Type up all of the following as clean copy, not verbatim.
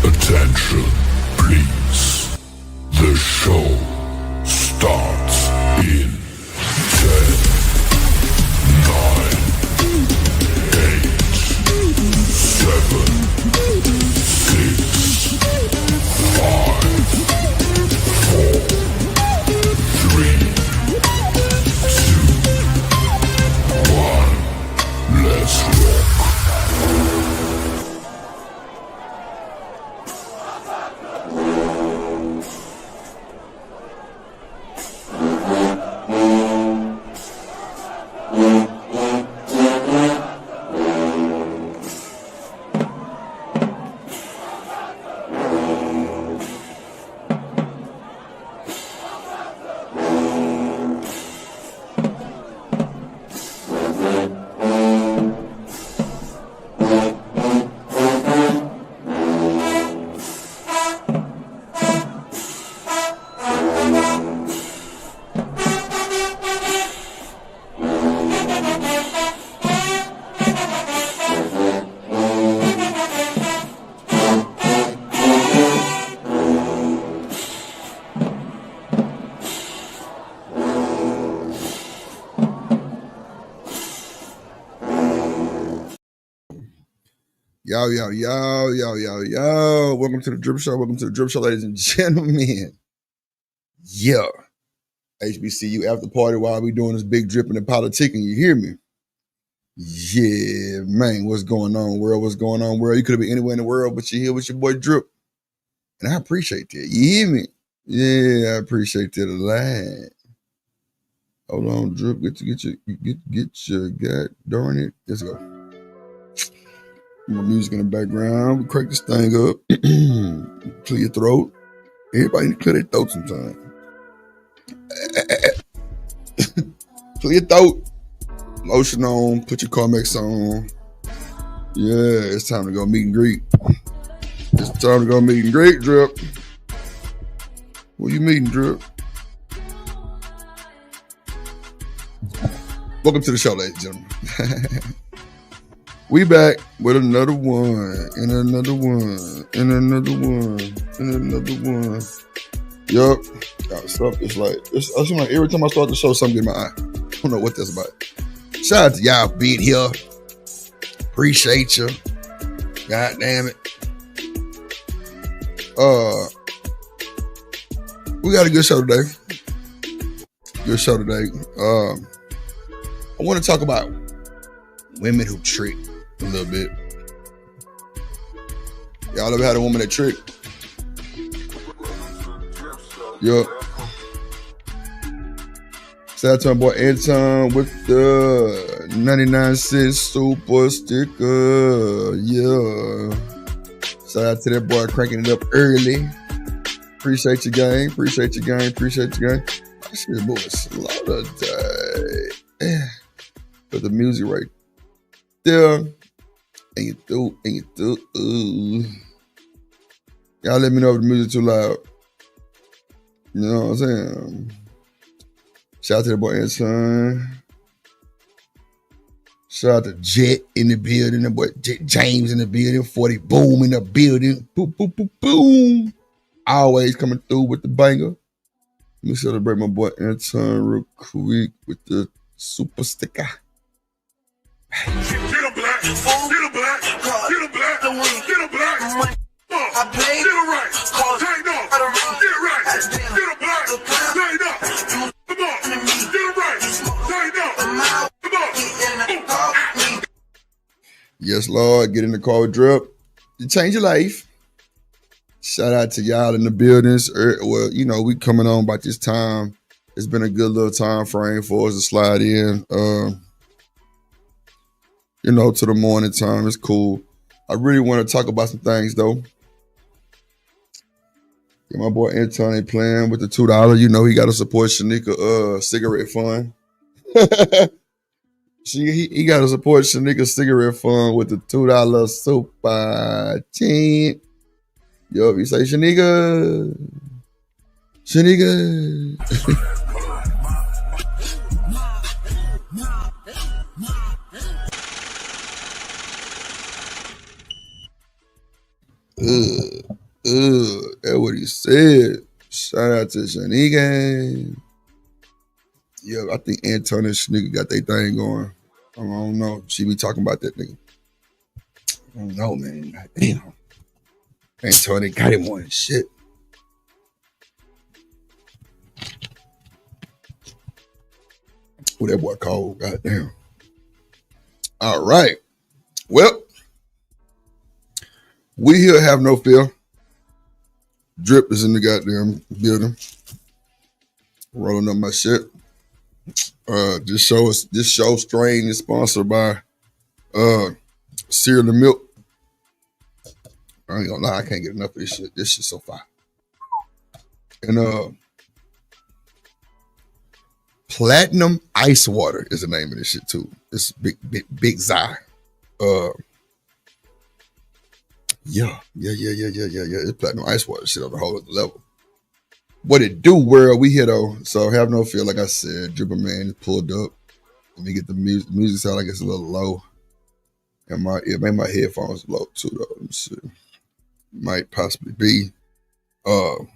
Attention, please. The show starts in 10, 9, 8, 7, 6, 5, 4, 3, 2, 1. Let's rock. Yo. Welcome to the Drip Show. Welcome to the Drip Show, ladies and gentlemen. Yeah. HBCU after party while we doing this big dripping and politicking. You hear me? Yeah, man. What's going on, world? What's going on, world? You could have been anywhere in the world, but you're here with your boy Drip. And I appreciate that. You hear me? Yeah, I appreciate that a lot. Hold on, Drip. Get your god darn it. Let's go. More music in the background. We crank this thing up. Clear your throat. Everybody need to clear their throat sometime. Clear your throat. Lotion on. Put your Carmex on. Yeah, it's time to go meet and greet. It's time to go meet and greet, Drip. Where you meeting, Drip? Welcome to the show, ladies and gentlemen. We back with another one, and another one, and another one, and another one. Yup. It's like, I seem like every time I start the show, something in my eye. I don't know what that's about. Shout out to y'all for being here. Appreciate you. God damn it. We got a good show today. I want to talk about women who trick a little bit. Y'all ever had a woman that tricked? Yup. Shout out to my boy Anton with the 99-cent super sticker. Yeah. Shout out to that boy cranking it up early. Appreciate your gang. That shit moving slow today. Put the music right there. And you through. Y'all let me know if the music too loud. You know what I'm saying? Shout out to the boy Anson. Shout out to Jet in the building. The boy Jet James in the building. 40 Boom in the building. Boom, boom, boom, boom. Always coming through with the banger. Let me celebrate my boy Anton real quick with the super sticker. Get a black, get a black, get a black, get a black. I play, get it right, tighten up, get it right, get a black, tighten up, come on, get it right, tighten up, come on. Yes, Lord, get in the car with Drip. You change your life. Shout out to y'all in the buildings. Well, you know, we coming on about this time. It's been a good little time frame for us to slide in. You know, to the morning time. It's cool. I really want to talk about some things, though. Yeah, my boy Anton ain't playing with the $2. You know, he got to support Shanika cigarette fund. He got to support Shanika cigarette fund with the $2 super chat. Yo, you say Shanika. That's what he said. Shout out to Shanique. Yeah, I think Anton and Shanique got their thing going. I don't know. She be talking about that nigga. I don't know, man. God damn. Antonio got him on shit. What that boy called? Goddamn. All right. Well, we here have no fear. Drip is in the goddamn building. Rolling up my shit. This show strain is sponsored by Cereal and Milk. I ain't gonna lie, I can't get enough of this shit. This shit's so fire. And Platinum Ice Water is the name of this shit too. It's big Zai. Yeah. It's Platinum Ice Water shit on a whole other level. What it do, world? We here though, so have no fear. Like I said, Dripper Man is pulled up. Let me get the music. The music sound like it's a little low, and maybe my headphones low too though. Let me see. Might possibly be. Okay,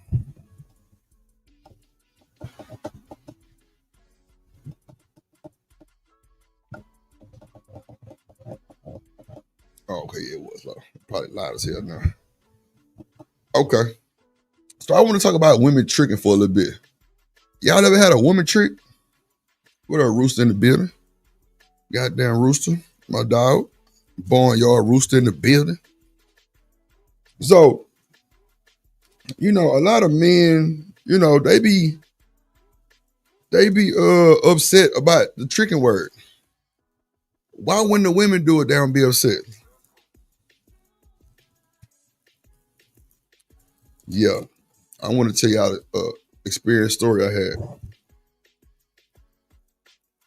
yeah, it was low. Probably loud as hell now. Okay. So I want to talk about women tricking for a little bit. Y'all ever had a woman trick? With a rooster in the building? Goddamn rooster, my dog. Barnyard rooster in the building. So, a lot of men, they be upset about the tricking word. Why when the women do it, they don't be upset? Yeah. I want to tell y'all an experience story I had.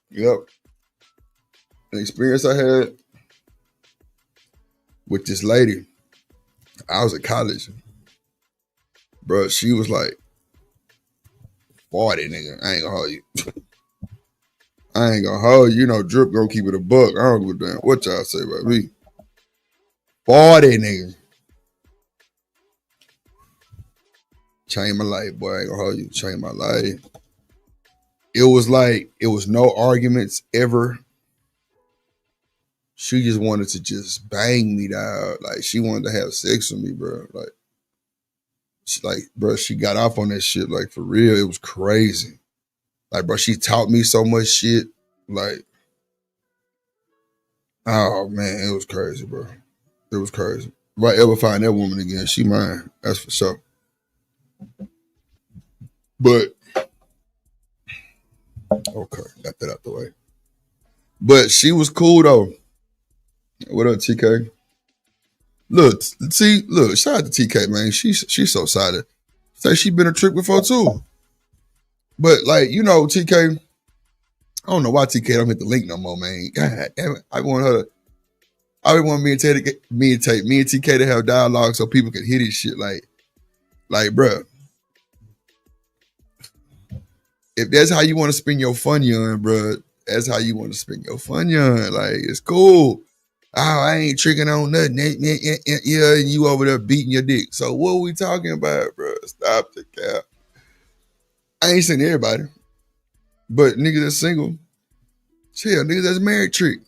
Yep. An experience I had with this lady. I was at college. Bro, she was like 40, nigga. I ain't gonna hold you. I ain't gonna hold you. Drip gonna keep it a buck. I don't give a damn what y'all say about me. 40, nigga. Changed my life, boy. I ain't gonna hold you. Changed my life. It was no arguments ever. She just wanted to just bang me down. Like, she wanted to have sex with me, bro. She got off on that shit. Like, for real, it was crazy. Like, bro, she taught me so much shit. Like, oh, man, it was crazy, bro. It was crazy. If I ever find that woman again, she mine. That's for sure. But, okay, got that out the way. But she was cool, though. What up, TK? Look, shout out to TK, man. She's so excited. Say she been a trick before, too. But, like, TK, I don't know why TK don't hit the link no more, man. God damn it. I want me and TK to have dialogue so people can hear this shit. Like, bro, if that's how you want to spend your fun young, bro, that's how you want to spend your fun young. Like, it's cool. Oh, I ain't tricking on nothing. Yeah, and you over there beating your dick. So what are we talking about, bro? Stop the cap. I ain't saying everybody. But niggas that's single, chill. Niggas that's married trick.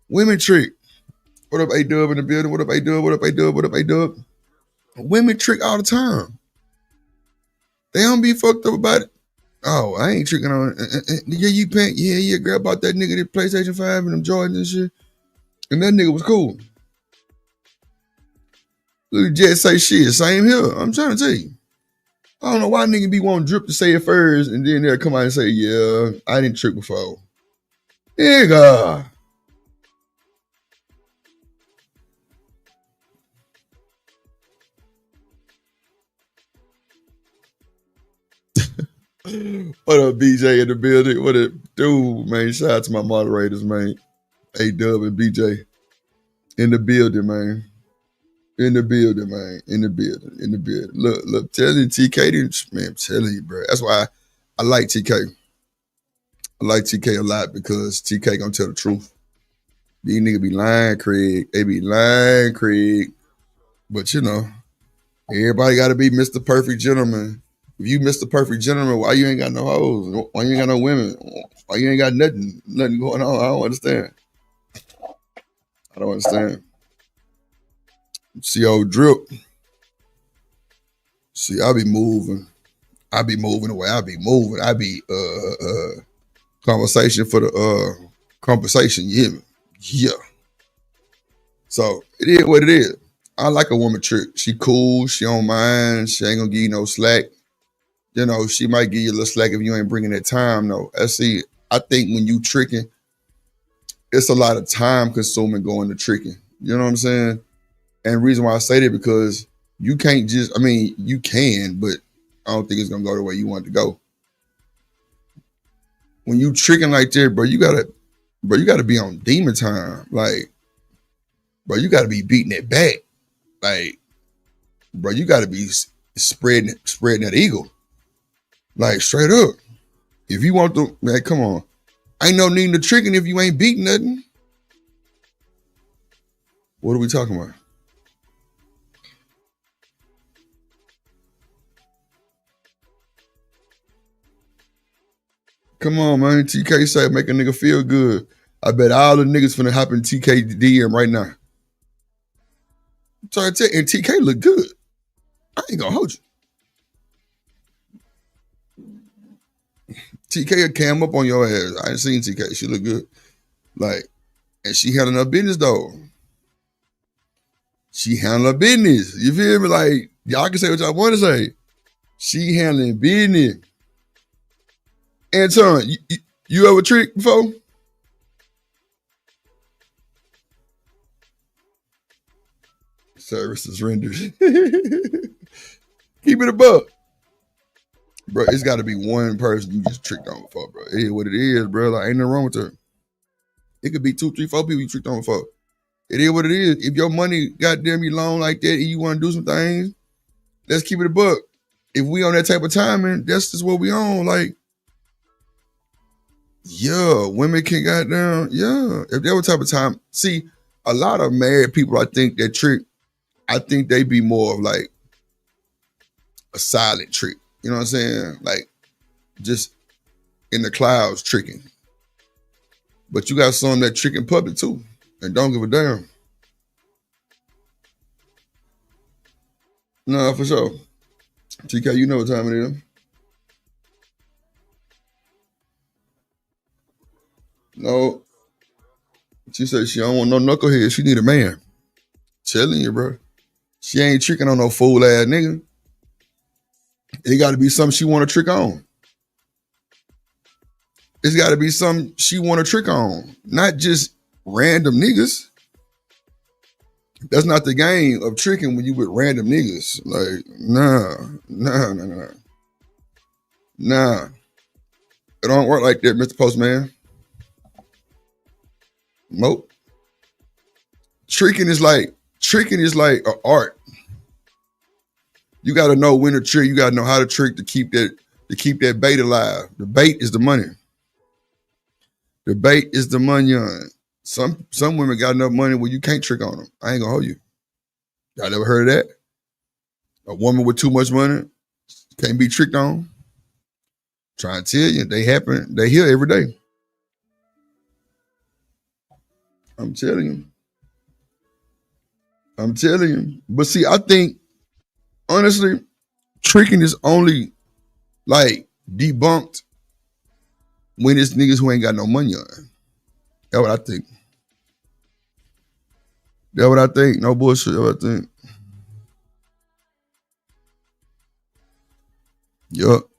Women trick. What up, A-Dub in the building? What up, A-Dub? What up, A-Dub? What up, A-Dub? Women trick all the time. They don't be fucked up about it. Oh, I ain't tricking on it. Yeah, you paying. Yeah, girl bought that nigga the PlayStation 5 and them Jordans and shit. And that nigga was cool. Look, Jet say shit. Same here. I'm trying to tell you. I don't know why nigga be wanting Drip to say it first and then they'll come out and say, yeah, I didn't trick before. Nigga. What up, BJ in the building? What up, dude, man? Shout out to my moderators, man. A-Dub and BJ. In the building, man. In the building, man. In the building. Look, telling you, TK, man, I'm telling you, bro. That's why I like TK. I like TK a lot because TK gonna tell the truth. These niggas be lying, Craig. They be lying, Craig. But, Everybody got to be Mr. Perfect Gentleman. If you Mr. Perfect Gentleman, why you ain't got no hoes? Why you ain't got no women? Why you ain't got nothing going on? I don't understand. I don't understand. See old Drip. See, I be moving. I be moving the way I be moving. I be conversation for the compensation. Yeah. Yeah. So it is what it is. I like a woman trick. She cool. She don't mind. She ain't gonna give you no slack. You know, she might give you a little slack if you ain't bringing that time. No, I see. I think when you tricking, it's a lot of time consuming going to tricking. You know what I'm saying? And the reason why I say that because you can't just. I mean, you can, but I don't think it's gonna go the way you want it to go. When you tricking like that, bro, you gotta be on demon time. Like, bro, you gotta be beating it back. Like, bro, you gotta be spreading that eagle. Like, straight up. If you want to, man, come on. Ain't no need to tricking if you ain't beating nothing. What are we talking about? Come on, man. TK say make a nigga feel good. I bet all the niggas finna hop in TK DM right now. I'm trying to tell you, and TK look good. I ain't gonna hold you. TK will cam up on your ass. I ain't seen TK. She look good. Like, and she handling her business though. She handling her business. You feel me? Like, y'all can say what y'all want to say. She handling business. Anton, you ever trick before? Services rendered. Keep it above. Bro, it's got to be one person you just tricked on before, bro. It is what it is, bro. Like, ain't nothing wrong with her. It could be 2, 3, 4 people you tricked on before. It is what it is. If your money goddamn you long like that and you want to do some things, let's keep it a buck. If we on that type of timing, that's just what we on. Like, yeah, women can goddamn, yeah. If that was type of time, see, a lot of married people, I think that trick, I think they be more of like a silent trick. You know what I'm saying? Like, just in the clouds tricking. But you got some that trick in public too and don't give a damn. No, for sure. TK, you know what time it is. No. She said she don't want no knucklehead. She need a man. Telling you, bro. She ain't tricking on no fool ass nigga. It got to be something she want to trick on. It's got to be something she want to trick on. Not just random niggas. That's not the game of tricking when you with random niggas. Like, nah. Nah. It don't work like that, Mr. Postman. Nope. Tricking is like an art. You got to know when to trick. You got to know how to trick to keep that bait alive. The bait is the money. The bait is the money on. Some women got enough money where you can't trick on them. I ain't gonna hold you. Y'all ever heard of that? A woman with too much money can't be tricked on. Trying to tell you, they happen. They here every day. I'm telling you. But see, I think, honestly, tricking is only like debunked when it's niggas who ain't got no money on. That's what I think. That's what I think. No bullshit. That's what I think. Yup.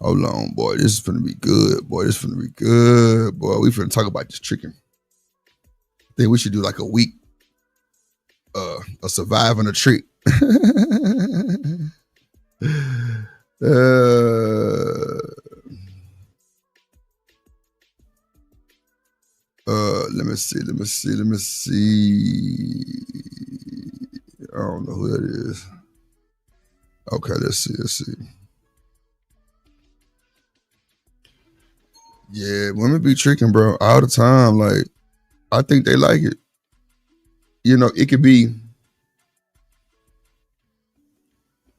Hold on, boy. This is finna be good, boy. Boy, we finna talk about this tricking. I think we should do like a week of surviving a trick. Let me see. I don't know who that is. Okay, let's see. Yeah, women be tricking, bro, all the time. Like, I think they like it. You know, it could be.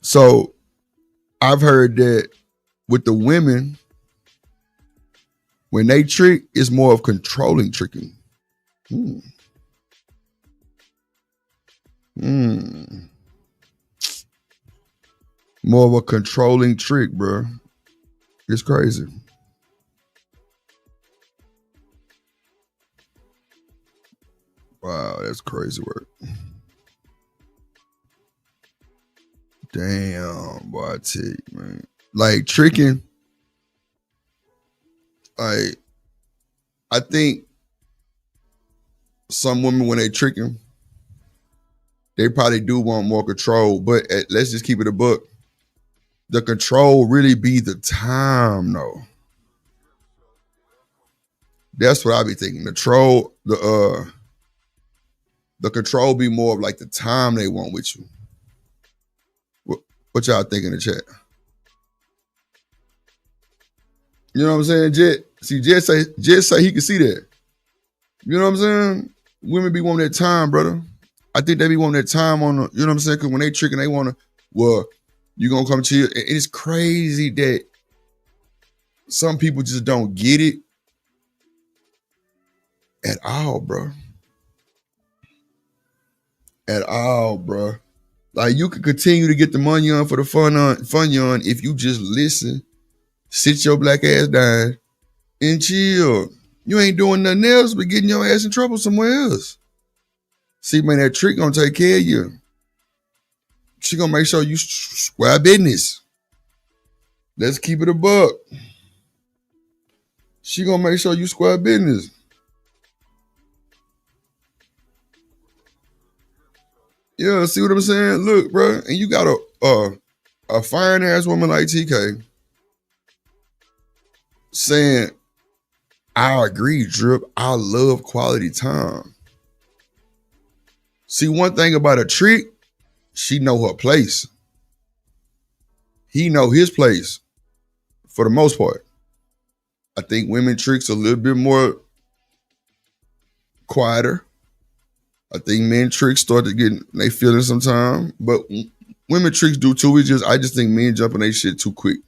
So I've heard that with the women, when they trick, it's more of controlling tricking. More of a controlling trick, bro. It's crazy. Wow, that's crazy work. Damn, boy, I tell you, man. Like tricking, I think some women, when they tricking, they probably do want more control. But let's just keep it a buck. The control really be the time, though. That's what I be thinking. The control be more of like the time they want with you. What y'all think in the chat? You know what I'm saying, Jet? See, Jet say he can see that. You know what I'm saying? Women be wanting that time, brother. I think they be wanting that time on the, you know what I'm saying? Because when they tricking, they want to, well, you gonna come to you. It's crazy that some people just don't get it at all, bro. At all, bro. Like you can continue to get the money on for the fun on if you just listen, sit your black ass down, and chill. You ain't doing nothing else but getting your ass in trouble somewhere else. See, man, that trick gonna take care of you. She gonna make sure you square business. Let's keep it a buck. She gonna make sure you square business. Yeah, see what I'm saying? Look, bro, and you got a fine ass woman like TK saying, I agree, Drip. I love quality time. See, one thing about a trick, she know her place. He know his place for the most part. I think women tricks a little bit more quieter. I think men tricks start to get they feeling sometime, but women tricks do too. I just think men jumping they shit too quick.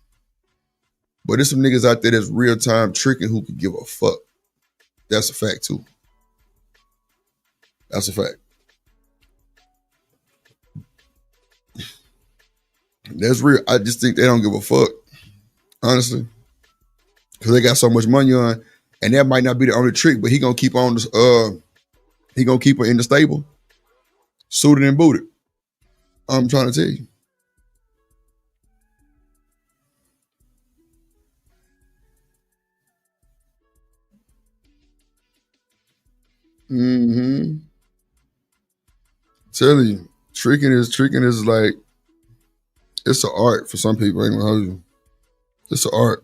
But there's some niggas out there that's real time tricking who could give a fuck. That's a fact too. That's a fact. That's real. I just think they don't give a fuck, honestly, because they got so much money on, and that might not be the only trick, but he gonna keep on this. He gonna keep her in the stable, suited and booted. I'm trying to tell you. Telling you, tricking is like, it's an art for some people. I ain't gonna hold you. It's an art.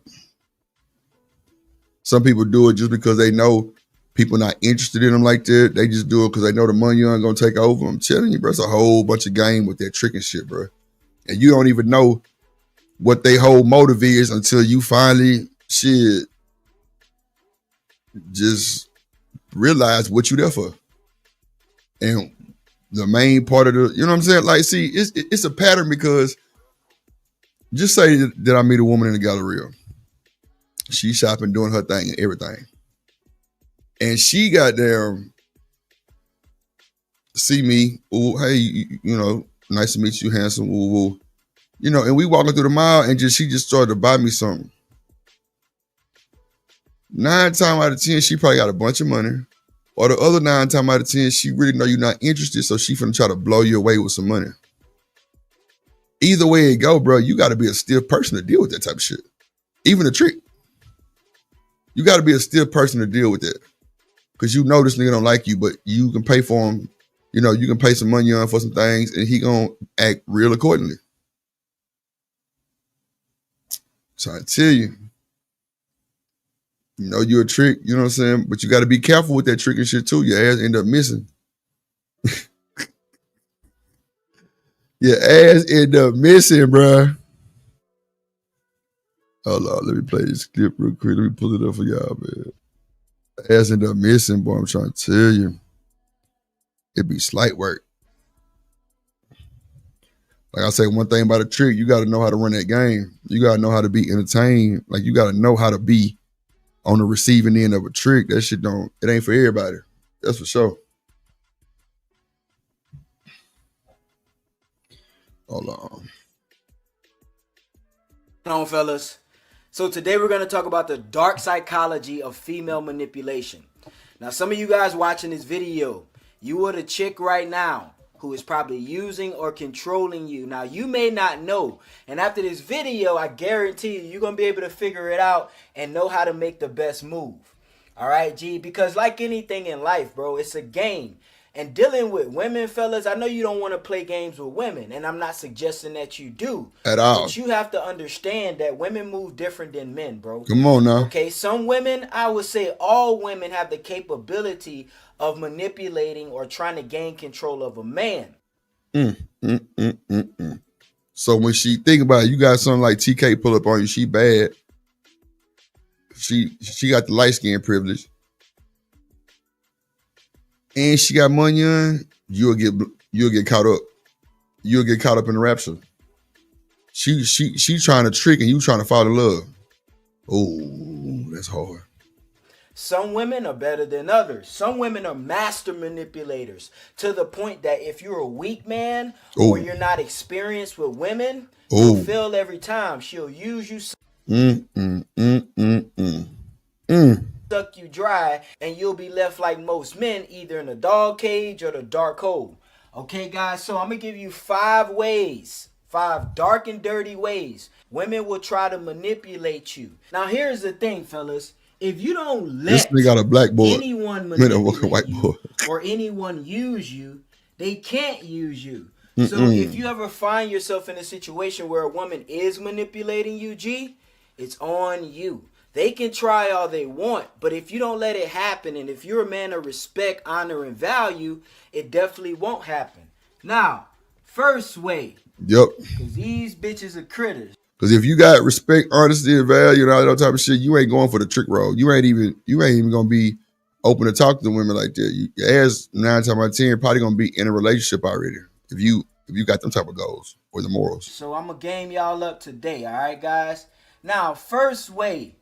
Some people do it just because they know people not interested in them like that. They just do it because they know the money ain't gonna take over. I'm telling you, bro, it's a whole bunch of game with that tricking shit, bro. And you don't even know what their whole motive is until you finally just realize what you there for. And the main part of the, you know what I'm saying? Like, see, it's a pattern because just say that I meet a woman in the Galleria. She shopping, doing her thing and everything. And she got there, see me, ooh, hey, you know, nice to meet you, handsome, ooh, ooh. You know, and we walking through the mall and she just started to buy me something. 9 times out of 10, she probably got a bunch of money. Or the other 9 times out of 10, she really know you're not interested, so she finna try to blow you away with some money. Either way it go, bro, you gotta be a stiff person to deal with that type of shit. Even a trick. You gotta be a stiff person to deal with that. Cause you know this nigga don't like you, but you can pay for him. You know, you can pay some money on for some things and he gonna act real accordingly. So I tell you, you know you're a trick, you know what I'm saying? But you gotta be careful with that trick and shit too. Your ass end up missing. Your ass end up missing, bruh. Hold on, let me play this clip real quick. Let me pull it up for y'all, man. Ass end up missing, boy. I'm trying to tell you. It be slight work. Like I say, one thing about a trick, you got to know how to run that game. You got to know how to be entertained. Like you got to know how to be on the receiving end of a trick. That shit it ain't for everybody. That's for sure. Hold on, fellas. So today we're going to talk about the dark psychology of female manipulation. Now, some of you guys watching this video, you are the chick right now who is probably using or controlling you. Now, you may not know. And after this video, I guarantee you're going to be able to figure it out and know how to make the best move. All right, G? Because like anything in life, bro, it's a game. And dealing with women, fellas, I know you don't want to play games with women, and I'm not suggesting that you do. At all. But you have to understand that women move different than men, bro. Come on now. Okay, some women, I would say all women have the capability of manipulating or trying to gain control of a man. So when she think about it, you got something like TK pull up on you, she bad. She got the light skin privilege. And she got money on, you'll get caught up. You'll get caught up in the rapture. She trying to trick and you trying to fall in love. Oh, that's hard. Some women are better than others. Some women are master manipulators to the point that if you're a weak man or you're not experienced with women, you'll fail every time. She'll use you. Suck you dry, and you'll be left like most men, either in a dog cage or the dark hole. Okay, guys, so I'm gonna give you 5 ways, 5 dark and dirty ways women will try to manipulate you. Now, here's the thing, fellas. If you don't let anyone manipulate you or anyone use you, they can't use you. So if you ever find yourself in a situation where a woman is manipulating you, G, it's on you. They can try all they want, but if you don't let it happen, and if you're a man of respect, honor, and value, it definitely won't happen. Now, first way. Yep. Because these bitches are critters. Because if you got respect, honesty, and value, and all that type of shit, you ain't going for the trick roll. You ain't even gonna be open to talk to women like that. Your ass 9 times out of 10 probably gonna be in a relationship already. If you got them type of goals or the morals. So I'm gonna game y'all up today, all right, guys? Now, first way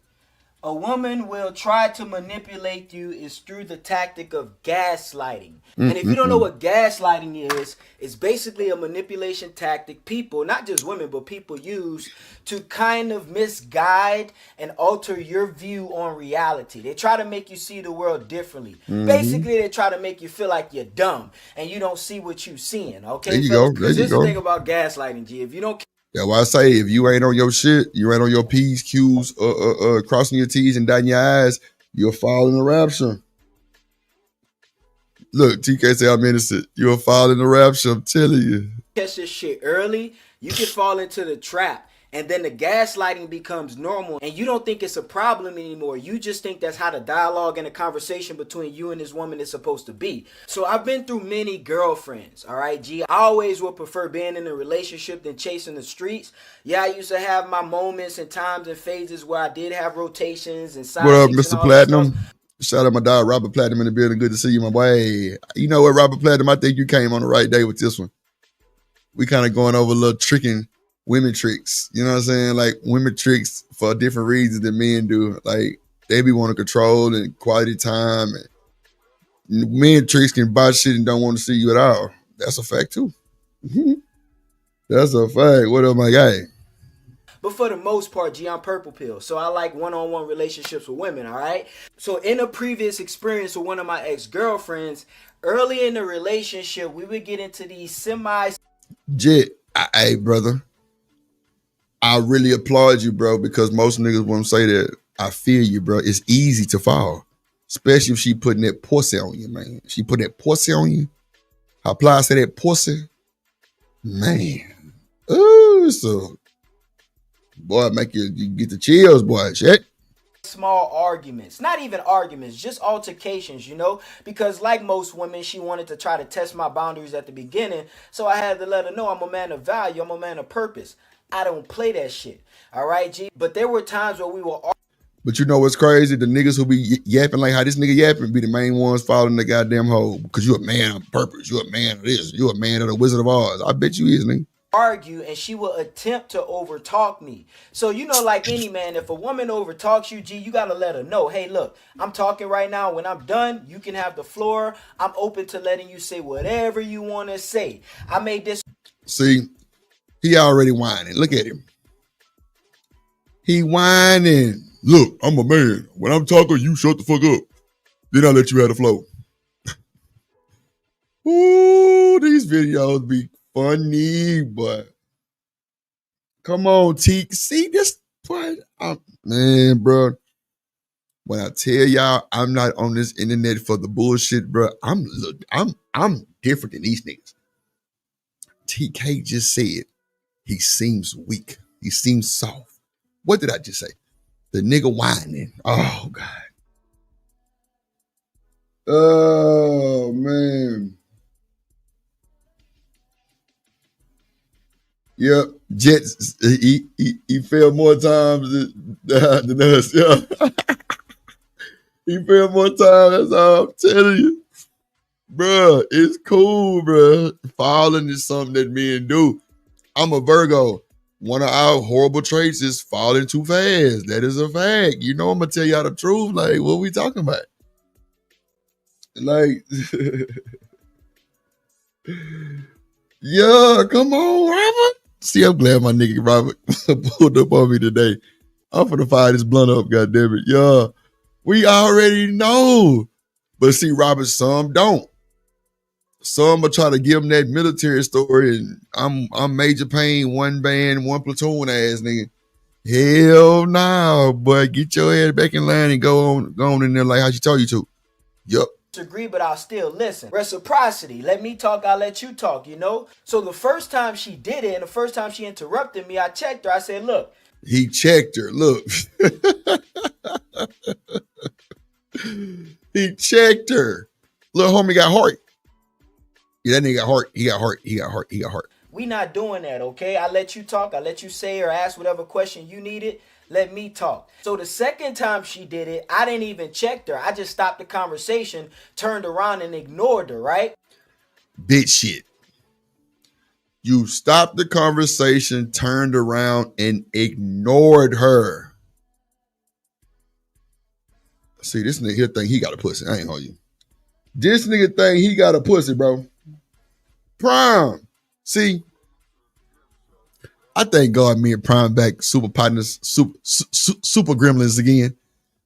a woman will try to manipulate you is through the tactic of gaslighting. And if you don't know what gaslighting is, it's basically a manipulation tactic people, not just women, but people use to kind of misguide and alter your view on reality. They try to make you see the world differently. Basically, they try to make you feel like you're dumb and you don't see what you're seeing. Okay, there you go. There you this is go. the thing about gaslighting, G. If you don't. That's why I say if you ain't on your shit, you ain't on your P's, Q's, crossing your T's and dotting your I's, you'll fall in the rapture. Look, TK say I'm innocent. You'll fall in the rapture, I'm telling you. Catch this shit early, you can fall into the trap. And then the gaslighting becomes normal and you don't think it's a problem anymore. You just think that's how the dialogue and the conversation between you and this woman is supposed to be. So I've been through many girlfriends, all right, G. I always would prefer being in a relationship than chasing the streets. Yeah, I used to have my moments and times and phases where I did have rotations and side. What up, Mr. Platinum? Shout out my dog, Robert Platinum in the building. Good to see you, my boy. You know what, Robert Platinum? I think you came on the right day with this one. We kind of going over a little tricking. Women tricks, you know what I'm saying? Like women tricks for different reasons than men do. Like they be wanting control and quality time. And men tricks can buy shit and don't want to see you at all. That's a fact too. That's a fact. What up, my guy? But for the most part, G, I'm purple pill. So I like one-on-one relationships with women, all right? So in a previous experience with one of my ex-girlfriends, early in the relationship, we would get into these Jet, hey, brother. I really applaud you, bro, because most niggas won't say that. I feel you, bro. It's easy to fall, especially if she putting that pussy on you, man. She put that pussy on you. How Ply say that pussy? Man. Ooh, so, boy, make you get the chills, boy. Shit. Small arguments, not even arguments, just altercations, you know, because like most women, she wanted to try to test my boundaries at the beginning. So I had to let her know I'm a man of value. I'm a man of purpose. I don't play that shit. All right, G. But there were times where we were. But you know what's crazy? The niggas who be yapping like how this nigga yapping be the main ones following the goddamn hole. Because you a man on purpose. You a man of this. You a man of the Wizard of Oz. I bet you is, nigga. Argue, and she will attempt to overtalk me. So you know, like any man, if a woman overtalks you, G, you gotta let her know, hey, look, I'm talking right now. When I'm done, you can have the floor. I'm open to letting you say whatever you want to say. I made this. See, he already whining. Look at him. He whining. Look, I'm a man. When I'm talking, you shut the fuck up. Then I let you have the flow. Ooh, these videos be funny, but come on, T. See this part? Man, bro. When I tell y'all I'm not on this internet for the bullshit, bro, I'm different than these niggas. TK just said he seems weak. He seems soft. What did I just say? The nigga whining. Oh, God. Oh, man. Yep. Jets, he fell more times than us. Yeah. He fell more times. That's all I'm telling you. Bruh, it's cool, bruh. Falling is something that men do. I'm a Virgo. One of our horrible traits is falling too fast. That is a fact. You know I'm going to tell y'all the truth. Like, what we talking about? Like, yeah, come on, Robert. See, I'm glad my nigga Robert pulled up on me today. I'm finna fire this blunt up, goddammit. Yeah, we already know. But see, Robert, some don't. Some will try to give him that military story, and I'm Major Payne, one band, one platoon ass nigga. Hell no, boy. Get your head back in line and go on in there like how she told you to. Yup. Disagree, but I'll still listen. Reciprocity. Let me talk, I'll let you talk, you know? So the first time she did it and the first time she interrupted me, I checked her. I said, look. He checked her. Look. He checked her. Little homie got heart. Yeah, that nigga got heart. He got heart. He got heart. He got heart. We not doing that, okay? I let you talk. I let you say or ask whatever question you needed. Let me talk. So the second time she did it, I didn't even check her. I just stopped the conversation, turned around and ignored her, right? Bitch shit. You stopped the conversation, turned around, and ignored her. See, this nigga here think he got a pussy. I ain't gonna you. This nigga think he got a pussy, bro. Prime. See, I thank God me and Prime back super partners, super gremlins again.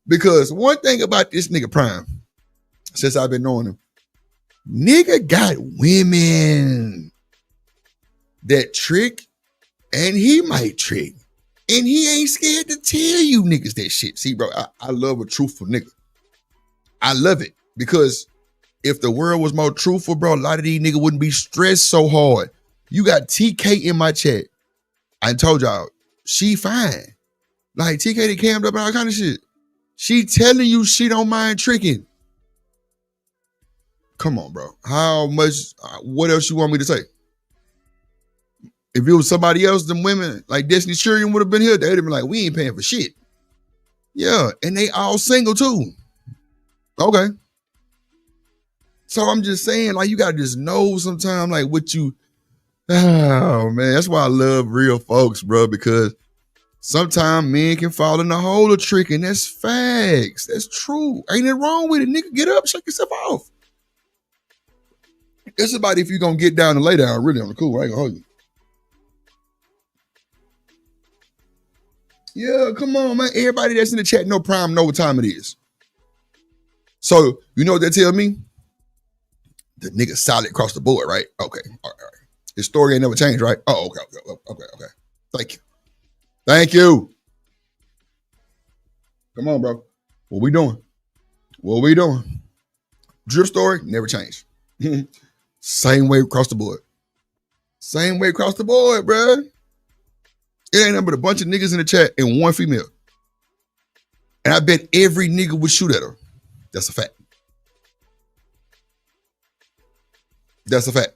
Because one thing about this nigga Prime, since I've been knowing him, nigga got women that trick, and he might trick. And he ain't scared to tell you niggas that shit. See, bro, I love a truthful nigga. I love it. Because if the world was more truthful, bro, a lot of these niggas wouldn't be stressed so hard. You got TK in my chat. I told y'all, she fine. Like, TK that cammed up and all kind of shit. She telling you she don't mind tricking. Come on, bro. How much, what else you want me to say? If it was somebody else, them women, like Destiny Shurian would have been here, they'd have been like, we ain't paying for shit. Yeah, and they all single too. Okay. So I'm just saying, like, you gotta just know sometimes, like, what you, oh, man. That's why I love real folks, bro, because sometimes men can fall in the hole of tricking. That's facts. That's true. Ain't it wrong with it, nigga? Get up, shake yourself off. It's about if you're gonna get down and lay down, really on the cool. I ain't gonna hold you. Yeah, come on, man. Everybody that's in the chat, no Prime, know what time it is. So, you know what they tell me? The nigga solid across the board, right? Okay, all right. His story ain't never changed, right? Oh, okay. Thank you. Thank you. Come on, bro. What we doing? What we doing? Drip story, never changed. Same way across the board. Same way across the board, bro. It ain't nothing but a bunch of niggas in the chat and one female. And I bet every nigga would shoot at her. That's a fact. That's a fact.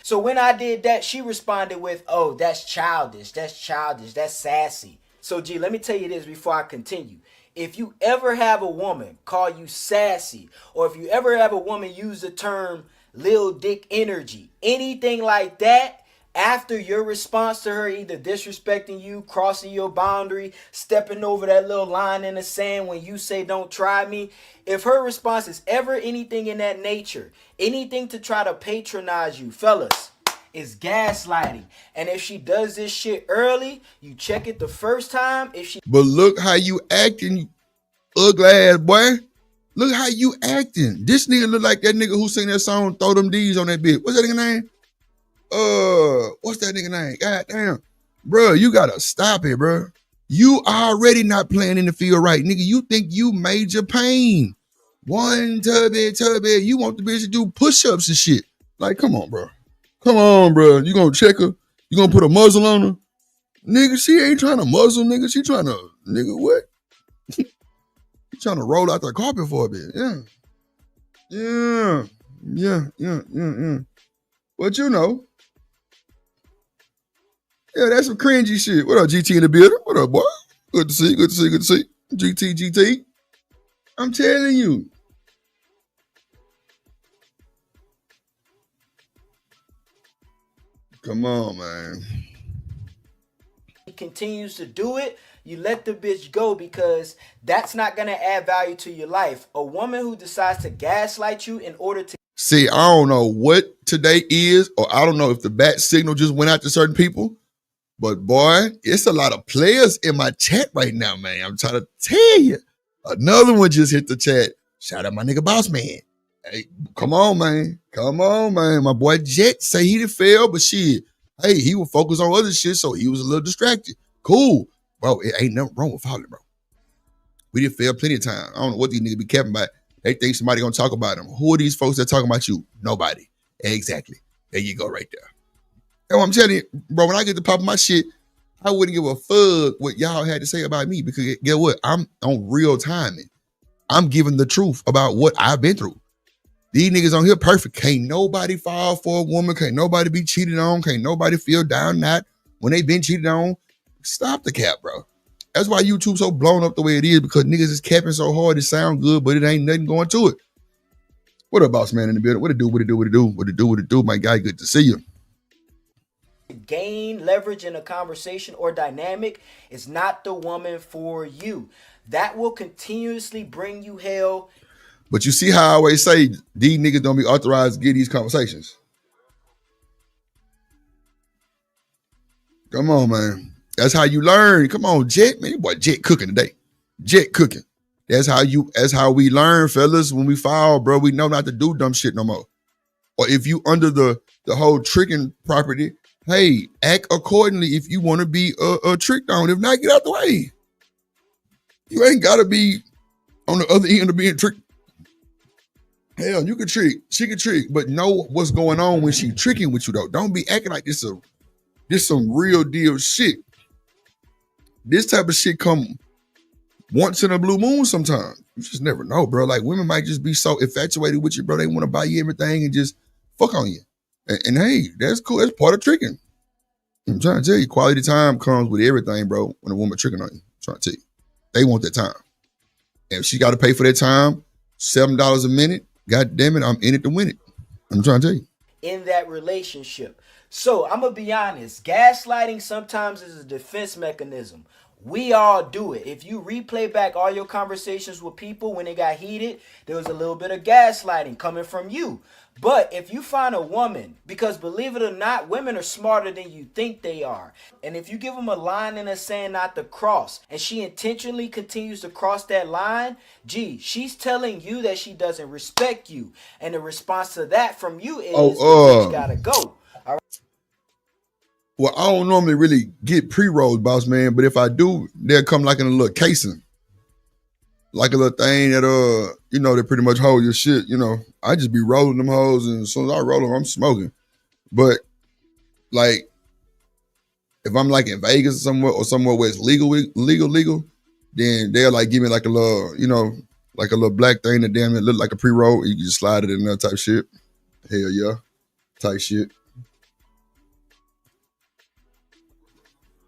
So when I did that, she responded with, oh, that's childish. That's childish. That's sassy. So, G, let me tell you this before I continue. If you ever have a woman call you sassy, or if you ever have a woman use the term lil dick energy, anything like that, after your response to her either disrespecting you, crossing your boundary, stepping over that little line in the sand when you say don't try me, if her response is ever anything in that nature, anything to try to patronize you, fellas, is gaslighting. And if she does this shit early, you check it the first time. If she But look how you acting, ugly ass boy. Look how you acting. This nigga look like that nigga who sing that song, Throw Them D's on that bitch. What's that nigga name? What's that nigga name? God damn. Bro, you gotta stop it, bro. You already not playing in the field right. Nigga, you think you Major Pain. One tubby. You want the bitch to do push-ups and shit. Like, come on, bro. Come on, bro. You gonna check her? You gonna put a muzzle on her? Nigga, she ain't trying to muzzle, nigga. She trying to, nigga, what? She trying to roll out the carpet for a bit. Yeah. But you know, yeah, that's some cringy shit. What up, GT in the building? What up, boy? Good to see. GT. I'm telling you. Come on, man. continues to do it, you let the bitch go, because that's not going to add value to your life. A woman who decides to gaslight you in order to... See, I don't know what today is, or I don't know if the bat signal just went out to certain people, but boy, it's a lot of players in my chat right now, man. I'm trying to tell you. Another one just hit the chat. Shout out my nigga Boss Man. Hey, come on, man. My boy Jet say he done fail, but shit, hey, he was focused on other shit, so he was a little distracted. Cool. Bro, it ain't nothing wrong with falling, bro. We did fail plenty of time. I don't know what these niggas be capping about. They think somebody gonna talk about them. Who are these folks that talking about you? Nobody. Exactly. There you go right there. And I'm telling you, bro, when I get to pop my shit, I wouldn't give a fuck what y'all had to say about me, because guess what? I'm on real timing. I'm giving the truth about what I've been through. These niggas on here perfect. Can't nobody fall for a woman. Can't nobody be cheated on. Can't nobody feel down not when they been cheated on. Stop the cap, bro. That's why YouTube so blown up the way it is, because niggas is capping so hard it sound good, but it ain't nothing going to it. What up, Boss Man in the building? What it do? My guy, good to see you. Gain leverage in a conversation or dynamic is not the woman for you. That will continuously bring you hell. But you see how I always say these niggas don't be authorized to get these conversations. Come on, man. That's how you learn. Come on, Jet, man. Your boy Jet cooking today. Jet cooking. That's how we learn, fellas. When we fall, bro, we know not to do dumb shit no more. Or if you under the whole tricking property, hey, act accordingly if you want to be tricked on. If not, get out the way. You ain't got to be on the other end of being tricked. Hell, you can trick. She can trick, but know what's going on when she tricking with you, though. Don't be acting like this some real deal shit. This type of shit come once in a blue moon sometimes. You just never know, bro. Like, women might just be so infatuated with you, bro. They want to buy you everything and just fuck on you. And hey, that's cool. That's part of tricking. I'm trying to tell you, quality time comes with everything, bro, when a woman tricking on you. I'm trying to tell you. They want that time. And if she got to pay for that time, $7 a minute, God damn it, I'm in it to win it. I'm trying to tell you. In that relationship. So I'm going to be honest. Gaslighting sometimes is a defense mechanism. We all do it. If you replay back all your conversations with people when they got heated, there was a little bit of gaslighting coming from you. But if you find a woman, because believe it or not, women are smarter than you think they are. And if you give them a line in the sand not to cross, and she intentionally continues to cross that line, gee, she's telling you that she doesn't respect you. And the response to that from you is, the bitch gotta go. All right. Well, I don't normally really get pre-rolls, Boss Man, but if I do, they'll come like in a little casing. Like a little thing that, they pretty much hold your shit, I just be rolling them hoes, and as soon as I roll them, I'm smoking. But, like, if I'm, like, in Vegas or somewhere where it's legal, then they'll, like, give me, like, a little, like a little black thing that damn it look like a pre-roll. You can just slide it in there type shit. Hell yeah. Type shit.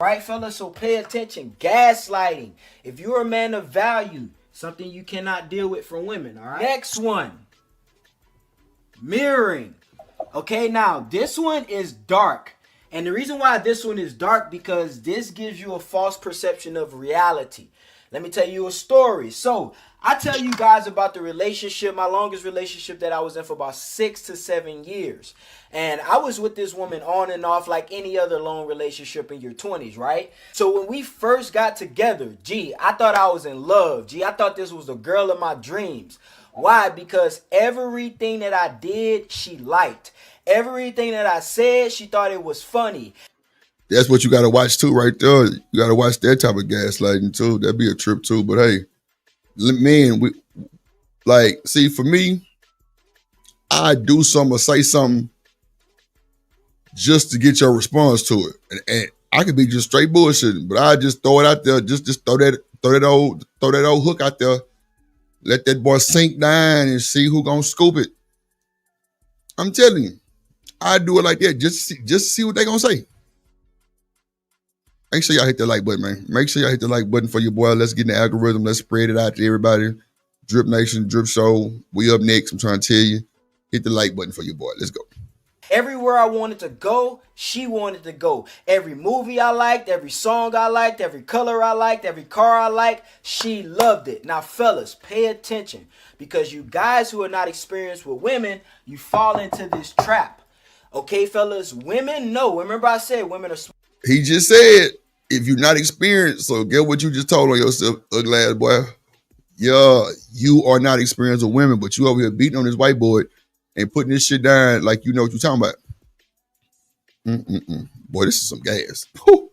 Right, fellas? So pay attention. Gaslighting. If you're a man of value, something you cannot deal with from women, all right? Next one. Mirroring. Okay, now this one is dark. And the reason why this one is dark, because this gives you a false perception of reality. Let me tell you a story. So I tell you guys about the relationship, my longest relationship that I was in for about 6 to 7 years. And I was with this woman on and off like any other long relationship in your 20s, right? So when we first got together, I thought I was in love. I thought this was the girl of my dreams. Why? Because everything that I did, she liked. Everything that I said, she thought it was funny. That's what you got to watch too, right there. You got to watch that type of gaslighting too. That'd be a trip too. But hey, man, see, for me, I do something or say something just to get your response to it, and I could be just straight bullshitting, but I just throw it out there, just throw that old hook out there, let that boy sink down and see who gonna scoop it. I'm telling you, I do it like that, just see what they gonna say. Make sure y'all hit the like button, man. Make sure y'all hit the like button for your boy. Let's get in the algorithm. Let's spread it out to everybody. Drip Nation, Drip Show. We up next. I'm trying to tell you. Hit the like button for your boy. Let's go. Everywhere I wanted to go, she wanted to go. Every movie I liked, every song I liked, every color I liked, every car I liked, she loved it. Now, fellas, pay attention, because you guys who are not experienced with women, you fall into this trap. Okay, fellas, women know. Remember I said women are smart. He just said, if you're not experienced, so get what you just told on yourself, ugly ass boy. Yeah, you are not experienced with women, but you over here beating on this whiteboard and putting this shit down like you know what you're talking about. Boy, this is some gas. Whew.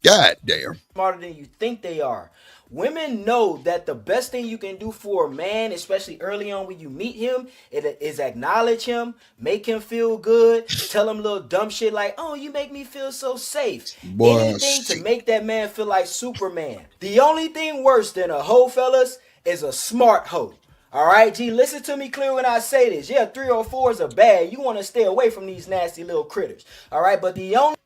God damn. Smarter than you think they are. Women know that the best thing you can do for a man, especially early on when you meet him, is acknowledge him, make him feel good, tell him little dumb shit like, oh, you make me feel so safe. Boy, anything to make that man feel like Superman. The only thing worse than a hoe, fellas, is a smart hoe. All right, listen to me clear when I say this. Yeah, 304s are bad. You want to stay away from these nasty little critters. All right, but the only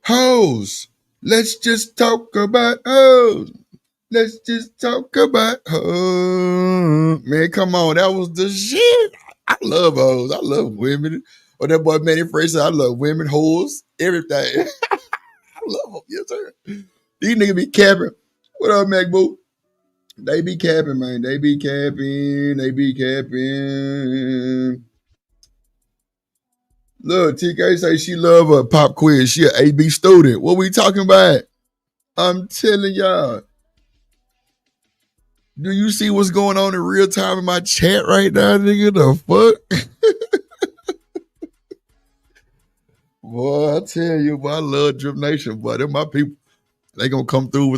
hoes. Let's just talk about hoes. Let's just talk about hoes. Man, come on. That was the shit. I love hoes. I love women. Or that boy Manny Frey said, I love women, hoes, everything. I love them. Yes, sir. These niggas be capping. What up, MacBoo? They be capping, man. They be capping. They be capping. Look, TK say she love a pop quiz. She an AB student. What we talking about? I'm telling y'all. Do you see what's going on in real time in my chat right now, nigga? The fuck? Boy, I tell you, boy, I love Drip Nation, boy. They're my people. They gonna come through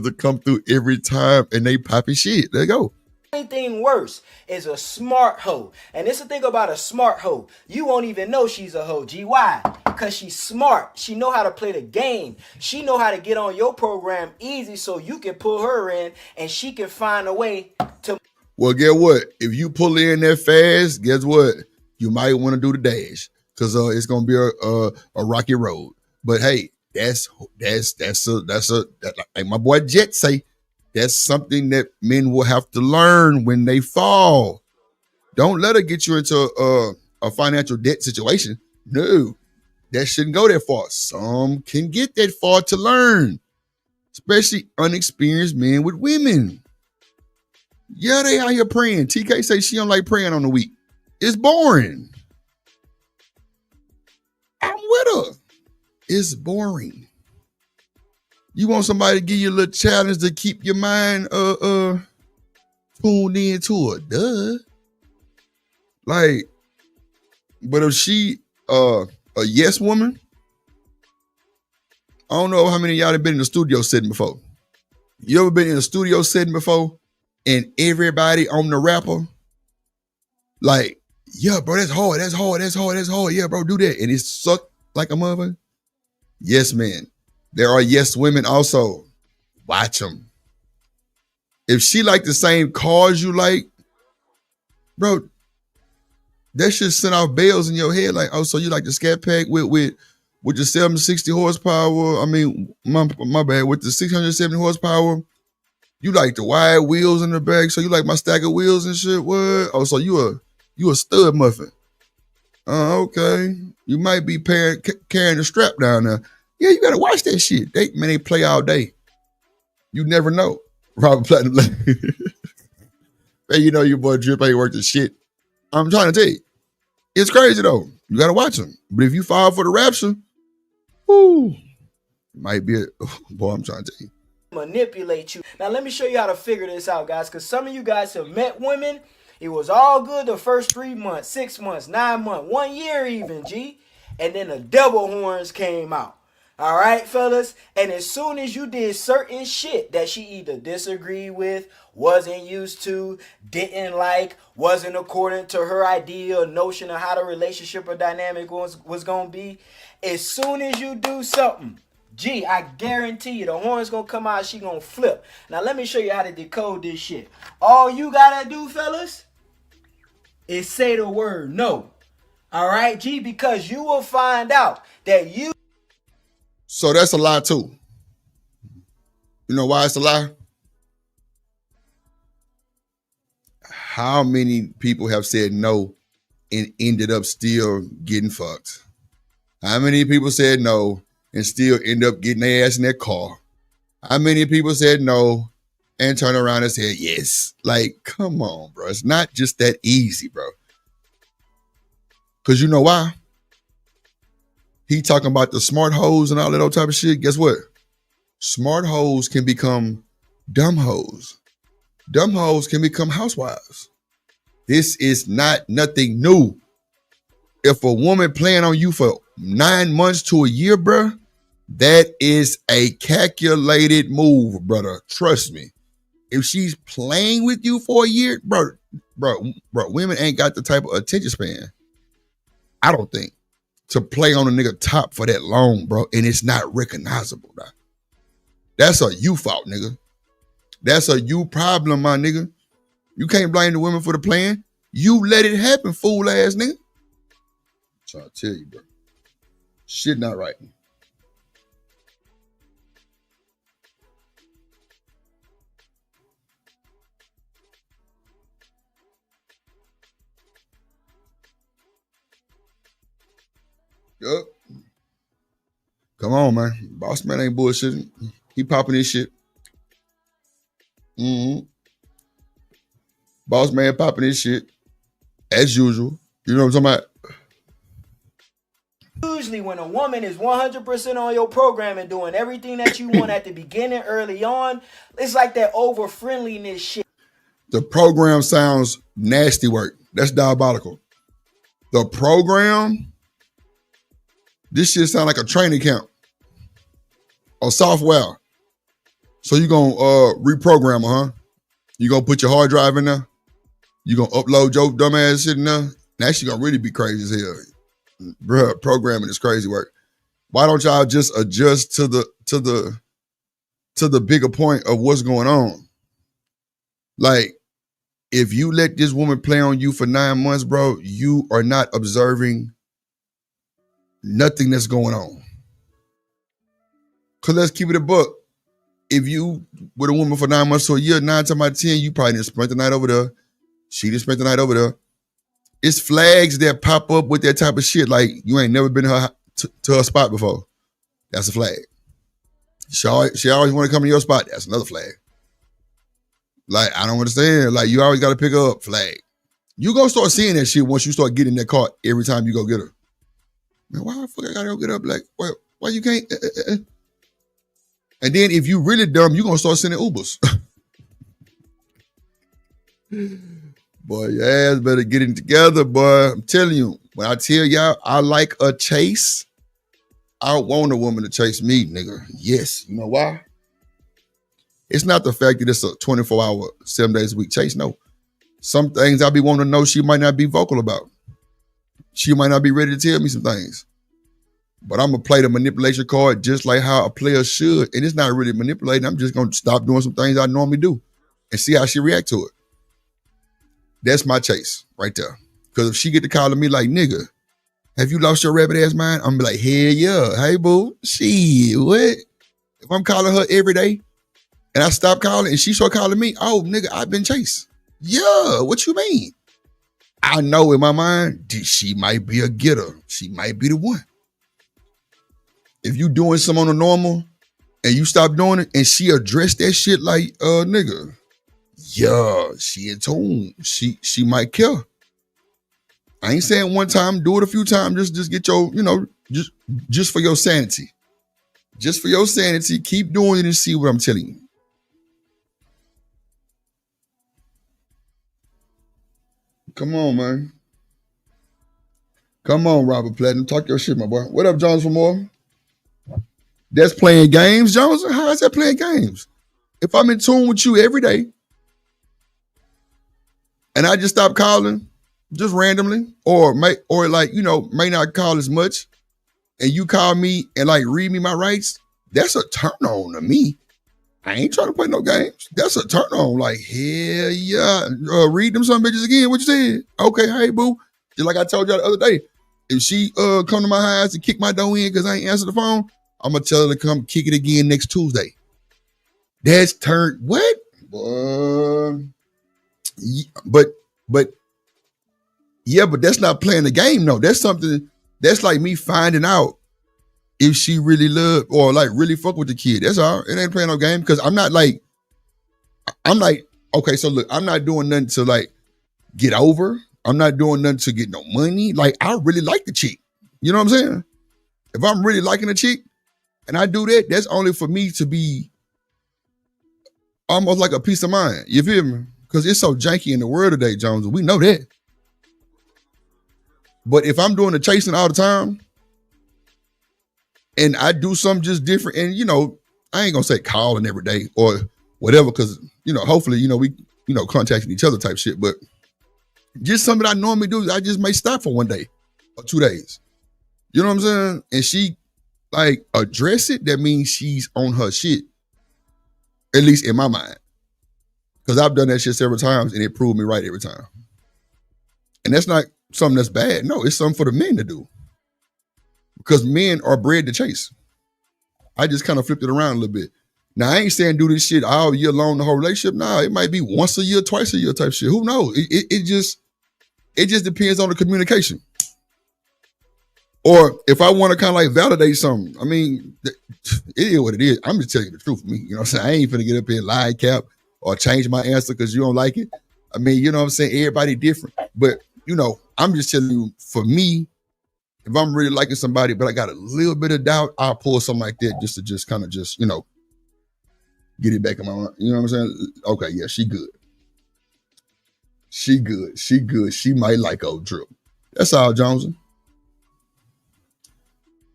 every time, and they popping shit. There you go. Anything worse is a smart hoe. And this is the thing about a smart hoe. You won't even know she's a hoe. Why? Because she's smart. She know how to play the game. She know how to get on your program easy so you can pull her in and she can find a way to. Well, guess what? If you pull in that fast, guess what? You might want to do the dash, because it's gonna be a rocky road. But hey, that's like my boy Jet say. That's something that men will have to learn when they fall. Don't let her get you into a financial debt situation. No, that shouldn't go that far. Some can get that far to learn, especially unexperienced men with women. Yeah, they out here praying. TK say she don't like praying on the week. It's boring. I'm with her. It's boring. You want somebody to give you a little challenge to keep your mind tuned into it. Duh. Like, but if she a yes woman, I don't know how many of y'all have been in the studio setting before. You ever been in a studio setting before and everybody on the rapper, like, yeah, bro, that's hard. Yeah, bro, do that. And it sucked like a mother. Yes, man. There are yes women also. Watch them. If she like the same cars you like, bro, that should send off bells in your head. Like, oh, so you like the Scat Pack with with the 760 horsepower, I mean, my bad, with the 670 horsepower, you like the wide wheels in the back, so you like my stack of wheels and shit, what? Oh, so you a stud muffin. Okay. You might be carrying the strap down there. Yeah, you gotta watch that shit. They play all day. You never know. Robert Platinum. Hey, you know your boy Drip ain't worth the shit. I'm trying to tell you. It's crazy though. You gotta watch them. But if you fall for the rapture, whoo, might be boy, I'm trying to tell you. Manipulate you. Now let me show you how to figure this out, guys, because some of you guys have met women. It was all good the first 3 months, 6 months, 9 months, 1 year even, G. And then the devil horns came out. All right, fellas? And as soon as you did certain shit that she either disagreed with, wasn't used to, didn't like, wasn't according to her idea or notion of how the relationship or dynamic was going to be, as soon as you do something, G, I guarantee you the horn's going to come out, she going to flip. Now, let me show you how to decode this shit. All you got to do, fellas, is say the word no. All right, G, because you will find out that you... So that's a lie too. You know why it's a lie? How many people have said no and ended up still getting fucked? How many people said no and still end up getting their ass in their car? How many people said no and turn around and said yes? Like, come on, bro. It's not just that easy, bro. Because you know why? He talking about the smart hoes and all that old type of shit. Guess what? Smart hoes can become dumb hoes. Dumb hoes can become housewives. This is not nothing new. If a woman playing on you for 9 months to a year, bro, that is a calculated move, brother. Trust me. If she's playing with you for a year, bro, women ain't got the type of attention span, I don't think, to play on a nigga top for that long, bro, and it's not recognizable, bro. That's a you fault, nigga. That's a you problem, my nigga. You can't blame the women for the plan. You let it happen, fool ass nigga. I'm trying to tell you, bro. Shit not right. Yup. Come on, man. Boss man ain't bullshitting. He popping his shit. Boss man popping his shit. As usual. You know what I'm talking about? Usually when a woman is 100% on your program and doing everything that you want at the beginning, early on, it's like that over-friendliness shit. The program sounds nasty work. That's diabolical. The program... This shit sound like a training camp or software. So you gonna reprogram her, huh? You gonna put your hard drive in there? You gonna upload your dumb ass shit in there? That shit gonna really be crazy as hell. Bruh, programming is crazy work. Why don't y'all just adjust to the bigger point of what's going on? Like, if you let this woman play on you for 9 months, bro, you are not observing nothing that's going on. Cause let's keep it a buck. If you with a woman for 9 months to a year, 9 times out of 10, you probably didn't spend the night over there. She didn't spend the night over there. It's flags that pop up with that type of shit. Like you ain't never been to her spot before. That's a flag. She always want to come to your spot. That's another flag. Like, I don't understand. Like, you always got to pick her up. Flag. You gonna start seeing that shit once you start getting in that car every time you go get her. Man, why the fuck I gotta go get up? Like, why you can't? And then if you really dumb, you gonna start sending Ubers. Boy, your ass better get it together, boy. I'm telling you, when I tell y'all I like a chase, I want a woman to chase me, nigga. Yes. You know why? It's not the fact that it's a 24-hour, 7 days a week chase. No. Some things I be wanting to know she might not be vocal about. She might not be ready to tell me some things. But I'm going to play the manipulation card just like how a player should. And it's not really manipulating. I'm just going to stop doing some things I normally do and see how she react to it. That's my chase right there. Because if she get to calling me like nigga, Have you lost your rabbit ass mind? I'm gonna be like, hell yeah. Hey, boo. Shit, what? If I'm calling her every day and I stop calling and she start calling me, oh, nigga, I've been chased. Yeah, what you mean? I know in my mind, she might be a getter. She might be the one. If you doing something on the normal and you stop doing it and she addressed that shit like, nigga, yeah, she in tune. She might care. I ain't saying one time, do it a few times, just get your, just for your sanity. Just for your sanity, keep doing it and see what I'm telling you. Come on, man. Come on, Robert Platinum. Talk your shit, my boy. What up, Jones for more? That's playing games, Jones? How is that playing games? If I'm in tune with you every day and I just stop calling just randomly or may not call as much and you call me and like read me my rights, that's a turn on to me. I ain't trying to play no games. That's a turn on. Like, hell yeah. Read them some bitches again. What you said? Okay, hey, boo. Just like I told y'all the other day, if she come to my house and kick my door in because I ain't answer the phone, I'm going to tell her to come kick it again next Tuesday. That's turn. What? But that's not playing the game, no. That's something, that's like me finding out if she really love or like really fuck with the kid. That's all. It ain't playing no game because I'm like, okay, so look, I'm not doing nothing to like get over. I'm not doing nothing to get no money. Like, I really like the chick. You know what I'm saying? If I'm really liking a chick and I do that, that's only for me to be almost like a peace of mind. You feel me? Because it's so janky in the world today, Jones. We know that. But if I'm doing the chasing all the time and I do something just different and, I ain't going to say calling every day or whatever because, hopefully, we, contacting each other type shit. But just something I normally do, I just may stop for 1 day or 2 days. You know what I'm saying? And she like address it, that means she's on her shit. At least in my mind. Because I've done that shit several times and it proved me right every time. And that's not something that's bad. No, it's something for the men to do. Because men are bred to chase. I just kind of flipped it around a little bit. Now, I ain't saying do this shit all year long, the whole relationship. Nah, it might be once a year, twice a year type shit. Who knows? It just depends on the communication. Or if I want to kind of like validate something, I mean, it is what it is. I'm just telling you the truth for me. You know what I'm saying? I ain't finna get up here and lie, cap, or change my answer because you don't like it. I mean, you know what I'm saying? Everybody different. But, I'm just telling you, for me, if I'm really liking somebody, but I got a little bit of doubt, I'll pull something like that just to just kind of just, get it back in my mind. You know what I'm saying? Okay, yeah, she good. She good. She good. She might like old Drip. That's all, Jones.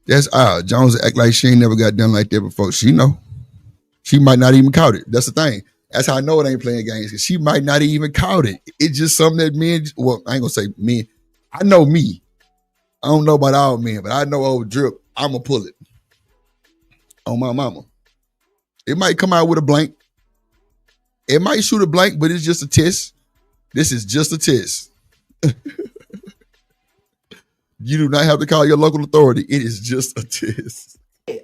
That's all. Jones act like she ain't never got done like that before. She know. She might not even caught it. That's the thing. That's how I know it ain't playing games, because she might not even caught it. It's just something that men, well, I ain't gonna say men. I know me. I don't know about all men, but I know old Drip, I'ma pull it. On my mama. It might come out with a blank. It might shoot a blank, but it's just a test. This is just a test. You do not have to call your local authority. It is just a test.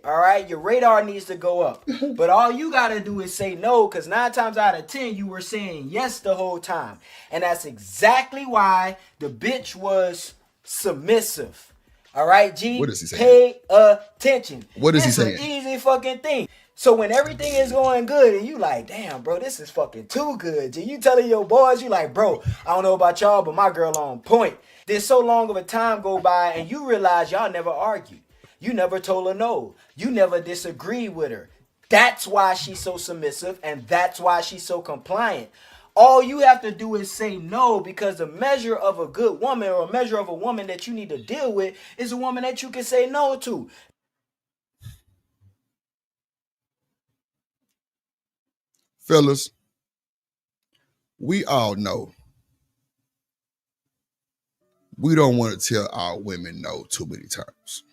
All right, your radar needs to go up. But all you got to do is say no, because 9 times out of 10, you were saying yes the whole time. And that's exactly why the bitch was submissive. All right, G? What is he saying? Pay attention. What is he saying? It's an easy fucking thing. So when everything is going good and you like, damn, bro, this is fucking too good. G, you telling your boys, you like, bro, I don't know about y'all, but my girl on point. There's so long of a time go by and you realize y'all never argued. You never told her no. You never disagreed with her. That's why she's so submissive, and that's why she's so compliant. All you have to do is say no, because the measure of a good woman, or a measure of a woman that you need to deal with, is a woman that you can say no to. Fellas, we all know we don't want to tell our women no too many times.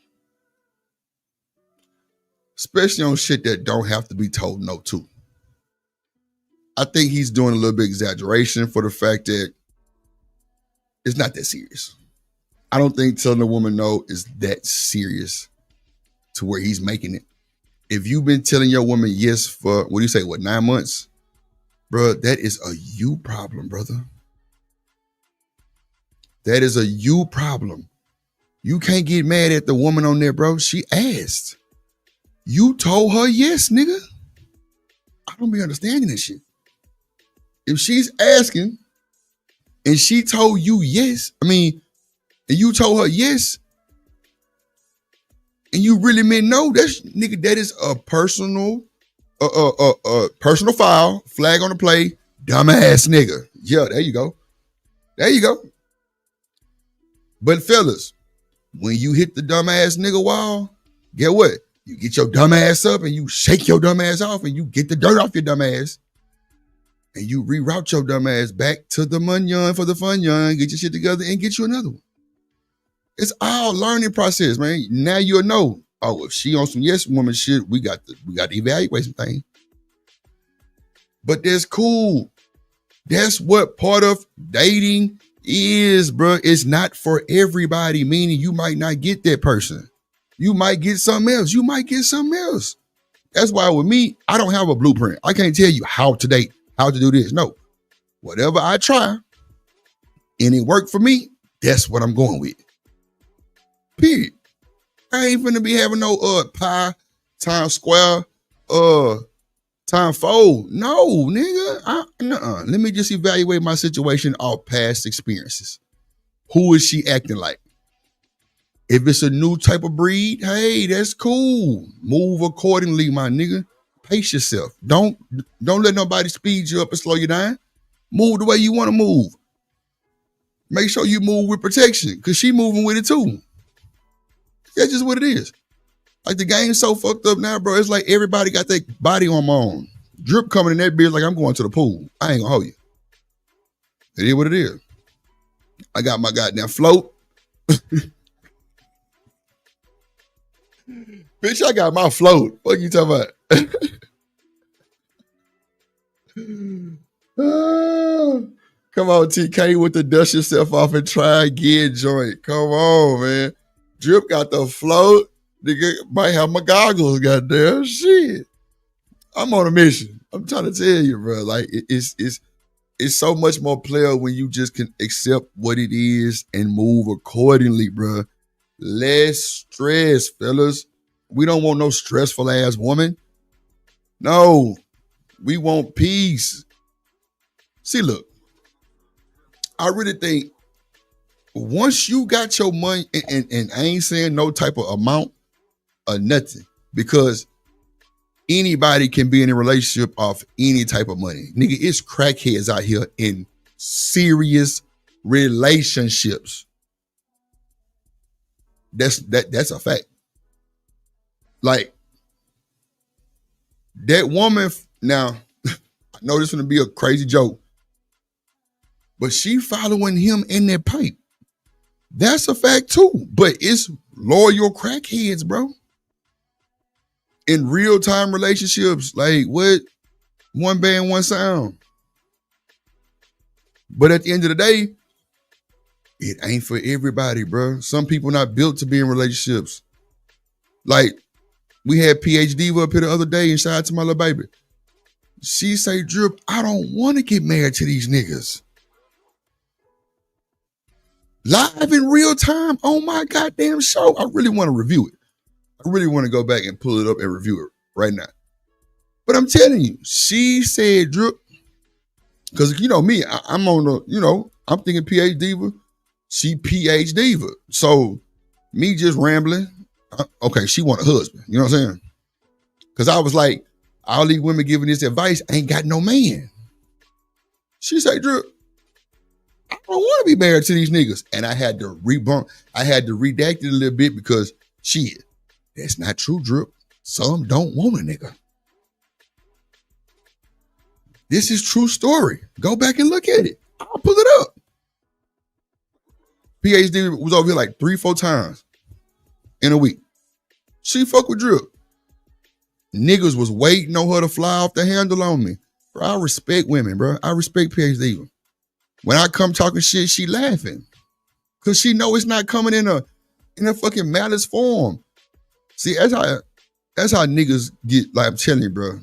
Especially on shit that don't have to be told no to. I think he's doing a little bit of exaggeration for the fact that it's not that serious. I don't think telling a woman no is that serious to where he's making it. If you've been telling your woman yes for, 9 months? Bro, that is a you problem, brother. That is a you problem. You can't get mad at the woman on there, bro. She asked. You told her yes, nigga. I don't be understanding this shit. If she's asking and she told you yes, and you told her yes, and you really meant no, that is a personal foul, flag on the play, dumbass nigga. Yeah, there you go. There you go. But fellas, when you hit the dumbass nigga wall, get what? You get your dumb ass up and you shake your dumb ass off and you get the dirt off your dumb ass. And you reroute your dumb ass back to the munyon for the fun yon, get your shit together and get you another one. It's all learning process, man. Now you'll know. Oh, if she on some yes woman shit, we got to evaluate some things. But that's cool. That's what part of dating is, bro. It's not for everybody, meaning you might not get that person. You might get something else. You might get something else. That's why with me, I don't have a blueprint. I can't tell you how to date, how to do this. No. Whatever I try and it worked for me, that's what I'm going with. Period. I ain't finna be having no pi times square time fold. No, nigga. Let me just evaluate my situation off past experiences. Who is she acting like? If it's a new type of breed, hey, that's cool. Move accordingly, my nigga. Pace yourself. Don't let nobody speed you up and slow you down. Move the way you want to move. Make sure you move with protection, because she moving with it too. That's just what it is. Like, the game's so fucked up now, bro. It's like everybody got their body hormone. Drip coming in that bitch like I'm going to the pool. I ain't gonna hold you. It is what it is. I got my goddamn float. Bitch, I got my float. What you talking about? Come on, TK, with the dust yourself off and try again joint. Come on, man. Drip got the float. Nigga might have my goggles, goddamn shit. I'm on a mission. I'm trying to tell you, bro. Like, it's so much more player when you just can accept what it is and move accordingly, bro. Less stress, fellas. We don't want no stressful ass woman. No, we want peace. See, look, I really think once you got your money, and I ain't saying no type of amount or nothing, because anybody can be in a relationship off any type of money. Nigga, it's crackheads out here in serious relationships. That's a fact. Like, that woman, now, I know this is going to be a crazy joke, but she following him in that pipe. That's a fact too. But it's loyal crackheads, bro. In real-time relationships, like, what? One band, one sound. But at the end of the day, it ain't for everybody, bro. Some people not built to be in relationships. Like, we had PhD up here the other day, and shout out to my little baby. She say, Drip, I don't want to get married to these niggas. Live in real time on my goddamn show. I really want to review it. I really want to go back and pull it up and review it right now. But I'm telling you, she said, Drip, because you know me, I'm on the, I'm thinking PhD diva. She PhD diva. So me just rambling. Okay, she want a husband. You know what I'm saying? Because I was like, all these women giving this advice ain't got no man. She said, Drip, I don't want to be married to these niggas. And I had to redact it a little bit because shit, that's not true, Drip. Some don't want a nigga. This is true story. Go back and look at it. I'll pull it up. PhD was over here like 3-4 times in a week. She fuck with Drip. Niggas was waiting on her to fly off the handle on me. Bro, I respect women, bro. I respect PhD. When I come talking shit, she laughing. Cause she know it's not coming in a fucking malice form. See, that's how niggas get, like I'm telling you, bro.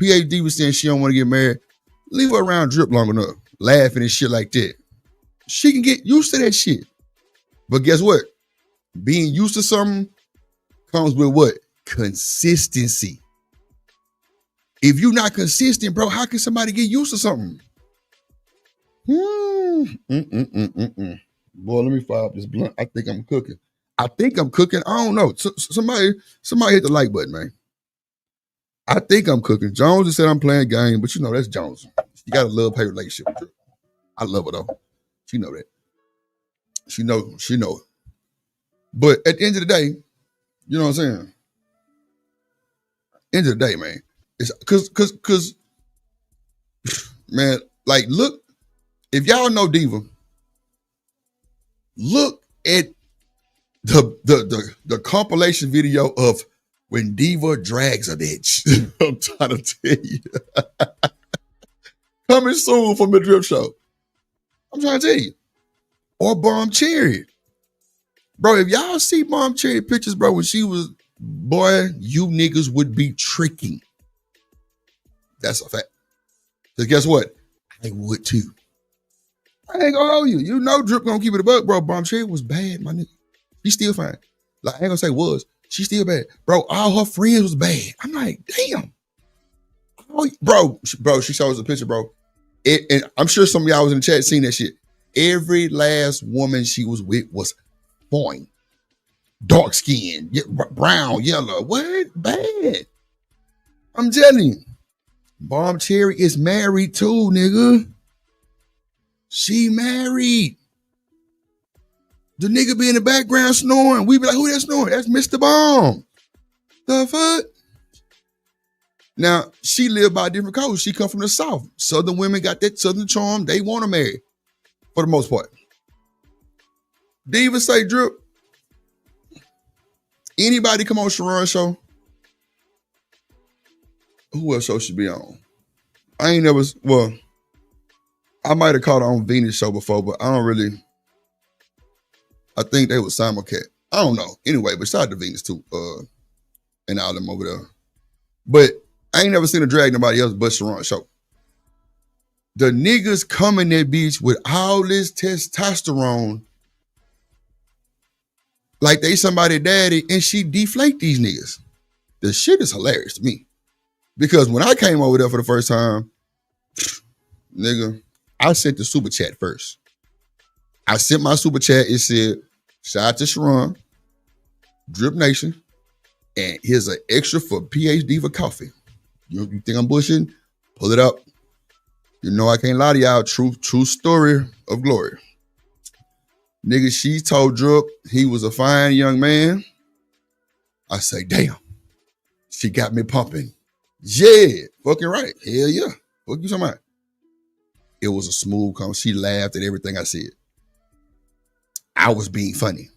PhD was saying she don't want to get married. Leave her around Drip long enough, laughing and shit like that. She can get used to that shit. But guess what? Being used to something comes with what? Consistency. If you're not consistent, bro, how can somebody get used to something? Boy, let me fire up this blunt. I think I'm cooking. I don't know. Somebody hit the like button, man. I think I'm cooking. Jones just said I'm playing game, but you know that's Jones. She got a love-hate relationship with her. I love her though. She know that. She know. But at the end of the day, you know what I'm saying? End of the day, man. It's cause man, like look, if y'all know Diva, look at the compilation video of when Diva drags a bitch. I'm trying to tell you. Coming soon from the Drip Show. I'm trying to tell you. Or Bomb Cherry. Bro, if y'all see Bomb Cherry pictures, bro, when she was, boy, you niggas would be tricking. That's a fact. Because guess what? I would too. I ain't gonna hold you. You know Drip gonna keep it a buck, bro. Bomb Cherry was bad, my nigga. She's still fine. Like, I ain't gonna say was. She's still bad. Bro, all her friends was bad. I'm like, damn. Oh, bro, she shows a picture, bro. And I'm sure some of y'all was in the chat seeing that shit. Every last woman she was with was fine. Dark skin, brown, yellow. What? Bad. I'm telling you. Bomb Cherry is married too, nigga. She married. The nigga be in the background snoring. We be like, who that snoring? That's Mr. Bomb. The fuck? Now, she lived by a different code. She come from the South. Southern women got that Southern charm. They want to marry, for the most part. Diva say, Drip, anybody come on Sharon's show? Who else show should be on? I ain't never, well, I might have caught her on Venus show before, but I don't really, I think they was simulcast. I don't know. Anyway, but shout out to Venus too, and all them over there. But I ain't never seen her drag nobody else but Sharon's show. The niggas come in that bitch with all this testosterone like they somebody daddy, and she deflate these niggas. The shit is hilarious to me. Because when I came over there for the first time, nigga, I sent the super chat first. I sent my super chat. It said, shout out to Sharon, Drip Nation, and here's an extra for PhD for coffee. You think I'm bullshitting? Pull it up. You know I can't lie to y'all. True story of glory. Nigga, she told Drip he was a fine young man. I say, damn. She got me pumping. Yeah, fucking right. Hell yeah. What you talking about? It was a smooth conversation. She laughed at everything I said. I was being funny.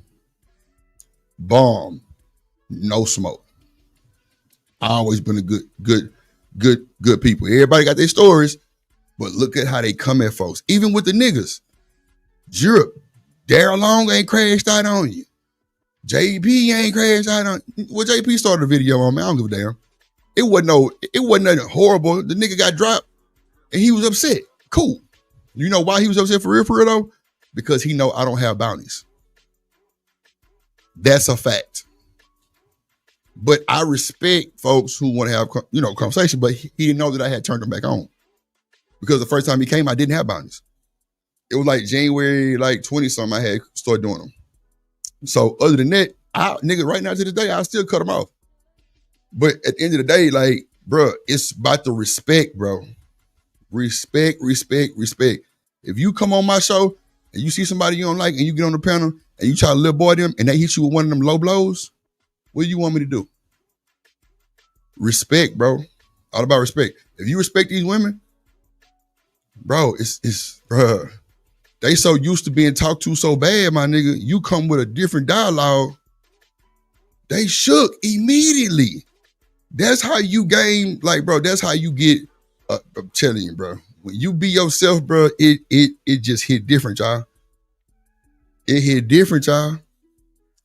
Bomb. No smoke. I always been a good people. Everybody got their stories, but look at how they come at folks. Even with the niggas. Drip. Daryl Long ain't crashed out on you. JP ain't crashed out on you. Well, JP started a video on me. I don't give a damn. It wasn't nothing horrible. The nigga got dropped and he was upset. Cool. You know why he was upset for real though? Because he know I don't have bounties. That's a fact. But I respect folks who want to have, conversation, but he didn't know that I had turned him back on. Because the first time he came, I didn't have bounties. It was like January, 20-something, I had started doing them. So other than that, nigga, right now to this day, I still cut them off. But at the end of the day, bro, it's about the respect, bro. Respect. If you come on my show and you see somebody you don't like and you get on the panel and you try to little boy them and they hit you with one of them low blows, what do you want me to do? Respect, bro. All about respect. If you respect these women, bro, bro, they so used to being talked to so bad, my nigga, you come with a different dialogue, they shook immediately. That's how you gain, bro, that's how you get, I'm telling you, bro. When you be yourself, bro, it just hit different, y'all. It hit different, y'all.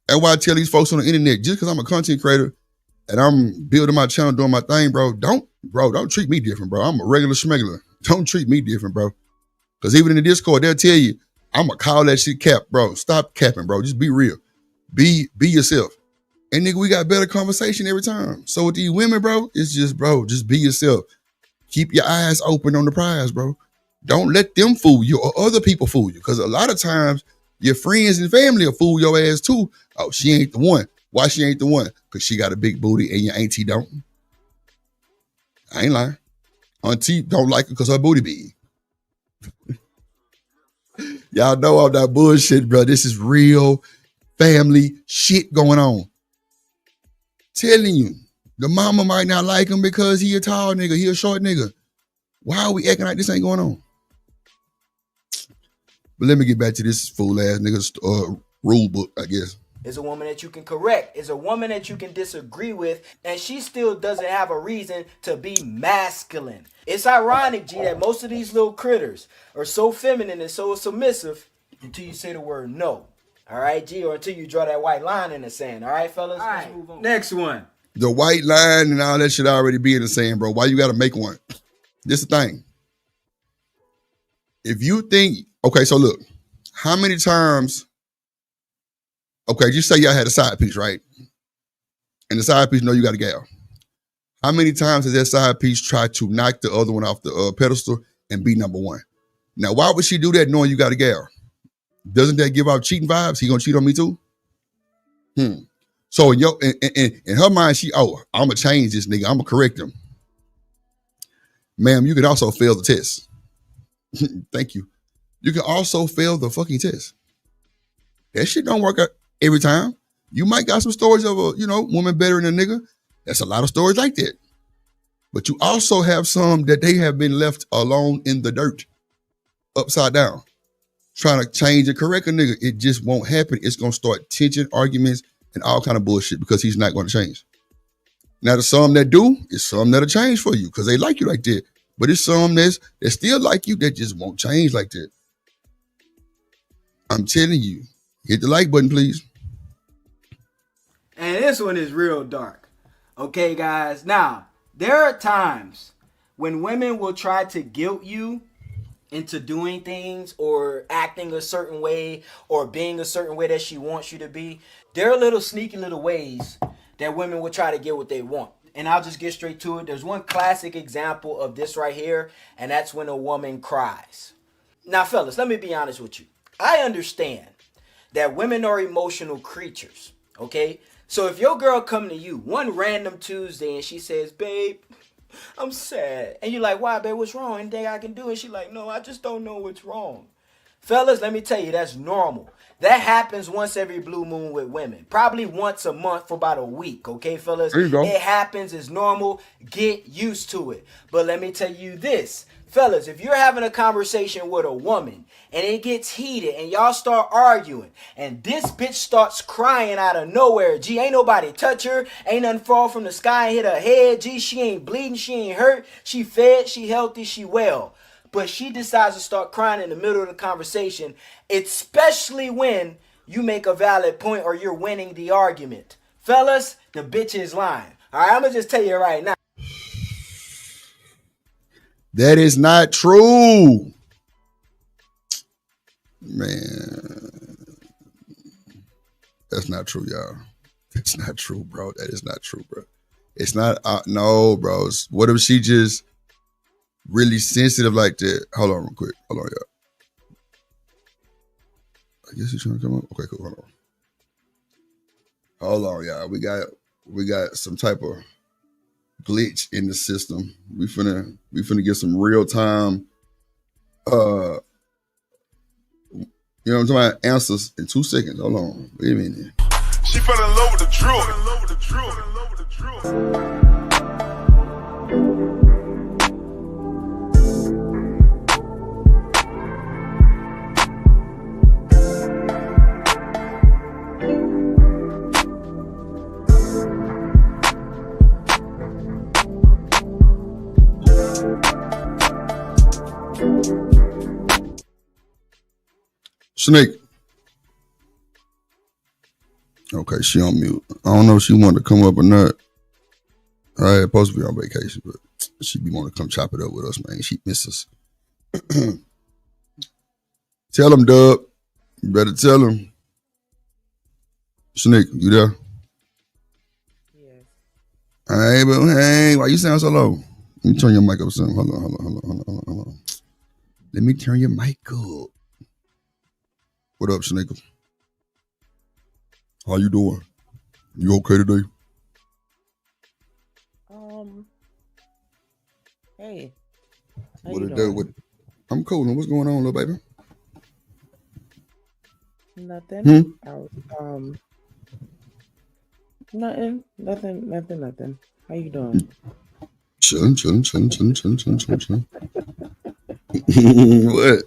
That's why I tell these folks on the internet, just because I'm a content creator and I'm building my channel, doing my thing, bro, don't treat me different, bro. I'm a regular schmegular. Don't treat me different, bro. Because even in the Discord, they'll tell you, I'm going to call that shit cap, bro. Stop capping, bro. Just be real. Be yourself. And nigga, we got better conversation every time. So with these women, bro, it's just, bro, just be yourself. Keep your eyes open on the prize, bro. Don't let them fool you or other people fool you. Because a lot of times, your friends and family will fool your ass too. Oh, she ain't the one. Why she ain't the one? Because she got a big booty and your auntie don't. I ain't lying. Auntie don't like her because her booty big. Y'all know I'm not bullshit, bro. This is real family shit going on. Telling you, the mama might not like him because he a tall nigga, he a short nigga. Why are we acting like this ain't going on? But let me get back to this fool ass nigga's rule book, I guess. Is a woman that you can correct. Is a woman that you can disagree with, and she still doesn't have a reason to be masculine. It's ironic, G, that most of these little critters are so feminine and so submissive until you say the word no. All right, G, or until you draw that white line in the sand. All right, fellas? All right, let's move on. Next one. The white line and all that shit already be in the sand, bro. Why you got to make one? This is the thing. If you think, okay, so look, how many times, okay, just say y'all had a side piece, right? And the side piece know you got a gal. How many times has that side piece tried to knock the other one off the pedestal and be number one? Now, why would she do that knowing you got a gal? Doesn't that give off cheating vibes? He gonna cheat on me too? So in her mind, I'm gonna change this nigga. I'm gonna correct him. Ma'am, you can also fail the test. Thank you. You can also fail the fucking test. That shit don't work out every time. You might got some stories of a, woman better than a nigga. That's a lot of stories like that. But you also have some that they have been left alone in the dirt, upside down, trying to change and correct a nigga. It just won't happen. It's going to start tension, arguments, and all kind of bullshit because he's not going to change. Now, there's some that do. It's some that'll change for you because they like you like that. But it's some that still like you that just won't change like that. I'm telling you, hit the like button, please. And this one is real dark. Okay, guys. Now, there are times when women will try to guilt you into doing things or acting a certain way or being a certain way that she wants you to be. There are little sneaky little ways that women will try to get what they want. And I'll just get straight to it. There's one classic example of this right here, and that's when a woman cries. Now, fellas, let me be honest with you. I understand that women are emotional creatures, okay? So if your girl come to you one random Tuesday and she says, babe, I'm sad. And you're like, why, babe, what's wrong? Anything I can do? And she's like, no, I just don't know what's wrong. Fellas, let me tell you, that's normal. That happens once every blue moon with women. Probably once a month for about a week, okay, fellas? There you go. It happens, it's normal. Get used to it. But let me tell you this. Fellas, if you're having a conversation with a woman and it gets heated and y'all start arguing and this bitch starts crying out of nowhere, G, ain't nobody touch her, ain't nothing fall from the sky and hit her head, G, she ain't bleeding, she ain't hurt, she fed, she healthy, she well. But she decides to start crying in the middle of the conversation, especially when you make a valid point or you're winning the argument. Fellas, the bitch is lying. All right, I'm going to just tell you right now. That is not true. Man. That's not true, y'all. That's not true, bro. That is not true, bro. It's not, no, bro. What if she just really sensitive like that? Hold on real quick. Hold on, y'all. I guess he's trying to come up. Okay, cool. Hold on, y'all. We got some type of glitch in the system. We finna get some real time you know what I'm talking about, answers in 2 seconds. Hold on. Wait a minute. She fell in love with the drill. Snake, Okay, she on mute. I don't know if she wanted to come up or not. I had supposed to be on vacation, but she be wanting to come chop it up with us, man. She miss us. Tell him, Dub. You better tell him. Snake, you there? Yes. Hey, but hey, why you sound so low? Let me turn your mic up some. Hold on. Let me turn your mic up. What up, Snake? How you doing? You okay today? Hey. How What you it doing? do? What? I'm cool. What's going on, little baby? Nothing. Hmm? Nothing. How you doing? Chillin'. What?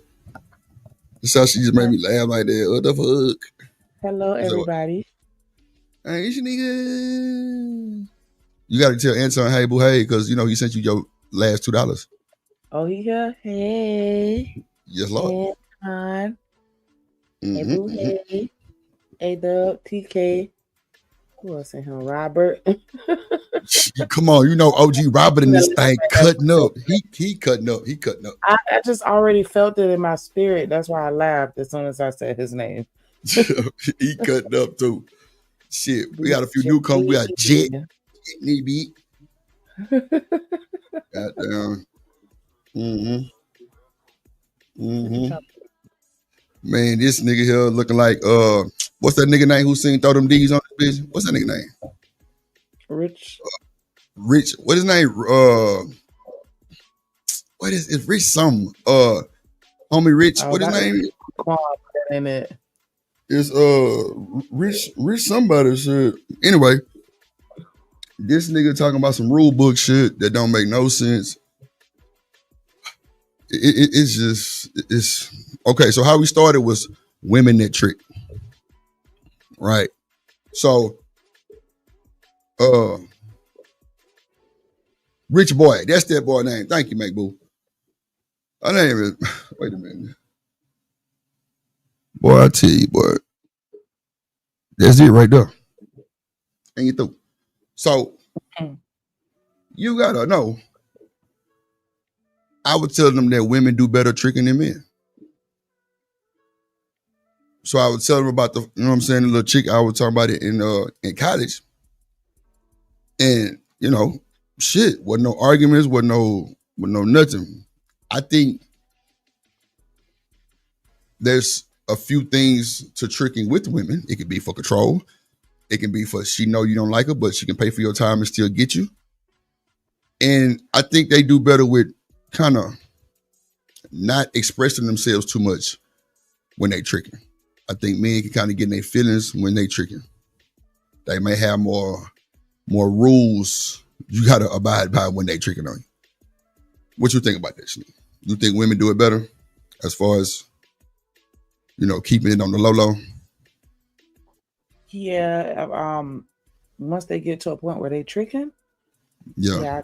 That's how she just made me laugh like that. What the fuck? Hello, everybody. Hey, it's your nigga. You got to tell Anton, hey, boo, hey, because, you know, he sent you your last $2. Oh, he here? Hey. Yes, Lord. Anton. Hey, boo, hey. A-Dub, TK. Who else in here? Robert. Come on, you know OG Robert in this thing cutting up. He cutting up. I just already felt it in my spirit. That's why I laughed as soon as I said his name. He cutting up too. Shit, we got a few newcomers. We got Jet, Knee Beat. Goddamn. Man, this nigga here looking like what's that nigga name who sing Throw Them D's on this bitch? What's that nigga name? Rich. Rich. What is his name? What is it's Rich something? Homie Rich. What his name? In it. It's Rich somebody shit. Anyway, this nigga talking about some rule book shit that don't make no sense. It's okay. So how we started was women that trick, right? So, Rich Boy, that's that boy name. Thank you, McBoo. I name is. Wait a minute, boy. I tell you, boy, that's it right there. And you through. So you gotta know. I would tell them that women do better tricking than men. So I would tell them about the, you know what I'm saying, the little chick I was talking about it in college. And, you know, shit, wasn't no arguments, wasn't no nothing. I think there's a few things to tricking with women. It could be for control. It can be for she know you don't like her, but she can pay for your time and still get you. And I think they do better with kind of not expressing themselves too much when they tricking. I think men can kind of get in their feelings when they tricking. They may have more rules you got to abide by when they tricking on you. What you think about that, Sneak? You think women do it better as far as, you know, keeping it on the low? Yeah. Once they get to a point where they tricking, Yeah.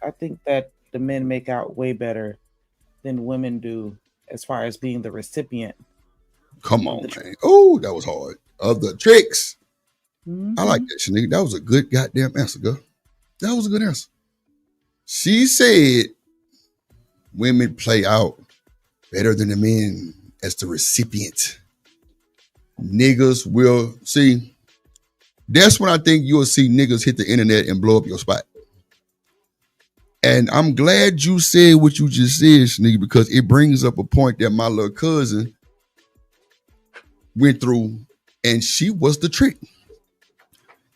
I think that the men make out way better than women do as far as being the recipient. Come on, man. Oh, that was hard. Of the tricks. I like that, Shanique. That was a good goddamn answer, girl. That was a good answer. She said women play out better than the men as the recipient. Niggas will see. That's when I think you'll see niggas hit the internet and blow up your spot. And I'm glad you said what you just said, Shanique, because it brings up a point that my little cousin went through, and she was the trick.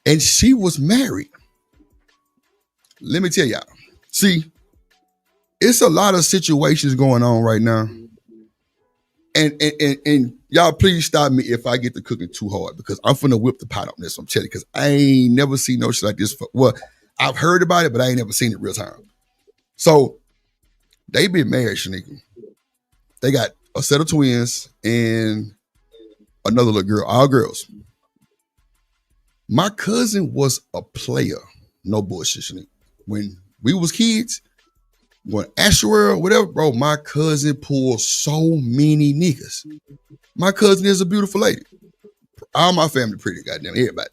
And she was married. Let me tell y'all. See, it's a lot of situations going on right now. And y'all please stop me if I get to cooking too hard, because I'm finna whip the pot on this. I'm telling you, because I ain't never seen no shit like this. Well, I've heard about it, but I ain't never seen it real time. So they been married, Shanika. They got a set of twins and another little girl, all girls. My cousin was a player. No bullshit, Shanika. When we was kids, when Asherworld, whatever, bro, my cousin pulled so many niggas. My cousin is a beautiful lady. All my family pretty, goddamn, everybody.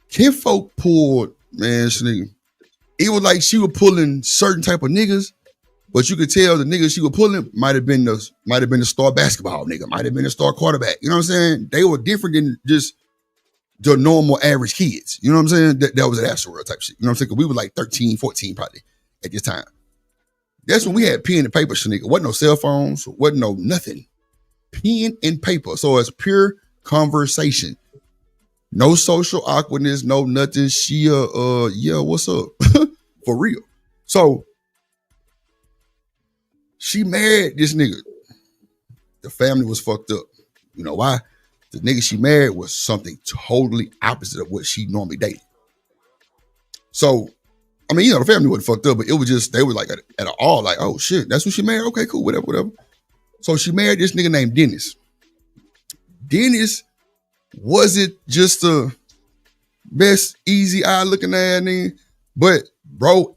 Kinfolk pulled, man, it was like she was pulling certain type of niggas, but you could tell the niggas she was pulling might have been the star basketball nigga, might have been the star quarterback. You know what I'm saying? They were different than just the normal average kids. You know what I'm saying? That was an Astroworld type shit. You know what I'm saying? Because we were like 13, 14 probably at this time. That's when we had pen and paper, Shanika. Wasn't no cell phones, wasn't no nothing. Pen and paper. So it's pure conversation. No social awkwardness, no nothing. She yeah, what's up? For real. So she married this nigga. The family was fucked up. You know why? The nigga she married was something totally opposite of what she normally dated. So, I mean, you know, the family wasn't fucked up, but it was just, they were like at all like, oh shit, that's what she married? Okay, cool, whatever. So she married this nigga named Dennis. Dennis wasn't just the best, easy eye looking ass nigga, but bro,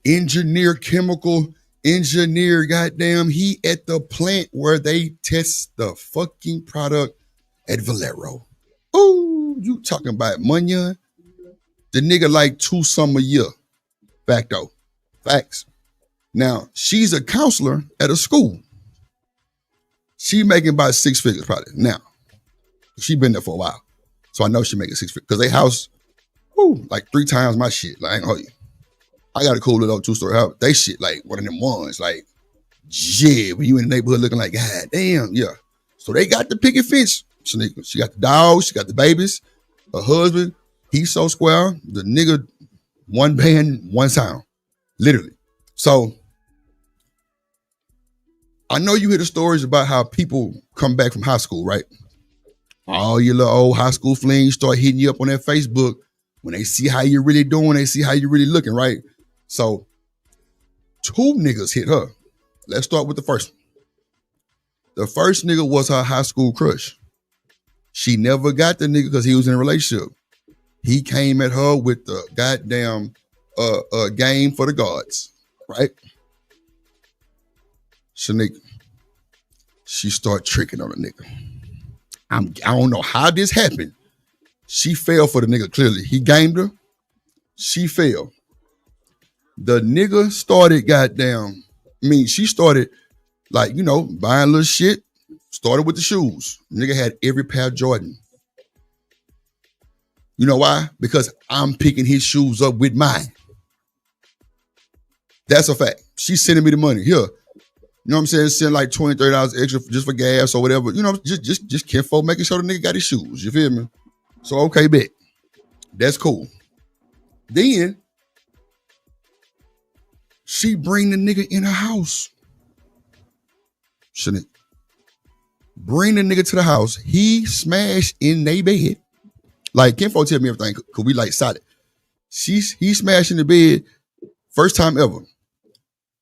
chemical engineer, goddamn, he at the plant where they test the fucking product at Valero. Ooh, you talking about Munyon? The nigga like 2 some a year. Facto. Facts. Now, she's a counselor at a school. She making about 6 figures probably. Now, she been there for a while. So I know she making 6 figures. Because they house, like 3 times my shit. Like, I ain't gonna hold you. I got a cool little 2-story house. They shit like one of them ones. Like, yeah, when you in the neighborhood looking like, God damn, yeah. So they got the picket fence. She got the dogs, she got the babies, her husband, he's so square. The nigga, one band, one sound. Literally. So I know you hear the stories about how people come back from high school, right? All your little old high school flings start hitting you up on their Facebook when they see how you're really doing, they see how you're really looking, right? So 2 niggas hit her. Let's start with the first one. The first nigga was her high school crush. She never got the nigga because he was in a relationship. He came at her with the goddamn game for the gods, right? Shanika, she start tricking on the nigga. I don't know how this happened. She fell for the nigga, clearly. He gamed her. She fell. The nigga started she started like, you know, buying little shit. Started with the shoes. Nigga had every pair of Jordan. You know why? Because I'm picking his shoes up with mine. That's a fact. She's sending me the money. Here. You know what I'm saying? Send like $20, $30 extra just for gas or whatever. You know, just kinfolk making sure the nigga got his shoes. You feel me? So, okay, bet. That's cool. Then, she bring the nigga in her house. Shouldn't bring the nigga to the house. He smashed in their bed. Like, kinfolk tell me everything, because we like solid. He smashed in the bed, first time ever.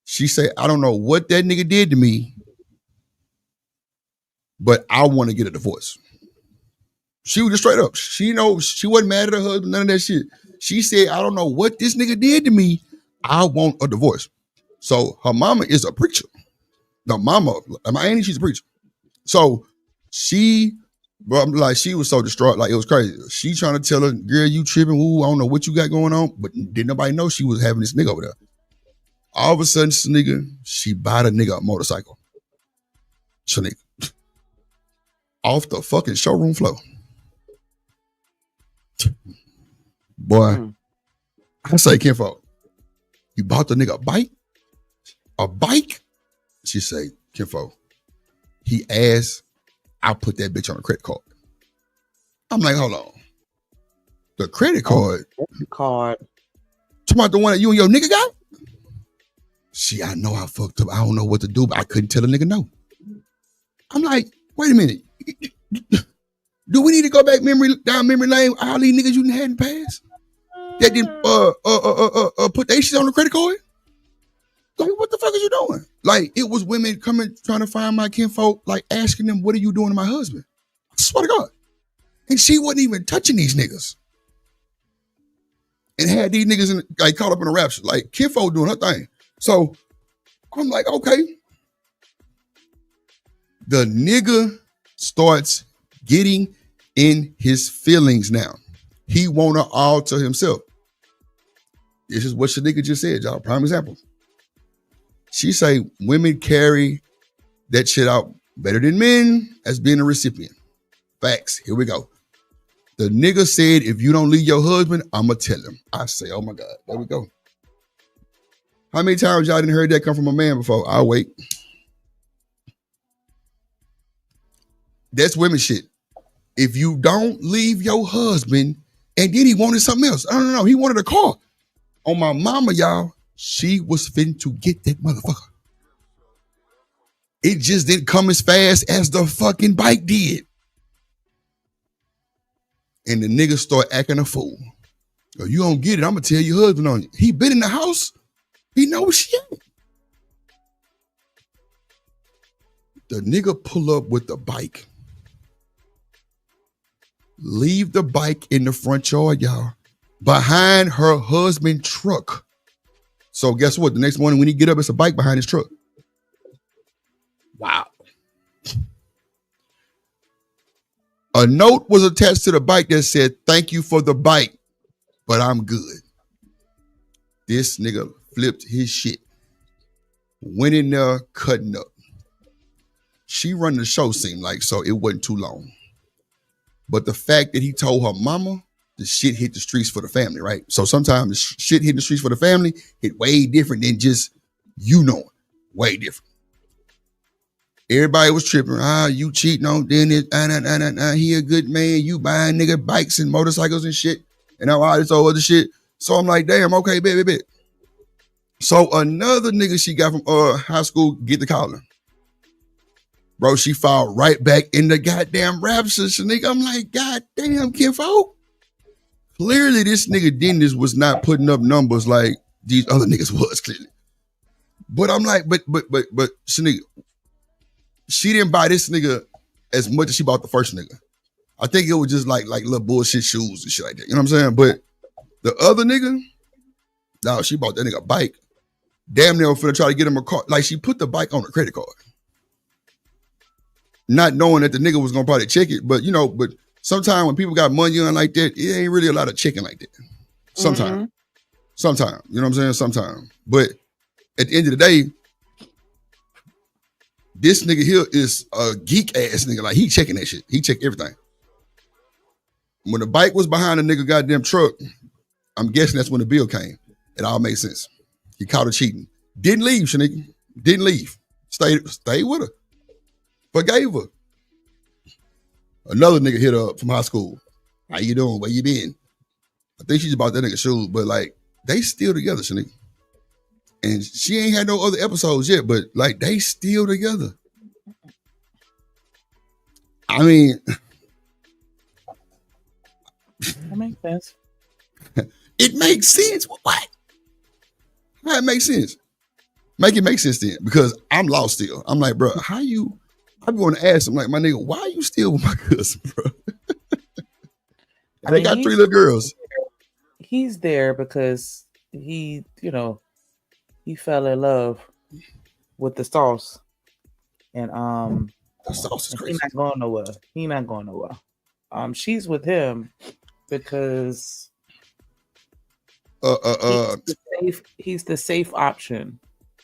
She said, I don't know what that nigga did to me, but I want to get a divorce. She was just straight up. She wasn't mad at her husband, none of that shit. She said, I don't know what this nigga did to me. I want a divorce. So her mama is a preacher. The mama, my auntie, she's a preacher. So she was so distraught, like it was crazy. She trying to tell her, girl, you tripping, I don't know what you got going on, but didn't nobody know she was having this nigga over there. All of a sudden, this nigga, she bought a nigga a motorcycle. Shanika. Off the fucking showroom floor. Boy, I say, kinfolk, you bought the nigga a bike? A bike? She say, kinfolk, he asked, I put that bitch on a credit card. I'm like, hold on. The credit card? Talking about the one that you and your nigga got? I know I fucked up. I don't know what to do, but I couldn't tell a nigga no. I'm like, wait a minute. Do we need to go back down memory lane? All these niggas you hadn't passed? That didn't put their shit on the credit card? Like, what the fuck is you doing? Like, it was women coming, trying to find my kinfolk, like asking them, what are you doing to my husband? I swear to God. And she wasn't even touching these niggas. And had these niggas like caught up in a rapture. Like, kinfolk doing her thing. So, I'm like, okay. The nigga starts getting in his feelings now. He want her all to himself. This is what Shanika just said, y'all. Prime example. She say women carry that shit out better than men as being a recipient. Facts. Here we go. The nigga said, if you don't leave your husband, I'ma tell him. I say, oh my God, there we go. How many times y'all didn't heard that come from a man before? I'll wait. That's women shit. If you don't leave your husband, and then he wanted something else. No. He wanted a car. On my mama, y'all, she was finna to get that motherfucker. It just didn't come as fast as the fucking bike did. And the nigga start acting a fool. Oh, you don't get it, I'm gonna tell your husband on you. He been in the house. He knows shit. The nigga pull up with the bike. Leave the bike in the front yard, y'all. Behind her husband's truck. So guess what? The next morning when he get up, it's a bike behind his truck. Wow. A note was attached to the bike that said, thank you for the bike, but I'm good. This nigga flipped his shit. Went in there cutting up. She run the show seemed like, so it wasn't too long. But the fact that he told her mama, the shit hit the streets for the family, right? So sometimes the shit hit the streets for the family hit way different than just you knowing. Way different. Everybody was tripping. You cheating on Dennis. He a good man. You buying nigga bikes and motorcycles and shit. And all this other shit. So I'm like, damn, okay, bet. So another nigga she got from high school get the calling. Bro, she filed right back in the goddamn rapture, nigga. I'm like, goddamn, kinfolk. Clearly, this nigga Dennis was not putting up numbers like these other niggas was, clearly. But I'm like, but, nigga, she didn't buy this nigga as much as she bought the first nigga. I think it was just like little bullshit shoes and shit like that. You know what I'm saying? But the other nigga, no, she bought that nigga a bike. Damn near finna try to get him a car. Like, she put the bike on her credit card. Not knowing that the nigga was gonna probably check it, but but sometimes when people got money on like that, it ain't really a lot of checking like that. Sometimes. You know what I'm saying? Sometimes. But at the end of the day, this nigga here is a geek ass nigga. Like, he checking that shit. He check everything. When the bike was behind the nigga goddamn truck, I'm guessing that's when the bill came. It all made sense. He caught her cheating. Didn't leave, Shanika. Didn't leave. Stayed with her. Forgave her. Another nigga hit her up from high school. How you doing? Where you been? I think she's about that nigga shoes, but like, they still together, Shanika. And she ain't had no other episodes yet, but like, they still together. I mean, that makes sense. It makes sense. What? How it makes sense? Make it make sense then, because I'm lost still. I'm like, bro, how you? I'm going to ask him, like, my nigga, why are you still with my cousin, bro? They got 3 little girls. He's there because he fell in love with the sauce. And the sauce is crazy. He's not going nowhere. She's with him because he's the safe option.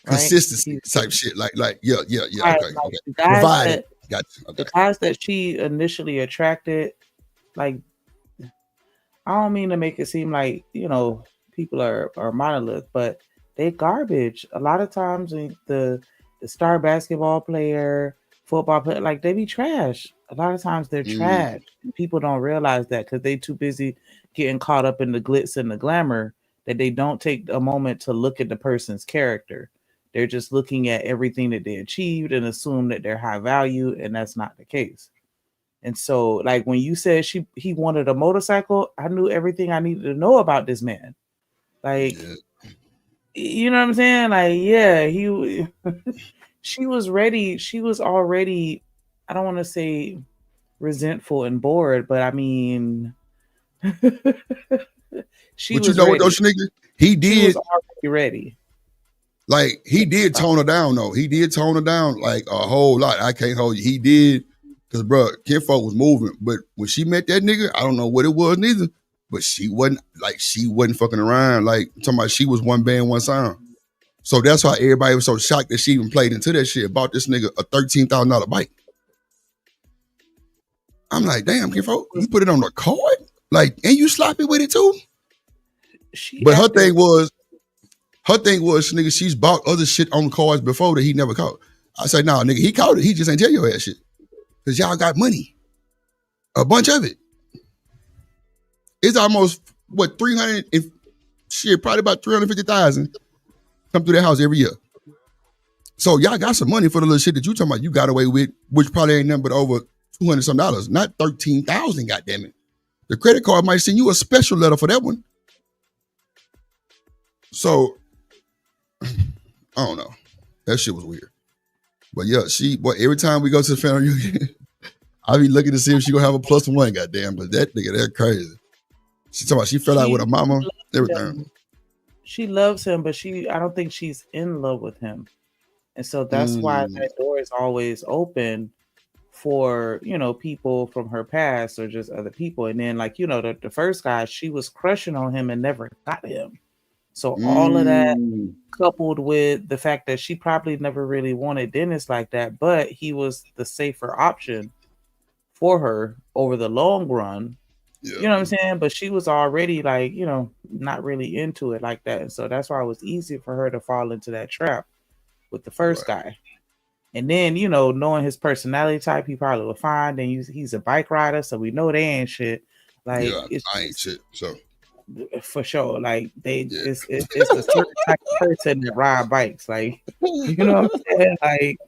Right? Consistency type shit. Like, yeah. Right, okay. The guys Provided. Gotcha. Okay. The guys that she initially attracted, like, I don't mean to make it seem like, people are monolith, but they garbage. A lot of times the star basketball player, football player, like, they be trash. A lot of times they're trash. And people don't realize that because they too busy getting caught up in the glitz and the glamour that they don't take a moment to look at the person's character. They're just looking at everything that they achieved and assume that they're high value, and that's not the case. And so, like, when you said he wanted a motorcycle, I knew everything I needed to know about this man. Like, you know what I'm saying? Like, yeah, she was ready. She was already, I don't want to say resentful and bored, but I mean, she was ready. What though, nigga? He did. She was already ready. Like, he did tone her down, though. He did tone her down, like, a whole lot. I can't hold you. He did Cause bro, Kinfolk was moving, but when she met that nigga, I don't know what it was neither. But she wasn't fucking around. Like talking about she was one band, one sound. So that's why everybody was so shocked that she even played into that shit. Bought this nigga a $13,000 bike. I'm like, damn, Kinfolk, you put it on the card? Like, and you sloppy with it too? But her thing was, nigga, she's bought other shit on cards before that he never caught. I said, nah, nigga, he caught it. He just ain't tell your ass shit. Because y'all got money. A bunch of it. It's almost, what, 300 and shit, probably about 350,000 come through that house every year. So y'all got some money for the little shit that you talking about you got away with, which probably ain't nothing but over $200 some, not 13,000, goddammit. The credit card might send you a special letter for that one. So, I don't know. That shit was weird. But yeah, every time we go to the family reunion, I be looking to see if she gonna have a +1, goddamn. But that nigga, that crazy. She talking about she fell out with her mama, everything. She loves him, but I don't think she's in love with him. And so that's why that door is always open for, people from her past or just other people. And then like, the first guy, she was crushing on him and never got him. So all of that coupled with the fact that she probably never really wanted Dennis like that, but he was the safer option for her over the long run. Yeah. You know what I'm saying? But she was already like, not really into it like that. And so that's why it was easy for her to fall into that trap with the first guy. And then, knowing his personality type, he probably would find. Then he's a bike rider, so we know they ain't shit. Like, I ain't shit. So for sure, like it's a certain type of person that ride bikes. Like, you know what I'm saying? Like,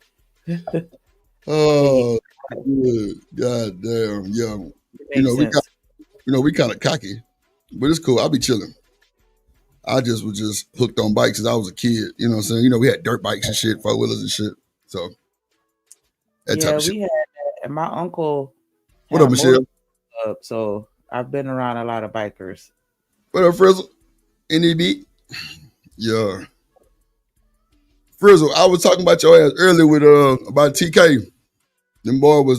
oh, good. God damn, yo. We kind of cocky, but it's cool. I'll be chilling. I was just hooked on bikes since I was a kid. You know what I'm saying? We had dirt bikes and shit, 4-wheelers and shit. So that type of shit. We had that, and my uncle. What up, Michelle? So I've been around a lot of bikers. What up, Frizzle? NEB? Yeah. Frizzle, I was talking about your ass earlier with about TK. Them boy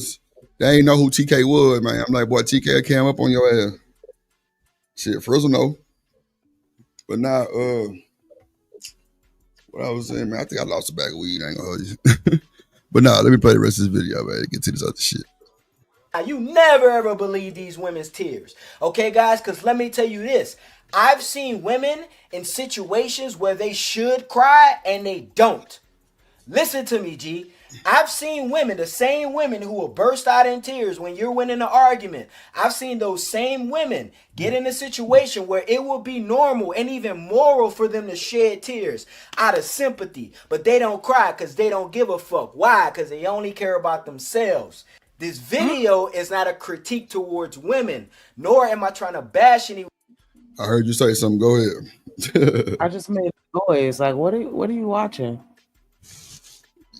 they ain't know who TK was, man. I'm like, boy, TK came up on your ass. Shit, Frizzle know. But now, what I was saying, man, I think I lost a bag of weed. I ain't gonna hold you. But nah, let me play the rest of this video, man. Get to this other shit. You never ever believe these women's tears. Okay, guys? Because let me tell you this. I've seen women in situations where they should cry and they don't. Listen to me, G. I've seen women, the same women who will burst out in tears when you're winning an argument. I've seen those same women get in a situation where it will be normal and even moral for them to shed tears out of sympathy. But they don't cry because they don't give a fuck. Why? Because they only care about themselves. This video is not a critique towards women, nor am I trying to bash anyone. I heard you say something. Go ahead. I just made a noise. Like, what are you watching?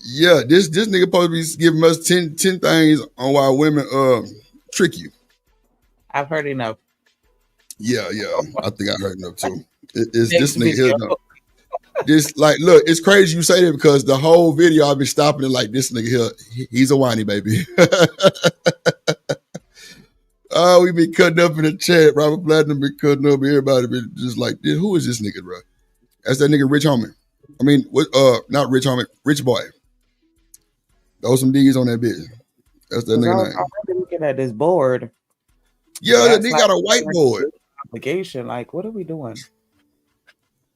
Yeah, this nigga supposed to be giving us 10 things on why women trick you. I've heard enough. Yeah. I think I heard enough too. It's this nigga here. No. This like, look, it's crazy you say that because the whole video I've been stopping it like this nigga here. He's a whiny baby. Oh, we been cutting up in the chat. Robert Platinum been cutting up. Everybody been just like, who is this nigga, bro? That's that nigga Rich Homie. I mean, not Rich Homie, Rich Boy. Throw some D's on that bitch. That's that nigga name. I'm looking at this board. Yeah, that nigga got a whiteboard. Obligation. Like, what are we doing?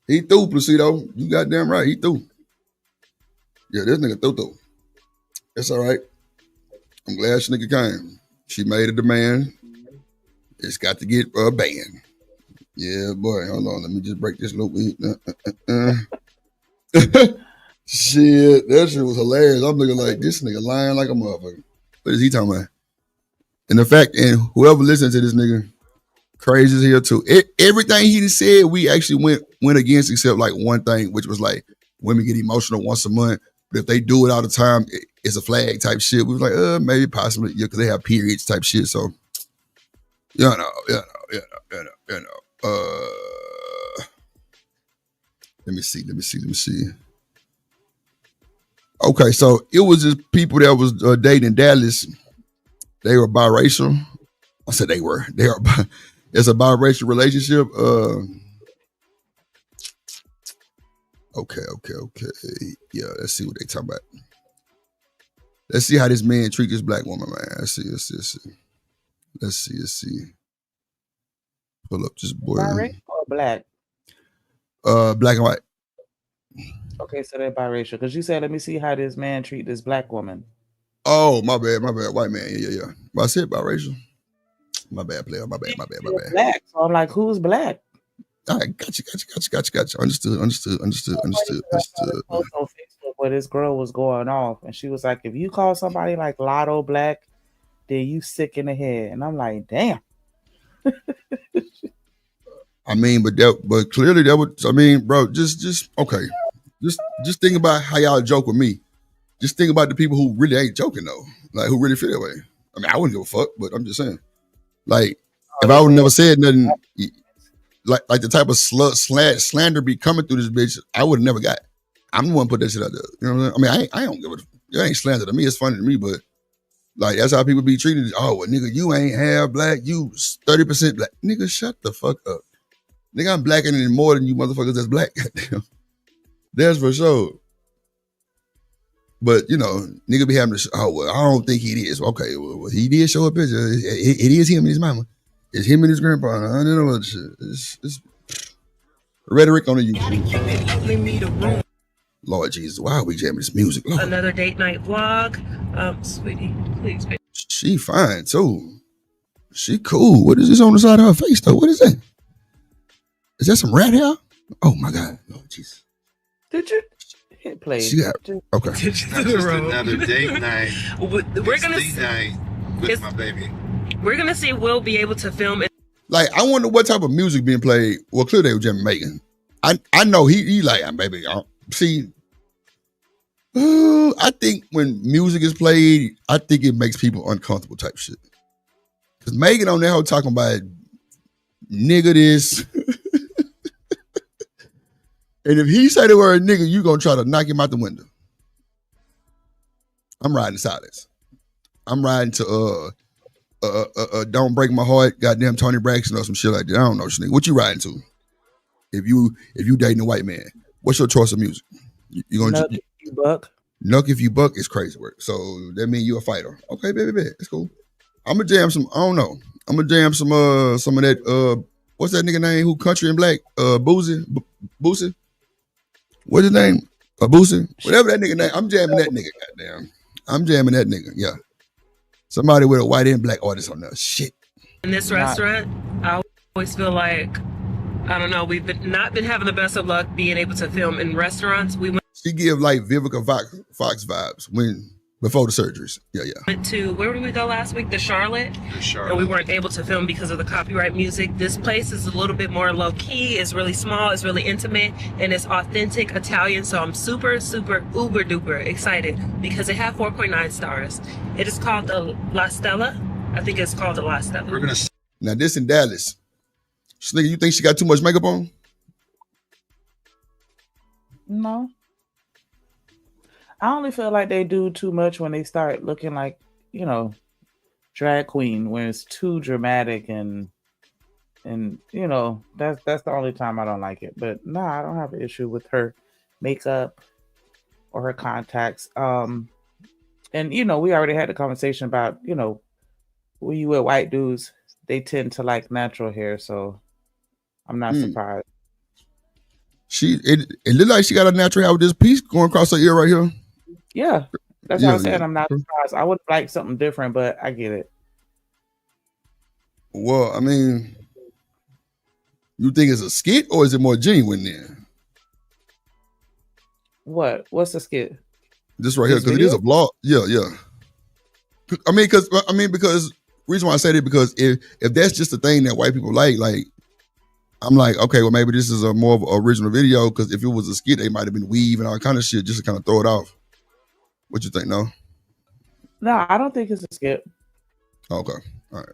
He threw, Placido. You goddamn right. He threw. Yeah, this nigga threw. It's all right. I'm glad she nigga came. She made a demand. It's got to get banned. Yeah, boy. Hold on. Let me just break this loop. Shit, that shit was hilarious. I'm looking like this nigga lying like a motherfucker. What is he talking about? And the fact, and whoever listens to this nigga, crazy as hell too. Everything he just said, we actually went against except like one thing, which was like women get emotional once a month, but if they do it all the time, it's a flag type shit. We was like, maybe possibly, yeah, because they have periods type shit. So, you know. Let me see. Okay, so it was just people that was dating Dallas, they were biracial. I said they were. They are. It's a biracial relationship. Okay. Yeah, let's see what they talking about. Let's see how this man treat this black woman, man. Let's see. Pull up this boy. Biracial or black? Black and white. Okay, so they're biracial. Because you said, let me see how this man treat this black woman. Oh, my bad. White man. Yeah. But I said biracial. My bad, player. My bad. Black. So I'm like, who's black? All right, gotcha. Understood. On Facebook where this girl was going off, and she was like, if you call somebody like Lotto black, then you sick in the head. And I'm like, damn. I mean, but clearly that would. I mean, bro, just okay. Just think about how y'all joke with me. Just think about the people who really ain't joking though, like who really feel that way. I mean, I wouldn't give a fuck, but I'm just saying, like, if I would never said nothing, like the type of slander be coming through this bitch, I would have never got. I'm the one put that shit out there. You know what I mean? I mean, I don't give a. It ain't slander to me. It's funny to me, but like that's how people be treated. Oh, well, nigga, you ain't half black. You 30% black. Nigga, shut the fuck up. Nigga, I'm blacker than more than you motherfuckers that's black. That's for sure. But, you know, nigga be having to, oh, well, I don't think he is. Okay, well, he did show a picture. It is him and his mama. It's him and his grandpa. I don't know what shit. It's rhetoric on the YouTube. Lord Jesus, why are we jamming this music? Lord. Another date night vlog. Sweetie, please. She fine, too. She cool. What is this on the side of her face, though? What is that? Is that some rat hair? Oh, my God. Lord Jesus. Did you hit play? She got, okay. Just another date night. We're gonna see night with my baby. We're gonna see if we'll be able to film it. Like, I wonder what type of music being played. Well, clearly they were jamming Megan. I know he like, baby. See, I think when music is played, I think it makes people uncomfortable type shit. Because Megan on there whole talking about nigga this. And if he say the word nigga, you gonna try to knock him out the window. I'm riding silence. I'm riding to Don't Break My Heart, goddamn Tony Braxton or some shit like that. I don't know, nigga. What you riding to? If you dating a white man, what's your choice of music? You gonna Nuck if you buck? Nuck if you buck is crazy work. So that means you a fighter. Okay, baby, it's cool. I'm gonna jam some. I don't know. I'm gonna jam some of that. What's that nigga name? Who country and black? Boosie. What's his name? Boosie? Whatever that nigga name. I'm jamming that nigga. Goddamn. I'm jamming that nigga. Yeah. Somebody with a white and black artist on there. Shit. In this restaurant, I always feel like, I don't know, we've not been having the best of luck being able to film in restaurants. We She give like Vivica Fox vibes before the surgeries. Yeah. went to, where did we go last week? The Charlotte. And we weren't able to film because of the copyright music. This place is a little bit more low key. It's really small. It's really intimate. And it's authentic Italian. So I'm super, super, uber duper excited because they have 4.9 stars. It is called the La Stella. I think it's called the La Stella. Now this in Dallas. Nigga, you think she got too much makeup on? No. I only feel like they do too much when they start looking like, you know, drag queen, when it's too dramatic and you know, that's the only time I don't like it. But no, I don't have an issue with her makeup or her contacts. And you know, we already had the conversation about, you know, when you with white dudes, they tend to like natural hair, so I'm not surprised. It looked like she got a natural hair with this piece going across her ear right here. Yeah, that's what I said. I'm not surprised. I would like something different, but I get it. Well, I mean, you think it's a skit or is it more genuine then? What's the skit? This right here, because it is a vlog. Yeah. I mean, because reason why I say that, because if that's just the thing that white people like, I'm like, okay, well, maybe this is a more of an original video, because if it was a skit, they might have been weave and all kind of shit just to kind of throw it off. What you think, no? No, I don't think it's a skit. Okay, all right.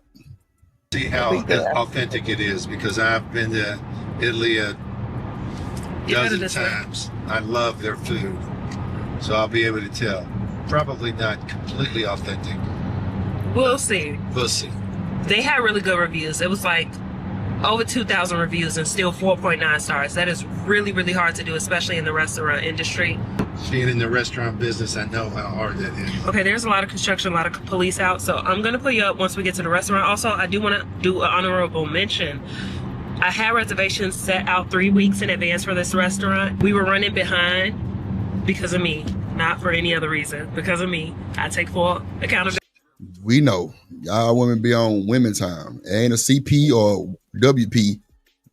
See how authentic it is, because I've been to Italy a dozen times. I love their food, so I'll be able to tell. Probably not completely authentic. We'll see. We'll see. They had really good reviews. It was like over 2,000 reviews and still 4.9 stars. That is really, really hard to do, especially in the restaurant industry. Being in the restaurant business, I know how hard that is. Okay, there's a lot of construction, a lot of police out, so I'm gonna put you up once we get to the restaurant. Also, I do want to do an honorable mention. I had reservations set out 3 weeks in advance for this restaurant. We were running behind because of me, not for any other reason. Because of me, I take full accountability. We know y'all women be on women time. It ain't a CP or WP.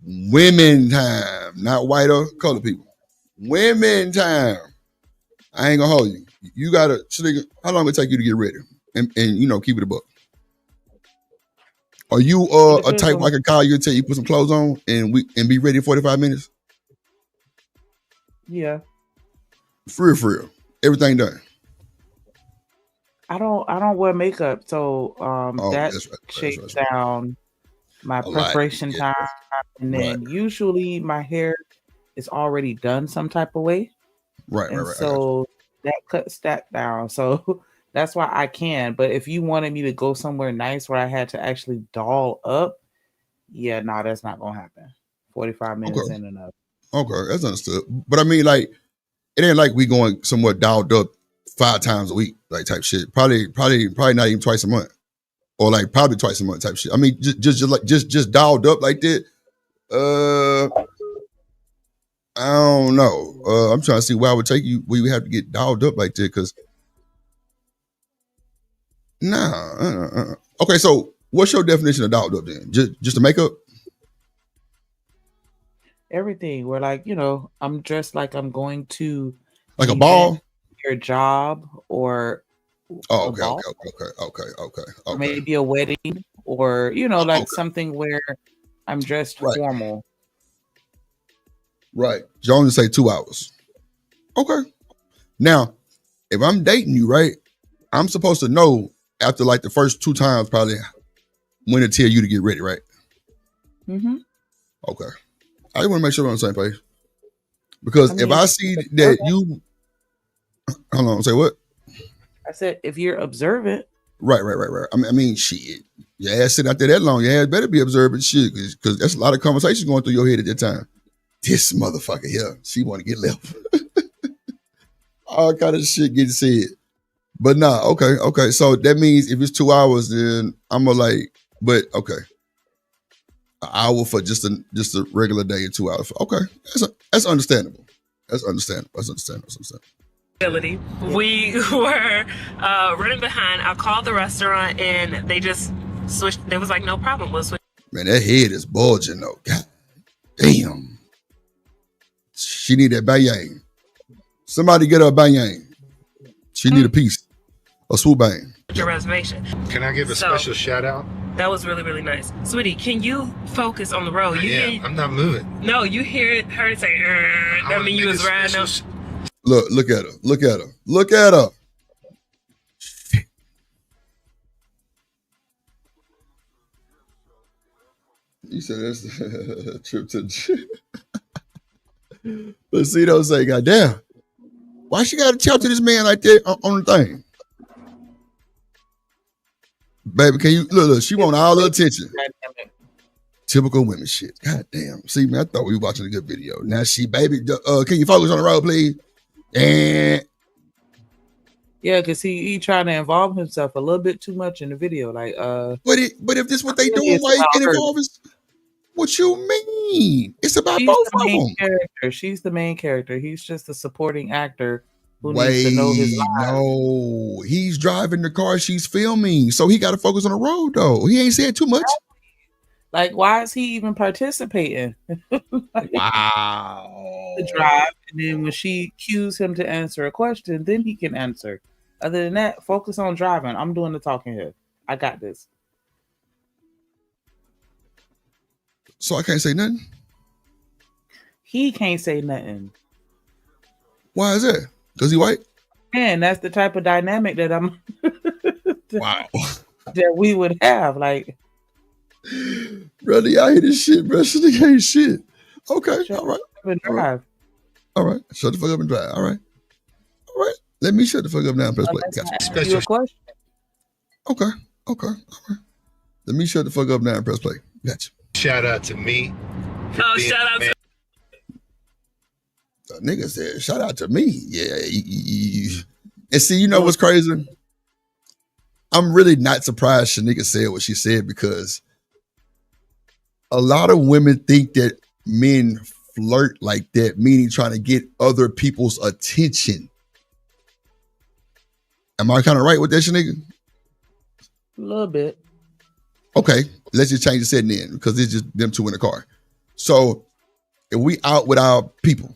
Women time, not white or colored people. Women time. I ain't gonna hold you. You gotta. How long it take you to get ready? And you know, keep it a buck. Are you a type I can call you and tell you put some clothes on and be ready in 45 minutes? Yeah. For real. Everything done. I don't wear makeup, so that shakes down my preparation time. And then usually my hair is already done some type of way. Right. So that cuts that down. So that's why I can. But if you wanted me to go somewhere nice where I had to actually doll up, yeah, no, that's not gonna happen. 45 minutes in and up. Okay, that's understood. But I mean, like, it ain't like we going somewhere dolled up 5 times a week, like type shit. Probably not even twice a month, or like probably twice a month type shit. I mean, just dolled up like that. I don't know. I'm trying to see where I would take you. We would have to get dolled up like that, because Okay, so what's your definition of dolled up then? Just the makeup? Everything. Where, like, you know, I'm dressed like I'm going to like a ball, your job, or okay. Or maybe a wedding, or you know, like something where I'm dressed formal. Right. Jones say 2 hours. Okay. Now, if I'm dating you, right, I'm supposed to know after like the first 2 times probably when to tell you to get ready, right? Mm-hmm. Okay. I just want to make sure we're on the same page. Because if I see that you... Hold on, say what? I said, if you're observant. Right. I mean, shit. Your ass sitting out there that long, your ass better be observant shit, because that's a lot of conversations going through your head at that time. This motherfucker here, she want to get left. All kind of shit getting said. But nah, okay. So that means if it's 2 hours, then I'm gonna like, but okay. An hour for just a regular day and 2 hours. Okay. That's understandable. That's understandable. We were running behind. I called the restaurant and they just switched. They was like, no problem, we'll switch. Man, that head is bulging though. God damn. She need that bang. Somebody get her a bang. She need a piece. A swoop bang. Your reservation. Can I give a special shout out? That was really, really nice. Sweetie, can you focus on the road? I'm not moving. No, you hear her say, that mean you was riding up. Look at her. Shit. You said that's a trip to the gym. But see, don't say, goddamn, why she got to talk to this man like that on the thing? Baby, can you look? She want all the attention. Typical women shit. God damn. See, man, I thought we were watching a good video. Now baby, can you focus on the road, please? And yeah, because he trying to involve himself a little bit too much in the video. Like, but if this what they doing, why he get involved? What you mean? It's about both of them. She's the main character. He's just a supporting actor who needs to know his lines. No, he's driving the car she's filming, so he got to focus on the road, though. He ain't said too much. Like, why is he even participating? Wow. To drive, and then when she cues him to answer a question, then he can answer. Other than that, focus on driving. I'm doing the talking here. I got this. So I can't say nothing? He can't say nothing. Why is that? Because he white? Man, that's the type of dynamic that I'm wow. That we would have. Like, brother, y'all hear this shit, bro. She ain't shit. Okay, all right. Drive. All right. Shut the fuck up and drive. All right. Let me shut the fuck up now and press play. Your question. Okay. Okay. Let me shut the fuck up now and press play. Gotcha. Shout out to me. Oh, shout out to The nigga said, shout out to me. Yeah. And see, you know what's crazy? I'm really not surprised Shanika said what she said because a lot of women think that men flirt like that, meaning trying to get other people's attention. Am I kind of right with that, Shanika? A little bit. Okay, let's just change the setting in because it's just them two in the car. So if we out with our people,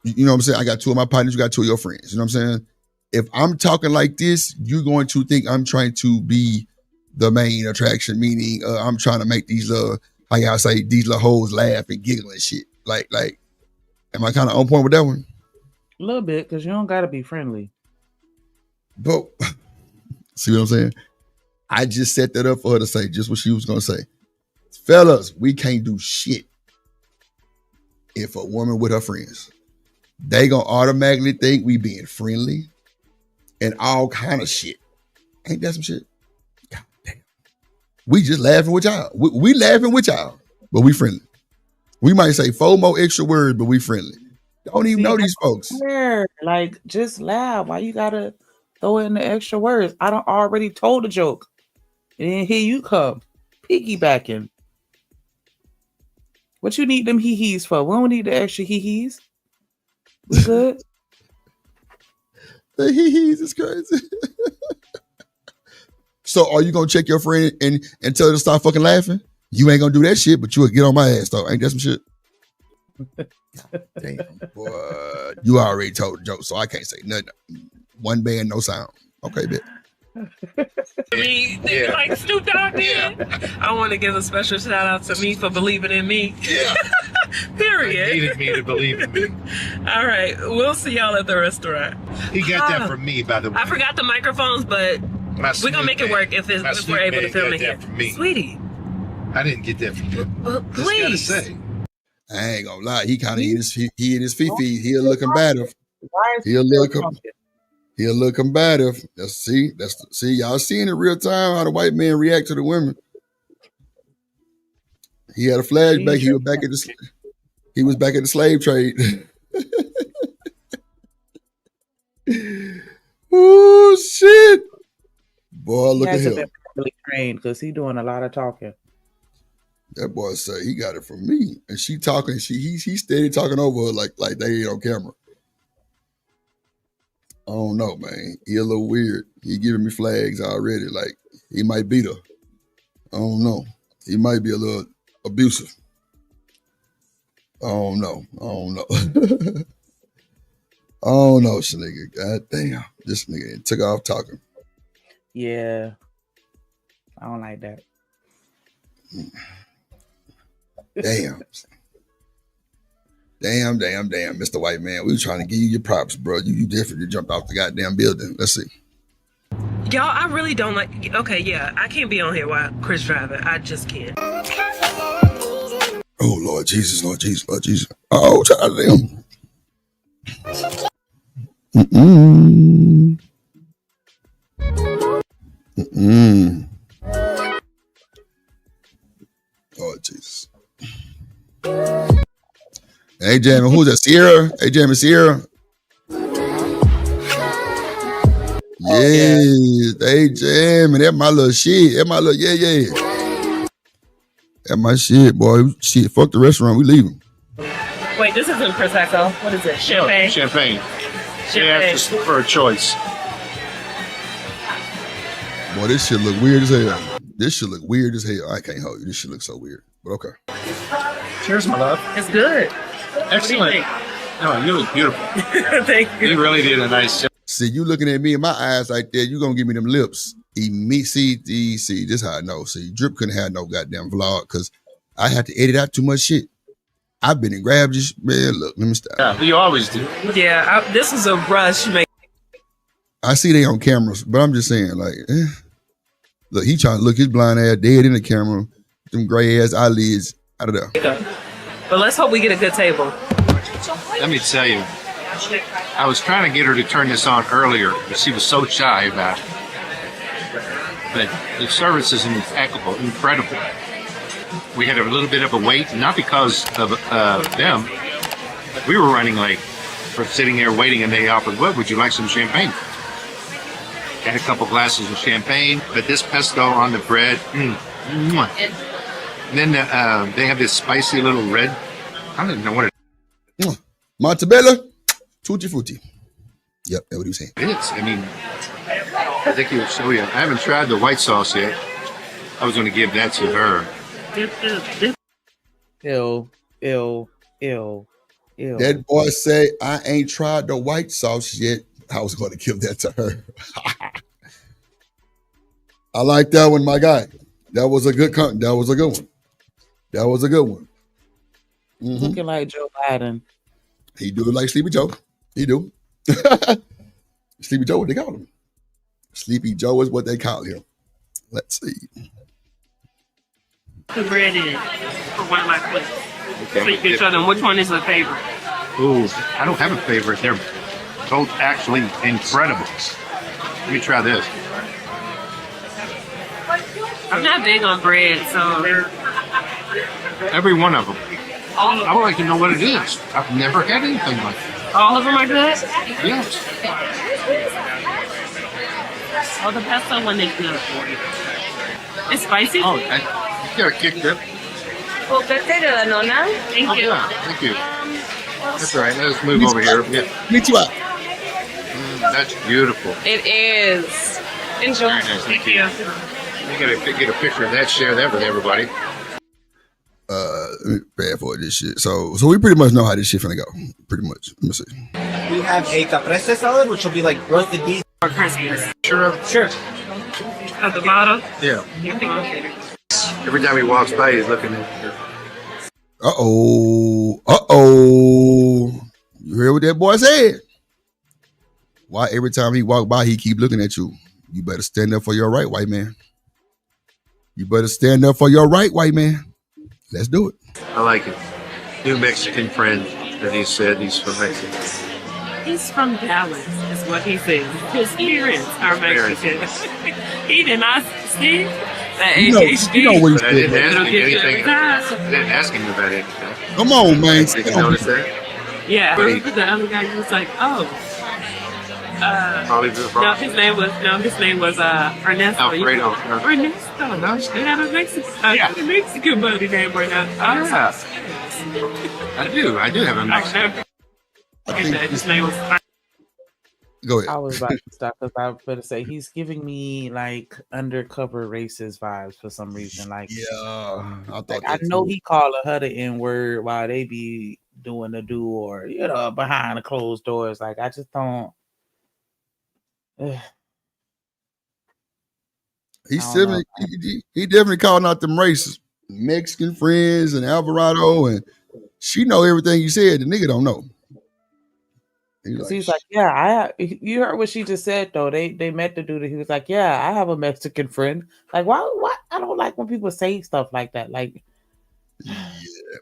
you know what I'm saying? I got two of my partners, you got two of your friends. You know what I'm saying? If I'm talking like this, you're going to think I'm trying to be the main attraction, meaning I'm trying to make these how y'all say, these little hoes laugh and giggle and shit. Like, am I kind of on point with that one? A little bit, because you don't got to be friendly. But, see what I'm saying? I just set that up for her to say just what she was going to say. Fellas, we can't do shit if a woman with her friends. They going to automatically think we being friendly and all kind of shit. Ain't that some shit? God damn. We just laughing with y'all. We laughing with y'all, but we friendly. We might say 4 more extra words, but we friendly. Don't even know these folks. Like, just laugh. Why you gotta throw in the extra words? I done already told a joke. And then here you come, piggybacking. What you need them hee-hees for? We don't need the extra hee-hees. We good? The hee-hees is crazy. So are you gonna check your friend and tell her to stop fucking laughing? You ain't gonna do that shit, but you will get on my ass though. Ain't that some shit? Damn, boy. You already told the joke, so I can't say nothing. One band, no sound. Okay, bet. me, like Snoop Dogg did. I want to give a special shout out to me for believing in me. Yeah. Period. He needed me to believe in me. All right, we'll see y'all at the restaurant. He got that from me, by the way. I forgot the microphones, but we're gonna make it work if we're able to film it here. Sweetie. I didn't get that from him. Please. Just gotta say. I ain't gonna lie. He kind of in his fifi. He'll look combative. He'll look combative. See, y'all seeing in real time how the white man react to the women. He had a flashback. He was back at the slave trade. Oh shit. Boy, look at him. Really trained because he doing a lot of talking. That boy say he got it from me, and she talking. He steady talking over her like they ain't on camera. I don't know, man. He a little weird. He giving me flags already. Like he might beat her. I don't know. He might be a little abusive. I don't know. I don't know, Shanika. God damn, this nigga took off talking. Yeah, I don't like that. Damn, Mr. White Man. We were trying to give you your props, bro. You definitely jumped off the goddamn building. Let's see. Y'all, I really don't like. Okay, yeah, I can't be on here while Chris driving. I just can't. Oh Lord Jesus, Lord Jesus, Lord Jesus. Oh, child of them. Oh Jesus. Hey, Jamie, who's that? Sierra? Hey, Jamie, Sierra. Yes, hey, Jamie, that's my little shit. That's my little, yeah. That's my shit, boy. Shit, fuck the restaurant. We leaving. Wait, this isn't Prosecco. What is it? Champagne? Champagne. They asked us for a choice. Boy, this shit look weird as hell. I can't hold you. This shit looks so weird. But okay. Cheers, my love. It's good. Excellent. No, you look beautiful. Thank you. You really did a nice job. See, you looking at me in my eyes like that, you gonna give me them lips. See, this how I know. See, Drip couldn't have no goddamn vlog because I had to edit out too much shit. I've been and grabbed this, man, look, let me stop. Yeah, you always do. Yeah, this is a rush. I see they on cameras, but I'm just saying, like, look, he trying to look his blind ass dead in the camera, them gray ass eyelids out of there. But let's hope we get a good table. Let me tell you, I was trying to get her to turn this on earlier, but she was so shy about it. but the service is impeccable, incredible. We had a little bit of a wait, not because of them. We were running late. We're sitting there waiting, and they offered, "What would you like some champagne?" Had a couple glasses of champagne, but this pesto on the bread. Mwah. And then they have this spicy little red. I don't even know what it Montebello, tutti frutti. Yep, that's what he was saying. is. I mean, I think he would show you. I haven't tried the white sauce yet. I was going to give that to her. Ew. That boy say, I ain't tried the white sauce yet. I was going to give that to her. I like that one, my guy. That was a good one. That was a good one. Mm-hmm. Looking like Joe Biden. He do it like Sleepy Joe. He do. Sleepy Joe, what they call him. Sleepy Joe is what they call him. Let's see. The bread in for one of my plates. Okay. So you can show them which one is my favorite. Ooh, I don't have a favorite. They're both actually incredible. Let me try this. I'm not big on bread, so Every one of them. I would like to know what it is. I've never had anything like that. all of them are good. Yes. Oh, the pesto one is good. It's spicy. Oh, you got a kick there. Thank you. Yeah, thank you. That's all right. Let's move over here. Yeah. Meet you up. That's beautiful. It is. Enjoy. Very nice. Thank you. You gotta get a picture of that, share that with everybody. Bad for this shit. So we pretty much know how this shit finna go. Pretty much. Let me see. We have a caprese salad, which will be like roasted beef. Or Christmas. Sure. At the bottom. Yeah. Every time he walks by, he's looking at her. Uh-oh. You hear what that boy said? Why every time he walk by, he keep looking at you? You better stand up for your right, white man. You better stand up for your right, white man. Let's do it. I like it. New Mexican friend that he said he's from Mexico. He's from Dallas, is what he said. His parents are Mexican. He did not see that ADHD. You know what he But I didn't said. ask him anything. I didn't ask him about anything. Come on, man. Did you notice that? Yeah. The other guy was like, oh. Probably the No, his name was Ernesto. Alfredo. Ernesto. No, they had a Mexican buddy named Ernesto. Yeah. I do have a Mexican. His name was. Go ahead. I was about to stop because I was going to say he's giving me like undercover racist vibes for some reason. Like, Yeah, I thought I that know too. he called her the N-word while they be doing the do or behind the closed doors. Like, I just don't. He definitely calling out them racist Mexican friends and Alvarado, and she know everything you said. The nigga don't know. He's like, yeah, you heard what she just said though. They met the dude. He was like, yeah, I have a Mexican friend. Like, why? I don't like when people say stuff like that. Like,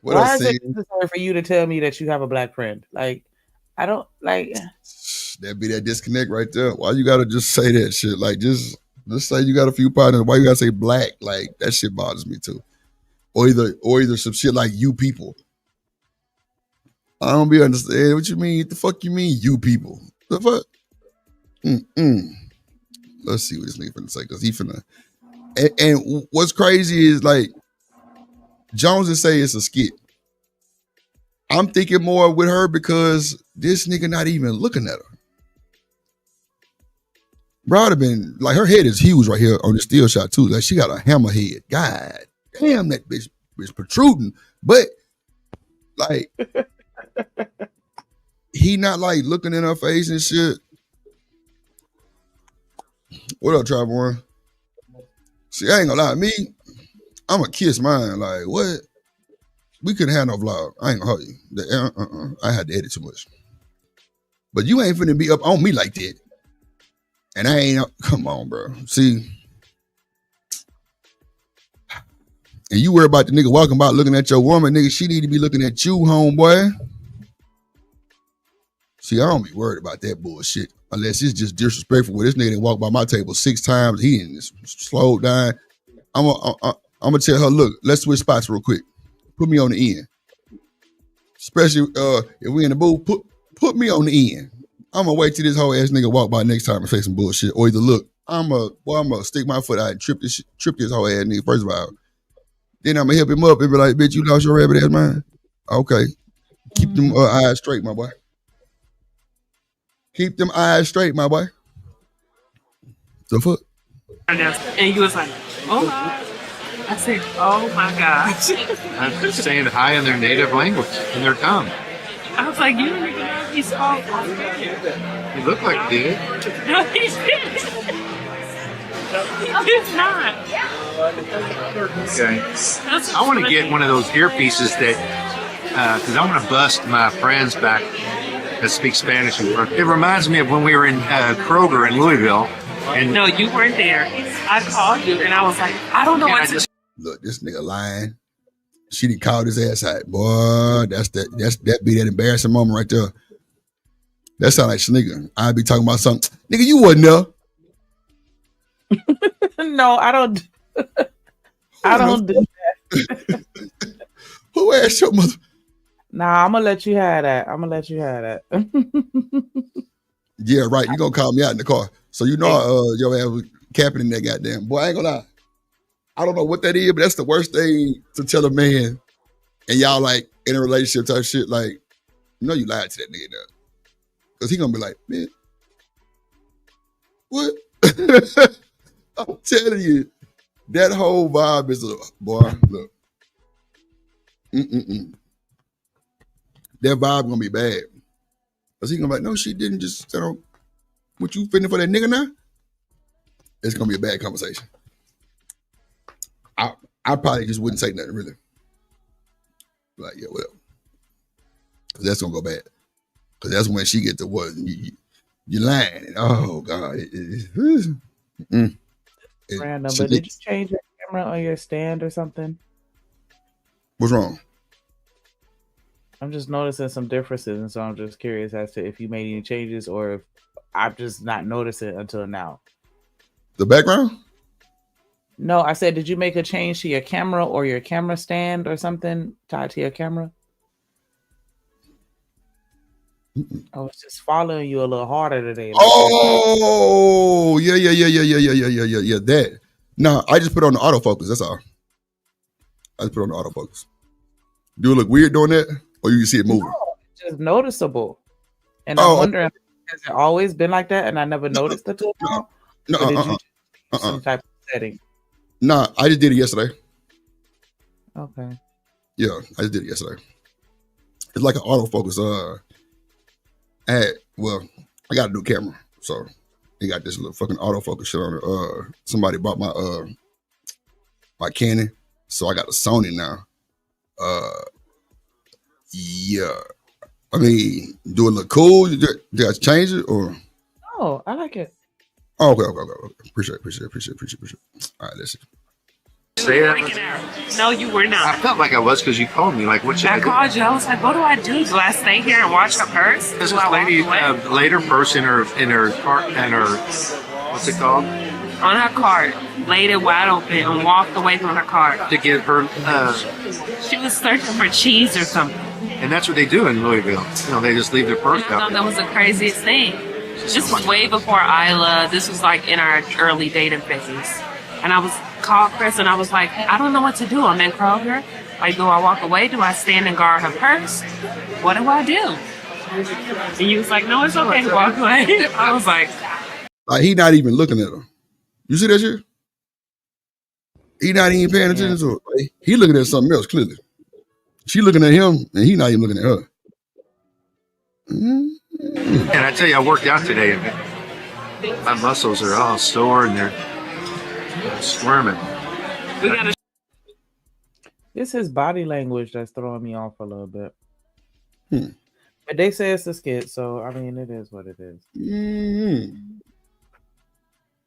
What why I is say? it necessary for you to tell me that you have a black friend? Like, I don't like. That be that disconnect right there. Why you gotta just say that shit? Like, just say you got a few partners. Why you gotta say black? Like, that shit bothers me too. Or either some shit like you people. I don't be understanding what you mean. What the fuck you mean, you people? The fuck? Let's see what this nigga finna say, because he finna. And what's crazy is like Jones is saying it's a skit. I'm thinking more with her because this nigga not even looking at her. Broad have been like, her head is huge right here on the still shot too. Like, she got a hammer head. God damn, that bitch is protruding. But like, he not like looking in her face and shit. What up, Trapper? See, I ain't gonna lie. Me, I'm gonna kiss mine. Like, what? We couldn't have no vlog. I ain't gonna hold you. I had to edit too much. But you ain't finna be up on me like that. And I ain't, come on, bro. See? And you worry about the nigga walking by looking at your woman, nigga. She need to be looking at you, homeboy. See, I don't be worried about that bullshit unless it's just disrespectful. Where this nigga done walked by my table 6 times, he didn't slowed down. I'm gonna tell her, look, let's switch spots real quick. Put me on the end. Especially if we in the booth, put me on the end. I'm gonna wait till this whole ass nigga walk by next time and say some bullshit. Or either look, I'm gonna stick my foot out and trip this whole ass nigga, first of all. Then I'm gonna help him up and be like, bitch, you lost your rabbit ass mind. Okay. Keep them eyes straight, my boy. Keep them eyes straight, my boy. The fuck? And you was like, oh my. I said, oh my gosh. I'm just saying hi in their native language, in their tongue. I was like, you don't even know if he spoke. He looked like he did. No, he didn't. He did not. Okay. I want to get one of those earpieces that, because I want to bust my friends back that speak Spanish. It reminds me of when we were in Kroger in Louisville. And no, you weren't there. I called you and I was like, I don't know what to do. Look, this nigga lying. She done called his ass out. Boy, that be that embarrassing moment right there. That sound like nigga. I'd be talking about something. Nigga, you wasn't there. No, I don't. I don't do that. Who asked your mother? Nah, I'm gonna let you have that. Yeah, right. You gonna call me out in the car. So you know your ass was capping in that goddamn. Boy, I ain't gonna lie. I don't know what that is, but that's the worst thing to tell a man. And y'all like in a relationship type shit, like, you know you lied to that nigga now. Cause he gonna be like, man, what? I'm telling you, that whole vibe is boy, look. That vibe gonna be bad. Cause he gonna be like, no, she didn't just settle. What you fitting for that nigga now? It's gonna be a bad conversation. I probably just wouldn't say nothing really. Like, yeah, whatever. Cause that's gonna go bad. Cause that's when she get to what you lying. And, oh God. Random, but did you change your camera on your stand or something? What's wrong? I'm just noticing some differences, and so I'm just curious as to if you made any changes or if I've just not noticed it until now. The background? No, I said, did you make a change to your camera or your camera stand or something tied to your camera? I was just following you a little harder today. Oh, yeah. That. No, I just put on the autofocus. That's all. I just put on the autofocus. Do it look weird doing that, or you can see it moving? No, it's just noticeable. And I'm wondering, has it always been like that, and I never noticed it till now? No, or did you some type of setting? Nah, I just did it yesterday. Okay. Yeah, I just did it yesterday. It's like an autofocus. I got a new camera, so they got this little fucking autofocus shit on it. Somebody bought my Canon, so I got a Sony now. Yeah. I mean, do it look cool? Did I change it or? Oh, I like it. Oh, okay. Appreciate it. All right, let's see. Say that? No, you were not. I felt like I was because you called me. Like, what should I do? Called you. I was like, what do I do? Do I stay here and watch her purse? This lady, later purse in her cart, and her, what's it called? On her cart, laid it wide open and walked away from her cart. To get her. She was searching for cheese or something. And that's what they do in Louisville. You know, they just leave their purse out. That was the craziest thing. This was way before Isla. This was like in our early dating phase. And I was called Chris and I was like, I don't know what to do. I'm in Kroger. Like, do I walk away? Do I stand and guard her purse? What do I do? And he was like, no, it's okay to walk away. I was like he not even looking at her. You see that shit? He not even paying attention to her. He looking at something else, clearly. She looking at him, and he not even looking at her. And I tell you, I worked out today, and my muscles are all sore, and they're squirming. It's his body language that's throwing me off a little bit. But they say it's a skit, so, I mean, it is what it is.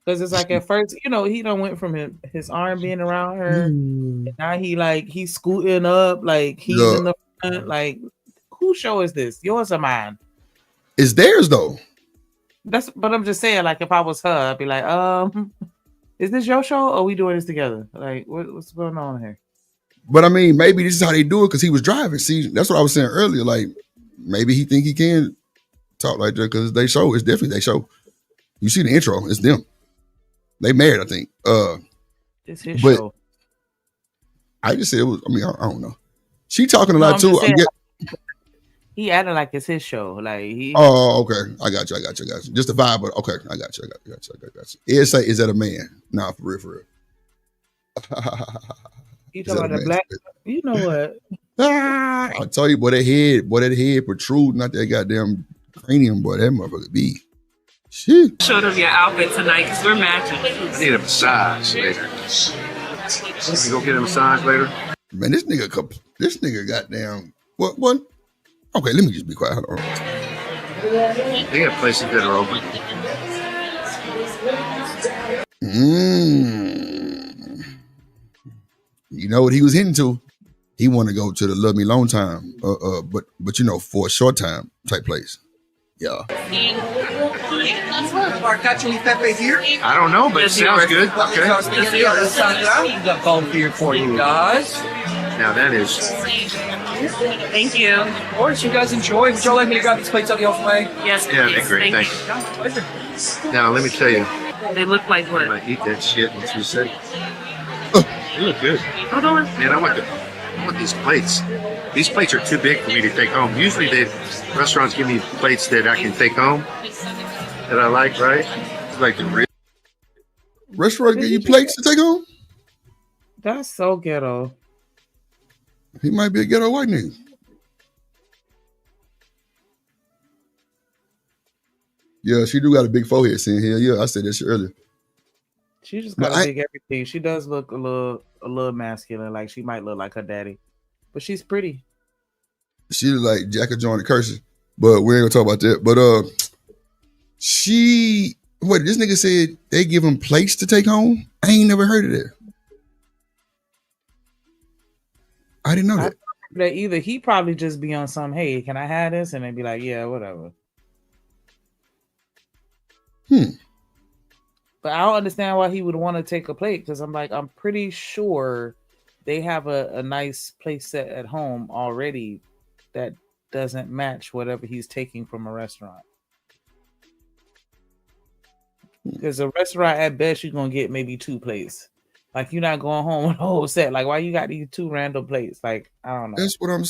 Because it's like at first, you know, he done went from his arm being around her. And now he's scooting up, like he's in the front. Like, whose show is this? Yours or mine? It's theirs though. But I'm just saying, like, if I was her, I'd be like, is this your show or are we doing this together? Like, what's going on here? But I mean, maybe this is how they do it because he was driving. See, that's what I was saying earlier. Like, maybe he think he can talk like that because they show. It's definitely they show. You see the intro, it's them. They married, I think. It's his show. I just said it was. I mean, I don't know. She talking a lot too. He acted like it's his show. Like he. Oh, okay. I got you. Just the vibe, but okay. I got you. It say, is that a man? Nah, for real. You talking about the black? You know what? I tell you, boy, that head protruding out that goddamn cranium, boy. That motherfucker be. Shit. Show them your outfit tonight because we're matching. I need a massage later. You go get a massage later? Man, this nigga goddamn what? Okay, let me just be quiet. Hold on. They got places that are open. You know what he was hitting to? He wanted to go to the Love Me Long Time, but you know, for a short time type place. Yeah. I don't know, but it sounds good. Okay. Got phone here for you guys. Now that is. Thank you. Of course, you guys enjoy. Would y'all like me to grab these plates out of y'all's way? Yes, please. Yeah, that'd be great. Thank you. Now let me tell you. They look like what? I might eat that shit. What you said. They look good. Hold on. Man, I want these plates. These plates are too big for me to take home. Usually, the restaurants give me plates that I can take home that I like. Right? It's like the real restaurant give you plates to take home. That's so ghetto. He might be a ghetto white nigga. Yeah, she do got a big forehead sitting here. Yeah, I said that shit earlier. She just got a big everything. She does look a little masculine, like she might look like her daddy, but she's pretty. She look like Jack of John the Curses, but we ain't gonna talk about that. But this nigga said they give him plates to take home. I ain't never heard of that. I didn't know that. That either he probably just be on some, hey, can I have this? And they'd be like, yeah, whatever. But I don't understand why he would want to take a plate because I'm pretty sure they have a nice place set at home already that doesn't match whatever he's taking from a restaurant. Because a restaurant at best you're gonna get maybe 2 plates. Like you're not going home with a whole set. Like why you got these 2 random plates? Like I don't know. That's what I'm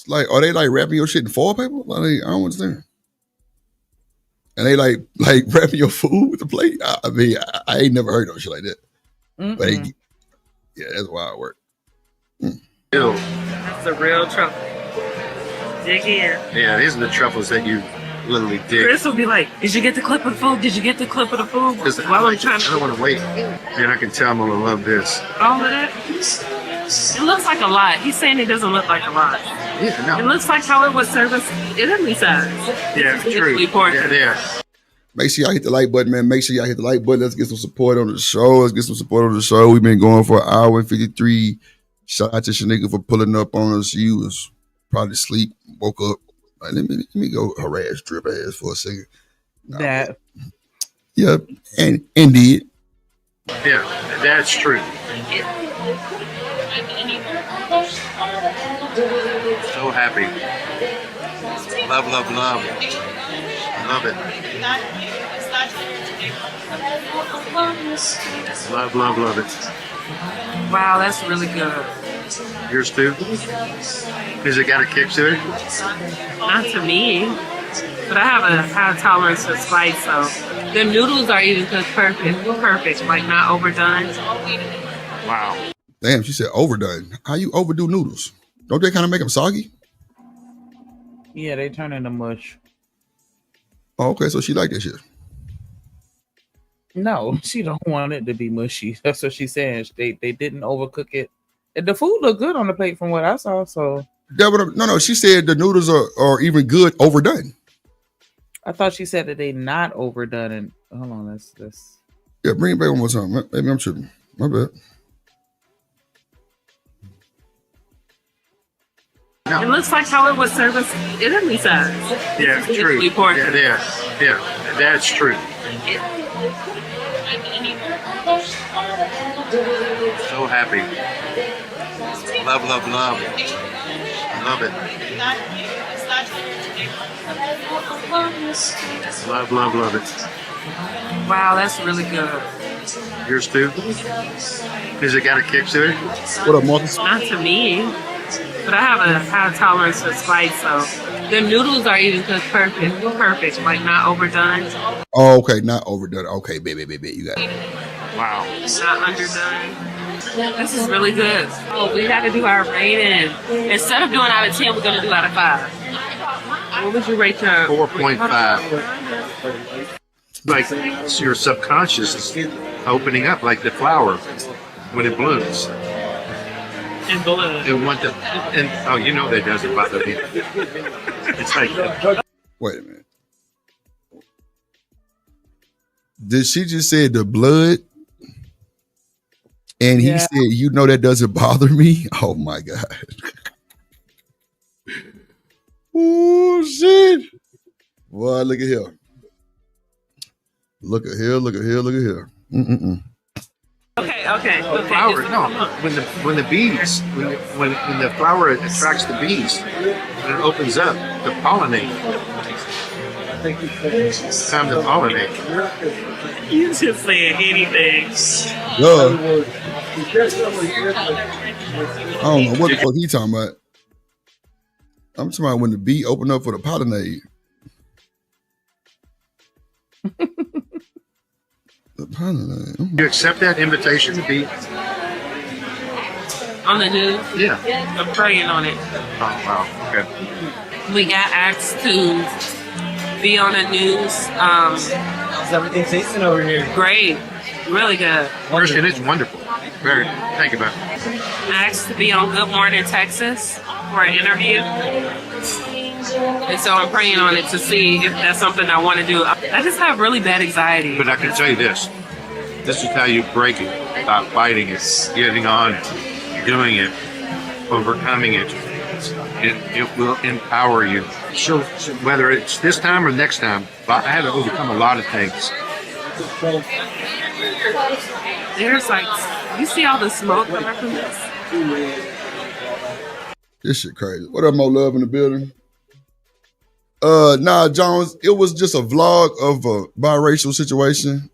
like. Are they like wrapping your shit in foil paper? Like, I don't understand. And they like wrapping your food with the plate. I mean, I ain't never heard of shit like that. But yeah, that's why it worked. That's the real truffle. Dig in. Yeah, these are the truffles that you literally dig. Chris will be like, "Did you get the clip of the food? Did you get the clip of the food?" Because I don't want to wait. And I can tell I'm gonna love this. All of that. It looks like a lot. He's saying it doesn't look like a lot. Yeah, no. It looks like how it was served in every size. Yeah, true. Yeah. Make sure y'all hit the like button, man. Make sure y'all hit the like button. Let's get some support on the show. We've been going for an hour and 53. Shout out to Shanika for pulling up on us. She was probably asleep, woke up. Like, let me go harass Drip ass for a second. Yeah, and did. Yeah, that's true. So happy. Love. Love it. Love it. Wow, that's really good. Yours too? Has it got a kick to it? Not to me, but I have a high tolerance for spice, so the noodles are even cooked perfect, like not overdone. Wow. Damn, she said overdone. How you overdo noodles? Don't they kind of make them soggy? Yeah, they turn into mush. Oh, okay, so she like that shit. No, she don't want it to be mushy. That's what she's saying. They didn't overcook it. And the food looked good on the plate from what I saw. So no. She said the noodles are even good overdone. I thought she said that they not overdone. And hold on, let's. Yeah, bring it back one more time. Maybe I'm tripping. My bad. No. It looks like how it was serviced in Italy size. Yeah, It's true. Italy pork. Yeah, that's true. So happy. Love, love, love. Love it. Love, love, love it. Wow, that's really good. Yours too? Has it got a kick to it? What up, Marcus? Not to me, but I have a high tolerance for spice, so the noodles are even cooked perfect, like not overdone, Oh, okay, not overdone. Okay, baby, you got it. Wow. not underdone. This is really good. Oh, we got to do our rating. Instead of doing out of 10, we're gonna do out of 5. What would you rate your 4.5. Like your subconscious is opening up like the flower when it blooms. in blood? And oh, you know that doesn't bother me. It's like Wait a minute. Did she just say the blood? And he said, you know that doesn't bother me? Oh my God. Oh shit. Boy, look at here. Look at here. Okay. flower. No, when the bees, when the flower attracts the bees, when it opens up to pollinate. It's time to pollinate. You just saying anything. I don't know what the fuck he talking about. I'm talking about when the bee open up for the pollinate. The pollinate. You accept that invitation to be On the news? Yeah. I'm praying on it. Oh wow. Okay. We got asked to be on the news. How's everything tasting over here? Great. Really good. Christian, it's wonderful. Very. Thank you, man. Asked to be on Good Morning Texas for an interview. And so I'm praying on it to see if that's something I want to do. I just have really bad anxiety. But I can tell you this. This is how you break it. By fighting it, getting on it, doing it, overcoming it. It will empower you. So whether it's this time or next time, I had to overcome a lot of things. There's like, you see all the smoke coming from this? This shit crazy. What up, Mo Love in the building? Nah, Jones, it was just a vlog of a biracial situation.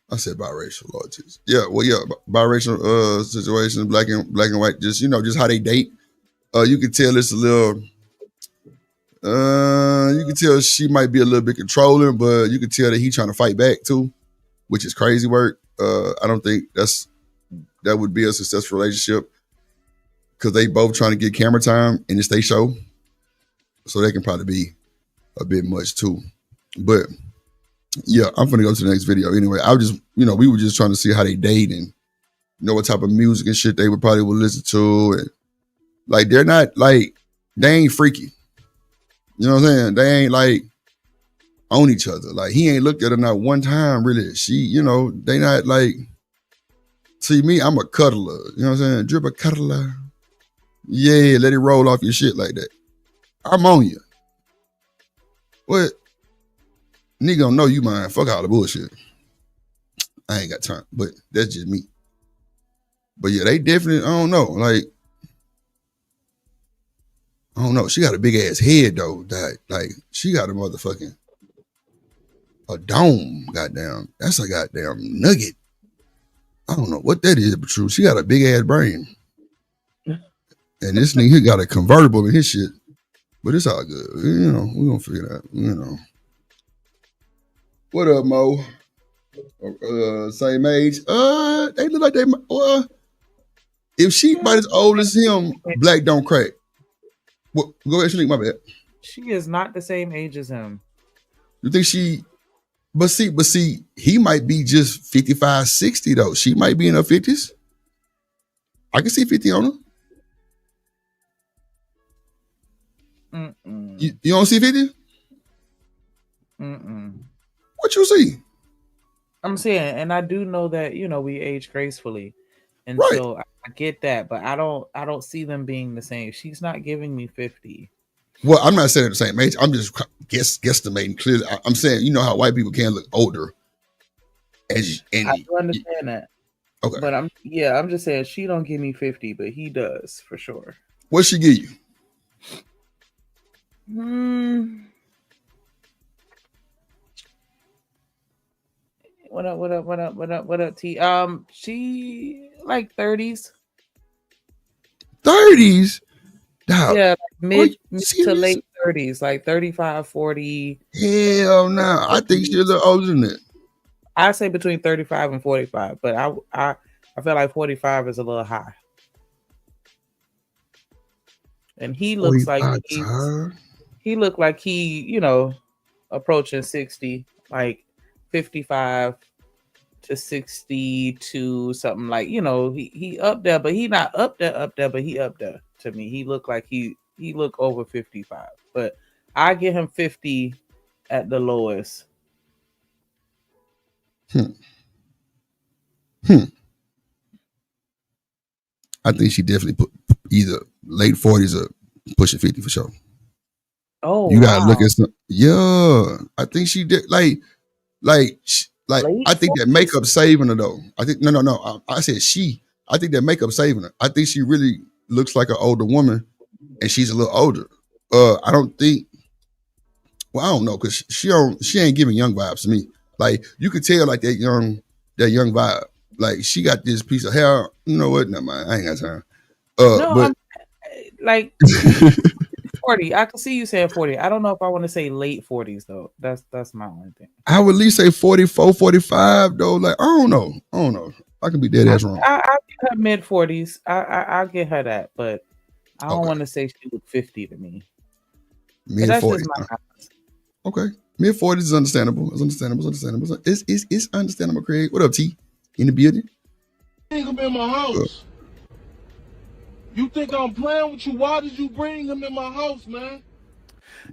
I said biracial, Lord Jesus. Yeah, well, yeah, biracial situation, black and white, just just how they date. You can tell it's a little. You can tell she might be a little bit controlling, but you can tell that he trying to fight back too, which is crazy work. I don't think that would be a successful relationship because they both trying to get camera time in the state show, so they can probably be a bit much too. But yeah, I'm gonna go to the next video anyway. I was just, we were just trying to see how they date and what type of music and shit they would listen to, and like they're not like they ain't freaky. You know what I'm saying? They ain't like on each other. Like he ain't looked at her not one time really. She, they not like. See me, I'm a cuddler. You know what I'm saying? Drip a cuddler. Yeah, let it roll off your shit like that. I'm on you. What? Nigga don't know you mine. Fuck all the bullshit. I ain't got time, but that's just me. But yeah, they definitely, I don't know. Like, I don't know. She got a big ass head though. Like, she got a dome. Goddamn. That's a goddamn nugget. I don't know what that is, but true. She got a big ass brain. And this nigga got a convertible in his shit. But it's all good. We're gonna figure it out. What up, Mo? Same age. They look like they. If she about as old as him, black don't crack. What? Go ahead, Shanique. My bad. She is not the same age as him. You think she? But see, he might be just 55, 60 though. She might be in her 50s. I can see 50 on her. You don't see 50? What you see? I'm saying, and I do know that, we age gracefully, And Right. so I get that, but I don't see them being the same. She's not giving me 50. Well, I'm not saying the same age. I'm just guesstimating clearly. I'm saying, you know how white people can look older. I do understand that. Okay. But I'm just saying she don't give me 50, but he does for sure. What'd she give you? What up, T? She like 30s. 30s? Dog, Yeah, mid to serious? late 30s, like 35, 40. Hell no. Nah. I think she's a little older than that. I say between 35 and 45, but I feel like 45 is a little high. And he looks like he looked like he, you know, approaching 60, like 55 to 62, something like, you know, he up there, but he not up there, but he up there to me. He looked like he looked over 55, but I give him 50 at the lowest. I think she definitely put either late 40s or pushing 50 for sure. Oh, you gotta look at some. Yeah, I think she did. Like late I think 40s? That makeup saving her though. I think no. I said she. I think that makeup saving her. I think she really looks like an older woman, and she's a little older. I don't think. Well, I don't know because she ain't giving young vibes to me. Like you could tell like that young vibe. Like she got this piece of hair. You know what? Never mind. I ain't got time. But like 40. I can see you saying 40. I don't know if I want to say late 40s though. That's my only thing. I would at least say 44, 45 though. Like I don't know. I can be dead ass wrong. I'll get her mid 40s. I'll get her that, but I don't want to say she look 50 to me. Mid 40s. Okay. Mid 40s is understandable. It's understandable, Craig. What up, T? In the building? Bring him in my house. You think I'm playing with you? Why did you bring him in my house, man?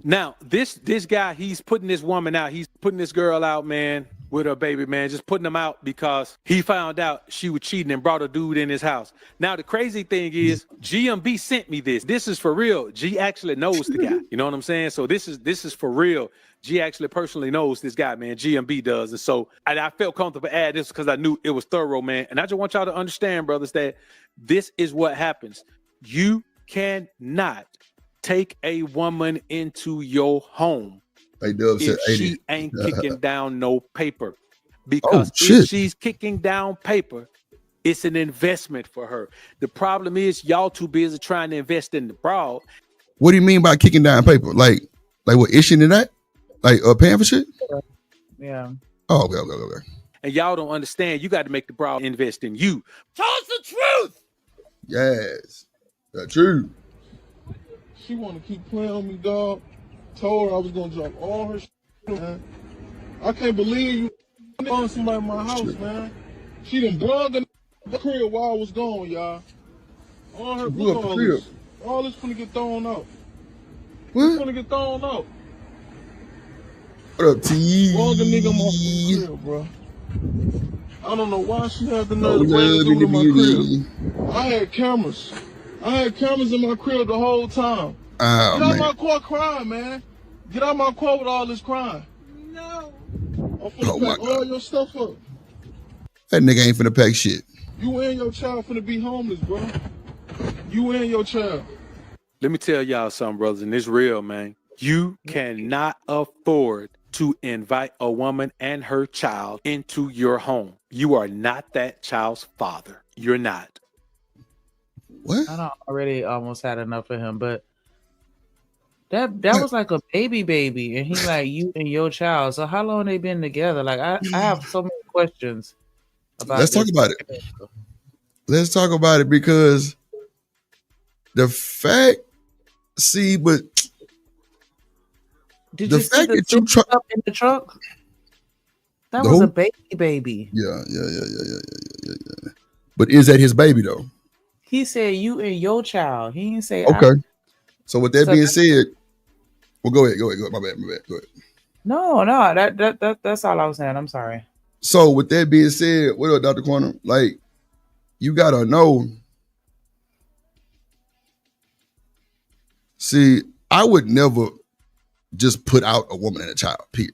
Now, this guy, he's putting this woman out. He's putting this girl out, man, with her baby, man. Just putting them out because he found out she was cheating and brought a dude in his house. Now, the crazy thing is, GMB sent me this. This is for real. G actually knows the guy. You know what I'm saying? So this is for real. G actually personally knows this guy, man. GMB does. And so I felt comfortable add this because I knew it was thorough, man. And I just want y'all to understand, brothers, that this is what happens. You cannot take a woman into your home if she ain't kicking down no paper. Because if she's kicking down paper, it's an investment for her. The problem is y'all too busy trying to invest in the broad. What do you mean by kicking down paper? Like what, issuing to that? Like paying for shit? Yeah. Oh, okay. And y'all don't understand. You got to make the broad invest in you. Tell us the truth. Yes. The truth. She want to keep playing on me, dog. Told her I was going to drop all her shit, man. I can't believe you on somebody in my house, man. She done blung in the crib while I was gone, y'all. All her all this finna get thrown out. What? It's finna get thrown out. What up, T? Blung a nigga off the crib, bro. I don't know why she had the nerve to bring the dude in my crib. I had cameras. In my crib the whole time. Get out my car crying, man. Get out my car with all this crying. No. I'm finna pack all your stuff up. That nigga ain't finna pack shit. You and your child finna be homeless, bro. You and your child. Let me tell y'all something, brothers, and it's real, man. You cannot afford to invite a woman and her child into your home. You are not that child's father. You're not. What? I already almost had enough of him, but that was like a baby, and he like you and your child. So how long they been together? Like I have so many questions about. Let's talk about it. Let's talk about it because the fact, but did you see the thing up in the trunk? That was a baby. Yeah. But is that his baby though? He said you and your child. He didn't say okay. So with that being said, well, go ahead. My bad. Go ahead. No, that's all I was saying. I'm sorry. So with that being said, what up, Dr. Quantum? Like, you gotta know. See, I would never just put out a woman and a child, period.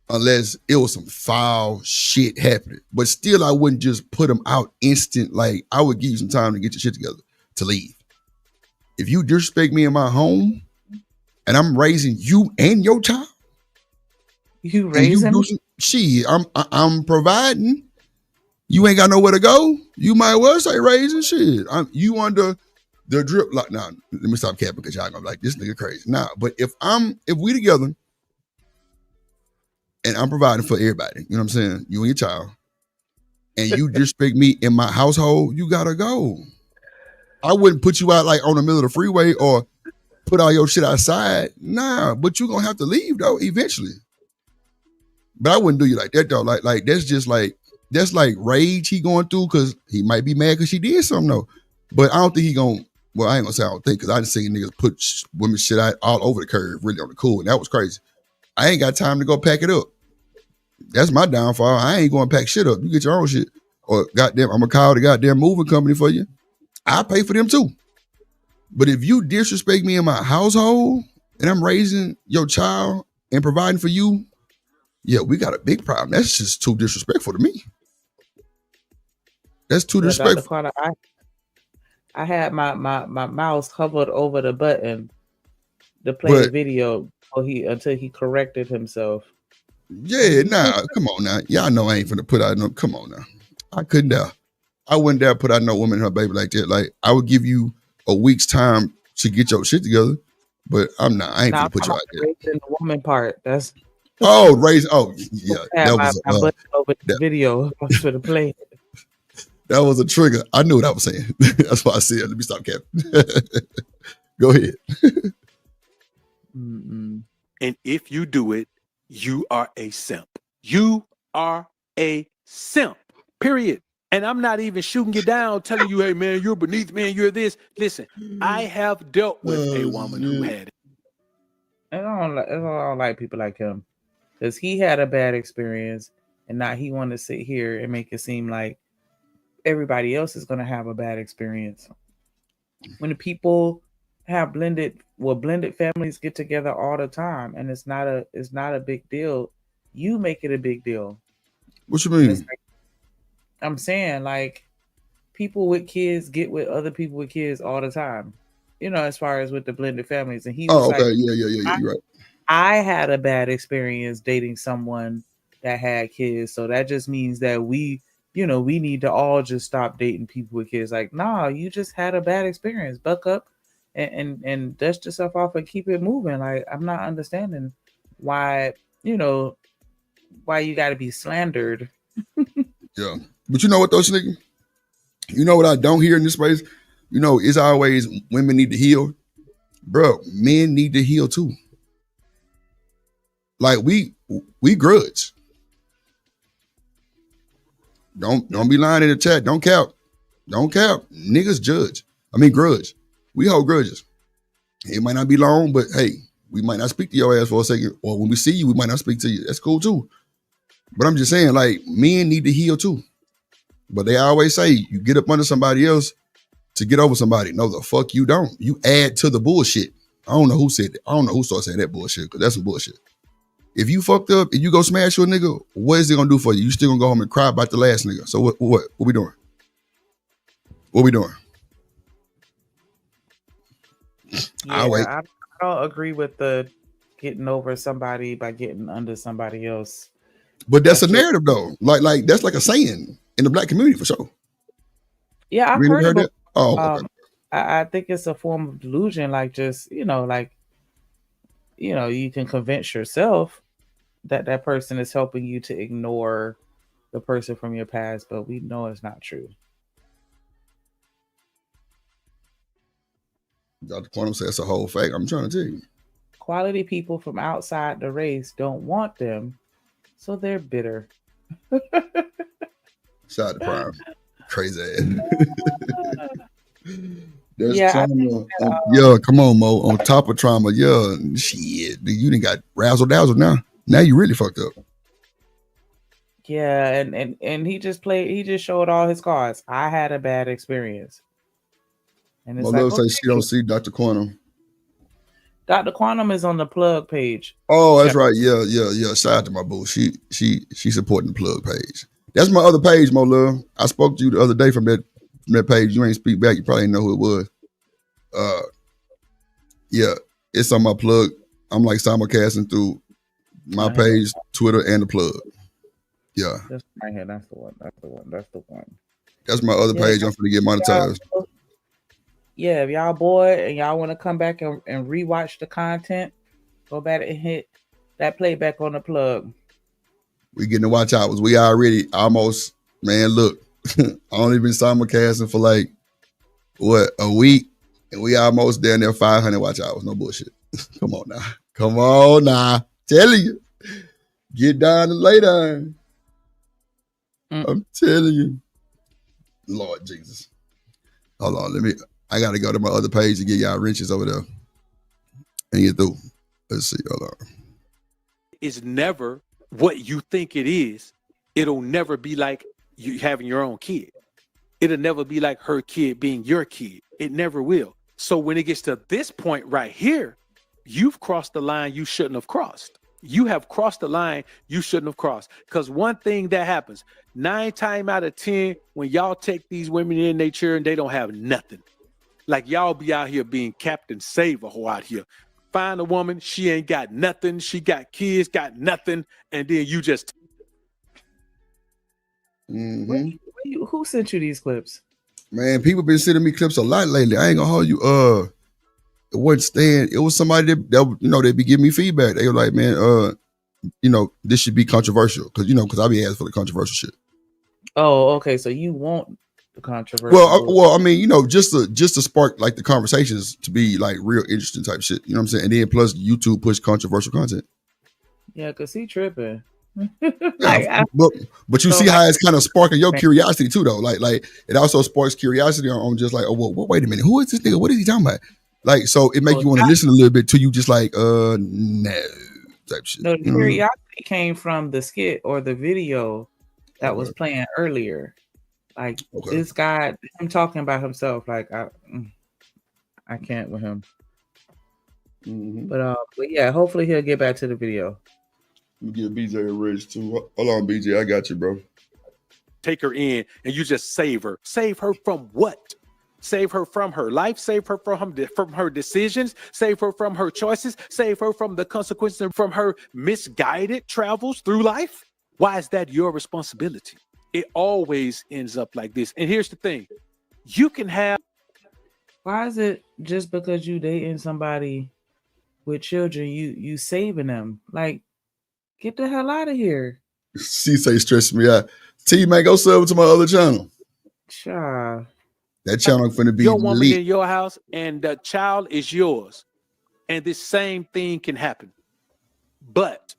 Unless it was some foul shit happening. But still, I wouldn't just put them out instant. Like, I would give you some time to get your shit together to leave. If you disrespect me in my home and I'm raising you and your child, you raising shit, I'm providing. You ain't got nowhere to go. You might well say raising shit. You under the drip. Like, nah, let me stop capping because y'all gonna be like, this nigga crazy. Nah, but if we together and I'm providing for everybody, you know what I'm saying? You and your child, and you disrespect me in my household, you gotta go. I wouldn't put you out like on the middle of the freeway or put all your shit outside. Nah, but you gonna have to leave though eventually. But I wouldn't do you like that though. Like that's like rage he going through because he might be mad because she did something though. But I don't think he gonna. Well, I ain't gonna say I don't think because I done seen niggas put women shit out all over the curb, really on the cool, and that was crazy. I ain't got time to go pack it up. That's my downfall. I ain't going to pack shit up. You get your own shit. Or goddamn, I'm going to call the goddamn moving company for you. I pay for them too. But if you disrespect me in my household and I'm raising your child and providing for you, yeah, we got a big problem. That's just too disrespectful to me. That's too disrespectful. Carter, I had my mouse hovered over the button to play the video until he corrected himself. Yeah, nah, come on now. Y'all know I ain't finna put out no, come on now. I couldn't dare. I wouldn't dare put out no woman and her baby like that. Like, I would give you a week's time to get your shit together, but I ain't finna put you out there. Raising the woman part, that's... yeah. That was my button over the video for the play. That was a trigger. I knew what I was saying. That's why I said, let me stop capping. Go ahead. And if you do it, you are a simp. You are a simp, period. And I'm not even shooting you down, telling you, hey, man, you're beneath me and you're this. Listen, I have dealt with a woman who had it. I don't like people like him because he had a bad experience and now he want to sit here and make it seem like everybody else is going to have a bad experience. When the people have blended families get together all the time and it's not a big deal, you make it a big deal. What you mean? Like, I'm saying, like, people with kids get with other people with kids all the time, you know, as far as with the blended families. And he was okay. Yeah, you're right. I had a bad experience dating someone that had kids, so that just means that we need to all just stop dating people with kids. Like, nah, you just had a bad experience. Buck up and dust yourself off and keep it moving. Like, I'm not understanding why you got to be slandered. Yeah, but you know what though, Sneaky? You know what I don't hear in this space? You know, it's always women need to heal. Bro, men need to heal too. Like, we grudge. Don't be lying in the chat. Don't cap. Niggas grudge. We hold grudges. It might not be long, but hey, we might not speak to your ass for a second. Or when we see you, we might not speak to you. That's cool too. But I'm just saying, like, men need to heal too. But they always say you get up under somebody else to get over somebody. No, the fuck you don't. You add to the bullshit. I don't know who said that. I don't know who started saying that bullshit, because that's some bullshit. If you fucked up and you go smash your nigga, what is it gonna do for you? You still gonna go home and cry about the last nigga. So what we doing? What we doing? Yeah, I don't agree with the getting over somebody by getting under somebody else. But that's a narrative though. Like that's like a saying in the black community for sure. Yeah, I've heard that. Oh, okay. I think it's a form of delusion. Like, just, you can convince yourself that person is helping you to ignore the person from your past, but we know it's not true. Dr. Quantum says it's a whole fake. I'm trying to tell you. Quality people from outside the race don't want them, so they're bitter. Shout out to Prime. Crazy ass. There's trauma. Yeah, come on, Mo. On top of trauma, yeah, shit. You done got razzle dazzle now. Now you really fucked up. Yeah, and he just played. He just showed all his cards. I had a bad experience, and My it's like, love okay, says she don't see Dr. Quantum. Dr. Quantum is on the plug page. Oh, that's right. Yeah. Shout out to my boo. She supporting the plug page. That's my other page, Mo Love. I spoke to you the other day from that page. You ain't speak back. You probably didn't know who it was. Yeah, it's on my plug. I'm like simulcasting through my page, Twitter, and the plug. Yeah. That's right here. That's the one. That's the one. That's my other page. I'm gonna get monetized. Yeah, if y'all bored and y'all want to come back and rewatch the content, go back and hit that playback on the plug. We getting to watch hours. We already almost, man, look, I only been simulcasting for like, what, a week? And we almost down there 500 watch hours. No bullshit. Come on now. Telling you. Get down and lay down. I'm telling you. Lord Jesus. Hold on, I gotta go to my other page to get y'all wrenches over there and get through. Let's see, hold on. It's never what you think it is. It'll never be like you having your own kid. It'll never be like her kid being your kid. It never will. So when it gets to this point right here, you've crossed the line you shouldn't have crossed. You have crossed the line you shouldn't have crossed. Because one thing that happens, 9 times out of 10, when y'all take these women in their chair and they don't have nothing. Like y'all be out here being Captain Save-A-Ho out here. Find a woman, she ain't got nothing. She got kids, got nothing. And then you just... Who sent you these clips? Man, people been sending me clips a lot lately. I ain't gonna hold you. It wasn't Stan. It was somebody that you know, they be giving me feedback. They were like, man, you know, this should be controversial. Cause I be asking for the controversial shit. Oh, okay. So you want the controversial? Well, I mean, you know, just to spark like the conversations to be like real interesting type shit. You know what I'm saying? And then plus YouTube push controversial content. Yeah, cause he tripping. But you see how it's kind of sparking your curiosity too, though. Like it also sparks curiosity on just like, oh, well, wait a minute, who is this nigga? What is he talking about? Like, so it make you want to listen a little bit till you just like, no, type shit. No, the curiosity came from the skit or the video that was playing earlier. Like this guy, him talking about himself. Like I can't with him. But yeah, hopefully he'll get back to the video. You get BJ a ridge too. Hold on, BJ, I got you, bro. Take her in and you just save her. Save her from what? Save her from her life. Save her from her decisions. Save her from her choices. Save her from the consequences from her misguided travels through life. Why is that your responsibility? It always ends up like this. And here's the thing. You can have... Why is it just because you dating somebody with children, you saving them? Like, get the hell out of here. She say stress me out. T-Man, go sub to my other channel. Child. That channel finna be your woman lit. In your house and the child is yours. And this same thing can happen. But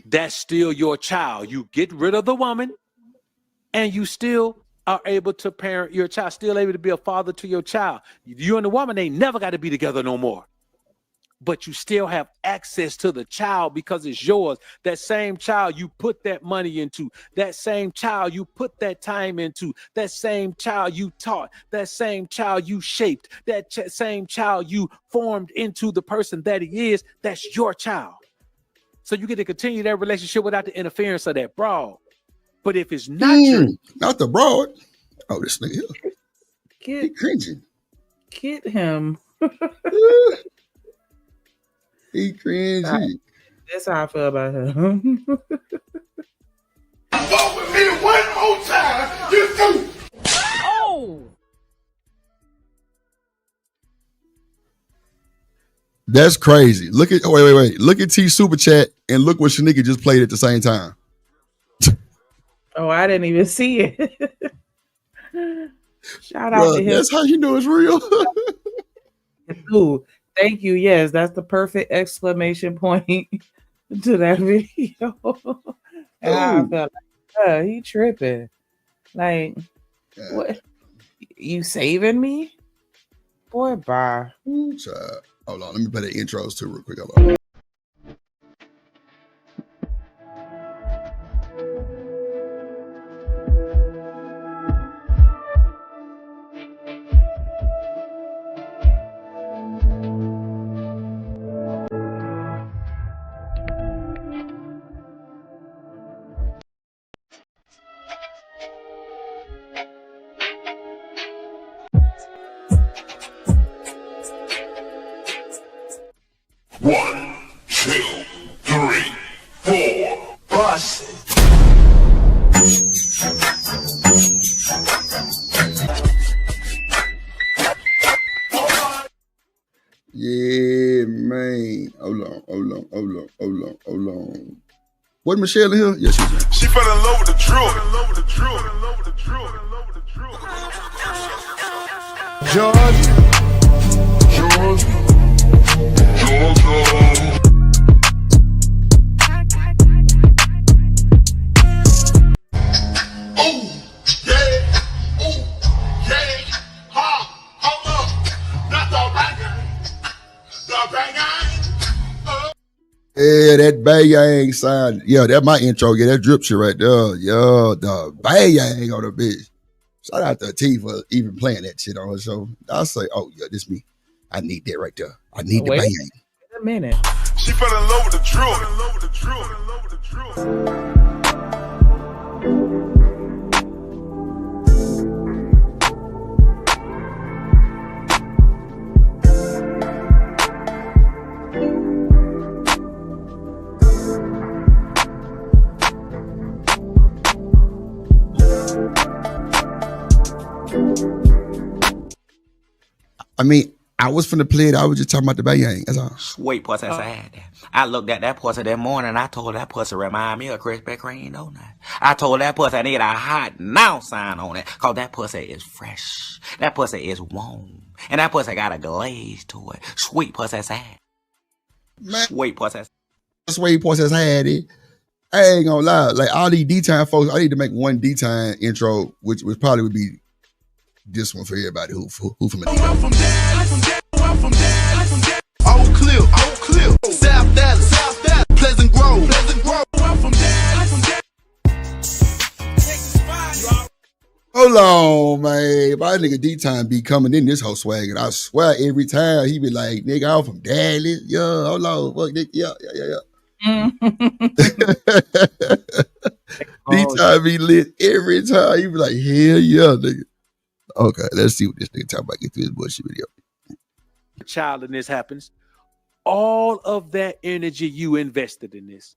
that's still your child. You get rid of the woman and you still are able to parent your child, still able to be a father to your child. You and the woman ain't never got to be together no more. But you still have access to the child because it's yours. That same child you put that money into, that same child you put that time into, that same child you taught, that same child you shaped, that same child you formed into the person that he is, that's your child. So you get to continue that relationship without the interference of that broad. But if it's not not the broad. Oh, this nigga here. He cringing. Get him. He cringy. That's how I feel about him. Fuck with me one more time, you do. Oh! That's crazy. Look at wait. Look at T Super Chat and look what Shanika just played at the same time. Oh, I didn't even see it. Shout out to him. That's how you know it's real. Ooh, thank you. Yes, that's the perfect exclamation point to that video. And I felt like, he tripping. Like, what? You saving me? Boy, bye. Hold on, let me play the intros too real quick. Hold on. 1, 2, 3, 4. Bust it. Yeah, man. Hold on. What, Michelle in here? Yes, she's here. She fell in love with the drill. Georgia. Yeah, that bang sign. Yeah, that's my intro. Yeah, that drip shit right there. Yeah, the bang on the bitch. Shout out to T for even playing that shit on her show. I'll say, oh yeah, this me. I need that right there. I need the bang. Wait a minute. She fell in love with the drill. I mean, I was finna play it. I was just talking about the bang. That's all. Sweet pussy sad. I looked at that pussy that morning. I told that pussy remind me of Krispy Kreme donut. I told that pussy I need a hot now sign on it, cause that pussy is fresh. That pussy is warm, and that pussy got a glaze to it. Sweet pussy sad. Man, sweet pussy. Sweet pussy sad. I ain't gonna lie. Like all these D-Time folks, I need to make one D-Time intro, which probably would be this one for everybody who from a Old Cliff, South Dallas, Pleasant Grove. Hold on, man. My nigga D-Time be coming in this whole swag, and I swear every time he be like, nigga, I'm from Dallas. Yeah, hold on. Fuck, nigga. Yeah. D-Time be lit every time. He be like, hell yeah, nigga. Okay, let's see what this nigga talking about. Get through this bullshit video. Child and this happens. All of that energy you invested in this,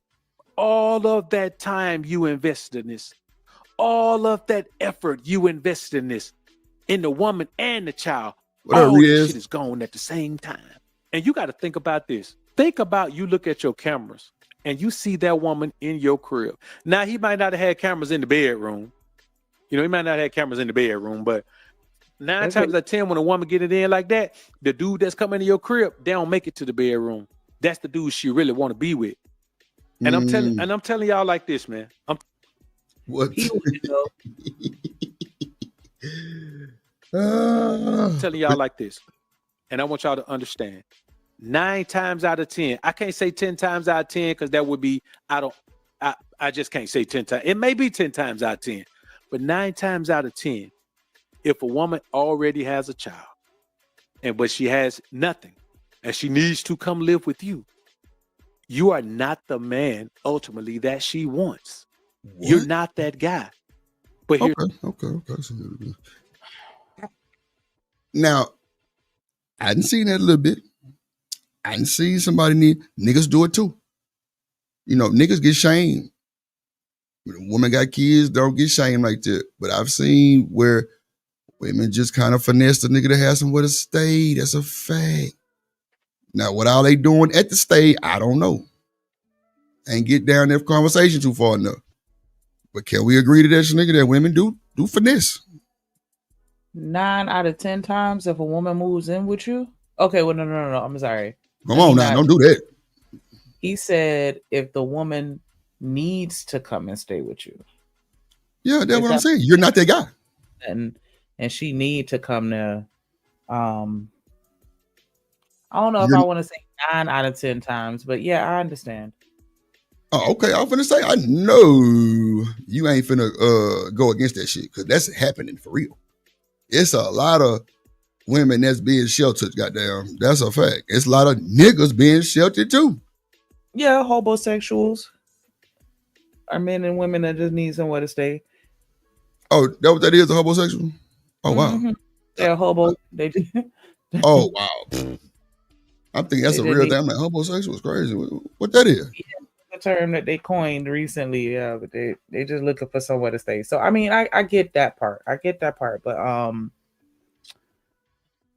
all of that time you invested in this, all of that effort you invested in this, in the woman and the child, all this shit is gone at the same time. And you got to think about this. Think about, you look at your cameras and you see that woman in your crib. Now, he might not have had cameras in the bedroom. You know, he might not have had cameras in the bedroom, but 9 times out of 10, when a woman get it in like that, the dude that's coming to your crib, they don't make it to the bedroom. That's the dude she really want to be with. And I'm telling y'all like this, man. What? I'm telling y'all like this, and I want y'all to understand. 9 times out of 10, I can't say 10 times out of 10 because that would be I just can't say 10 times. It may be 10 times out of 10, but 9 times out of 10. If a woman already has a child, but she has nothing, and she needs to come live with you, you are not the man ultimately that she wants. What? You're not that guy. But okay. Now, I hadn't seen that a little bit. I didn't see somebody niggas do it too. You know, niggas get shamed. When a woman got kids, don't get shamed like that. But I've seen where women just kind of finesse the nigga to have somewhere to stay. That's a fact. Now, what all they doing at the stay, I don't know. Ain't get down that conversation too far enough. But can we agree to that, nigga, that women do finesse? 9 out of 10 times if a woman moves in with you? Okay, well, no. I'm sorry. Come on now, don't do that. He said if the woman needs to come and stay with you. Yeah, that's what I'm saying. You're not that guy. And she need to come to, I don't know if I want to say 9 out of 10 times, but yeah, I understand. Oh, okay. I'm finna say, I know you ain't finna go against that shit, because that's happening for real. It's a lot of women that's being sheltered, goddamn. That's a fact. It's a lot of niggas being sheltered too. Yeah, homosexuals are men and women that just need somewhere to stay. Oh, that what that is, a homosexual? Oh, wow. Mm-hmm. They're hobo. They do. Oh, wow. I think that's a real thing. I'm like, homosexual is crazy. What that is? Yeah, the term that they coined recently. Yeah, but they just looking for somewhere to stay. So I mean, I get that part. But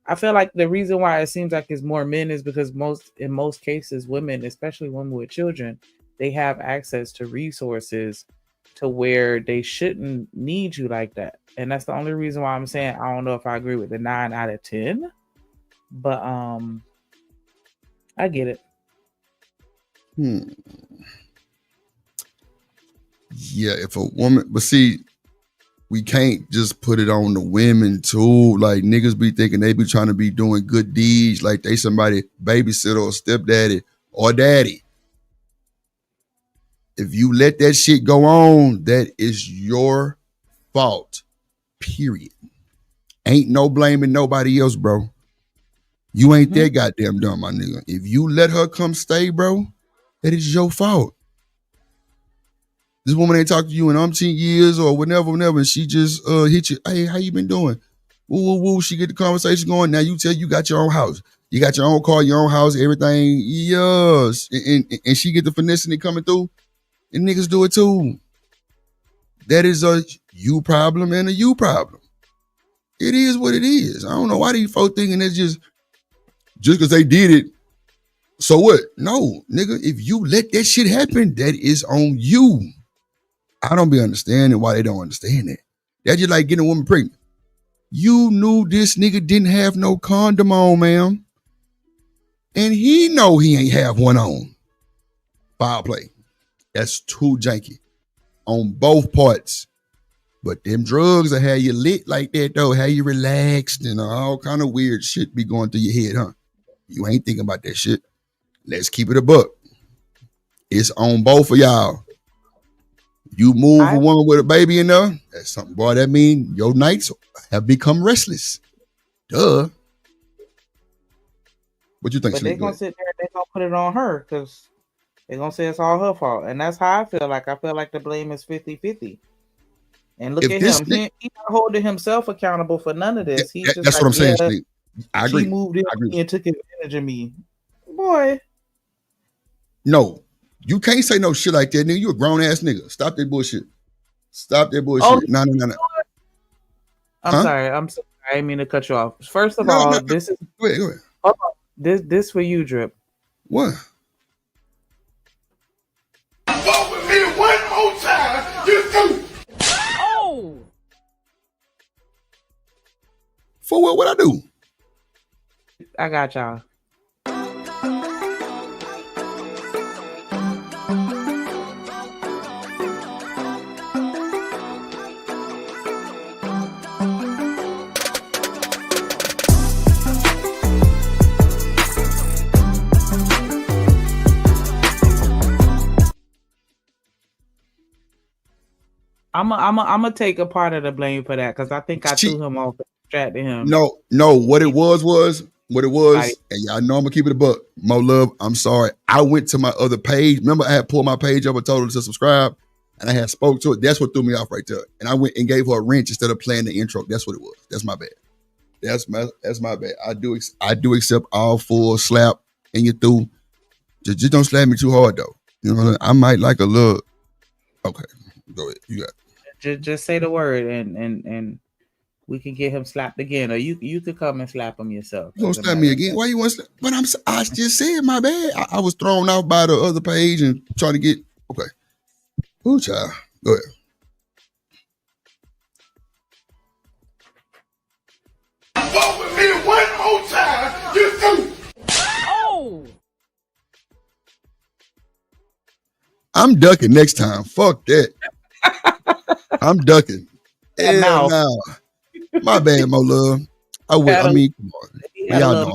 I feel like the reason why it seems like it's more men is because in most cases, women, especially women with children, they have access to resources to where they shouldn't need you like that. And that's the only reason why I'm saying I don't know if I agree with the 9 out of 10. But I get it. Yeah, if a woman, but see, we can't just put it on the women too. Like niggas be thinking they be trying to be doing good deeds, like they somebody babysitter or stepdaddy or daddy. If you let that shit go on, that is your fault. Period. Ain't no blaming nobody else, bro. You ain't that goddamn dumb, my nigga. If you let her come stay, bro, that is your fault. This woman ain't talked to you in umpteen years or whatever, and she just hit you. Hey, how you been doing? Woo, woo, woo. She get the conversation going. Now you tell you got your own house. You got your own car, your own house, everything. Yes. And she get the finessing and coming through. And niggas do it too. That is a you problem and a you problem. It is what it is. I don't know why these folks thinking it's just because they did it. So what? No, nigga, if you let that shit happen, that is on you. I don't be understanding why they don't understand that. That's just like getting a woman pregnant. You knew this nigga didn't have no condom on, ma'am. And he know he ain't have one on. Foul play. That's too janky. On both parts. But them drugs will have you lit like that though. Have you relaxed and all kind of weird shit be going through your head, huh? You ain't thinking about that shit. Let's keep it a buck. It's on both of y'all. You move a woman with a baby in there, that's something, boy, that mean your nights have become restless. Duh. What you think, But they're going to sit there and they're going to put it on her because they're going to say it's all her fault. And that's how I feel like. I feel like the blame is 50-50. And look at him. He's not holding himself accountable for none of this. He's just that's what I'm saying, Steve. I agree. She moved in and took advantage of me. Boy. No. You can't say no shit like that, nigga. You a grown ass nigga. Stop that bullshit. Stop that bullshit. Oh, no. I'm sorry. I didn't mean to cut you off. First of all, this is go ahead. Hold on. This for you, Drip. What? Fuck with me one more time, you do. Oh. For what would I do? I got y'all. I'm gonna take a part of the blame for that because I think I threw him off and distracted him. No. What it was, and y'all know I'm gonna keep it a buck. Mo Love, I'm sorry. I went to my other page. Remember, I had pulled my page up and told her to subscribe, and I had spoke to it. That's what threw me off right there. And I went and gave her a wrench instead of playing the intro. That's what it was. That's my bad. That's my bad. I do accept all full slap and you through. Just don't slap me too hard though. You know, I might like a little. Okay, go ahead. You got it. Just say the word and we can get him slapped again, or you could come and slap him yourself. You gonna slap me again? Why you want to slap? But I just said my bad. I was thrown off by the other page and trying to get okay. Ooh, child. Go ahead. Fuck with me one more time, you do. Oh. I'm ducking next time. Fuck that. I'm ducking. Hell no. My bad, Mo Love. Come on. Y'all know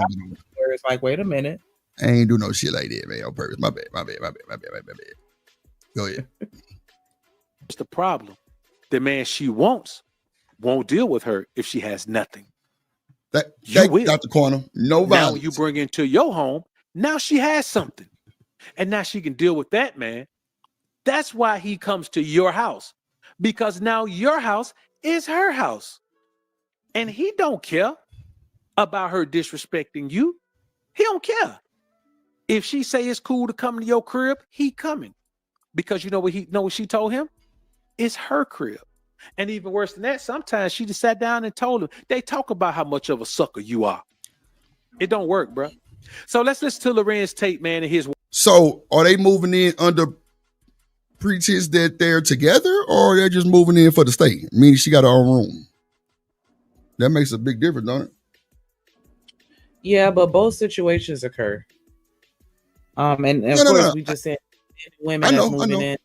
it's like, wait a minute. I ain't do no shit like that, man, on purpose. My bad. Go ahead. What's the problem? The man she wants won't deal with her if she has nothing. That got the corner. No violence. Now when you bring into your home, now she has something. And now she can deal with that, man. That's why he comes to your house. Because now your house is her house. And he don't care about her disrespecting you. He don't care. If she say it's cool to come to your crib, he coming. Because you know what she told him? It's her crib. And even worse than that, sometimes she just sat down and told him. They talk about how much of a sucker you are. It don't work, bro. So let's listen to Lorenz Tate, man, and his. So are they moving in under pretense that they're together, or they're just moving in for the stay? Meaning she got her own room. That makes a big difference, don't it? Yeah, but both situations occur. And of course, we just said women that's moving in.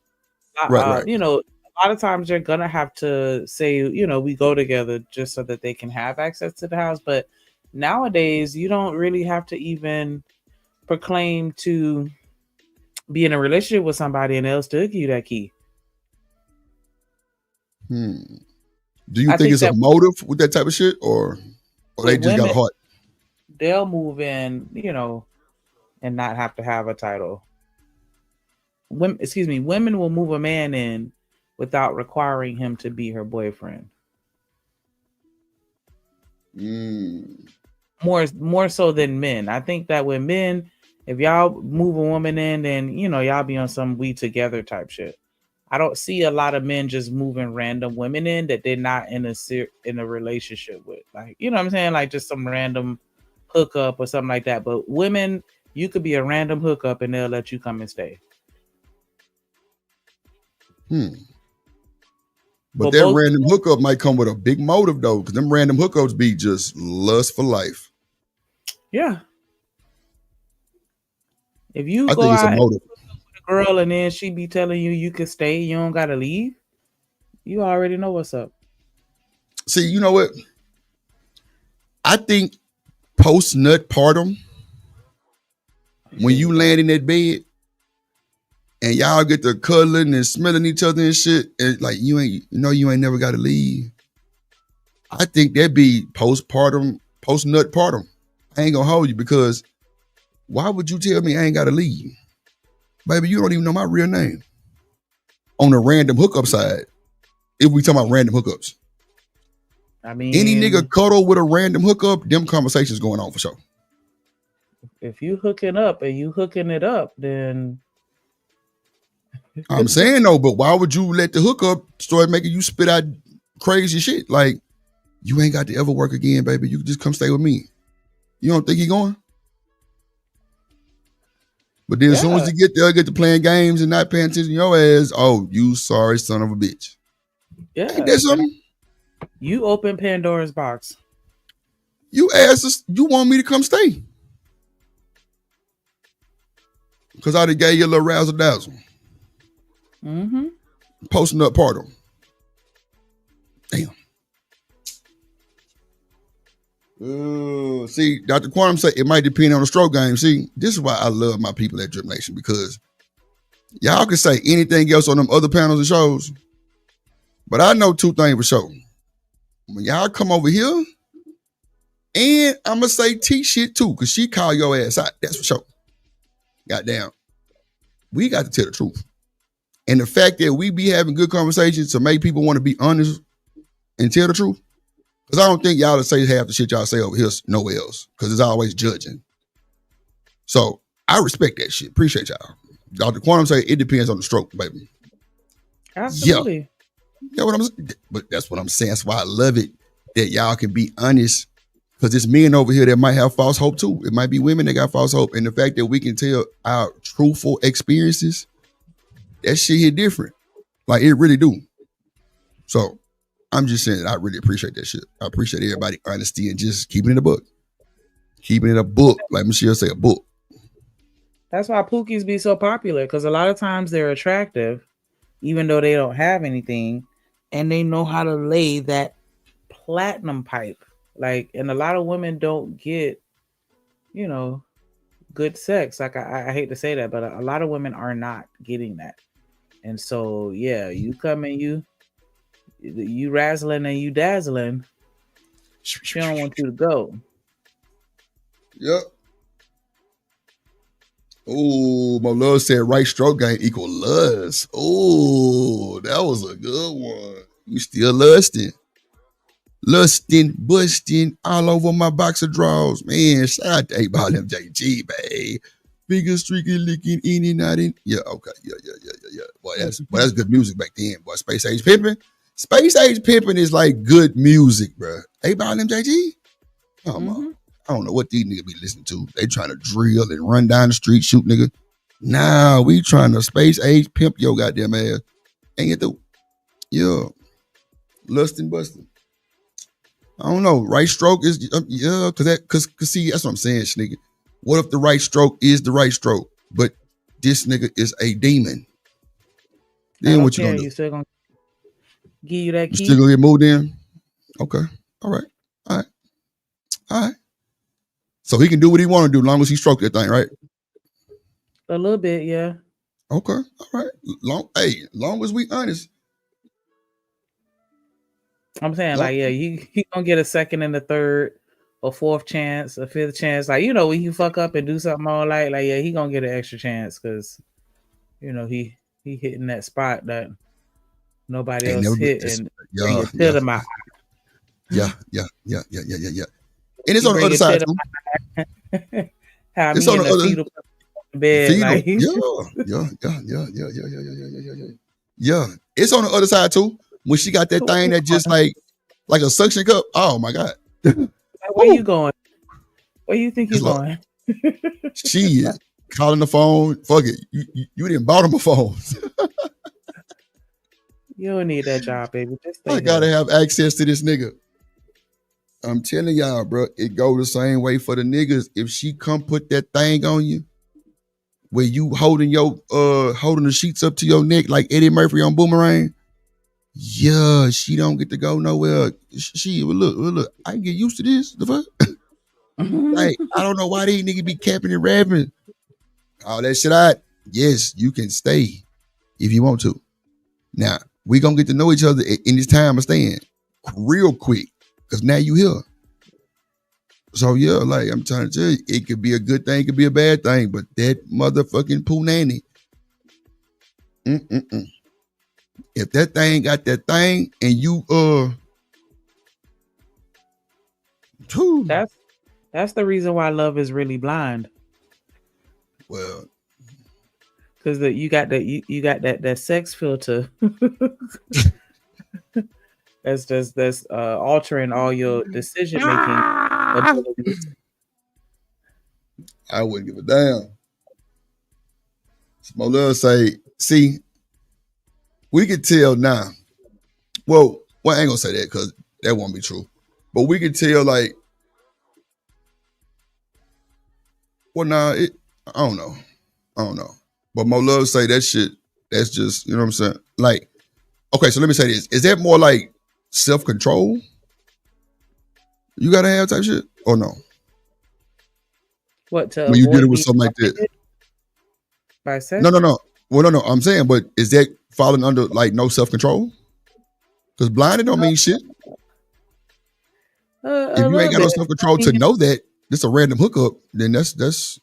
Right. You know, a lot of times they're gonna have to say, you know, we go together just so that they can have access to the house. But nowadays, you don't really have to even proclaim to be in a relationship with somebody and they'll still give you that key. Do you think it's a motive with that type of shit, or they just got a heart? They'll move in, you know, and not have to have a title. Women will move a man in without requiring him to be her boyfriend. More so than men. I think that with men, if y'all move a woman in, then you know y'all be on some we together type shit. I don't see a lot of men just moving random women in that they're not in a relationship with. Like, you know what I'm saying? Like just some random hookup or something like that. But women, you could be a random hookup and they'll let you come and stay. But that random hookup might come with a big motive though, because them random hookups be just lust for life. Yeah. If you go out with a girl and then she be telling you can stay, you don't gotta leave, you already know what's up. See, you know what? I think post-nut partum, when you land in that bed and y'all get to cuddling and smelling each other and shit, and like you ain't never gotta leave. I think that'd be post-nut partum. I ain't gonna hold you, because why would you tell me I ain't gotta leave? Baby, you don't even know my real name. On the random hookup side, if we talking about random hookups. I mean, any nigga cuddle with a random hookup, them conversations going on for sure. If you hooking up and you hooking it up, then I'm saying though, but why would you let the hookup start making you spit out crazy shit? Like, you ain't got to ever work again, baby. You can just come stay with me. You don't think he going? But then as soon as you get there, get to playing games and not paying attention to your ass, oh, you sorry son of a bitch. Yeah. Ain't that something? You open Pandora's box. You asked us, you want me to come stay. Because I done gave you a little razzle dazzle. Posting up partum. Damn. See, Dr. Quantum said it might depend on the stroke game. See, this is why I love my people at Drip Nation, because y'all can say anything else on them other panels and shows, but I know two things for sure. When y'all come over here, and I'm going to say T shit too, because she call your ass out. That's for sure. Goddamn. We got to tell the truth. And the fact that we be having good conversations to make people want to be honest and tell the truth. Because I don't think y'all to say half the shit y'all say over here nowhere else. Because it's always judging. So I respect that shit. Appreciate y'all. Dr. Quantum say it depends on the stroke, baby. Absolutely. Yeah, what I'm saying. But that's what I'm saying. That's why I love it that y'all can be honest. Because it's men over here that might have false hope too. It might be women that got false hope. And the fact that we can tell our truthful experiences, that shit hit different. Like it really do. So I'm just saying I really appreciate that shit. I appreciate everybody honesty and just keeping it a book. Keeping it a book. Like Michelle say, a book. That's why Pookies be so popular, because a lot of times they're attractive, even though they don't have anything, and they know how to lay that platinum pipe. Like, and a lot of women don't get, you know, good sex. Like I hate to say that, but a lot of women are not getting that. And so, yeah, you come and you razzling and you dazzling. She don't want you to go. Yep. Oh, my love said right stroke game equal lust. Oh, that was a good one. You still lusting. Lusting, busting all over my box of drawers. Man, shout out to 8 Ball MJG, babe. Figure streaking, licking, in and out in. Yeah, okay. Yeah. Boy, that's good music back then. Boy, Space Age Pimpin'. Space Age Pimpin' is like good music, bro. Hey, about MJG? I don't know what these niggas be listening to. They trying to drill and run down the street, shoot nigga. Nah, we trying to Space Age pimp your goddamn ass. And get the, yeah, lustin' bustin'. I don't know. Right stroke is, cause see, that's what I'm saying, nigga. What if the right stroke is the right stroke, but this nigga is a demon? Then what you gonna do? You still gonna give you that key? You still gonna get moved in? Okay. All right. So he can do what he want to do as long as he stroke that thing, right? A little bit, yeah. Okay. All right. Long as we honest. I'm saying, like, yeah, he gonna get a second and a third, a fourth chance, a fifth chance. Like, you know, when you fuck up and do something all like yeah, he gonna get an extra chance because, you know, he hitting that spot that nobody else hit and bring it to my eye. Yeah. And it's on the other side too. It's on the other bed. Like, yeah. It's on the other side too. When she got that thing that just like a suction cup. Oh my God. Where you going? Where you think you're going? She is calling the phone. Fuck it. You didn't bought him a phone. You don't need that job, baby. I gotta have access to this nigga. I'm telling y'all, bro, it go the same way for the niggas. If she come put that thing on you, where you holding the sheets up to your neck like Eddie Murphy on Boomerang, yeah, she don't get to go nowhere. She look, I can get used to this. The fuck? Like, I don't know why these niggas be capping and rapping. All that shit out. Yes, you can stay if you want to. Now, we gonna get to know each other in this time of staying real quick. Because now you here. So yeah, like I'm trying to tell you, it could be a good thing, it could be a bad thing, but that motherfucking poo nanny. If that thing got that thing and you that's the reason why love is really blind. Well, because you got that sex filter. That's altering all your decision making abilities. I wouldn't give a damn. Smolder say, see, we could tell now. Well, I ain't gonna say that because that won't be true. But we could tell, like, well, nah, I don't know. But Mo Love say that shit, that's just, you know what I'm saying? Like, okay, so let me say this. Is that more like self-control you gotta have type shit? Or no? What, to when you did it with something like that? By sex? No. Well, no. I'm saying, but is that falling under like no self-control? Because blinded don't mean shit. If you ain't got no self-control to know that this a random hookup, then that's.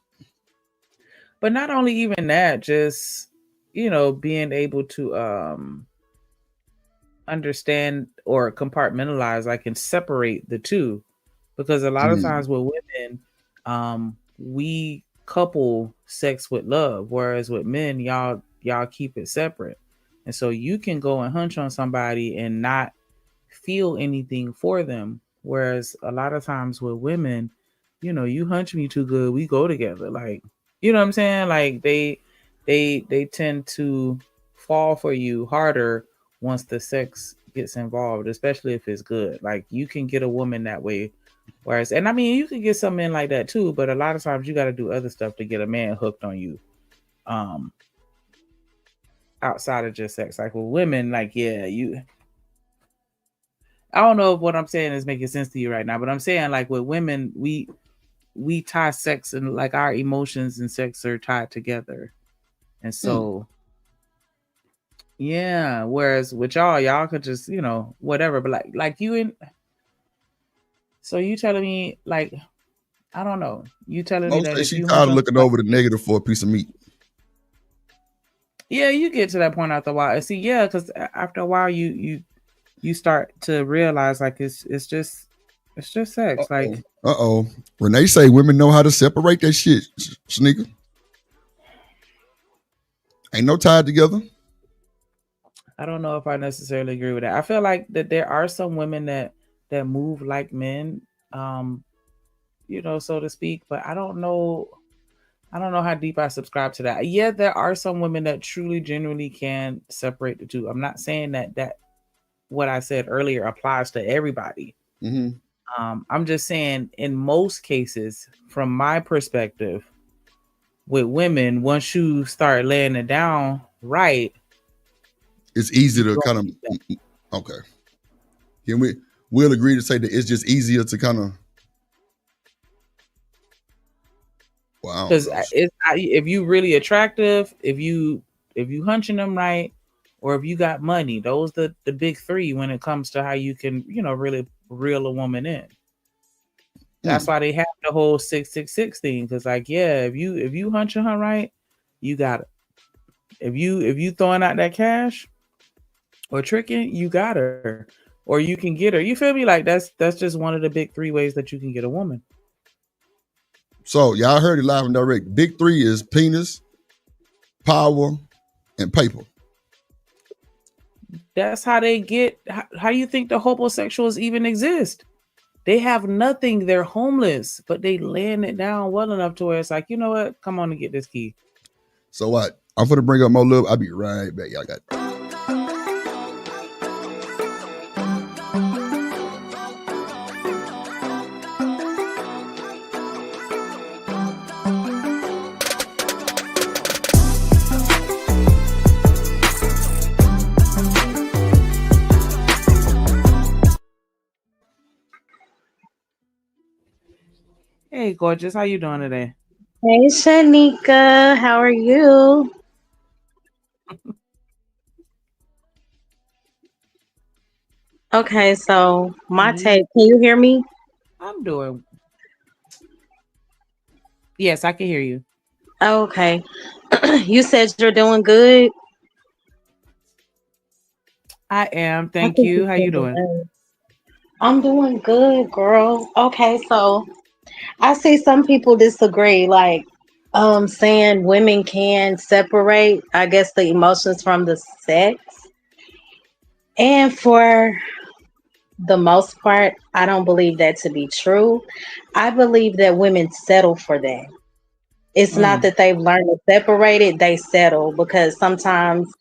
But not only even that, just, you know, being able to understand or compartmentalize, like, and separate the two, because a lot of times with women, we couple sex with love, whereas with men, y'all keep it separate, and so you can go and hunch on somebody and not feel anything for them, whereas a lot of times with women, you know, you hunch me too good, we go together, like, you know what I'm saying? Like, they tend to fall for you harder once the sex gets involved, especially if it's good. Like, you can get a woman that way. Whereas, and I mean, you can get some men like that too, but a lot of times you got to do other stuff to get a man hooked on you. Outside of just sex. Like with women, like, yeah, I don't know if what I'm saying is making sense to you right now, but I'm saying, like, with women, we tie sex and, like, our emotions and sex are tied together. And so yeah, whereas with y'all could just, you know, whatever, but like you in. So you telling me, like, I don't know. You telling me that if she tired of looking over the negative for a piece of meat. Yeah, you get to that point after a while. See, yeah, because after a while you start to realize, like, it's just sex. Like, Renee say women know how to separate that shit, sneaker. Ain't no tied together. I don't know if I necessarily agree with that. I feel like that there are some women that move like men, so to speak, but I don't know how deep I subscribe to that. Yeah, there are some women that truly, genuinely can separate the two. I'm not saying that what I said earlier applies to everybody. Mm-hmm. I'm just saying, in most cases, from my perspective, with women, once you start laying it down right, it's easy to kind of okay. We'll agree to say that it's just easier to kind of. Wow. Because if you really attractive, if you hunching them right, or if you got money, those the big three when it comes to how you can really reel a woman in. That's why they have the whole 666 thing. Because if you hunching her right, you got it. If you throwing out that cash or tricking, you got her, or you can get her. You feel me? Like that's just one of the big three ways that you can get a woman. So y'all heard it live and direct. Big three is penis, power, and paper. That's how they get. How do you think the homosexuals even exist? They have nothing. They're homeless, but they laying it down well enough to where it's like, you know what? Come on and get this key. So what? I'm gonna bring up more love. I'll be right back. Y'all got it. Hey, gorgeous. How you doing today? Hey, Shanika. How are you? Okay, so my take. Can you hear me? I'm doing. Yes, I can hear you. Okay. You said you're doing good. I am. Thank you. How you doing? I'm doing good, girl. Okay, so I see some people disagree, like saying women can separate, I guess, the emotions from the sex. And for the most part, I don't believe that to be true. I believe that women settle for that. It's not that they've learned to separate it, they settle, because sometimes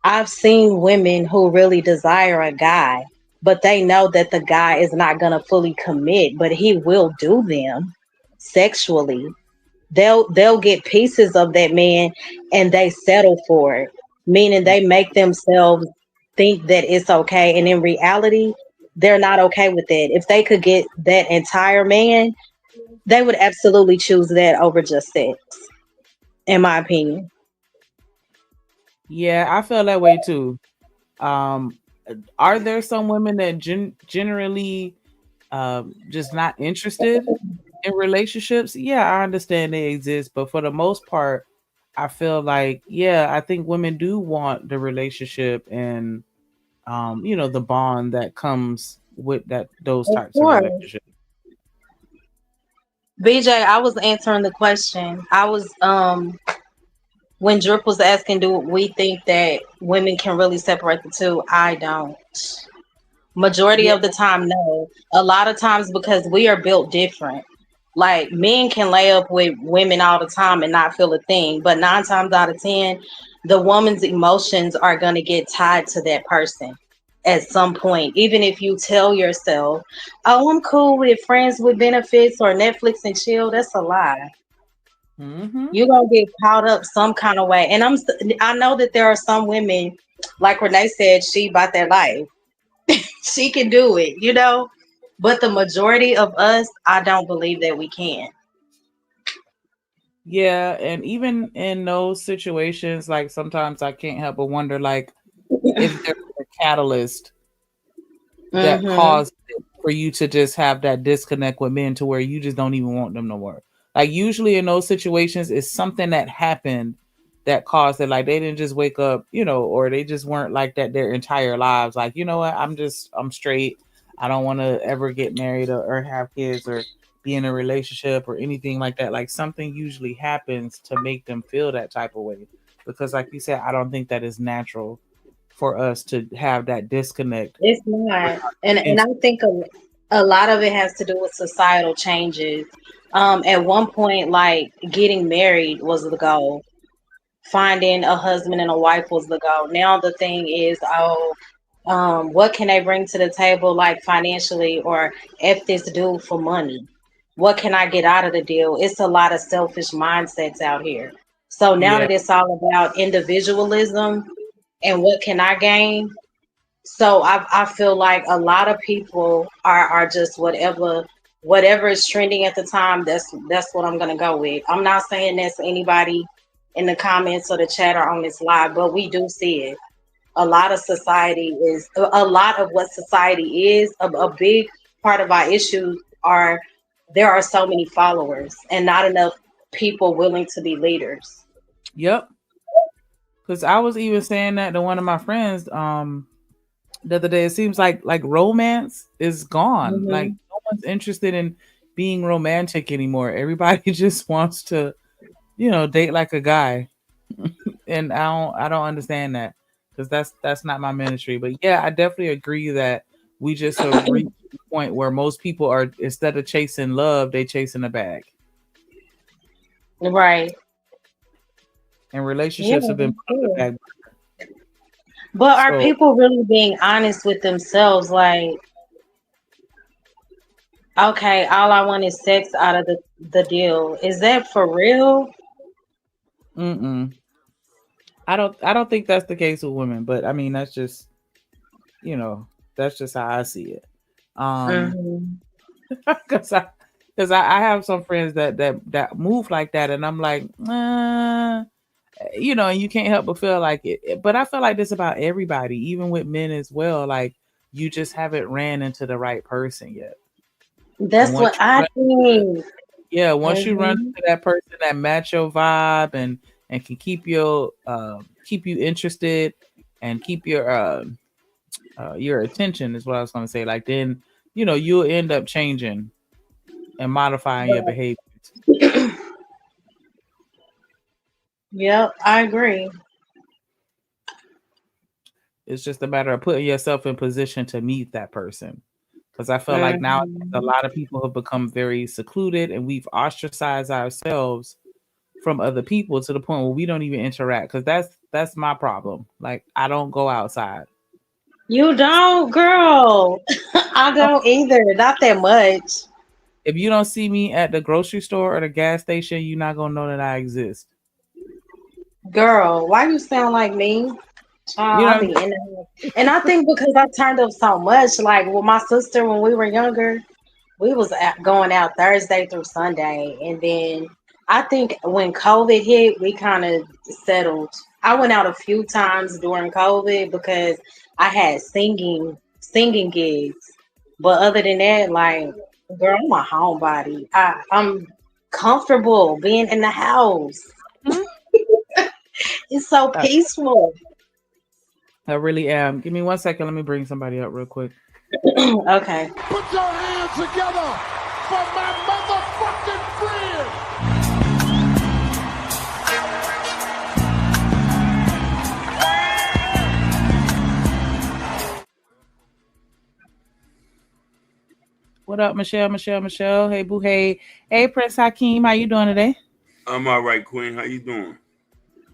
I've seen women who really desire a guy, but they know that the guy is not going to fully commit, but he will do them sexually. They'll get pieces of that man and they settle for it, meaning they make themselves think that it's okay, and in reality, they're not okay with that. If they could get that entire man, they would absolutely choose that over just sex, in my opinion. Yeah, I feel that way too. Are there some women that generally just not interested in relationships? Yeah, I understand they exist, but for the most part, I feel like, I think women do want the relationship and the bond that comes with those Of types of course. relationships. BJ, I was answering the question. I was when Drip was asking, do we think that women can really separate the two? I don't. Majority of the time, no. A lot of times because we are built different. Like men can lay up with women all the time and not feel a thing, but 9 times out of 10, the woman's emotions are going to get tied to that person at some point. Even if you tell yourself, "Oh, I'm cool with friends with benefits or Netflix and chill," that's a lie. You're gonna get caught up some kind of way. And I know that there are some women, like Renee said, she about that life. She can do it, but the majority of us, I don't believe that we can. Yeah, and even in those situations, like sometimes I can't help but wonder, like, if there's a catalyst that caused it for you to just have that disconnect with men to where you just don't even want them no more. Like usually in those situations, it's something that happened that caused it. Like they didn't just wake up, or they just weren't like that their entire lives. Like, you know what? I'm straight. I don't want to ever get married or have kids or be in a relationship or anything like that. Like something usually happens to make them feel that type of way. because, like you said, I don't think that is natural for us to have that disconnect. It's not, and I think a lot of it has to do with societal changes. At one point, like getting married was the goal. Finding a husband and a wife was the goal. Now the thing is, what can they bring to the table, like financially, or if this dude for money? What can I get out of the deal? It's a lot of selfish mindsets out here. So now Yeah, that it's all about individualism and what can I gain, so I feel like a lot of people are just whatever is trending at the time. That's what I'm gonna go with. I'm not saying that's anybody in the comments or the chat or on this live, but we do see it. A lot of society is a lot of what society is. A big part of our issues are there are so many followers and not enough people willing to be leaders. yep. Because I was even saying that to one of my friends the other day. It seems like romance is gone. Like Hmm. no one's interested in being romantic anymore. Everybody just wants to, date like a guy. And I don't understand that, because that's not my ministry. But yeah, I definitely agree that we just have reached the point where most people are, instead of chasing love, they chasing a bag. Right. And Yeah, relationships have been that's put on the good. back. But are So people really being honest with themselves? Like, okay, all I want is sex out of the deal. Is that for real? mm-mm. I don't think that's the case with women, but I mean you know that's just how I see it. Um, Hmm. because I have some friends that move like that, and I'm like, and you can't help but feel like it. But I feel like this about everybody, even with men as well. Like you just haven't ran into the right person yet, and That's what once you I run, think. once you run Hmm. into that person that match your vibe and can keep you interested and keep your attention is what I was going to say. Like then you'll end up changing and modifying your behavior. Yep, I agree. It's just a matter of putting yourself in position to meet that person. Because I feel like now a Hmm. lot of people have become very secluded, and we've ostracized ourselves from other people to the point where we don't even interact. Because that's my problem. Like I don't go outside. You don't, girl. I don't either. Not that much. If you don't see me at the grocery store or the gas station, you're not gonna know that I exist. Girl, why you sound like me? You Child, I know, be in the house. And I think because I turned up so much, like with my sister when we were younger, we was going out Thursday through Sunday. And then I think when COVID hit, we kind of settled. I went out a few times during COVID because I had singing gigs. But other than that, like, girl, I'm a homebody. I'm comfortable being in the house. hmm? It's so I, peaceful. I really am. Give me 1 second. Let me bring somebody up real quick. Okay. Put your hands together for my motherfucking friend. What up, Michelle? Michelle. Hey, boo. Hey, Prince Hakeem. How you doing today? I'm all right, Queen. How you doing?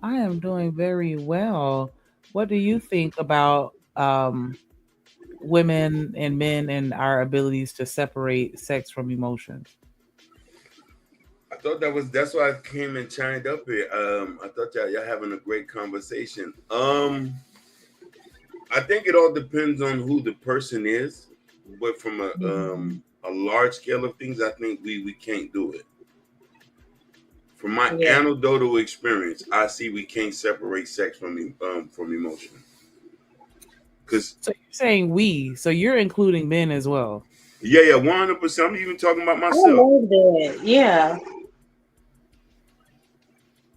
I am doing very well. What do you think about women and men and our abilities to separate sex from emotions? I thought that's why I came and chimed up here. I thought y'all having a great conversation. I think it all depends on who the person is, but from a large scale of things, I think we can't do it. From my Yeah. anecdotal experience, I see we can't separate sex from emotion. Cause So you're saying we, so you're including men as well. yeah, 100%. I'm even talking about I myself. love that. Yeah.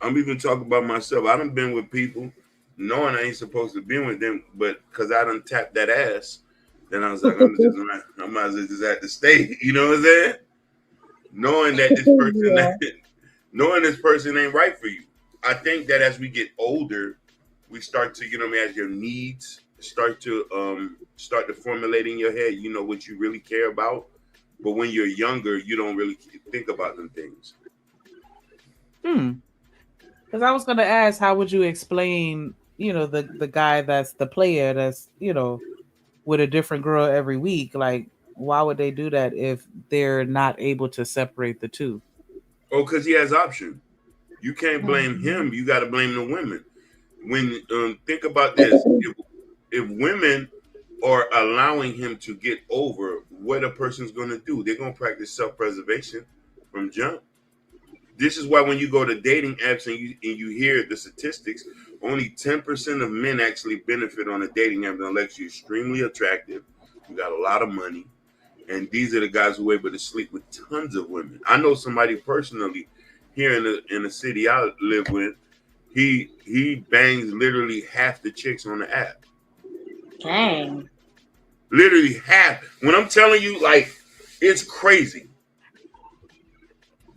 I'm even talking about myself. I done been with people knowing I ain't supposed to be with them, but because I done tapped that ass, then I was like, I might as well just have to stay. You know what I'm saying? Knowing that this person, Yeah. knowing this person ain't right for you. I think that as we get older, we start to, you know, as your needs start to formulate in your head, you know what you really care about. But when you're younger, you don't really think about them things. Because I was going to ask, how would you explain, you know, the guy that's the player that's, you know, with a different girl every week? Like, why would they do that if they're not able to separate the two? Oh, because he has option. You can't blame him. You got to blame the women. When think about this, if women are allowing him to get over, what a person's going to do, they're going to practice self-preservation from jump. This is why when you go to dating apps and you hear the statistics, only 10% of men actually benefit on a dating app unless you're extremely attractive, you got a lot of money, and these are the guys who are able to sleep with tons of women. I know somebody personally here in the city I live with. He bangs literally half the chicks on the app. Dang. Literally half. When I'm telling you, like, it's crazy.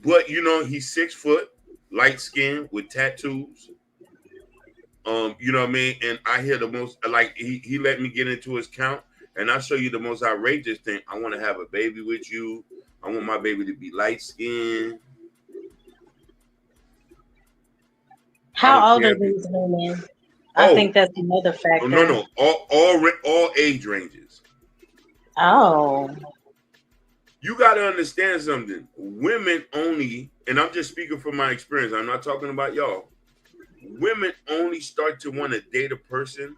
But you know, he's 6 foot, light skinned with tattoos. You know what I mean? And I hear the most, like, he let me get into his count, and I'll show you the most outrageous thing. I want to have a baby with you. I want my baby to be light skinned. How old are these women? I think that's another factor. No. All age ranges. Oh. You got to understand something. Women only, and I'm just speaking from my experience, I'm not talking about y'all. Women only start to want to date a person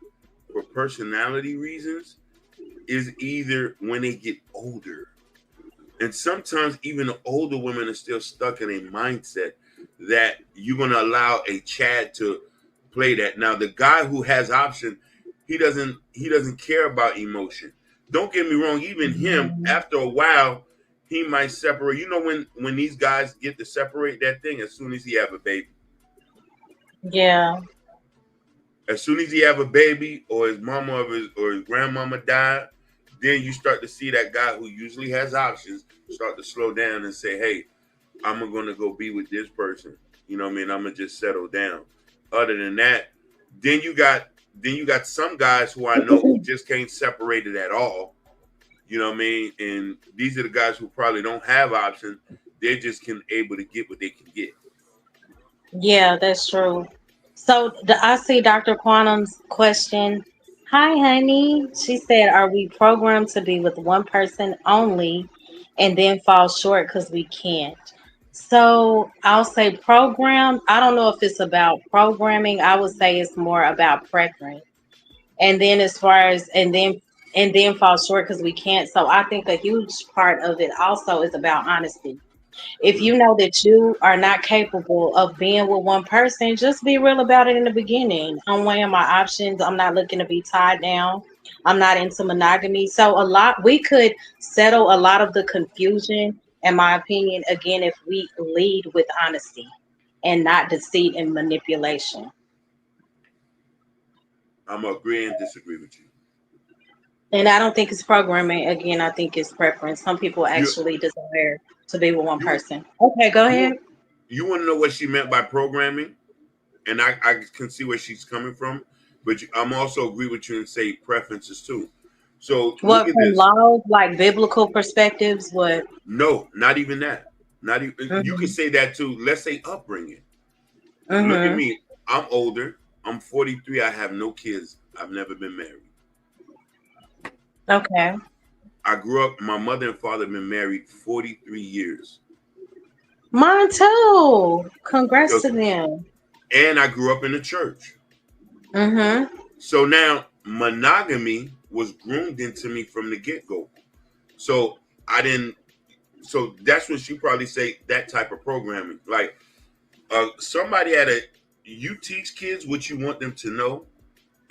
for personality reasons is either when they get older. And sometimes even the older women are still stuck in a mindset that you're going to allow a Chad to play that. Now, the guy who has option, he doesn't care about emotion. Don't get me wrong, even him, after a while, he might separate. You know when these guys get to separate that thing as soon as he have a baby. Yeah. As soon as he have a baby or his mama or his grandmama died, then you start to see that guy who usually has options start to slow down and say, hey, I'm going to go be with this person. You know what I mean? I'm going to just settle down. Other than that, then you got some guys who I know who just can't separate it at all. You know what I mean? And these are the guys who probably don't have options. They're just able to get what they can get. Yeah, that's true. So I see Dr. Quantum's question. Hi, honey. She said, are we programmed to be with one person only and then fall short because we can't? So I'll say programmed. I don't know if it's about programming. I would say it's more about preference. And then as far as and then fall short because we can't. So I think a huge part of it also is about honesty. If you know that you are not capable of being with one person, just be real about it in the beginning. I'm weighing my options. I'm not looking to be tied down. I'm not into monogamy. So we could settle a lot of the confusion, in my opinion, again, if we lead with honesty and not deceit and manipulation. I'm going to agree and disagree with you. And I don't think it's programming. Again, I think it's preference. Some people actually desire to be with one person. Okay, go ahead. You want to know what she meant by programming? And I can see where she's coming from. But I'm also agree with you and say preferences too. So what from laws, like biblical perspectives? What? No, not even that. Not even. You can say that too. Let's say upbringing. Mm-hmm. Look at me. I'm older. I'm 43. I have no kids. I've never been married. Okay. I grew up. My mother and father have been married 43 years. Mine too. Congrats to them. And I grew up in the church. Mm-hmm. So now monogamy was groomed into me from the get-go. So I didn't. So that's what you probably say, that type of programming. Like somebody you teach kids what you want them to know.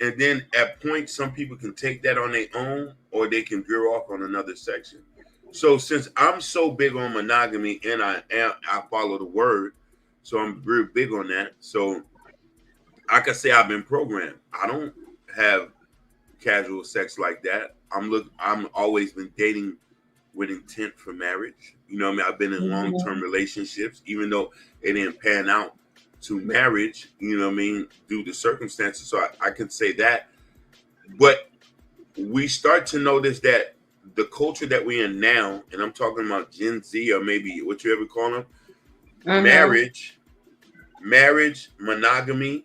And then at points, some people can take that on their own or they can veer off on another section. So since I'm so big on monogamy and I follow the word, so I'm very big on that. So I can say I've been programmed. I don't have casual sex like that. I'm always been dating with intent for marriage. You know what I mean? I've been in long-term relationships, even though it didn't pan out. to marriage, you know what I mean, due to circumstances. So I can say that. But we start to notice that the culture that we're in now, and I'm talking about Gen Z or maybe what you ever call them, marriage, monogamy,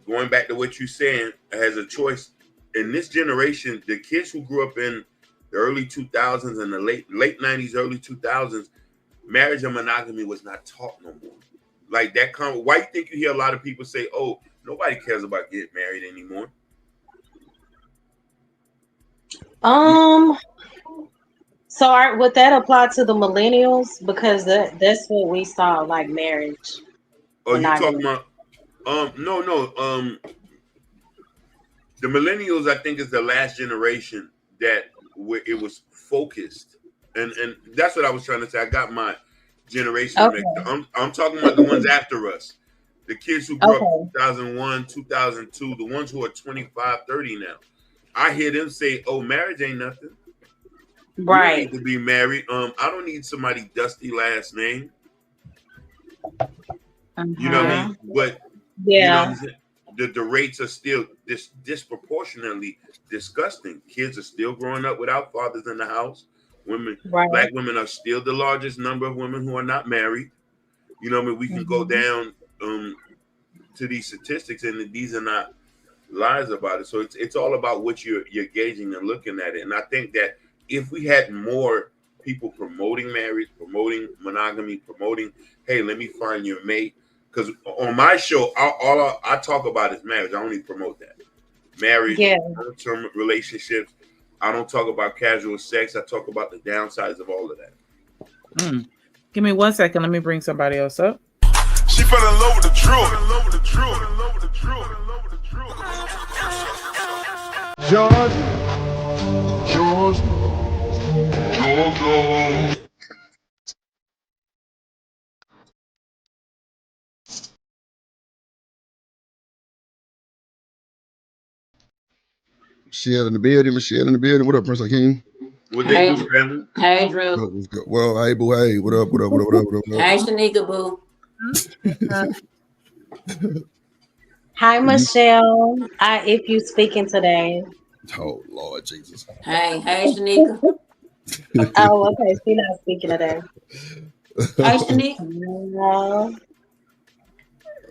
going back to what you're saying, has a choice. In this generation, the kids who grew up in the early 2000s and the late 90s, early 2000s, marriage and monogamy was not taught no more. Like that why you think you hear a lot of people say, oh, nobody cares about getting married anymore? So would that apply to the millennials? Because that's what we saw, like marriage. Oh, you talking about no. The millennials, I think, is the last generation that where it was focused. And that's what I was trying to say. I got my generation. Okay. I'm talking about the ones after us. The kids who grew up in 2001, 2002, the ones who are 25, 30 now. I hear them say, oh, marriage ain't nothing. Right. You don't need to be married. I don't need somebody dusty last name. You know what I mean? But yeah, you know, the rates are still disproportionately disgusting. Kids are still growing up without fathers in the house. Black women are still the largest number of women who are not married. You know what I mean? We can go down to these statistics, and these are not lies about it. So it's all about what you're gauging and looking at it. And I think that if we had more people promoting marriage, promoting monogamy, promoting, hey, let me find your mate. Because on my show, all I talk about is marriage. I only promote that. Marriage, long-term relationships. I don't talk about casual sex. I talk about the downsides of all of that. Give me 1 second. Let me bring somebody else up. She fell in love with the drill. George. Michelle in the building. What up, Prince Hakeem? What they do, family? Hey, Drew. Well, hey, boo, hey, what up? Hey, Shanika, boo. Hi, Michelle. If you speaking today. Oh, Lord Jesus. Hey, Shanika. Oh, okay. She's not speaking today. Hey, Shanika. No.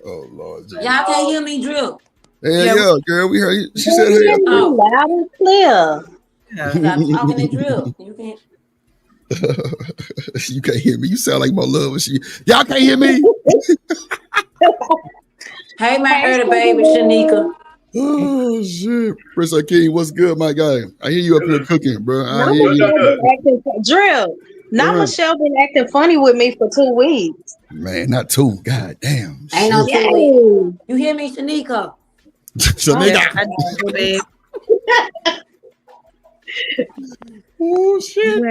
Oh, Lord Jesus. Y'all can't hear me, Drew. Yeah, girl, we heard you. She said, hey. Loud and clear. I'm talking to Drew. You can't. You can't hear me. You sound like my love. Y'all can't hear me. Hey, my early baby, Shanika. Oh shit, Prince Hakeem, what's good, my guy? I hear you up here cooking, bro. I hear you. Drill. Now Michelle been acting funny with me for 2 weeks. Man, not 2. God damn. Ain't no 2 weeks. You hear me, Shanika? Shanika. Oh shit.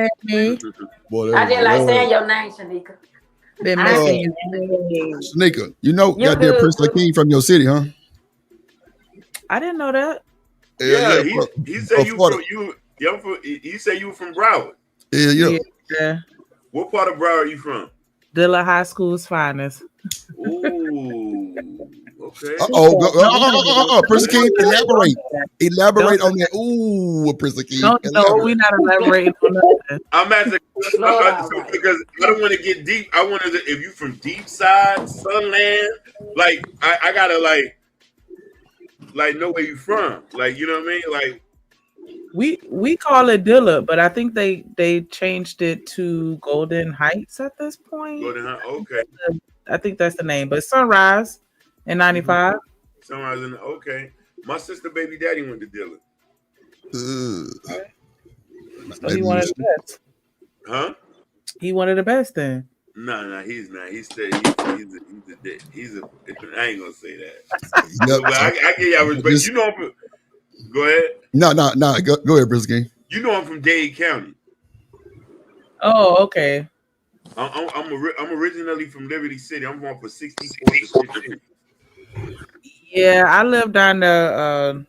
Boy, I didn't like saying your name, Shanika. Shanika, you know goddamn Prince Hakeem from your city, huh? I didn't know that. Yeah, he said he said you were from Broward. Yeah. What part of Broward are you from? Dilla High School's finest. Ooh, okay. Prince Hakeem, elaborate on that. Ooh, Prince Hakeem. No, we're not elaborating on nothing. I'm at the because I don't want to get deep. I wanted to, if you from deep side, Sunland, like I gotta like know where you from. Like, you know what I mean? Like we call it Dilla, but I think they changed it to Golden Heights at this point. Golden Heights, okay. I think that's the name, but Sunrise in 95. Sunrise in okay. My sister baby daddy went to Dilla. So he wanted the best. Huh? He wanted the best then. No, he's not. He's a I ain't gonna say that. But I give y'all respect. You know him from, go ahead. No. Go ahead, Prince Hakeem. You know I'm from Dade County. Oh, okay. I'm originally from Liberty City. I'm going for 64 to 63. Yeah, I lived down there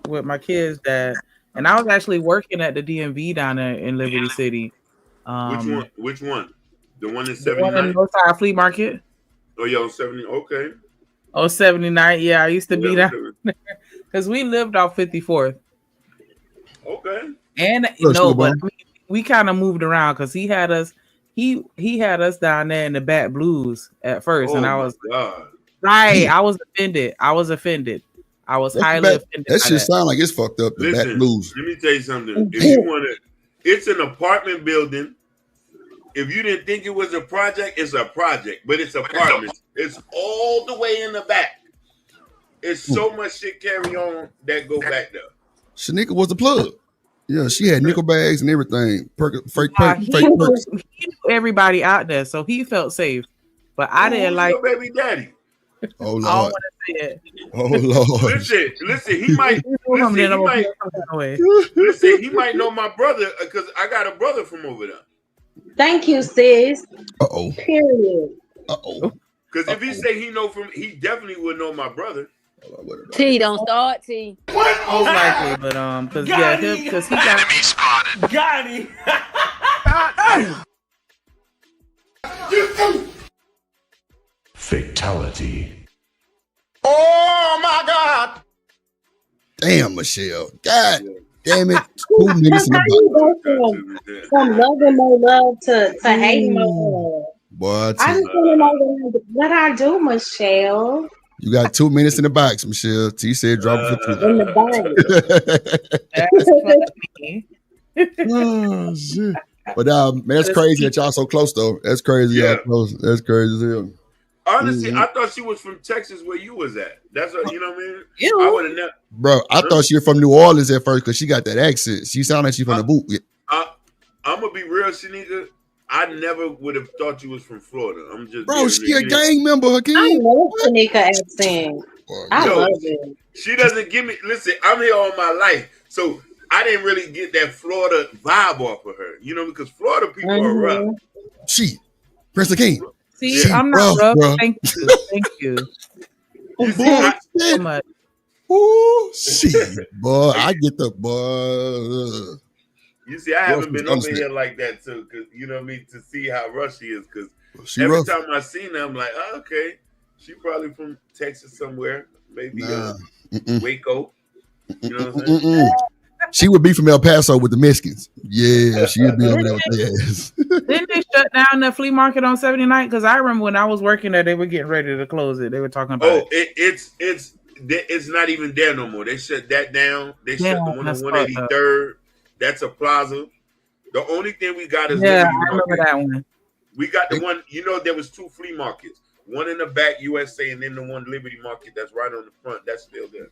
with my kids' dad, and I was actually working at the DMV down there in Liberty City. Which one? The one in 79? The one in Northside Flea Market. Oh, y'all 70. Okay. Oh, 79. Yeah, I used to be down because we lived off 54th. Okay. And no, but I mean, we kind of moved around because he had us. He had us down there in the Back Blues at first, and I was right. I was offended. I was highly offended. That shit sound like it's fucked up. The Back Blues. Let me tell you something. If you want to, it's an apartment building. If you didn't think it was a project, it's a project, but it's apartments. It's all the way in the back. It's so much shit carry on that go back there. Shanika was the plug. Yeah, she had nickel bags and everything. He knew everybody out there, so he felt safe. But I didn't like your baby daddy. Oh Lord! I don't want to say it. Oh Lord! Listen. He might. Listen, he might know my brother because I got a brother from over there. Thank you, sis. Uh-oh. Period. Uh-oh. Because if he say he know from, he definitely would know my brother. T, don't start, T. Most likely, but because he got me spotted. Got him. Fatality. Oh my God! Damn, Michelle. God damn it. 2 minutes in the from loving my love to hating my love. Boy, I just want to know what I do, Michelle. You got 2 minutes in the box, Michelle. T said drop it for 2. In the box. Oh, shit. But man, that's crazy that y'all so close though. That's crazy. Yeah. Y'all close. That's crazy as hell. Honestly, I thought she was from Texas where you was at. That's what, you know what I mean? Ew. I would have never. Bro, I thought she was from New Orleans at first because she got that accent. She sounded like she from the boot. I'm gonna be real, Shanika. I never would have thought you was from Florida. I'm just bro. She a gang member, Hakeem. I love Shanika accent. I love it. She doesn't give me. Listen, I'm here all my life, so I didn't really get that Florida vibe off of her. You know, because Florida people are rough. She, Prince Hakeem. See, I'm not rough. Bro. Thank you. Thank you. You see, so much. Ooh, shit, boy. I get the boy. You see, I haven't been over here like that too, cause you know what I mean, to see how rough she is. Cause every time I seen her, I'm like, oh, okay, she probably from Texas somewhere, maybe Waco. You know what I'm saying? She would be from El Paso with the Mexicans. Yeah, she would be over there with the ass. Didn't they shut down the flea market on 79th? Because I remember when I was working there, they were getting ready to close it. They were talking about it's not even there no more. They shut that down. They shut the one on 183rd. That's a plaza. The only thing we got is I remember that one. We got the one, you know, there was 2 flea markets. One in the back, USA, and then the one Liberty Market that's right on the front. That's still there.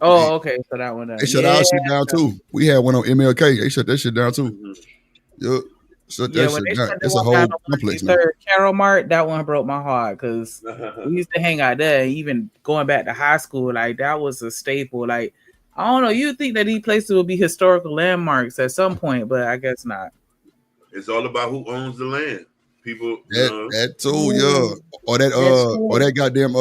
Oh, okay. So that one. They shut our shit down too. We had one on MLK. They shut that shit down too. Yep. Shut that shit down. It's a whole complex. Carol Mart, that one broke my heart because we used to hang out there. Even going back to high school, like that was a staple. Like, I don't know. You'd think that these places would be historical landmarks at some point, but I guess not. It's all about who owns the land. People that too, yeah. Or that goddamn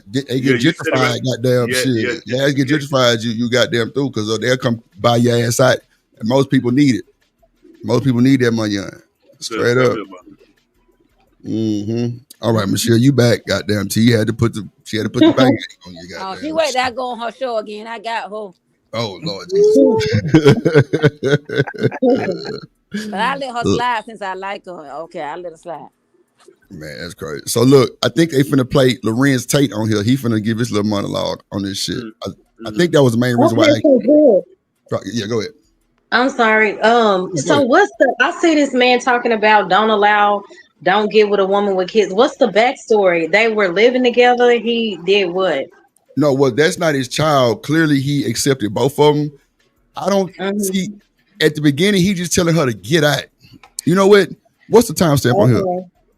they get gentrified, goddamn shit. Yeah, get gentrified, you goddamn through, because they'll come buy your ass out. And most people need it. Most people need that money on. Straight up. All right, Michelle, you back. Goddamn, she had to put the bang on you. Oh, she wait that go on her show again. I got her. Oh Lord Jesus. But I let her slide since I like her. Okay, I let her slide. Man, that's crazy. So look, I think they finna play Lorenz Tate on here. He finna give his little monologue on this shit. I think that was the main reason why. Yeah, go ahead. I'm sorry. So what's I see this man talking about don't get with a woman with kids. What's the backstory? They were living together. He did what? No, well, that's not his child. Clearly, he accepted both of them. I don't see. At the beginning, he just telling her to get out. You know what? What's the timestamp on here?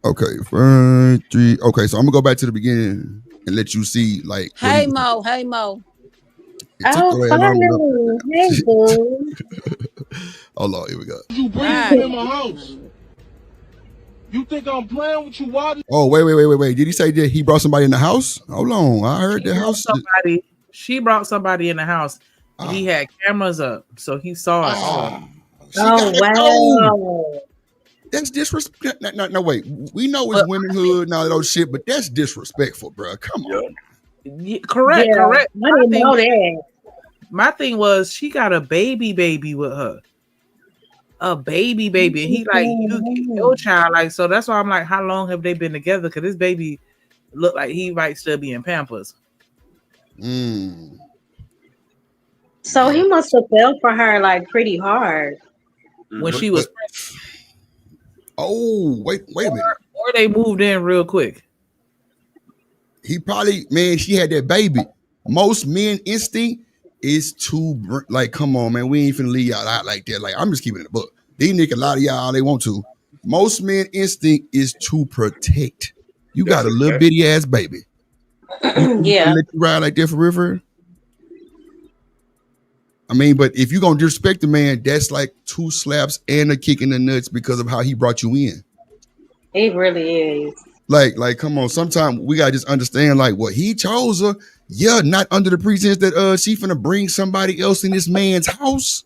Okay, 3. Okay, so I'm gonna go back to the beginning and let you see. Like, hey Mo. Hey, boo. Hold on, here we go. You bring him in my house. You think I'm playing with you? Why? Oh, wait. Did he say that he brought somebody in the house? Hold on, I heard the house. She brought somebody in the house. He had cameras up, so he saw it all. Oh, wow. That's disrespect. No, wait. We know it's womenhood and all that old shit, but that's disrespectful, bro. Come on. Yeah, correct. I didn't know that. My thing was she got a baby with her. A baby. And he like, you get your child. Like, so that's why I'm like, how long have they been together? Because this baby look like he might still be in Pampers. So he must have fell for her like pretty hard. When she was wait a minute. Or they moved in real quick. He probably, man, she had that baby. Most men instinct is to, like, come on, man, we ain't finna leave y'all out like that. Like, I'm just keeping it in the book. These niggas lie to y'all all they want to. Most men instinct is to protect. You got a little bitty ass baby. Yeah. Let you ride like that for real? I mean, but if you gonna disrespect the man, that's like 2 slaps and a kick in the nuts because of how he brought you in. It really is. Like, come on. Sometimes we gotta just understand, like, what he chose her. Yeah, not under the pretense that she finna bring somebody else in this man's house.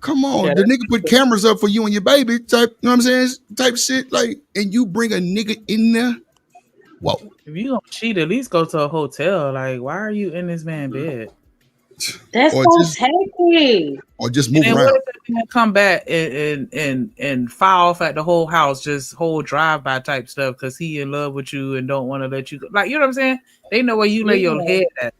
Come on, the nigga put cameras up for you and your baby type. You know what I'm saying? Type shit. Like, and you bring a nigga in there. Whoa. If you gonna cheat, at least go to a hotel. Like, why are you in this man's bed? That's so tacky. Or just move and around. What if that man come back and fire off at the whole house, just whole drive-by type stuff because he in love with you and don't want to let you go? Like, you know what I'm saying? They know where you lay your head at.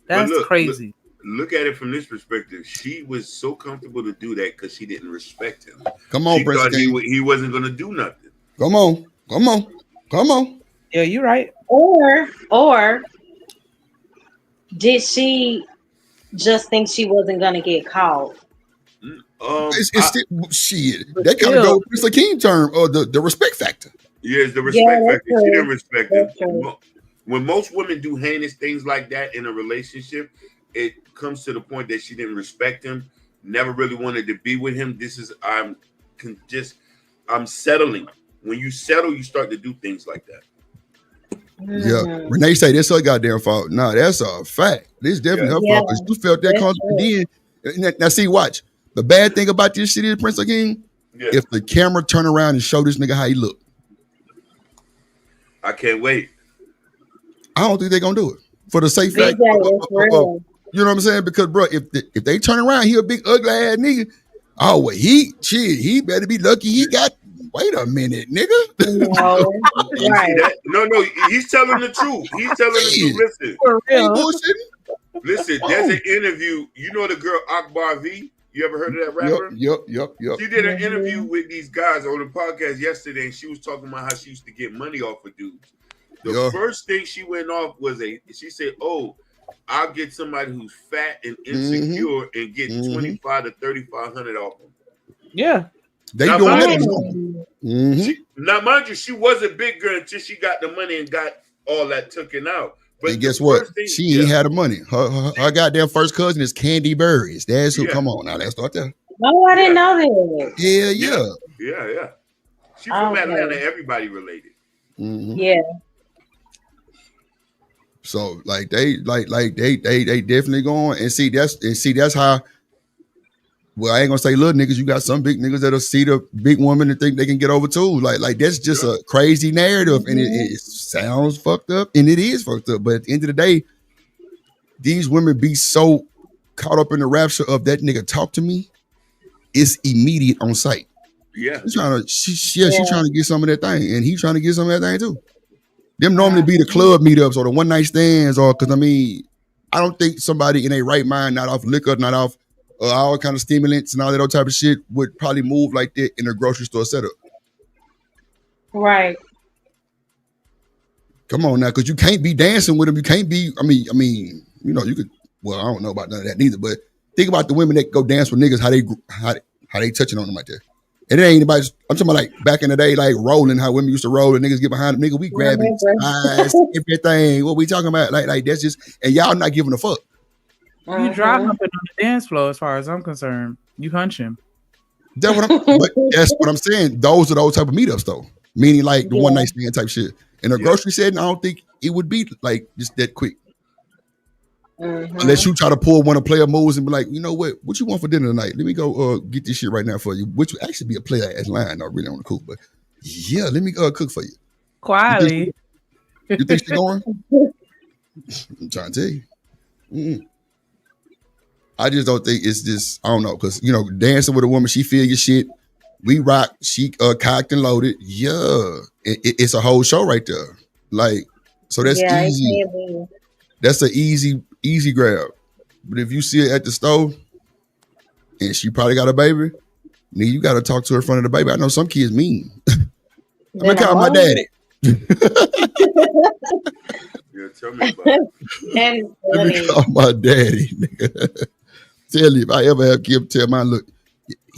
That's crazy. Look at it from this perspective. She was so comfortable to do that because she didn't respect him. Come on, she thought he wasn't going to do nothing. Come on. Yeah, you're right. Or did she just think she wasn't gonna get caught? Shit. That kind of go with Mr. King term or the respect factor. Yes, the respect factor. She didn't respect him. When most women do heinous things like that in a relationship, it comes to the point that she didn't respect him, never really wanted to be with him. I'm settling. When you settle, you start to do things like that. Yeah, Renee say that's her goddamn fault. Nah, that's a fact. This definitely her fault because you felt that confident. Now, see, watch. The bad thing about this shit is, Prince of King, if the camera turn around and show this nigga how he look. I can't wait. I don't think they're gonna do it for the safe fact. You know what I'm saying? Because, bro, if they turn around, he a big ugly ass nigga. Oh, well, he better be lucky he got. Wait a minute, nigga. No, he's telling the truth. He's telling the truth. Listen, for real. Listen, there's an interview. You know the girl Akbar V? You ever heard of that rapper? Yep. She did an interview with these guys on the podcast yesterday, and she was talking about how she used to get money off of dudes. The first thing she went off was she said, "Oh, I'll get somebody who's fat and insecure and get 25 to 3,500 off them." Yeah. They now, doing that. Now, mind you, she was a big girl until she got the money and got all that taken out. But and guess what? She ain't had the money. Her goddamn first cousin is Candy Burris. That's who. Come on now, let's start there. No, I didn't know that. Yeah. She's from Atlanta. Everybody related. Yeah. So like they definitely going and see that's how. Well, I ain't gonna say little niggas. You got some big niggas that'll see the big woman and think they can get over too. Like that's just a crazy narrative, and it sounds fucked up, and it is fucked up. But at the end of the day, these women be so caught up in the rapture of that nigga talk to me. It's immediate on sight. Yeah, she's trying to get some of that thing, and he's trying to get some of that thing too. Them normally be the club meetups or the one night stands, or because I don't think somebody in a right mind, not off liquor, not off all kind of stimulants and all that other type of shit, would probably move like that in a grocery store setup. Right. Come on now, because you can't be dancing with them. You can't be. I mean, you know, you could. Well, I don't know about none of that neither. But think about the women that go dance with niggas, how they touching on them like that. And it ain't anybody. I'm talking about like back in the day, like rolling, how women used to roll and niggas get behind them. Nigga, we grabbing eyes, everything. What we talking about? Like that's just, and y'all not giving a fuck. You dry humping on the dance floor, as far as I'm concerned. You hunch him. But that's what I'm saying. Those are those type of meetups, though. Meaning like the one night stand type shit. In a grocery setting, I don't think it would be like just that quick. Unless you try to pull one of player moves and be like, you know what you want for dinner tonight? Let me go get this shit right now for you, which would actually be a player at line, not really on the cook, but yeah, let me cook for you. Quietly. You think she's going? I'm trying to tell you. I just don't think it's just, I don't know, because, dancing with a woman, she feel your shit. We rock, she cocked and loaded. Yeah, it's a whole show right there. Like, so that's easy. That's an easy grab. But if you see it at the store and she probably got a baby, then you got to talk to her in front of the baby. I know some kids mean. I'm going to call my daddy. Yeah, tell me about it. Let me call my daddy. Nigga. Tell you, if I ever have kids, tell mine, look,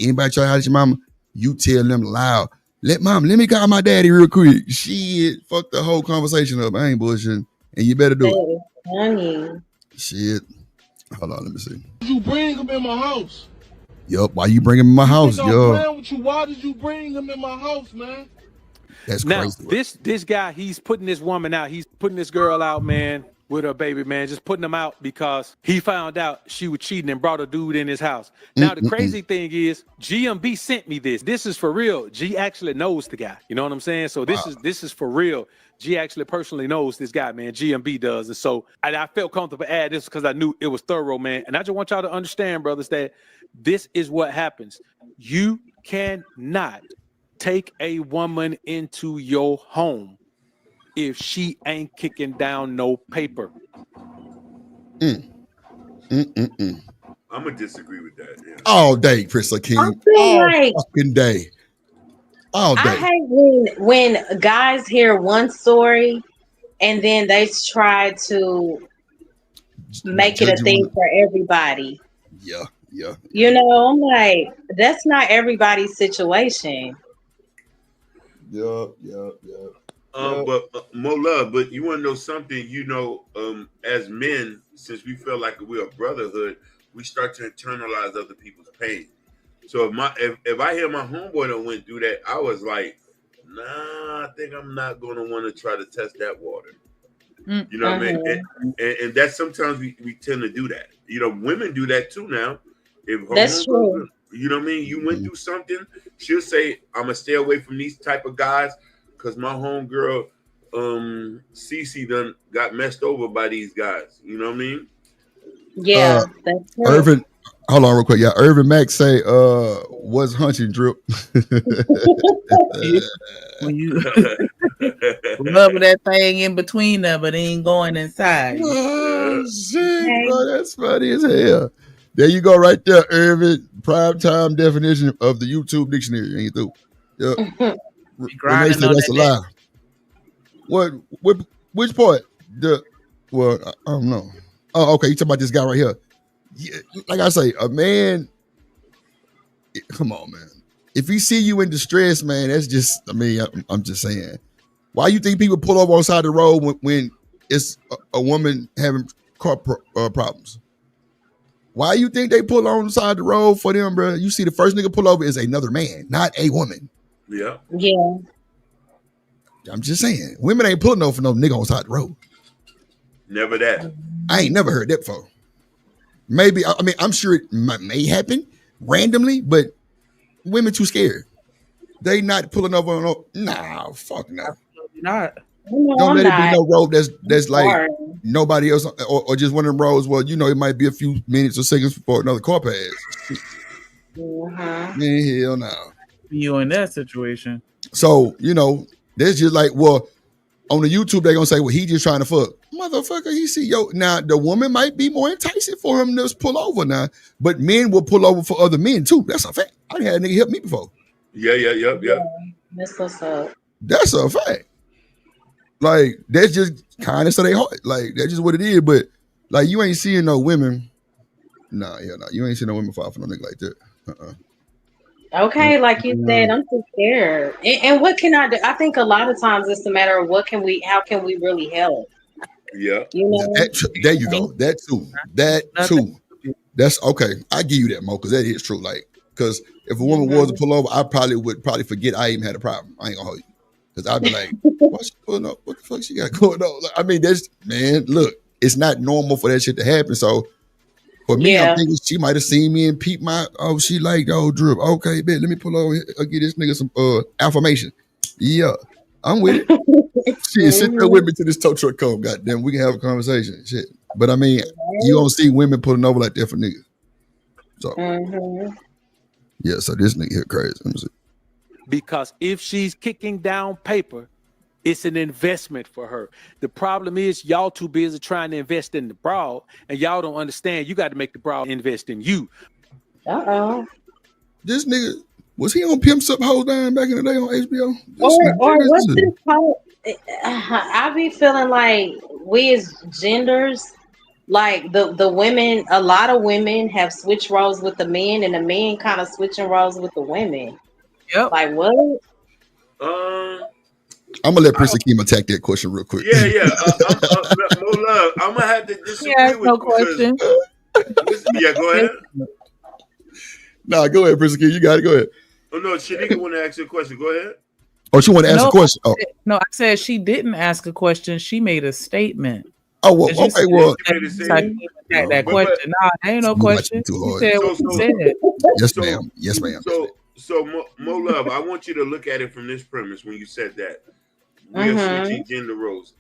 anybody try to holler at your mama, you tell them loud. Let me call my daddy real quick. Shit, fuck the whole conversation up. I ain't bullshitting. And you better do it. Funny. Shit. Hold on, let me see. You bring him in my house. Yup, why you bring him in my house? Yo. Why did you bring him in my house, man? That's crazy. Now, this guy, he's putting this woman out. He's putting this girl out, man, with her baby, man. Just putting them out because he found out she was cheating and brought a dude in his house. Now, the crazy thing is, GMB sent me this. This is for real. G actually knows the guy. You know what I'm saying? So this is for real. G actually personally knows this guy, man. GMB does. And so I felt comfortable add this because I knew it was thorough, man. And I just want y'all to understand, brothers, that this is what happens. You cannot take a woman into your home if she ain't kicking down no paper. I'm gonna disagree with that. Yeah. All day, Chris King. I feel like fucking day. All day. I hate when guys hear one story and then they try to make it a thing for everybody. Yeah. I'm like, that's not everybody's situation. Yeah. But more love. But you want to know something? As men, since we feel like we're a brotherhood, we start to internalize other people's pain. So if I hear my homeboy that went through that, I was like, nah, I think I'm not going to want to try to test that water. You know what I mean? And that's sometimes we tend to do that. Women do that too now. That's true. You know what I mean? You went through something, she'll say, I'm going to stay away from these type of guys because my homegirl, Cece, done got messed over by these guys. You know what I mean? Yeah, that's true. Irvin, hold on real quick. Yeah, Irvin Mack say, what's hunching, Drip? When you rubbing that thing in between them, but it ain't going inside. Oh, shit, bro, that's funny as hell. There you go, right there, Irvin. Prime time definition of the YouTube dictionary. Ain't through. Yep. Renee said that's a lie. What? Which part? I don't know. Oh, okay. You talking about this guy right here? Yeah, like I say, a man. Come on, man. If he see you in distress, man, that's just. I mean, I'm just saying. Why you think people pull over on the side of the road when it's a woman having car problems? Why you think they pull on the side of the road for them, bro? You see the first nigga pull over is another man, not a woman. Yeah. Yeah. I'm just saying. Women ain't pulling over for no nigga on the side of the road. Never that. I ain't never heard that before. Maybe, I mean, I'm sure it may happen randomly, but women too scared. They not pulling over on no, nah, fuck no. Not. Don't let it be no road that's like nobody else, or just one of them roads. Well, it might be a few minutes or seconds before another car passes. Man, hell no. You in that situation. So, there's just like, well, on the YouTube, they're going to say, well, he just trying to fuck. Motherfucker, he see, now the woman might be more enticing for him to pull over now, but men will pull over for other men too. That's a fact. I done had a nigga help me before. Yeah. That's what's up. That's a fact. Like, that's just kind of so they hard. Like, that's just what it is. But, like, you ain't seeing no women. Nah. You ain't seeing no women fall for no nigga like that. Okay, like you said, I'm too scared. And what can I do? I think a lot of times it's a matter of how can we really help? Yeah. There you go. That too. That's okay. I give you that, Mo, because that is true. Like, because if a woman was to pull over, I would forget I even had a problem. I ain't gonna hold you. Because I'd be like, why she pulling up? What the fuck she got going on? Like, I mean, man, look, it's not normal for that shit to happen. So for me, I'm thinking she might have seen me and peeped my, she like the old drip. Okay, bet, let me pull over here, get this nigga some affirmation. Yeah, I'm with it. Shit, sit there with me till this tow truck come. Goddamn, we can have a conversation. Shit. But I mean, you don't see women pulling over like that for niggas. So yeah, so this nigga here crazy. Let me see. Because if she's kicking down paper, it's an investment for her. The problem is y'all too busy trying to invest in the broad, and y'all don't understand you got to make the broad invest in you. This nigga, was he on Pimps Up Hold Down back in the day on HBO? Or what's this called? I be feeling like we as genders, like the women, a lot of women have switched roles with the men, and the men kind of switching roles with the women. Yep. Like what? I'm gonna let Prince Akeem attack that question real quick. Yeah. More love. I'm gonna have to disagree with you. Question. Yeah, go ahead. Nah, go ahead, Prince Akeem. You got it. Go ahead. Oh no, Shanika want to ask you a question. Go ahead. Oh, she want to ask a question. Oh, no, I said she didn't ask a question. She made a statement. Oh well, okay, well. That question. Nah, ain't no question. Too Said what you said. Yes, ma'am. Yes, ma'am. So Mo Love, I want you to look at it from this premise when you said that. We are switching gender roles.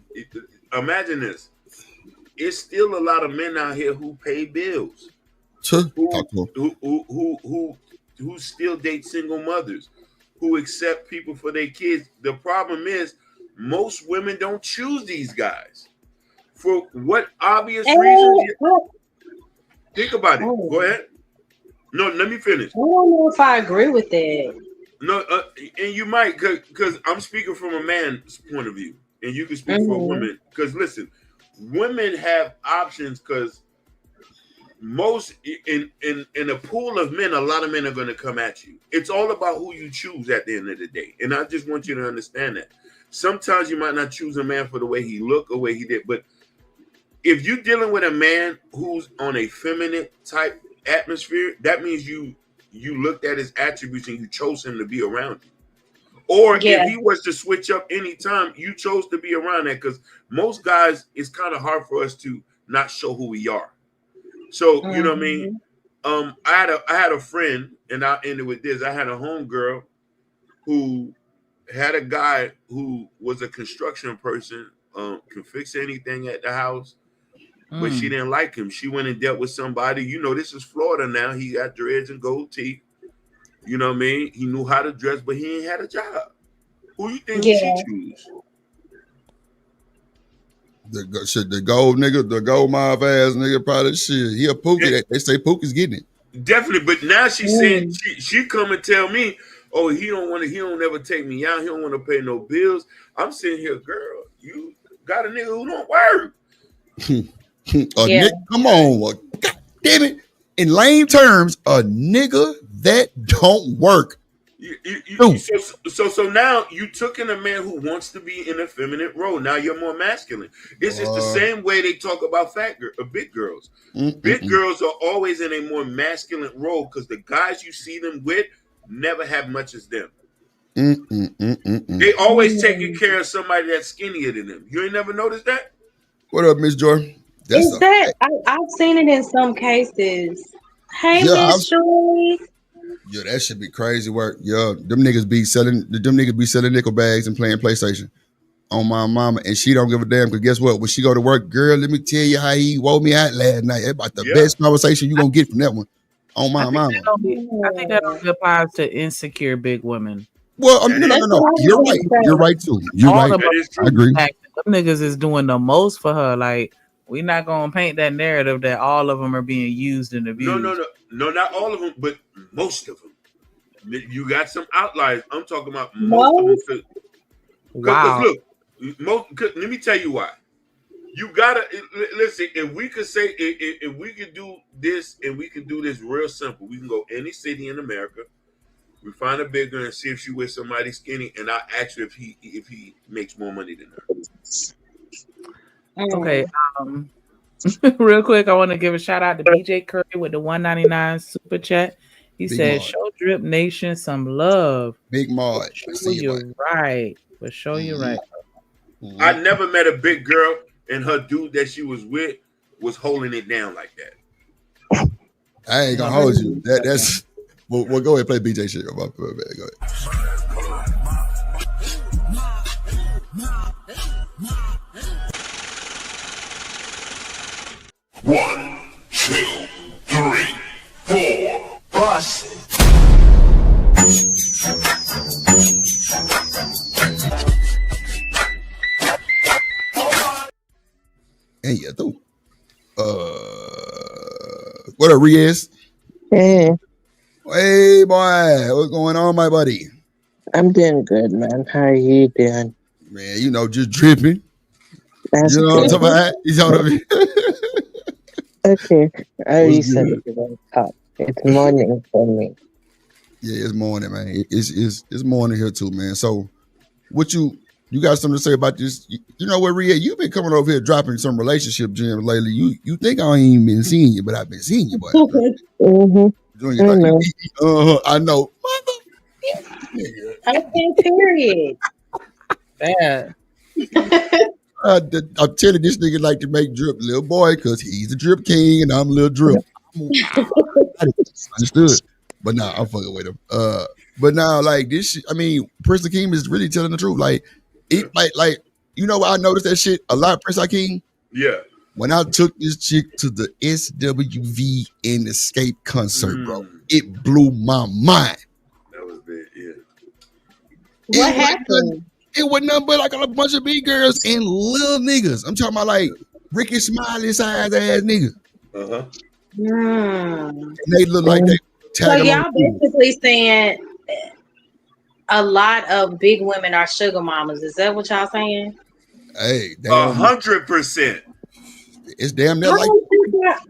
Imagine this. It's still a lot of men out here who pay bills. Who still date single mothers, who accept people for their kids. The problem is most women don't choose these guys. For what obvious reasons? Think about it. Go ahead. No, let me finish. I don't know if I agree with that. No, and you might, because I'm speaking from a man's point of view, and you can speak for a woman. Because listen, women have options. Because most in a pool of men, a lot of men are going to come at you. It's all about who you choose at the end of the day, and I just want you to understand that. Sometimes you might not choose a man for the way he looked or way he did, but if you're dealing with a man who's on a feminine type atmosphere, that means you looked at his attributes and you chose him to be around you. Or if he was to switch up anytime, you chose to be around that, because most guys, it's kind of hard for us to not show who we are. So, you know what I mean? I had a friend, and I'll end it with this. I had a homegirl who had a guy who was a construction person, could fix anything at the house, but she didn't like him. She went and dealt with somebody. You know, this is Florida now. He got dreads and gold teeth. You know what I mean? He knew how to dress, but he ain't had a job. Who you think she choose? The gold nigga, the gold mob ass nigga, probably shit. He a Pookie. They say Pookie's getting it. Definitely, but now she said she come and tell me, oh, he don't ever take me out. He don't want to pay no bills. I'm sitting here, girl, you got a nigga who don't work. Nigga, come on. God damn it. In lame terms, a nigga that don't work. So now you took in a man who wants to be in a feminine role. Now you're more masculine. It's just the same way they talk about big girls. Big girls are always in a more masculine role because the guys you see them with never have much as them. They always taking care of somebody that's skinnier than them. You ain't never noticed that? What up, Miss Jordan? I've seen it in some cases. Hey, Miss Joy. Yeah, that should be crazy work. Yeah, them niggas be selling nickel bags and playing PlayStation on my mama, and she don't give a damn. Because guess what? When she go to work, girl, let me tell you how he wore me out last night. That's about the best conversation you gonna get from that one on my mama. I think that only applies to insecure big women. Well, no. You're right. You're right too. You're right. I agree. Them niggas is doing the most for her. Like, we're not gonna paint that narrative that all of them are being used and abused. No, not all of them, but most of them. You got some outliers. I'm talking about most of them. Wow. Look, let me tell you why. You gotta listen. If we could say, if we could do this, and we can do this real simple, we can go any city in America. We find a big girl and see if she with somebody skinny, and I ask her if he makes more money than her. Okay. Real quick, I want to give a shout out to BJ Curry with the $1.99 super chat. He said, "Show Drip Nation some love." Big Mod. You're right. But show you right. I never met a big girl and her dude that she was with was holding it down like that. I ain't gonna hold you. That's well, go ahead and play BJ shit. Go ahead. 1, 2, 3, 4. Bust. And yeah, though. What up, Riaz? Hey. Hey, boy. What's going on, my buddy? I'm doing good, man. How are you doing? Man, you know, just dripping. That's you know good. what I'm talking about? You know what I mean? Okay. I recently woke up. It's morning for me. Yeah, it's morning, man. It's morning here too, man. So, what you got something to say about this? You know what, Rhea? You've been coming over here dropping some relationship gems lately. You think I ain't even been seeing you, but I've been seeing you, boy. I know. Okay, period. Yeah. I'm telling this nigga like to make drip, little boy, because he's the drip king and I'm little drip. Understood. But nah, I'm fucking with him. But now, like this shit, I mean, Prince Akeem is really telling the truth. Like, it like you know, I noticed that shit a lot, Prince Akeem. Yeah. When I took this chick to the SWV and Escape concert, bro, it blew my mind. That was big, yeah. What happened? It wasn't nothing but like a bunch of big girls and little niggas. I'm talking about like Ricky Smiley size ass niggas. Uh-huh. And they look like they So y'all basically saying a lot of big women are sugar mamas. Is that what y'all saying? Hey, 100%. It's damn near I like.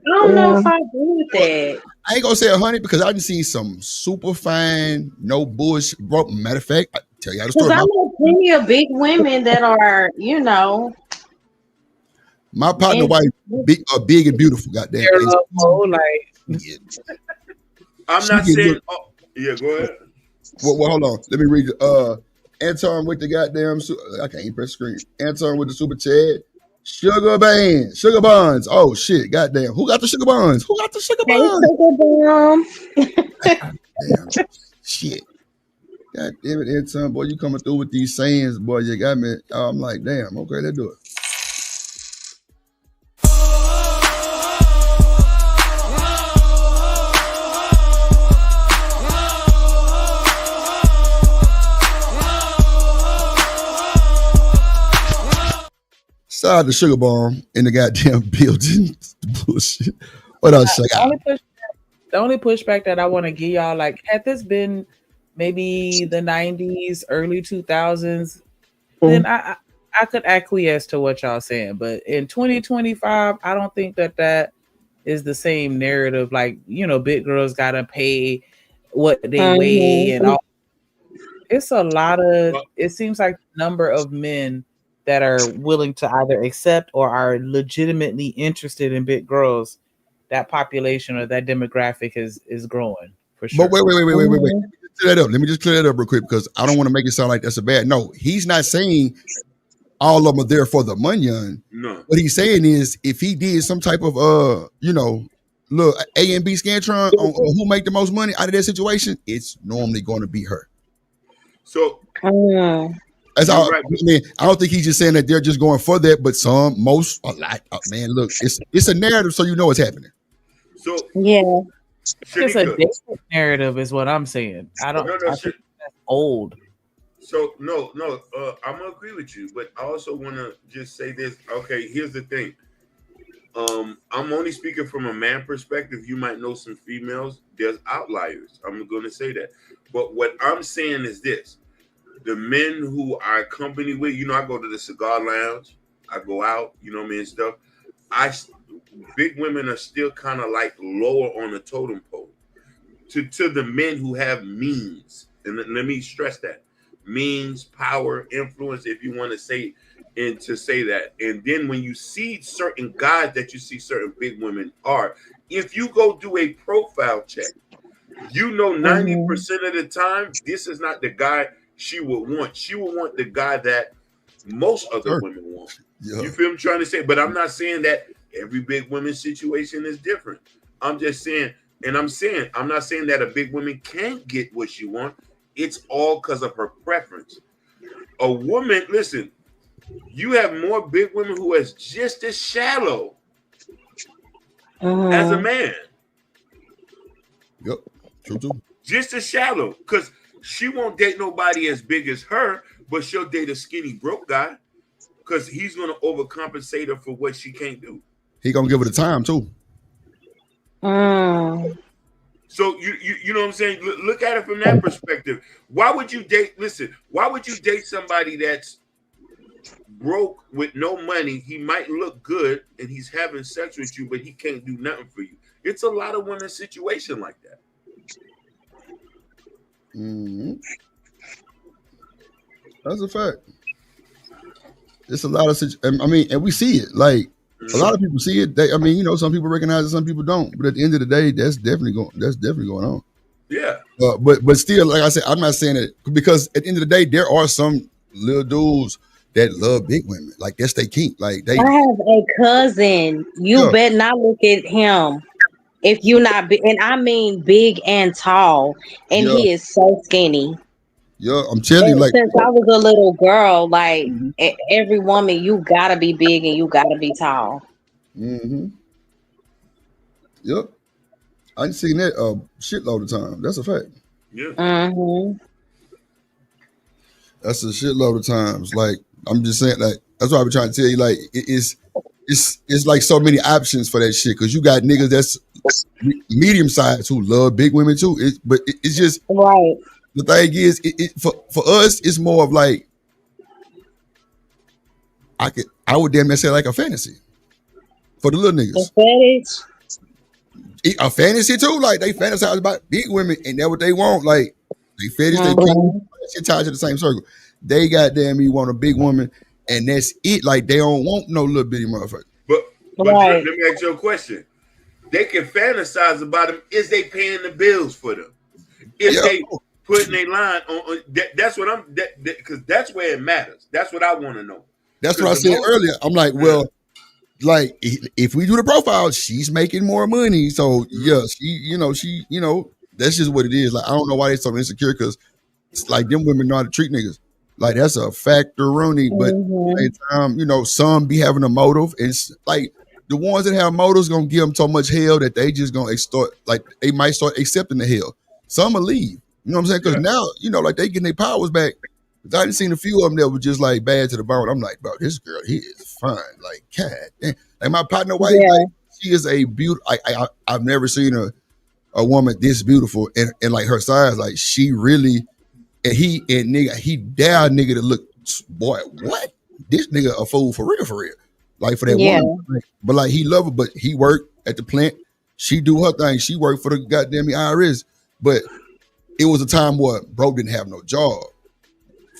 don't know if I agree with that. I ain't gonna say 100 because I done seen some super fine, no bullshit. Bro, matter of fact, I tell you how the Because story. I know plenty of big women that are, you know. My partner wife, big and beautiful. Goddamn. I'm not saying. Oh, yeah, go ahead. Well, hold on. Let me read it. Anton with the goddamn. I can't even press screen. Anton with the super chat. Sugar buns. Oh shit, goddamn. Who got the sugar buns? Who got the sugar buns? Damn, shit. God damn it, Anton, boy, you coming through with these sayings, boy. You got me. I'm like, damn. Okay, let's do it. Shout out to Sugar Bomb in the goddamn building. Bullshit. What else? The only pushback that I want to give y'all, like, had this been maybe the 90s, early 2000s, then I could acquiesce to what y'all saying. But in 2025, I don't think that is the same narrative. Like, you know, big girls gotta pay what they weigh and all. It's a lot of. It seems like the number of men that are willing to either accept or are legitimately interested in big girls, that population or that demographic is growing for sure. But wait. Let me just clear that up real quick because I don't want to make it sound like that's a bad. No, he's not saying all of them are there for the money. No. What he's saying is if he did some type of look, A and B Scantron on who make the most money out of that situation, it's normally going to be her. So that's all. Right. I mean, I don't think he's just saying that they're just going for that, but most, a lot. Man, look, it's a narrative, so you know what's happening. So yeah, it's a different narrative, is what I'm saying. I don't. I think that's old. So no, I'm gonna agree with you, but I also want to just say this. Okay, here's the thing. I'm only speaking from a man perspective. You might know some females. There's outliers. I'm going to say that. But what I'm saying is this. The men who I accompany with, you know, I go to the cigar lounge. I go out, you know what I mean, stuff. Big women are still kind of like lower on the totem pole to the men who have means. And let me stress that. Means, power, influence, if you want to say, and to say that. And then when you see certain guys that you see certain big women are, if you go do a profile check, you know 90% of the time, this is not the guy she would want. She would want the guy that most other women want. You feel me trying to say? But I'm not saying that every big woman situation is different. I'm just saying, and I'm not saying that a big woman can't get what she wants. It's all because of her preference. A woman, listen, you have more big women who is just as shallow as a man. Yep, true too. Just as shallow, because she won't date nobody as big as her, but she'll date a skinny broke guy because he's gonna overcompensate her for what she can't do. He gonna give her the time too. So you know what I'm saying? Look at it from that perspective. Why would you date? Listen, why would you date somebody that's broke with no money? He might look good and he's having sex with you, but he can't do nothing for you. It's a lot of women's situation like that. That's a fact. It's a lot of I mean, and we see it. Like a lot of people see it. I mean, you know, some people recognize it, some people don't. But at the end of the day, that's definitely going on. Yeah. But still, like I said, I'm not saying it because at the end of the day, there are some little dudes that love big women. Like that's their kink. Like they. I have a cousin. You better not look at him if you're not big, and I mean big and tall, and he is so skinny. Yeah, I'm telling you, like since I was a little girl, like every woman, you gotta be big and you gotta be tall. Yep, I seen that shitload of time. That's a fact. Yeah. That's a shitload of times. Like I'm just saying, like that's what I've been trying to tell you. Like it's like so many options for that shit because you got niggas that's medium size who love big women too. It's just right. The thing is, for us, it's more of like I would damn near say like a fantasy for the little niggas. A fantasy too, like they fantasize about big women and that's what they want. Like they fetish, they shit tied to the same circle. They goddamn you want a big woman and that's it. Like they don't want no little bitty motherfucker. But let me ask you a question. They can fantasize about them. Is they paying the bills for them? Is they putting a line on that's what I'm because that's where it matters. That's what I want to know. That's what I said earlier. I'm like, well, like if we do the profile, she's making more money. So she that's just what it is. Like I don't know why they're so insecure because it's like them women know how to treat niggas. Like that's a factoroni. But at the same time, you know, some be having a motive. It's like the ones that have motives gonna give them so much hell that they just gonna start like they might start accepting the hell. Some will leave. You know what I'm saying? Because now, you know, like they getting their powers back. I done seen a few of them that were just like bad to the bone. I'm like, bro, this girl, he is fine. Like, God damn. Like my partner wife, like, she is a beautiful. I've never seen a woman this beautiful and like her size. Like she really, and he dare nigga to look, boy, what? This nigga a fool for real. Like for that woman. But like he love her, but he worked at the plant. She do her thing. She worked for the goddamn IRS. But it was a time where bro didn't have no job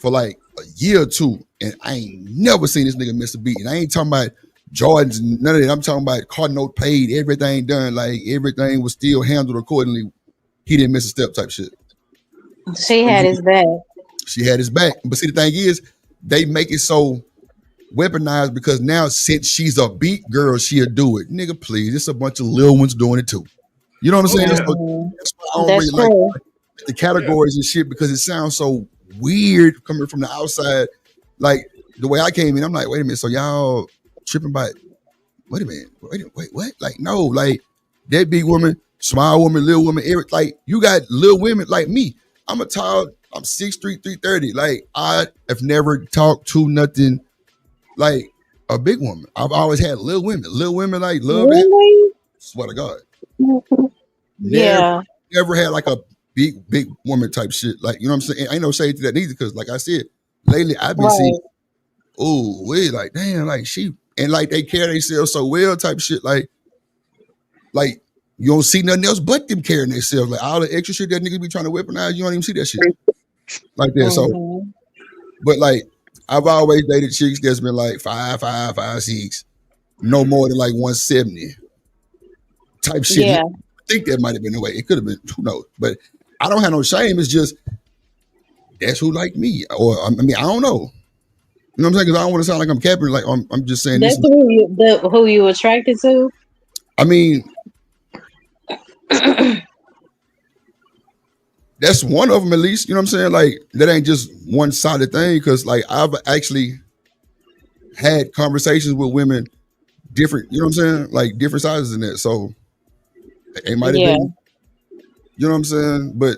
for like a year or two. And I ain't never seen this nigga miss a beat. And I ain't talking about Jordans, none of that. I'm talking about car note paid, everything done. Like everything was still handled accordingly. He didn't miss a step type shit. She had his back. She had his back. But see, the thing is, they make it so weaponized because now since she's a beat girl, she'll do it. Nigga, please. It's a bunch of little ones doing it too. You know what I'm saying? That's why I don't really like the categories and shit because it sounds so weird coming from the outside. Like the way I came in, I'm like, wait a minute, so y'all tripping by wait a minute, wait, what? Like, no, like that big woman, small woman, little woman, like you got little women like me. I'm 6'3", 330. Like I have never talked to nothing like a big woman. I've always had little women like love it. Swear to God. Never had like a big woman type shit. Like, you know what I'm saying? Ain't no shade to that neither, because like I said, lately I've been seeing, we like, damn, like she, and like they carry themselves so well type shit. Like you don't see nothing else but them carrying themselves. Like all the extra shit that niggas be trying to weaponize, you don't even see that shit like that. So, but like I've always dated chicks that's been like 5'5", 5'6", no more than like 170 type shit. Yeah. I think that might have been the way. It could have been, who knows? But I don't have no shame. It's just that's who like me. Or I mean, I don't know. You know what I'm saying? Because I don't want to sound like I'm capping. Like I'm just saying That's this. who you attracted to. I mean, that's one of them at least. You know what I'm saying? Like that ain't just one sided thing. Because like I've actually had conversations with women different. You know what I'm saying? Like different sizes in that. So it might have been. You know what I'm saying? But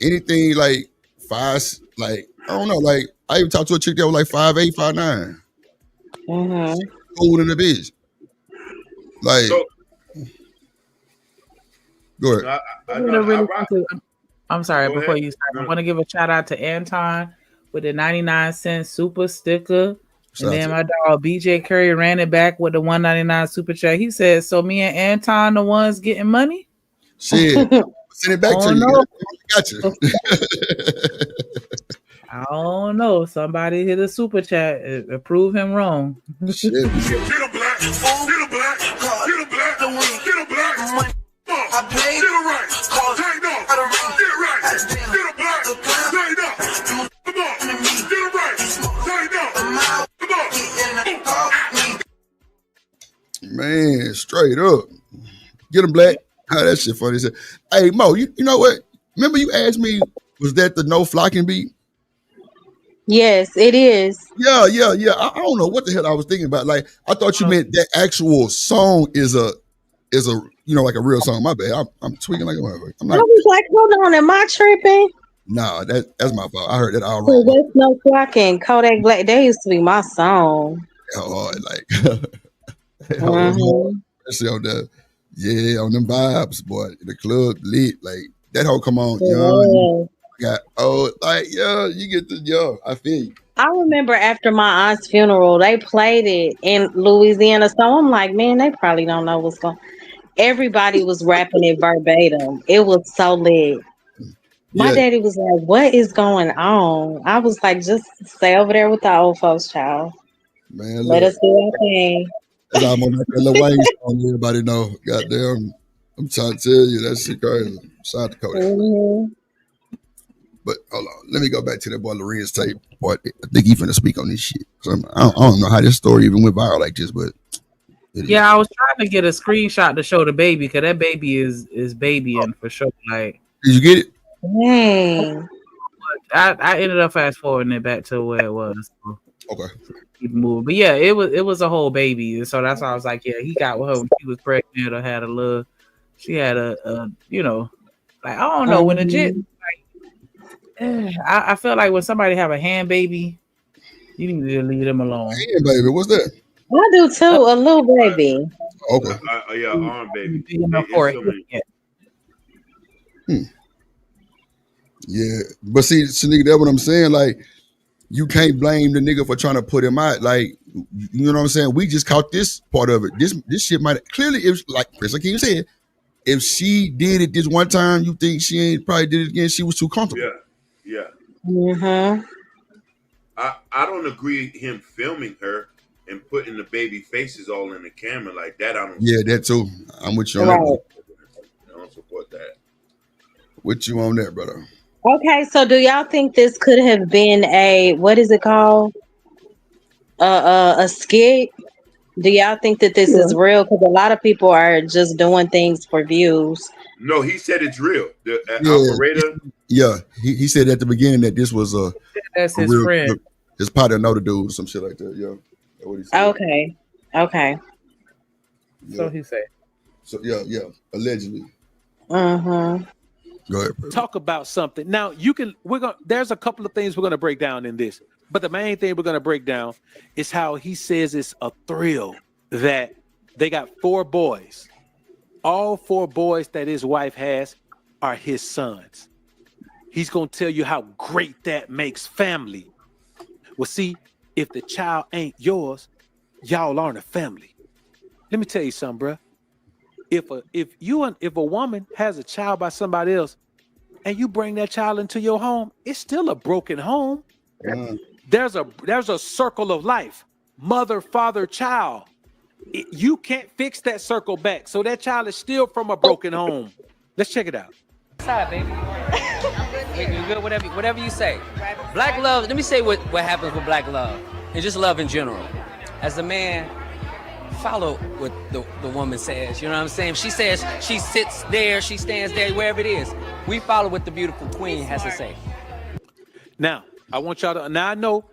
anything like five, like I don't know. Like I even talked to a chick that was like 5'8", 5'9". Cool in the bitch. Like, So, go ahead. I'm sorry, Go before ahead. you start, No. I want to give a shout out to Anton with the 99-cent super sticker. Shout And out then my dog BJ Curry ran it back with the 199 super chat. He said, "So me and Anton the ones getting money?" Shit. Send it back to you. No. Got you. I don't know. Somebody hit a super chat and prove him wrong. Shit. Get a black, get a black, get a black, get a black, get a black. I played it right. Tighten up. Get it right. Get a black. Tighten up. Come on. Get it right. Tighten up. Come on. Man, straight up. Get him black. Oh, that shit funny. Hey, Mo, you know what? Remember you asked me, was that the no flocking beat? Yes, it is. Yeah. I don't know what the hell I was thinking about. Like, I thought you meant that actual song is a you know, like a real song. My bad. I'm tweaking like a motherfucker. I was like, hold on, am I tripping? Nah, that's my fault. I heard that all So wrong. that's no flocking. Kodak Black. That used to be my song. Like especially on the on them vibes, boy. The club lit. Like that whole come on, young. Got like you get the I feel you. I remember after my aunt's funeral, they played it in Louisiana. So I'm like, man, they probably don't know what's going on. Everybody was rapping it verbatim. It was so lit. My daddy was like, what is going on? I was like, just stay over there with the old folks, child. Man, let us do our thing. That's almost like that Lil Wayne song everybody know. Goddamn, I'm trying to tell you, that shit crazy. Shout out to Kodak. But hold on, let me go back to that boy Lorenz tape. Boy, I think he finna speak on this shit. So I don't know how this story even went viral like this, but yeah, I was trying to get a screenshot to show the baby because that baby is babying for sure. Like, did you get it? Dang. I ended up fast forwarding it back to where it was. So okay. Keep moving. But yeah, it was a whole baby. And so that's why I was like, yeah, he got with her when she was pregnant or had a little, she had a you know, like, I don't know, when a jit, like, I feel like when somebody have a hand baby, you need to leave them alone. Hand baby, what's that? I do too, a little baby. Okay. Arm baby. Yeah, but see, nigga, that's what I'm saying. Like, you can't blame the nigga for trying to put him out. Like, you know what I'm saying? We just caught this part of it. This shit might clearly, if like Prince Akeem said, if she did it this one time, you think she ain't probably did it again? She was too comfortable. Yeah. Mm-hmm. I don't agree him filming her and putting the baby faces all in the camera like that. I don't. Yeah, that too. I'm with you on that. I don't support that. With you on that, brother. Okay, so do y'all think this could have been a, what is it called? A skit? Do y'all think that this is real? Because a lot of people are just doing things for views. No, he said it's real. The operator. Yeah, he said at the beginning that this was that's his friend. His partner know the dude, some shit like that. Yeah, that's what he said. Okay. Yeah. So he said. So yeah, allegedly. Mm-hmm. Go ahead, bro. Talk about something. Now there's a couple of things we're gonna break down in this, but the main thing we're gonna break down is how he says it's a thrill that they got 4 boys. All 4 boys that his wife has are his sons. He's gonna tell you how great that makes family. Well, see, if the child ain't yours, y'all aren't a family. Let me tell you something, bro. If a woman has a child by somebody else and you bring that child into your home, it's still a broken home. There's a circle of life. Mother, father, child. You can't fix that circle back. So that child is still from a broken home. Let's check it out. What's up, baby? good, whatever you say. Black love, let me say what happens with black love and just love in general. As a man, follow what the woman says, you know what I'm saying? If she says she sits there, she stands there, wherever it is, we follow what the beautiful queen has to say. Now, I want y'all to, now I know,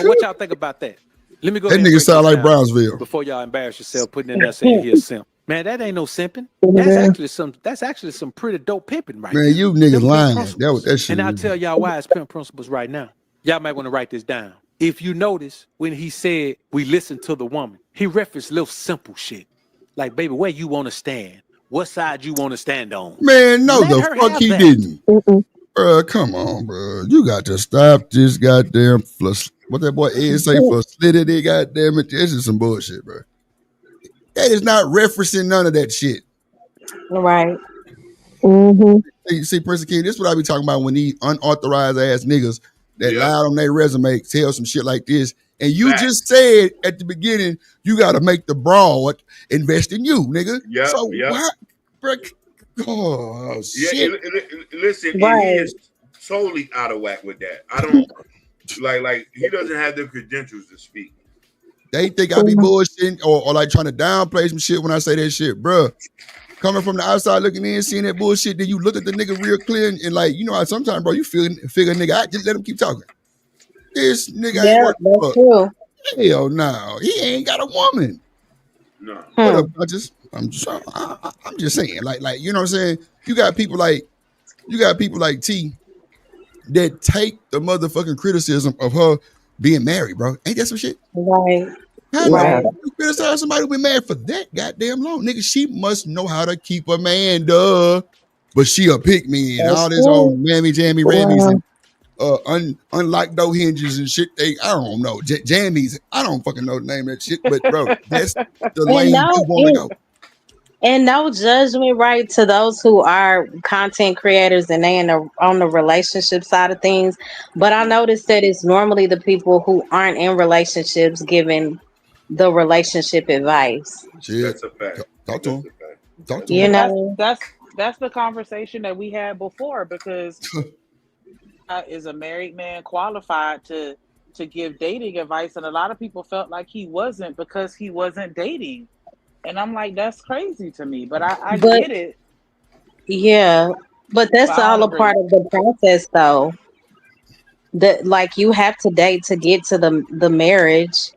what y'all think about that? Let me go That ahead and nigga break sound this like down Brownsville. before y'all embarrass yourself putting in there saying he a simp. Man, that ain't no simping. That's actually some pretty dope pimping right Man, there. you niggas Them lying. pimp That was that shit. And I'll tell y'all why it's pimp principles right now. Y'all might want to write this down. If you notice, when he said we listen to the woman, he referenced little simple shit. Like, baby, where you want to stand? What side you want to stand on? Man, no, Let the her fuck have he that. didn't. Bro, come on, bro. You got to stop this goddamn what that boy Ed say for slitty, goddamn it. This is some bullshit, bro. That is not referencing none of that shit. Right. See, Prince King, this is what I be talking about when these unauthorized ass niggas that lied on their resume tell some shit like this. And you just said at the beginning, you got to make the broad invest in you, nigga. So what? Bro, oh, shit. Listen, and he is totally out of whack with that. I don't like he doesn't have the credentials to speak. They think I be bullshitting or like trying to downplay some shit when I say that shit, bro. Coming from the outside looking in, seeing that bullshit, then you look at the nigga real clear and like, you know how sometimes, bro, you figure a nigga out, just let him keep talking. This nigga ain't working for true. Hell no. He ain't got a woman. No. What up, I'm just saying, like, you know what I'm saying? You got people like T that take the motherfucking criticism of her being married, bro. Ain't that some shit? Right. How you criticize somebody who been married for that goddamn long? Nigga, she must know how to keep a man, duh. But she a pick me and all this old mammy jammy rammies and unlocked door hinges and shit. I don't know. Jammies. I don't fucking know the name of that shit. But bro, that's the lane you want to go. And no judgment, right, to those who are content creators and they on the relationship side of things. But I noticed that it's normally the people who aren't in relationships giving the relationship advice. That's a fact. Talk to him. Talk to You him. know, That's the conversation that we had before, because is a married man qualified to give dating advice, and a lot of people felt like he wasn't because he wasn't dating. And I'm like, that's crazy to me, but I get it. Yeah, but that's But I all don't a part agree. of the process, though. That like you have to date to get to the marriage,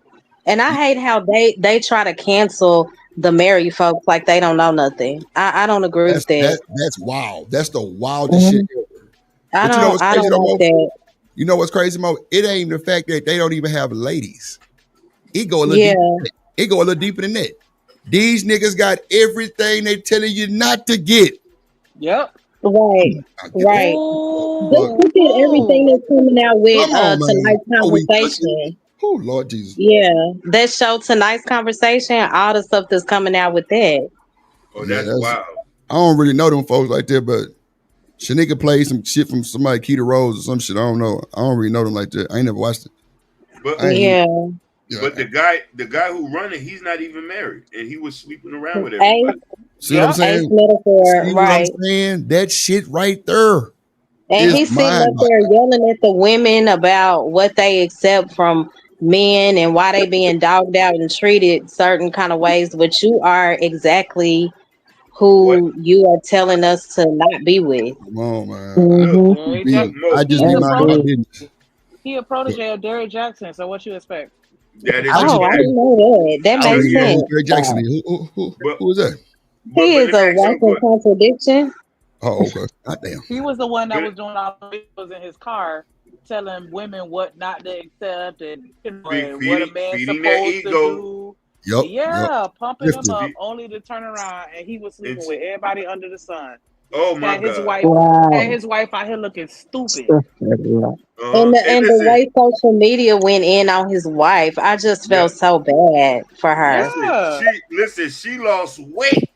and I hate how they try to cancel the married folks like they don't know nothing. I don't agree with that. That's wild. That's the wildest shit ever. But you know what's I crazy don't though, like Mo? that. You know what's crazy, Mo? It ain't the fact that they don't even have ladies. It go a little Yeah. deeper than that. It go a little deeper than that. These niggas got everything they telling you not to get. Yep. Right. Right. Just look at everything that's coming out with Come on, man. tonight's Are we cooking? conversation. Oh, Lord Jesus. Yeah. That show tonight's conversation, all the stuff that's coming out with that. Oh, that's wild. I don't really know them folks like that, but Shanika played some shit from somebody, Keita Rose or some shit. I don't know. I don't really know them like that. I ain't never watched it. But But the guy who run it, he's not even married, and he was sleeping around with everybody. See what I'm saying? Metaphor, See what right. I'm saying? That shit right there. And he's sitting up there yelling at the women about what they accept from men and why they being dogged out and treated certain kind of ways, but you are exactly who you are telling us to not be with. Come on, man. I just be minding my business. He a protege of Derrick Jackson, so what you expect? That is I didn't know that. That I don't makes even know sense. who Derrick Jackson is. Who is that? He is a walking contradiction. Oh, okay. Goddamn. He was the one that was doing all the videos in his car, telling women what not to accept and what a man's supposed to do. Yep. Yeah, pumping him up only to turn around and he was sleeping with everybody under the sun. Oh my his God. wife Wow. and his wife out here looking stupid. And the way social media went in on his wife, I just felt so bad for her. Listen, she lost weight.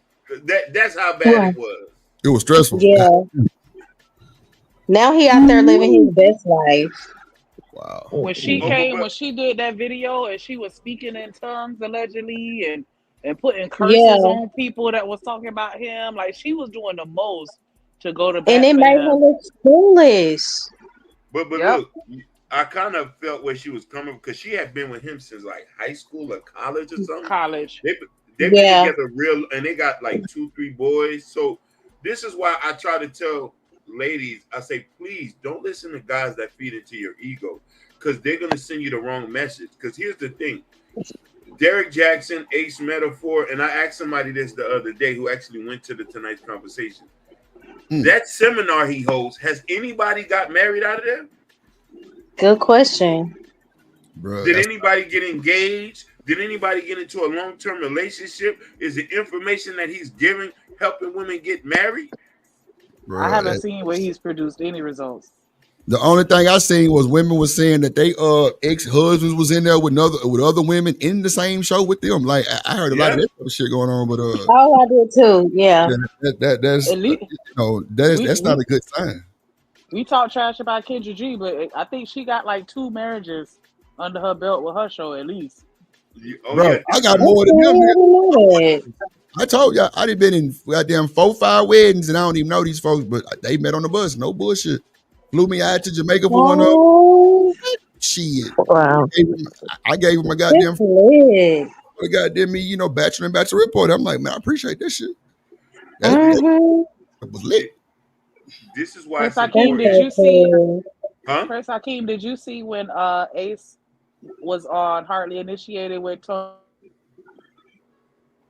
That's how bad it was. It was stressful. Yeah. Now he out there living his best life. Wow. When she did that video and she was speaking in tongues allegedly and putting curses on people that was talking about him, like she was doing the most to go to And bat it for made her him. look foolish. But Yep. look, I kind of felt where she was coming because she had been with him since like high school or college or something. College. They've been Yeah. together real, and they got like 2-3 boys. So this is why I try to tell ladies, I say, please don't listen to guys that feed into your ego, because they're gonna send you the wrong message. Because here's the thing. Derek Jackson, Ace Metaphor, and I asked somebody this the other day who actually went to the tonight's conversation. That seminar he holds, has anybody got married out of there? Good question. Bro, Did anybody get engaged? Did anybody get into a long-term relationship? Is the information that he's giving helping women get married? bro, I haven't seen where he's produced any results. the only thing I seen was women was saying that they ex-husbands was in there with other women in the same show with them. Like I heard a lot of that type of shit going on, but Oh, I did too. Yeah. that's At least, that's not a good sign. we talk trash about Kendra G, but I think she got like 2 marriages under her belt with her show at least. Bro, I got more than them. I told y'all I done been in goddamn 4-5 weddings, and I don't even know these folks, but they met on the bus. No bullshit. Flew me out to Jamaica for one of them. Shit. Wow. I gave him a goddamn goddamn me, bachelor and bachelor report. I'm like, man, I appreciate this shit. That was lit. This is why Prince Hakeem, did you see? Prince Hakeem, did you see when Ace was on Hardly Initiated with Tony?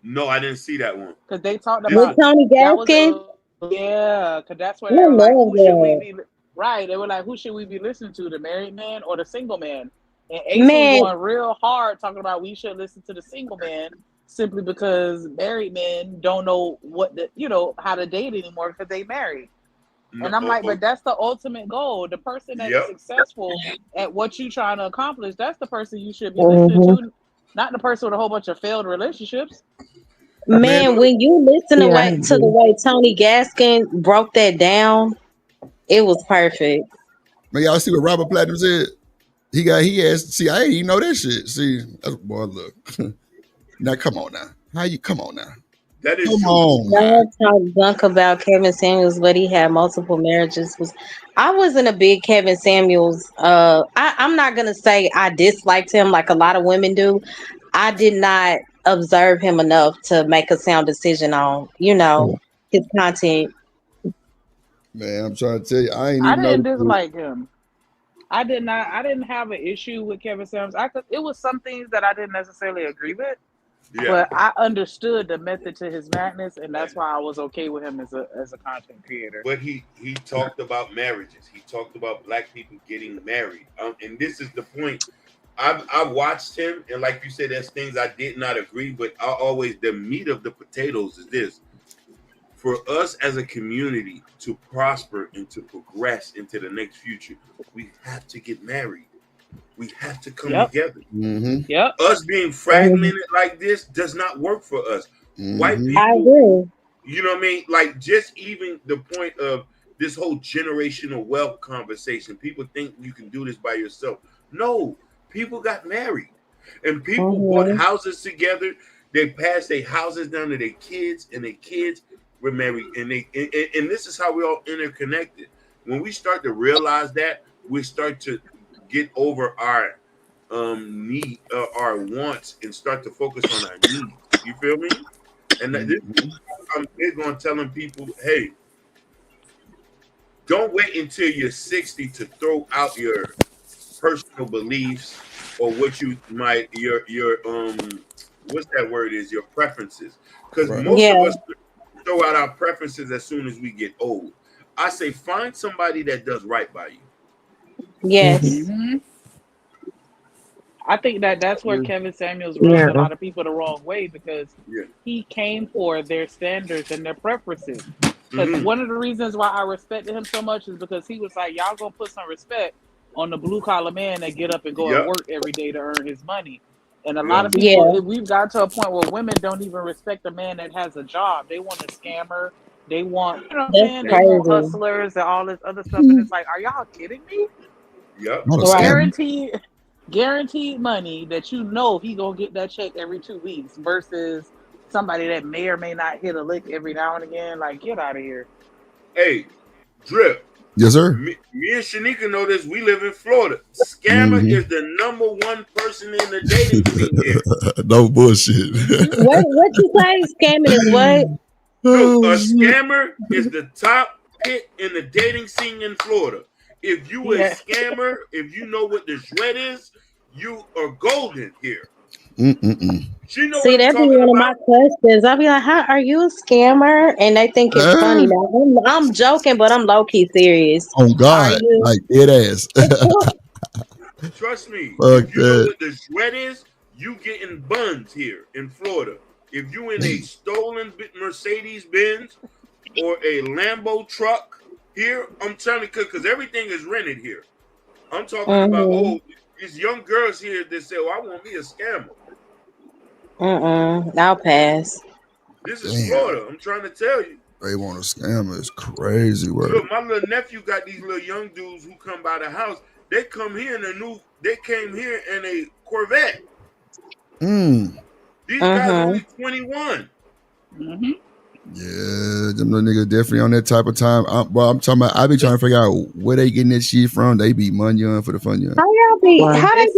No, I didn't see that one. Because they talked With about Tony Gaskin? yeah, because that's where I they were like, love who should we that. be? Right, they were like, who should we be listening to, the married man or the single man? And Ace Man. was going real hard talking about we should listen to the single man simply because married men don't know how to date anymore because they married. And I'm like, but that's the ultimate goal. The person that is successful at what you're trying to accomplish, that's the person you should be listening to, not the person with a whole bunch of failed relationships. Man, when you listen to the way Tony Gaskin broke that down, it was perfect. Man, y'all see what Robert Platinum said? He asked, see, I didn't even know that shit. See, that's, boy, look. Now, come on now. Come on now. That is come true. on now. Y'all talk junk about Kevin Samuels, but he had multiple marriages. I wasn't a big Kevin Samuels. I'm not gonna say I disliked him like a lot of women do. I did not observe him enough to make a sound decision on, his content. Man, I'm trying to tell you, I ain't I even know. didn't dislike him. I didn't have an issue with Kevin Samuels. It was some things that I didn't necessarily agree with. Yeah. But I understood the method to his madness, and that's why I was okay with him as a content creator. But he talked about marriages. He talked about black people getting married. And this is the point. I watched him, and like you said, there's things I did not agree, but the meat of the potatoes is this. For us as a community to prosper and to progress into the next future, we have to get married. We have to come together. Mm-hmm. Yep. Us being fragmented like this does not work for us. Mm-hmm. White people, I agree. you know what I mean? Like, just even the point of this whole generational wealth conversation. People think you can do this by yourself. No, people got married. And people bought houses together. They passed their houses down to their kids, and their kids were married. And this is how we're all interconnected. When we start to realize that, we start to get over our need, our wants, and start to focus on our needs. You feel me? And I'm big on telling people, hey, don't wait until you're 60 to throw out your personal beliefs or what you might your what's that word is, your preferences. Because most of us throw out our preferences as soon as we get old. I say find somebody that does right by you. Yes. Mm-hmm. I think that's where Kevin Samuels rubbed a lot of people the wrong way, because he came for their standards and their preferences. Because one of the reasons why I respected him so much is because he was like, y'all gonna put some respect on the blue collar man that get up and go and work every day to earn his money. And a lot of people, we've got to a point where women don't even respect a man that has a job. They want a scammer. They want, you know what I'm saying? They want hustlers and all this other stuff. And it's like, are y'all kidding me? Yep. Guaranteed money that he gonna get that check every 2 weeks versus somebody that may or may not hit a lick every now and again. Like, get out of here. Hey, Drip. Yes, sir. Me and Shanika know this. We live in Florida. Scammer is the #1 person in the dating scene here. No bullshit. What you say? Scamming is what? Look, a scammer is the top pick in the dating scene in Florida. If you a scammer, if you know what the shred is, you are golden here. She know See, what I'm that'd be talking one of about. my questions. I'll be like, "How are you a scammer?" And they think it's funny. Now I'm joking, but I'm low key serious. Oh Are God, you? like dead ass. Trust me, Fuck if you know that. what the shred is, you getting buns here in Florida. If you in a stolen Mercedes Benz or a Lambo truck here, I'm trying to cook because everything is rented here. I'm talking about these young girls here that say, "Oh, I want me a scammer." I'll pass. This is Florida. I'm trying to tell you. They want to scam us. Crazy word. Look, my little nephew got these little young dudes who come by the house. They come here in they came here in a Corvette. These guys only 21. Yeah, them little niggas definitely on that type of time. I'm talking about. I be trying to figure out where they getting this shit from. They be money young for the fun young. How they be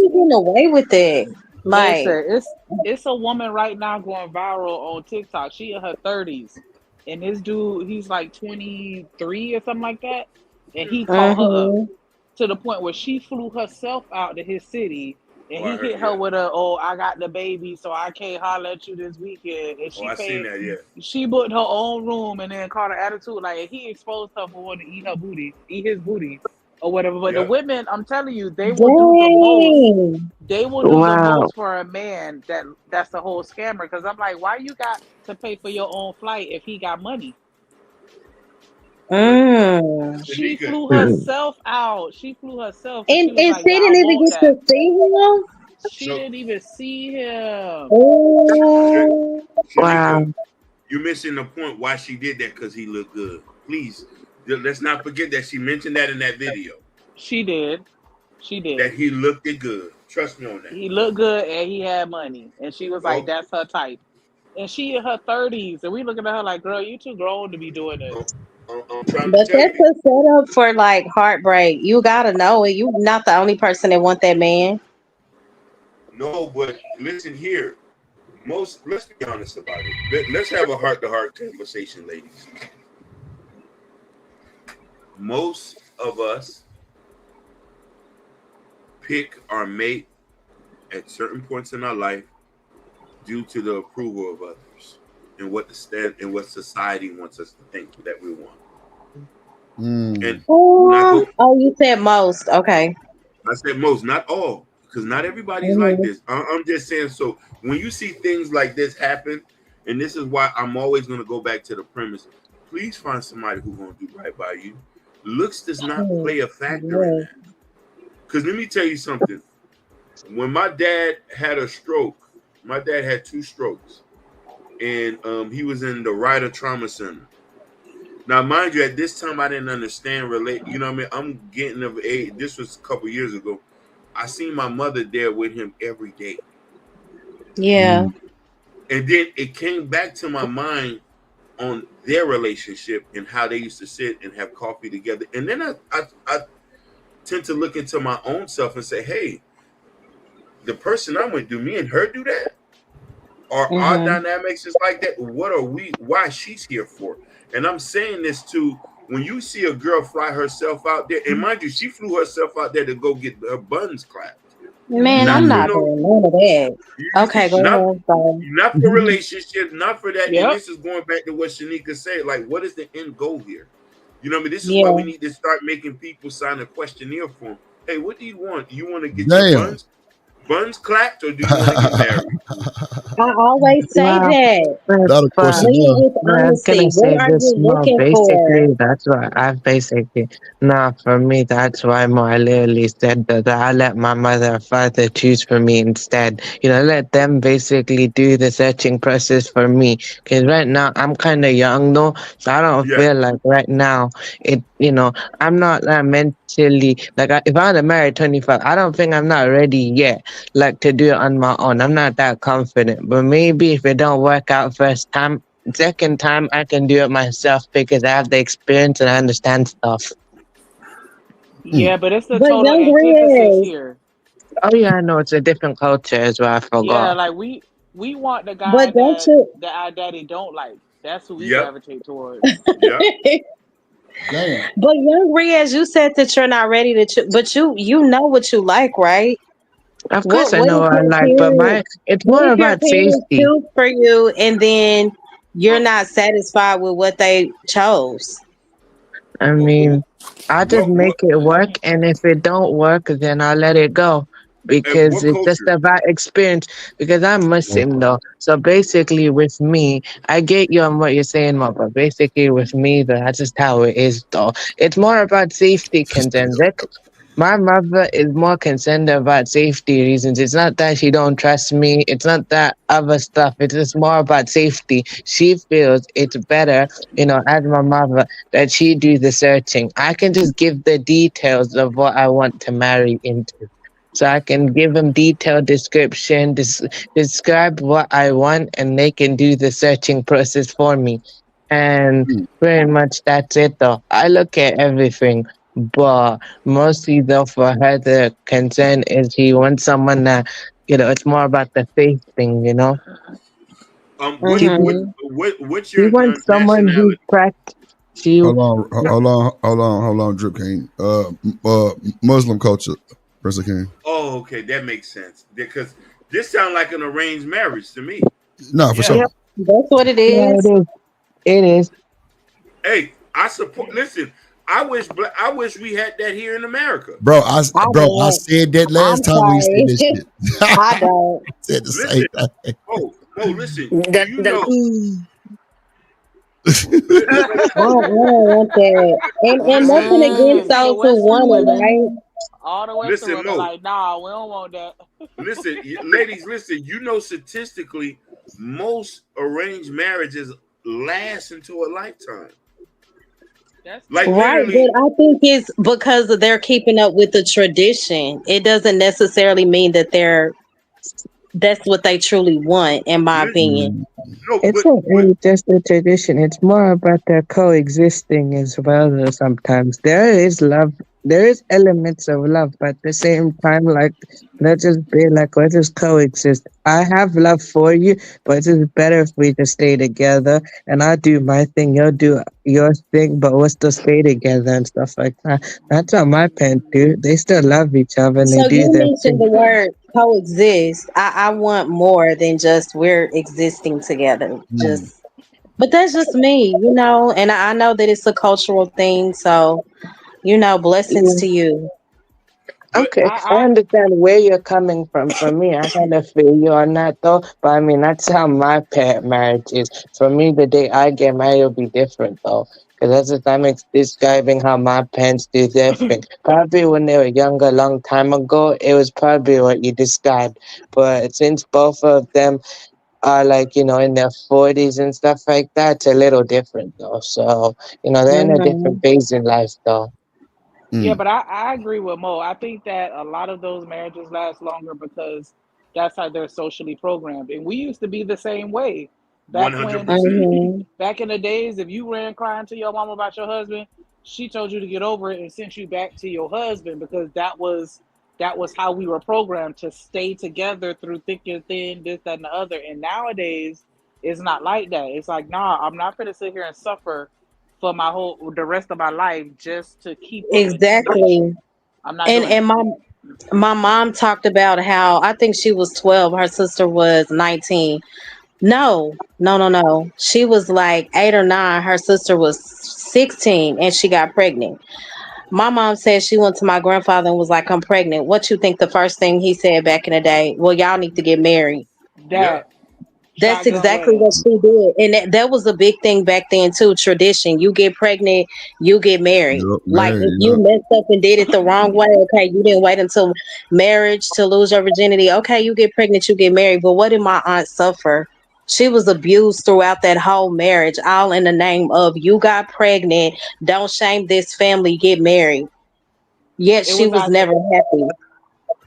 getting away with it? Like, listen, it's a woman right now going viral on TikTok. She in her 30s, and this dude, he's like 23 or something like that, and he called her up to the point where she flew herself out to his city, and he hit her with I got the baby, so I can't holler at you this weekend. And she seen that, yeah. She booked her own room and then called her attitude like he exposed her for wanting to eat his booty. Or whatever, but the women, I'm telling you, they will do the most. They will do the most for a man that's the whole scammer. Because I'm like, why you got to pay for your own flight if he got money? She flew herself out. She flew herself, and she was like, she didn't even get to see him. She didn't even see him. Oh, wow! You're missing the point why she did that because he looked good. Please. Let's not forget that she mentioned that in that video. She did. That he looked good. Trust me on that. He looked good and he had money. And she was like, that's her type. And she in her 30s. And we looking at her like, girl, you too grown to be doing this. But that's a setup for like heartbreak. You gotta know it. You're not the only person that want that man. No, but listen here. Let's be honest about it. Let's have a heart-to-heart conversation, ladies. Most of us pick our mate at certain points in our life due to the approval of others and what society wants us to think that we want. And you said most. Okay. I said most, not all, because not everybody's like this. I'm just saying. So when you see things like this happen, and this is why I'm always going to go back to the premise. Please find somebody who's going to do right by you. Looks does not play a factor in that. Because let me tell you something. When my dad had a stroke, my dad had 2 strokes, and he was in the Ryder Trauma Center. Now, mind you, at this time, I didn't understand you know what I mean? I'm getting of age. This was a couple years ago. I seen my mother there with him every day. Yeah. And then it came back to my mind on their relationship and how they used to sit and have coffee together. And then I tend to look into my own self and say, hey, the person I'm with, do me and her do that? Are our dynamics is like that? What are we? Why she's here for? And I'm saying this to when you see a girl fly herself out there, and mind you, she flew herself out there to go get her buns clapped. Man, I'm not doing none of that. Okay, go ahead. Not for relationships, not for that. Yep. And this is going back to what Shanika said. Like, what is the end goal here? You know what I mean? This is why we need to start making people sign a questionnaire form. Hey, what do you want? You want to get your buns clapped, or do you want to get married? I always say that. That's why for me, that's why I literally said that I let my mother and father choose for me instead. Let them basically do the searching process for me. Because right now, I'm kind of young though, so I don't feel like right now, I'm not mentally, like if I was married 25, I don't think I'm not ready yet, like to do it on my own. I'm not that confident. But maybe if it don't work out first time, Second time, I can do it myself because I have the experience and I understand stuff. Yeah, but it's the But total Young antithesis Riaz, here. Oh yeah, I know it's a different culture as well. I Yeah, forgot. like we want the but guy don't that you? our daddy don't like. That's who we Yep. gravitate towards. Yep. Damn. But Young Riaz, you said that you're not ready to, but you know what you like, right? Of course, I What know if what I your like, but parents? it's What more if your about parents safety. choose for you and then you're not satisfied with what they chose? I What? mean, I'll just What? make it work, and if it don't work, then I'll let it go because What it's just culture? about experience. Because I'm Muslim though, so basically with me, I get you on what you're saying, Mo, but basically with me, that's just how it is though. It's more about safety concerns. My mother is more concerned about safety reasons. It's not that she don't trust me. It's not that other stuff. It's just more about safety. She feels it's better, as my mother, that she do the searching. I can just give the details of what I want to marry into. So I can give them detailed description, describe what I want, and they can do the searching process for me. And pretty much that's it though. I look at everything, but mostly though for her the concern is he wants someone that, it's more about the faith thing. What? She What? Mm-hmm. What's she your wants someone who's nationality? she Hold on, Drip King. Muslim culture, President King. Oh, okay, that makes sense. Because this sounds like an arranged marriage to me. No, for Yeah. sure. Yep, That's what it yeah, is. it is. It is. Hey, I support. Listen, I wish we had that here in America. Bro, I I don't. said that last I'm time when you said sorry. this shit. I don't. Said the same Listen, thing. listen. The, You the, know, I don't want that. And listen, nothing against See the those who Western want it, women, right? all the Western listen, women, Mo. like, nah, we don't want that. Listen, ladies, listen. You know, statistically, most arranged marriages last into a lifetime. That's Like true. Right, literally, but I think it's because they're keeping up with the tradition. It doesn't necessarily mean that that's what they truly want, in my li- opinion. no, It's not but really just a tradition. It's more about their coexisting as well. Though sometimes there is love, there is elements of love, but at the same time, like let's just be like let's just coexist. I have love for you, but it's just better if we just stay together. And I'll do my thing, you'll do your thing, but we'll still stay together and stuff like that. That's what my parents do. They still love each other and they So do you their mentioned thing. the word coexist. I want more than just we're existing together. But that's just me. And I know that it's a cultural thing. So, blessings to you. but Okay, I I understand where you're coming from. For me, I kind of feel you on that though. But I mean, that's how my parent marriage is. For me, the day I get married will be different though. Because that's just I'm describing how my parents do their thing. Probably when they were younger, a long time ago, it was probably what you described. But since both of them are like, in their 40s and stuff like that, it's a little different though. So, they're in a different Hmm. phase in life though. Yeah, but I agree with Mo. I think that a lot of those marriages last longer because that's how they're socially programmed. And we used to be the same way. Back when 100%. Hmm. back in the days, if you ran crying to your mom about your husband, she told you to get over it and sent you back to your husband because that was how we were programmed to stay together through thick and thin, this, that, and the other. And nowadays, it's not like that. It's like, nah, I'm not gonna sit here and suffer for the rest of my life just to keep up the image. Exactly. I'm not And doing it. and my mom talked about how I think she was 12, her sister was 19. No, no, no, no. She was like 8 or 9. Her sister was 16 and she got pregnant. My mom said she went to my grandfather and was like, I'm pregnant. What you think the first thing he said back in the day? Well, y'all need to get married. Yeah. That That's shotgun exactly what wedding. she did. And that was a big thing back then too. Tradition. You get pregnant, you get married. Yup, Like man. if you Yup. messed up and did it the wrong way, okay, you didn't wait until marriage to lose your virginity. Okay, you get pregnant, you get married. But what did my aunt suffer? She was abused throughout that whole marriage, all in the name of you got pregnant, don't shame this family, get married. Yet It she was was either never happy.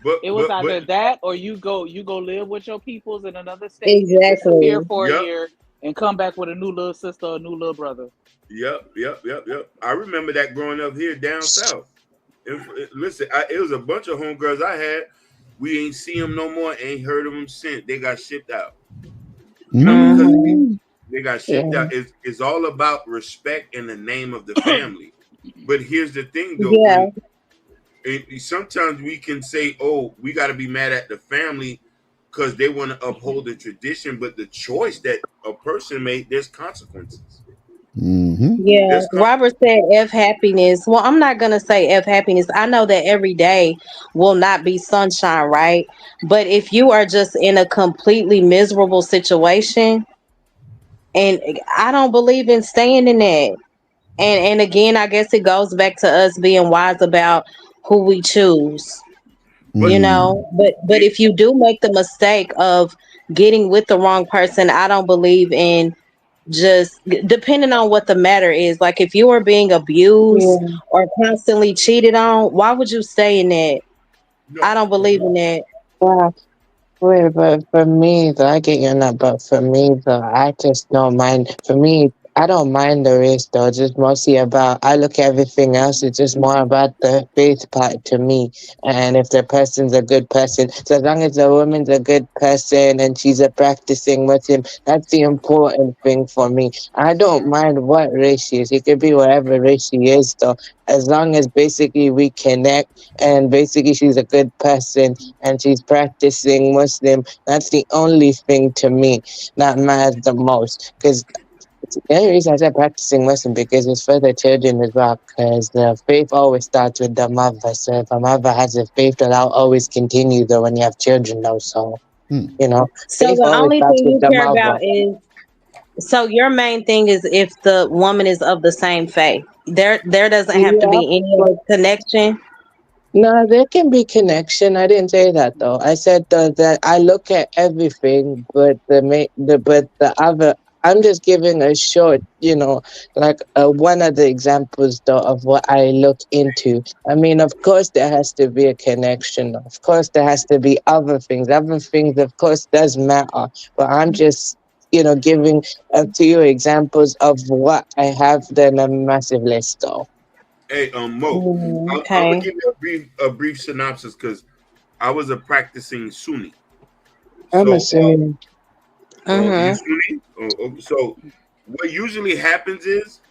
But it was but but either that or you go live with your peoples in another state and disappear Exactly. for a yep. year and come back with a new little sister or a new little brother. Yep. I remember that growing up here down south. Listen, it was a bunch of homegirls I had. We ain't see them no more. Ain't heard of them since. They got shipped out. Not because they got shipped out. It's all about respect in the name of the family. But here's the thing, though. Sometimes we can say, "Oh, we got to be mad at the family because they want to uphold the tradition." But the choice that a person made, there's consequences. Yeah, Robert said F happiness. Well, I'm not gonna say F happiness. I know that every day will not be sunshine, right? But if you are just in a completely miserable situation, and I don't believe in staying in that. And again, I guess it goes back to us being wise about who we choose. You know, but if you do make the mistake of getting with the wrong person, I don't believe in just depending on what the matter is. Like if you are being abused or constantly cheated on, why would you stay in that? I don't believe in that. Yeah. Wait, but for me, though, I get your nut, but for me, though, I just don't mind. For me, I don't mind the race, though. It's just mostly about, I look at everything else. It's just more about the faith part to me. And if the person's a good person, so as long as the woman's a good person and she's a practicing Muslim, that's the important thing for me. I don't mind what race she is. It could be whatever race she is, though. As long as basically we connect and basically she's a good person and she's practicing Muslim, that's the only thing to me that matters the most. Because the only reason I said practicing Muslim because it's for the children as well. Because the faith always starts with the mother. So if a mother has a faith, that'll always continue though when you have children though. So you know, So faith the always only starts thing with you the care mother. about is so your main thing is if the woman is of the same faith. There doesn't have to Yeah, be any but other connection. no, there can be connection. I didn't say that though. I said that I look at everything, but the other. I'm just giving a short, like one of the examples though of what I look into. I mean, of course, there has to be a connection. Of course, there has to be other things. Other things, of course, does matter. But I'm just, giving to you examples of what I have done a massive list though. Hey, Mo, I'm gonna Okay. give you a brief synopsis because I was a practicing Sunni. I'm So, assuming. you Sunni? So, what usually happens is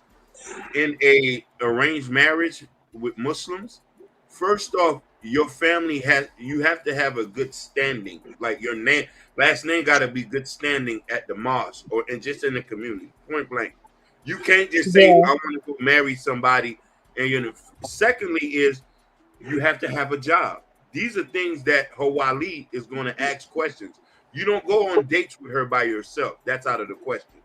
in a arranged marriage with Muslims, first off, your family you have to have a good standing. Like your last name got to be good standing at the mosque or and just in the community. Point blank. You can't just say Yeah. I want to go marry somebody. And secondly is you have to have a job. These are things that Hawali is going to ask questions. You don't go on dates with her by yourself. That's out of the question.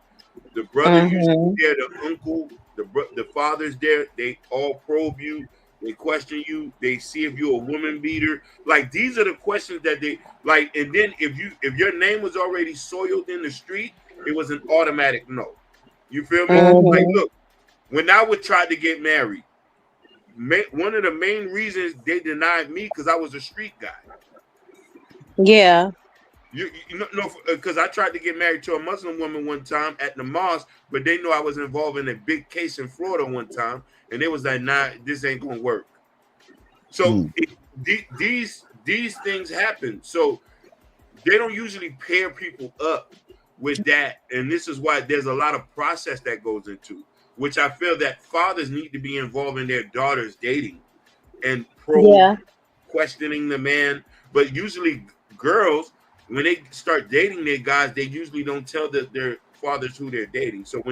The brother usually there, the uncle, the father's there. They all probe you. They question you. They see if you're a woman beater. Like these are the questions that they like. And then if your name was already soiled in the street, it was an automatic no. You feel me? Like look, when I would try to get married, one of the main reasons they denied me because I was a street guy. Yeah. You know, because I tried to get married to a Muslim woman one time at the mosque, but they know I was involved in a big case in Florida one time, and they was like, "Nah, this ain't gonna work." So these things happen. So they don't usually pair people up with that, and this is why there's a lot of process that goes into, which I feel that fathers need to be involved in their daughters dating and Yeah. questioning the man. But usually girls, when they start dating their guys, they usually don't tell their fathers who they're dating. So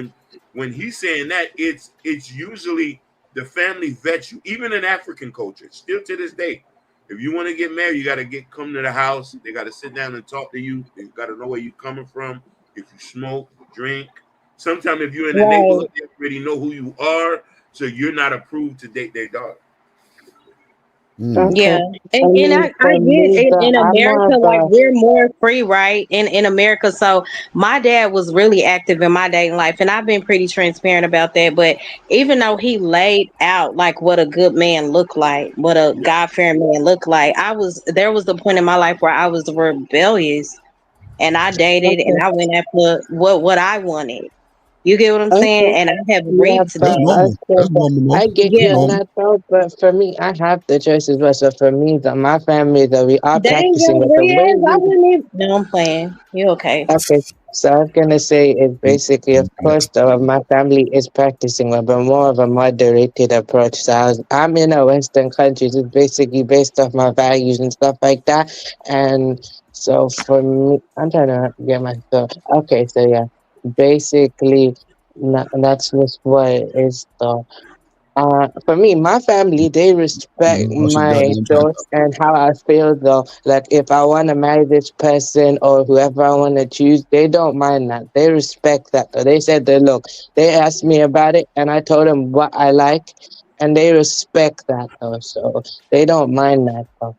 when he's saying that, it's usually the family vets you, even in African culture, still to this day. If you want to get married, you got to come to the house. They got to sit down and talk to you. They got to know where you're coming from. If you smoke, drink. Sometimes if you're in the Right. neighborhood, they already know who you are, so you're not approved to date their daughter. Yeah, Okay. I and mean, I for get me, in I'm more America, of like a we're more free, right? In America, so my dad was really active in my dating life, and I've been pretty transparent about that. But even though he laid out like what a good man looked like, what a God fearing man looked like, there was the point in my life where I was rebellious. and I dated and Okay. I went after what I wanted. You get what I'm saying? Okay. And I have Yeah, reaped That's but that. normal. okay, That's but normal, I though. get That's you Yeah. on normal. that though. But for me, I have the choice as well. So for me, my family, though, we are Dang practicing. yo, But the way Riaz, I we wouldn't even. No, I'm playing. You okay? Okay, so I was gonna say is basically, of course, though, my family is practicing a bit more of a moderated approach. So I'm in a Western country. It's basically based off my values and stuff like that. And so for me, I'm trying to get my thought. Okay, so yeah, basically, that's just what it is, though. For me, my family, they respect Watch your my goddamn thoughts trap. and how I feel though. Like if I want to marry this person or whoever I want to choose, they don't mind that. They respect that though. They said that, look, they asked me about it and I told them what I like and they respect that though. So they don't mind that though.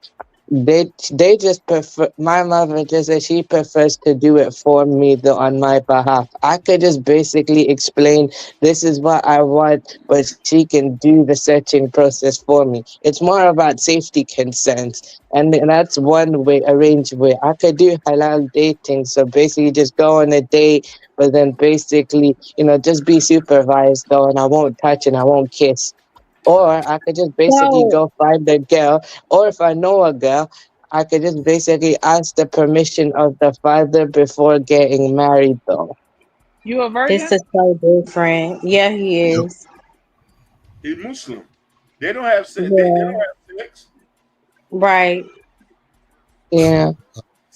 They just prefer, my mother just said she prefers to do it for me though on my behalf. I could just basically explain this is what I want, but she can do the searching process for me. It's more about safety concerns. And that's one way, arranged way. I could do halal dating. So basically just go on a date, but then basically, just be supervised though, and I won't touch and I won't kiss. Or I could just basically So, go find a girl, or if I know a girl, I could just basically ask the permission of the father before getting married, though. You a this virgin? is so different. Yeah, he Yep. is. He's Muslim. They don't have sex. They don't Yeah. have sex. Right. Yeah,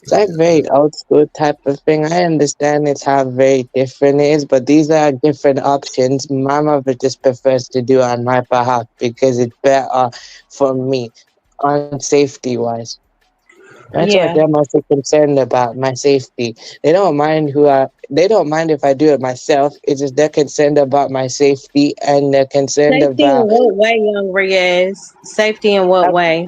it's like very old school type of thing. I understand it's how very different it is, but these are different options. My mother just prefers to do on my behalf because it's better for me on safety wise. That's what Yeah. they're mostly concerned about, my safety. They don't mind if I do it myself. It's just they're concerned about my safety and they're concerned Safety in about what way, young Riaz? Safety in what way?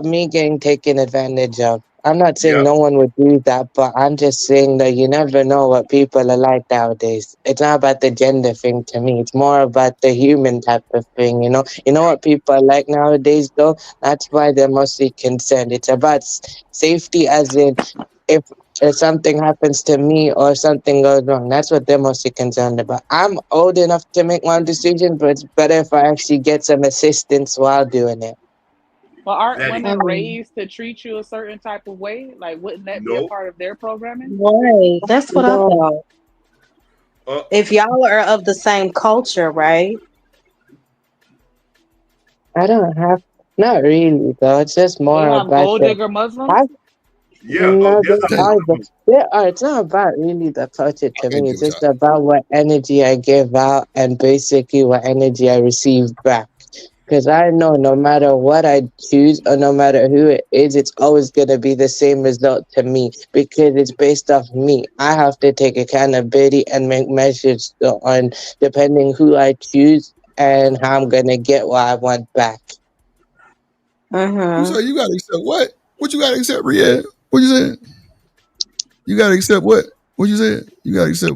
me getting taken advantage of. I'm not saying Yep. no one would do that, but I'm just saying that you never know what people are like nowadays. It's not about the gender thing to me. It's more about the human type of thing, you know? You know what people are like nowadays, though? That's why they're mostly concerned. It's about safety, as in if something happens to me or something goes wrong. That's what they're mostly concerned about. I'm old enough to make my own decision, but it's better if I actually get some assistance while doing it. Well, aren't Zaddy. women raised to treat you a certain type of way? Like, wouldn't that be a No. part of their programming? Right. That's what I No. thought. Uh, If y'all are of the same culture, right? I don't have, not really though. It's just They more have about gold the. digger Muslims. I yeah. no, There's there a are, but Muslim. there are. It's not about really the culture I to can't me. deal It's with just y'all. about what energy I give out and basically what energy I receive back. Because I know no matter what I choose or no matter who it is, it's always going to be the same result to me because it's based off me. I have to take accountability and make measures on depending who I choose and how I'm going to get what I want back. You Mm-hmm. say you gotta accept what? What you gotta accept, Riyadh? What you said? You gotta accept what? What you said? You gotta accept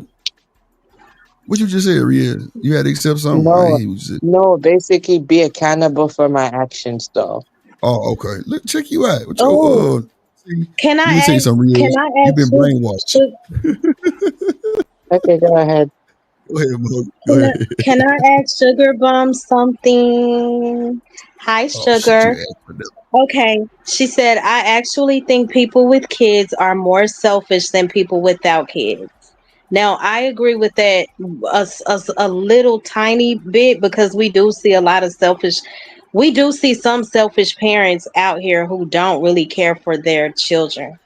what you just said, Riyadh. You had to accept something. I ain't No, hear what you said. no, basically be accountable for my actions though. Oh, okay. Look, check you out. What Oh, your see, can let me tell I you ask? something, Can Riyadh. I You've ask? been brainwashed. Okay, go ahead. Go ahead, Mo. Go ahead. Can I ask Sugar Bum something? Hi, Oh shit, you Sugar. asked for that. Okay. She said, I actually think people with kids are more selfish than people without kids. Now, I agree with that a little tiny bit because we do see a lot of we do see some selfish parents out here who don't really care for their children.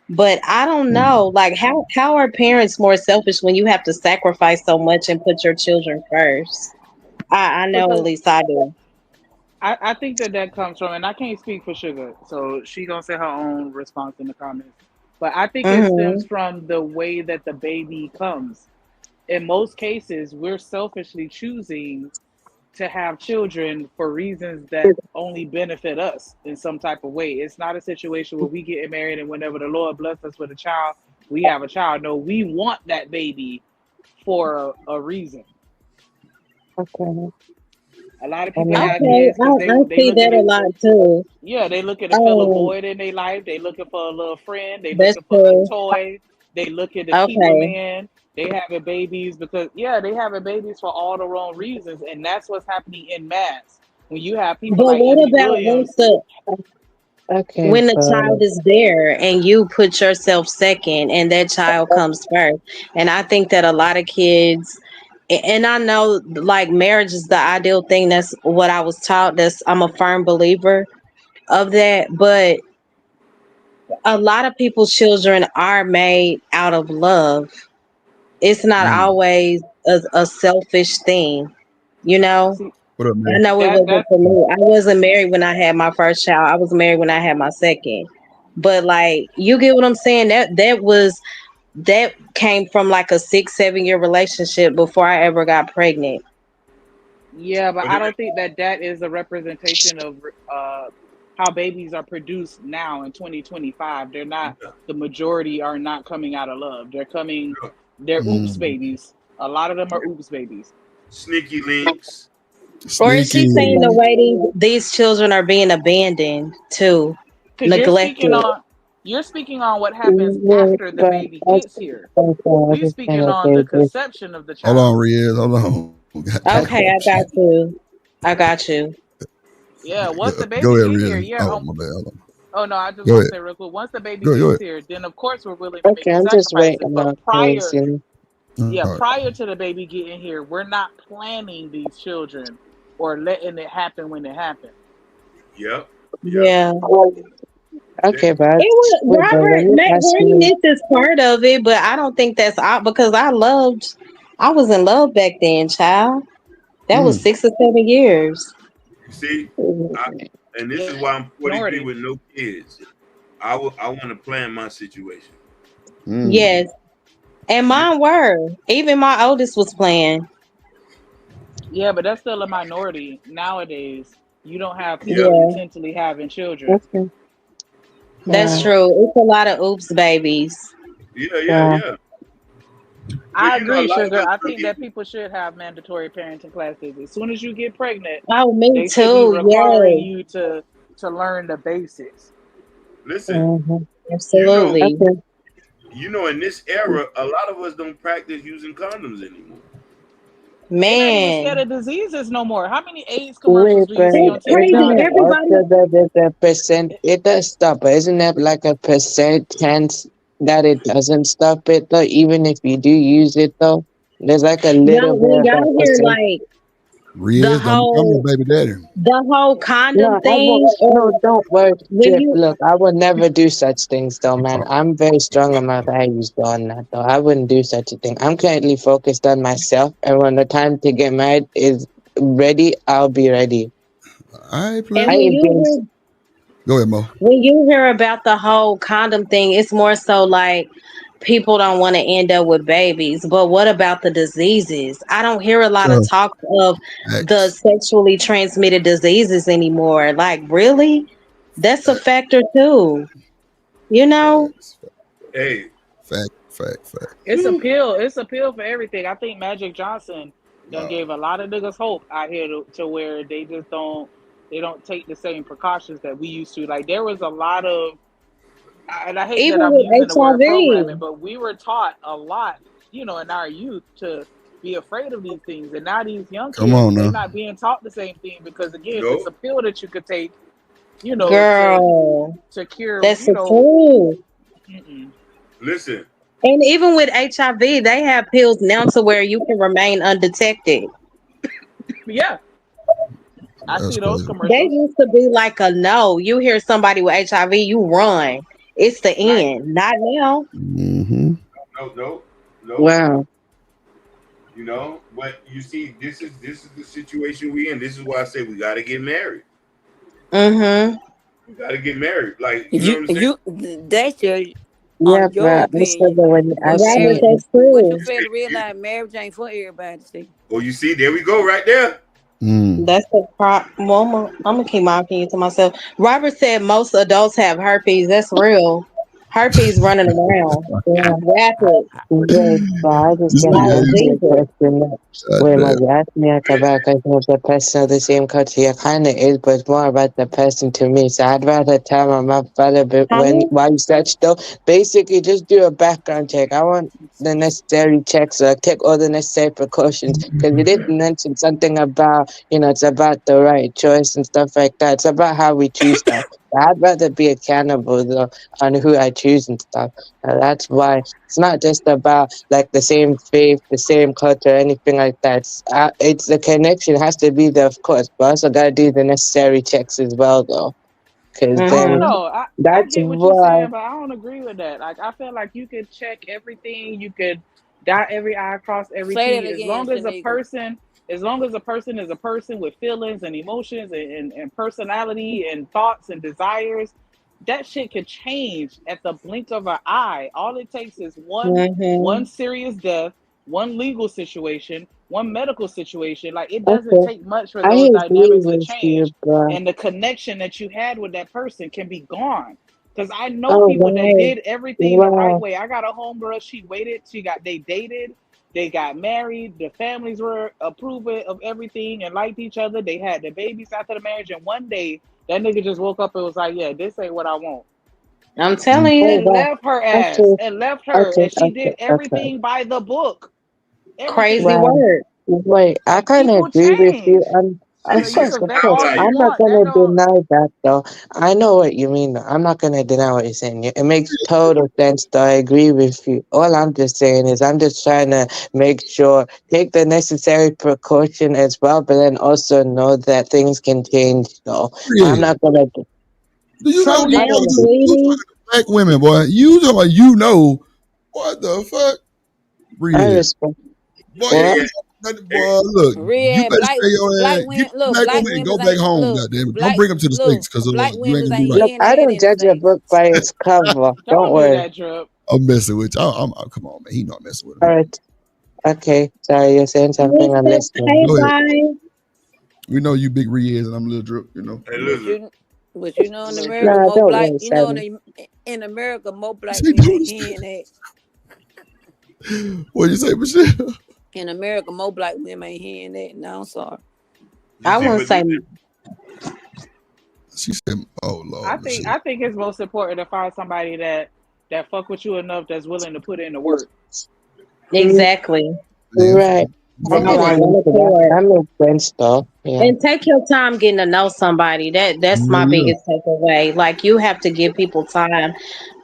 But I don't know, like how are parents more selfish when you have to sacrifice so much and put your children first? I know at Because least I do. I think that comes from, and I can't speak for Sugar, so she gonna say her own response in the comments. But I think it stems Mhm. from the way that the baby comes. In most cases, we're selfishly choosing to have children for reasons that only benefit us in some type of way. It's not a situation where we get married and whenever the Lord bless us with a child, we have a child. No, we want that baby for a reason. Okay. A lot of people Um, have Okay, kids because I they see looking that a to lot too. they looking to fill a Um, void in their life. They looking for a little friend. They that's looking for little true. toys. They looking to keep a Okay, man. They having babies because they having babies for all the wrong reasons, and that's what's happening in mass. When you have people but like what Envy about Williams, okay, when the child but is there and you put yourself second and that child comes first? And I think that a lot of kids, and I know like marriage is the ideal thing. That's what I was taught. I'm a firm believer of that. But a lot of people's children are made out of love. It's not always a selfish thing, you know. see What up, I man? know it wasn't that for me. I wasn't married when I had my first child. I was married when I had my second. But like, you get what I'm saying? That came from like a 6, 7 year relationship before I ever got pregnant. yeah, but But I don't think that is a representation of how babies are produced now in 2025. They're not. yeah, The majority are not coming out of love. yeah. They're oops Mm. babies. A lot of them are oops babies. Sneaky links. Or is she Sneaky. saying the way these children are being abandoned too, Because neglected? you're speaking on what happens yeah, after the but baby also gets here. I We just speaking kind on the of this. conception of the Hold on, child. Riaz. Hold on. Okay, I got you. I got you. Yeah, once the Go baby ahead, get here, Riaz. Oh, my bad. Hold on. oh no, I just Go want to ahead. say real quick. Once the baby Go gets ahead. here, then of course we're willing to make Okay, the I'm just sacrifices. waiting But on case, you yeah, All right. prior to the baby getting here, we're not planning these children or letting it happen when it happens. Yep. Yep. Yeah. know. That, Okay, but It was wait, but when you ask me, Matt Horniness is part of it, but I don't think that's out because I was in love back then, child. That was Mm. 6 or 7 years. you see, I, and this is Yeah, why I'm 43 minority. with no kids. I want to plan my situation. Mm. Yes. And You, mine were. Even my oldest was playing. Yeah, but that's still a minority nowadays. You don't have people yep. Yeah, intentionally having children. okay, that's well, true. It's a lot of oops babies. Yeah. Yeah. well, Yeah. But I you know, a agree, lot of Sugar. us I don't think that even. people should have mandatory parenting classes. As soon as you get pregnant, Oh, me they should be too. requiring Yes. you to learn the basics. Listen, mhm, you know, Absolutely. okay, in this era, a lot of us don't practice using condoms anymore. They're not even scared Man. of diseases no more. How many AIDS wait, commercials do you but see That's on TV crazy. isn't it nowadays? Everybody also that there's a percent, it does stop it, isn't it like a percent chance that it doesn't stop it though, even if you do use it though? There's like a little y'all bit when of that y'all hear percent. like the Riaz, don't become a whole baby daddy. condom No, I won't. thing, No, or don't worry, when Chip. you Look, I would never do such things, though, man. I'm very strong on my values, though, on that, though. I wouldn't do such a thing. I'm currently focused on myself, and when the time to get married is ready, I'll be ready. I ain't and I playing. ain't been. Go ahead, Mo. when you hear about the whole condom thing, it's more so like people don't want to end up with babies. But what about the diseases? I don't hear a lot of So, talk of the facts. sexually transmitted diseases anymore. Like, really? That's a Fact, factor too. You know? facts. Hey, Fact. It's a pill. It's a pill for everything. I think Magic Johnson done Oh, gave a lot of niggas hope out here to where they don't take the same precautions that we used to. Like there was a lot of, and I hate that Even I'm with using the word programming, HIV. but we were taught a lot, in our youth to be afraid of these things. And now these young come kids, on they now. not being taught the same thing because again, it's no. a pill that you could take, to Girl, cure, that's the truth. mm-mm. Listen, And even with HIV, they have pills now to where you can remain undetected. Yeah, I That's see those crazy. They commercials. used to be like a no. You hear somebody with HIV, you run. It's the Right. end. Not now. Mm-hmm. no. Wow. But you see, this is the situation we in. This is why I say we got to get married. Mm-hmm. We got to get married. Like you know You what I'm saying? you that's Yeah, your but also opinion. that when you But ask Robert, me, marriage, that's but you true. fail to realize marriage ain't for everybody. See, Oh, you see, there we go, right there. Mm. That's the problem. Well, I'm gonna keep my opinion to myself. Robert said most adults have herpes. That's real. Herpes running around. Rapid. Wait, but I just This gotta nigga Like answer ain't the Jesus. question. Wait, goddamn. my you asked me like about if the person of the same culture. Yeah, kind of is, but it's more about the person to me. So I'd rather tell my father, but while you search though, basically just do a background check. I want the necessary checks, take all the necessary precautions, because you didn't mention something about, it's about the right choice and stuff like that. It's about how we choose stuff. I'd rather be accountable though on who I choose and stuff. That's why it's not just about like the same faith, the same culture, anything like that. It's the connection has to be there, of course, but also gotta do the necessary checks as well, though, because I don't then know. I that's get what you're why. saying, but I don't agree with that. Like I feel like you could check everything, you could dot every I, cross every Say that T, as again, long as Shanika. as long as a person is a person with feelings and emotions and personality and thoughts and desires, that shit could change at the blink of an eye. All it takes is one serious death, one legal situation, one medical situation. Like it doesn't Okay, take much for I those agree dynamics to with you, change, but and the connection that you had with that person can be gone. Because I know oh people that wow, did everything the right wow, way. I got a homegirl, she waited, they dated, they got married, the families were approving of everything and liked each other. They had the babies after the marriage, and one day that nigga just woke up and was like, yeah, this ain't what I want. I'm telling oh you, And wow. left her ass Okay, and left her. okay, And she okay, did okay. everything by the book. crazy Everything. Well, word. wait, I And kind of people agree with you. change. See, So Of you she's course, an can of vet course. all you outlier. I'm not want. That gonna don't. deny that though. I know what you mean. Though. I'm not gonna deny what you're saying. It makes total sense. Though I agree with you. All I'm just saying is I'm just trying to make sure take the necessary precaution as well, but then also know that things can change. Though I'm Yeah. not gonna. Do you know Slow you I down, don't talking know. sweetie. to black women, boy? You talking about what the fuck? I Breed. respect. Boy, Yeah, you What? yeah. ain't got nothing, boy. Look, you Red better black stay your black ass. Get women you look, black black woman and women go back ain't home. look, Goddamn it! Don't black bring them to the look, states because black you ain't women gonna be ain't right. Look, getting I head don't in the judge a States. book by its cover. Don't Don't do worry. that, Drip. I'm messing with you. Come on, man. He not messing with All him. right. Okay. Sorry, you're saying something. I'm listening. Hey, Go ahead. bye. We know you big Riaz and I'm little drip. You know. Hey, But listen. you but you know in Little America Drip. Nah, more don't black worry, you know Simon. in America more You black say women ain't don't. hearing that. What you say, Michelle? In America more black women ain't hearing that. No, I'm sorry. You I see, wouldn't but say She said, "Oh Lord, Michelle." I think it's most important to find somebody that fuck with you enough that's willing to put in the work. exactly. Yeah, Right. for I'm I'm real. on agreeing one to that. accord. That makes sense though. Yeah. And take your time getting to know somebody. That's my Yeah, biggest takeaway. Like you have to give people time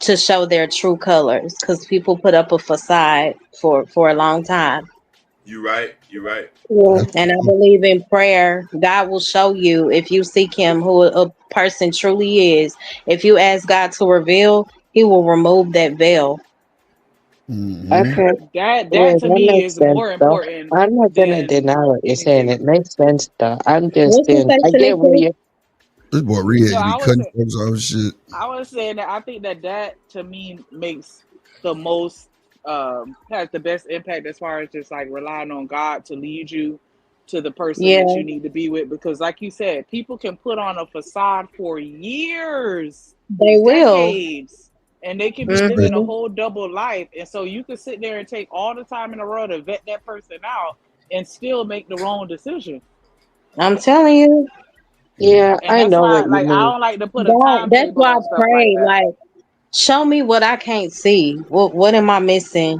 to show their true colors because people put up a facade for a long time. you right. You right. Yeah. that's And I true. believe in prayer. God will show you if you seek Him who a person truly is. If you ask God to reveal, He will remove that veil. Mm-hmm. Okay. That Well, to that me makes is sense more though. important I'm not gonna than deny what you're saying. anything. It makes sense though. I'm just What you saying say, I get where Shanika? you This boy No, Riaz be cutting folks off shit. I was saying that I think that to me makes the most has the best impact as far as just like relying on God to lead you to the person that Yeah, you need to be with, because like you said, people can put on a facade for years, they will. decades, and they can be living a Hmm. whole double life. And so you can sit there and take all the time in the world to vet that person out and still make the wrong decision. I'm telling you. Yeah, And I that's know why what you like I mean. don't like to put a God, that's timetable why I on stuff like pray. that. Like, show me what I can't see. What am I missing?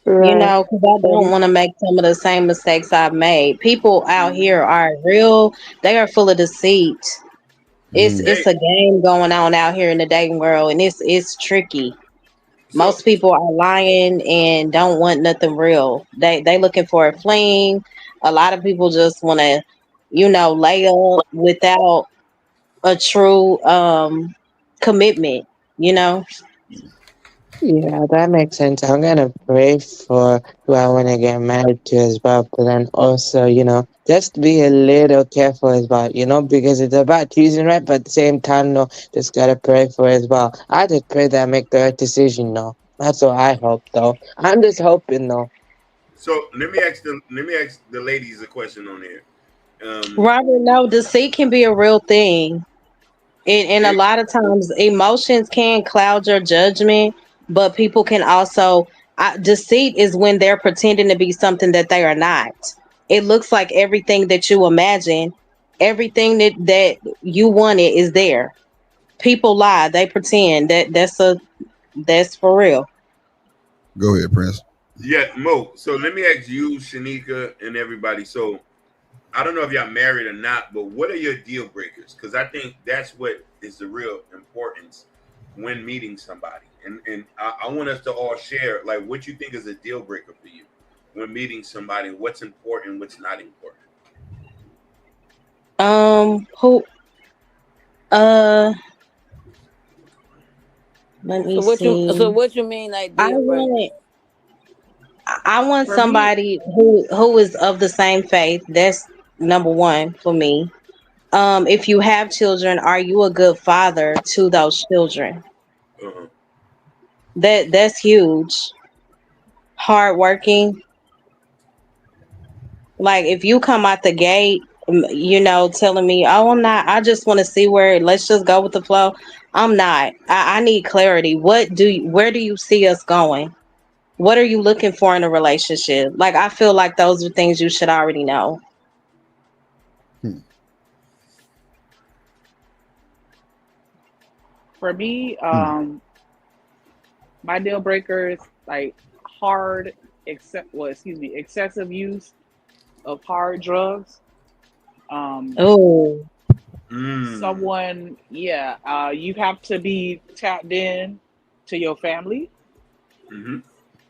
You Right. know, because I don't want to make some of the same mistakes I've made. People out here are real. They are full of deceit. Mm. It's Hey, a game going on out here in the dating world, and it's tricky. so Most people are lying and don't want nothing real. They looking for a fling. A lot of people just want to, lay up without a true commitment. You know. Yeah, that makes sense. I'm gonna pray for who I wanna get married to as well, but then also, just be a little careful as well, because it's about choosing right, but at the same time, no, just gotta pray for as well. I just pray that I make the right decision, no. That's what I hope, though. I'm just hoping, though. let me ask the ladies a question on here. Robert, no, deceit can be a real thing. And a lot of times emotions can cloud your judgment, but people can also deceit is when they're pretending to be something that they are not. It looks like everything that you imagine, everything that you wanted is there. People lie, they pretend that's for real. Go ahead, Prince. Yeah, Mo. So let me ask you, Shanika, and everybody. So I don't know if y'all married or not, but what are your deal breakers? Because I think that's what is the real importance when meeting somebody. And I want us to all share like what you think is a deal breaker for you when meeting somebody. What's important, what's not important. Who let me So see. what you mean like I deal breaker? want I want For me, somebody who is of the same faith. That's number one for me. If you have children, are you a good father to those children? Uh-huh. That's huge. Hardworking. Like if you come out the gate, telling me, "Oh, I'm not. I just want to see where. Let's just go with the flow." I'm not. I need clarity. Where do you see us going? What are you looking for in a relationship? Like I feel like those are things you should already know. for me, my deal breaker is like excessive use of hard drugs. Um, Oh, someone, you have to be tapped in to your family, Mm-hmm.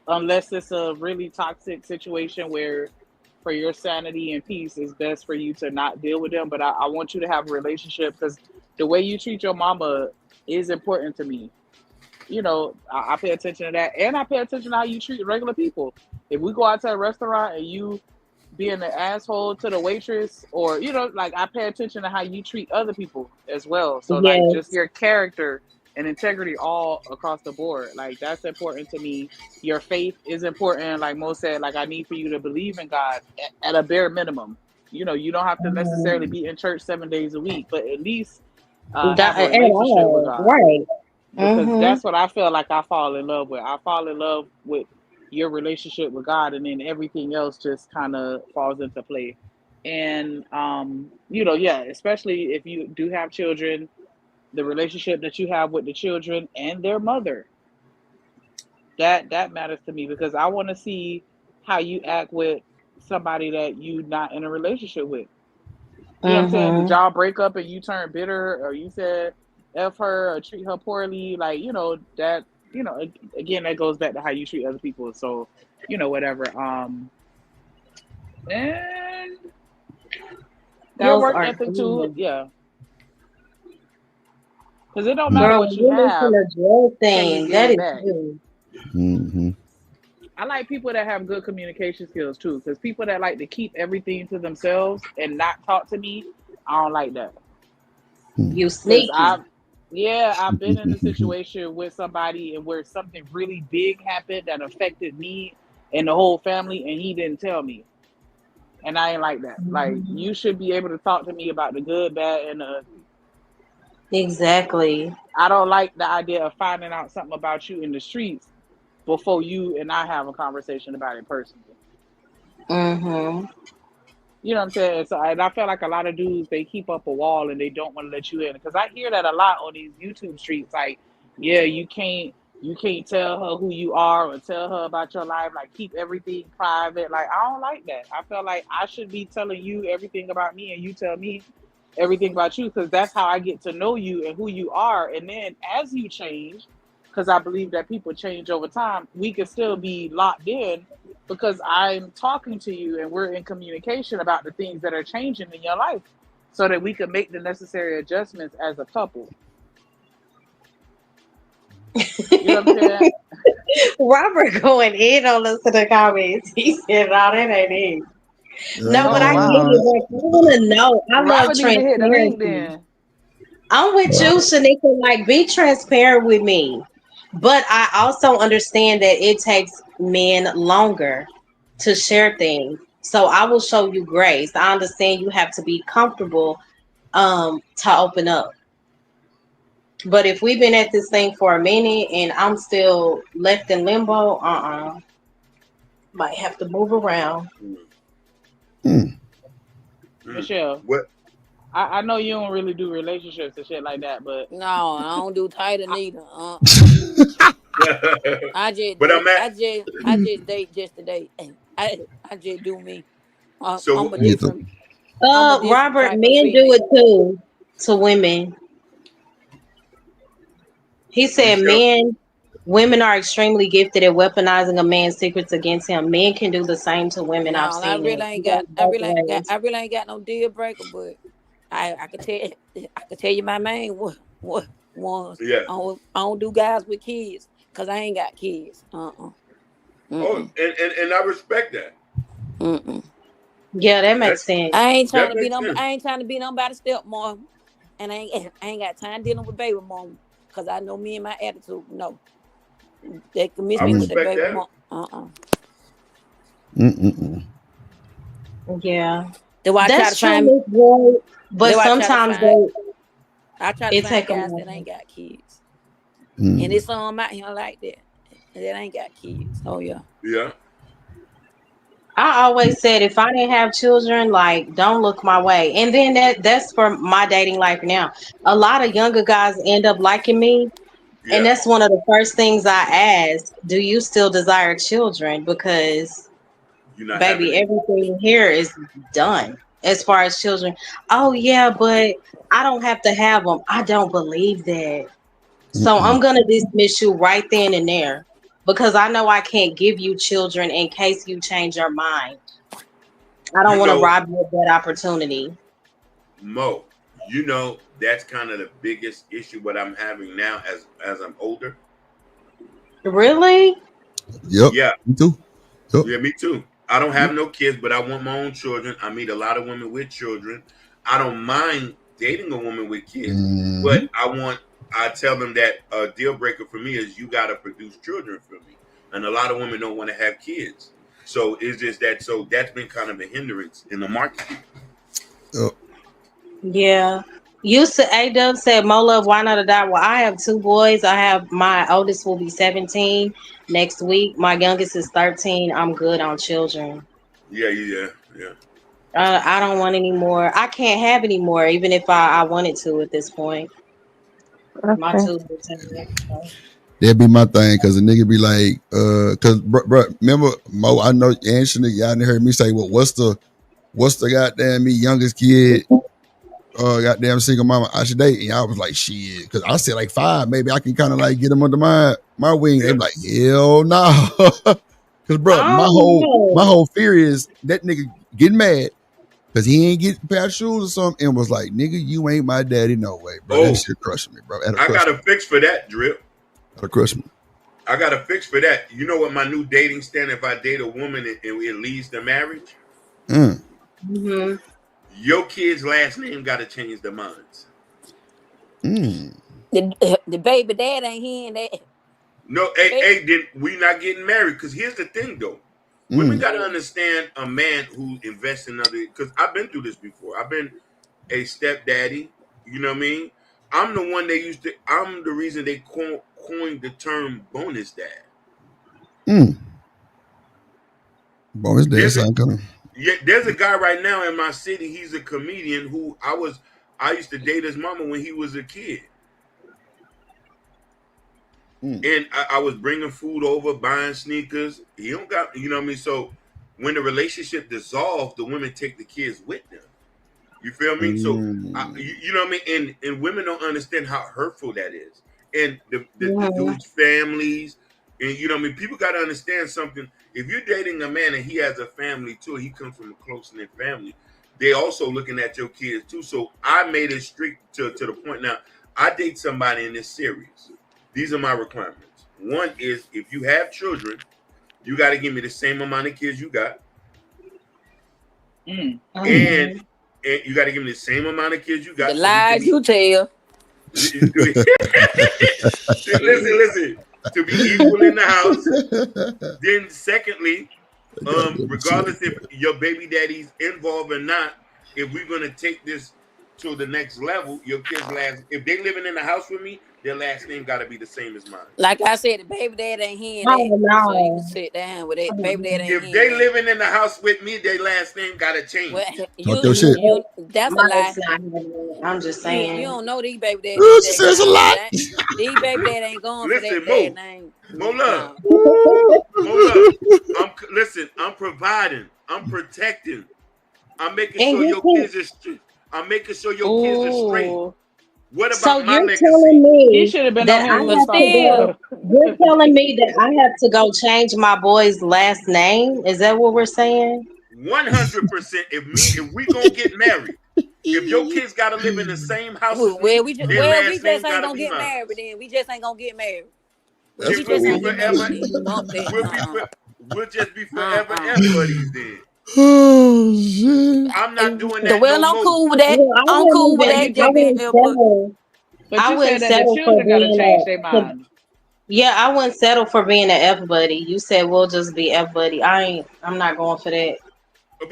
unless it's a really toxic situation where for your sanity and peace it's best for you to not deal with them. But I want you to have a relationship because the way you treat your mama is important to me. I pay attention to that, and I pay attention to how you treat regular people. If we go out to a restaurant and you being an asshole to the waitress, or like I pay attention to how you treat other people as well. So like just yes. your character and integrity all across the board, like that's important to me. Your faith is important, like Mo said. Like I need for you to believe in God at a bare minimum. You don't have to necessarily be in church 7 days a week, but at least have a At relationship with all. God, Right. because Mm-hmm. that's what I feel like I fall in love with. I fall in love with your relationship with God, and then everything else just kind of falls into play. And yeah, especially if you do have children, the relationship that you have with the children and their mother, that matters to me because I want to see how you act with somebody that you not in a relationship with. You know what I'm saying? Did Mm-hmm. y'all break up and you turned bitter, or you said F her or treat her poorly? Like, again, that goes back to how you treat other people. So, whatever. And your Those work are ethic too, good. yeah. Because it don't matter Girl, what when you you listen have, to drill can you thing, give that it is back? huge. Mm-hmm. I like people that have good communication skills too. Because people that like to keep everything to themselves and not talk to me, I don't like that. You Because sneaky. I've been in a situation with somebody and where something really big happened that affected me and the whole family, and he didn't tell me. And I ain't like that. Like, Mhm. you should be able to talk to me about the good, bad, and the ugly. Exactly. I don't like the idea of finding out something about you in the streets before you and I have a conversation about it personally. Mm-hmm. You know what I'm saying? So, and I feel like a lot of dudes, they keep up a wall and they don't want to let you in. Because I hear that a lot on these YouTube streets. Like, yeah, you can't tell her who you are or tell her about your life. Like, keep everything private. Like, I don't like that. I feel like I should be telling you everything about me and you tell me everything about you, because that's how I get to know you and who you are. And then as you change, because I believe that people change over time, we can still be locked in because I'm talking to you and we're in communication about the things that are changing in your life so that we can make the necessary adjustments as a couple. You know what I'm saying? Robert going in on us in the comments. He said, "No, that ain't it." No, but Oh I get wow. it. Like, I want to know. I love Robert need to hit the link transparency. then. I'm with you, Shanika. Like, be transparent with me. But I also understand that it takes men longer to share things. So I will show you grace. I understand you have to be comfortable to open up. But if we've been at this thing for a minute and I'm still left in limbo, might have to move around. Michelle, what? I know you don't really do relationships and shit like that, but No, I don't do title neither. I just But do. I'm at. I just date just to date. I just do me. So I'm a different Robert, type of men do it female. too to women. He said Michelle, women are extremely gifted at weaponizing a man's secrets against him. Men can do the same to women. I've No, I seen really it. ain't It goes got. I both really ain't got. ways. I really ain't got no deal breaker. But I could tell. I could tell you my main what ones. yeah. I don't do guys with kids because I ain't got kids. Oh, and I respect that. Yeah, that makes That's, sense. I ain't trying that to be makes sense. I ain't trying to be nobody's stepmom, and I ain't got time dealing with baby mom because I know me and my attitude. No, they can miss I me with the respect baby that. mom. Yeah, Do I try to that's true, find? Miss Boy. But Do I try to sometimes find? I try to it find take a guys that moment. ain't got kids, and it's some out here like that ain't got kids. Oh yeah. Yeah. I always said if I didn't have children, like don't look my way. And then that's for my dating life now. A lot of younger guys end up liking me. And Yeah. that's one of the first things I ask. Do you still desire children? Because You're not having baby, it. everything here is done as far as children. Oh yeah, but I don't have to have them. I don't believe that. So I'm gonna dismiss you right then and there because I know I can't give you children in case you change your mind. I don't You want to know, rob you of that opportunity. Mo, that's kind of the biggest issue what I'm having now as I'm older. Really? Yep. Yeah. Me too. Yep. Yeah, me too. I don't have no kids, but I want my own children. I meet a lot of women with children. I don't mind dating a woman with kids, but I tell them that a deal breaker for me is you got to produce children for me. And a lot of women don't want to have kids. So it's just that. So that's been kind of a hindrance in the market. Yep. Yeah. You said A-Dub said, Mo Love, why not a dot? Well, I have two boys. I have my oldest will be 17 next week. My youngest is 13. I'm good on children. Yeah. I don't want any more. I can't have any more, even if I wanted to at this point. My Okay. two will tell me, so. That'd be my thing, cause the nigga be like, cause bro, remember Mo? I know Anthony, y'all didn't heard me say, well, what's the goddamn me youngest kid, goddamn single mama I should date? And I was like, shit, cause I said like 5, maybe I can kind of like get them under my wing. They be like, hell no, cause bro, I don't my know. whole fear is that nigga getting mad. Cause he ain't get a pair of shoes or something and was like, nigga, you ain't my daddy, no way, bro. That Oh, shit crushing me, bro. That'll I crush got me. a fix for that, Drip. That'll crush me. I got a fix for that. You know what my new dating standard? If I date a woman and it leads to marriage, Mm-hmm. your kid's last name got to change their minds. The baby dad ain't hearing that. No, hey, then we not getting married. Because here's the thing, though. Women got to understand a man who invests in other. Because I've been through this before. I've been a stepdaddy. You know what I mean? I'm the one they used to. I'm the reason they coined the term bonus dad. Bonus dad sound kind of. Yeah, there's a guy right now in my city. He's a comedian who I used to date his mama when he was a kid. And I was bringing food over, buying sneakers. He don't got, you know what I mean? So when the relationship dissolves, the women take the kids with them. You feel me? So, you know what I mean? And women don't understand how hurtful that is. And the dude's families, and you know what I mean? People got to understand something. If you're dating a man and he has a family too, he comes from a close-knit family, they also looking at your kids too. So I made it strict to the point now. I date somebody in this series. These are my requirements. One is if you have children, you got to give me the same amount of kids you got. And you got to give me the same amount of kids you got. The lies you tell. Listen. To be equal in the house. Then secondly, regardless if your baby daddy's involved or not, if we're gonna take this to the next level, your kids last. If they living in the house with me, their last name got to be the same as mine. Like I said, the baby dad ain't hearing Oh that. So you can no. sit down with it. Baby dad ain't If hearing they that. living in the house with me, their last name got to change. Well, Talk your shit. that's a lie. I'm just You saying. don't know these baby dad. She says a lot. These baby dad ain't going for Listen, that bad name. Mo love. Listen, I'm providing. I'm protecting. I'm making sure your kids are straight. I'm making sure your kids are straight. What about So my you're legacy? telling me should have been that on I him. have to go. You're telling me that I have to go change my boy's last name? Is that what we're saying? 100%. If we gonna get married, if your kids gotta live in the same house as me, We just name ain't gotta gonna be get mine. married. Then we just ain't gonna get married. We We just ain't will get married. forever. Then. Bump that. We'll just be forever F buddies then. Oh shit! I'm not doing that Well, no I'm more. cool with that. Well, I'm cool with that. Just being But I you wouldn't said that the settle for children got to being change their mind. Yeah, I wouldn't settle for being an F buddy. You said we'll just be F buddy. I'm not going for that.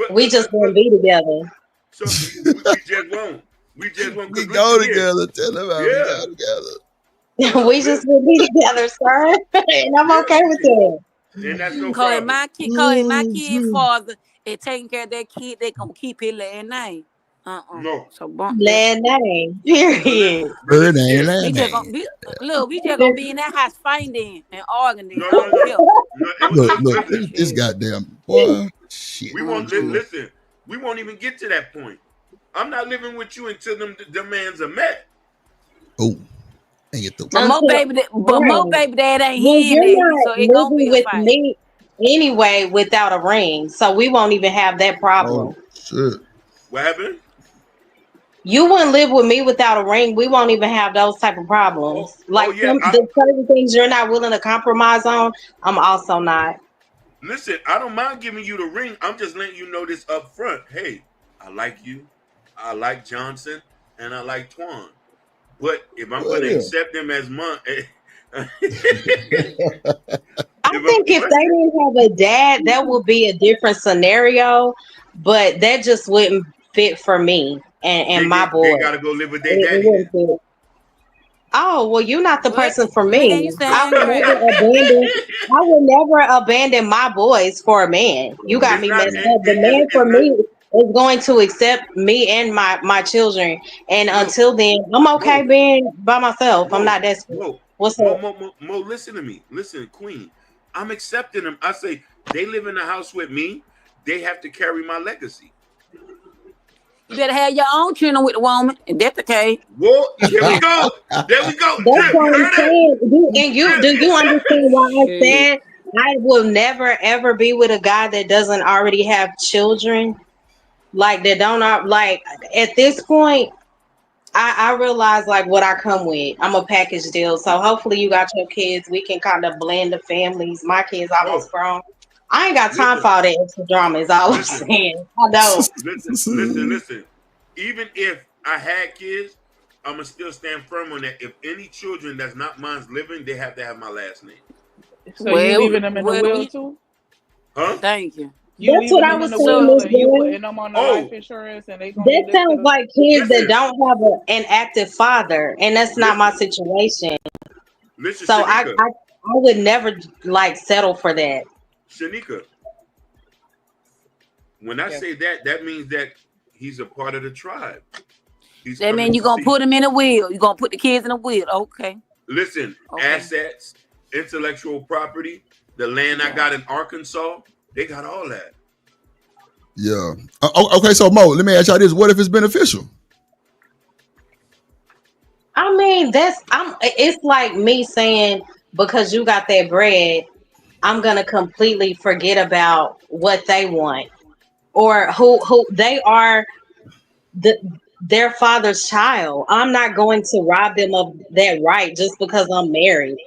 We just gonna be together. So we just won't. We just won't. We go together. Tell them how we Yeah. go together. We just will be together, sir. And I'm okay with that. And that's no Calling problem. my kid's father and taking care of that kid, they gonna keep his last name. No. So bump Last name. Period. Her name, We just gonna be we just gonna be in that house fighting and arguing. Then. I don't care. Look, this goddamn boy. Shit. We won't listen. We won't even get to that point. I'm not living with you until them demands are met. Oh, and get the But more baby dad ain't Well, hearing you're that, not so it gonna be living a with fight. me anyway without a ring, so we won't even have that problem. Oh shit! What happened? You wouldn't live with me without a ring. We won't even have those type of problems. The certain things you're not willing to compromise on, I'm also not. Listen, I don't mind giving you the ring. I'm just letting you know this up front. Hey, I like you. I like Johnson, and I like Twan. But if I'm going to accept them as mine, I think if they didn't have a dad, that would be a different scenario. But that just wouldn't fit for me and my boy. They got to go live with their daddy. Oh, well, you're not the person for me. Man, you I would never abandon my boys for a man. You got me messed up. The man for me is going to accept me and my children. And until then, I'm okay being by myself. I'm not desperate. What's up? Mo, listen to me. Listen, Queen. I'm accepting them. I say they live in the house with me. They have to carry my legacy. You better have your own children with the woman, and that's okay. Well, here we go. There we go. That's what I'm saying. Do you understand why I said I will never ever be with a guy that doesn't already have children? Like that don't like at this point, I realize like what I come with. I'm a package deal. So hopefully you got your kids. We can kind of blend the families. My kids almost grown. I ain't got time for all that extra drama is all I'm saying. I don't. Listen. Even if I had kids, I'm going to still stand firm on that. If any children that's not mine's living, they have to have my last name. So you leaving them in the will too? Huh? Thank you. That's what I was saying, Miss You Boy. putting them on the life insurance and they gonna That sounds like kids that don't have an active father, and that's not my situation. Listen, So I Shanika. would never like settle for that. Shanika, when I say that means that he's a part of the tribe. That means you're going to put him in a will. You're going to put the kids in a will. Okay. Listen, assets, intellectual property, the land I got in Arkansas, they got all that. Yeah. Okay, so Mo, let me ask y'all this. What if it's beneficial? I mean, it's like me saying because you got that bread, I'm gonna completely forget about what they want or who they are, their father's child. I'm not going to rob them of that right just because I'm married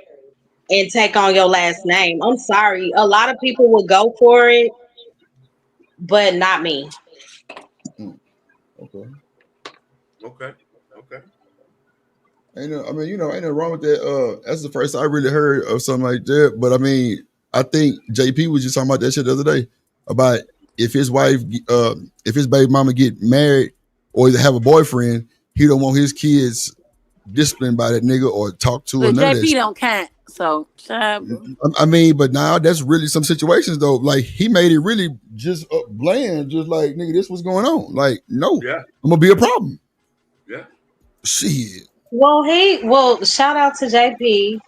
and take on your last name. I'm sorry. A lot of people will go for it, but not me. Okay. Ain't nothing wrong with that. That's the first I really heard of something like that. But I mean, I think JP was just talking about that shit the other day about if his wife, if his baby mama get married or have a boyfriend, he don't want his kids disciplined by that nigga or talked to or But none of that JP shit. don't count. So, I mean, but now that's really some situations though. Like he made it really just bland, just like nigga, this was going on. Like, no, Yeah. I'm gonna be a problem. Yeah. Shit. Well, shout out to JP.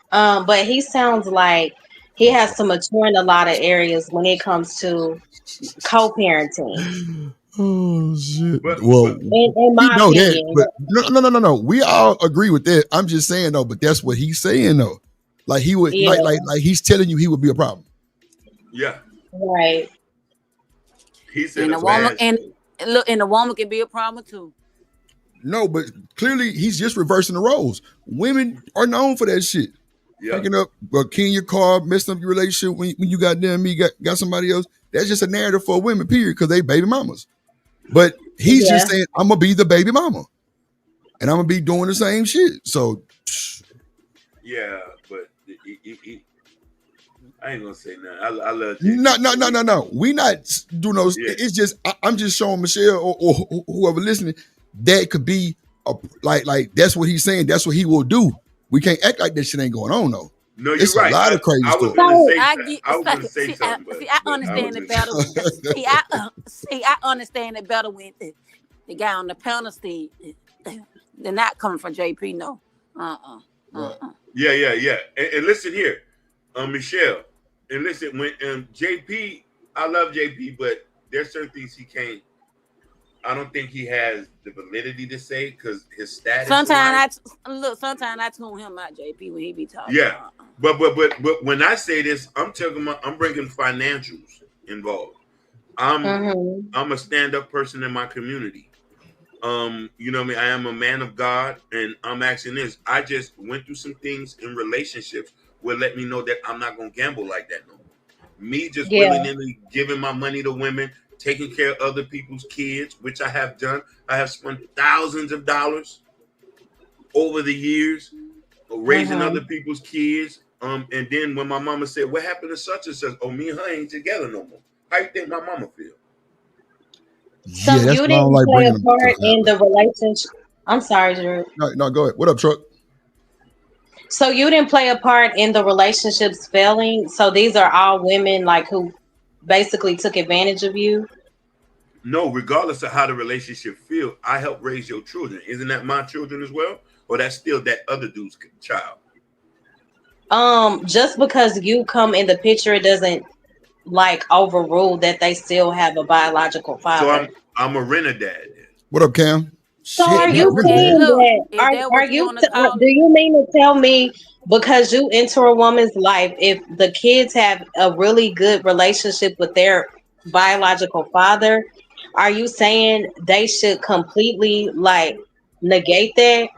But he sounds like he has to mature in a lot of areas when it comes to co-parenting. Oh shit. But In we my know that, opinion. but no. We all agree with that. I'm just saying though, but that's what he's saying though. Like he would Yeah. like he's telling you he would be a problem. Yeah. Right. He said and a a woman bad and a woman can be a problem too. No, but clearly he's just reversing the roles. Women are known for that shit. Yeah. Picking up, keying your car, messing up your relationship when you got them, got somebody else. That's just a narrative for women, period, because they baby mamas. But he's just saying, I'm gonna be the baby mama, and I'm gonna be doing the same shit. So, yeah, but I ain't gonna say nothing. I love JP. no. We not doing those. Yeah. It's just I'm just showing Michelle or whoever listening that could be like that's what he's saying. That's what he will do. We can't act like that shit ain't going on though. No, you're it's right. a lot of crazy I was stuff. gonna say something. I understand it better. I understand it better when the guy on the penalty, they're not coming from JP. No. Yeah. And listen here, Michelle. And listen, when JP, I love JP, but there's certain things he can't. I don't think he has the validity to say because his status. Sometimes I tune him out, JP, when he be talking. Yeah, but when I say this, I'm bringing financials involved. I'm a stand-up person in my community. You know what I mean? I am a man of God, and I'm asking this. I just went through some things in relationships will let me know that I'm not gonna gamble like that no more. Me just willy-nilly giving my money to women, taking care of other people's kids, which I have done. I have spent thousands of dollars over the years raising other people's kids. And then when my mama said, "What happened to such and such?" Oh, me and her ain't together no more. How you think my mama feel? So you didn't play a part in the relationship. I'm sorry, Drew. No, go ahead. What up, Truck? So you didn't play a part in the relationships failing. So these are all women like who basically took advantage of you. No, regardless of how the relationship feel, I help raise your children. Isn't that my children as well? Or that's still that other dude's child? Just because you come in the picture, it doesn't like overrule that they still have a biological father. So I'm a renegade. What up, Cam? So are you saying that? Do you mean to tell me because you enter a woman's life, if the kids have a really good relationship with their biological father, are you saying they should completely like negate that?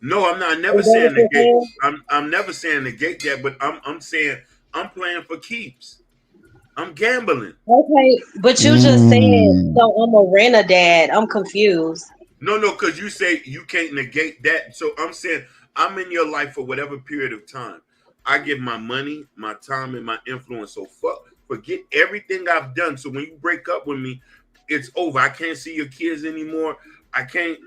No, I'm not. I'm never saying negate. I'm never saying negate that, but I'm saying I'm playing for keeps. I'm gambling. Okay, but you just said so. I'm a renegade. I'm confused. No, because you say you can't negate that. So I'm saying I'm in your life for whatever period of time. I give my money, my time, and my influence. So forget everything I've done. So when you break up with me, it's over. I can't see your kids anymore. I can't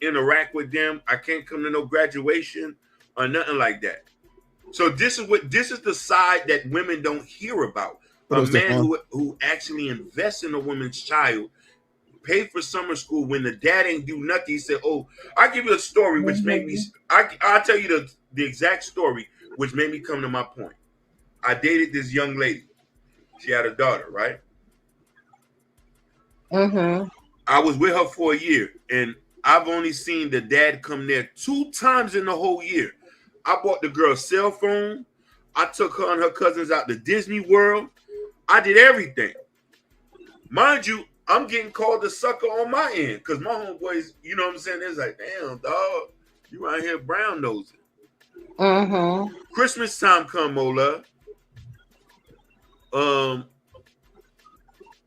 interact with them. I can't come to no graduation or nothing like that. So this is the side that women don't hear about. A man who actually invests in a woman's child, paid for summer school when the dad ain't do nothing. He said, "Oh, I'll give you a story which made me. I'll tell you the exact story which made me come to my point. I dated this young lady. She had a daughter, right? I was with her for a year, and I've only seen the dad come there 2 times in the whole year. I bought the girl a cell phone. I took her and her cousins out to Disney World. I did everything. Mind you, I'm getting called a sucker on my end because my homeboys, you know what I'm saying? It's like, damn, dog, you out here brown nosing. Christmas time come, Mola. I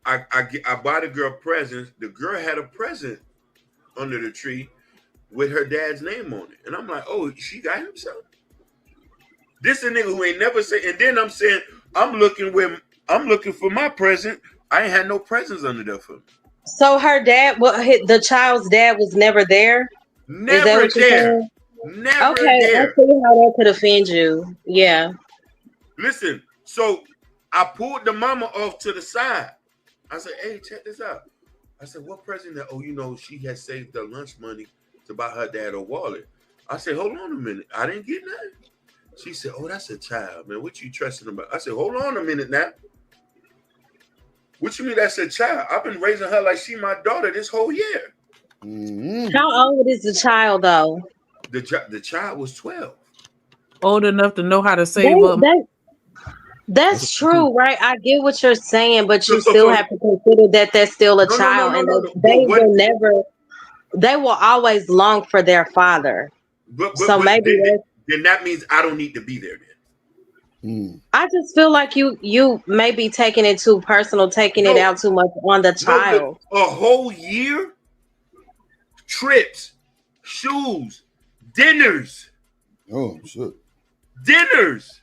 buy the girl presents. The girl had a present under the tree with her dad's name on it. And I'm like, oh, she got him something? This a nigga who ain't never say, and then I'm saying, I'm looking for my present. I ain't had no presents under there for me. So her dad, the child's dad was never there? Never there. Never Okay, I there. see how that could offend you. Yeah. Listen, so I pulled the mama off to the side. I said, hey, check this out. I said, what present that? Oh, you know, she has saved her lunch money to buy her dad a wallet. I said, hold on a minute. I didn't get nothing. She said, oh, that's a child, man. What you trusting about? I said, hold on a minute now. What you mean that's a child? I've been raising her like she my daughter this whole year. How old is the child though? The child was 12. Old enough to know how to save up. That's true, right? I get what you're saying, but you So still have to consider that that's still a child, and they But will never, they will always long for their father. So maybe then that means I don't need to be there then. I just feel like you may be taking it too personal, taking it out too much on the child. A whole year, trips, shoes, dinners. Oh shit. Dinners.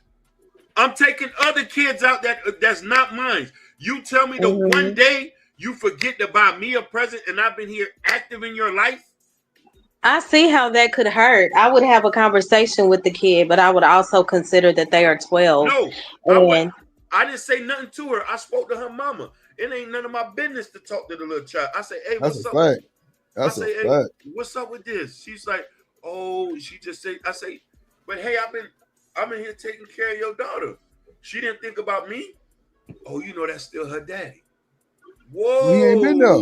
I'm taking other kids out that's not mine. You tell me the one day you forget to buy me a present and I've been here active in your life. I see how that could hurt. I would have a conversation with the kid, but I would also consider that they are 12. No, I didn't say nothing to her. I spoke to her mama. It ain't none of my business to talk to the little child. I say, hey, That's what's a up? fact. That's I a say, hey, fact. what's up with this? She's like, oh, she just said, I say, but hey, I've been here taking care of your daughter. She didn't think about me. Oh, you know that's still her daddy. Whoa. He ain't been there.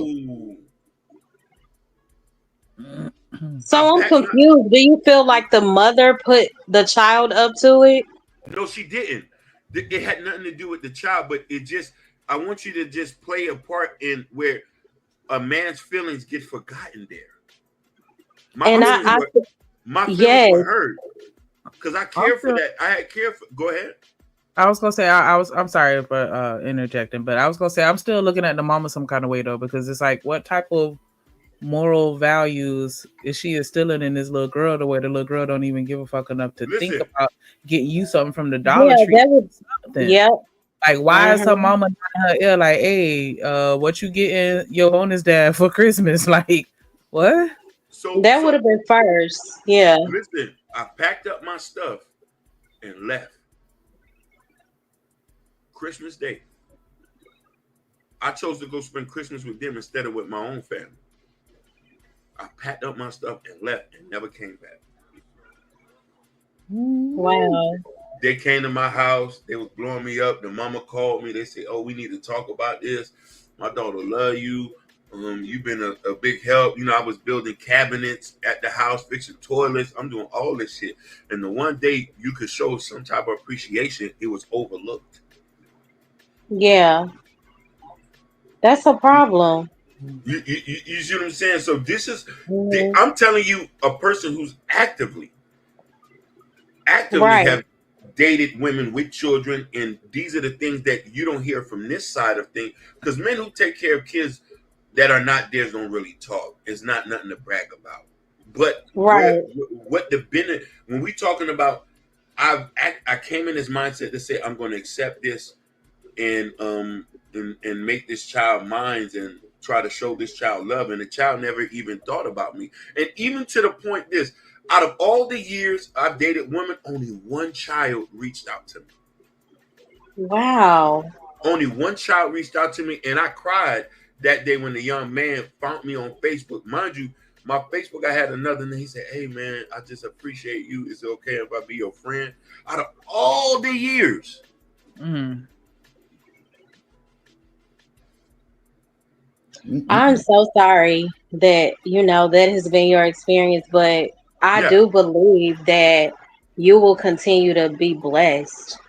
So I'm confused. Do you feel like the mother put the child up to it? No, she didn't. It had nothing to do with the child, but I want you to just play a part in where a man's feelings get forgotten there. My feelings were hurt because I care for that. I had care for. Go ahead. I was gonna say I'm sorry for interjecting, but I was gonna say I'm still looking at the mama some kind of way though, because it's like, what type of moral values is she instilling in this little girl to where the little girl don't even give a fuck enough to think about getting you something from the Dollar Tree? Yeah. Like, why is her mama in her ear like, hey, what you getting your bonus dad for Christmas? Like, what? That would have been first. Yeah. Listen, I packed up my stuff and left. Christmas Day. I chose to go spend Christmas with them instead of with my own family. I packed up my stuff and left and never came back. Wow. They came to my house. They was blowing me up. The mama called me. They said, oh, we need to talk about this. My daughter love you. You've been a big help. You know, I was building cabinets at the house, fixing toilets. I'm doing all this shit. And the one day you could show some type of appreciation, it was overlooked. Yeah. That's a problem. You see what I'm saying? So this is, I'm telling you, a person who's actively have dated women with children, and these are the things that you don't hear from this side of things, because men who take care of kids that are not theirs don't really talk. It's not nothing to brag about. But what the benefit, when we talking about, I came in this mindset to say I'm going to accept this and make this child mine and try to show this child love, and the child never even thought about me. And even to the point this, out of all the years I've dated women, only one child reached out to me. Wow. Only one child reached out to me, and I cried that day when the young man found me on Facebook. Mind you, my Facebook, I had another name. He said, hey man, I just appreciate you. Is it okay if I be your friend? Out of all the years. I'm so sorry that, that has been your experience, but I do believe that you will continue to be blessed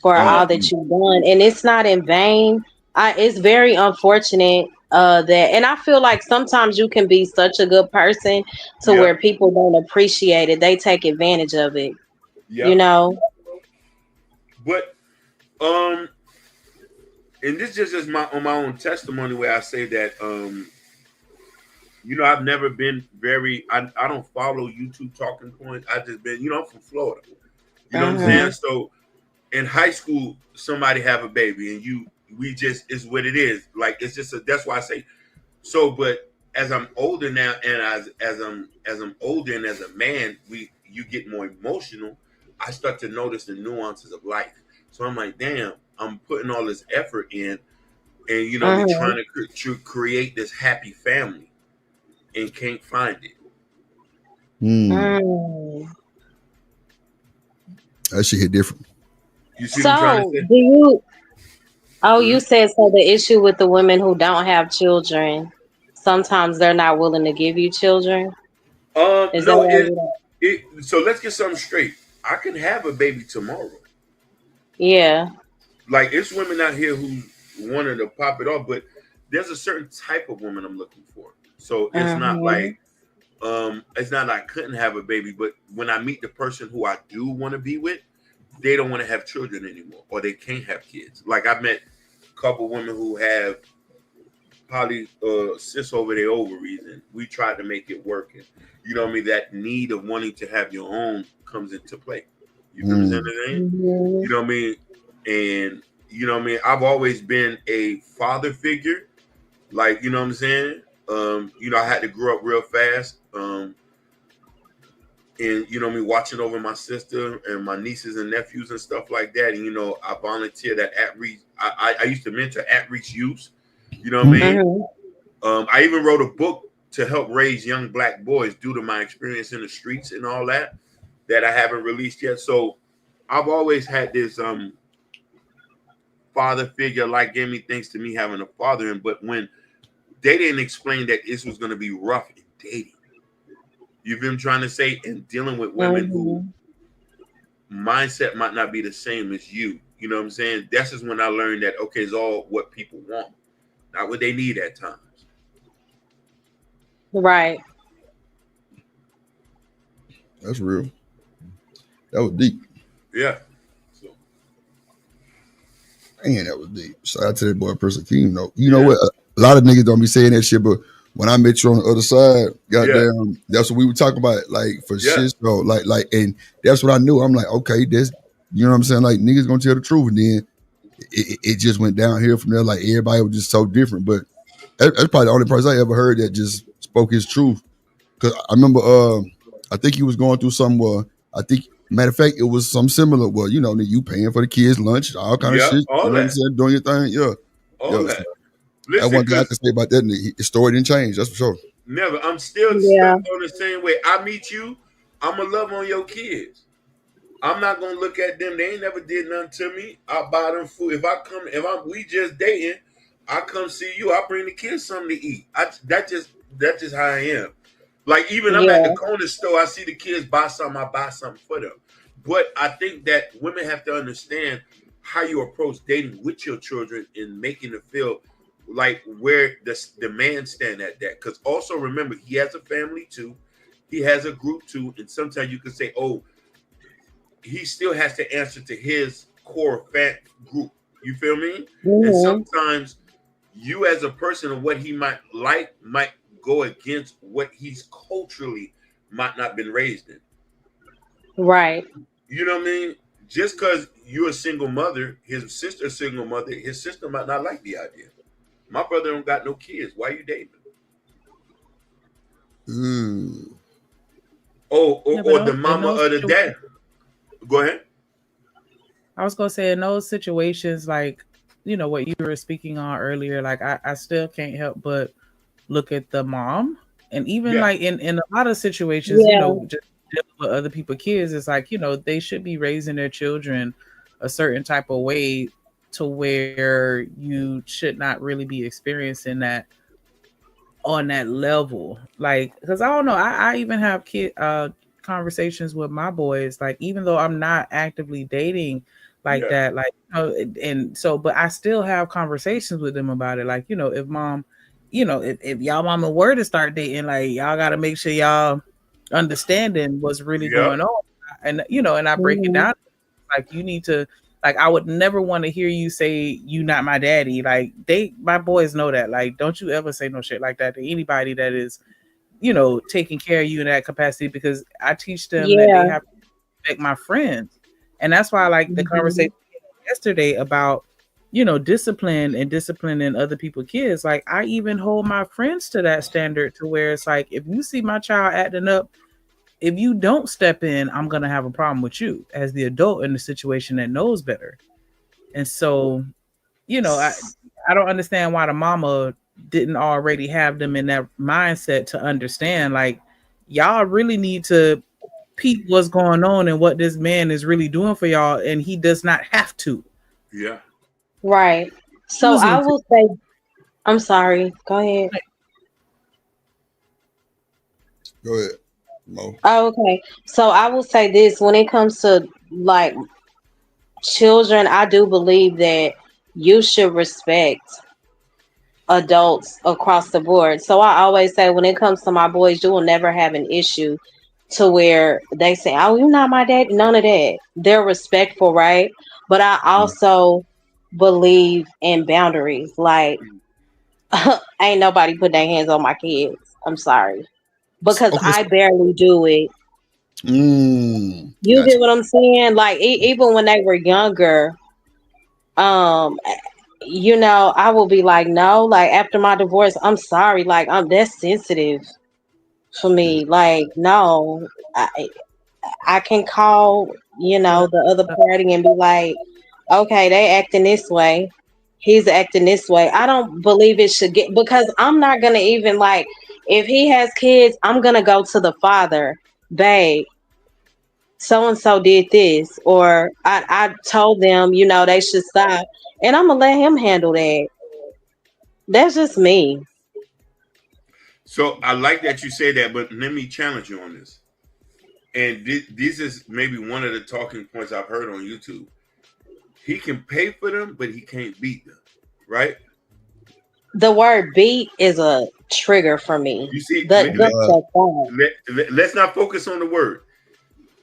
for all that you've done. And it's not in vain. It's very unfortunate that, and I feel like sometimes you can be such a good person to where people don't appreciate it. They take advantage of it, But, and this is just my own testimony where I say that, I've never been I don't follow YouTube talking points. I just been, I'm from Florida. You know what I'm saying? So in high school, somebody have a baby and it's what it is. Like, it's just that's why I say so. But as I'm older now, and as I'm older and as a man, you get more emotional, I start to notice the nuances of life. So I'm like, damn, I'm putting all this effort in, and you know, me trying to create this happy family, and can't find it. That shit hit different. You see what I'm trying to So, say? do you? Oh, you said so. The issue with the women who don't have children, sometimes they're not willing to give you children. Is that No, what so let's get something straight. I can have a baby tomorrow. Yeah. Like, it's women out here who wanted to pop it off, but there's a certain type of woman I'm looking for. So it's not like I couldn't have a baby, but when I meet the person who I do want to be with, they don't want to have children anymore, or they can't have kids. Like, I met a couple women who have cysts over their ovaries, and we tried to make it work. And you know what I mean? That need of wanting to have your own comes into play. You understand what I'm saying? You know what I mean? And you know what I mean? I've always been a father figure. Like, you know what I'm saying? You know, I had to grow up real fast. And you know me, watching over my sister and my nieces and nephews and stuff like that. And you know, I volunteered at Reach. I used to mentor at Reach youth. You know what I mean? I even wrote a book to help raise young Black boys due to my experience in the streets and all that I haven't released yet. So I've always had this father figure, like, gave me thanks to me having a father. But when they didn't explain that this was going to be rough in dating, you've been trying to say, and dealing with women who mindset might not be the same as you. You know what I'm saying? That's just when I learned that, okay, it's all what people want, not what they need at times. Right. That's real. That was deep. Yeah. Man, that was deep. Shout out to that boy, Person King. You know what? A lot of niggas don't be saying that shit, but when I met you on the other side, goddamn, that's what we were talking about. Like, for shit, so like, and that's what I knew. I'm like, okay, this, you know what I'm saying? Like, niggas gonna tell the truth, and then it just went downhill from there. Like, everybody was just so different. But that's probably the only person I ever heard that just spoke his truth. Cause I remember, I think he was going through some. I think, matter of fact, it was some similar. Well, you know, you paying for the kids' lunch, all kind of shit. All you know what I'm saying? Doing your thing, all that. So Listen, that one thing I can say about that. The story didn't change. That's for sure. Never. I'm still stuck on the same way. I meet you, I'm gonna love on your kids. I'm not gonna look at them. They ain't never did nothing to me. I buy them food. If we just dating, I come see you. I bring the kids something to eat. That's just how I am. Like, even I'm at the corner store, I see the kids buy something, I buy something for them. But I think that women have to understand how you approach dating with your children and making it feel like where the man stand at that. Because also remember, he has a family too. He has a group too. And sometimes you can say, oh, he still has to answer to his core group. You feel me? And sometimes you as a person and what he might like might go against what he's culturally might not been raised in. Right. You know what I mean? Just because you're a single mother, his sister a single mother, his sister might not like the idea. My brother don't got no kids. Why you dating? Or the mama or the dad. Go ahead. I was gonna say, in those situations, like, you know, what you were speaking on earlier, like I still can't help but look at the mom. And even like in a lot of situations, you know, just dealing with other people's kids, it's like, you know, they should be raising their children a certain type of way to where you should not really be experiencing that on that level. Like, because I don't know, I even have conversations with my boys, like, even though I'm not actively dating like that, like, you know, and so, but I still have conversations with them about it. Like, you know, if mom, you know, if y'all mama were to start dating, like, y'all got to make sure y'all understanding what's really going on. And, you know, and I break it down, like, you need to, like, I would never want to hear you say you not my daddy. Like, my boys know that. Like, don't you ever say no shit like that to anybody that is, you know, taking care of you in that capacity, because I teach them that they have to respect my friends. And that's why I like the conversation yesterday about, you know, discipline and disciplining other people's kids. Like, I even hold my friends to that standard, to where it's like, if you see my child acting up, if you don't step in, I'm gonna have a problem with you as the adult in the situation that knows better. And so, you know, I don't understand why the mama didn't already have them in that mindset to understand, like, y'all really need to peep what's going on and what this man is really doing for y'all, and he does not have to. Yeah. Right. So I will say, I'm sorry. Go ahead. Go ahead, Mo. Oh, okay. So I will say this: when it comes to like children, I do believe that you should respect adults across the board. So I always say, when it comes to my boys, you will never have an issue to where they say, "Oh, you're not my dad." None of that. They're respectful, right? But I also believe in boundaries. Like, ain't nobody put their hands on my kids. I'm sorry, because Okay, I barely do it. You gotcha. get what I'm saying? Like, even when they were younger, um, you know, I will be like, no, like after my divorce, I'm sorry, like that's sensitive for me. Like, no, I can call, you know, the other party and be like, okay, they acting this way. He's acting this way. I don't believe it should get, because I'm not gonna even like, if he has kids, I'm gonna go to the father, babe, so and so did this, or I told them, you know, they should stop, and I'm gonna let him handle that. That's just me. So I like that you say that, but let me challenge you on this. And this is maybe one of the talking points I've heard on YouTube. He can pay for them, but he can't beat them, right? The word beat is a trigger for me. You see, let's not focus on the word.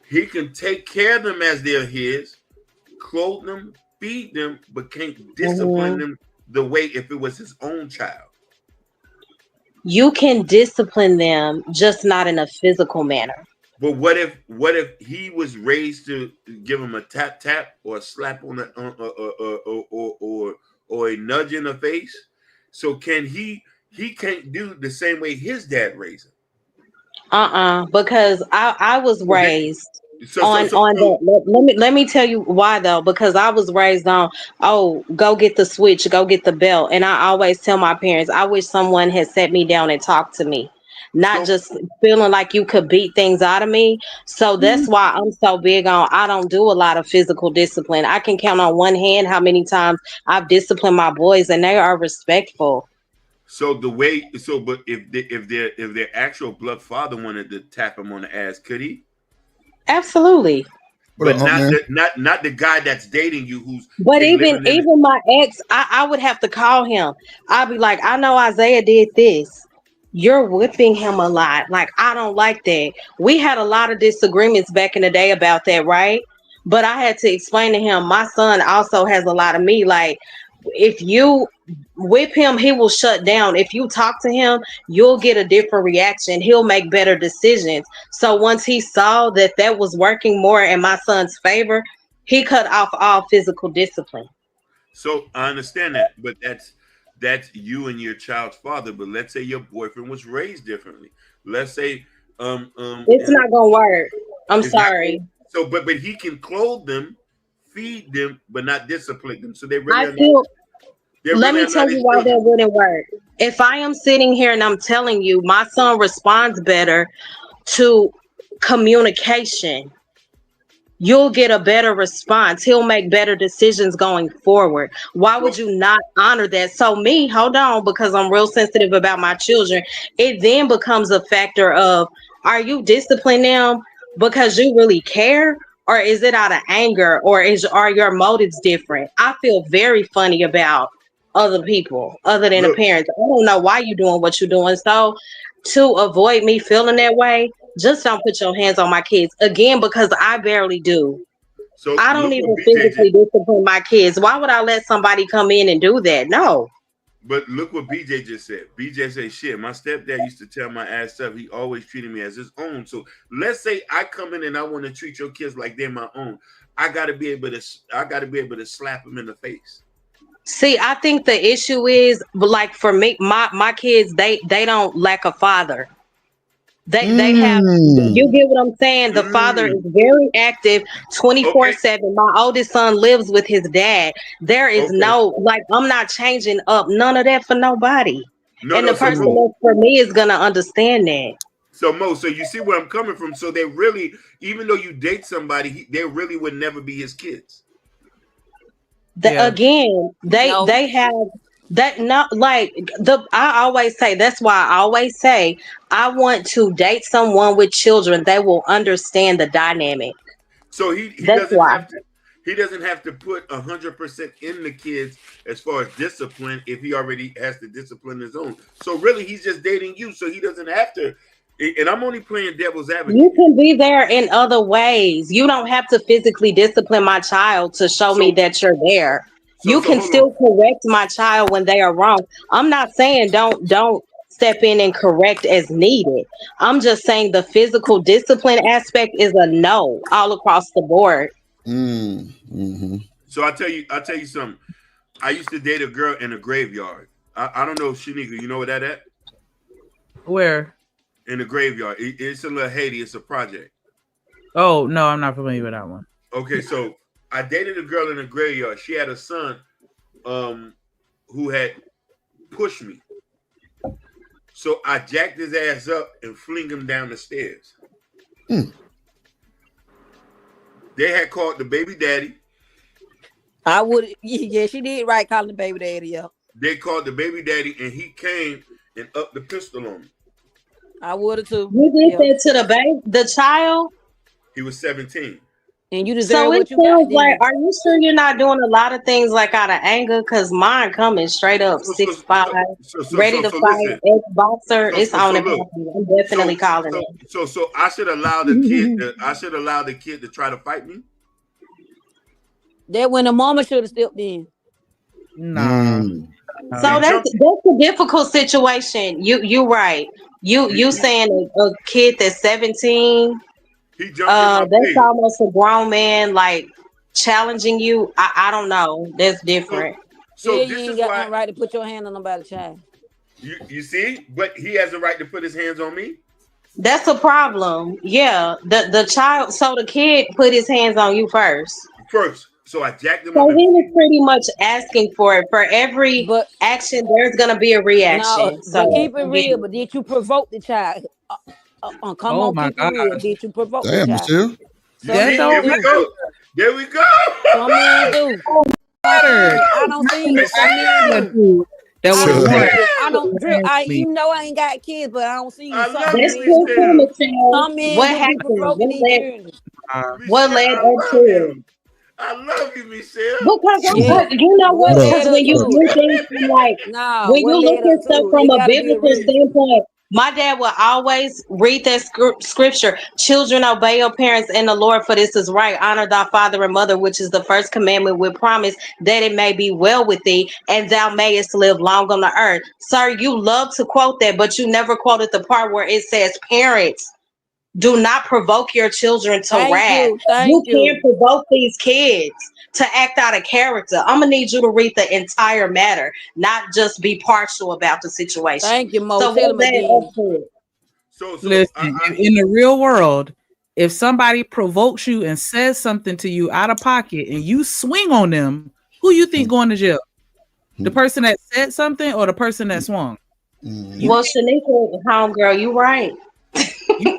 He can take care of them as they're his, clothe them, feed them, but can't discipline them the way if it was his own child. You can discipline them, just not in a physical manner. But what if he was raised to give him a tap tap or a slap on the or a nudge in the face? So can he can't do the same way his dad raised him. Because I was raised on that. Let me tell you why though. Because I was raised on, oh, go get the switch, go get the belt, and I always tell my parents, I wish someone had set me down and talked to me, not just feeling like you could beat things out of me. So that's why I'm so big on, I don't do a lot of physical discipline. I can count on one hand how many times I've disciplined my boys, and they are respectful. So but if their actual blood father wanted to tap him on the ass, could he? Absolutely. But not the guy that's dating you who's But even my ex, I would have to call him. I'd be like, I know Isaiah did this. You're whipping him a lot. Like, I don't like that. We had a lot of disagreements back in the day about that, right? But I had to explain to him, my son also has a lot of me. Like, if you whip him, he will shut down. If you talk to him, you'll get a different reaction. He'll make better decisions. So once he saw that that was working more in my son's favor, he cut off all physical discipline. So I understand that, but that's you and your child's father. But let's say your boyfriend was raised differently. Let's say it's not gonna work. I'm sorry. But he can clothe them, feed them, but not discipline them. So they really let me tell you why that wouldn't work. If I am sitting here and I'm telling you my son responds better to communication, you'll get a better response. He'll make better decisions going forward. Why would you not honor that? So me, hold on, because I'm real sensitive about my children. It then becomes a factor of, are you disciplining them because you really care? Or is it out of anger? Or are your motives different? I feel very funny about other people other than the parents. I don't know why you're doing what you're doing. So to avoid me feeling that way, just don't put your hands on my kids. Again, because I barely do. So I don't even physically discipline my kids. Why would I let somebody come in and do that? No. But look what BJ just said. BJ said, shit, my stepdad used to tell my ass stuff. He always treated me as his own. So let's say I come in and I want to treat your kids like they're my own. I gotta be able to slap them in the face. See, I think the issue is, like, for me, my kids, they don't lack a father. They have, you get what I'm saying? The father is very active 24/7. My oldest son lives with his dad. There is no, like, I'm not changing up none of that for nobody. And the person that for me is gonna understand that. So Mo, so you see where I'm coming from. So they really, even though you date somebody, they really would never be his kids. Again, they have that, not like I always say, that's why I always say I want to date someone with children. They will understand the dynamic. So he That's doesn't why. have to, he doesn't have to put 100% in the kids as far as discipline if he already has to discipline his own. So really, he's just dating you, so he doesn't have to. And I'm only playing devil's advocate. You can be there in other ways. You don't have to physically discipline my child to show me that you're there. You can still correct my child when they are wrong. I'm not saying don't step in and correct as needed. I'm just saying the physical discipline aspect is a no all across the board. So I'll tell you something. I used to date a girl in a graveyard. I don't know, Shanika, you know where that at? Where? In the graveyard. It's in little Haiti. It's a project. Oh, no, I'm not familiar with that one. Okay, so I dated a girl in the graveyard. She had a son who had pushed me. So I jacked his ass up and fling him down the stairs. They had called the baby daddy. I would, yeah, she did right calling the baby daddy up. They called the baby daddy and he came and upped the pistol on me. I would have too. You did that to the child? He was 17. And you deserve So it what you got. sounds like, are you sure you're not doing a lot of things like out of anger? Because mine coming straight up 6'5", ready to fight, ex-boxer. It's on it. I'm definitely calling it. So I should allow the kid. I should allow the kid to try to fight me. That when the mama should have stepped in. Nah. So that's a difficult situation. You're right. You saying a kid that's 17. He jumped that's almost a grown man like challenging you. I don't know. That's different. So yeah, this you ain't is got why no right to put your hand on nobody's child. You see, but he has a right to put his hands on me. That's a problem. Yeah, the child. So the kid put his hands on you first. So I jacked him So up. he was pretty much asking for it. For every action, there's gonna be a reaction. No, so but keep it real. But did you provoke the child? Come on, keep it real. Did you provoke the child? Michelle. There we go. There we go. Some men do. I don't see it. Some men do. I don't drip. You know I ain't got kids, but I don't see you. Some men what do happened? provoking these children. What led up to it? I love you, Michelle. Because you know what? Because when you do things from like when you look at stuff from a biblical standpoint, my dad would always read that scripture: "Children, obey your parents in the Lord, for this is right. Honor thy father and mother, which is the first commandment with promise, that it may be well with thee, and thou mayest live long on the earth." Sir, you love to quote that, but you never quoted the part where it says, "Parents, do not provoke your children to wrath." You can't provoke these kids to act out of character. I'm gonna need you to read the entire matter, not just be partial about the situation. Thank you, Mo. So Tell him again. Listen, in the real world, if somebody provokes you and says something to you out of pocket and you swing on them, who you think going to jail? The person that said something or the person that swung? Well, Shanika, homegirl, you right.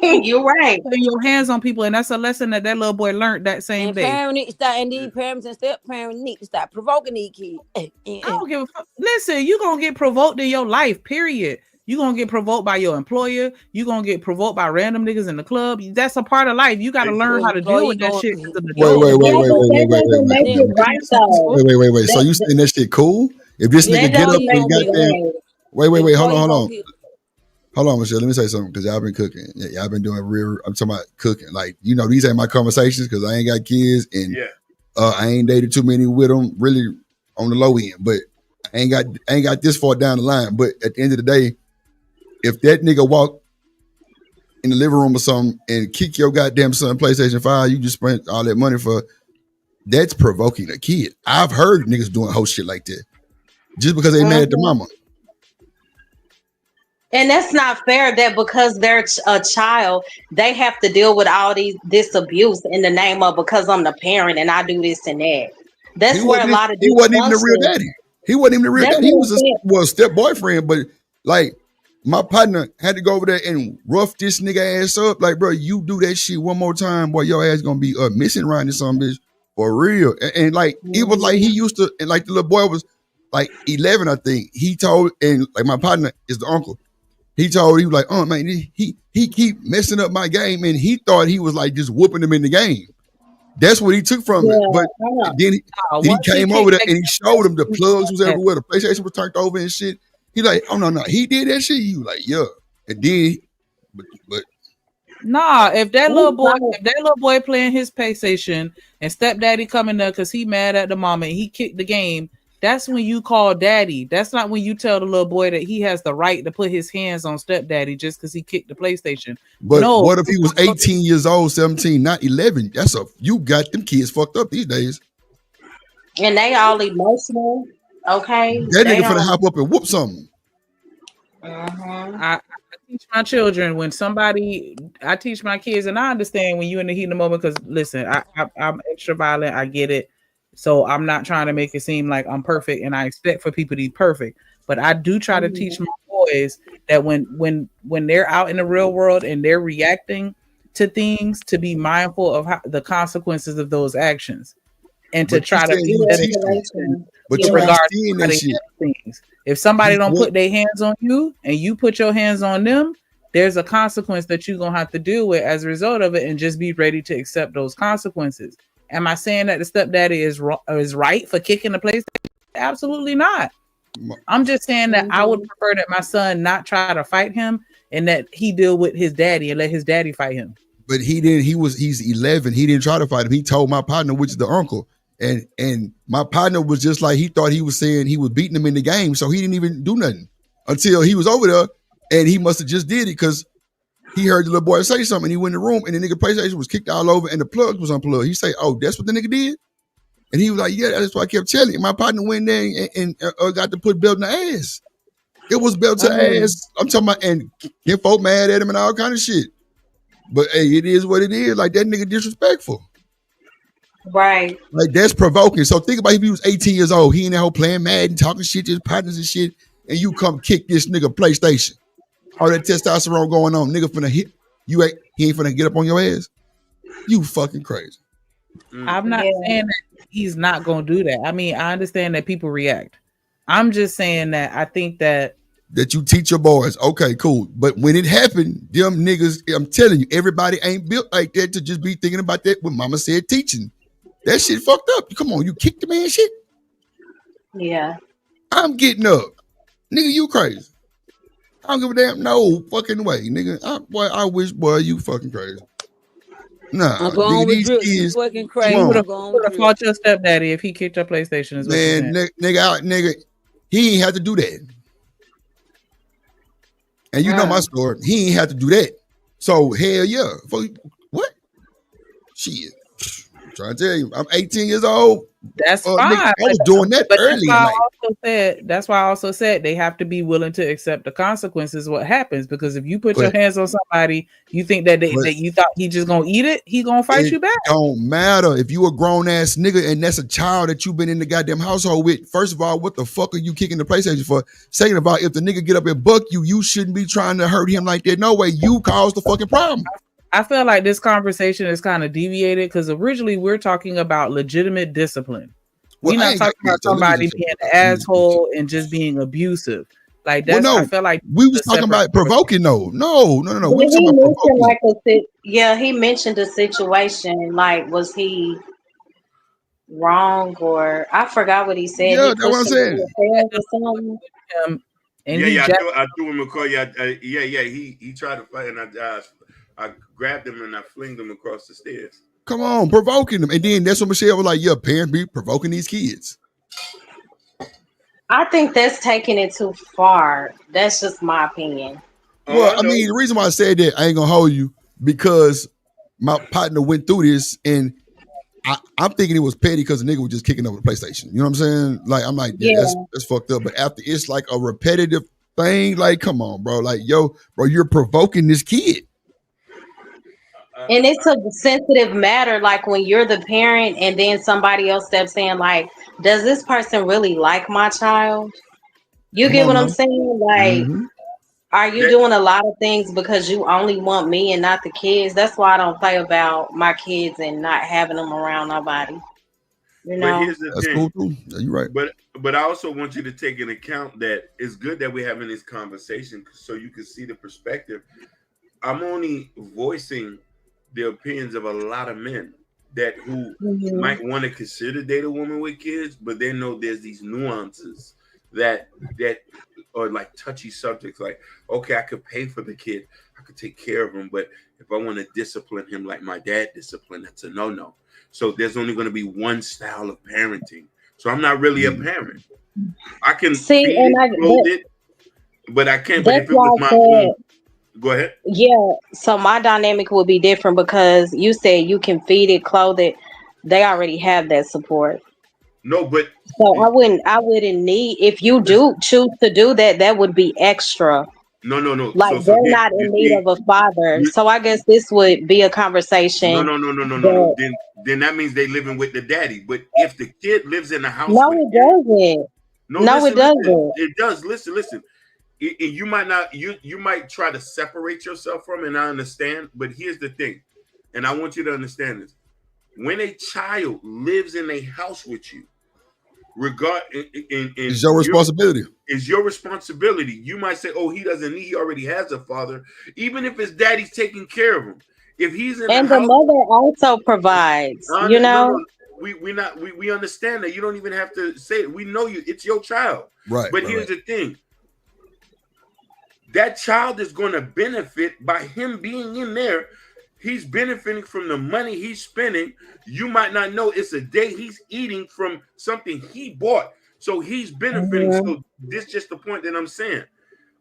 You're right. Putting your hands on people, and that's a lesson that little boy learned that same day. Parents need to start, and these parents and step parents need to start provoking these kids. I don't give a fuck. Listen, you're gonna get provoked in your life, period. You're gonna get provoked by your employer, you're gonna get provoked by random niggas in the club. That's a part of life. You gotta learn how to deal with that shit. Wait. So you saying that shit cool? If this nigga get up and goddamn wait, hold on. Hold on, Michelle. Let me say something because y'all been cooking. Yeah, y'all been doing I'm talking about cooking. Like, you know, these ain't my conversations because I ain't got kids and I ain't dated too many with them really on the low end. But I ain't got this far down the line. But at the end of the day, if that nigga walk in the living room or something and kick your goddamn son PlayStation 5, you just spent all that money for, that's provoking a kid. I've heard niggas doing whole shit like that just because they mad at the mama. And that's not fair that because they're a child, they have to deal with all this abuse in the name of because I'm the parent and I do this and that. That's where a lot of He wasn't even the real dysfunction. daddy. He wasn't even the real That's daddy. He what was I'm saying. a step boyfriend, but like my partner had to go over there and rough this nigga ass up. Like, bro, you do that shit one more time, boy, your ass gonna be missing around this some bitch for real. And like it was like he used to, and like the little boy was like 11, I think. He told, and like my partner is the uncle. He was like, oh man, he keep messing up my game, and he thought he was like just whooping him in the game. That's what he took from it. But then he came over there and he showed him the plugs was everywhere, the PlayStation was turned over and shit. He like, oh no, he did that shit. You like, yeah. And then, but nah, if that little boy playing his PlayStation and stepdaddy coming there because he mad at the mama and he kicked the game, that's when you call daddy. That's not when you tell the little boy that he has the right to put his hands on stepdaddy just because he kicked the PlayStation. But no, what if he was 18 years old, 17, not 11? You got them kids fucked up these days. And they all emotional. Okay. That nigga finna hop up and whoop something. I teach my children I teach my kids, and I understand when you're in the heat of the moment because listen, I'm extra violent. I get it. So I'm not trying to make it seem like I'm perfect and I expect for people to be perfect. But I do try to teach my boys that when they're out in the real world and they're reacting to things, to be mindful of the consequences of those actions and to try to regard things. If somebody don't put their hands on you and you put your hands on them, there's a consequence that you're going to have to deal with as a result of it, and just be ready to accept those consequences. Am I saying that the stepdaddy is right for kicking the PlayStation? Absolutely not. I'm just saying that I would prefer that my son not try to fight him and that he deal with his daddy and let his daddy fight him. But he didn't. He's 11. He didn't try to fight him. He told my partner, which is the uncle, and my partner was just like, he thought he was saying he was beating him in the game, so he didn't even do nothing until he was over there, and he must have just did it because he heard the little boy say something. He went in the room and the nigga PlayStation was kicked all over and the plug was unplugged. He say, oh, that's what the nigga did? And he was like, yeah, that's what I kept telling you. My partner went there and got to put belt in the ass. It was belt to ass. I'm talking about, and get folk mad at him and all kind of shit. But hey, it is what it is. Like, that nigga disrespectful. Right. Like, that's provoking. So think about if he was 18 years old, he in that whole playing Madden, talking shit to his partners and shit, and you come kick this nigga PlayStation. All that testosterone going on, nigga finna hit you. He ain't finna get up on your ass. You fucking crazy. I'm not saying that he's not gonna do that. I mean, I understand that people react. I'm just saying that I think that you teach your boys. Okay, cool. But when it happened, them niggas, I'm telling you, everybody ain't built like that to just be thinking about that when mama said teaching. That shit fucked up. Come on, you kicked the man shit. Yeah. I'm getting up. Nigga, you crazy. I don't give a damn no fucking way, nigga. I wish, boy, you fucking crazy. Nah, I'm going with these kids, fucking crazy. You would have fought your stepdaddy if he kicked your PlayStation. Is man, nigga, he ain't have to do that. And you know my story. He ain't have to do that. So hell yeah. What? Shit. I'm trying to tell you, I'm 18 years old. That's fine. Nigga, I was doing that early. That's why I also said they have to be willing to accept the consequences of what happens. Because if you put your hands on somebody, you think that you thought he just gonna eat it, he gonna fight you back. Don't matter if you a grown ass nigga and that's a child that you've been in the goddamn household with. First of all, what the fuck are you kicking the PlayStation for? Second of all, if the nigga get up and buck you, you shouldn't be trying to hurt him like that. No way. You caused the fucking problem. I feel like this conversation is kind of deviated because originally we're talking about legitimate discipline. We're not talking about somebody being an asshole and just being abusive. Like that's, I feel like we was talking about provoking. No. We he mentioned a situation. Like, was he wrong or I forgot what he said. Yeah, that's what I'm saying. I threw him a call. He tried to fight, and I grabbed him and I flinged him across the stairs. Come on, provoking them. And then that's when Michelle was like, yeah, parents be provoking these kids. I think that's taking it too far. That's just my opinion. Well, I mean, the reason why I said that, I ain't gonna hold you, because my partner went through this and I'm thinking it was petty because the nigga was just kicking over the PlayStation. You know what I'm saying? Like, I'm like, yeah, that's fucked up. But after it's like a repetitive thing. Like, come on, bro. Like, yo, bro, you're provoking this kid. And it's a sensitive matter, like when you're the parent and then somebody else steps in, like, does this person really like my child? You Come get on what I'm now. saying? Like, are you doing a lot of things because you only want me and not the kids? That's why I don't play about my kids and not having them around nobody. You know? But here's the That's thing. cool too. Yeah, you're right. But I also want you to take into account that it's good that we're having this conversation so you can see the perspective. I'm only voicing the opinions of a lot of men that who might want to consider date a woman with kids, but they know there's these nuances that are like touchy subjects. Like, okay, I could pay for the kid, I could take care of him, but if I want to discipline him like my dad disciplined, that's a no-no. So there's only going to be one style of parenting. So I'm not really a parent. I can feed it, clothe it, but I can't. But if it was my own, go ahead. Yeah, so my dynamic will be different because you said you can feed it, clothe it. They already have that support. No, but so I wouldn't need, if you do choose to do that, that would be extra. No. Like So they're not in need of a father. So I guess this would be a conversation. No. Then that means they living with the daddy. But if the kid lives in the house, No, it doesn't. No, it doesn't. It does. Listen. You might not. You might try to separate yourself from it, and I understand. But here's the thing, and I want you to understand this: when a child lives in a house with you, it's your responsibility. It's your responsibility. You might say, "Oh, he doesn't need. He already has a father." Even if his daddy's taking care of him, if he's in and the the house, mother also provides. You know. We understand that. You don't even have to say it. We know you. It's your child. Right. But here's the thing. That child is going to benefit by him being in there. He's benefiting from the money he's spending. You might not know it's a day he's eating from something he bought. So he's benefiting. So this is just the point that I'm saying.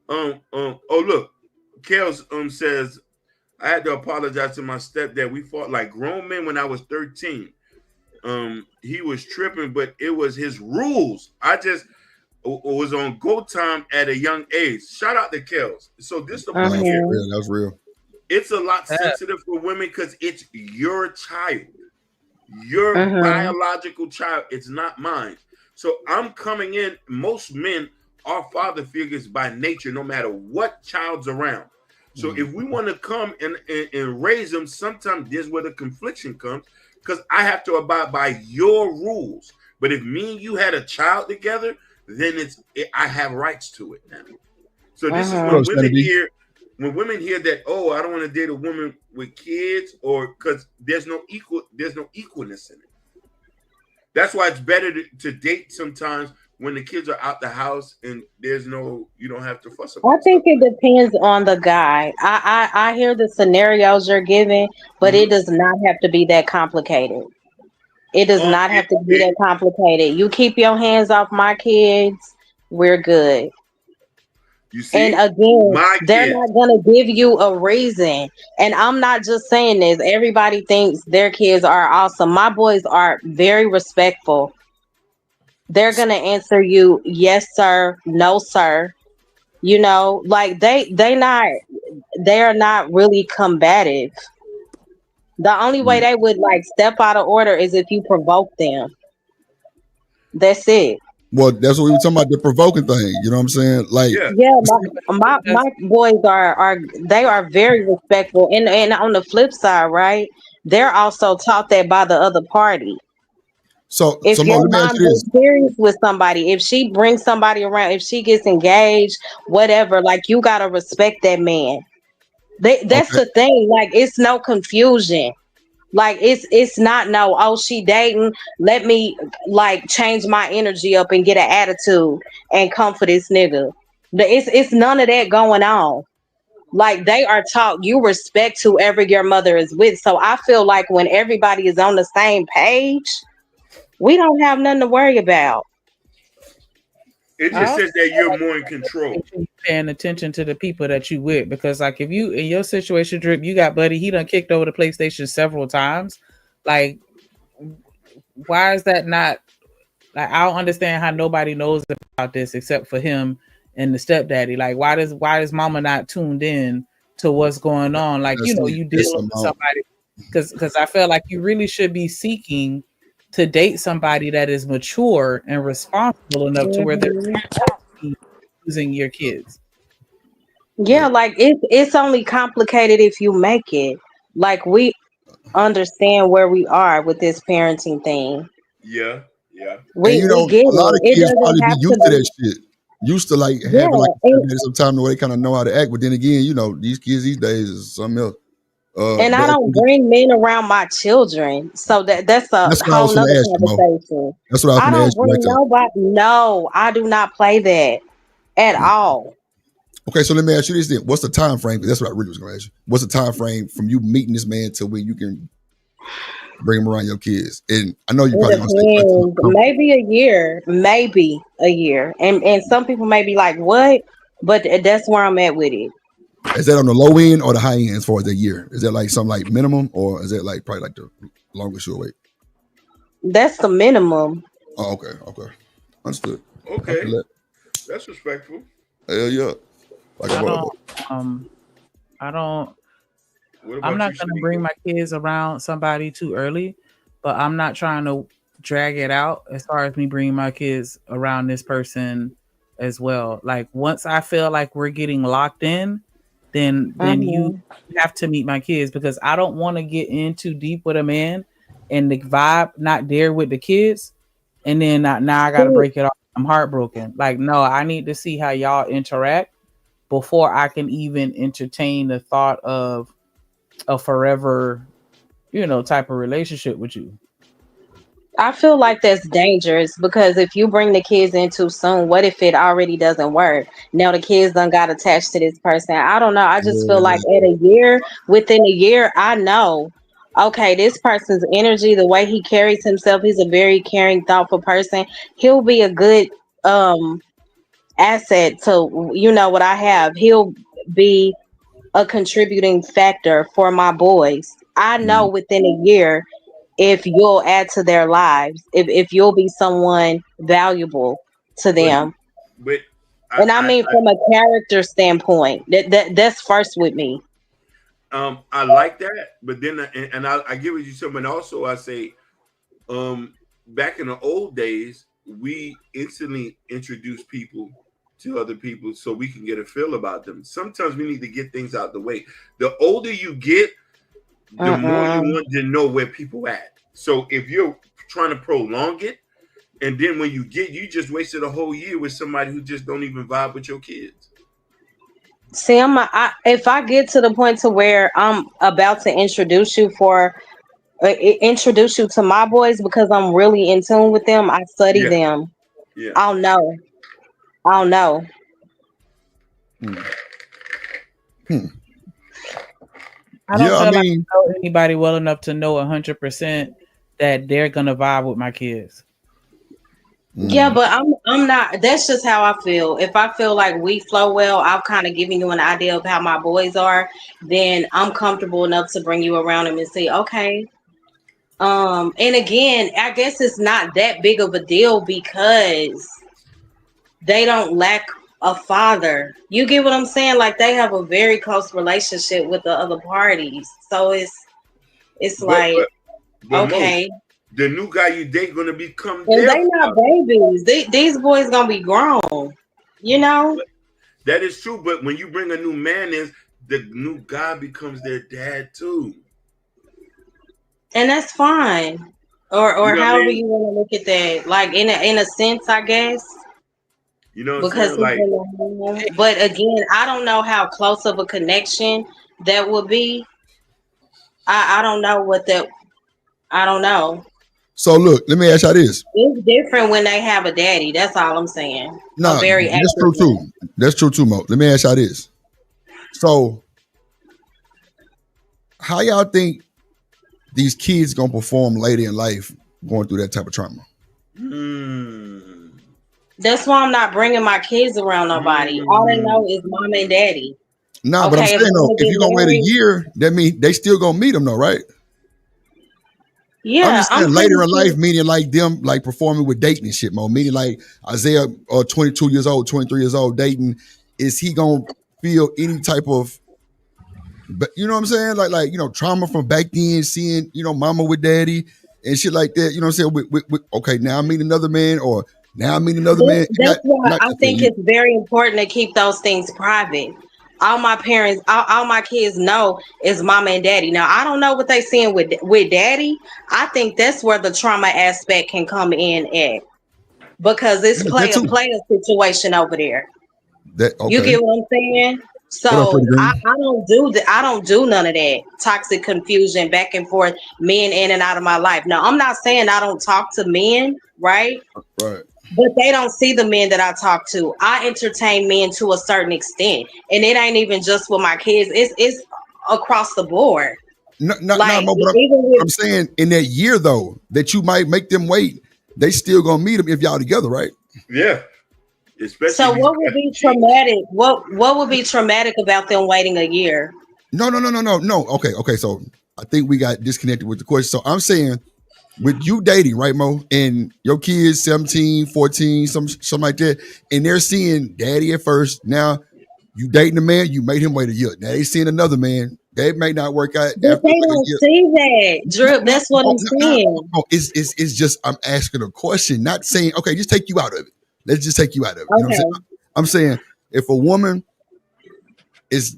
Oh, look. Kels says, I had to apologize to my stepdad. We fought like grown men when I was 13. He was tripping, but it was his rules. I just was on go time at a young age. Shout out to Kels. So this the point here. That was real. It's a lot sensitive for women because it's your child, your biological child. It's not mine. So I'm coming in. Most men are father figures by nature, no matter what child's around. So if we want to come and raise them, sometimes there's where the confliction comes because I have to abide by your rules. But if me and you had a child together, then I have rights to it now. So this is when women hear that, oh, I don't want to date a woman with kids, or because there's no equalness in it. That's why it's better to date sometimes when the kids are out the house and you don't have to fuss about I think it depends on the guy. I hear the scenarios you're giving, but it does not have to be that complicated. It does not have to be that complicated. You keep your hands off my kids, we're good. You see? And again, they're not going to give you a reason. And I'm not just saying this. Everybody thinks their kids are awesome. My boys are very respectful. They're going to answer you, yes, sir, no, sir. You know, like they are not really combative. The only way they would like step out of order is if you provoke them. That's it. Well, that's what we were talking about, the provoking thing. You know what I'm saying? Like, my boys are very respectful. And on the flip side, right, they're also taught that by the other party. So if your mom is serious with somebody, if she brings somebody around, if she gets engaged, whatever, like you gotta respect that man. That's the thing. Like it's no confusion. Like it's not no, oh, she dating, let me like change my energy up and get an attitude and come for this nigga. It's none of that going on. Like they are taught you respect whoever your mother is with. So I feel like when everybody is on the same page, we don't have nothing to worry about. It just says that you're more in control. Paying attention to the people that you with, because like if you in your situation, Drip, you got Buddy, he done kicked over the PlayStation several times. Like, why is that not? Like, I don't understand how nobody knows about this except for him and the stepdaddy. Like, why does mama not tuned in to what's going on? Like, you dealing with somebody, because I feel like you really should be seeking to date somebody that is mature and responsible enough to where they're using your kids. Yeah, like it's only complicated if you make it. Like, we understand where we are with this parenting thing. Yeah. We And get a lot of it. It kids doesn't probably be have used to that shit. Used to like having like sometimes where they kind of know how to act, but then again, these kids these days is something else. And I don't bring men around my children, so that's a That's what I whole was going nother to ask you, Mo. conversation. That's what I was I going to don't ask you right bring there. nobody. No, I do not play that at all. Okay, so let me ask you this then. What's the time frame? That's what I really was going to ask you. What's the time frame from you meeting this man to when you can bring him around your kids? And I know you probably going to say Maybe a year, and some people may be like, "What?" But that's where I'm at with it. Is that on the low end or the high end as far as the year? Is that like something like minimum, or is that like probably like the longest you'll wait? That's the minimum. Oh, okay, understood. Okay, that's respectful. Hell yeah. Like I'm not gonna bring my kids around somebody too early, but I'm not trying to drag it out as far as me bringing my kids around this person as well. Like, once I feel like we're getting locked in, then you have to meet my kids, because I don't want to get in too deep with a man and the vibe not there with the kids, and then now I gotta break it off. I'm heartbroken. Like, no, I need to see how y'all interact before I can even entertain the thought of a forever, type of relationship with you. I feel like that's dangerous, because if you bring the kids in too soon, what if it already doesn't work? Now the kids done got attached to this person. I don't know. I just feel like within a year, I know, okay, this person's energy, the way he carries himself, he's a very caring, thoughtful person. He'll be a good asset to what I have. He'll be a contributing factor for my boys. I know within a year if you'll add to their lives, if you'll be someone valuable to them. But I mean from a character standpoint, that's first with me. I like that, but then I get what you said, but also I say, back in the old days, we instantly introduce people to other people so we can get a feel about them. Sometimes we need to get things out the way. The older you get, the more you want to know where people at. So if you're trying to prolong it, and then when you just wasted a whole year with somebody who just don't even vibe with your kids. See, if I get to the point to where I'm about to introduce you to my boys, because I'm really in tune with them, I study them. Yeah. I'll know. I don't feel like I know anybody well enough to know 100% that they're gonna vibe with my kids. Yeah, but I'm not. That's just how I feel. If I feel like we flow well, I've kind of given you an idea of how my boys are. Then I'm comfortable enough to bring you around them and say, okay. And again, I guess it's not that big of a deal because they don't lack a father. You get what I'm saying? Like, they have a very close relationship with the other parties. So it's like, okay. The new guy you date gonna become and they not babies. These boys gonna be grown. That is true, but when you bring a new man in, the new guy becomes their dad too. And that's fine. Or however you want to look at that. Like, in a sense, I guess. You know what I'm saying? Like, but again, I don't know how close of a connection that would be. I don't know I don't know. So look, let me ask y'all this. It's different when they have a daddy. That's all I'm saying. No, that's true too. That's true too, Mo. Let me ask y'all this. So, how y'all think these kids gonna perform later in life going through that type of trauma? That's why I'm not bringing my kids around nobody. All they know is mom and daddy. No, but I'm saying though, if you're gonna wait a year, that means they still gonna meet them though, right? Yeah, Understand later in life, meaning like them like performing with dating and shit, Mo. Meaning like Isaiah, 22 years old, 23 years old, dating. Is he gonna feel any type of, but you know what I'm saying? Like trauma from back then, seeing mama with daddy and shit like that. You know what I'm saying? Okay, now I meet another man, or now I meet another man. That's why I think it's very important to keep those things private. All my parents, all my kids know is mama and daddy. Now I don't know what they seeing with daddy. I think that's where the trauma aspect can come in at, because it's player situation over there. You get what I'm saying? So I don't do none of that toxic confusion back and forth, men in and out of my life. Now I'm not saying I don't talk to men, right? Right. But they don't see the men that I talk to. I entertain men to a certain extent, and it ain't even just with my kids. It's across the board. Mo, but I'm saying in that year though that you might make them wait, they still gonna meet them if y'all together, right? Yeah. Especially so what would be traumatic? What would be traumatic about them waiting a year? No. Okay. So I think we got disconnected with the question. So I'm saying, with you dating, right, Mo, and your kids 17, 14, something like that, and they're seeing daddy at first. Now you dating a man, you made him wait a year. Now they seeing another man. They may not work out. But they don't see that, Drip. That's what I'm saying. No, it's just I'm asking a question, not saying okay, just take you out of it. Let's just take you out of it. You know what I'm saying? I'm saying if a woman is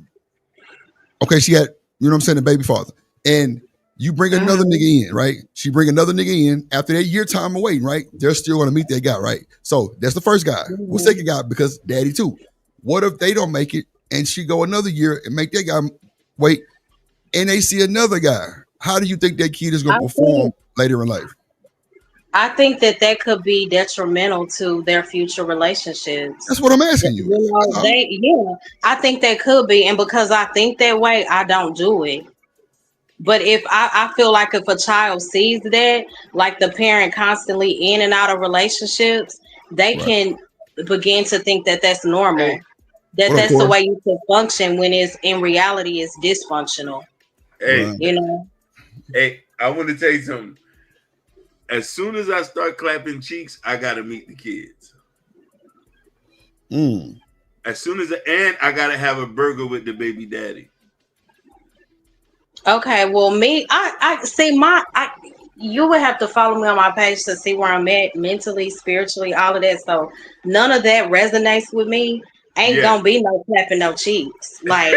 okay, she had, a baby father, and you bring another nigga in, right? She bring another nigga in after that year time of waiting, right? They're still gonna meet that guy, right? So that's the first guy. What's the second guy? Because daddy too. What if they don't make it and she go another year and make that guy wait, and they see another guy? How do you think that kid is gonna perform later in life? I think that could be detrimental to their future relationships. That's what I'm asking you. I think that could be, and because I think that way, I don't do it. But if I feel like if a child sees that, like the parent constantly in and out of relationships, they can begin to think that that's normal. That's the way you should function, when it's in reality it's dysfunctional. Hey, you Hey, I want to tell you something. As soon as I start clapping cheeks, I gotta meet the kids. As soon as I gotta have a burger with the baby daddy. Okay, well, me, I see you would have to follow me on my page to see where I'm at mentally, spiritually, all of that. So none of that resonates with me. Ain't gonna be no clapping no cheeks. Like,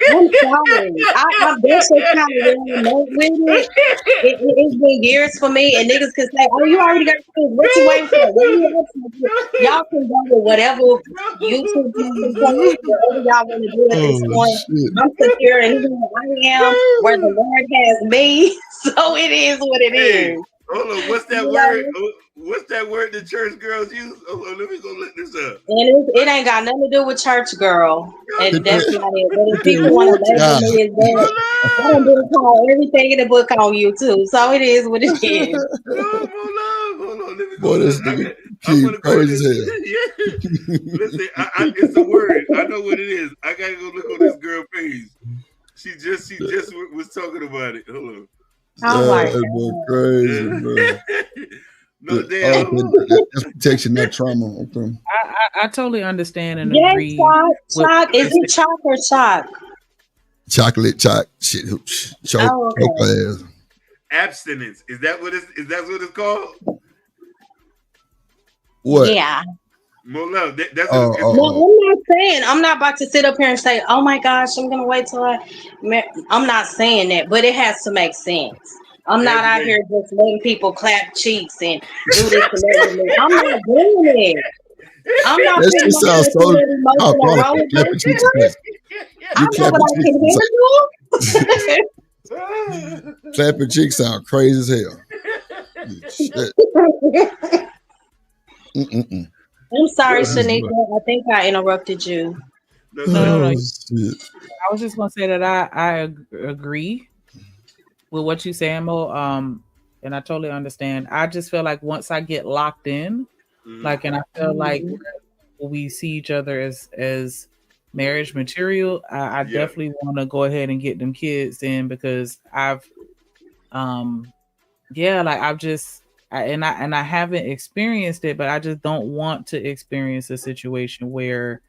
I'm sorry. I'm basically kind of real with it. It's been years for me, and niggas can say, "Oh, you already got kids. What you waiting for?" Y'all can go with whatever YouTube whatever y'all want to do at this point. I'm secure in who I am, where the Lord has me. So it is what it is. Hold on, what's that word? What's that word the church girls use? Hold on, let me go look this up. And it ain't got nothing to do with church girl. And that's not it. But if people want to label me as that, I done been called everything in the book on you too. So it is what it is. Hold on. Let me go. Boy, this nigga keep crazy as hell. Listen, it's a word. I know what it is. I gotta go look on this girl page. She just was talking about it. Hold on. That boy crazy, bro. No, damn. That's protection, not trauma. Okay. I totally understand and yes, agree. Chalk. Is it chalk or chalk? Chocolate, shit. Choke ass. Abstinence. Is that what it's called? What? Yeah. More love. That's No, I'm not saying. I'm not about to sit up here and say, "Oh my gosh, I'm gonna wait till I'm not saying that, but it has to make sense. I'm not out here just letting people clap cheeks and do this and that. I'm not doing it. I'm not that just sounds so clapping cheeks sound crazy as hell. I'm sorry, Shanika. I think I interrupted you. No. I was just gonna say that I agree with what you're saying, Mo. And I totally understand. I just feel like once I get locked in, and I feel like we see each other as marriage material, I definitely want to go ahead and get them kids in, because I've Yeah, like I haven't experienced it, but I just don't want to experience a situation where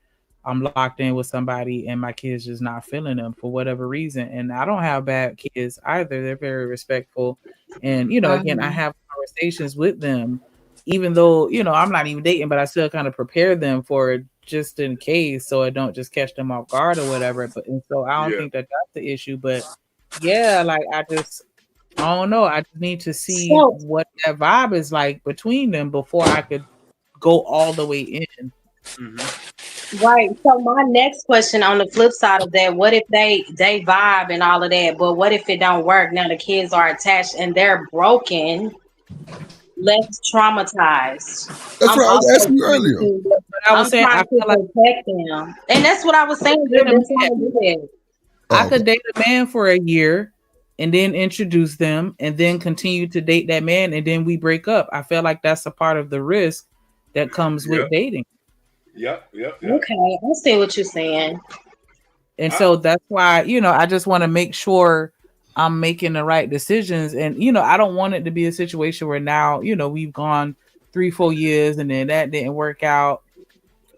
I'm locked in with somebody and my kids just not feeling them for whatever reason. And I don't have bad kids either. They're very respectful. And, again, I have conversations with them, even though, I'm not even dating, but I still kind of prepare them for it just in case so I don't just catch them off guard or whatever. And so I don't think that that's the issue. But yeah, like I don't know. I just need to see So, what that vibe is like between them before I could go all the way in. right. So my next question on the flip side of that, what if they vibe and all of that, but what if it don't work? Now the kids are attached and they're broken, less traumatized. That's I'm what I was also asking you trying earlier. to I was saying I feel like protect them. And that's what I was saying. They're trying to do that. I could date a man for a year and then introduce them and then continue to date that man and then we break up. I feel like that's a part of the risk that comes with dating. Yep. Okay, I see what you're saying. And so that's why, I just want to make sure I'm making the right decisions. And, I don't want it to be a situation where now, we've gone 3-4 years and then that didn't work out.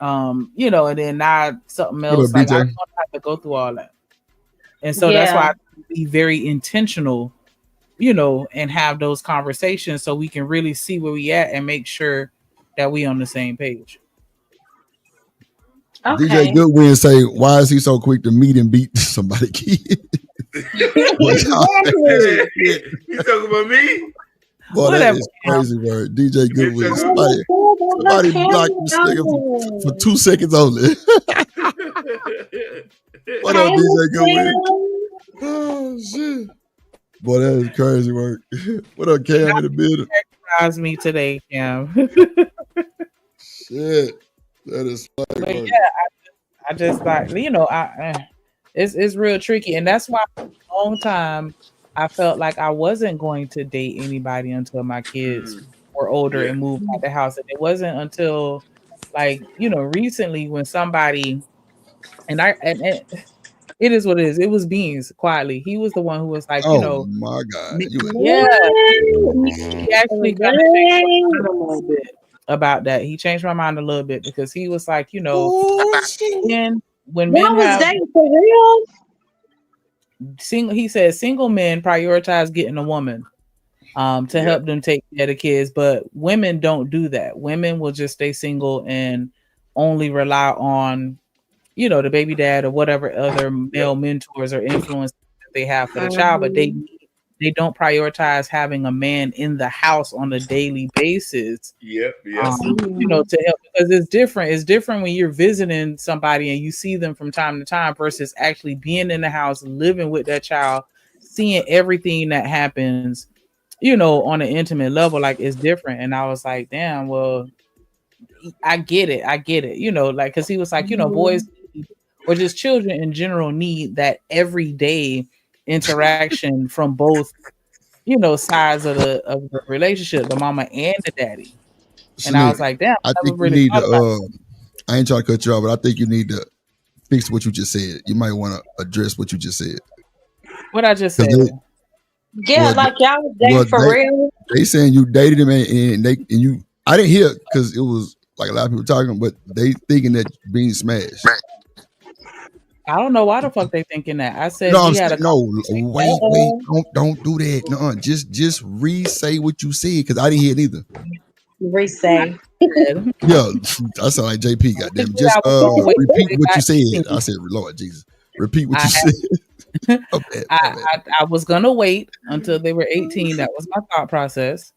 And then now something What else. up, Like I BJ? don't have to go through all that. And so that's why I be very intentional, and have those conversations so we can really see where we at and make sure that we on the same page. DJ Goodwin say, why is he so quick to meet and beat somebody kid? You talking about me? Boy, that is crazy word. DJ Goodwin. Somebody blocked this nigga for 2 seconds only. What up, DJ Goodwin? Oh shit. Boy, that is crazy work. What up, Cam in the building? Recognize me today, Cam. Shit. That is funny But work. yeah, I just like, it's real tricky. And that's why for a long time I felt like I wasn't going to date anybody until my kids were older and moved out the house. And it wasn't until recently when somebody and it is what it is. It was Beans quietly. He was the one who was like, Oh my God. he actually kind of changed my mind a little bit about that. He changed my mind a little bit because he was like, when men have for real? he said single men prioritize getting a woman to help them take care of the kids, but women don't do that. Women will just stay single and only rely on the baby dad or whatever other male mentors or influence that they have for the child, but they don't prioritize having a man in the house on a daily basis. To help, because it's different. It's different when you're visiting somebody and you see them from time to time versus actually being in the house, living with that child, seeing everything that happens, on an intimate level. Like it's different. And I was like, damn, well, I get it. Like, cause he was like, boys or just children in general need that everyday interaction from both, sides of the relationship, the mama and the daddy. And I was like, damn, I think you really need to I ain't trying to cut you off, but I think you need to fix what you just said. You might want to address what you just said. What I just said. Like y'all was dating for real. They saying you dated him and you. I didn't hear because it was like a lot of people talking, but they thinking that being smashed. I don't know why the fuck they thinking that. I said no, wait, don't do that. No, just re-say what you said because I didn't hear it either. Re-say. Yeah, I sound like JP. Goddamn, just repeat what you said. I said, Lord Jesus, repeat what you said. I was gonna wait until they were 18. That was my thought process,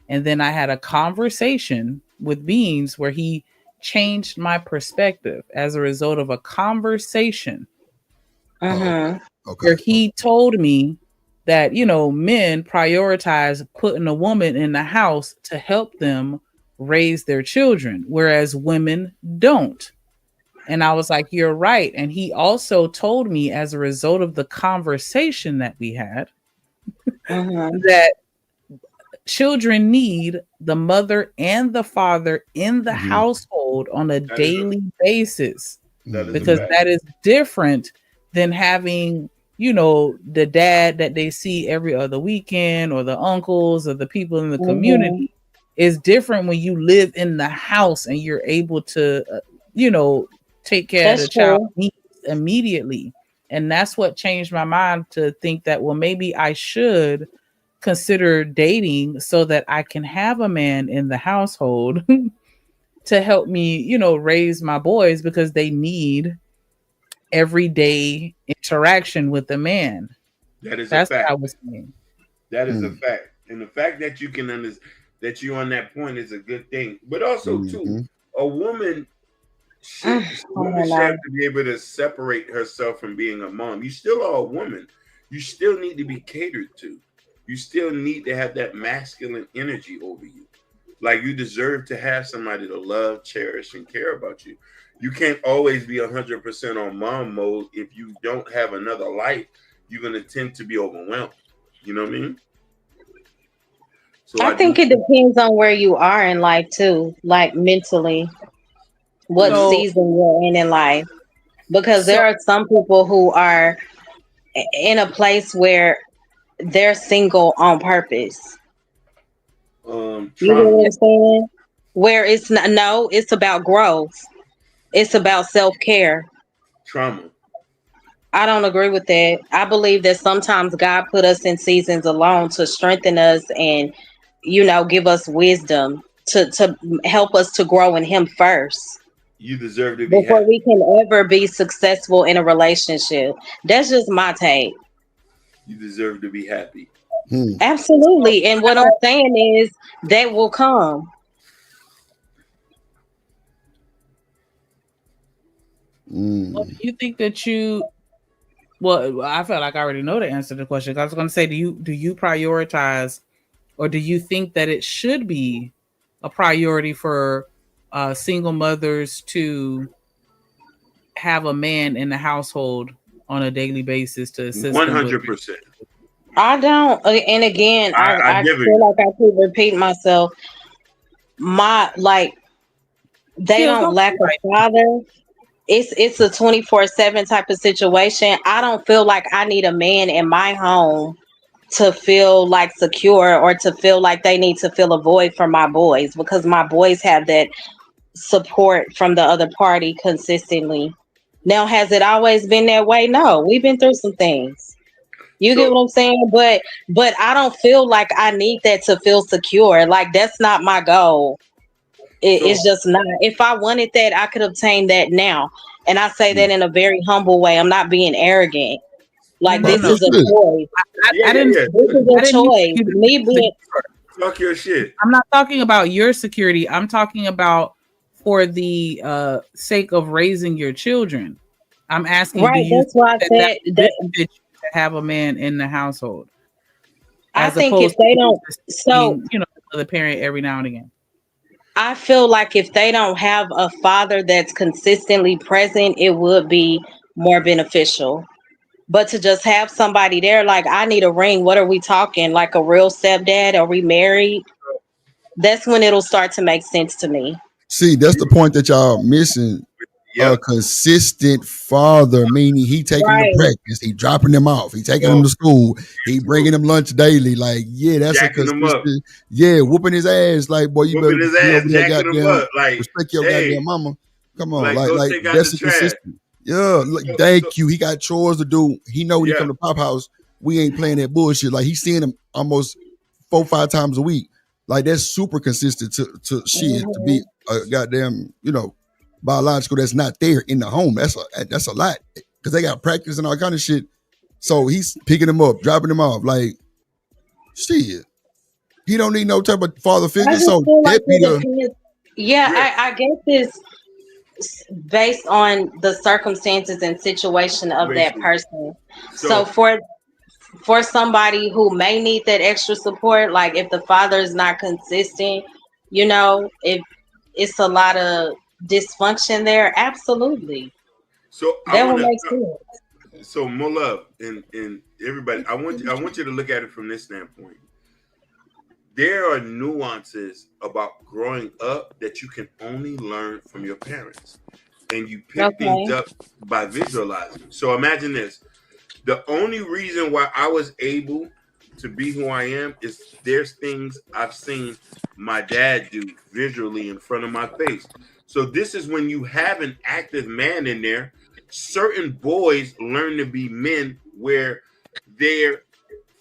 and then I had a conversation with Beans where he changed my perspective as a result of a conversation where he told me that men prioritize putting a woman in the house to help them raise their children, whereas women don't. And I was like, you're right. And he also told me as a result of the conversation that we had that children need the mother and the father in the household on a daily basis, because that is different than having, the dad that they see every other weekend, or the uncles, or the people in the community, is different when you live in the house and you're able to, take care of the child needs immediately. And that's what changed my mind to think that, well, maybe I should consider dating so that I can have a man in the household to help me, raise my boys, because they need everyday interaction with a man. That's a fact. what I was saying. That is a fact. And the fact that you can understand that you're on that point is a good thing. But also, too, a woman should have to be able to separate herself from being a mom. You still are a woman. You still need to be catered to. You still need to have that masculine energy over you. Like, you deserve to have somebody to love, cherish, and care about you. You can't always be 100% on mom mode. If you don't have another life, you're going to tend to be overwhelmed. You know what I mean? So I think it depends on where you are in life too, like mentally, what season you're in life. Because there are some people who are in a place where they're single on purpose. You know what I'm saying? Where it's not, it's about growth. It's about self-care. Trauma. I don't agree with that. I believe that sometimes God put us in seasons alone to strengthen us and, give us wisdom to help us to grow in Him first. You deserve to be before happy. We can ever be successful in a relationship. That's just my take. You deserve to be happy. Absolutely. And what I'm saying is that will come. Well, do you think that well, I felt like I already know the answer to the question. I was going to say, do you prioritize, or do you think that it should be a priority for single mothers to have a man in the household on a daily basis to assist 100%. I don't, and again, I feel like I keep repeating myself. They don't lack a father. It's a 24/7 type of situation. I don't feel like I need a man in my home to feel like secure, or to feel like they need to fill a void for my boys, because my boys have that support from the other party consistently. Now, has it always been that way? No, we've been through some things. You get what I'm saying? But I don't feel like I need that to feel secure. Like, that's not my goal. It's just not. If I wanted that, I could obtain that now. And I say that in a very humble way. I'm not being arrogant. Like, this is a choice. This is a choice. Me being. Talk your shit. I'm not talking about your security. I'm talking about for the sake of raising your children. I'm asking, right, that's why I said that to have a man in the household. I think if they don't, the parent every now and again. I feel like if they don't have a father that's consistently present, it would be more beneficial. But to just have somebody there, like, I need a ring. What are we talking? Like a real stepdad? Are we married? That's when it'll start to make sense to me. See, that's the point that y'all missing. A consistent father, meaning he taking them to practice, he dropping them off, he taking them to school, he bringing them lunch daily. Like, that's jacking a consistent. Whooping his ass. Like, boy, you better be over there, goddamn, like, respect your goddamn mama. Come on, like that's a consistent. Thank you. He got chores to do. He know when he come to Pop House, we ain't playing that bullshit. Like, he's seeing him almost 4-5 times a week. Like, that's super consistent to shit to be a goddamn, biological that's not there in the home. That's a lot, because they got practice and all kind of shit. So he's picking them up, dropping them off. Like, shit, he don't need no type of father figure. So like I guess it's based on the circumstances and situation of that person. So for somebody who may need that extra support, like if the father is not consistent, if it's a lot of dysfunction there, absolutely. So that will make sense. So more love and everybody. I want you to look at it from this standpoint. There are nuances about growing up that you can only learn from your parents, and you pick things up by visualizing. So imagine this: The only reason why I was able to be who I am is there's things I've seen my dad do visually in front of my face. So this is when you have an active man in there. Certain boys learn to be men where they're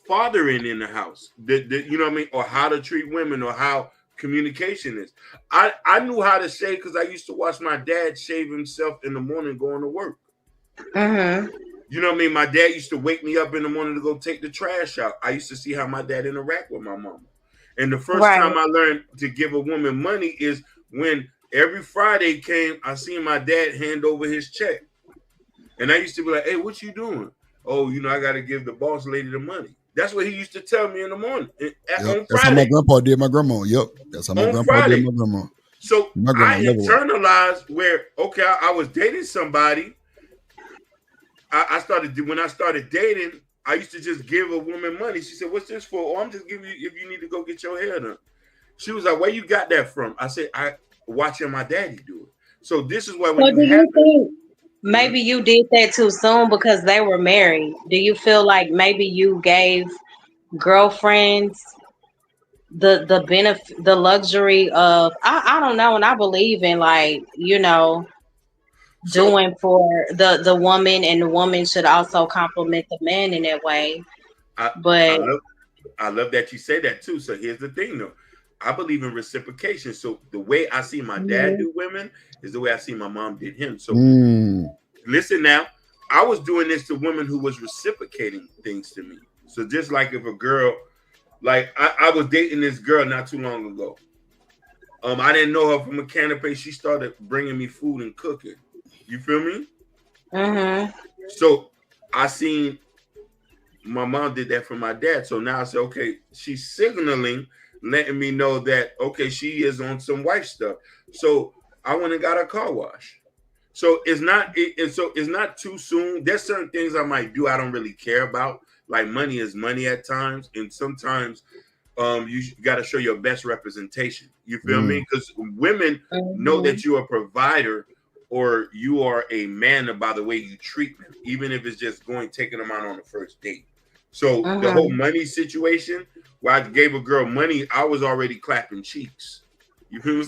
fathering in the house. You know what I mean? Or how to treat women or how communication is. I knew how to shave because I used to watch my dad shave himself in the morning going to work. You know what I mean? My dad used to wake me up in the morning to go take the trash out. I used to see how my dad interact with my mama. And the first time I learned to give a woman money is when every Friday came, I seen my dad hand over his check. And I used to be like, hey, what you doing? Oh, you know, I got to give the boss lady the money. That's what he used to tell me in the morning. On Friday. That's how my grandpa did my grandma. Yep. That's how my grandpa did my grandma. So I internalized where, okay, I was dating somebody. When I started dating, I used to just give a woman money. She said, what's this for? Oh, I'm just giving you if you need to go get your hair done. She was like, where you got that from? I said, I watching my daddy do it. So this is why when you think maybe you did that too soon because they were married? Do you feel like maybe you gave girlfriends the benefit, the luxury of I don't know, and I believe in, like, you know, doing for the woman, and the woman should also compliment the man in that way. I love that you say that too. So here's the thing though. I believe in reciprocation. So the way I see my dad do women is the way I see my mom did him. So listen now, I was doing this to women who was reciprocating things to me. So just like if a girl, like I was dating this girl not too long ago. I didn't know her from a canopy. She started bringing me food and cooking. You feel me? So I seen my mom did that for my dad. So now I say, okay, she's signaling, letting me know that, okay, she is on some wife stuff. So I went and got a car wash. So it's not too soon. There's certain things I might do I don't really care about. Like money is money at times. And sometimes you got to show your best representation. You feel me? Because women know that you're a provider or you are a man by the way you treat them, even if it's just taking them out on the first date. So the whole money situation, where I gave a girl money, I was already clapping cheeks. You feel what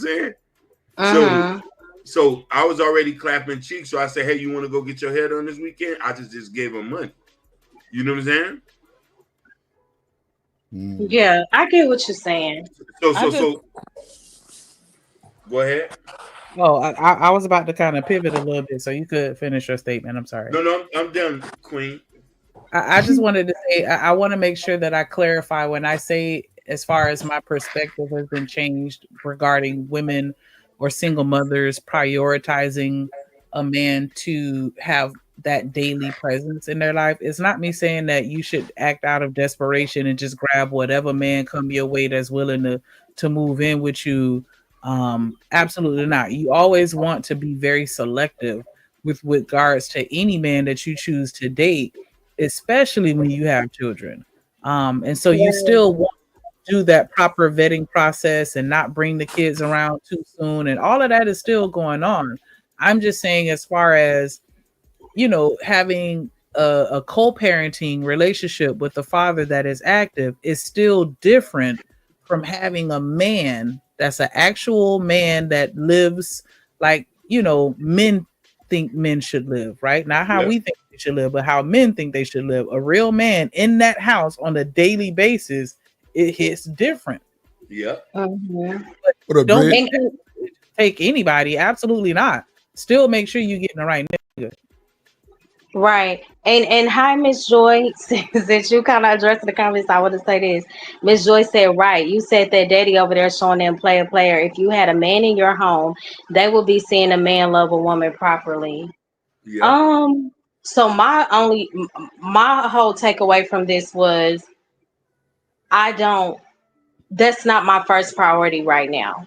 I'm saying? So I was already clapping cheeks. So I said, hey, you want to go get your hair done this weekend? I just gave her money. You know what I'm saying? Yeah, I get what you're saying. So go ahead. Oh, I was about to kind of pivot a little bit, so you could finish your statement. I'm sorry. No, I'm done, Queen. I just wanted to say, I want to make sure that I clarify when I say, as far as my perspective has been changed regarding women or single mothers prioritizing a man to have that daily presence in their life. It's not me saying that you should act out of desperation and just grab whatever man come your way that's willing to move in with you. Absolutely not. You always want to be very selective with regards to any man that you choose to date, especially when you have children. And so you still want to do that proper vetting process and not bring the kids around too soon. And all of that is still going on. I'm just saying, as far as, you know, having a co-parenting relationship with the father that is active is still different from having a man that's an actual man that lives like, you know, men think men should live, right? Not how we think they should live, but how men think they should live. A real man in that house on a daily basis, it hits different. Yeah. But don't take anybody. Absolutely not. Still make sure you're getting the right nigga. Right. And hi, Miss Joy. Since you kind of addressed the comments, I want to say this. Miss Joy said, right. You said that daddy over there showing them player. If you had a man in your home, they would be seeing a man love a woman properly. Yeah. So my whole takeaway from this was, that's not my first priority right now.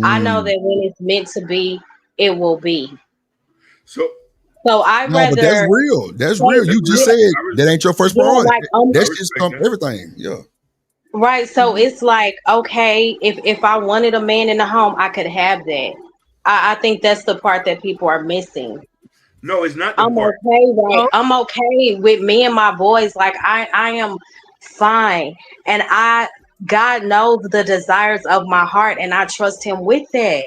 I know that when it's meant to be, it will be. So I rather. But that's real. That's real. You just said that ain't your first priority. That's just everything. Yeah. Right. So it's like, okay, if I wanted a man in the home, I could have that. I think that's the part that people are missing. No, it's not the I'm part. okay, right? I'm okay with me and my boys. Like I am fine, and God knows the desires of my heart, and I trust Him with that.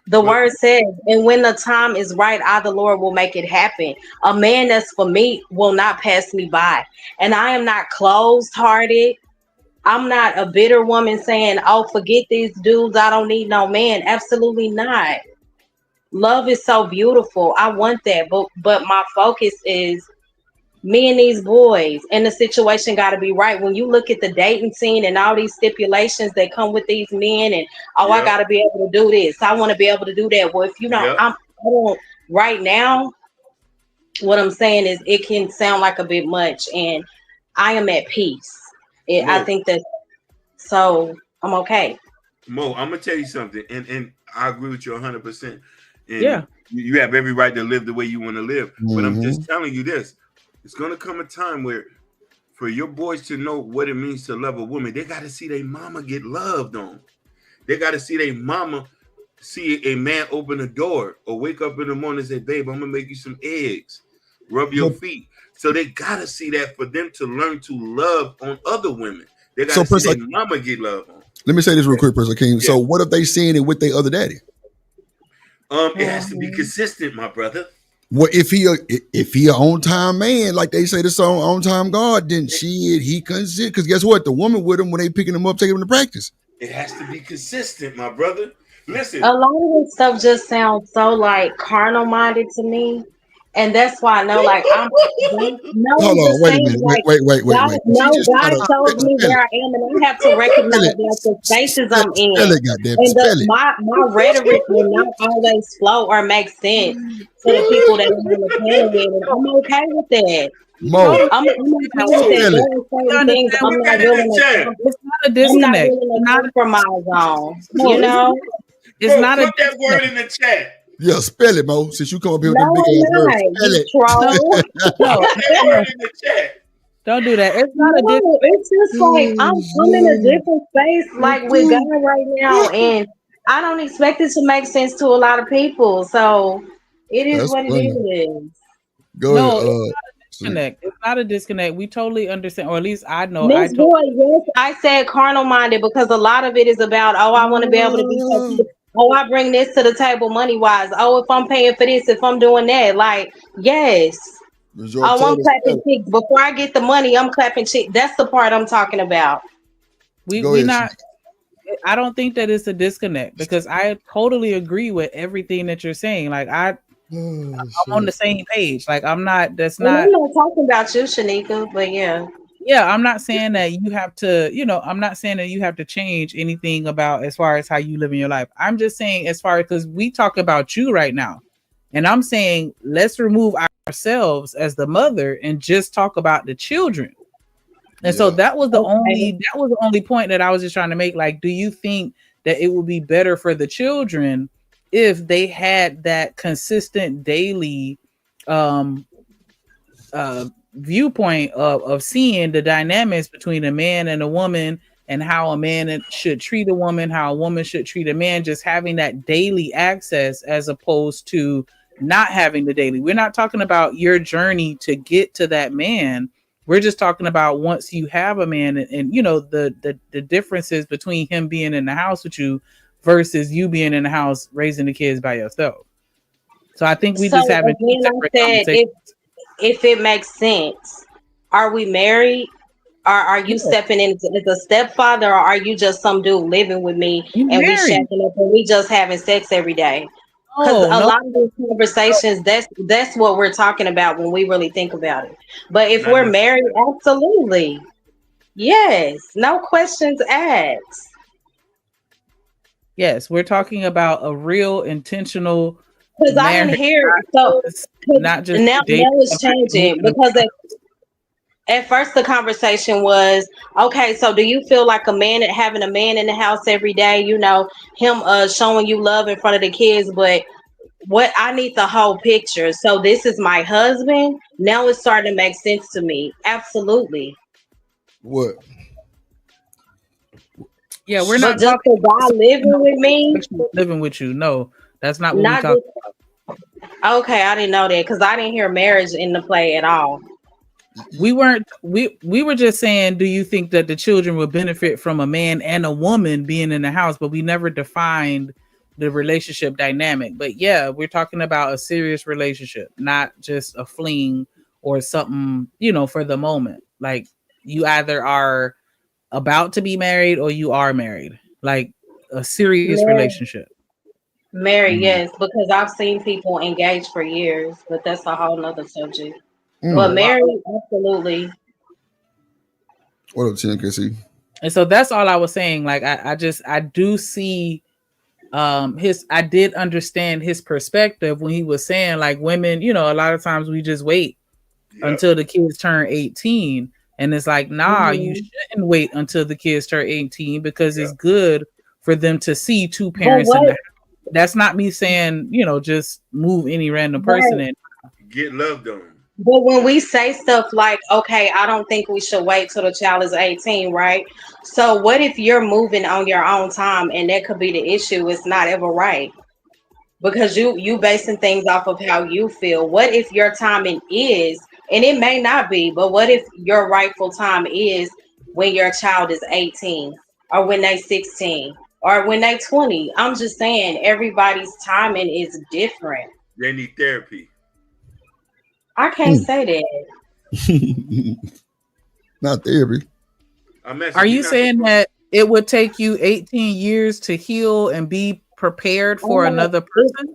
The But word says, and when the time is right, I, the Lord, will make it happen. A man that's for me will not pass me by. And I am not closed hearted. I'm not a bitter woman saying, oh, forget these dudes. I don't need no man. Absolutely not. Love is so beautiful. I want that. But my focus is me and these boys, and the situation got to be right. When you look at the dating scene and all these stipulations that come with these men, and oh, I got to be able to do this, I want to be able to do that. Well, if you don't, I don't right now. What I'm saying is, it can sound like a bit much, and I am at peace. I think that, so I'm okay. Mo, I'm gonna tell you something, and I agree with you 100%. And yeah, you have every right to live the way you want to live. But I'm just telling you this: it's gonna come a time where, for your boys to know what it means to love a woman, they got to see their mama get loved on. They got to see their mama see a man open a door or wake up in the morning and say, "Babe, I'm gonna make you some eggs, rub your feet." So they gotta see that for them to learn to love on other women. They gotta see their mama get love on. Let me say this real quick, President King. Yeah. So what if they seeing it with their other daddy? It has to be consistent, my brother. Well, if he a on time man, like they say the song "On Time God," then he consistent. Because guess what? The woman with him when they picking him up, taking him to practice. It has to be consistent, my brother. Listen, a lot of this stuff just sounds so like carnal minded to me. And that's why I know, like, I'm no. Hold on, wait a minute. Like, Wait. God, no, God shows me where I am, and I have to recognize that the spaces I'm in, and my rhetoric will not always flow or make sense to the people that I'm on the panel with, and I'm okay with that. Mo, I'm okay with that. There are certain things I'm not willing to. It's not a disconnect. I'm not willing to compromise on. No, You know, it's not put that word in the chat. Yeah, spell it, Mo. Since you come up here with no, them big ass words, spell it. No, put that word in the chat. Don't do that. It's not a disconnect. It's just like I'm in a different space, like with God right now, and I don't expect it to make sense to a lot of people. So it is what it is. Go ahead. It's not a disconnect. It's not a disconnect. We totally understand, or at least I know. Miss Boy, yes, I said carnal minded because a lot of it is about, oh, I want to be able to be so. Oh, I bring this to the table money wise. Oh, if I'm paying for this, if I'm doing that, like, yes. Oh, I'm clapping cheeks. Before I get the money, I'm clapping cheeks. That's the part I'm talking about. We not. I don't think that it's a disconnect because I totally agree with everything that you're saying. Like I'm on the same page. Like I'm not. That's not. I'm not talking about you, Shanika, but yeah. Yeah, I'm not saying that you have to, I'm not saying that you have to change anything about as far as how you live in your life. I'm just saying as far as, because we talk about you right now. And I'm saying, let's remove ourselves as the mother and just talk about the children. And so that was the only point that I was just trying to make. Like, do you think that it would be better for the children if they had that consistent daily, viewpoint of seeing the dynamics between a man and a woman and how a man should treat a woman, how a woman should treat a man, just having that daily access as opposed to not having the daily. We're not talking about your journey to get to that man. We're just talking about once you have a man and the differences between him being in the house with you versus you being in the house raising the kids by yourself. So I think we just haven't separate conversations. If it makes sense, are we married? Or are you stepping in as a stepfather, or are you just some dude living with me and we shacking up and we just having sex every day? Because a lot of these conversations, that's what we're talking about when we really think about it. But if we're married, absolutely. Yes. No questions asked. Yes, we're talking about a real intentional. Because I didn't hear not just now it's changing because at first the conversation was, okay, so do you feel like having a man in the house every day, him showing you love in front of the kids, but what I need the whole picture. So this is my husband. Now it's starting to make sense to me. Absolutely. What? Yeah, we're not talking about living with me. Living with you. No, that's not what we talk about. Okay, I didn't know that because I didn't hear marriage in the play at all. We were just saying, do you think that the children would benefit from a man and a woman being in the house? But we never defined the relationship dynamic. But yeah, we're talking about a serious relationship, not just a fling or something, for the moment. Like you either are about to be married or you are married, like a serious relationship. Married, yes, because I've seen people engaged for years, but that's a whole nother subject. But married, absolutely. What up, KC? And so that's all I was saying. Like I do see I did understand his perspective when he was saying like women, a lot of times we just wait until the kids turn 18. And it's like, nah, you shouldn't wait until the kids turn 18 because it's good for them to see two parents in the house. That's not me saying, just move any random person in. Get loved on. But when we say stuff like, okay, I don't think we should wait till the child is 18, right? So what if you're moving on your own time and that could be the issue? It's not ever right. Because you basing things off of how you feel. What if your timing is, and it may not be, but what if your rightful time is when your child is 18 or when they 16 or when they 20? I'm just saying everybody's timing is different. They need therapy. I can't say that. Not therapy. Are you saying that it would take you 18 years to heal and be prepared for another person?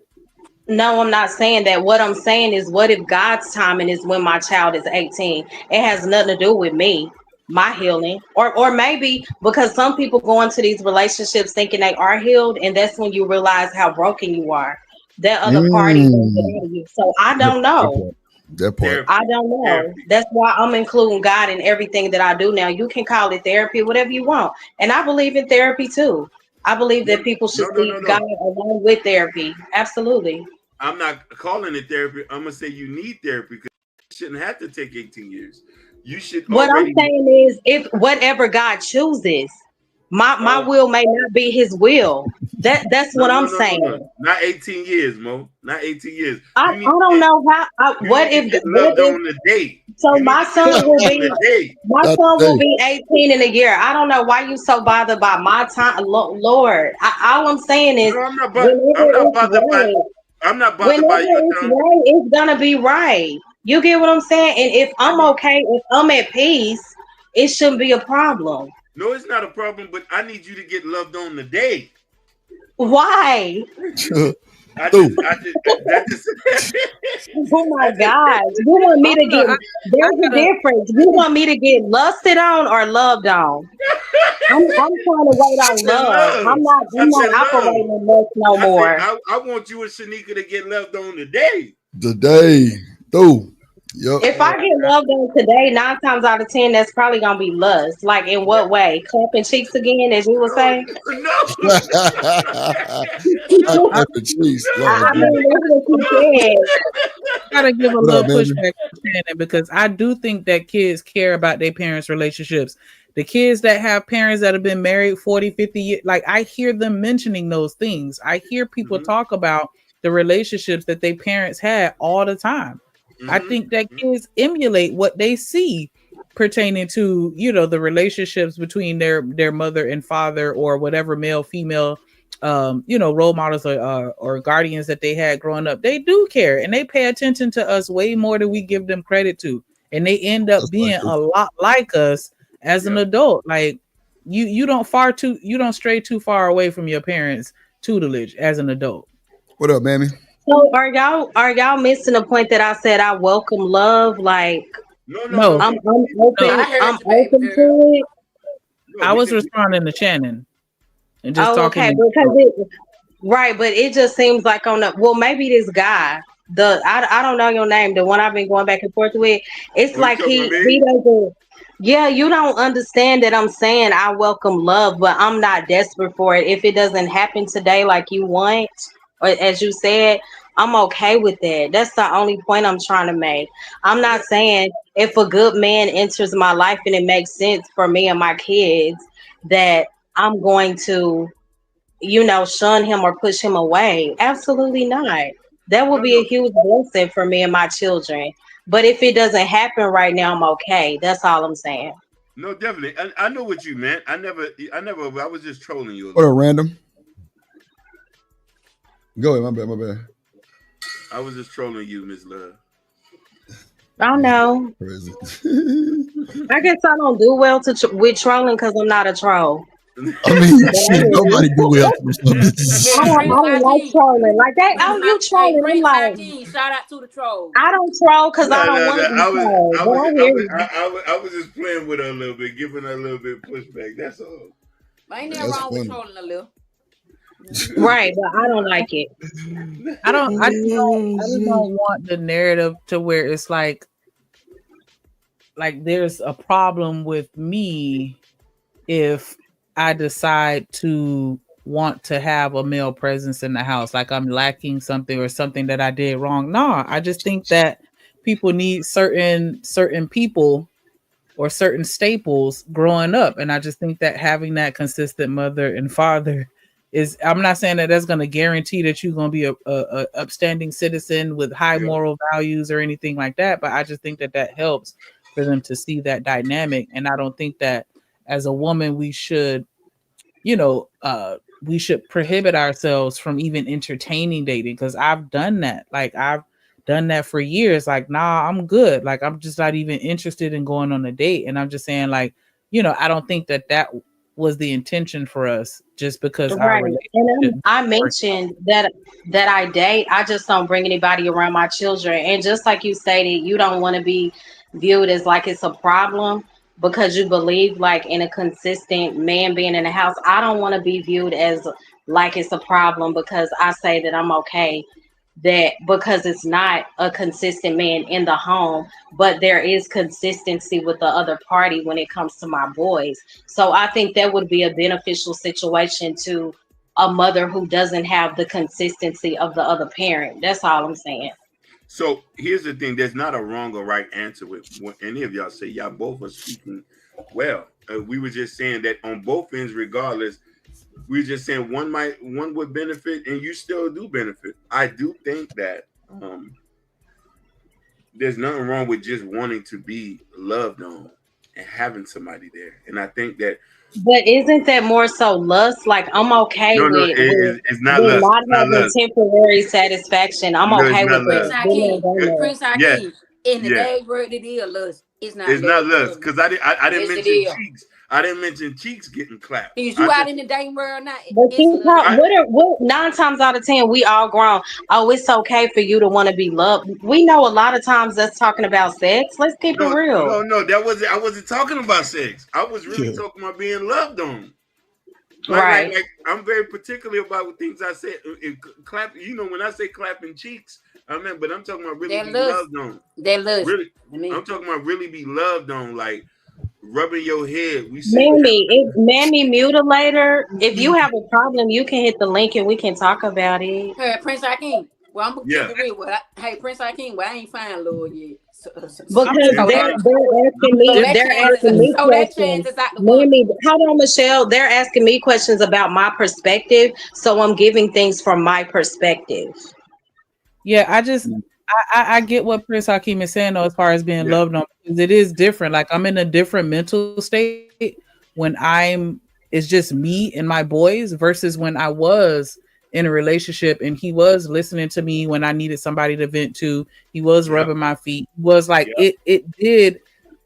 No, I'm not saying that. What I'm saying is, what if God's timing is when my child is 18? It has nothing to do with me, my healing, or maybe because some people go into these relationships thinking they are healed, and that's when you realize how broken you are. That other party wants it out of you. So I don't know. That part. I don't know. Therapy. That's why I'm including God in everything that I do now. You can call it therapy, whatever you want. And I believe in therapy too. I believe that people should seek God along with therapy. Absolutely. I'm not calling it therapy. I'm going to say you need therapy because you shouldn't have to take 18 years. You should. What I'm saying is, if whatever God chooses, my will may not be his will. That's what I'm saying. No. Not 18 years, Mo. Not 18 years. I don't know how. What if on the date? So my son will be 18 in a year. I don't know why you so bothered by my time, Lord. All I'm saying is, I'm not bothered by your time. It's gonna be right. You get what I'm saying? And if I'm okay, if I'm at peace, it shouldn't be a problem. No, it's not a problem, but I need you to get loved on today. Why? I just oh my God. You want me to get, there's a difference. You want me to get lusted on or loved on? I'm trying to wait on love. I'm not operating in lust no more. I want you and Shanika to get loved on today. If I get loved on today, 9 times out of 10, that's probably gonna be lust. Like in what way? Clapping cheeks again, as you were saying? No. Clapping cheeks. I mean, that's what you said. I gotta give a little pushback to Shannon because I do think that kids care about their parents' relationships. The kids that have parents that have been married 40, 50 years, like I hear them mentioning those things. I hear people talk about the relationships that their parents had all the time. I think that kids emulate what they see pertaining to, the relationships between their mother and father or whatever male, female, role models or guardians that they had growing up. They do care and they pay attention to us way more than we give them credit to. And they end up being a lot like us as an adult. Like you don't stray too far away from your parents' tutelage as an adult. What up, mammy? So are y'all missing the point that I said I welcome love? Like no. I'm open. I'm open to it. I was responding to Shannon and just talking. Right, but it just seems like maybe this guy, I don't know your name, the one I've been going back and forth with. It's like he doesn't. Yeah, you don't understand that I'm saying I welcome love, but I'm not desperate for it. If it doesn't happen today like you want, or as you said, I'm okay with that. That's the only point I'm trying to make. I'm not saying if a good man enters my life and it makes sense for me and my kids that I'm going to, shun him or push him away. Absolutely not. That would No, be a no, huge blessing for me and my children. But if it doesn't happen right now, I'm okay. That's all I'm saying. no, definitely. I know what you meant. I never. I was just trolling you a What a little. random. Go ahead. My bad. I was just trolling you, Miss Love. I don't know. Present. I guess I don't do well with trolling because I'm not a troll. I mean, But I shit, hear you. nobody do well for something. Hey, I Prince don't like ID. trolling. Like that, oh, you Hey, trolling. I'm Prince like, ID. Shout out to the trolls. I don't troll because I No, don't no, want no. to be I was, trolled. I But was, I I hear was, you. I was just playing with her a little bit, giving her a little bit pushback. That's all. Ain't nothing That's wrong with funny. trolling a little. Right, but I don't like it. I just don't want the narrative to where it's like there's a problem with me if I decide to want to have a male presence in the house, like I'm lacking something or something that I did wrong. No, I just think that people need certain people or certain staples growing up, and I just think that having that consistent mother and father is. I'm not saying that that's going to guarantee that you're going to be a upstanding citizen with high moral values or anything like that, but I just think that that helps for them to see that dynamic. And I don't think that as a woman we should, we should prohibit ourselves from even entertaining dating, because I've done that. Like I've done that for years. Like, nah, I'm good. Like I'm just not even interested in going on a date. And I'm just saying, like, I don't think that that was the intention for us, just because our Right. And relationship. I mentioned that I date. I just don't bring anybody around my children. And just like you stated, you don't want to be viewed as like it's a problem because you believe like in a consistent man being in the house. I don't want to be viewed as like it's a problem because I say that I'm okay, that because it's not a consistent man in the home, but there is consistency with the other party when it comes to my boys. So I think that would be a beneficial situation to a mother who doesn't have the consistency of the other parent. That's all I'm saying. So here's the thing: there's not a wrong or right answer with what any of y'all say. Y'all both are speaking well. We were just saying that on both ends, regardless. We were just saying one would benefit, and you still do benefit. I do think that there's nothing wrong with just wanting to be loved on and having somebody there. And I think that. But isn't that more so lust? Like I'm okay No, it's not lust. not It's not having lust. temporary satisfaction. I'm No, it's okay not with Prince lust. that. Been there, Hakeem. done that. Prince Yes, Hakeem. In the yes. day where it is lust, it's not It's not lust. lust because I didn't Yes, it mention is. cheeks. I didn't mention cheeks getting clapped. Is I you out just in the dating world now? But It's see, lust. what 9 times out of 10 we all grown. Oh, it's okay for you to want to be loved. We know a lot of times that's talking about sex. Let's keep it real. no. I wasn't talking about sex. I was really talking about being loved on. Right. Like I'm very particular about what things I said. Clap, when I say clapping cheeks, but I'm talking about really That be lust. loved on. That lust. Really, I mean, I'm talking about really be loved on, like rubbing your head. We sit Mammy Mutilator, if you have a problem, you can hit the link and we can talk about it. hey, Prince Hakeem. Well, I'm gonna keep Yeah. it real. Hey, Prince Hakeem. Well, I ain't find love yet. Because So they're asking me that chance questions. is out the window. Mammy, hold on, Michelle. They're asking me questions about my perspective, so I'm giving things from my perspective. Yeah, I get what Prince Hakeem is saying though, as far as being loved on, because it is different. Like I'm in a different mental state when it's just me and my boys versus when I was in a relationship and he was listening to me when I needed somebody to vent to. He was rubbing my feet. He was like it did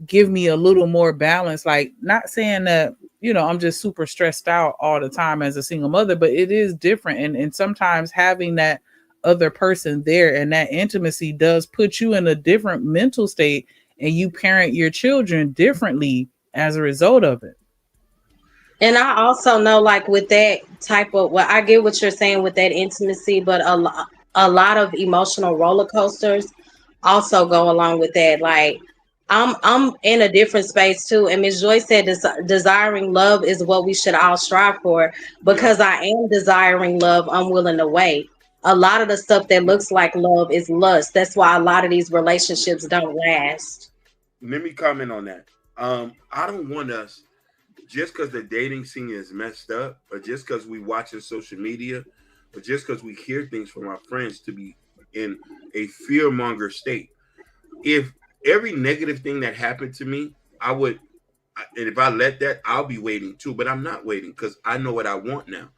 give me a little more balance. Like not saying that, I'm just super stressed out all the time as a single mother, but it is different. And sometimes having that other person there and that intimacy does put you in a different mental state, and you parent your children differently as a result of it. And I also know, like with that type of, well, I get what you're saying with that intimacy, but a lot of emotional roller coasters also go along with that. Like I'm in a different space too, and Ms. Joy said desiring love is what we should all strive for. Because I am desiring love, I'm willing to wait. A lot of the stuff that looks like love is lust. That's why a lot of these relationships don't last. Let me comment on that. I don't want us, just because the dating scene is messed up, or just because we watching social media, or just because we hear things from our friends, to be in a fear monger state. If every negative thing that happened to me, and if I let that, I'll be waiting too. But I'm not waiting because I know what I want now.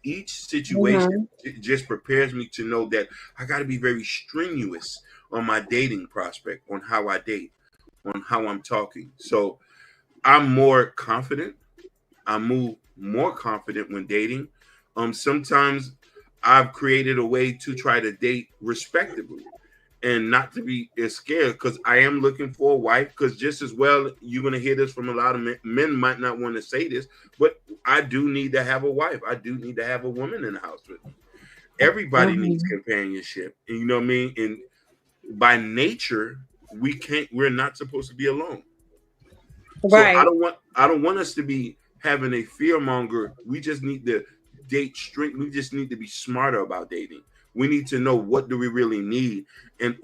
Each situation just prepares me to know that I got to be very strenuous on my dating prospect, on how I date, on how I'm talking. So I'm more confident. I move more confident when dating. Sometimes I've created a way to try to date respectably and not to be as scared, because I am looking for a wife. Because just as well, you're going to hear this from a lot of men. Men might not want to say this, but I do need to have a wife. I do need to have a woman in the house with me. Everybody needs companionship. And you know what I mean? And by nature, we're not supposed to be alone. Right. So I don't want us to be having a fear monger. We just need to date strength. We just need to be smarter about dating. We need to know what do we really need, and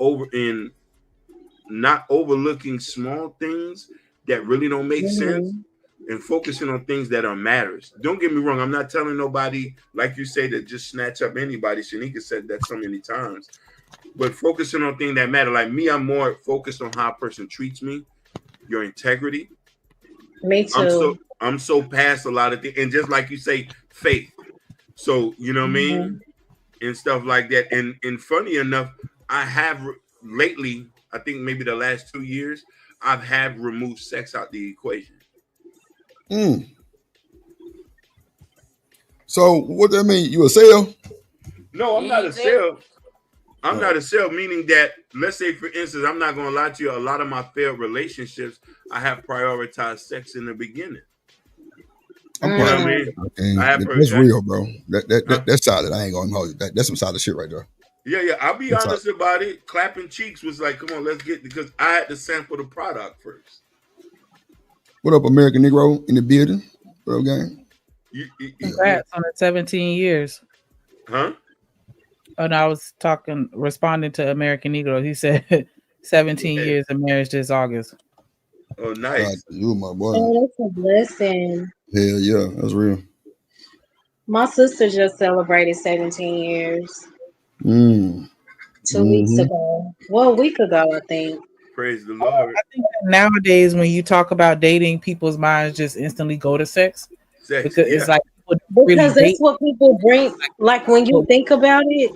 not overlooking small things that really don't make sense, and focusing on things that are matters. Don't get me wrong. I'm not telling nobody, like you say, to just snatch up anybody. Shanika said that so many times. But focusing on things that matter. Like me, I'm more focused on how a person treats me, your integrity. Me too. I'm so past a lot of things. And just like you say, faith. So, you know what I mean? And stuff like that. And funny enough, I have lately, I think maybe the last 2 years, I've had removed sex out the equation. So what that mean? You a sale? No, I'm not a sale. I'm not a sale, meaning that, let's say, for instance, I'm not going to lie to you, a lot of my failed relationships, I have prioritized sex in the beginning. That's real, bro. That's solid. I ain't gonna hold you. That's some solid shit right there. Yeah. I'll be honest about it. Clapping cheeks was like, come on, let's get, because I had to sample the product first. What up, American Negro in the building? What up, gang? Congrats on the 17 years. Huh? Oh, no, I was responding to American Negro. He said 17 years of marriage this August. Oh, nice. You, my boy. Oh, that's a blessing. Hell yeah, that's real. My sister just celebrated 17 years. 2 weeks ago. Well, a week ago, I think. Praise the Lord. I think that nowadays, when you talk about dating, people's minds just instantly go to sex. Because it's like because that's what people bring. Like when you think about it,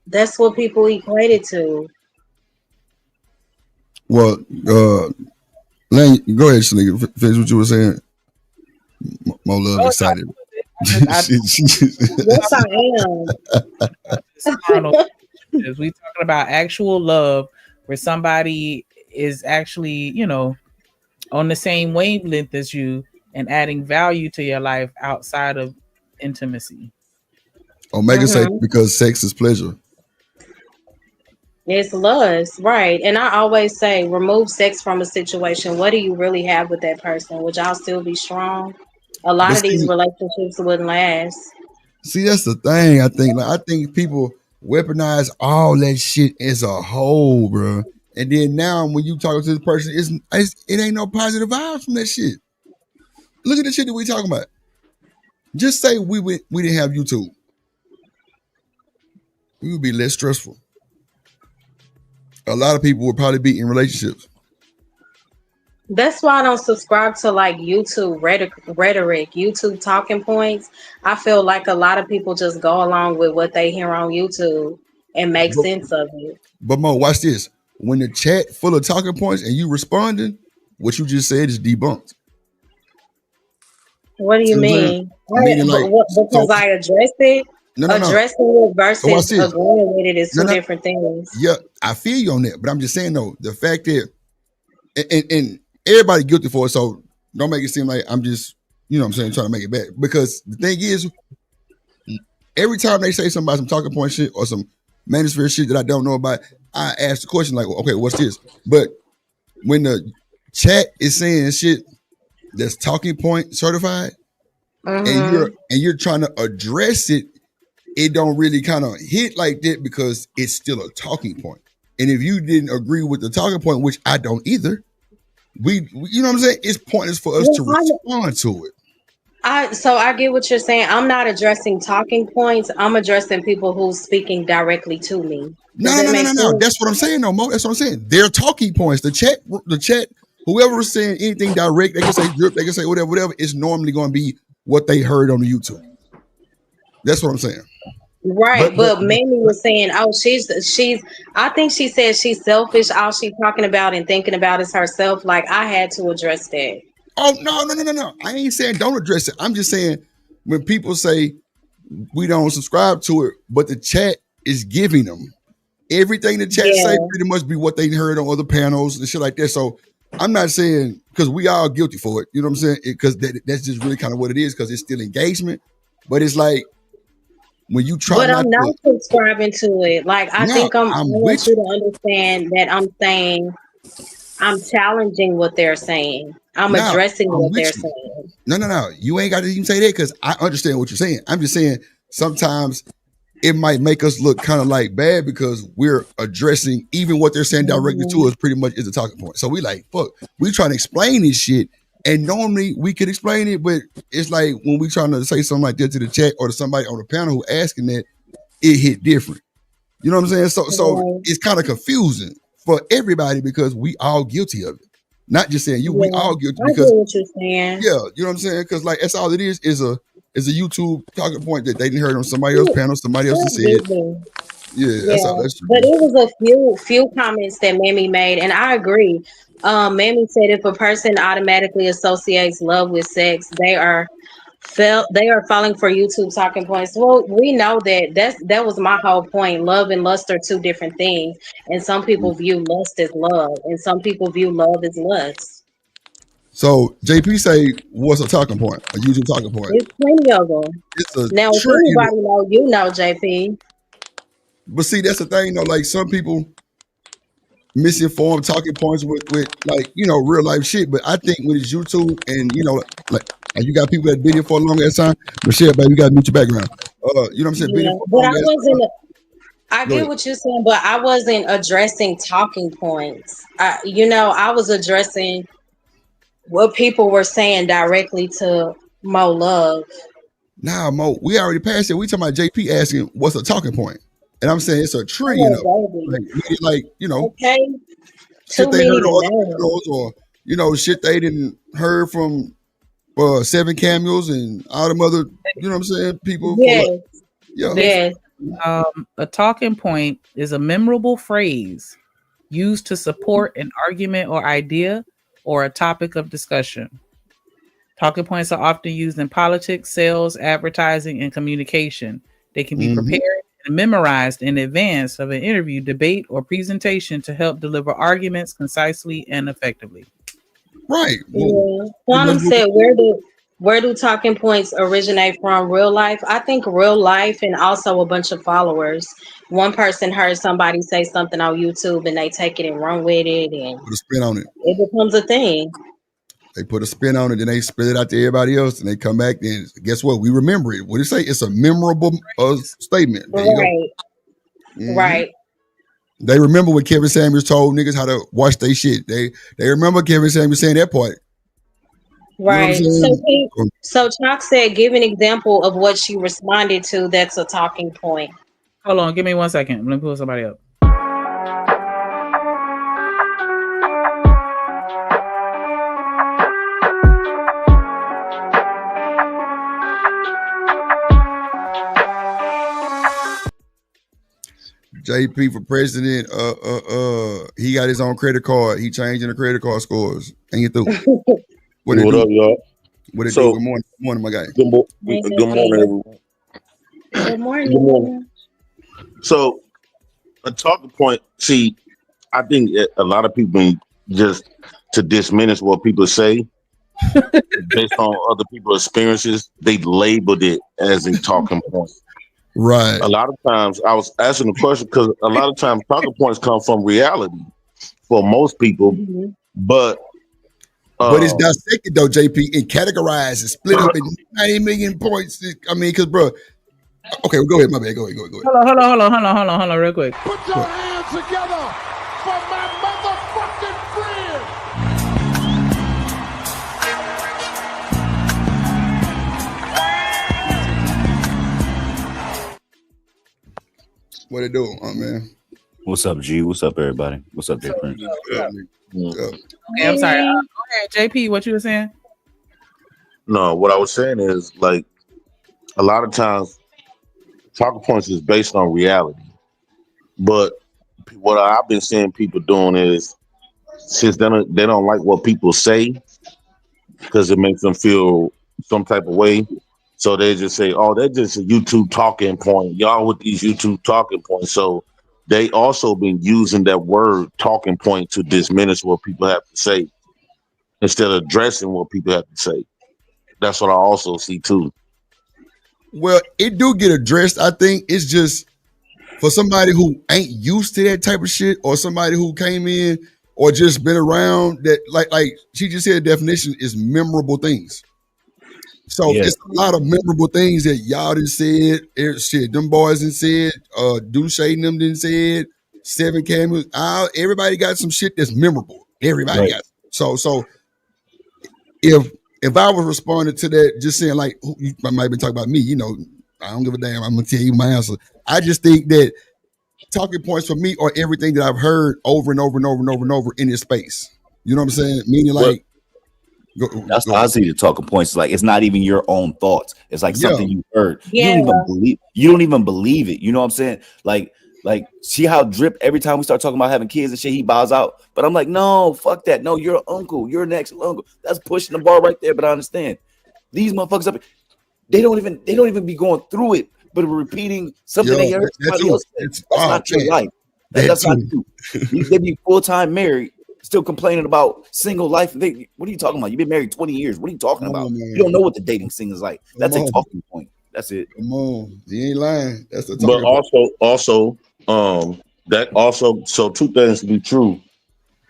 that's what people equate it to. Well, Lane, go ahead, Shanika. Finish what you were saying. More love, excited. Yes, I am. We talking about actual love, where somebody is actually, on the same wavelength as you and adding value to your life outside of intimacy. Omega say because sex is pleasure. It's lust, right? And I always say, remove sex from a situation. What do you really have with that person? Would y'all still be strong? A lot of these relationships wouldn't last. See, that's the thing. I think people weaponize all that shit as a whole, bro. And then now, when you talk to this person, it ain't no positive vibes from that shit. Look at the shit that we talking about. Just say we didn't have YouTube. We would be less stressful. A lot of people would probably be in relationships. That's why I don't subscribe to like YouTube rhetoric, YouTube talking points. I feel like a lot of people just go along with what they hear on YouTube and make sense of it. But Mo, watch this. When the chat full of talking points and you responding, what you just said is debunked. What do you mean? Because I addressed it? Addressing it versus agreeing with it is two different things. Yeah, I feel you on that. But I'm just saying, though, the fact that, and everybody guilty for it, so don't make it seem like I'm just, trying to make it bad. Because the thing is, every time they say something about some talking point shit or some manosphere shit that I don't know about, I ask the question like, okay, what's this? But when the chat is saying shit that's talking point certified, and you're trying to address it, it don't really kind of hit like that because it's still a talking point. And if you didn't agree with the talking point, which I don't either, you know what I'm saying? It's pointless for us to respond to it. I get what you're saying. I'm not addressing talking points. I'm addressing people who's speaking directly to me. No. That's what I'm saying, no, Mo. That's what I'm saying. They're talking points. The chat, whoever is saying anything direct, they can say drip, they can say whatever. It's normally going to be what they heard on the YouTube. That's what I'm saying. Right, but Mamie was saying, "Oh, she's." I think she said she's selfish. All she's talking about and thinking about is herself. Like I had to address that. Oh no! I ain't saying don't address it. I'm just saying when people say we don't subscribe to it, but the chat is giving them everything the chat say pretty much be what they heard on other panels and shit like that. So I'm not saying because we all guilty for it. You know what I'm saying? Because that's just really kind of what it is. Because it's still engagement, but it's like. When you try, but I'm not subscribing to it. Like I think I want you to understand that I'm saying I'm challenging what they're saying. I'm addressing what they're saying. No. You ain't got to even say that because I understand what you're saying. I'm just saying sometimes it might make us look kind of like bad because we're addressing even what they're saying directly to us. Pretty much is a talking point. So we like fuck. We trying to explain this shit. And normally we could explain it, but it's like when we trying to say something like that to the chat or to somebody on the panel who asking that, it hit different. You know what I'm saying? So it's kind of confusing for everybody because we all guilty of it. Not just saying you, we all guilty because I get what you're saying. Yeah, you know what I'm saying? Because like that's all it is a YouTube talking point that they didn't heard on somebody else's panel, somebody else said. Yeah, that's all that's true. But it was a few comments that Mamie made, and I agree. Mammy said if a person automatically associates love with sex, they are falling for YouTube talking points. Well, we know that was my whole point. Love and lust are two different things, and some people view lust as love, and some people view love as lust. So JP say, what's a talking point? A YouTube talking point? There's plenty of them. Now, if anybody know, you know, JP. But see, that's the thing, though. Like some people misinformed talking points with like, you know, real life shit. But I think with YouTube and, you know, like you got people that been here for a long ass time. Michelle, baby, you got to mute your background. You know what I'm saying? But I get what you're saying, but I wasn't addressing talking points. I was addressing what people were saying directly to Mo Love. Nah, Mo, we already passed it. We talking about JP asking what's a talking point. And I'm saying it's a tree, you know, like you know, shit they heard on other videos or you know, shit they didn't heard from 7 cameos and all them other, you know what I'm saying, people. Yes. A talking point is a memorable phrase used to support an argument or idea or a topic of discussion. Talking points are often used in politics, sales, advertising, and communication. They can be prepared and memorized in advance of an interview, debate, or presentation to help deliver arguments concisely and effectively. Right. Quantum said, where do talking points originate from? Real life? I think real life and also a bunch of followers. One person heard somebody say something on YouTube and they take it and run with it and put a spin on it. It becomes a thing. They put a spin on it, then they spit it out to everybody else, and they come back. Then guess what? We remember it. What do you say? It's a memorable statement. There right. Right. They remember when Kevin Samuels told niggas how to wash their shit. They remember Kevin Samuels saying that part. Right. You know so Chalk said, give an example of what she responded to that's a talking point. Hold on, give me 1 second. Let me pull somebody up. JP for president. He got his own credit card. He changing the credit card scores. Ain't you through? What up, y'all? What it do? Good morning, my guy. Good morning, everyone. Good morning. So, a talking point. See, I think a lot of people just to diminish what people say based on other people's experiences. They labeled it as a talking point. Right. A lot of times, I was asking the question because a lot of times talking points come from reality for most people, but it's dissected though, JP, and categorized and split up in 90 million points. I mean, because bro, okay, well, go ahead, my bad. Go ahead. Hold on, real quick. Put your hands together for my motherfucking friend. What it do, man? What's up, G? What's up, everybody? What's up, different? Okay, I'm sorry. Go ahead, JP. What you were saying? No, what I was saying is like a lot of times talking points is based on reality, but what I've been seeing people doing is since they don't like what people say because it makes them feel some type of way. So they just say, "Oh, that's just a YouTube talking point." Y'all with these YouTube talking points. So they also been using that word talking point to diminish what people have to say instead of addressing what people have to say. That's what I also see too. Well, it do get addressed. I think it's just for somebody who ain't used to that type of shit, or somebody who came in or just been around that, like she just said, definition is memorable things. So it's a lot of memorable things that y'all done said. Shit, them boys done said. Douche and them done said. Seven cameras. Everybody got some shit that's memorable. Everybody got. So if I was responding to that, just saying like, you might be talking about me, I don't give a damn. I'm gonna tell you my answer. I just think that talking points for me are everything that I've heard over and over and over and over and over in this space. You know what I'm saying? Meaning like. That's how I see the talking points. Like it's not even your own thoughts. It's like something you heard. Yeah. You don't even believe it. You know what I'm saying? Like see how Drip every time we start talking about having kids and shit, he bows out. But I'm like, no, fuck that. No, you're an uncle. You're an actual uncle. That's pushing the bar right there. But I understand these motherfuckers up. They don't even be going through it, but repeating something they heard somebody else say. That's not your life. That's not you. They be full-time married. Still complaining about single life. What are you talking about? You've been married 20 years. What are you talking about? You don't know what the dating scene is like. That's a talking point. That's it. Come on, you ain't lying. That's the talking But point. that also, so two things to be true.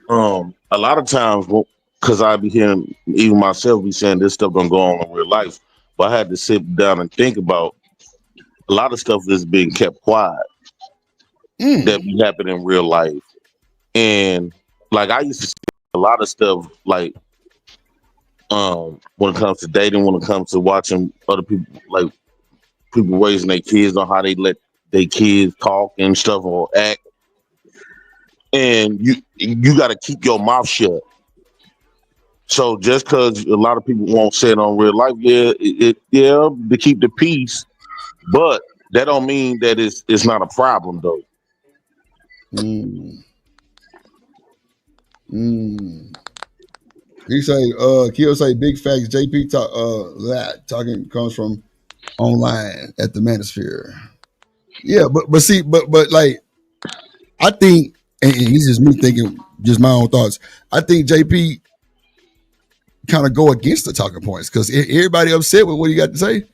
A lot of times, because I be hearing even myself be saying this stuff gonna go on in real life, but I had to sit down and think about a lot of stuff that's being kept quiet that be happening in real life, and like I used to see a lot of stuff like when it comes to dating, when it comes to watching other people, like people raising their kids on how they let their kids talk and stuff or act, and you got to keep your mouth shut. So just because a lot of people won't say it on real life, to keep the peace, but that don't mean that it's not a problem though. He say, Keo say big facts. JP talking comes from online at the Manosphere. Yeah, but like I think, and this is me thinking just my own thoughts. I think JP kind of go against the talking points because everybody upset with what he got to say,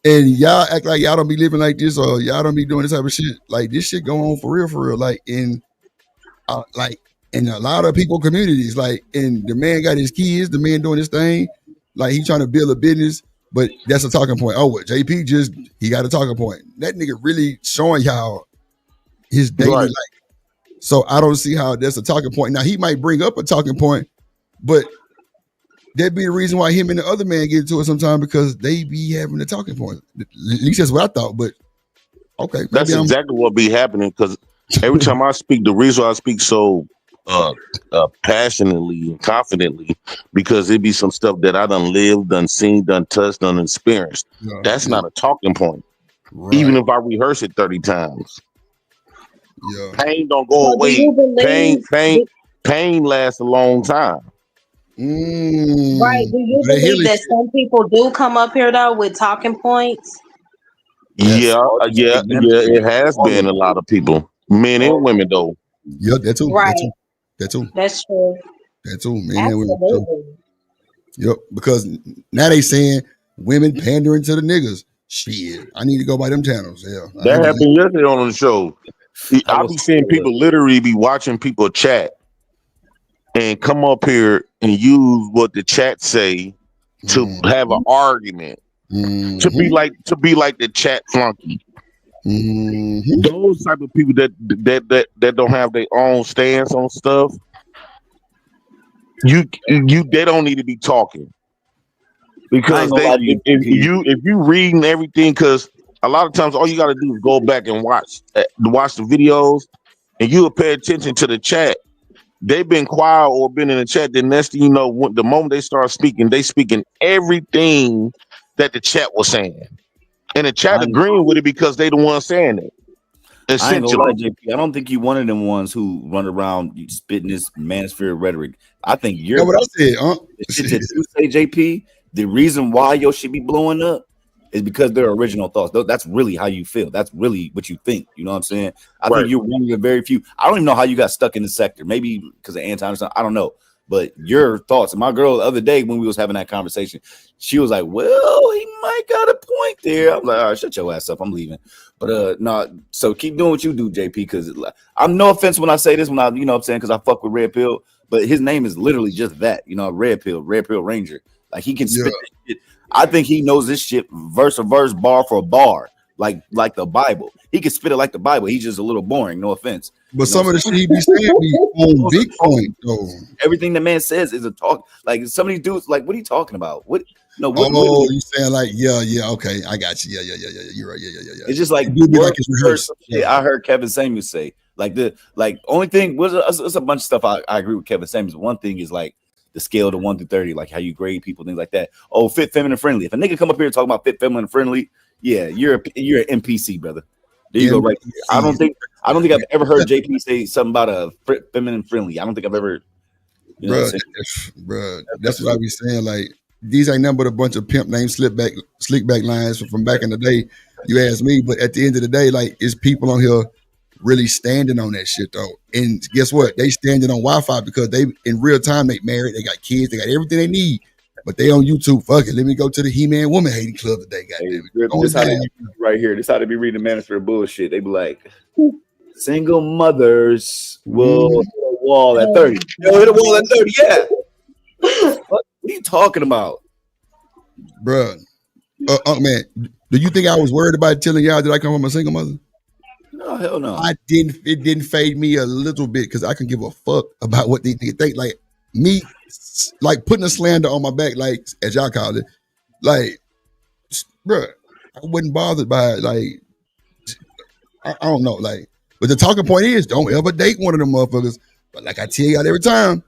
and y'all act like y'all don't be living like this or y'all don't be doing this type of shit. Like this shit go on for real. Like in a lot of people communities, like, and the man got his kids, the man doing his thing, like he trying to build a business, but that's a talking point. Oh, what JP he got a talking point. That nigga really showing y'all his daily life. So I don't see how that's a talking point. Now he might bring up a talking point, but that'd be the reason why him and the other man get into it sometimes because they be having a talking point. At least that's what I thought. But okay, that's exactly what be happening because every time I speak, the reason I speak so passionately and confidently because it be some stuff that I done lived, done seen, done touched, done experienced. That's not a talking point. Right. Even if I rehearse it 30 times. Yeah. Pain don't go away. Pain lasts a long time. Right. Do you believe that some people do come up here though with talking points? Yeah, it has been a lot of people. Men and women though. Yeah, that too. Right. That too. That's true. That too, man. Absolutely. Yep. Because now they saying women pandering to the niggas. Shit, I need to go by them channels. Yeah. That happened yesterday on the show. I be seeing people literally be watching people chat and come up here and use what the chat say to have an argument. To be like the chat flunky. Those type of people that don't have their own stance on stuff, they don't need to be talking because if you reading everything, because a lot of times all you got to do is go back and watch the videos, and you will pay attention to the chat. They've been quiet or been in the chat. The next thing you know, the moment they start speaking, they speaking everything that the chat was saying, and the chat agreeing with it because they the ones saying it. I ain't gonna lie, JP. I don't think you one of them ones who run around spitting this manosphere rhetoric. I think you're what I said, the shit that you say, JP. The reason why your shit be blowing up is because they're original thoughts. That's really how you feel. That's really what you think. You know what I'm saying? I think you're one of the very few. I don't even know how you got stuck in the sector. Maybe because of anti or something. I don't know. But your thoughts. And my girl the other day when we was having that conversation, she was like, "Well, he might got a point there." I'm like, "All right, shut your ass up. I'm leaving." But no. So keep doing what you do, JP. Because I'm no offense when I say this. When I, you know what I'm saying, because I fuck with Red Pill. But his name is literally just that. You know, Red Pill Ranger. Like he can spit this shit. I think he knows this shit verse for verse, bar for bar, like the Bible. He can spit it like the Bible. He's just a little boring. No offense. But some of the shit he be saying be on big point though. Everything the man says is a talk. Like some of these dudes, like, what are you talking about? What? No. You saying like, yeah, okay, I got you. Yeah. You're right. Yeah. It's just like, like it's rehearsed. I heard Kevin Samuels say only thing was it's a bunch of stuff I agree with Kevin Samuels. One thing is like the scale to 1 through 30, like how you grade people, things like that. Oh, fit, feminine, friendly. If a nigga come up here and talk about fit, feminine, friendly, yeah, you're an NPC, brother. There you go, right here. I don't think I've ever heard JP say something about a feminine friendly. I don't think I've ever. Bro, that's what I be saying. Like these ain't nothing but a bunch of pimp name slick back lines from back in the day. You ask me, but at the end of the day, like it's people on here really standing on that shit though. And guess what? They standing on Wi-Fi because they in real time they married, they got kids, they got everything they need. But they on YouTube. Fuck it. Let me go to the He-Man Woman Hating Club today. This how they right here. This how they be reading the manosphere bullshit. They be like, single mothers will hit a wall at 30. Yo, hit a wall at 30. Yeah. What are you talking about, bruh? Man, do you think I was worried about telling y'all that I come from a single mother? No, hell no. It didn't fade me a little bit because I can give a fuck about what they think. Like me, like putting a slander on my back, like as y'all call it, like, bruh, I wasn't bothered by it. Like, I don't know, like, but the talking point is don't ever date one of them motherfuckers. But like I tell y'all every time,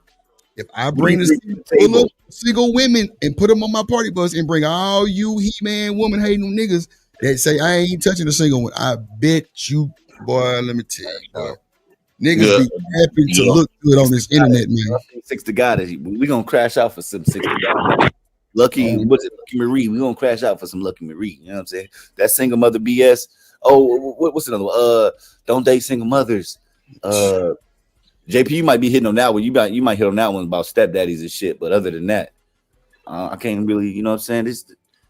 if I bring this full of single women and put them on my party bus and bring all you He-Man woman hating niggas that say I ain't touching a single one, I bet you, boy, let me tell you, boy. Niggas be happy to look good on this internet, man. 6 to God, we gonna crash out for some 6 to God. Lucky Marie, we gonna crash out for some Lucky Marie. You know what I'm saying? That single mother BS. Oh, what's another one? Don't date single mothers. JP, you might be hitting on that one. You might hit on that one about stepdaddies and shit. But other than that, I can't really. You know what I'm saying?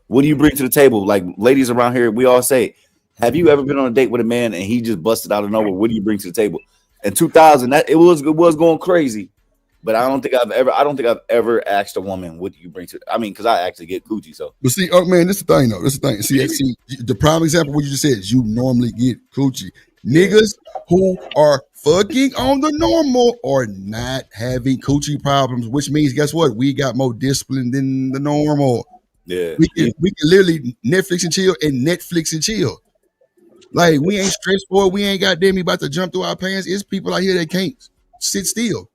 What do you bring to the table? Like ladies around here, we all say, have you ever been on a date with a man and he just busted out of nowhere? What do you bring to the table? In 2000, it was going crazy, but I don't think I've ever asked a woman, what do you bring to? I mean, because I actually get coochie. So, but see, man, this is the thing though. This is the thing. See, the prime example what you just said is you normally get coochie. Niggas who are fucking on the normal or not having coochie problems, which means guess what? We got more discipline than the normal. Yeah, we can literally Netflix and chill. Like we ain't stressed for it. We ain't goddamn about to jump through our pants. It's people out here that can't sit still.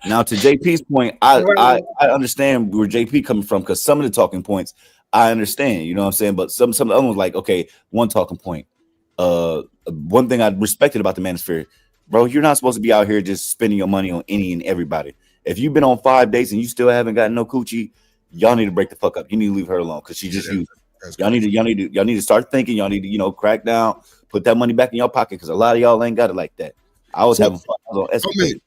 Now to JP's point, I understand where JP coming from because some of the talking points I understand. You know what I'm saying? But some of the other ones like okay, one talking point. One thing I respected about the manosphere, bro, you're not supposed to be out here just spending your money on any and everybody. If you've been on 5 dates and you still haven't gotten no coochie, y'all need to break the fuck up. You need to leave her alone because she just used it. Y'all need to start thinking. Y'all need to, crack down, put that money back in your pocket because a lot of y'all ain't got it like that. I was having fun. I was on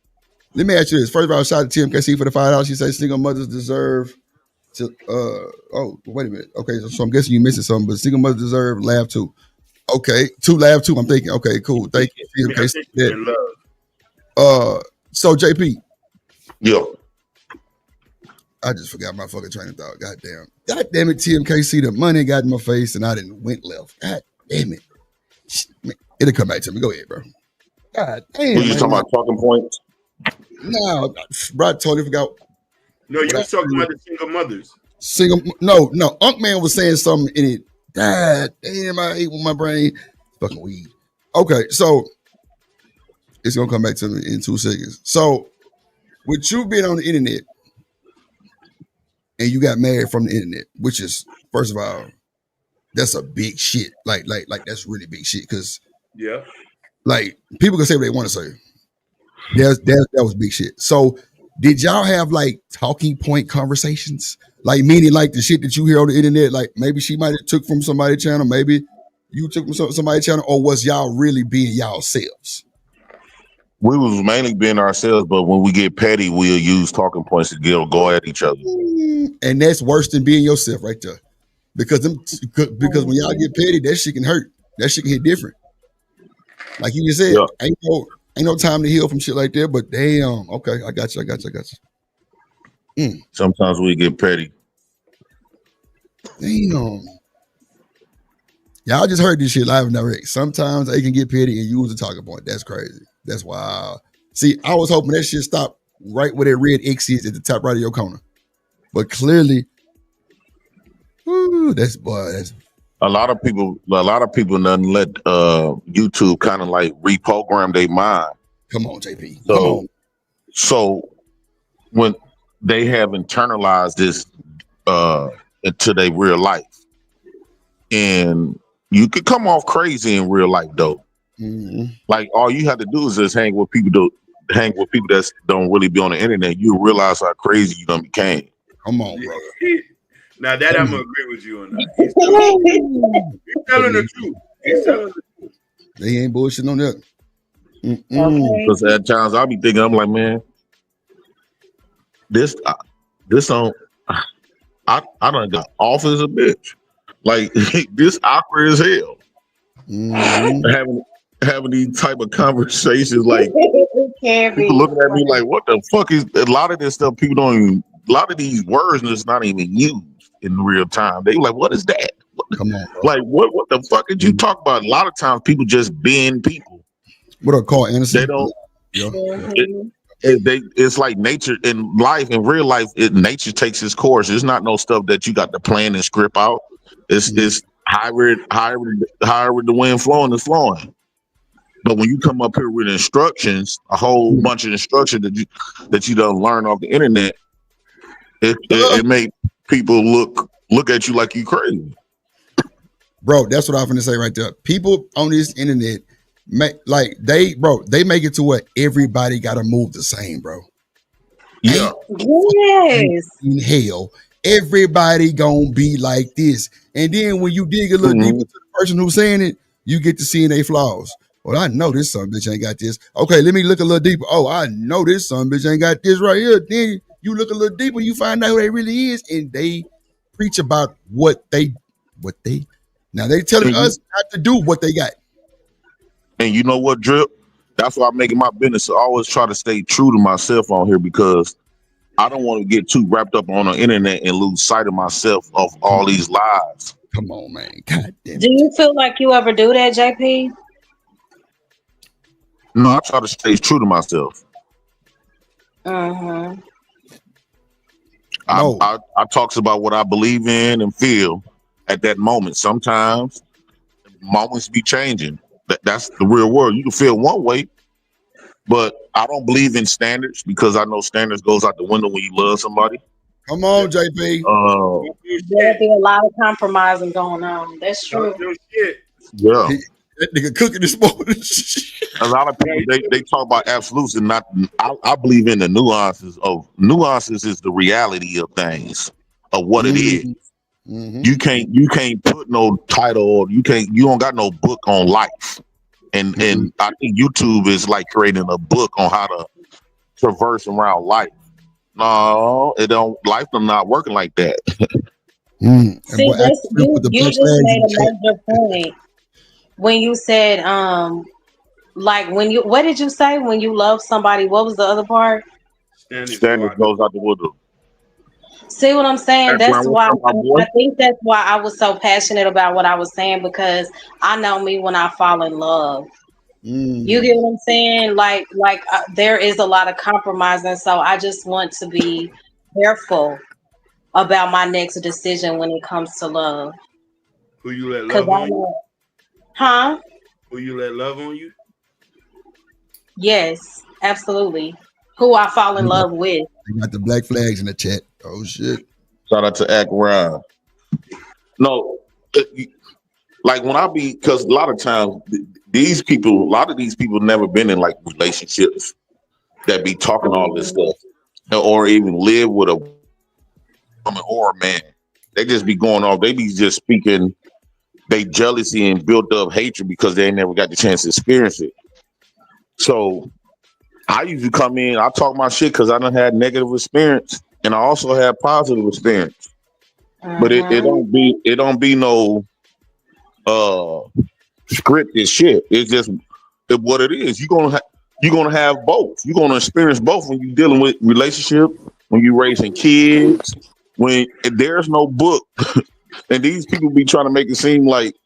let me ask you this. First of all, shout out to TMKC for the $5. She says single mothers deserve to wait a minute. Okay, so I'm guessing you missing something, but single mothers deserve laugh too. Okay, laugh too. I'm thinking, okay, cool. Thank you, TMKC. So JP. Yo. I just forgot my fucking train of thought. God damn it, TMKC, the money got in my face and I didn't went left. God damn it. Man, it'll come back to me. Go ahead, bro. God damn. Were you talking about talking points? No, bro, I totally forgot. No, you was talking about the single mothers. No. Unk Man was saying something in it God damn, I ate with my brain. Fucking weed. Okay, so it's gonna come back to me in 2 seconds. So with you being on the internet and you got married from the internet, which is first of all, that's a big shit. Like that's really big shit. Cause Yeah. like people can say what they want to say. That was big shit. So did y'all have like talking point conversations? Like meaning like the shit that you hear on the internet, like maybe she might have took from somebody's channel, maybe you took from somebody's channel, or was y'all really being y'all selves? We was mainly being ourselves, but when we get petty, we'll use talking points to go at each other. And that's worse than being yourself right there. Because when y'all get petty, that shit can hurt. That shit can hit different. Like you just said, ain't no time to heal from shit like that, but damn, okay, I got you. Sometimes we get petty. Damn. Y'all just heard this shit live and direct. Sometimes they can get petty and use a talking point. That's crazy. That's wild. See, I was hoping that shit stopped right where that red X is at the top right of your corner. But clearly, that's a lot of people doesn't let YouTube kind of like reprogram their mind. Come on, JP. So when they have internalized this into their real life, and you could come off crazy in real life though. Mm-hmm. Like all you have to do is just hang with people that don't really be on the internet. You realize how crazy you done became. Come on, bro. Now that I'm gonna agree with you on that. He's telling the truth. They ain't bullshitting on that. Because at times I'll be thinking, I'm like, man, this on I done got off as a bitch. Like this awkward as hell. Having these type of conversations, like people looking at me like, what the fuck is a lot of this stuff? People don't even. A lot of these words is not even used in real time. They like, what is that? Come on, bro. Like what the fuck did you talk about? A lot of times people just being people. What are called innocent? They don't. It's like nature in life, in real life. Nature takes its course. It's not no stuff that you got to plan and script out. It's however the wind flowing is flowing. But when you come up here with instructions, a whole bunch of instruction that you don't learn off the internet, it make people look at you like you crazy. Bro, that's what I'm gonna say right there. People on this internet they make it to where everybody gotta move the same, bro. Yeah. Yes. In hell, everybody gonna be like this. And then when you dig a little deeper to the person who's saying it, you get to seeing their flaws. Well, I know this son bitch ain't got this. Okay, let me look a little deeper. Oh, I know this son bitch ain't got this right here. Then you look a little deeper, you find out who they really is, and they preach about what they now they telling us not to do what they got. And you know what, Drip? That's why I'm making my business. I always try to stay true to myself on here because I don't want to get too wrapped up on the internet and lose sight of myself of all these lies. Come on, man. God damn it. Do you feel like you ever do that, JP? No, I try to stay true to myself. Uh-huh. I talks about what I believe in and feel at that moment. Sometimes moments be changing. That's the real world. You can feel one way, but I don't believe in standards because I know standards goes out the window when you love somebody. Come on, JP. There'll be a lot of compromising going on. That's true. Yeah. That nigga cooking this morning. A lot of people they talk about absolutes and not. I believe in the nuances of nuances is the reality of things of what it is. Mm-hmm. You can't put no title or you don't got no book on life. And I think YouTube is like creating a book on how to traverse around life. No, it don't. Life is not working like that. See, you just made a major point when you said, like what did you say when you love somebody? What was the other part? Standard goes out the window. See what I'm saying? That's why I think that's why I was so passionate about what I was saying because I know me when I fall in love. You get what I'm saying? Like there is a lot of compromising, so I just want to be careful about my next decision when it comes to love. Who you let love on you? Huh? Who you let love on you? Yes, absolutely. Who I fall in love with. You got the black flags in the chat. Oh shit! Shout out to Act Ryan. No, like when I be, because a lot of times a lot of these people never been in like relationships that be talking all this stuff, or even live with a woman or a man. They just be going off. They be just speaking they jealousy and built up hatred because they ain't never got the chance to experience it. So I usually come in, I talk my shit because I done had negative experience and I also had positive experience. But it don't be no scripted shit. It's just what it is. You're gonna have both. You're gonna experience both when you're dealing with relationship, when you're raising kids, when there's no book. And these people be trying to make it seem like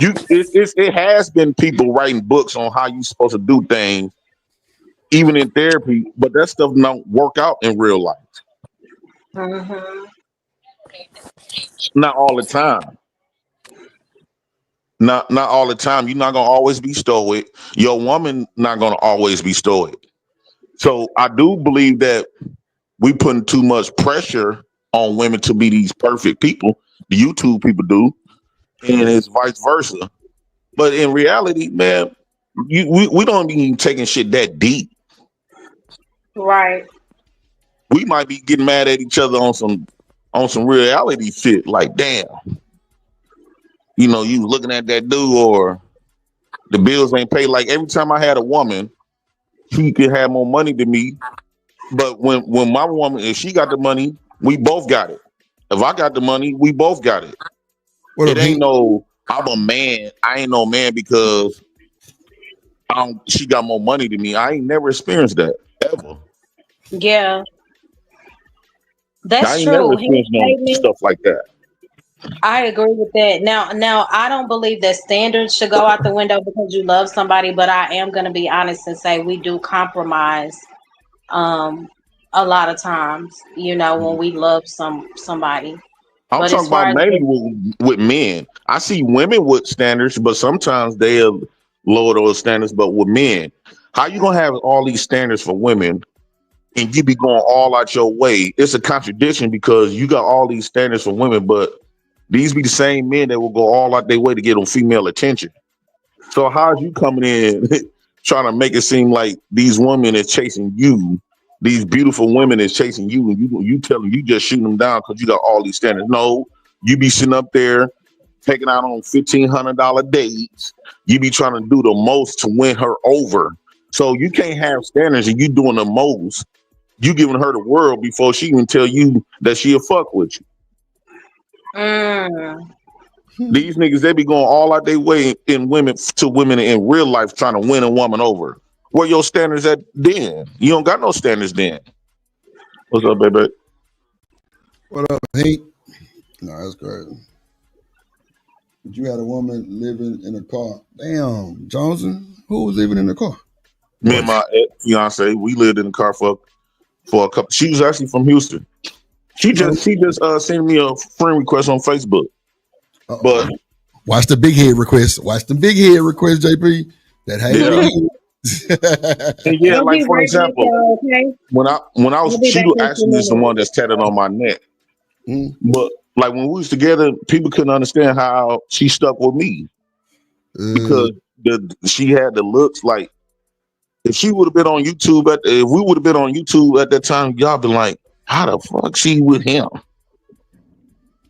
it has been people writing books on how you're supposed to do things, even in therapy, but that stuff don't work out in real life. Not all the time. Not all the time. You're not gonna always be stoic. Your woman not gonna always be stoic. So I do believe that we putting too much pressure on women to be these perfect people. The YouTube people do, and it's vice versa. But in reality, man, we don't be taking shit that deep. Right. We might be getting mad at each other on some reality shit. Like, damn, you looking at that dude, or the bills ain't paid. Like every time I had a woman, she could have more money than me. But when my woman, if she got the money, we both got it. If I got the money, we both got it. It ain't no, I'm a man. I ain't no man because she got more money than me. I ain't never experienced that ever. Yeah. That's I ain't true. never experienced no stuff like that. I agree with that. Now, I don't believe that standards should go out the window because you love somebody, but I am going to be honest and say we do compromise a lot of times, when we love somebody. I'm talking about mainly with men. I see women with standards, but sometimes they'll lower those standards. But with men, how you gonna have all these standards for women and you be going all out your way? It's a contradiction because you got all these standards for women, but these be the same men that will go all out their way to get on female attention. So how's you coming in trying to make it seem like these women is chasing you? These beautiful women is chasing you, and you tell them you just shooting them down because you got all these standards. No, you be sitting up there taking out on $1,500 dates. You be trying to do the most to win her over. So you can't have standards and you doing the most. You giving her the world before she even tell you that she'll fuck with you. These niggas, they be going all out their way in women in real life trying to win a woman over. Where your standards at then? You don't got no standards then. What's up, baby? What up, Hank? No, that's crazy. But you had a woman living in a car. Damn, Johnson, who was living in the car? Me and my fiance, we lived in the car for a couple. She was actually from Houston. She just sent me a friend request on Facebook. But watch the big head request. Watch the big head request, JP. That yeah, like for example, when I was, she actually is the one that's tatted on my neck. But like when we was together, people couldn't understand how she stuck with me because she had the looks. Like if she would have been on YouTube if we would have been on YouTube at that time, y'all been like, how the fuck she with him?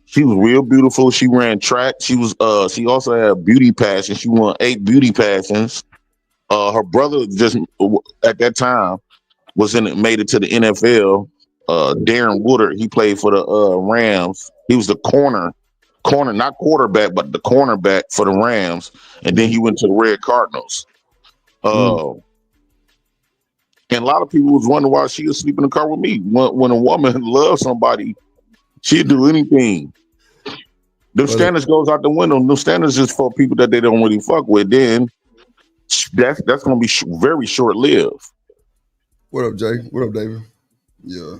She was real beautiful. She ran track. She also had beauty passion. She won 8 beauty passions. Her brother just at that time made it to the NFL. Darren Woodard, he played for the Rams. He was the corner, not quarterback, but the cornerback for the Rams. And then he went to the Red Cardinals. And a lot of people was wondering why she was sleeping in the car with me. When a woman loves somebody, she'd do anything. Them standards goes out the window. Them standards is for people that they don't really fuck with. Then that's gonna be very short lived. What up, Jay? What up, David? Yeah.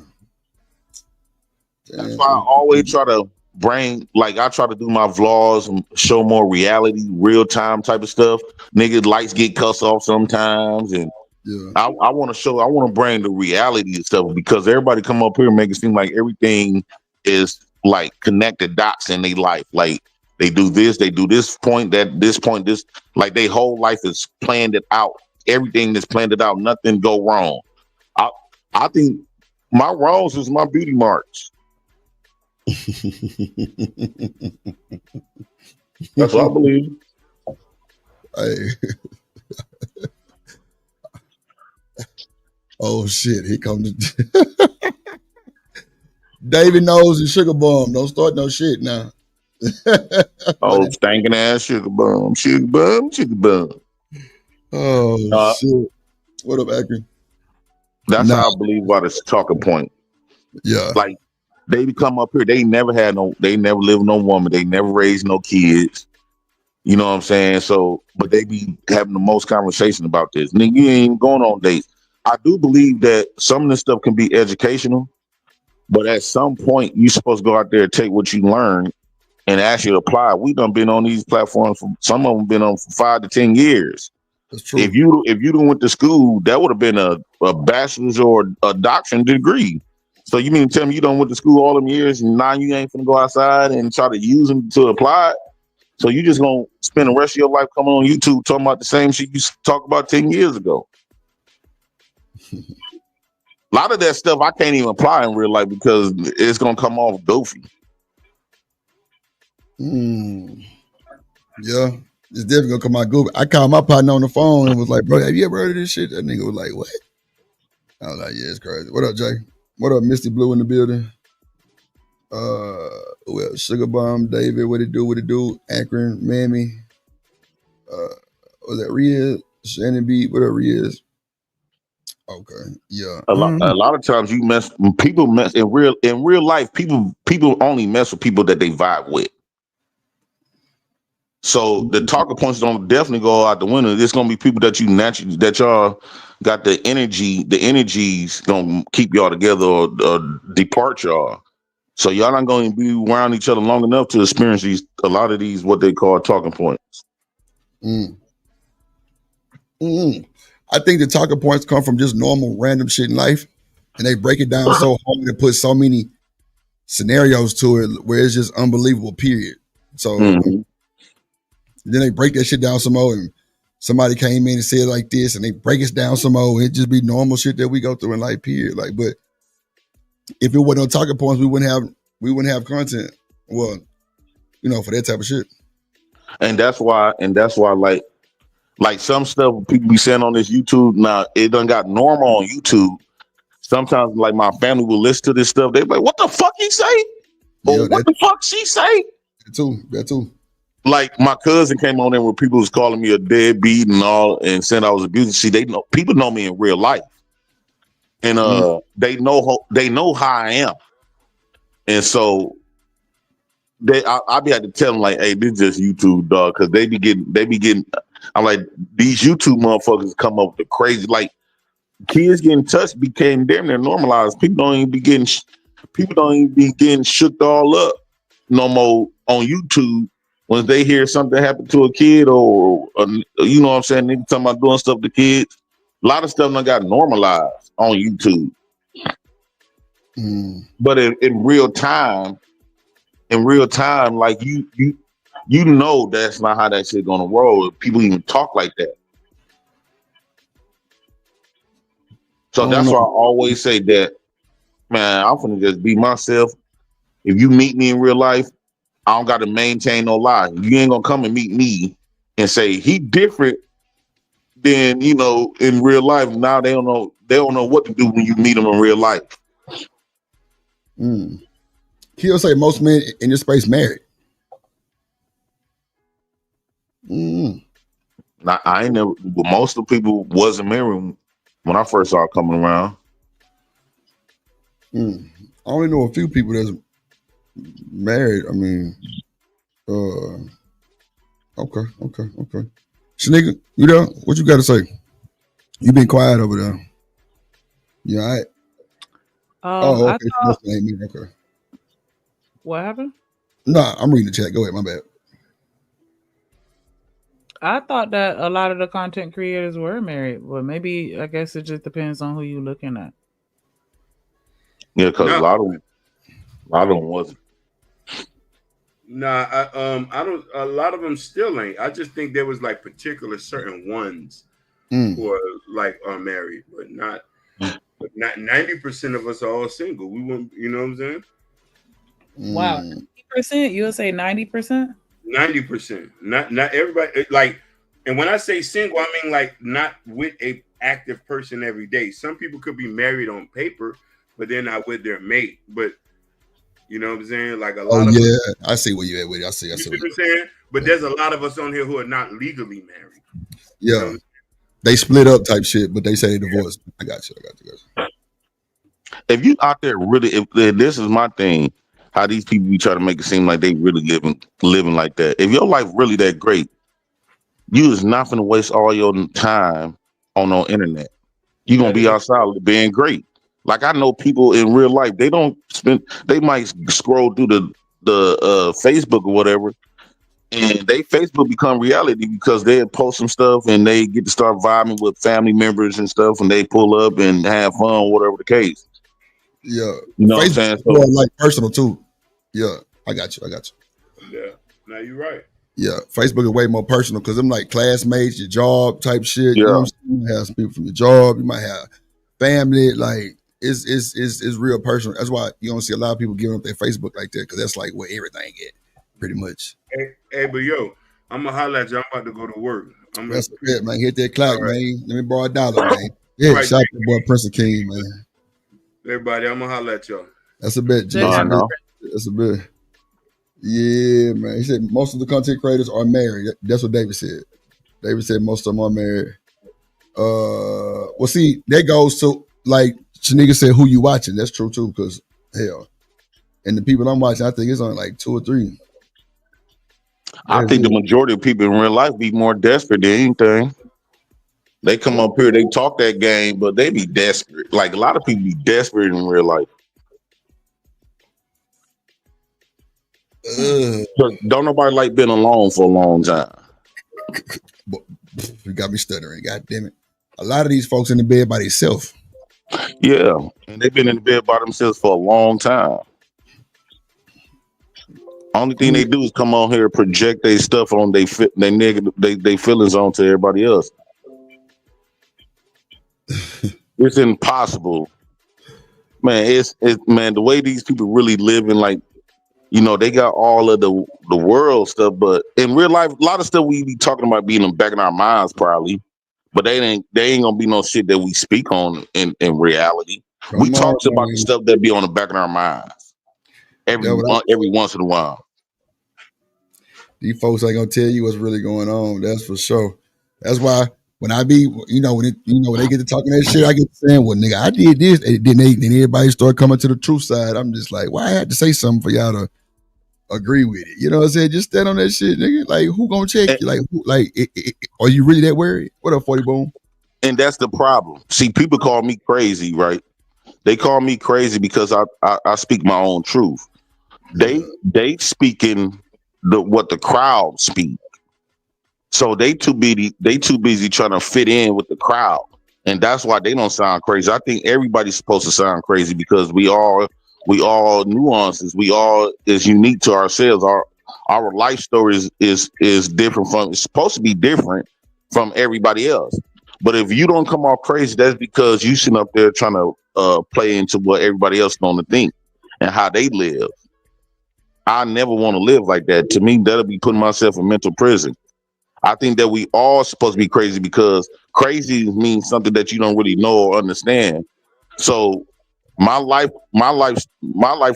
That's why I always try to bring, like, I try to do my vlogs and show more reality, real time type of stuff. Niggas lights get cussed off sometimes, and I want to bring the reality and stuff, because everybody come up here and make it seem like everything is like connected dots in their life. Like they do this point, this, like their whole life is planned it out. Everything is planned it out. Nothing go wrong. I think my wrongs is my beauty marks. That's what I believe. Hey. Oh shit! Here comes the David knows the sugar bomb. Don't start no shit now. Oh, stinking ass sugar bomb. Oh shit! What up, Akron? That's how I believe about this talking point. Yeah, like they come up here. They never lived with no woman. They never raised no kids. You know what I'm saying? So, but they be having the most conversation about this. Nigga, you ain't even going on dates. I do believe that some of this stuff can be educational, but at some point you're supposed to go out there and take what you learn and actually apply. We done been on these platforms some of them been on for 5 to 10 years. That's true. If you done went to school, that would have been a bachelor's or a doctorate degree. So you mean to tell me you done went to school all them years and now you ain't finna go outside and try to use them to apply it? So you just gonna spend the rest of your life coming on YouTube talking about the same shit you talked about 10 years ago. A lot of that stuff I can't even apply in real life because it's gonna come off goofy. Yeah, it's definitely gonna come out goofy. I called my partner on the phone and was like, "Bro, have you ever heard of this shit?" That nigga was like, "What?" I was like, "Yeah, it's crazy." What up, Jay? What up, Misty Blue in the building? Well, Sugar Bomb, David, what it do? Akron, Mammy. Was that Riaz? Shannon B, what up, Riaz? Okay, yeah. A lot of times people mess in real life. People only mess with people that they vibe with. So the talking points don't definitely go out the window. There's gonna be people that y'all got the energy. The energy's gonna keep y'all together or depart y'all. So y'all not going to be around each other long enough to experience a lot of these what they call talking points. I think the talking points come from just normal random shit in life, and they break it down so hard and put so many scenarios to it where it's just unbelievable. Period. So then they break that shit down some more, and somebody came in and said like this, and they break us down some more. It just be normal shit that we go through in life. Period. Like, but if it wasn't no talking points, we wouldn't have content. Well, for that type of shit. And that's why like some stuff people be saying on this YouTube now, it done got normal on YouTube. Sometimes like my family will listen to this stuff. They be like, "What the fuck he say?" Or "What the fuck she say?" That too. Like my cousin came on there where people was calling me a deadbeat and all, and saying I was abusing. See, people know me in real life. And they know how I am, and so I be had to tell them like, "Hey, this is just YouTube, dog," because they be getting. I'm like, these YouTube motherfuckers come up with the crazy, like kids getting touched became damn near normalized. People don't even be getting shook all up no more on YouTube when they hear something happen to a kid or you know what I'm saying. They talking about doing stuff to kids. A lot of stuff done got normalized on YouTube. But in real time, like you know that's not how that shit gonna roll if people even talk like that. So that's why I always say that, man, I'm gonna just be myself. If you meet me in real life, I don't gotta maintain no lie. You ain't gonna come and meet me and say he different than in real life. Now they don't know what to do when you meet them in real life. He'll say most men in this space married. Now, I ain't never. Most of the people wasn't married when I first started coming around. I only know a few people that's married. I mean, okay. Shanika, you there? What you got to say? You been quiet over there. You all right? Okay. Okay. What happened? Nah, I'm reading the chat. Go ahead, my bad. I thought that a lot of the content creators were married, but maybe I guess it just depends on who you're looking at. Yeah, because a lot of them wasn't. Nah, I don't. A lot of them still ain't. I just think there was like particular certain ones who are married, but not 90% of us are all single. We won't. You know what I'm saying? Wow, 90%? You'll say 90%? 90%. Not everybody. Like, and when I say single, I mean like not with a active person every day. Some people could be married on paper, but they're not with their mate. But you know what I'm saying? Like a lot of us, I see where you at with it. I see what I'm saying? But there's a lot of us on here who are not legally married. Yeah. You know? They split up type shit, but they say they divorced. I got you. If you out there really, if this is my thing, how these people be trying to make it seem like they really living like that. If your life really that great, you is not gonna waste all your time on the internet. You're gonna be outside being great. Like I know people in real life, they might scroll through the Facebook or whatever, and they Facebook become reality because they post some stuff and they get to start vibing with family members and stuff, and they pull up and have fun, whatever the case. Yeah, you know what I'm saying? So, like personal too. Yeah, I got you. Yeah, now you're right. Yeah, Facebook is way more personal because them like classmates, your job type shit. You know what I'm saying? You have some people from your job. You might have family. Like it's real personal. That's why you don't see a lot of people giving up their Facebook like that because that's like where everything get pretty much. Hey, but yo, I'm gonna holler at you. I'm about to go to work. That's it, man. Hit that clock, man. Let me borrow $1, man. Yeah, shout out to boy Prince of King, man. Everybody, I'm gonna holler at y'all. That's a bet, G. That's a bet. Yeah, man. He said most of the content creators are married. That's what David said. David said most of them are married. Well, see, that goes to like Shanika said, who you watching? That's true too, because hell, and the people I'm watching, I think it's only like 2 or 3. I think the majority of people in real life be more desperate than anything. They come up here, they talk that game, but they be desperate. Like a lot of people be desperate in real life. Don't nobody like being alone for a long time. You got me stuttering. God damn it! A lot of these folks in the bed by themselves. Yeah, and they've been in the bed by themselves for a long time. Only thing they do is come on here, project their stuff on they negative, they feelings onto everybody else. It's impossible, man. It's man, the way these people really live in, like, you know, they got all of the world stuff, but in real life, a lot of stuff we be talking about being in the back of our minds probably, but they ain't gonna be no shit that we speak on in reality. We talk about the stuff that be on the back of our minds every once in a while. These folks ain't gonna tell you what's really going on. That's for sure. That's why when I be, when they get to talking that shit, I get to saying, well, nigga, I did this. Then everybody start coming to the truth side. I'm just like, why I had to say something for y'all to agree with it? You know what I'm saying? Just stand on that shit, nigga. Like, who gonna check you? Like, are you really that worried? What up, 40 Boom? And that's the problem. See, people call me crazy, right? They call me crazy because I speak my own truth. They speaking what the crowd speak. So they too busy trying to fit in with the crowd, and that's why they don't sound crazy. I think everybody's supposed to sound crazy because we all nuances. We all is unique to ourselves. Our life story is different from. It's supposed to be different from everybody else. But if you don't come off crazy, that's because you sitting up there trying to play into what everybody else going to think and how they live. I never want to live like that. To me, that'll be putting myself in mental prison. I think that we all supposed to be crazy because crazy means something that you don't really know or understand. So my life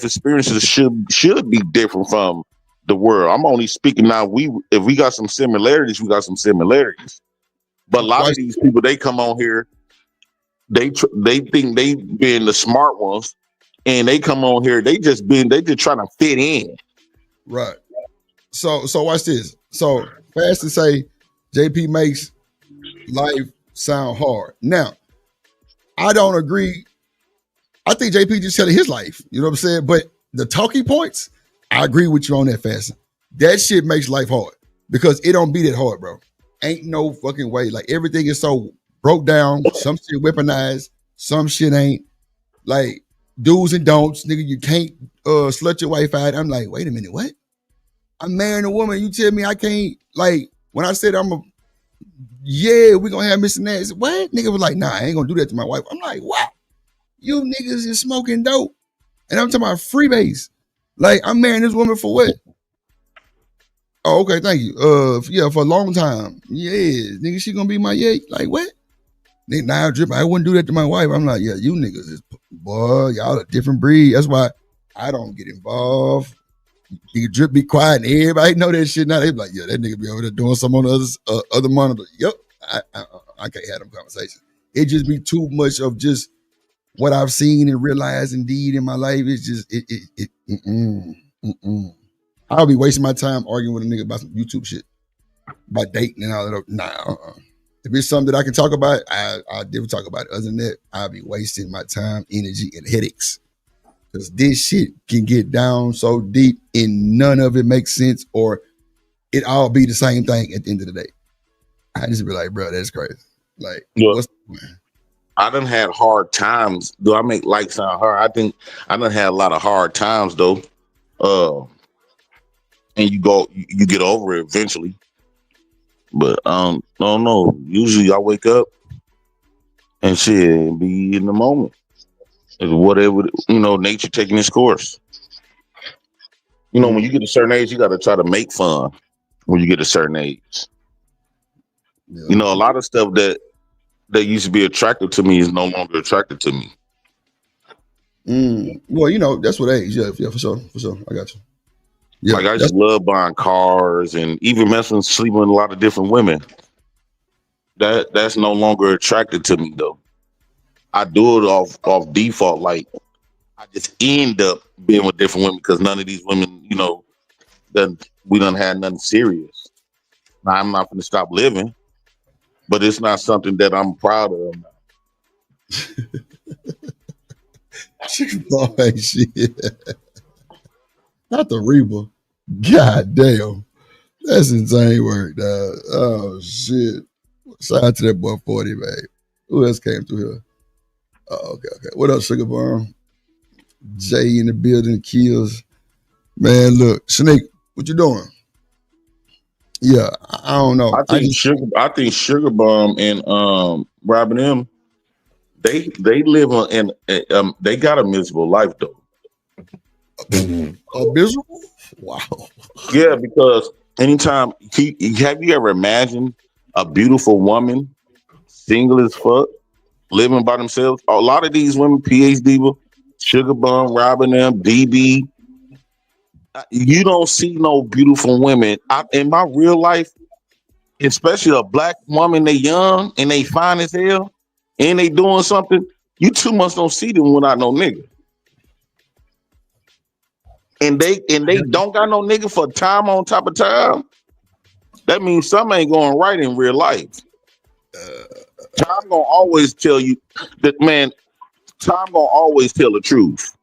experiences should be different from the world. I'm only speaking now. If we got some similarities, we got some similarities. But a lot of these people, they come on here, they think they being the smart ones, and they come on here, they just trying to fit in. Right. So watch this. So fast to say, JP makes life sound hard. Now, I don't agree. I think JP just telling his life. You know what I'm saying? But the talking points, I agree with you on that, Fashion. That shit makes life hard because it don't be that hard, bro. Ain't no fucking way. Like everything is so broke down. Some shit weaponized. Some shit ain't. Like do's and don'ts, nigga. You can't slut your wife out. I'm like, wait a minute, what? I'm marrying a woman. You tell me I can't. Like when I said we gonna have missing that. What? Nigga was like, nah, I ain't gonna do that to my wife. I'm like, what? You niggas is smoking dope. And I'm talking about freebase. Like, I'm marrying this woman for what? Oh, okay, thank you. For a long time. Yeah, nigga, she gonna be my Like, what? Nigga, now Drip, I wouldn't do that to my wife. I'm like, yeah, you niggas is, boy, y'all a different breed. That's why I don't get involved. You Drip be quiet and everybody know that shit now. They be like, yeah, that nigga be over there doing some on the other monitor. Yep, I can't have them conversations. It just be too much of just what I've seen and realized indeed in my life. It's just, I'll be wasting my time arguing with a nigga about some YouTube shit, about dating and all that. Nah, If it's something that I can talk about, I'll never talk about it. Other than that, I'll be wasting my time, energy, and headaches. Because this shit can get down so deep and none of it makes sense, or it all be the same thing at the end of the day. I just be like, bro, that's crazy. Like, what's the point? I done had hard times. Do I make life sound hard? I think I done had a lot of hard times though. And you get over it eventually. But no. Usually I wake up and shit be in the moment. It's whatever, nature taking its course. When you get a certain age, you got to try to make fun when you get a certain age. Yeah. A lot of stuff that used to be attractive to me is no longer attractive to me. Well, that's what age. Yeah, for sure. I got you. Yeah, like I just love buying cars and even sleeping with a lot of different women. That's no longer attractive to me though. I do it off default. Like I just end up being with different women because none of these women, we done had nothing serious. Now I'm not going to stop living, but it's not something that I'm proud of. Chicken ain't shit. Not the Reba. God damn. That's insane work, dog. Oh shit. Shout out to that boy 40, man. Who else came through here? Oh, okay. What else, Sugar Bomb? Jay in the building, Kills. Man, look, Snake, what you doing? Yeah, I don't know. I think Sugar Bomb and Robin M. They live on and they got a miserable life though. A miserable? Wow. Yeah, because anytime have you ever imagined a beautiful woman, single as fuck, living by themselves? A lot of these women, PhD, Sugar Bomb, Robin M, DB. You don't see no beautiful women in my real life, especially a black woman. They young and they fine as hell, and they doing something. You too much don't see them without no nigga, and they don't got no nigga for time on top of time. That means something ain't going right in real life. Time gonna always tell you that, man. Time gonna always tell the truth.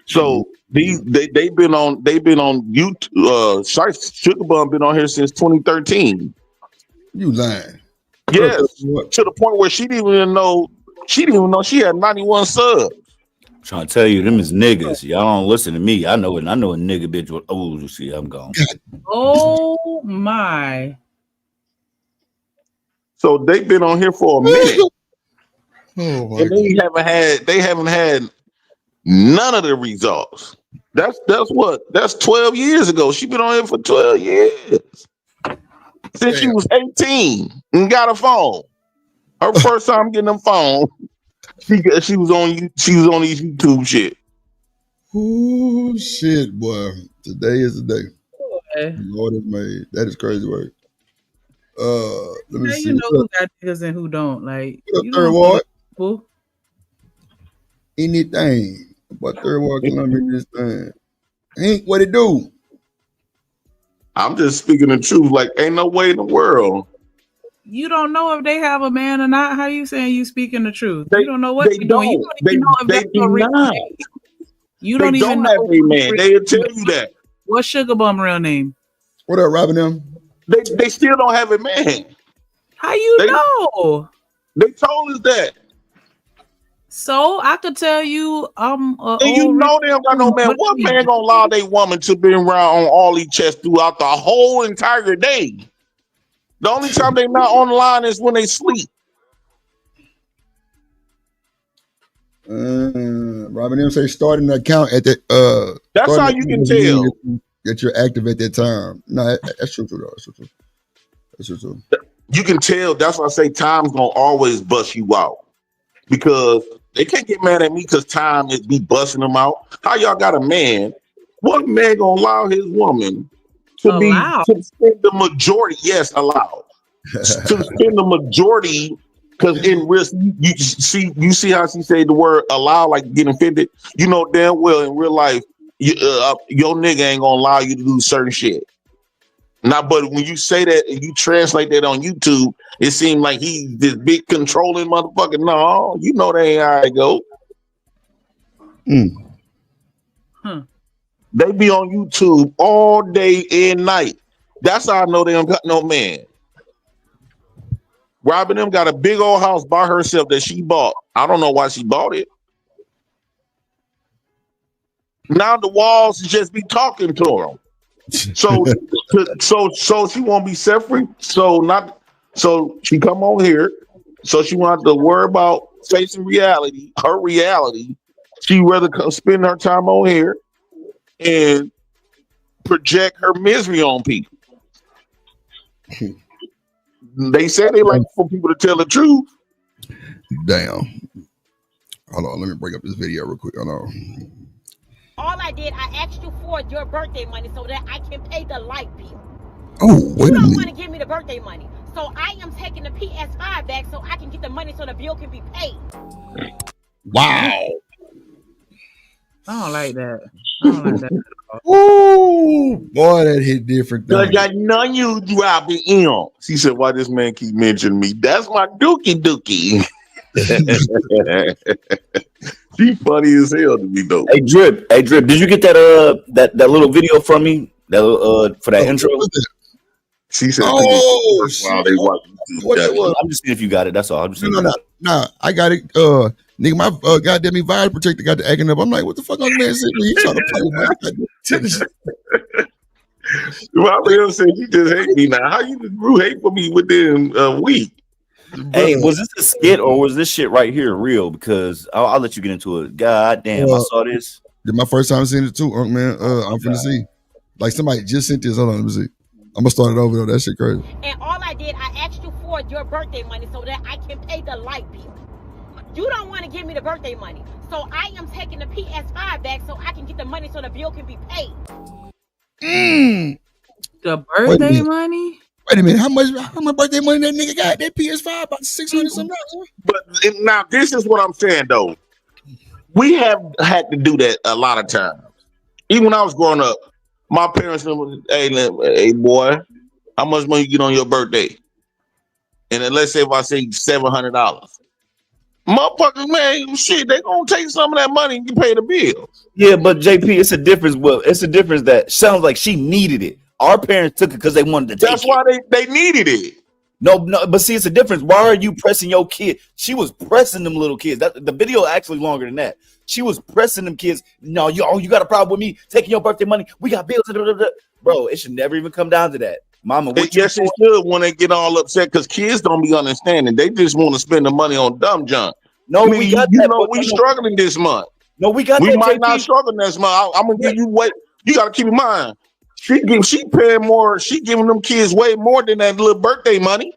So they've been on YouTube. Sugar Bum been on here since 2013. You lying? Yes, to the point where she didn't even know she had 91 subs. I'm trying to tell you, them is niggas. Y'all don't listen to me. I know a nigga bitch with you see, I'm gone. Oh my. So they've been on here for a minute. And they haven't had none of the results. That's 12 years ago. She been on here for 12 years. Since she was 18 and got a phone. Her first time getting a phone, she was on these YouTube shit. Oh shit, boy. Today is the day. The Lord has made. That is crazy work. Let me see. You know who got niggas and who don't. Like, what up, Third Ward? Anything. But Third Ward Columbia this thing. Ain't what it do. I'm just speaking the truth. Like, ain't no way in the world. You don't know if they have a man or not. How you saying you speaking the truth? You don't know what they're doing. You don't even know if that's a real man. You don't even know. Have a man. They'll tell you that. What's Sugar Bum real name? What up, Robin? Them? They still don't have it, man. How you know? They told us that. So I could tell you, and you know they don't got no man. What man gonna allow their woman to be around on all these chests throughout the whole entire day? The only time they not on the line is when they sleep. Robin M say starting an account at the That's how you can tell that you're active at that time. No, that's true though. That's true. You can tell. That's why I say time's gonna always bust you out, because they can't get mad at me because time is be busting them out. How y'all got a man? What man gonna allow his woman to spend the majority? Yes, allow to spend the majority. Because in risk, you see how she say the word allow, like getting offended. You know damn well in real life, your nigga ain't gonna allow you to do certain shit. Now, but when you say that and you translate that on YouTube, it seems like he's this big controlling motherfucker. No, you know that ain't how it go. They be on YouTube all day and night. That's how I know they don't got no man. Robin them got a big old house by herself that she bought. I don't know why she bought it. Now the walls just be talking to her. So she won't be suffering. So she come on here. So she wanted to worry about facing reality, her reality. She rather spend her time on here and project her misery on people. They say they like for people to tell the truth. Damn. Hold on, let me bring up this video real quick. Hold on. All I did, I asked you for your birthday money so that I can pay the light bill. Oh, wait You a don't minute. want to give me the birthday money. So I am taking the PS5 back so I can get the money so the bill can be paid. Wow. I don't like that. I don't like that. Ooh, boy, that hit different. Cause I know you dropping in. She said, "Why this man keep mentioning me? That's my dookie." She funny as hell to me though. Hey Drip, did you get that that little video from me? That for that intro? She said, "Oh, while they watch YouTube." I'm just seeing if you got it. That's all. I'm just No, I got it. Nigga, my goddamn virus protector got the acting up. I'm like, what the fuck, on man said? You trying to play with my Robin said she just hate me now. How you grew hate for me within a week? Hey, was this a skit or was this shit right here real? Because I'll let you get into it. God damn, I saw this. My first time seeing it too, man. I'm finna see. Like somebody just sent this. Hold on, let me see. I'm gonna start it over though. That shit crazy. And all I did, I asked you for your birthday money so that I can pay the light bill. You don't want to give me the birthday money. So I am taking the PS5 back so I can get the money so the bill can be paid. The birthday money? Wait a minute, how much birthday money that nigga got? That PS5 about $600 something. But now this is what I'm saying though. We have had to do that a lot of times. Even when I was growing up, my parents were, hey boy, how much money you get on your birthday? And then let's say if I say $700. Motherfuckers, man, shit, they gonna take some of that money and you pay the bills. Yeah, but JP, it's a difference. Well, it's a difference that sounds like she needed it. Our parents took it because they wanted to take it. That's why they needed it. No, but see, it's a difference. Why are you pressing your kid? She was pressing them little kids. The video actually longer than that. She was pressing them kids. No, you got a problem with me taking your birthday money? We got bills. Bro, it should never even come down to that. Mama, yes, it should when they get all upset because kids don't be understanding. They just want to spend the money on dumb junk. No, we got that. Know, we struggling this month. No, we got we that. We might not struggle this month. I'm gonna give you what you got to keep in mind. She paying more. She giving them kids way more than that little birthday money.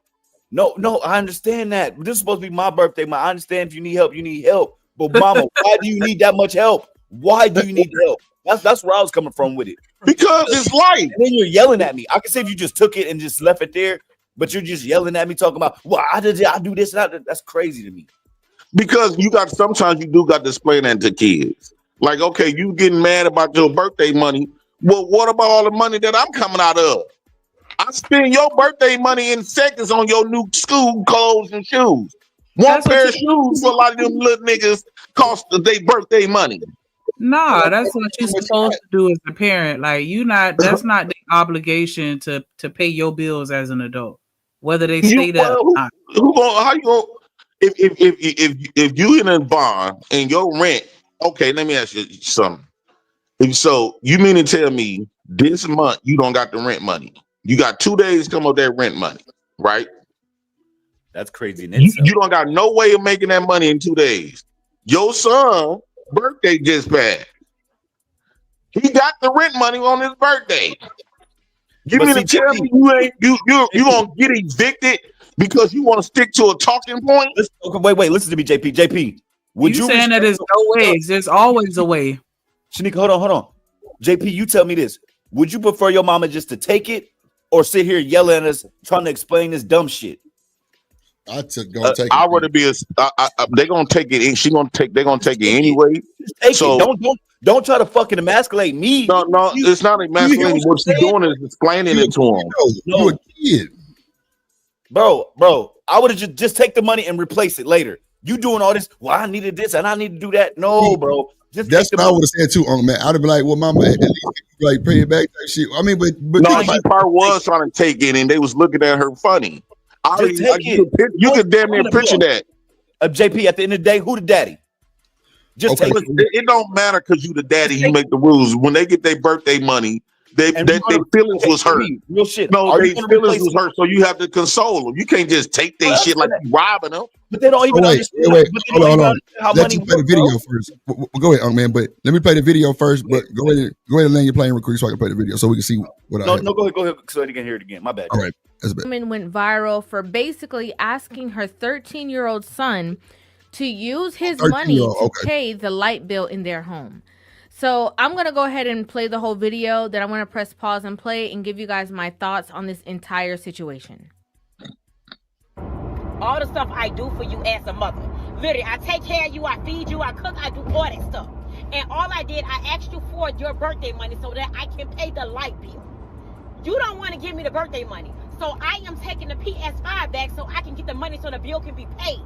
No, I understand that. This is supposed to be my birthday. I understand if you need help, you need help. But mama, why do you need that much help? Why do you need help? That's where I was coming from with it. Because it's life. And then you're yelling at me. I can say if you just took it and just left it there, but you're just yelling at me talking about, well, I do this and that. That's crazy to me. Because sometimes you do got to explain that to kids. Like, okay, you getting mad about your birthday money. Well, what about all the money that I'm coming out of? I spend your birthday money in seconds on your new school clothes and shoes. One pair of shoes for a lot of them little niggas cost their birthday money. Nah, that's what you're supposed to do as a parent. Like that's not the obligation to pay your bills as an adult, whether they say that or not. How you going? If you in a bond and your rent, okay, let me ask you something. So you mean to tell me this month you don't got the rent money? You got 2 days to come up that rent money, right? That's crazy. You don't got no way of making that money in 2 days. Your son birthday just passed. He got the rent money on his birthday. You mean to tell me you gonna get evicted because you want to stick to a talking point? Wait, listen to me, JP. JP, would you saying that there's no ways? There's always a way. Shanika, hold on. JP, you tell me this. Would you prefer your mama just to take it or sit here yelling at us trying to explain this dumb shit? I take it. I want to be they're gonna take it. They're gonna take it anyway. Take it. Don't try to fucking emasculate me. No, it's not emasculating. What you're doing is explaining it to him. You're a kid, bro. I would have just take the money and replace it later. You doing all this? Well, I needed this and I need to do that. No, bro. That's what I would have said too, man. I'd have been like, "Well, mama, at least like pay it back." That shit. I mean, but no, she probably was trying to take it, and they was looking at her funny. You could damn near picture that. JP, at the end of the day, who the daddy? Just take it. Don't matter because you the daddy. You make the rules. When they get their birthday money, their feelings was hurt. Real shit. No, their feelings was hurt, so you have to console them. You can't just take their shit like you robbing them. But they don't even understand. Hold on. Let you play the video first. Go ahead, man. But let me play the video first. But go ahead and land your plane real quick so I can play the video so we can see what I have. No, go ahead, so they can hear it again. My bad. All right. Woman went viral for basically asking her 13-year-old son to use his money to pay the light bill in their home. So I'm going to go ahead and play the whole video. Then I'm going to press pause and play and give you guys my thoughts on this entire situation. All the stuff I do for you as a mother. Literally, I take care of you, I feed you, I cook, I do all that stuff. And all I did, I asked you for your birthday money so that I can pay the light bill. You don't want to give me the birthday money. So I am taking the PS5 back so I can get the money so the bill can be paid.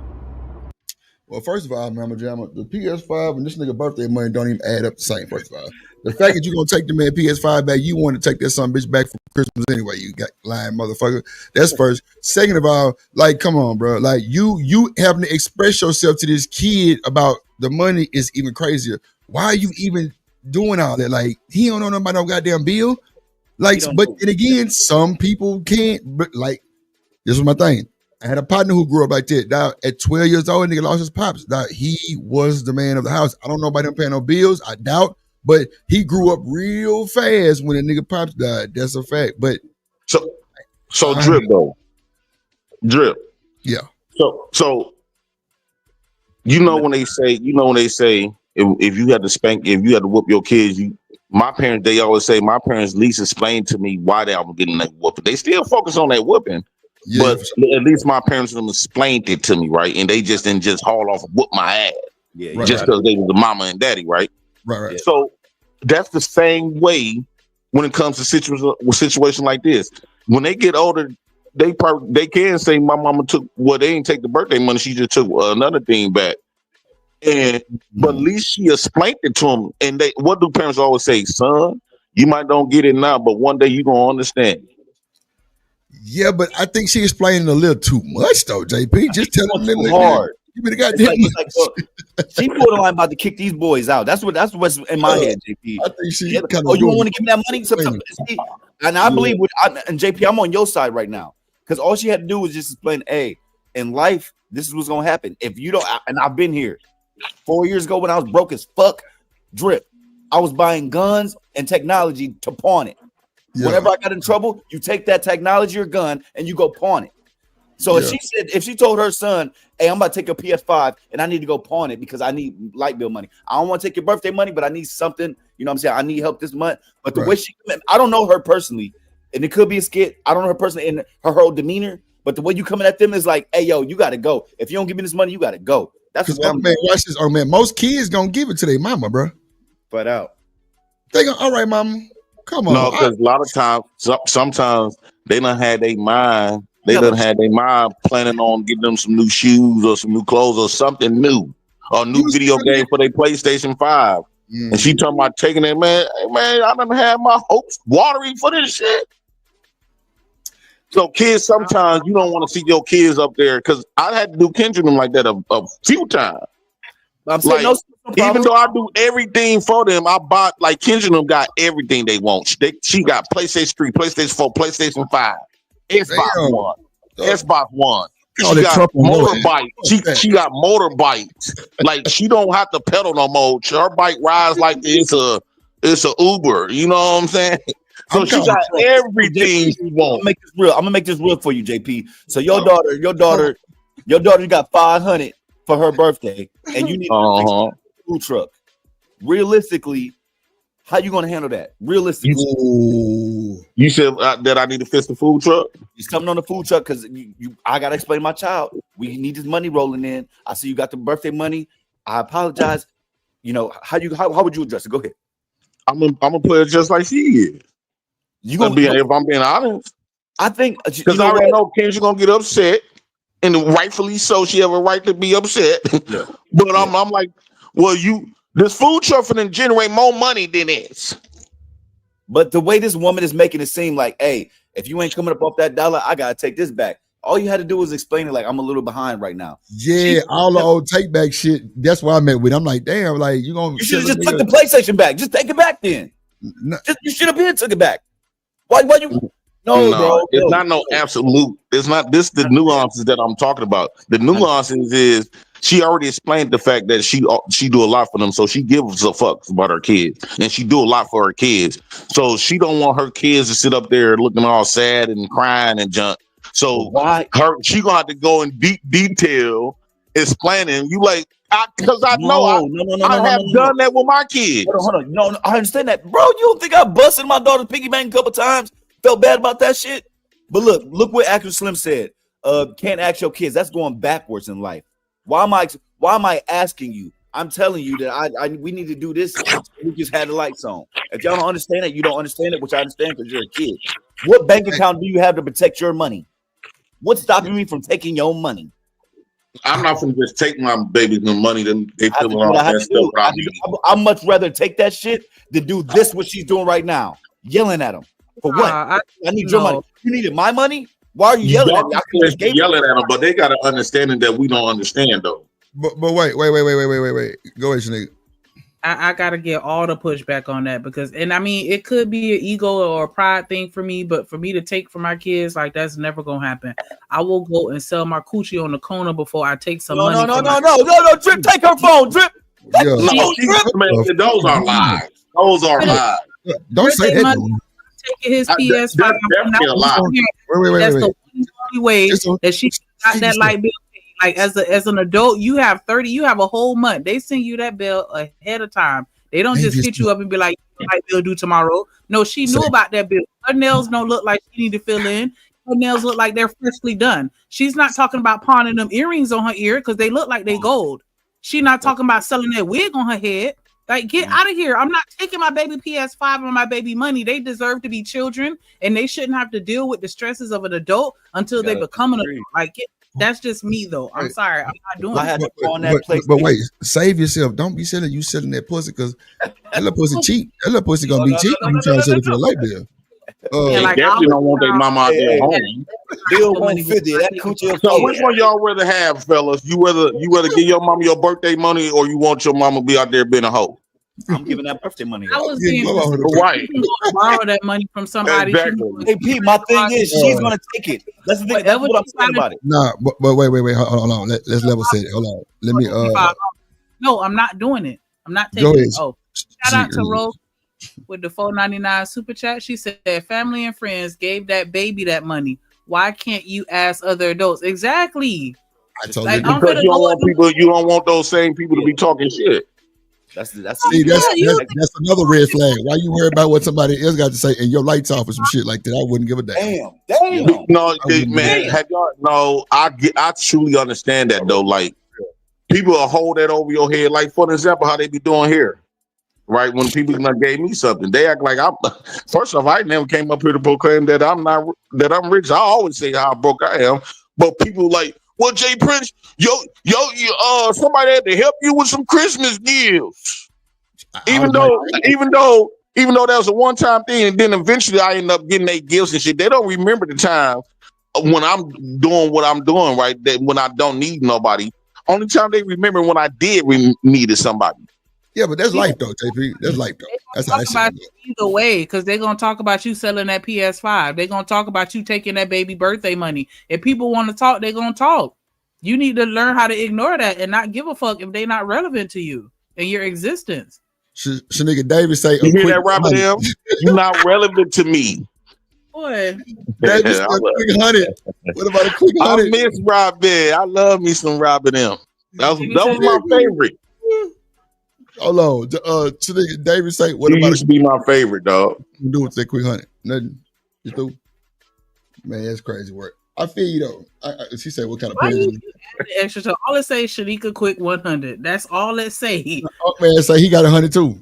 Well, first of all, Mama Jamma, the PS5 and this nigga birthday money don't even add up the same, first of all. The fact that you're going to take the man PS5 back, you want to take that son bitch back for Christmas anyway, you got lying motherfucker. That's first. Second of all, like, come on, bro. Like, you having to express yourself to this kid about the money is even crazier. Why are you even doing all that? Like, he don't know nothing about no goddamn bill. Like, but and again, some people can't. But like, this was my thing. I had a partner who grew up like that. Now, at 12 years old, nigga lost his pops. Now, he was the man of the house. I don't know about him paying no bills. I doubt. But he grew up real fast when a nigga pops died. That's a fact. But so Drip though. Drip. Yeah. So when they say if you had to spank, if you had to whoop your kids, my parents, they always say my parents least explained to me why they were getting that whooping. They still focus on that whooping. Yeah, but at least my parents explained it to me, right? And they just didn't just haul off and whoop my ass. Yeah, just because they were the mama and daddy, right? Right. So that's the same way when it comes to situation like this. When they get older, they can say my mama took they didn't take the birthday money, she just took another thing back. But at least she explained it to them. And what do parents always say? Son, you might don't get it now, but one day you're gonna understand. Yeah, but I think she explained a little too much though, JP. Just tell them too hard. Give me the goddamn she borderline about to kick these boys out. That's what's in my head, JP. I think she you don't want to give me that money? And I believe and JP, I'm on your side right now. Because all she had to do was just explain, hey, in life, this is what's gonna happen. If you don't, and I've been here 4 years ago when I was broke as fuck, Drip. I was buying guns and technology to pawn it. Yeah. Whenever I got in trouble, you take that technology or gun and you go pawn it. So if she told her son, hey, I'm about to take a PS5 and I need to go pawn it because I need light bill money. I don't want to take your birthday money, but I need something. You know what I'm saying? I need help this month. But the way I don't know her personally, and it could be a skit. I don't know her personally in her whole demeanor, but the way you coming at them is like, hey, yo, you got to go. If you don't give me this money, you got to go. That's what man, watch this. Oh, man, most kids going to give it to their mama, bro. Flat out. They go, all right, mama. Come on. No, because a lot of times, sometimes they done had their mind. They done had their mind planning on getting them some new shoes or some new clothes or something new. Or a new video game for their PlayStation 5. And she talking about taking it, man. Hey, man, I done had my hopes watery for this shit. So kids, sometimes you don't want to see your kids up there because I had to do Kendrick like that a few times. I'm saying like, no even though I do everything for them, I bought like Kendrick got everything they want. She got PlayStation 3, PlayStation 4, PlayStation 5, Xbox One, Xbox One. She got motorbike. She got motorbikes. Like she don't have to pedal no more. Her bike rides like it's a Uber. You know what I'm saying? So she got everything she wants. I'm gonna make this real for you, JP. So your daughter got 500 for her birthday, and you need a food truck. Realistically, how you gonna handle that? Realistically, you said that I need to fix the food truck. He's coming on the food truck because I gotta explain to my child. We need this money rolling in. I see you got the birthday money. I apologize. You know how would you address it? Go ahead. I'm gonna play it just like she is. If I'm being honest, I think because I already know Ken's gonna get upset, and rightfully so. She have a right to be upset. Yeah. But I'm like, well, this food truck for them generate more money than this. But the way this woman is making it seem like, hey, if you ain't coming up off that dollar, I gotta take this back. All you had to do was explain it like I'm a little behind right now. Yeah, all the old take back shit. That's what I meant with. I'm like, damn, like you should have just took the PlayStation back. Just take it back then. No. You should have been took it back. Why you? No, bro. It's not no absolute. It's not this. The nuances that I'm talking about. The nuances is she already explained the fact that she do a lot for them, so she gives a fuck about her kids, and she do a lot for her kids. So she don't want her kids to sit up there looking all sad and crying and junk. So she gonna have to go in deep detail explaining. You like because I know I have done that with my kids. Hold on. No, I understand that, bro. You don't think I busted my daughter's piggy bank a couple times? Felt bad about that shit. But look what Actor Slim said. Can't ask your kids. That's going backwards in life. Why am I asking you? I'm telling you that we need to do this. We just had the lights on. If y'all don't understand it, you don't understand it, which I understand because you're a kid. What bank account do you have to protect your money? What's stopping me from taking your money? I'm not going to just take my baby's money. Then they fill it out that stuff. I'd much rather take that shit than do this what she's doing right now, yelling at him. For what? I need your money. You needed my money? Why are you yelling at me? Yelling at them, but they got an understanding that we don't understand though. But wait. Go ahead, Shanigga. I gotta get all the pushback on that because, and I mean, it could be an ego or a pride thing for me, but for me to take from my kids, like that's never gonna happen. I will go and sell my coochie on the corner before I take some money. No, Drip, take her phone, Drip. Yeah. No, Drip. Those are lies. Those are lies. Don't say that. Taking his PS5. That's the only way that she got that light bill. Like as an adult, you have 30. You have a whole month. They send you that bill ahead of time. They don't just hit you up and be like, "Light bill due tomorrow." No, she knew about that bill. Her nails don't look like she need to fill in. Her nails look like they're freshly done. She's not talking about pawning them earrings on her ear because they look like they gold. She's not talking about selling that wig on her head. Like, get out of here. I'm not taking my baby PS5 or my baby money. They deserve to be children, and they shouldn't have to deal with the stresses of an adult until they become an adult. Like, that's just me, though. I'm sorry. I'm not doing it. But wait, save yourself. Don't be selling that pussy because that little pussy cheap. That little pussy going to be cheap when you try to sell it for a light bill. They definitely don't want their mama out there home. Bill 150. That coochie. So which one y'all rather have, fellas? You rather give your mama your birthday money, or you want your mama to be out there being a hoe? I'm giving that birthday money. I was being right. Borrow that money from somebody. Exactly. Hey, Pete, my thing is she's gonna take it. That's the thing. That's what I'm saying about it. Nah, but wait. Hold on. Let's level set it. Hold on. Let me. No, I'm not doing it. I'm not taking it. Oh, shout out to Rose with the $4.99 super chat. She said, "Family and friends gave that baby that money. Why can't you ask other adults?" Exactly. Because you don't want those same people to be talking shit. That's another red flag. Why you worry about what somebody else got to say and your lights off or some shit like that? I wouldn't give a damn. Damn. No, man. Have y'all? No, I truly understand that though. Like people will hold that over your head. Like for example, how they be doing here, right? When people gave me something, they act like I'm. First off, I never came up here to proclaim that I'm rich. I always say how broke I am, but people like. Well, Jay Prince, somebody had to help you with some Christmas gifts. Even though that was a one-time thing, and then eventually I end up getting their gifts and shit. They don't remember the time when I'm doing what I'm doing, right? That when I don't need nobody. Only time they remember when I did needed somebody. Yeah, but that's life though, JP. That's life though. That's how talk about you either way, because they're gonna talk about you selling that PS5. They're gonna talk about you taking that baby birthday money. If people want to talk, they're gonna talk. You need to learn how to ignore that and not give a fuck if they're not relevant to you and your existence. Nigga David say, you hear that, Robert M? You're not relevant to me. Boy, David said quick 100. What about a quick 100? I miss Robert. I love me some Robert M. That was my favorite. Hold on. Nigga David say, what you about used to be my favorite, dog? Do with that quick 100? Nothing. You do? Man, that's crazy work. I feel you though. She said, "What kind of penny?" Extra. So all it say, Shanika quick 100. That's all it say. Oh man, say he got 100 too.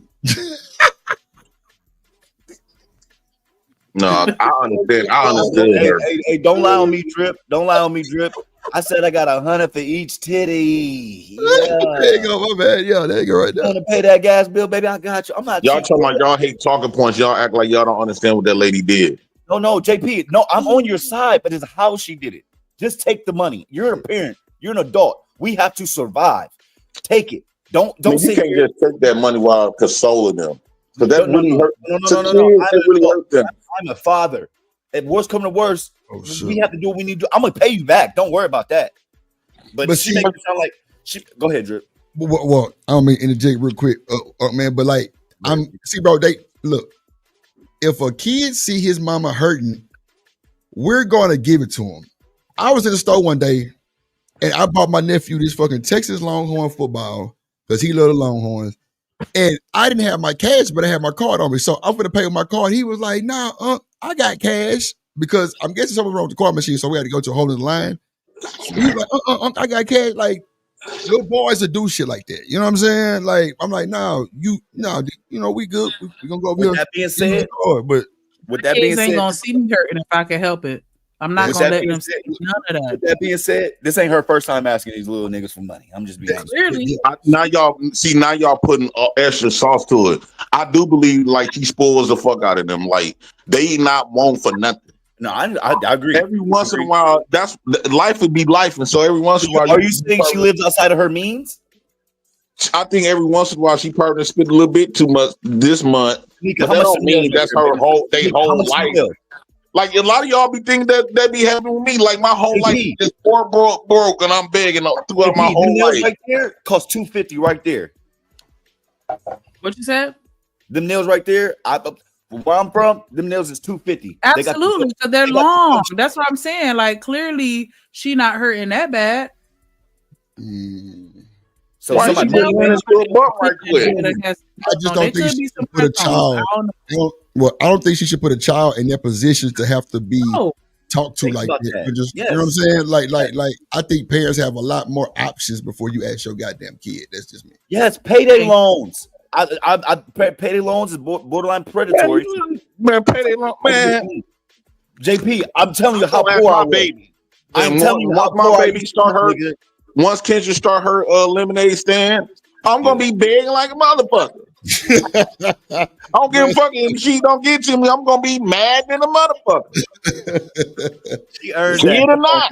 No, I understand. I understand. Hey, don't lie on me, Drip. Don't lie on me, Drip. I said I got 100 for each titty. Yeah. There you go, my man. Yeah, there you go right there. Want to pay that gas bill, baby? I got you. I'm not. Y'all talking about y'all hate talking points. Y'all act like y'all don't understand what that lady did. No, JP. No, I'm on your side, but it's how she did it. Just take the money. You're a parent. You're an adult. We have to survive. Take it. Don't say you can't just take that money while consoling them. Because that really hurt. No. Really hurt them. I'm a father. If worst come to worst, we have to do what we need to do. I'm gonna pay you back. Don't worry about that. But she makes it sound like she. Go ahead, Drip. Well, I don't mean to interject real quick, man. But like, bro. They look. If a kid see his mama hurting, we're gonna give it to him. I was in the store one day, and I bought my nephew this fucking Texas Longhorn football because he loved the Longhorns. And I didn't have my cash, but I had my card on me. So I'm gonna pay with my card. He was like, "Nah, I got cash," because I'm guessing something wrong with the card machine. So we had to go to a whole other line. He was like, "I got cash." Like, little boys will do shit like that. You know what I'm saying? Like, I'm like, we good. We gonna go over here. With that being said, but with that being said, ain't gonna see me hurting if I can help it. I'm not gonna let them see none of that. With that being said, this ain't her first time asking these little niggas for money. I'm just being honest. Clearly. Now y'all putting extra sauce to it. I do believe like he spoils the fuck out of them. Like they not want for nothing. No, I agree. Every once in a while, that's life would be life, and so every once in a while, are you saying she lives outside of her means? I think every once in a while she probably spent a little bit too much this month. But that don't mean that's her whole life. Like a lot of y'all be thinking that be happening with me. Like my whole life is broke, and I'm begging throughout my whole life. Right there cost $250 right there. What you said? Them nails right there. Where I'm from, them nails is $250. Absolutely, because they're long. That's what I'm saying. Like clearly, she not hurting that bad. So why she put his little butt right quick? I just don't think she should put a child. I don't think she should put a child in their position to have to be talked to like that. Just, you know what I'm saying? Like I think parents have a lot more options before you ask your goddamn kid. That's just me. Yes, payday loans. Payday loans is borderline predatory. Man, payday loan, man. JP, I'm telling you how poor I baby. I'm telling you how my baby start her. Once Kendra start her lemonade stand, I'm gonna be begging like a motherfucker. I don't give a fuck if she don't get to me. I'm gonna be mad than a motherfucker. She earned that. Or not.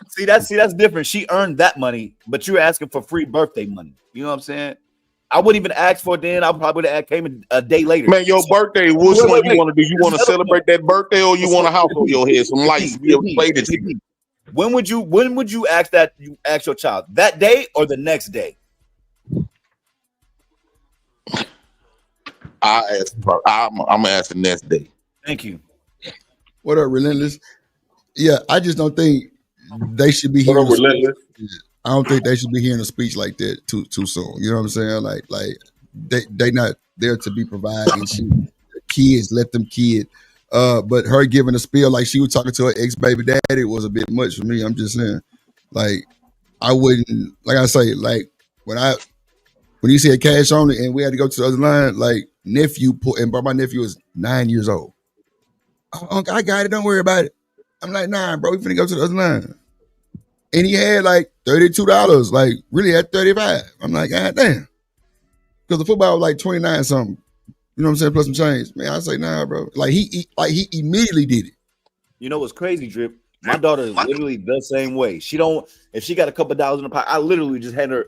See, that's different. She earned that money, but you're asking for free birthday money. You know what I'm saying? I wouldn't even ask for it then. I probably would have came a day later. Man, your birthday, which one you want to do? You want to celebrate that birthday or you want a house on your head? Some lights be able to play this. When would you ask that? You ask your child that day or the next day? I'm gonna ask the next day. Thank you. What up, Relentless? Yeah, I just don't think they should be hearing. I don't think they should be hearing a speech like that too soon. You know what I'm saying? Like they not there to be providing shit. Kids, let them kid. But her giving a spiel like she was talking to her ex-baby daddy was a bit much for me. I'm just saying, like, I wouldn't, like I say, like when you said cash only and we had to go to the other line, like my nephew was 9 years old. I got it, don't worry about it. I'm like, nah, bro, we finna go to the other line. And he had like $32, like really had 35. I'm like, God damn. because the football was like 29 something. You know what I'm saying? Plus some change. Man, I say nah, bro. Like he immediately did it. You know what's crazy, Drip? My daughter is literally the same way. She don't, if she got a couple dollars in the pocket, I literally just hand her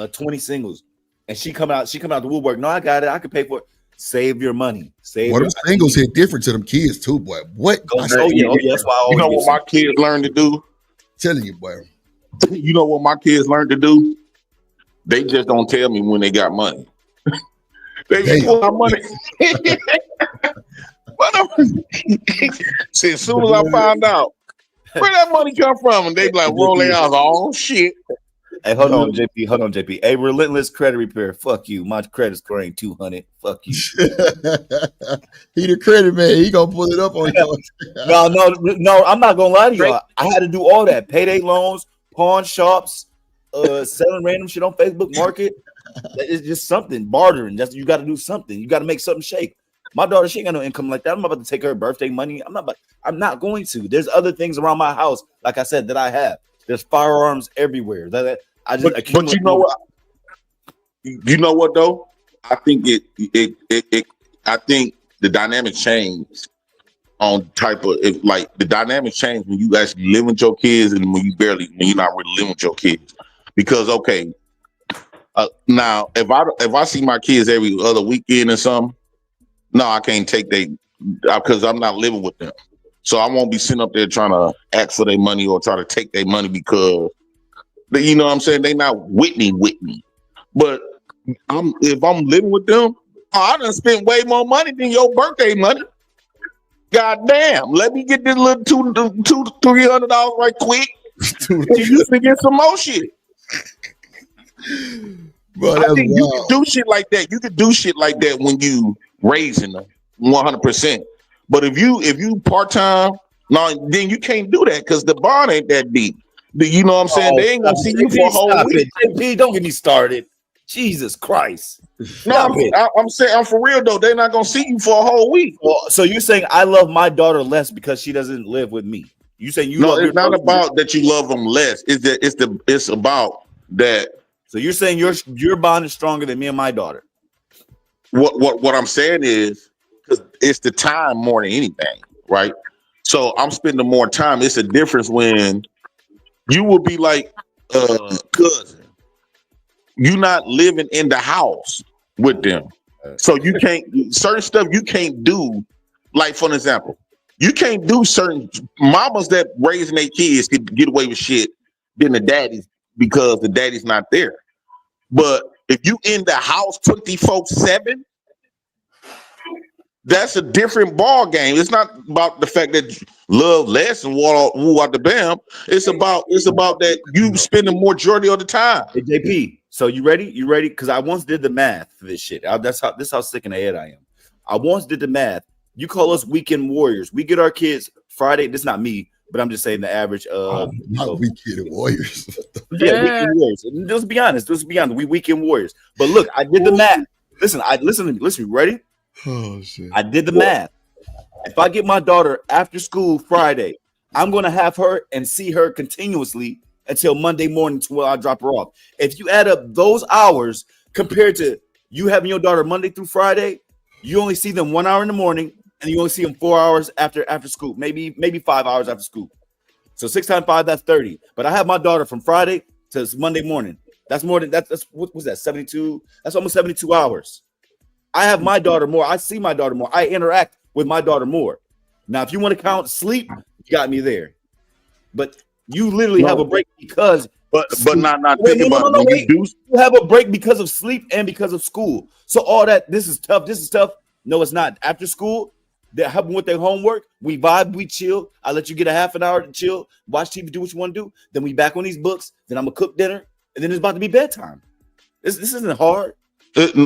20 singles, and she come out the woodwork. No, I got it. I can pay for it. Save your money. What them singles hit different to them kids too, boy. What? That's why you know what my kids learn to do? Telling you, boy. You know what my kids learn to do? They just don't tell me when they got money. They just pull out money. See, as soon as I find out where that money come from, and they be like, roll their eyes. Oh shit. Hey, hold on, JP. Hold on, JP. Hey, relentless credit repair. Fuck you. My credit score ain't 200. Fuck you. He the credit man. He gonna pull it up on you. No. I'm not gonna lie to you. I had to do all that. Payday loans, pawn shops, selling random shit on Facebook Market. It's just something bartering. That's you got to do something. You got to make something shake. My daughter, she ain't got no income like that. I'm not about to take her birthday money. I'm not going to. There's other things around my house, like I said, that I have. There's firearms everywhere. But you know what? You know what though? I think I think the dynamic changed on type of the dynamic change when you actually live with your kids and when you're not really living with your kids. Because now if I see my kids every other weekend or something, no, I can't take because I'm not living with them. So I won't be sitting up there trying to ask for their money or try to take their money because you know what I'm saying, they not with me. But if I'm living with them, I done spent way more money than your birthday money. God damn, let me get this little $200-$300 right quick. You used to get some more shit. Bro, I think you can do shit like that. You can do shit like that when you raising them 100%. But if you part-time, no, then you can't do that because the bond ain't that deep. You know what I'm saying? They ain't gonna see you for a whole week. JP, don't get me started. Jesus Christ. No, I'm saying, I'm for real though. They're not gonna see you for a whole week. Well, so you're saying I love my daughter less because she doesn't live with me? You saying you? No, it's not about that you love them less. It's about that. So you're saying your bond is stronger than me and my daughter? What I'm saying is, because it's the time more than anything, right? So I'm spending more time. It's a difference when you will be like cousin. You're not living in the house with them. So you can't certain stuff you can't do. Like for an example, you can't do certain mamas that raising their kids can get away with shit than the daddies because the daddy's not there. But if you in the house 24/7, that's a different ball game. It's not about the fact that you love less and woo out the bam. It's about that you spend the majority of the time. Hey, JP, so you ready? You ready? Because I once did the math for this shit. This how sick in the head I am. I once did the math. You call us weekend warriors. We get our kids Friday. This is not me, but I'm just saying the average. Not weekend warriors. Yeah, weekend warriors. Let's be honest. We weekend warriors. But look, I did the math. Listen. You ready? Oh shit! I did the math. If I get my daughter after school Friday, I'm going to have her and see her continuously until Monday morning to where I drop her off. If you add up those hours compared to you having your daughter Monday through Friday, you only see them 1 hour in the morning and you only see them 4 hours after school, maybe 5 hours after school. So 6 times 5, that's 30. But I have my daughter from Friday to Monday morning. That's more than that's what was that 72? That's almost 72 hours. I have my daughter more. I see my daughter more. I interact with my daughter more. Now, if you want to count sleep, you got me there. But you literally have a break because. But not think about it. You have a break because of sleep and because of school. So all that, this is tough. No, it's not. After school, they're helping with their homework. We vibe, we chill. I let you get a half an hour to chill, watch TV, do what you want to do. Then we back on these books. Then I'm gonna cook dinner, and then it's about to be bedtime. This isn't hard.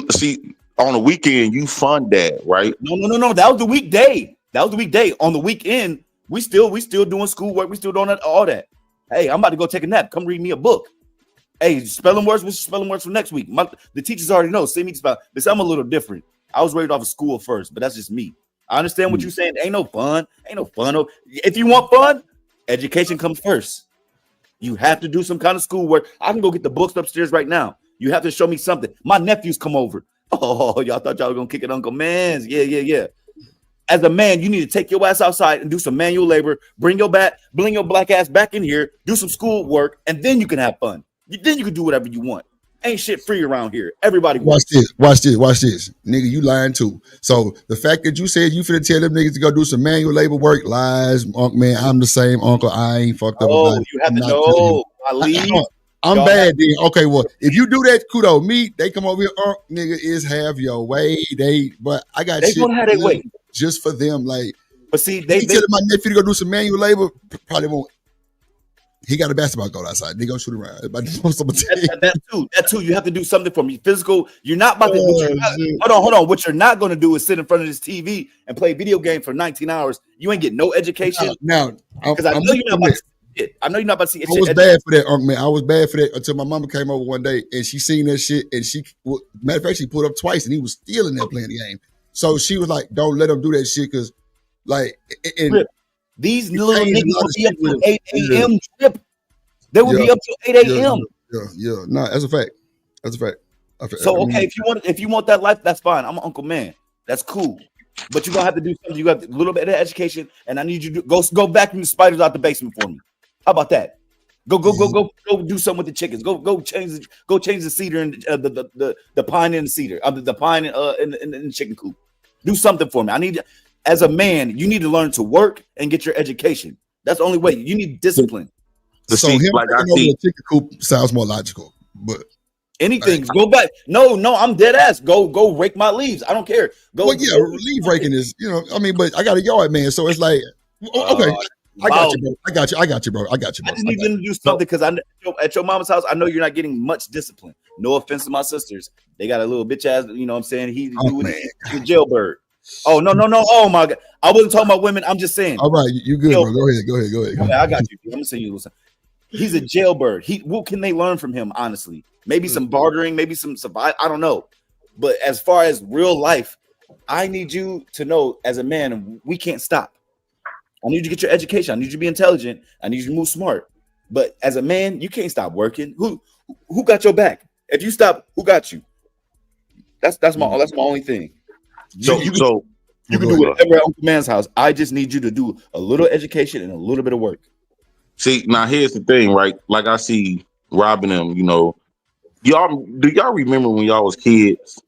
See. On the weekend, you fund that, right? No. That was the weekday. On the weekend, we still doing schoolwork. We still doing all that. Hey, I'm about to go take a nap. Come read me a book. Hey, spelling words. What's spelling words for next week? The teachers already know. Send me to spell. But I'm a little different. I was raised off of school first, but that's just me. I understand what you're saying. Ain't no fun. If you want fun, education comes first. You have to do some kind of schoolwork. I can go get the books upstairs right now. You have to show me something. My nephews come over. Oh, y'all thought y'all were gonna kick it, Uncle Mans? Yeah. As a man, you need to take your ass outside and do some manual labor. Bring your black ass back in here. Do some school work, and then you can have fun. Then you can do whatever you want. Ain't shit free around here. Everybody watch this. Nigga, you lying too. So the fact that you said you finna tell them niggas to go do some manual labor work, lies, man. I'm the same uncle. I ain't fucked up. Oh, you have to know. I'm bad then. Okay, well, if you do that, kudos. Me, they come over here, nigga, is have your way. But I got they shit gonna have their way just for them. Like, but see, they telling my nephew to go do some manual labor, probably won't. He got a basketball court outside. They go shoot around. That too. You have to do something for me. Physical. You're not about to. Hold on. What you're not going to do is sit in front of this TV and play video game for 19 hours. You ain't get no education. Now, because I know you're not about to see it. I know you're not about to see it. I was bad for that, man. I was bad for that until my mama came over one day and she seen that shit. And matter of fact, she pulled up twice and he was still in there playing the game. So she was like, "Don't let him do that shit," because, like, and these little niggas will be up till 8 a.m. Trip. They will be up till 8 a.m. Yeah. No, that's a fact. So okay, if you want that life, that's fine. I'm an Uncle Man. That's cool. But you're gonna have to do something. You got a little bit of education, and I need you to go vacuum the spiders out the basement for me. How about that? Go do something with the chickens. Go change the cedar and the pine in the cedar. The pine in the chicken coop. Do something for me. I need, as a man, you need to learn to work and get your education. That's the only way. You need discipline. So him taking over the chicken coop sounds more logical, but anything. Go back. No, I'm dead ass. Go rake my leaves. I don't care. Leaf raking is, but I got a yard, man. So it's like, okay. I got you, bro. I just need them to do something because at your mama's house, I know you're not getting much discipline. No offense to my sisters. They got a little bitch ass, you know what I'm saying? He's a jailbird. Oh, no. Oh, my God. I wasn't talking about women. I'm just saying. All right. You good, bro. Go ahead. Okay, I got you. I'm going to say you listen. He's a jailbird. What can they learn from him, honestly? Maybe some bartering, maybe some survival. I don't know. But as far as real life, I need you to know as a man, we can't stop. I need you to get your education. I need you to be intelligent. I need you to move smart. But as a man, you can't stop working. Who got your back? If you stop, who got you? That's my only thing. So you can do whatever at Uncle Man's house. I just need you to do a little education and a little bit of work. See, now here's the thing, right? Like I see robbing them, do y'all remember when y'all was kids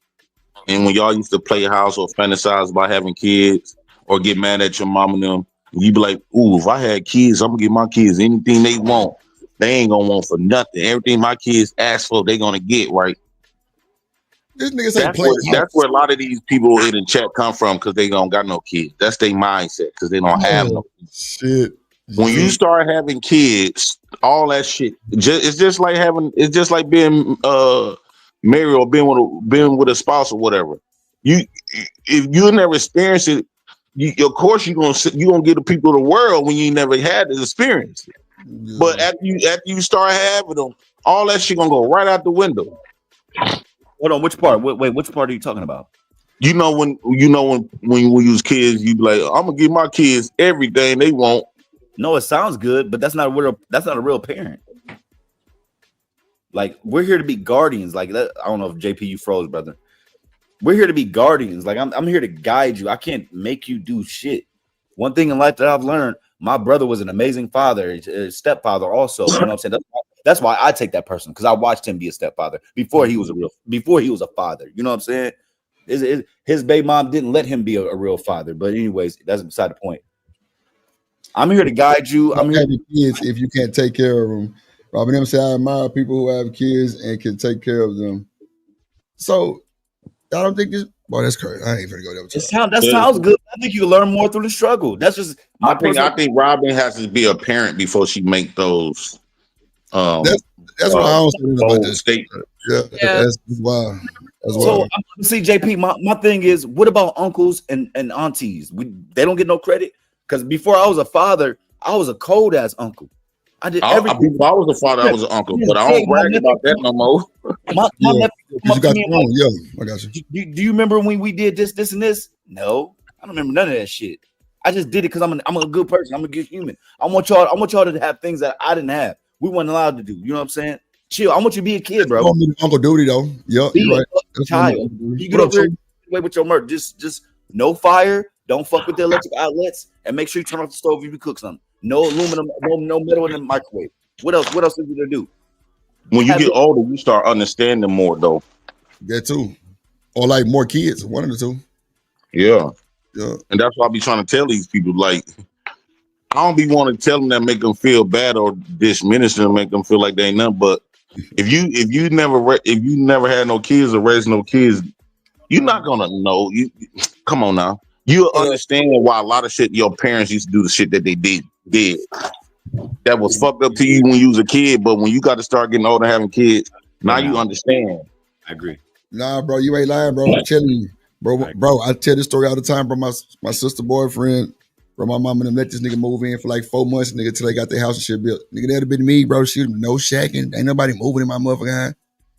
and when y'all used to play house or fantasize about having kids or get mad at your mom and them? And you be like, ooh, if I had kids, I'm gonna give my kids anything they want. They ain't gonna want for nothing. Everything my kids ask for, they gonna get, right? This nigga say that's where a lot of these people in the chat come from because they don't got no kids. That's their mindset because they don't have no shit. When you start having kids, all that shit, it's just like being married or being with a spouse or whatever. If you never experienced it, of course you're gonna get the people of the world when you never had this experience. Yeah. But after you start having them, all that shit gonna go right out the window. Hold on, which part? Wait, which part are you talking about? When we was kids, you be like, I'm gonna give my kids everything they want. No, it sounds good, but that's not a real parent. Like, we're here to be guardians. Like that, I don't know if JP you froze, brother. We're here to be guardians. Like I'm here to guide you. I can't make you do shit. One thing in life that I've learned, my brother was an amazing father, a stepfather also. You know what I'm saying? That's why I take that person, because I watched him be a stepfather before he was a father. You know what I'm saying? His baby mom didn't let him be a real father. But anyways, that's beside the point. I'm here to guide you. I'm here. Kids, if you can't take care of them, Robin M said, I admire people who have kids and can take care of them. So I don't think this. Boy, that's crazy. I ain't gonna go there. That sounds good. I think you learn more through the struggle. That's just I think Robin has to be a parent before she make those. That's what I was thinking about this statement. Yeah. That's why. So see, JP, my thing is, what about uncles and aunties? They don't get no credit. Because before I was a father, I was a cold ass uncle. I did everything. Before I was a father, I was an uncle, but I don't brag about that no more. My nephew, I got you. Do you remember when we did this and this? No, I don't remember none of that shit. I just did it because I'm a good person. I'm a good human. I want y'all to have things that I didn't have. We weren't allowed to do. You know what I'm saying? chill. I want you to be a kid, bro. Uncle Duty though. Yep, you're right. That's child. You get over away with your murder. Just no fire. Don't fuck with the electric outlets, and make sure you turn off the stove if you cook something. No aluminum, no metal in the microwave. What else? What else is there to do? When you get older, you start understanding more, though. That too, or like more kids. One of the two. Yeah. And that's why I be trying to tell these people, like, I don't be wanting to tell them that make them feel bad or diminish them, make them feel like they ain't nothing. But if you never had no kids or raised no kids, you're not gonna know. You come on now. You understand why a lot of shit your parents used to do the shit that they did that was fucked up to you when you was a kid, but when you got to start getting older and having kids, now you understand. I agree. Nah, bro, you ain't lying, bro. I'm telling you, bro. I tell this story all the time, bro. My sister boyfriend, bro, my mom and them let this nigga move in for like 4 months, nigga, till they got their house and shit built. Nigga, that'd have been me, bro. She no shacking, ain't nobody moving in my motherfucking house.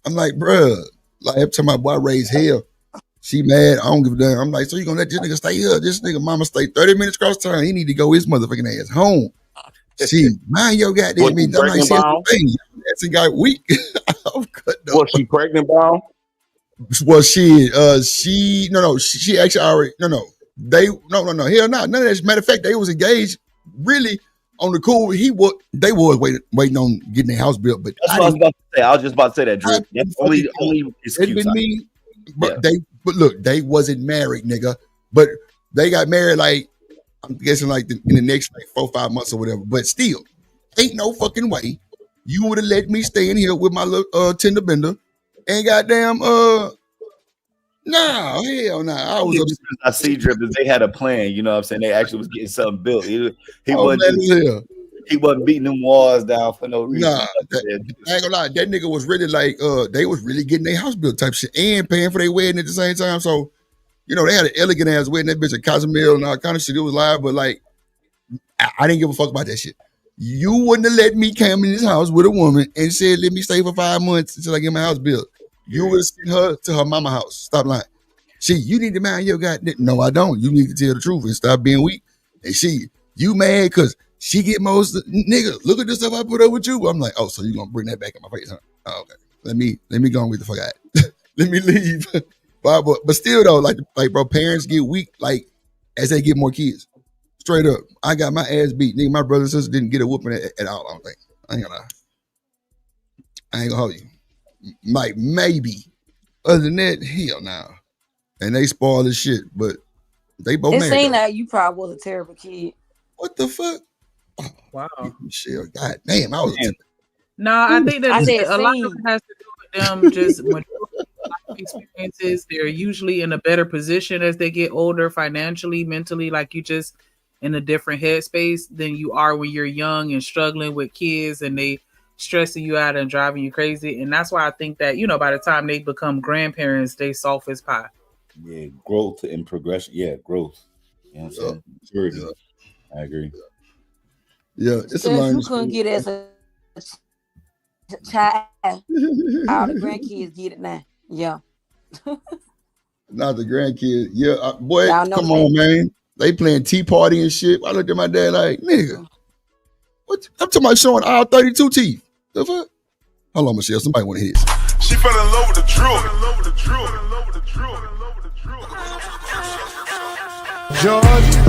I'm like, bro, like every time my boy raised hell. She mad. I don't give a damn. I'm like, so you gonna let this nigga stay here? This nigga mama stay 30 minutes across town. He need to go his motherfucking ass home. She mind your goddamn me. I'm like, she got weak. Was she pregnant, bro? Well, she actually already hell no. None of that. Matter of fact, they was engaged really on the cool. They was waiting on getting their house built. But that's what I was about to say. I was just about to say that, Drew. That's only excuse. Me. But look, they wasn't married, nigga. But they got married like I'm guessing like in the next like 4 or 5 months or whatever. But still, ain't no fucking way you would have let me stay in here with my little tender bender and goddamn hell nah. I see Drip that they had a plan. You know what I'm saying? They actually was getting something built. He wasn't beating them walls down for no reason. Nah, I ain't gonna lie. That nigga was really like, they was really getting their house built type shit and paying for their wedding at the same time. So, you know, they had an elegant ass wedding. That bitch at Cozumel and all kind of shit. It was live, but like, I didn't give a fuck about that shit. You wouldn't have let me come in this house with a woman and said, let me stay for 5 months until I get my house built. You would have sent her to her mama house. Stop lying. You need to mind your goddamn. No, I don't. You need to tell the truth and stop being weak. And you mad because she get most nigga. Look at the stuff I put up with you. I'm like, oh, so you gonna bring that back in my face, huh? Oh, okay. Let me go and get the fuck out. Let me leave. But still though, like bro, parents get weak like as they get more kids. Straight up, I got my ass beat. Nigga, my brother and sister didn't get a whooping at all. I don't think. I ain't gonna lie. I ain't gonna hold you. Like maybe. Other than that, hell nah. And they spoil the shit, but they both. It seemed like you probably was a terrible kid. What the fuck? Oh, wow. Michelle, god damn, I was. No, I think that a lot of it has to do with them just life experiences. They're usually in a better position as they get older, financially, mentally. Like you just in a different headspace than you are when you're young and struggling with kids and they stressing you out and driving you crazy. And that's why I think that, you know, by the time they become grandparents, they soft as pie. Yeah, growth and progression. Yeah, growth. You know what I'm saying? I agree. Yeah, it's a line. You couldn't get as a child. All the grandkids get it now. Yeah. Not the grandkids. Yeah, boy, come on, man. They playing Tea Party and shit. I looked at my dad like, nigga, what? I'm talking about showing all 32 teeth. The fuck? Hold on, Michelle. Somebody want to hit this. She fell in love with the drill. Georgia.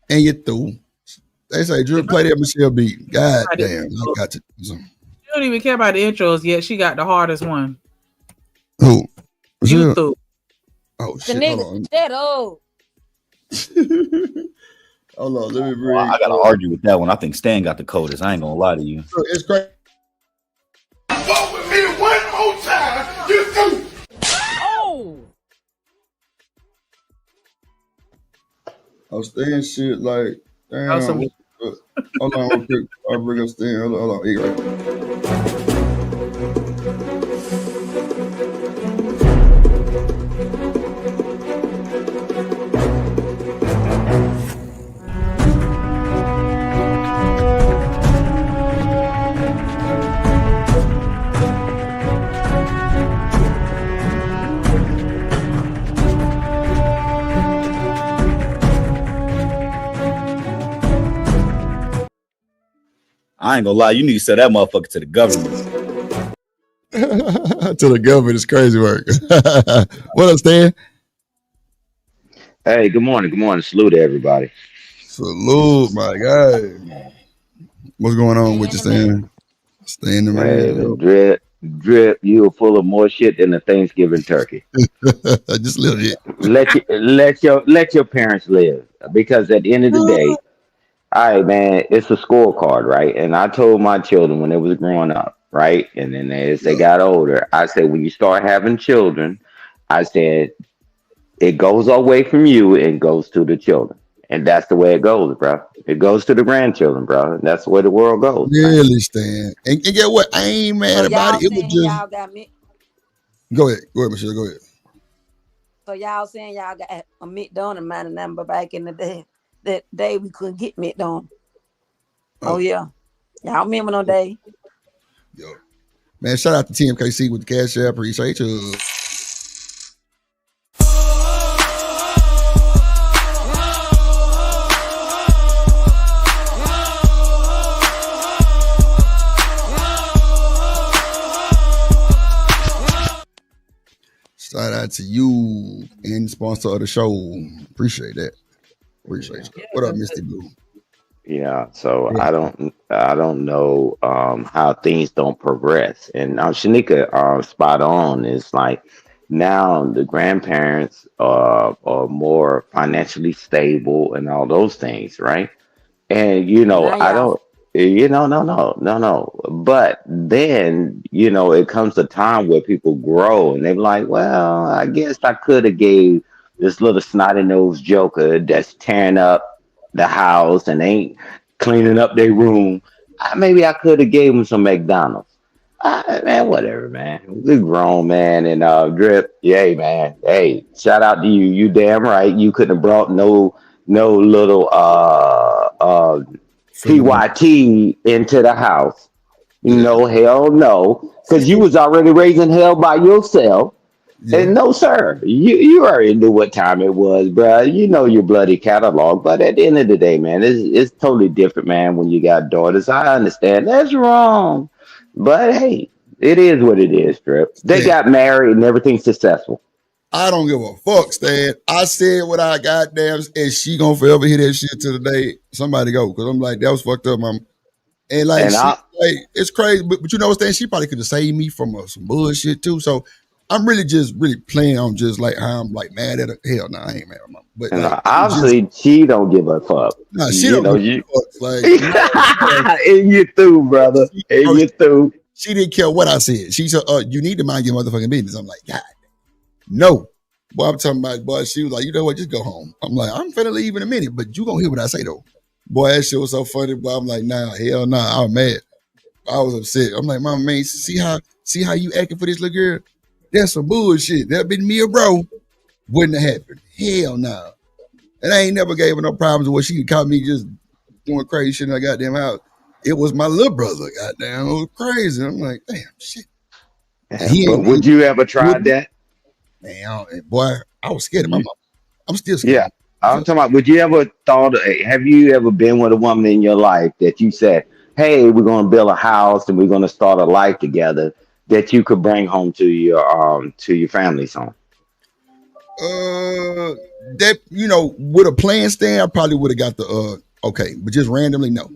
And you through. They say, Drew, play that Michelle beat. God damn, I got to do something. You don't even care about the intros yet. She got the hardest one. Who? You through. Oh, The shit. nigga said, oh. Hold on, let me bring. I gotta argue with that one. I think Stan got the coldest. I ain't gonna lie to you. It's crazy. Fuck with me one more time. You through. Oh. I was saying shit like, damn. Hold on, real quick. I'll bring up Stan. Hold on. Eat right. I ain't gonna lie, you need to sell that motherfucker to the government. To the government is crazy work. What up, Stan? Hey, good morning. Good morning. Salute to everybody. Salute, my guy. What's going on with you, Stan? Stan the Hey, man. drip, you are full of more shit than a Thanksgiving turkey. Just a little bit. Let your parents live. Because at the end of the day, all right, man, it's a scorecard, right? And I told my children when they was growing up, right? And then as they got older, I said, when you start having children, I said, it goes away from you and goes to the children. And that's the way it goes, bro. It goes to the grandchildren, bro. And that's the way the world goes. Really, Stan. And get what? I ain't mad about it. It was just. Y'all got me. Go ahead, Michelle. Go ahead. So y'all saying y'all got a meat on and man, number back in the day. That day we couldn't get meat on. Oh yeah, y'all remember no day? Yo, man, shout out to TMKC with the Cash App. Appreciate you. Shout out to you and sponsor of the show. Appreciate that. Appreciate you. What up, Misty Blue? Yeah, so I don't know how things don't progress. And Shanika spot on. It's like now the grandparents are more financially stable and all those things, right? And Now I y'all. don't, no. But then, it comes a time where people grow and they're like, well, I guess I could have gave this little snotty nosed joker that's tearing up the house and ain't cleaning up their room. Maybe I could have gave him some McDonald's. Man, whatever, man. We grown, man, and drip. Yay, man. Hey, shout out to you. You damn right. You couldn't have brought no little PYT into the house. No, hell no. Because you was already raising hell by yourself. And no, sir. You already knew what time it was, bro. You know your bloody catalog. But at the end of the day, man, it's totally different, man, when you got daughters. I understand. That's wrong. But hey, it is what it is, Strip. They got married and everything's successful. I don't give a fuck, Stan. I said what I goddamn, and she gonna forever hear that shit to the day somebody go. Because I'm like, that was fucked up, mom. And like, it's crazy. But you know what, Stan? She probably could have saved me from some bullshit too. So I'm really playing on just like how I'm like mad at her. Hell no, I ain't mad at mom. But And like, obviously, she don't give a fuck. Nah, she don't give a fuck. Like, and you through, brother. And you through. She didn't care what I said. She said, you need to mind your motherfucking business. I'm like, God, no. Boy, I'm talking about, boy, she was like, you know what, just go home. I'm like, I'm finna leave in a minute, but you gonna hear what I say though. Boy, that shit was so funny, boy. I'm like, nah, hell nah. I was mad. I was upset. I'm like, mama, man, see how you acting for this little girl? That's some bullshit. That been me or bro. Wouldn't have happened. Hell nah. And I ain't never gave her no problems where she caught me just doing crazy shit in her goddamn house. It was my little brother, goddamn. It was crazy. I'm like, damn, shit. But would you ever try that? Man, boy, I was scared of my mom. I'm still scared. Yeah. I'm talking about, would you ever have you ever been with a woman in your life that you said, hey, we're going to build a house and we're going to start a life together that you could bring home to your family's home? That, with a plan, Stan, I probably would have got the, okay, but just randomly, no.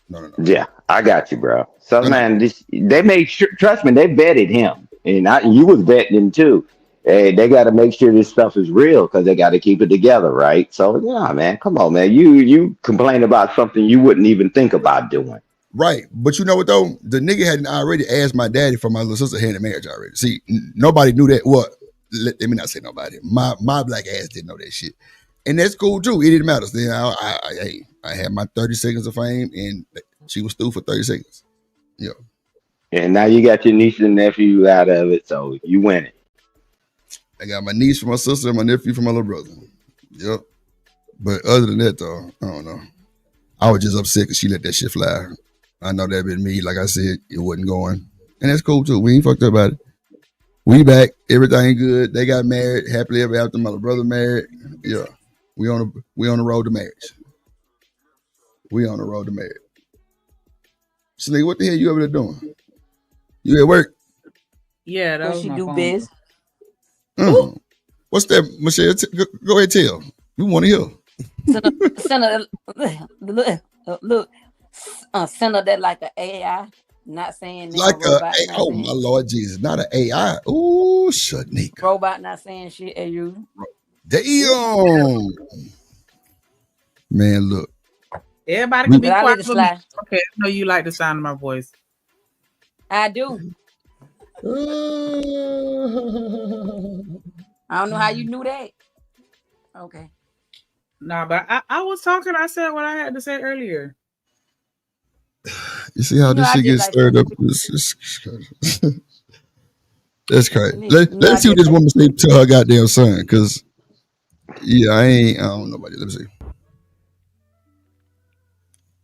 No. Yeah, I got you, bro. So, man, they made sure, trust me, they vetted him. And you was vetting him too. Hey, they got to make sure this stuff is real because they got to keep it together, right? So, yeah, man, come on, man. You complain about something you wouldn't even think about doing. Right. But you know what, though? The nigga hadn't already asked my daddy for my little sister hand in marriage already. See, nobody knew that. What? Let me not say nobody. My black ass didn't know that shit. And that's cool, too. It didn't matter. Then I had my 30 seconds of fame, and she was through for 30 seconds. Yeah. And now you got your niece and nephew out of it, so you win it. I got my niece for my sister and my nephew for my little brother. Yep. But other than that, though, I don't know. I was just upset because she let that shit fly. I know that been me. Like I said, it wasn't going. And that's cool, too. We ain't fucked up about it. We back. Everything good. They got married. Happily ever after. My little brother married. Yeah. We on the road to marriage. We on the road to marriage. Slee, what the hell you over there doing? You at work? Yeah, that What was she my do phone. best. What's that, Michelle? Go ahead, tell. We want to hear. Send her that like an AI. Not saying Like robot. Not oh saying my Lord Jesus, not an AI. Ooh, Shanique. robot. Not saying shit as you. Damn. Man, look. Everybody can be But I let quiet it for me. slide. Okay, I know you like the sound of my voice. I do. I don't know how you knew that. Okay. Nah, but I was talking. I said what I had to say earlier. You see how this I shit just gets like stirred up? That's crazy. Let's see what this woman say to her goddamn son, because I don't know about it. Let me see.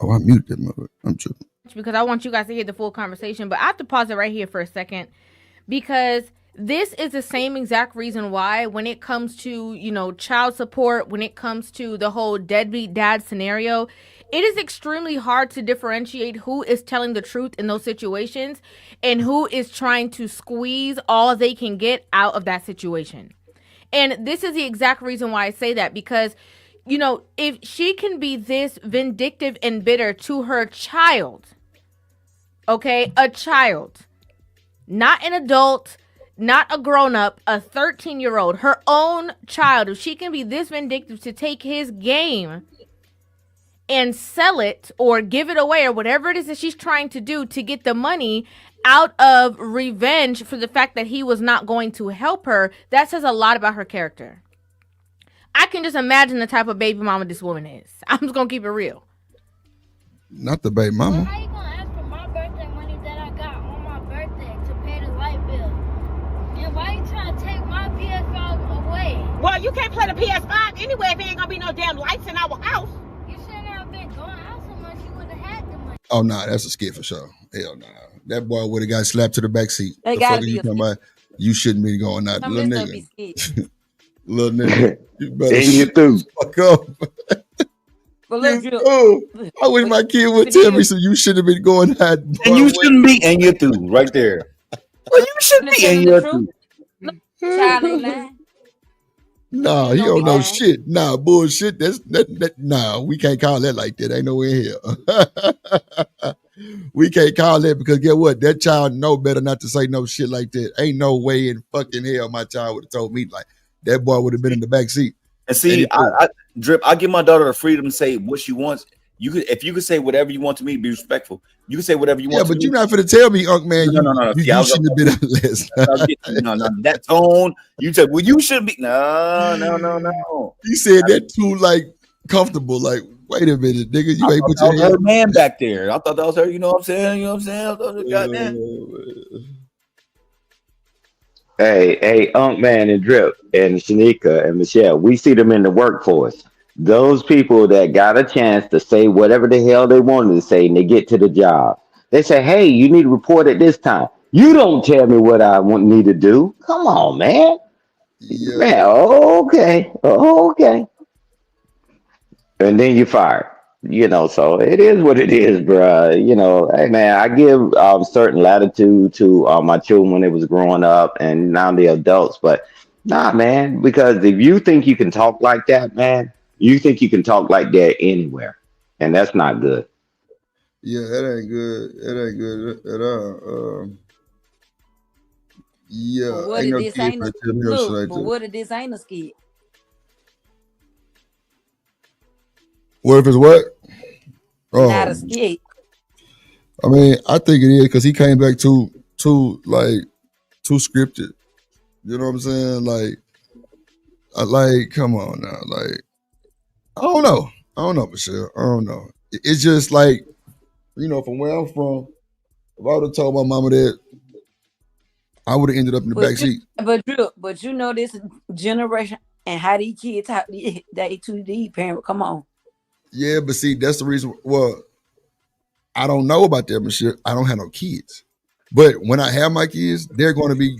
Oh, I muted that mother. I'm tripping. Because I want you guys to hear the full conversation, but I have to pause it right here for a second because this is the same exact reason why when it comes to, child support, when it comes to the whole deadbeat dad scenario, it is extremely hard to differentiate who is telling the truth in those situations and who is trying to squeeze all they can get out of that situation. And this is the exact reason why I say that, because if she can be this vindictive and bitter to her child, okay, a child, not an adult, not a grown-up, a 13-year-old, her own child, if she can be this vindictive to take his game and sell it or give it away or whatever it is that she's trying to do to get the money out of revenge for the fact that he was not going to help her, that says a lot about her character. I can just imagine the type of baby mama this woman is. I'm just gonna keep it real. Not the baby mama. How you gonna ask for my birthday money that I got on my birthday to pay the light bill? And why you trying to take my PS5 away? Well, you can't play the PS5 anyway if there ain't gonna be no damn lights in our house. You shouldn't have been going out so much. You would have had the money. Oh, nah, that's a skit for sure. Hell nah. That boy would have got slapped to the back seat. They The gotta fuck are be you a talking about? You shouldn't be going out. Some Little of this stuff be nigga. skit. Little nigga. You better And you through. fuck up. But look, I wish my kid would tell me so you should have been going out. And you shouldn't be, and you're through right there. Well, you should be, and you're through. Child ain't lying. Nah, he don't know shit. Nah, bullshit. Nah, we can't call that like that. Ain't no way in here. We can't call that because get what? That child know better not to say no shit like that. Ain't no way in fucking hell my child would have told me like that boy would have been in the back seat. And see, I give my daughter the freedom to say what she wants. If you could say whatever you want to me, be respectful. You can say whatever you want. Yeah, but you're not finna tell me, Unc man. No. You shouldn't have been on the list. No, that tone. You said, well, you should be. No. You said that too like comfortable. Like, wait a minute, nigga. You ain't put your her man back there. I thought that was her. You know what I'm saying? I thought, goddamn. Hey, Unc Man and Drip and Shanika and Michelle, we see them in the workforce. Those people that got a chance to say whatever the hell they wanted to say and they get to the job. They say, hey, you need to report at this time. You don't tell me what I need to do. Come on, man. Yeah. Man, okay. And then you fired. So it is what it is, bruh. Hey man, I give certain latitude to my children when they was growing up, and now they're adults. But nah, man, because if you think you can talk like that, man, you think you can talk like that anywhere, and that's not good. Yeah, that ain't good. It ain't good at all. Yeah, But what ain't if no this kid ain't for a tell me no shit look? like But that. what if this ain't a skit? What if it's what? Not a skit. I mean, I think it is because he came back too scripted. You know what I'm saying? Come on now. Like, I don't know, Michelle. I don't know. It's just like, from where I'm from, if I would have told my mama that, I would have ended up in the back seat. But this generation and how these kids talk they to these parents. Come on. Yeah, but see, that's the reason. Well, I don't know about that, Michelle. I don't have no kids. But when I have my kids, they're going to be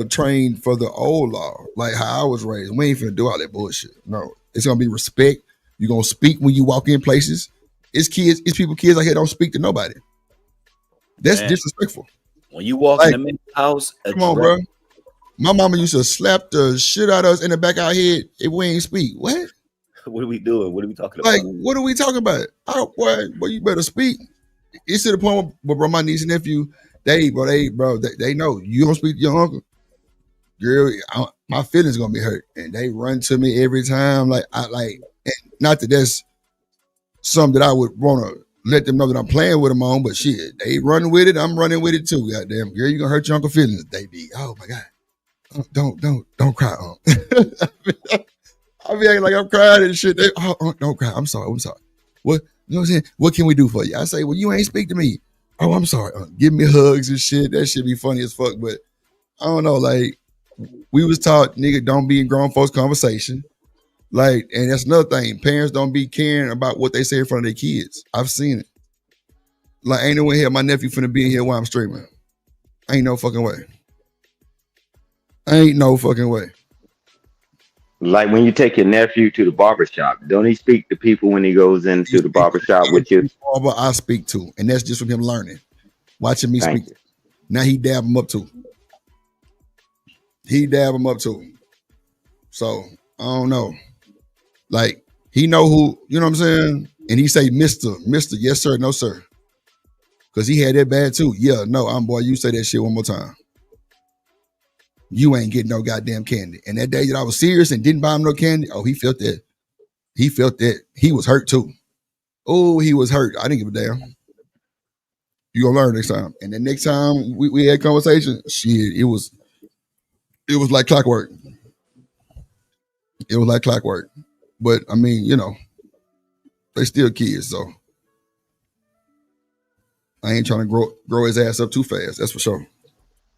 trained for the old law, like how I was raised. We ain't finna do all that bullshit. No, it's going to be respect. You're going to speak when you walk in places. It's kids out here don't speak to nobody. That's disrespectful. When you walk in the man's house, come on, bro. My mama used to slap the shit out of us in the back of our head if we ain't speak. What? What are we doing? What are we talking about? Like, what are we talking about? Boy, you better speak. It's to the point where bro, my niece and nephew, they know you don't speak to your uncle. Girl, my feelings gonna be hurt, and they run to me every time. Like, not that that's something that I would want to let them know that I'm playing with them on, but shit, they run with it. I'm running with it too. Goddamn, girl, you gonna hurt your uncle feelings. They be, oh my god, don't cry. I be acting like I'm crying and shit. They, don't cry. I'm sorry. What? You know what I'm saying? What can we do for you? I say, well, you ain't speak to me. Oh, I'm sorry. Give me hugs and shit. That shit be funny as fuck. But I don't know. Like, we was taught, nigga, don't be in grown folks' conversation. Like, and that's another thing. Parents don't be caring about what they say in front of their kids. I've seen it. Like, ain't no way here my nephew finna be in here while I'm streaming. Ain't no fucking way. Ain't no fucking way. Like when you take your nephew to the barbershop, don't he speak to people when he goes into the barbershop with you? Barber I speak to, and that's just from him learning. Watching me speak. Now he dab him up too. So, I don't know. Like, he know who, you know what I'm saying? And he say, Mr. Yes, sir, no, sir. Because he had that bad too. Yeah, no, boy, you say that shit one more time. You ain't getting no goddamn candy. And that day that I was serious and didn't buy him no candy, oh, he felt that. He was hurt too. Oh, he was hurt. I didn't give a damn. You gonna learn next time. And the next time we had conversation, shit, it was like clockwork. It was like clockwork. But I mean, you know, they still kids, so I ain't trying to grow his ass up too fast. That's for sure.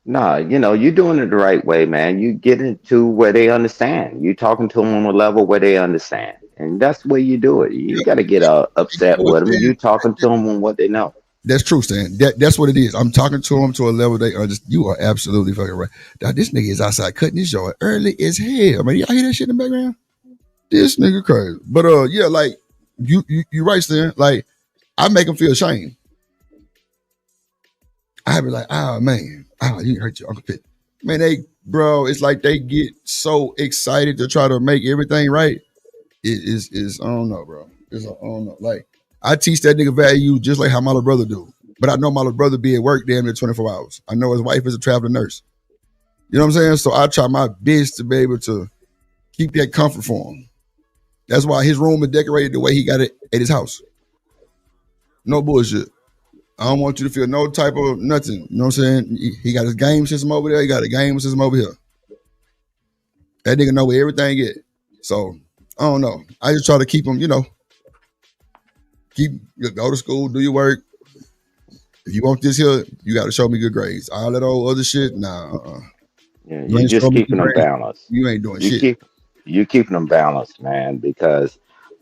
Nah, you're doing it the right way, man. You get into where they understand. You talking to them on a level where they understand, and that's the way you do it. You got to get upset with them. You talking to them on what they know. That's true, Stan. That's what it is. I'm talking to them to a level they understand. You are absolutely fucking right. Now, this nigga is outside cutting his yard early as hell. I mean, y'all hear that shit in the background? This nigga crazy. But yeah, like you right, Stan. Like, I make him feel ashamed. I be like, man, you hurt your Uncle Pitt. Man, it's like they get so excited to try to make everything right. It is I don't know, bro. I don't know. Like, I teach that nigga value just like how my little brother do. But I know my little brother be at work damn near 24 hours. I know his wife is a traveling nurse. You know what I'm saying? So I try my best to be able to keep that comfort for him. That's why his room is decorated the way he got it at his house. No bullshit. I don't want you to feel no type of nothing. You know what I'm saying? He got his game system over there. He got a game system over here. That nigga know where everything is. So, I don't know. I just try to keep him, go to school, do your work. If you want this here, you got to show me good grades. All that old other shit, nah. Yeah, you're just keeping them balanced. You ain't doing shit. You're keeping them balanced, man, because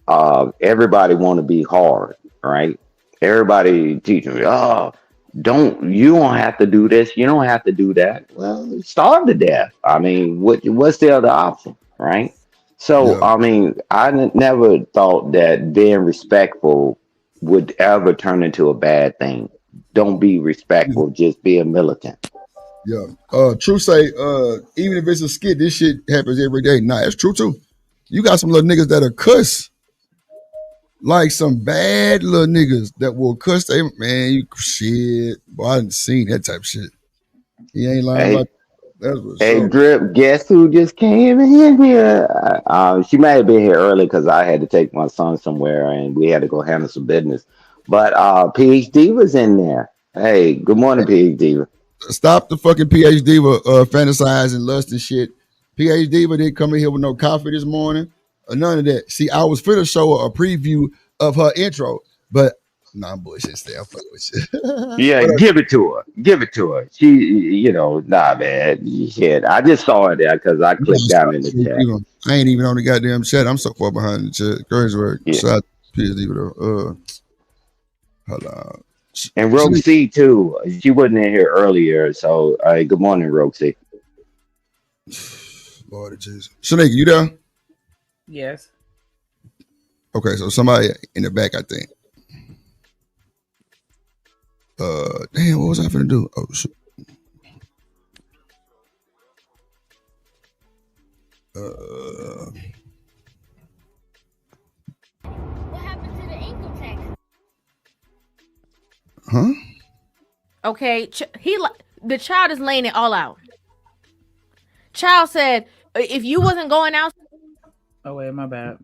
everybody want to be hard, right? Everybody teaching me, you don't have to do this, you don't have to do that. Well, starve to death. I mean, what's the other option, right? So, yeah. I mean, I never thought that being respectful would ever turn into a bad thing. Don't be respectful, just be a militant. Yeah. True say, even if it's a skit, this shit happens every day. Nah, it's true too. You got some little niggas that are cuss. Like some bad little niggas that will cuss. Shit. Boy, I didn't seen that type of shit. He ain't lying about that. Hey, Drip, guess who just came in here? She might have been here early because I had to take my son somewhere and we had to go handle some business. But PhD was in there. Hey, good morning, PhD. Stop the fucking PhD fantasizing, lust and shit. PhD didn't come in here with no coffee this morning. None of that. See, I was finna show her a preview of her intro, but I'm bullshit. Stay, I'm fucking with you. Yeah, give it to her. Give it to her. She, man. Shit, I just saw it there because I clicked down in the chat. I ain't even on the goddamn chat. I'm so far behind the chat. Crazy work. Yeah. So PhD though. Hold on. And Roxy too. She wasn't in here earlier, so good morning, Roxy. Lord Jesus. Shanika, you there? Yes. Okay, so somebody in the back, I think. Damn, what was I finna do? Oh shit. What happened to the income tax? Huh? Okay, the child is laying it all out. Child said, if you wasn't going out. Oh wait, my bad.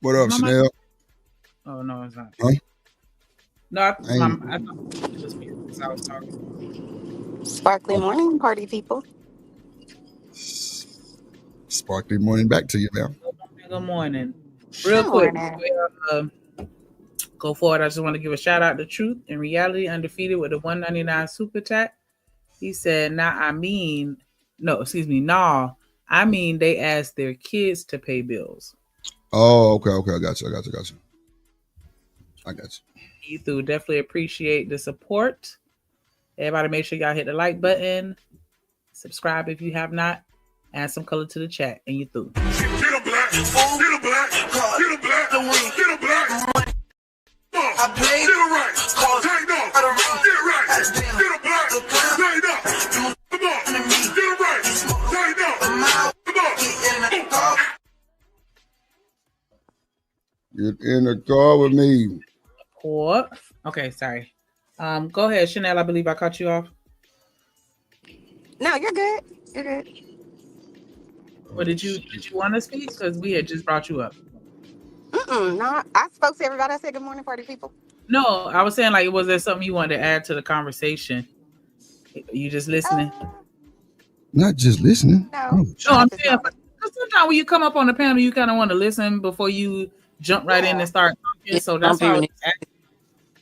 What up, Chanel? Oh no, it's not. Huh? No, I thought it was me because I was talking. Sparkly morning, party people. Sparkly morning back to you, man. Good morning. Real quick, go forward. I just want to give a shout out to Truth and Reality Undefeated with the $1.99 super chat. He said, I mean they asked their kids to pay bills. Oh, okay. I got you. You through. Definitely appreciate the support. Everybody make sure y'all hit the like button. Subscribe if you have not. Add some color to the chat and you through. Get a black, get a black, get a black, get a black. I play get it right, take off, get it right, get a black, take off. Come on, get it right, take off. Come on. Get in the car with me. What? Okay, sorry. Go ahead, Chanel. I believe I cut you off. No, you're good. You're good. Well, did you want to speak? Because we had just brought you up. No, I spoke to everybody. I said good morning, party people. No, I was saying, like, was there something you wanted to add to the conversation? You just listening? Not just listening. No, oh, I'm saying, because sometimes when you come up on the panel, you kind of want to listen before you jump right in and start talking. So that's why I was asking,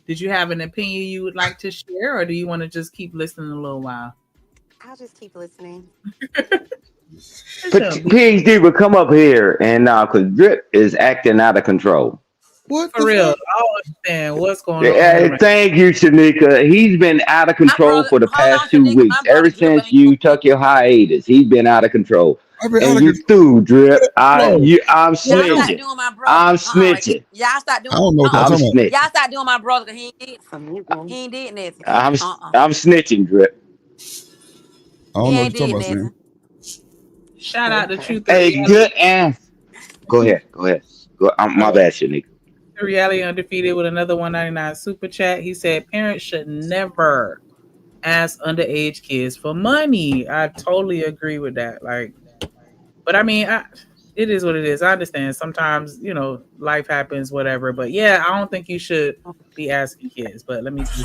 did you have an opinion you would like to share, or do you want to just keep listening a little while? I'll just keep listening. But PhD would come up here and because Drip is acting out of control. What for real? I don't understand what's going on. Thank you, Shanika. He's been out of control for the past 2 weeks. Ever since you took your hiatus, he's been out of control. And you through, Drip. I'm snitching. I'm snitching. Y'all stop doing. I don't know what I'm snitching. Y'all stop doing my brother because he ain't did nothing. I'm snitching, Drip. I don't know what you're talking about, Shout out to Truth. Hey, good answer. Go ahead. My bad, Shanika. Reality Undefeated with another $1.99 super chat. He said parents should never ask underage kids for money. I totally agree with that. But I mean, it is what it is. I understand. Sometimes, life happens, whatever. But yeah, I don't think you should be asking kids. But let me see.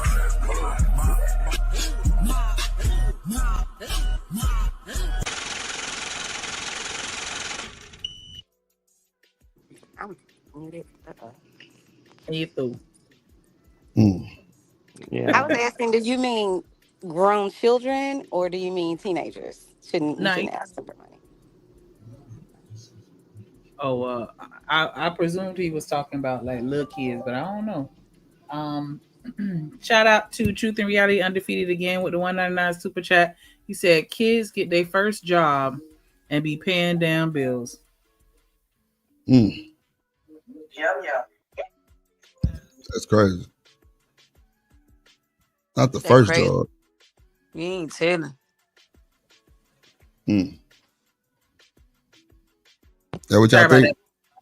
I'm muted. You through. Yeah. I was asking, do you mean grown children or do you mean teenagers? Shouldn't ask them for money. Oh, I presumed he was talking about like little kids, but I don't know. Shout out to Truth and Reality Undefeated again with the $1.99 super chat. He said kids get their first job and be paying down bills. Yeah. Yeah. That's crazy. Not the first crazy. job. You ain't telling. That what y'all think?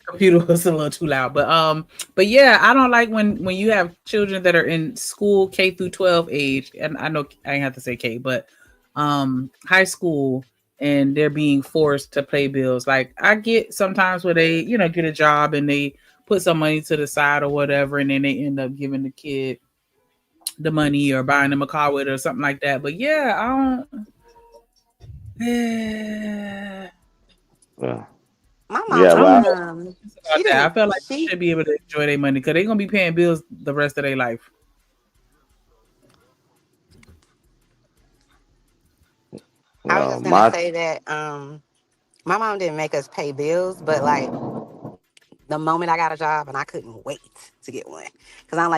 Computer was a little too loud, but yeah, I don't like when you have children that are in school K through 12 age, and I know I ain't have to say K, but high school, and they're being forced to pay bills. Like I get sometimes where they get a job and they put some money to the side or whatever, and then they end up giving the kid the money or buying them a car with it or something like that. But yeah, I don't. My mom, I feel like she should be able to enjoy their money because they're gonna be paying bills the rest of their life. I was Well, just gonna my say that my mom didn't make us pay bills, but like the moment I got a job and I couldn't wait to get one. Because I don't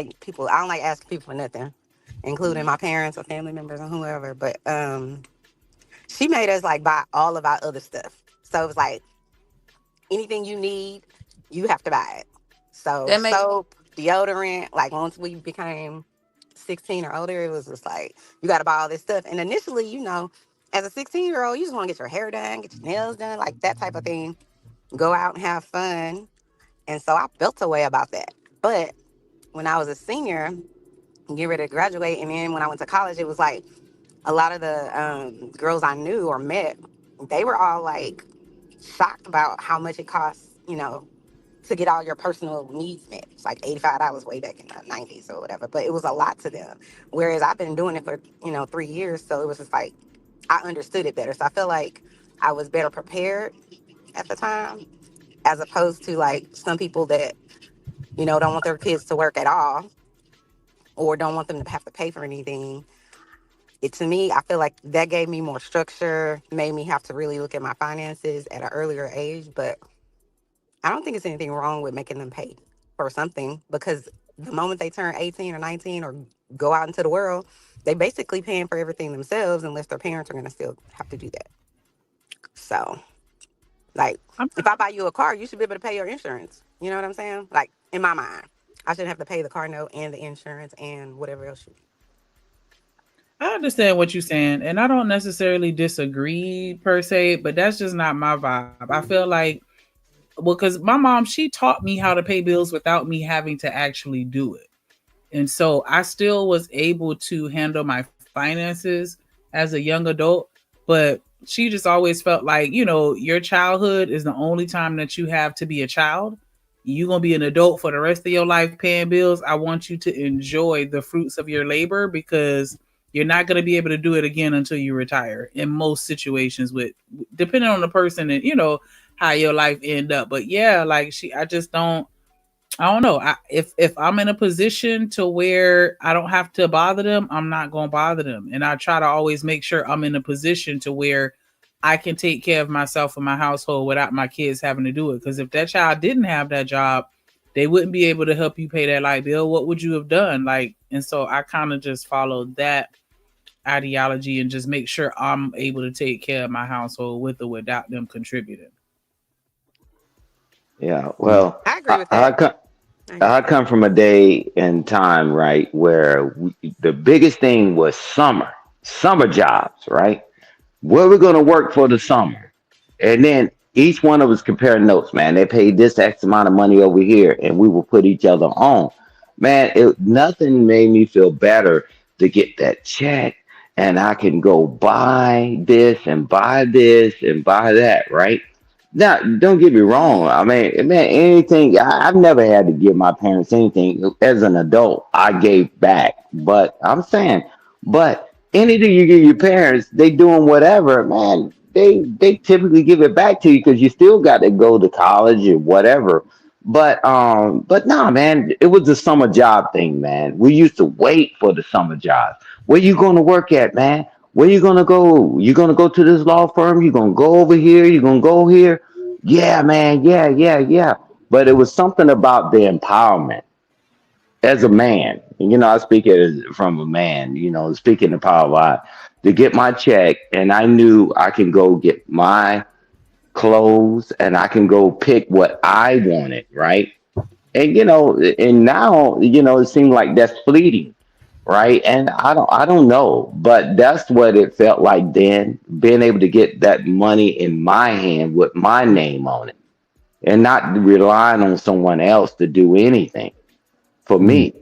like asking people for nothing, including my parents or family members or whoever. But she made us like buy all of our other stuff. So it was like anything you need, you have to buy it. So That make soap, deodorant, like once we became 16 or older, it was just like you gotta buy all this stuff. And initially, as a 16-year-old, you just want to get your hair done, get your nails done, like that type of thing. Go out and have fun. And so I felt a way about that. But when I was a senior, get ready to graduate, and then when I went to college, it was like a lot of the girls I knew or met, they were all like shocked about how much it costs, to get all your personal needs met. It's like $85 way back in the 90s or whatever, but it was a lot to them. Whereas I've been doing it for, 3 years, so it was just like I understood it better. So I feel like I was better prepared at the time, as opposed to like some people that, don't want their kids to work at all or don't want them to have to pay for anything. To me, I feel like that gave me more structure, made me have to really look at my finances at an earlier age. But I don't think it's anything wrong with making them pay for something, because the moment they turn 18 or 19 or go out into the world, they basically paying for everything themselves, unless their parents are going to still have to do that. So, like, if I buy you a car, you should be able to pay your insurance. You know what I'm saying? Like, in my mind, I shouldn't have to pay the car note and the insurance and whatever else you need. I understand what you're saying, and I don't necessarily disagree per se, but that's just not my vibe. I feel like, because my mom, she taught me how to pay bills without me having to actually do it. And so I still was able to handle my finances as a young adult, but she just always felt like, your childhood is the only time that you have to be a child. You're going to be an adult for the rest of your life paying bills. I want you to enjoy the fruits of your labor, because you're not going to be able to do it again until you retire in most situations, with depending on the person and, how your life end up. But yeah, like I just don't, I don't know. If I'm in a position to where I don't have to bother them, I'm not going to bother them. And I try to always make sure I'm in a position to where I can take care of myself and my household without my kids having to do it. Because if that child didn't have that job, they wouldn't be able to help you pay that light bill. What would you have done? And so I kind of just follow that ideology and just make sure I'm able to take care of my household with or without them contributing. Yeah, well, I agree with that. I come from a day and time, right, where the biggest thing was summer jobs, right? Where we're going to work for the summer. And then each one of us compared notes, man. They paid this X amount of money over here, and we will put each other on. Man, nothing made me feel better to get that check, and I can go buy this and buy this and buy that, right? Now, don't get me wrong. I mean, man, anything, I've never had to give my parents anything. As an adult, I gave back. But I'm saying, but anything you give your parents, they doing whatever, man. They typically give it back to you because you still got to go to college or whatever. But nah, man, it was the summer job thing, man. We used to wait for the summer jobs. Where you going to work at, man? Where you gonna go? You gonna go to this law firm? You gonna go over here? You gonna go here? Yeah, man. Yeah, yeah, yeah. But it was something about the empowerment as a man. I speak it from a man. Speaking the power of I, to get my check, and I knew I can go get my clothes, and I can go pick what I wanted, right? And now, it seemed like that's fleeting, right? And I don't know, but that's what it felt like then, being able to get that money in my hand with my name on it, and not relying on someone else to do anything for me.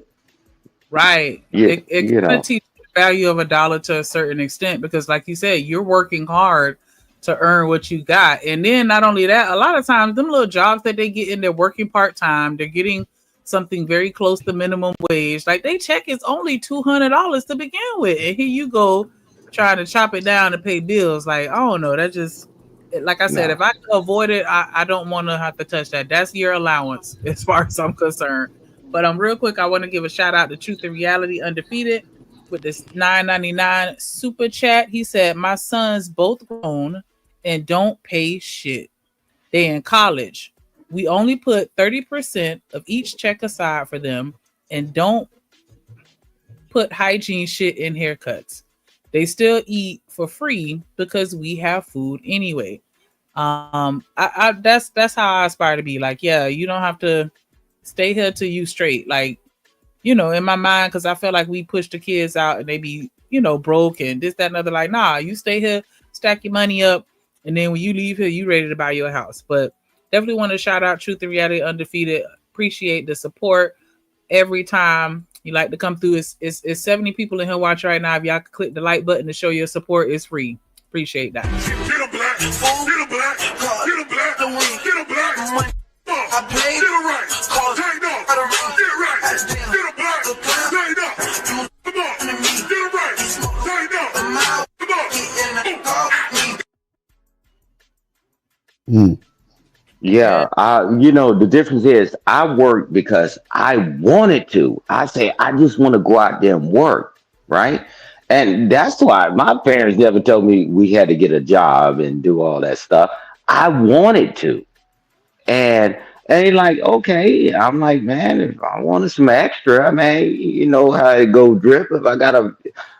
Right. Yeah, It kind of teaches the value of a dollar to a certain extent, because like you said, you're working hard to earn what you got. And then not only that, a lot of times them little jobs that they get in, they're working part-time, they're getting something very close to minimum wage. Like, they check is only $200 to begin with. And here you go trying to chop it down to pay bills. Like, I don't know. That just, like I said, if I can avoid it, I don't want to have to touch that. That's your allowance as far as I'm concerned. But real quick, I want to give a shout out to Truth and Reality Undefeated. with this $9.99 super chat. He said, "My sons both grown and don't pay shit. They in college. We only put 30% of each check aside for them and don't put hygiene shit in haircuts. They still eat for free because we have food anyway." That's how I aspire to be. Like, yeah, you don't have to stay here till you straight. Like, you know, in my mind, because I feel like we push the kids out and they be, you know, broke and this, that, and other. Like, nah, you stay here, stack your money up, and then when you leave here, you ready to buy your house. But definitely want to shout out Truth and Reality Undefeated. Appreciate the support every time you like to come through. It's 70 people in here watch right now. If y'all could click the like button to show your support, it's free. Appreciate that. Get a black, get a black, get a black, get a black. I play get it right, take no, get right, get a black, take no. Come on, get it right, take no. Come on. Yeah, you know, the difference is I work because I wanted to. I say I just want to go out there and work, right? And that's why my parents never told me we had to get a job and do all that stuff. I wanted to. And they like, okay. I'm like, man, if I wanted some extra, I mean, you know how it go drip. If I got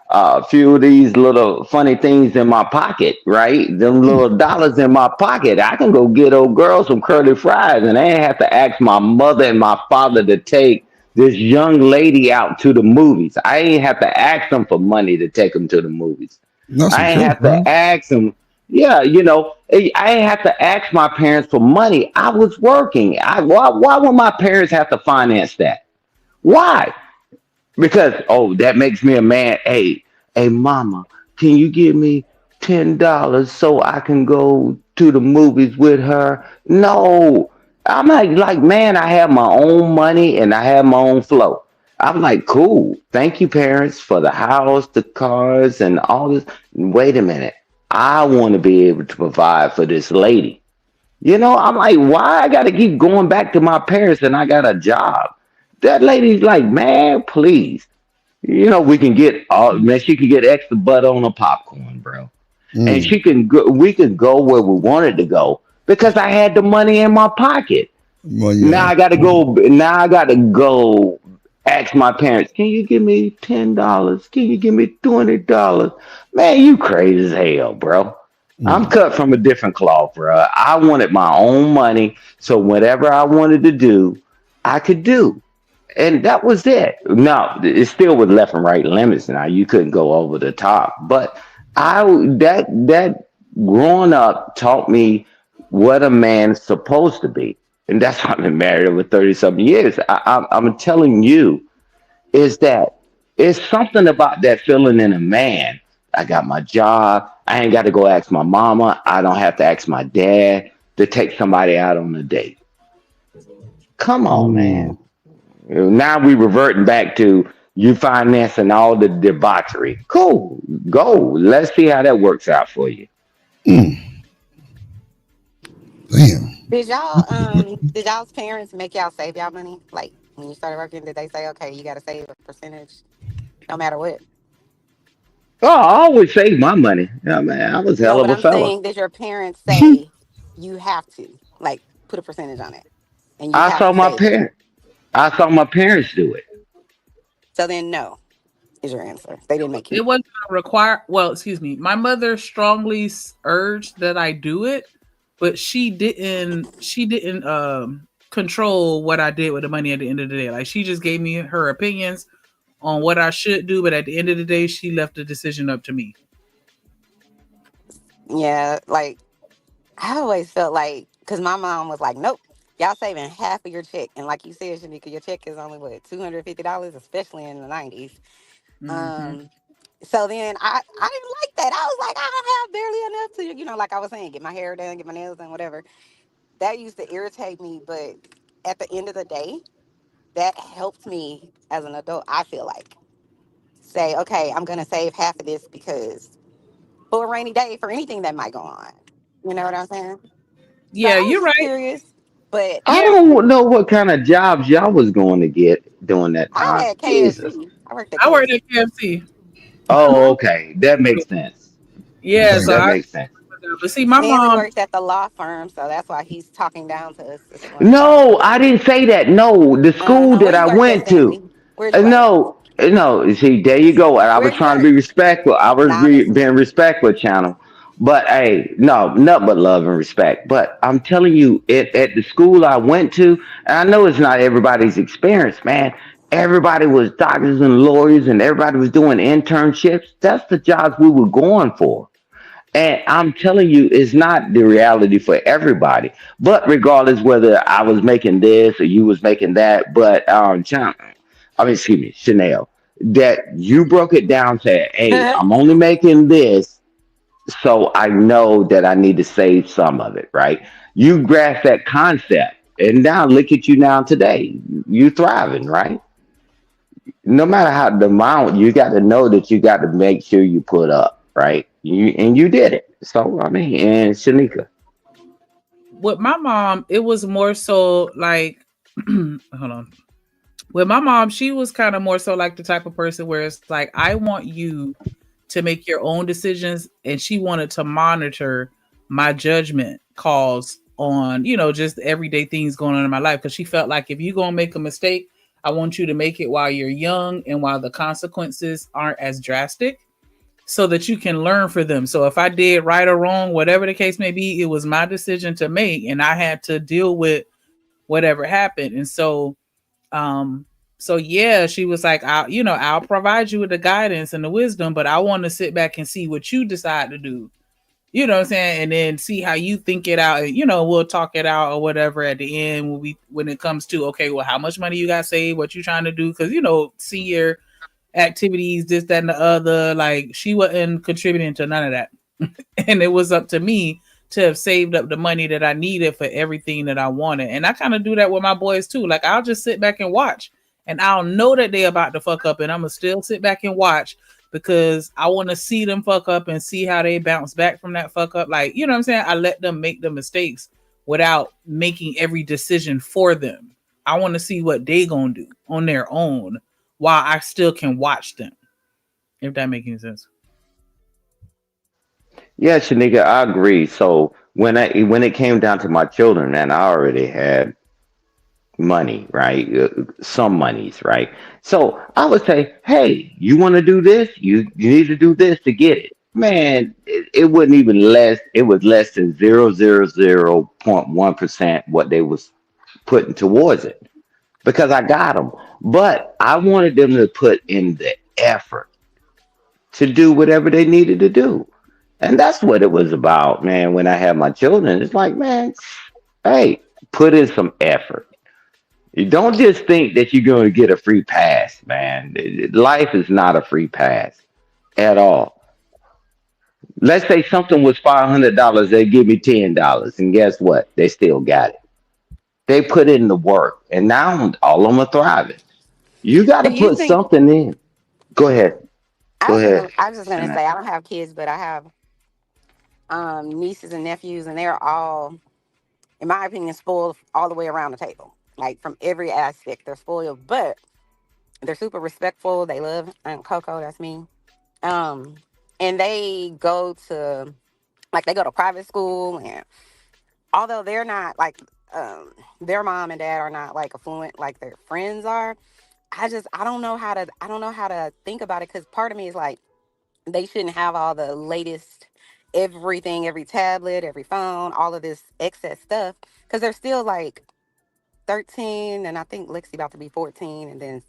a few of these little funny things in my pocket, right? Them little dollars in my pocket, I can go get old girl some curly fries, and I ain't have to ask my mother and my father to take this young lady out to the movies. I ain't have to ask them for money to take them to the movies. I ain't have to ask them. Yeah, you know, I ain't have to ask my parents for money. I was working. Why would my parents have to finance that? Why? Because, oh, that makes me a man. Hey, mama, can you give me $10 so I can go to the movies with her? No. I'm like, man, I have my own money and I have my own flow. I'm like, cool. Thank you, parents, for the house, the cars, and all this. Wait a minute. I want to be able to provide for this lady. You know, I'm like, why I got to keep going back to my parents and I got a job? That lady's like, man, please. You know, we can get man, she can get extra butter on a popcorn, bro. And she can go, we can go where we wanted to go because I had the money in my pocket. Well, yeah. Now I got to go ask my parents, can you give me $10? Can you give me $20? Man, you crazy as hell, bro. I'm cut from a different cloth, bro. I wanted my own money, so whatever I wanted to do, I could do. And that was it. No, it still was left and right limits. Now you couldn't go over the top. But that growing up taught me what a man's supposed to be. And that's why I've been married over 30-something years. I'm telling you, is that it's something about that feeling in a man. I got my job. I ain't got to go ask my mama. I don't have to ask my dad to take somebody out on a date. Come on, man. Now we reverting back to you financing all the debauchery. Cool. Go. Let's see how that works out for you. Damn. Did y'all's parents make y'all save y'all money? Like when you started working, did they say, okay, you got to save a percentage no matter what? Oh, I always save my money. Yeah, man, I was hell of a I'm fella. saying, did your parents say you have to like put a percentage on it? And you I have saw to my save it? parents. I saw my parents do it. So then no is your answer. They didn't make you. It wasn't required. Well, excuse me. My mother strongly urged that I do it, but she didn't control what I did with the money at the end of the day. Like, she just gave me her opinions on what I should do, but at the end of the day, she left the decision up to me. Yeah, like I always felt like, because my mom was like, nope, y'all saving half of your check. And like you said, Shanika, your check is only what, $250, especially in the 90s. So then I didn't like that. I was like, I don't have barely enough to, like I was saying, get my hair done, get my nails done, whatever. That used to irritate me, but at the end of the day, that helped me as an adult, I feel like. Say, okay, I'm going to save half of this because for a rainy day, for anything that might go on. You know what I'm saying? Yeah, so you're right. Curious, but I don't know what kind of jobs y'all was going to get during that time. I had Jesus. KFC. I worked at KFC. Oh, okay. That makes sense. Yeah, so That I. makes sense. But see, my Stanley mom. works at the law firm, so that's why he's talking down to us this morning. No, I didn't say that. No, the school Where that you I work at, went to. Stanley? Where'd you work? No, no. See, there you go. I Where was you trying to work? be respectful. I was Now I'm listening. being respectful, channel. But hey, no, nothing but love and respect. But I'm telling you, at the school I went to, and I know it's not everybody's experience, man. Everybody was doctors and lawyers, and everybody was doing internships. That's the jobs we were going for. And I'm telling you, it's not the reality for everybody. But regardless whether I was making this or you was making that, but excuse me, Chanel, that you broke it down to, hey, I'm only making this, so I know that I need to save some of it, right? You grasp that concept, and now look at you now today. You thriving, right? No matter how the amount, you got to know that you got to make sure you put up, right? You did it. So I mean, and Shanika. With my mom, it was more so like, hold on. With my mom, she was kind of more so like the type of person where it's like, I want you to make your own decisions, and she wanted to monitor my judgment calls on, just everyday things going on in my life, because she felt like if you're gonna make a mistake, I want you to make it while you're young and while the consequences aren't as drastic, so that you can learn for them. So if I did right or wrong, whatever the case may be, it was my decision to make, and I had to deal with whatever happened. And um, so yeah, she was like, I'll provide you with the guidance and the wisdom, but I want to sit back and see what you decide to do. You know what I'm saying? And then see how you think it out. And, we'll talk it out or whatever at the end when it comes to, okay, well, how much money you got saved, what you trying to do? Cause senior activities, this, that, and the other, like she wasn't contributing to none of that. And it was up to me to have saved up the money that I needed for everything that I wanted. And I kind of do that with my boys too. Like I'll just sit back and watch, and I'll know that they about to fuck up, and I'm gonna still sit back and watch because I want to see them fuck up and see how they bounce back from that fuck up. Like, you know what I'm saying? I let them make the mistakes without making every decision for them. I want to see what they gonna do on their own while I still can watch them. If that makes any sense. Yeah, Shanika, I agree. So when it came down to my children, and I already had money, right? Some monies, right? So I would say, hey, you want to do this? You need to do this to get it. Man, it wasn't even less. It was less than 0.1% what they was putting towards it because I got them. But I wanted them to put in the effort to do whatever they needed to do. And that's what it was about, man. When I had my children, it's like, man, hey, put in some effort. You don't just think that you're going to get a free pass, man. Life is not a free pass at all. Let's say something was $500, they give me $10, and guess what? They still got it. They put in the work, and now all of them are thriving. You got Do to you put think? something in. Go ahead. Go ahead. I was just gonna Shanae. say I don't have kids, but I have nieces and nephews, and they're all, in my opinion, spoiled all the way around the table. Like from every aspect, they're spoiled, but they're super respectful. They love Aunt Coco. That's me. Um, and they go to private school, and although they're not like their mom and dad are not like affluent like their friends are, I don't know how to think about it because part of me is like they shouldn't have all the latest everything, every tablet, every phone, all of this excess stuff because they're still like 13, and I think Lexi about to be 14, and then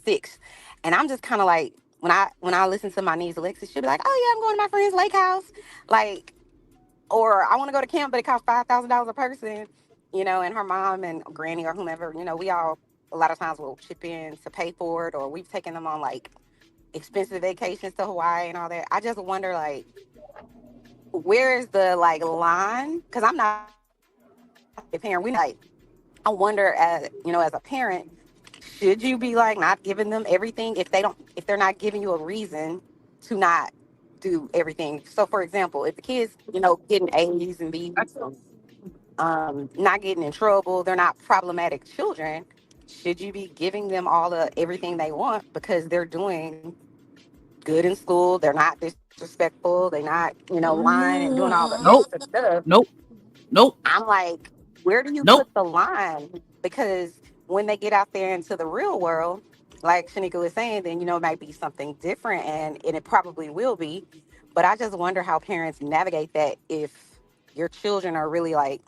6. And I'm just kind of like when I listen to my niece Lexi, she'll be like, "Oh yeah, I'm going to my friend's lake house," like, or I want to go to camp, but it costs $5,000 a person, and her mom and granny or whomever, we all a lot of times will chip in to pay for it, or we've taken them on like expensive vacations to Hawaii and all that. I just wonder like where is the like line? Because I'm not a parent. We like I wonder as a parent, should you be like not giving them everything if they're not giving you a reason to not do everything? So for example, if the kids, getting A's and B's, not getting in trouble, they're not problematic children, should you be giving them all the everything they want because they're doing good in school. They're not disrespectful. They're not, lying and doing all the Nope. extra stuff. Nope. I'm like, where do you Nope. put the line? Because when they get out there into the real world, like Shanika was saying, then, it might be something different and it probably will be. But I just wonder how parents navigate that if your children are really like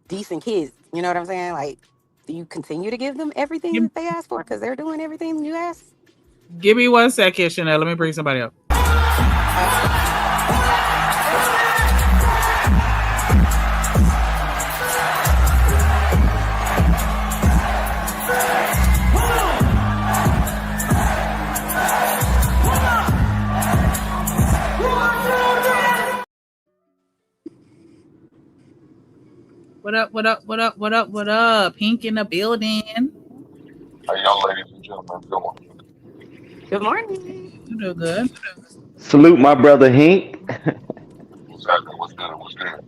decent kids. You know what I'm saying? Like, do you continue to give them everything that they ask for because they're doing everything you ask? Give me 1 second, Chanel. Let me bring somebody up. What up, what up, what up, what up, what up? Pink in the building. How y'all ladies and gentlemen doing? Good morning. You do good. Salute my brother Hink. What's happening? What's good? What's good?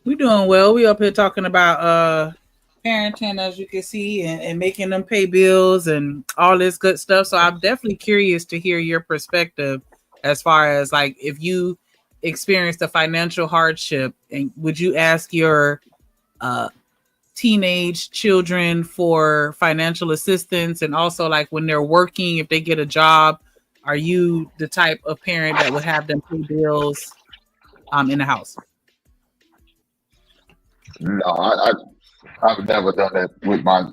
We doing well. We up here talking about parenting, as you can see, and making them pay bills and all this good stuff. So I'm definitely curious to hear your perspective as far as like if you experienced a financial hardship, and would you ask your teenage children for financial assistance? And also like when they're working, if they get a job, are you the type of parent that would have them pay bills in the house? No, I've never done that with my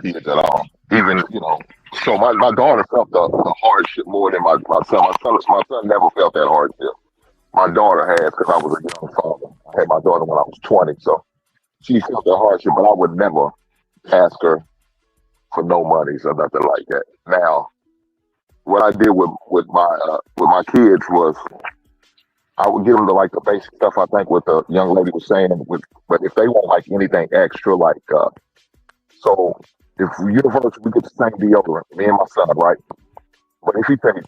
kids at all. Even so my daughter felt the hardship more than my son. My son never felt that hardship. My daughter has, because I was a young father. I had my daughter when I was 20, so she felt the hardship, but I would never ask her for no monies or nothing like that. Now, what I did with my kids was I would give them the basic stuff. I think what the young lady was saying, but if they want like anything extra, like so if Universal, we get the same deodorant, me and my son, right? But if he says,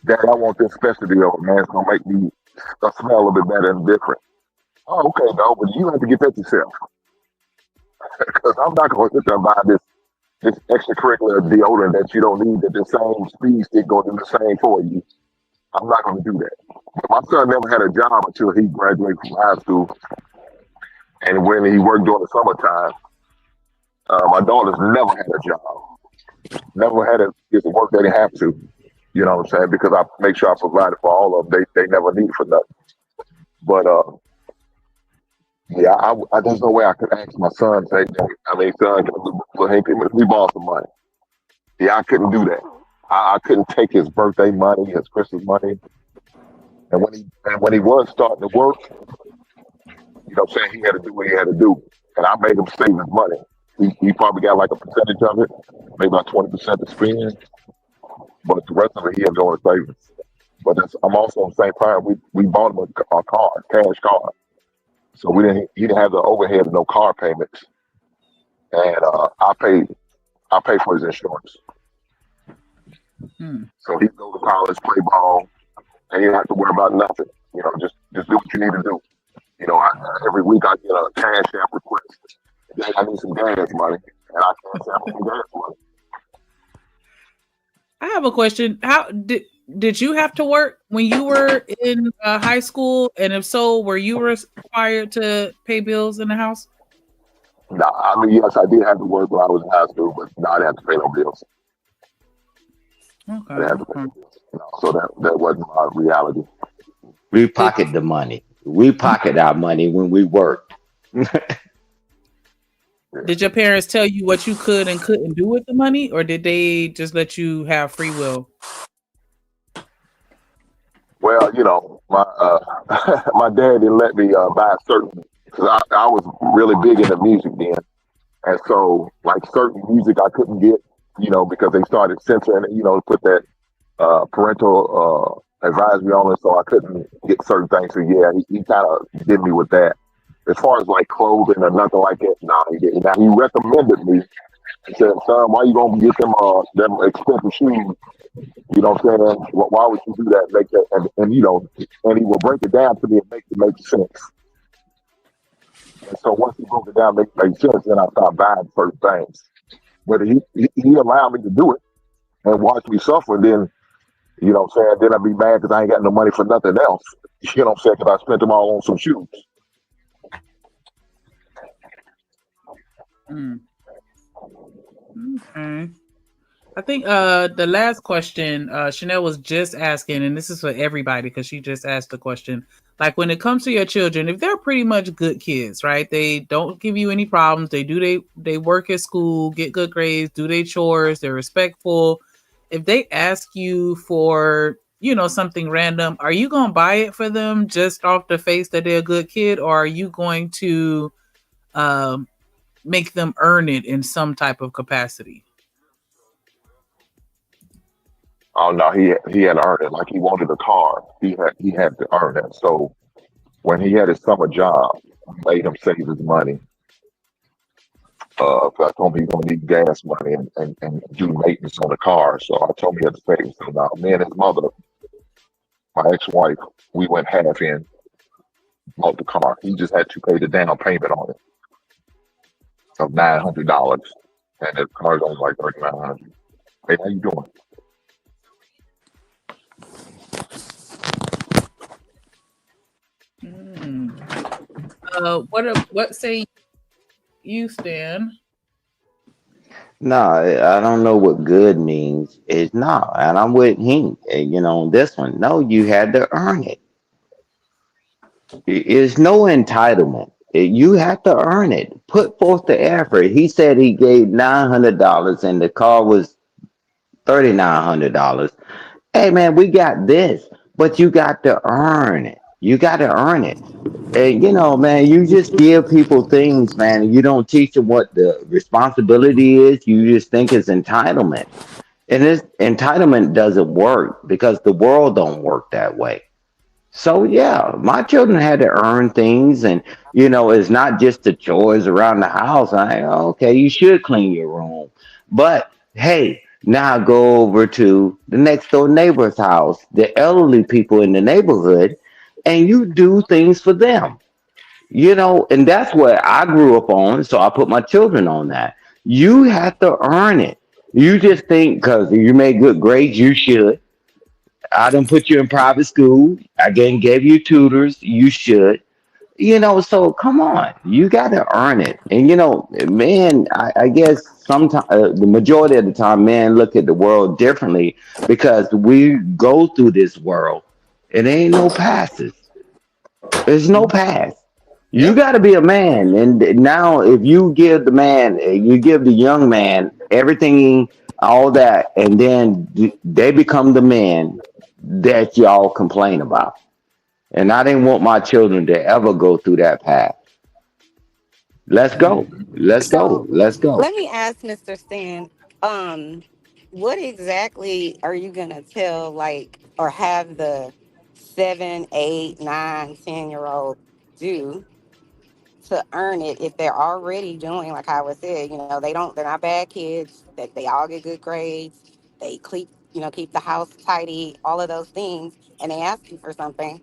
Dad, I want this special deodorant, man, it's gonna make me smell a little bit better and different. Oh, okay, no, but you have to get that yourself. Because I'm not going to sit there and buy this extracurricular deodorant that you don't need, that the same speed stick going to do the same for you. I'm not going to do that. But my son never had a job until he graduated from high school. And when he worked during the summertime, my daughter's never had a job. Never had to get to work they didn't have to. You know what I'm saying? Because I make sure I provided for all of them. They never need for nothing. But yeah, there's no way I could ask my son, say, son, can we borrow some money? Yeah, I couldn't do that. I couldn't take his birthday money, his Christmas money. And when he was starting to work, you know what I'm saying, he had to do what he had to do. And I made him save his money. He probably got like a percentage of it, maybe about 20% to spend. But the rest of it, he had going to savings. But I'm also on the same time, we bought him a car, cash car. So he didn't have the overhead of no car payments. And I paid for his insurance. So he go to college, play ball, and he didn't have to worry about nothing. Just do what you need to do. Every week I get a Cashapp request. Dad, I need some gas money, and I Cashapp some gas money. I have a question. How did you have to work when you were in high school? And if so, were you required to pay bills in the house? No, yes, I did have to work when I was in high school, but no, I didn't have to pay no bills. Okay. I didn't have to pay bills. So that wasn't my reality. We pocket the money. We pocket our money when we work. Did your parents tell you what you could and couldn't do with the money, or did they just let you have free will? Well, my dad didn't let me buy certain, because I was really big into music then. And so, like, certain music I couldn't get, because they started censoring it, put that parental advisory on it, so I couldn't get certain things. So, yeah, he kind of did me with that. As far as, like, clothing or nothing like that, no, he didn't. Now, he recommended me. He said, son, why you going to get them expensive shoes? You know what I'm saying? Why would you do that? Make that, and he will break it down to me and make it make sense. And so once he broke it down, make sense, then I started buying certain things. But he allowed me to do it and watch me suffer. And then, you know what I'm saying? Then I'd be mad because I ain't got no money for nothing else. You know what I'm saying? Because I spent them all on some shoes. Okay. I think the last question Chanel was just asking, and this is for everybody because she just asked the question. Like when it comes to your children, if they're pretty much good kids, right? They don't give you any problems. They work at school, get good grades, do their chores, they're respectful. If they ask you for, you know, something random, are you gonna buy it for them just off the face that they're a good kid, or are you going to make them earn it in some type of capacity? Oh no, he had to earn it. Like he wanted a car, he had to earn it. So when he had his summer job, I made him save his money. So I told him he's gonna need gas money and do maintenance on the car. So I told him he had to save. So now me and his mother, my ex-wife, we went half in, bought the car. He just had to pay the down payment on it of $900, and the car's only like $3,900. Hey, how you doing? What say you, Stan? No, I don't know what good means. It's no, and I'm with him. You know, on this one. No, you had to earn it. It's no entitlement. You have to earn it. Put forth the effort. He said he gave $900 and the car was $3,900. Hey man, we got this, but you got to earn it. You got to earn it. And you know, man, you just give people things, man, and you don't teach them what the responsibility is. You just think it's entitlement. And this entitlement doesn't work because the world don't work that way. So yeah, my children had to earn things, and you know, it's not just the chores around the house. Okay, you should clean your room, but hey, now go over to the next door neighbor's house, the elderly people in the neighborhood, and you do things for them. You know, and that's what I grew up on. So I put my children on that. You have to earn it. You just think because you made good grades, you should. I didn't put you in private school. I again gave you tutors. You should. You know, so come on. You got to earn it. And, you know, man, I guess sometimes the majority of the time, men look at the world differently because we go through this world. It ain't no passes. There's no pass. You got to be a man. And now, if you give the man, you give the young man everything, all that, and then they become the man that y'all complain about. And I didn't want my children to ever go through that path. Let's go. Let's go. So Let's go. let me ask Mr. Stan, what exactly are you gonna tell like or have the 7, 8, 9, 10 year old do to earn it if they're already doing like how I was said, you know, they're not bad kids, that they all get good grades, they keep the house tidy, all of those things, and they ask you for something.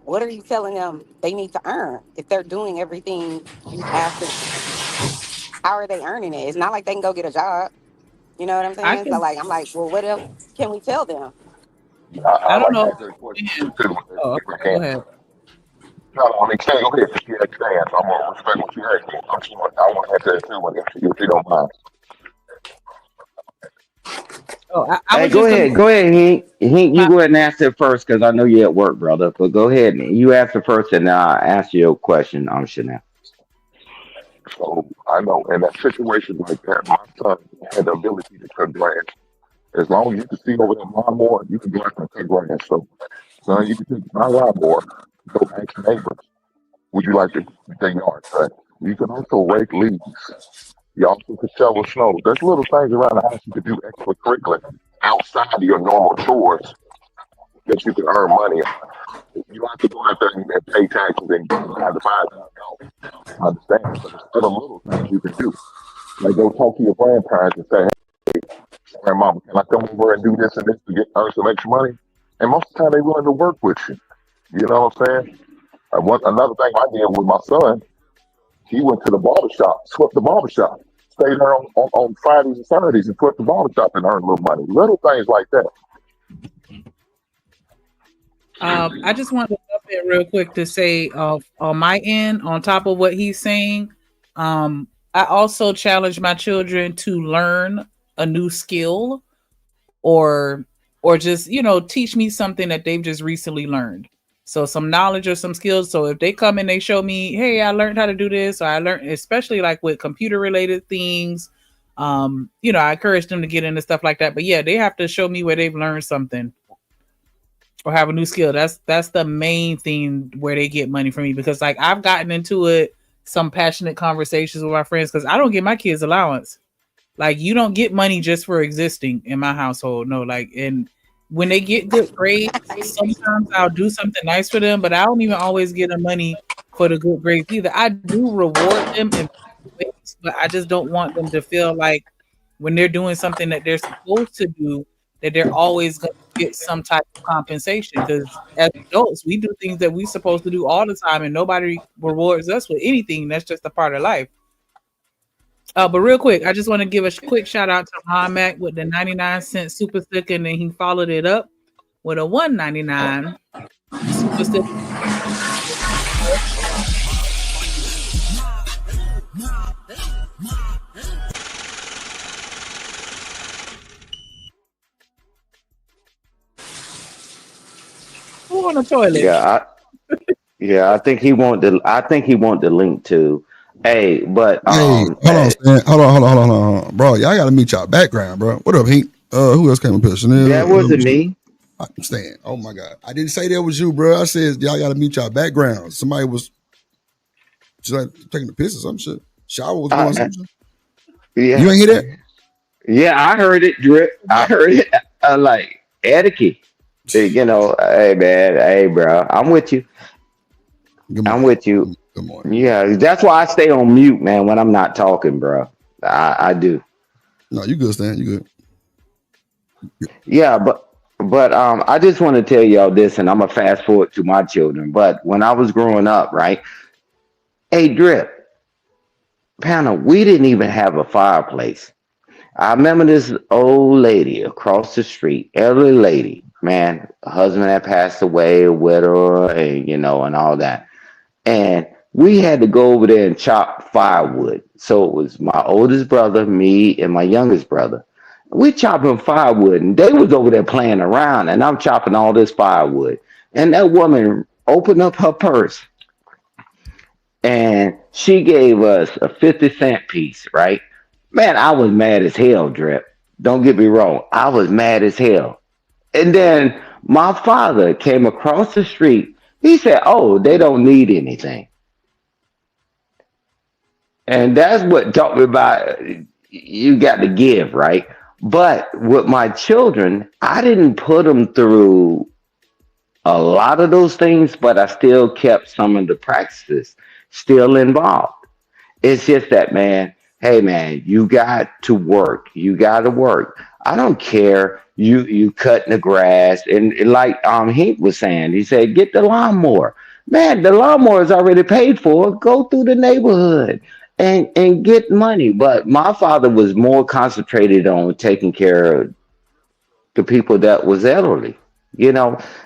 What are you telling them they need to earn if they're doing everything you ask them? How are they earning it? It's not like they can go get a job. You know what I'm I saying? So can. like, I'm like, well, what else can we tell them? I I don't like to know. answer that question too, if Oh, I go can. ahead. No, I mean, Stan, go ahead. She had Stan, so I'm gonna respect what she asked me. I want to answer that too, if you don't mind. Oh, I Hey, was go just gonna. ahead. Go ahead, Hank. Hank, you go ahead and answer first because I know you're at work, brother. But go ahead. You answer first, and I'll answer your question, Chanel. So I know in that situation like that, my son had the ability to cut grass. As long as you can see over that lawnmower, you can go out and cut grass. So, son, you can take my lawnmower, go ask neighbors, would you like to their yard cut? You can also rake leaves. You also can shovel snow. There's little things around the house you can do extracurricular outside of your normal chores that you can earn money on. You don't have to go out there and pay taxes and get a 9 to 5 job. No, I understand. But there's other little things you can do. Like go talk to your grandparents and say, hey, grandmama, can I come over and do this and this to get earn some extra money? And most of the time they're willing to work with you. You know what I'm saying? Another thing I did with my son, he went to the barber shop, swept the barber shop. stay there on Fridays and Saturdays and put the barbershop and earn a little money. Little things like that. I just wanted to jump in real quick to say, on my end, on top of what he's saying, I also challenge my children to learn a new skill, or just teach me something that they've just recently learned. So some knowledge or some skills. So if they come and they show me, hey, I learned how to do this, or I learned, especially like with computer related things, I encourage them to get into stuff like that. But yeah, they have to show me where they've learned something or have a new skill. That's the main thing where they get money from me, because like I've gotten into it, some passionate conversations with my friends, because I don't give my kids allowance. Like, you don't get money just for existing in my household. No, like, and when they get good grades, sometimes I'll do something nice for them, but I don't even always get them money for the good grades either. I do reward them in ways, but I just don't want them to feel like when they're doing something that they're supposed to do, that they're always going to get some type of compensation. Because as adults, we do things that we're supposed to do all the time, and nobody rewards us with anything. That's just a part of life. But real quick, I just want to give a quick shout out to Mac with the 99-cent super sticker, and then he followed it up with a $1.99 super sticker. Who on the toilet? I think he want the link to. Hey, but hold on, Stan. Hold on, bro. Y'all gotta meet y'all background, bro. What up, Hank? Who else came up here? Chanel. That wasn't me. Stan. Oh my God, I didn't say that was you, bro. I said y'all gotta meet y'all background. Somebody was just like taking a piss or some shit. Shower was going some shit. Yeah, you ain't hear that? Yeah, I heard it, Drip. I heard it. Like etiquette. Hey man, hey bro, I'm with you. I'm with you. Good morning. Yeah, that's why I stay on mute, man, when I'm not talking, bro. I do. No, you good, Stan. You good. Yeah, but I just want to tell y'all this, and I'm gonna fast forward to my children. But when I was growing up, right? Hey, Drip, panel, we didn't even have a fireplace. I remember this old lady across the street, elderly lady, man, her husband had passed away, a widower, and all that. And we had to go over there and chop firewood. So it was my oldest brother, me, and my youngest brother. We chopping firewood, and they was over there playing around, and I'm chopping all this firewood. And that woman opened up her purse, and she gave us a 50-cent piece, right? Man, I was mad as hell, Drip. Don't get me wrong. I was mad as hell. And then my father came across the street. He said, oh, they don't need anything. And that's what taught me about you got to give, right? But with my children, I didn't put them through a lot of those things, but I still kept some of the practices still involved. It's just that, man, hey, man, you got to work. You got to work. I don't care. You cutting the grass. And like Hank was saying, he said, get the lawnmower. Man, the lawnmower is already paid for. Go through the neighborhood and get money. But my father was more concentrated on taking care of the people that was elderly,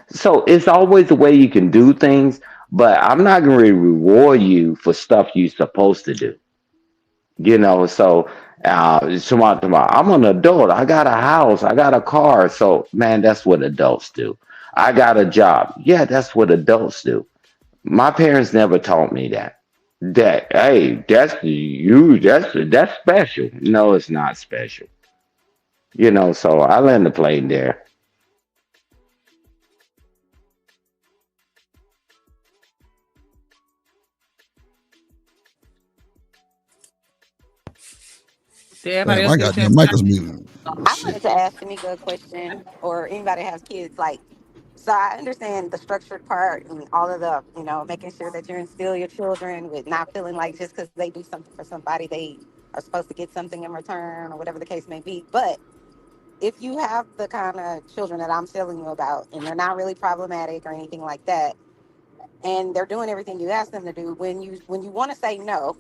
So it's always a way you can do things, but I'm not going to reward you for stuff you're supposed to do. So tomorrow, I'm an adult. I got a house. I got a car. So, man, that's what adults do. I got a job. Yeah, that's what adults do. My parents never taught me that. Hey, that's you. That's special. No, it's not special. So I land the plane there. Man, my goddamn mic was muted. I wanted to ask Tamika a question, or anybody has kids. Like, so I understand the structured part and all of the, making sure that you instill your children with not feeling like just because they do something for somebody, they are supposed to get something in return or whatever the case may be. But if you have the kind of children that I'm telling you about, and they're not really problematic or anything like that, and they're doing everything you ask them to do, when you want to say no,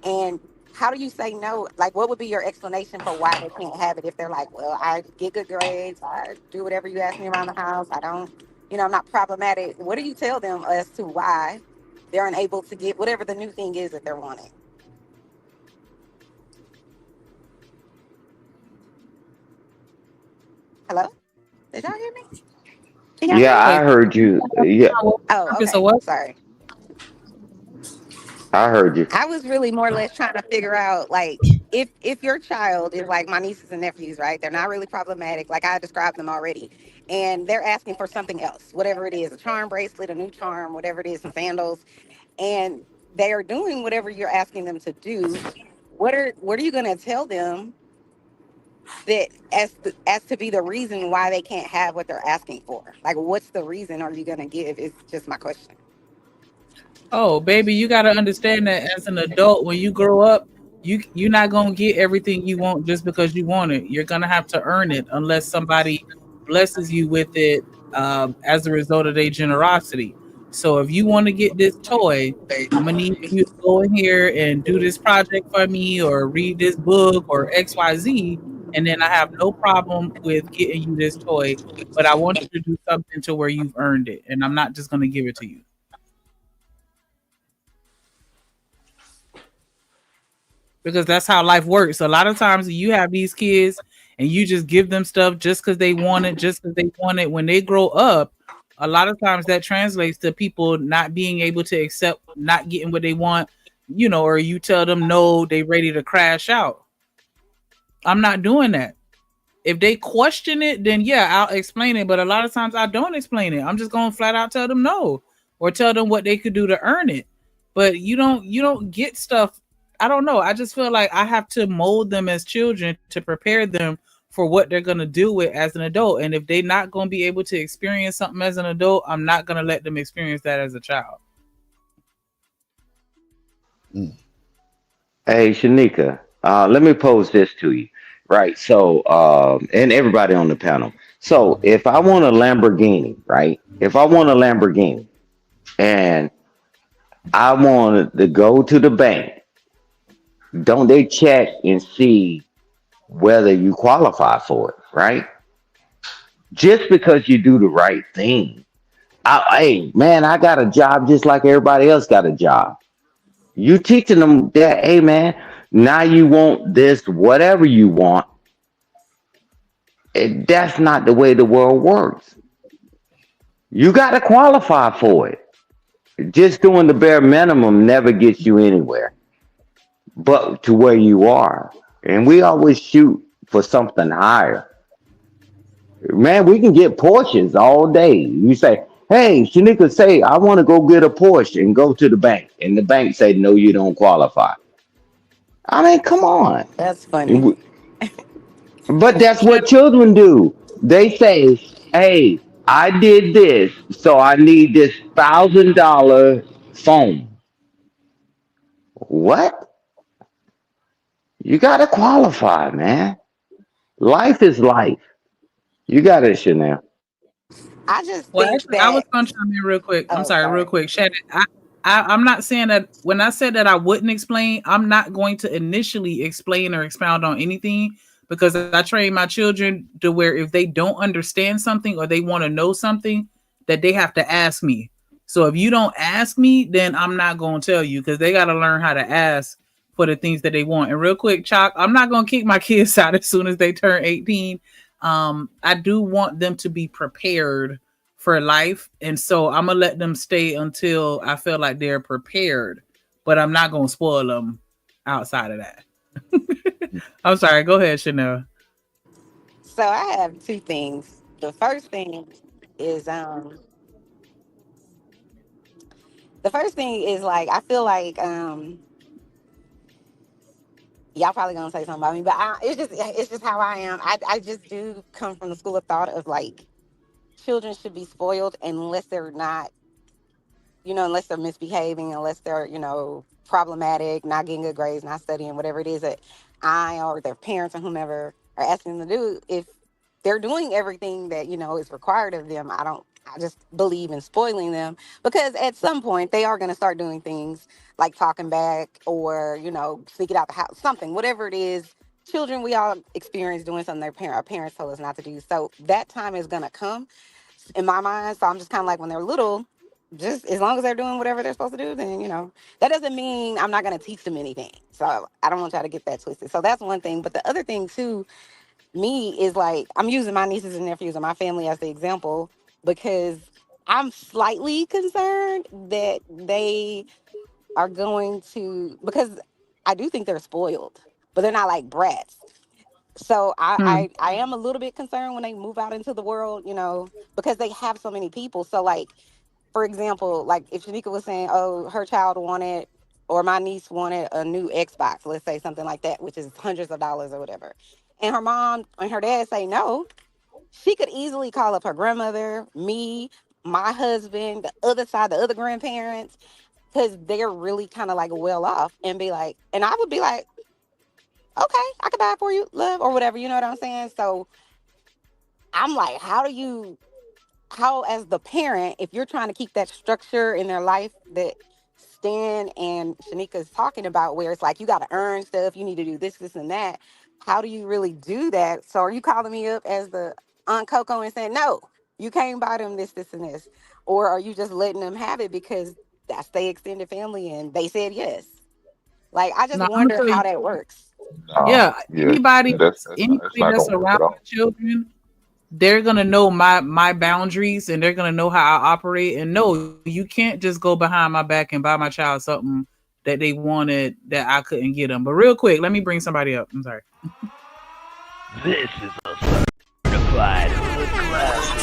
and how do you say no? Like, what would be your explanation for why they can't have it if they're like, well, I get good grades, I do whatever you ask me around the house, I don't, I'm not problematic. What do you tell them as to why they're unable to get whatever the new thing is that they're wanting? Hello? Did y'all hear me? Yeah, I heard you. Yeah, Oh, okay. Sorry. I heard you. I was really more or less trying to figure out, like, if your child is like my nieces and nephews, right? They're not really problematic, like I described them already, and they're asking for something else, whatever it is, a charm bracelet, a new charm, whatever it is, some sandals, and they are doing whatever you're asking them to do. What are you going to tell them that as to be the reason why they can't have what they're asking for? Like, what's the reason are you going to give? Is just my question. Oh, baby, you got to understand that as an adult, when you grow up, you're not going to get everything you want just because you want it. You're going to have to earn it unless somebody blesses you with it as a result of their generosity. So if you want to get this toy, I'm going to need you to go in here and do this project for me or read this book or XYZ. And then I have no problem with getting you this toy, but I want you to do something to where you've earned it. And I'm not just going to give it to you. Because that's how life works. A lot of times you have these kids and you just give them stuff just because they want it, When they grow up, a lot of times that translates to people not being able to accept not getting what they want, or you tell them no, they ready to crash out. I'm not doing that. If they question it, then yeah, I'll explain it. But a lot of times I don't explain it. I'm just going to flat out tell them no or tell them what they could do to earn it. But you don't get stuff. I don't know. I just feel like I have to mold them as children to prepare them for what they're going to do with as an adult. And if they're not going to be able to experience something as an adult, I'm not going to let them experience that as a child. Hey, Shanika, let me pose this to you. Right. So, and everybody on the panel. So if I want a Lamborghini, right? If I want a Lamborghini and I want to go to the bank, don't they check and see whether you qualify for it, right? Just because you do the right thing. Hey, man, I got a job just like everybody else got a job. You teaching them that, hey, man, now you want this, whatever you want. That's not the way the world works. You got to qualify for it. Just doing the bare minimum never gets you anywhere, but to where you are. And we always shoot for something higher. Man, we can get Porsches all day. You say, hey, Shanika, say, I want to go get a Porsche and go to the bank. And the bank say, no, you don't qualify. I mean, come on. That's funny. But that's what children do. They say, hey, I did this, so I need this $1,000 phone. What? You got to qualify, man. Life is life. You got it, Chanel. I just Well, think actually, I was that. going to chime in real quick. I'm Oh, sorry, real quick. Shannon, I'm not saying that when I said that I wouldn't explain, I'm not going to initially explain or expound on anything because I train my children to where if they don't understand something or they want to know something, that they have to ask me. So if you don't ask me, then I'm not going to tell you because they got to learn how to ask for the things that they want. And real quick, Chalk, I'm not going to kick my kids out as soon as they turn 18. I do want them to be prepared for life. And so I'm going to let them stay until I feel like they're prepared, but I'm not going to spoil them outside of that. I'm sorry. Go ahead, Chanel. So I have two things. The first thing is like I feel like y'all probably gonna say something about me, but it's just how I am. I just do come from the school of thought of like children should be spoiled unless they're not, unless they're misbehaving, unless they're, problematic, not getting good grades, not studying, whatever it is that I or their parents or whomever are asking them to do. If they're doing everything that, is required of them, I don't I just believe in spoiling them because at some point they are going to start doing things like talking back or, you know, sneaking out the house, something, whatever it is. Children, we all experience doing something our parents told us not to do. So that time is going to come in my mind. So I'm just kind of like when they're little, just as long as they're doing whatever they're supposed to do, then, you know, that doesn't mean I'm not going to teach them anything. So I don't want y'all to get that twisted. So that's one thing. But the other thing too, me is like, I'm using my nieces and nephews and my family as the example because I'm slightly concerned that they are going to, because I do think they're spoiled, but they're not like brats. So I am a little bit concerned when they move out into the world, you know, because they have so many people. So like, for example, like if Shanika was saying, oh, her child wanted, or my niece wanted a new Xbox, let's say something like that, which is hundreds of dollars or whatever. And her mom and her dad say no, she could easily call up her grandmother, me, my husband, the other side, the other grandparents, because they're really kind of like well off and be like, and I would be like, okay, I could buy it for you, love, or whatever, you know what I'm saying? So I'm like, how as the parent, if you're trying to keep that structure in their life that Stan and Shanika is talking about, where it's like you got to earn stuff, you need to do this, this, and that. How do you really do that? So are you calling me up as the Aunt Coco and saying, no, you can't buy them this, this, and this? Or are you just letting them have it because that's their extended family and they said yes? Like, I just No, I'm wonder gonna tell how you, that works. yeah, Yeah, anybody that's not that's gonna work at around my all. children, they're gonna know my boundaries and they're gonna know how I operate. And no, you can't just go behind my back and buy my child something that they wanted that I couldn't get them. But real quick, let me bring somebody up. I'm sorry. This is a certified hood classic,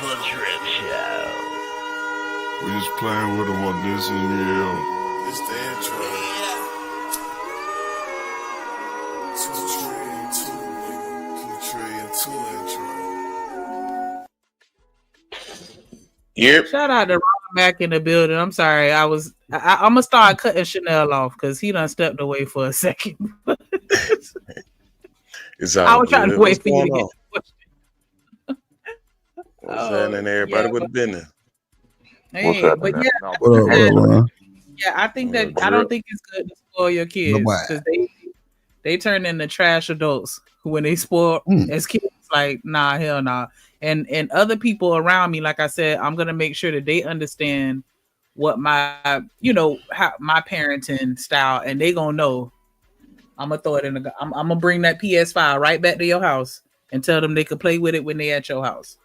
The Drip Show. We're just playing with them on this one, yeah. It's the intro. Yep. Shout out to Ron Mac in the building. I'm sorry. I'm gonna start cutting Chanel off because he done stepped away for a second. It's all I was trying good. to wait What's for you to going get on? the What's happening? Everybody with the business. Hey, but yeah, What up, Ron? yeah, I think that I don't think it's good to spoil your kids because they turn into trash adults when they spoil as kids. Like, nah, hell nah. And other people around me, like I said, I'm gonna make sure that they understand what my, you know, how my parenting style, and they gonna know. I'm gonna throw it in the. I'm gonna bring that PS5 right back to your house and tell them they can play with it when they at your house.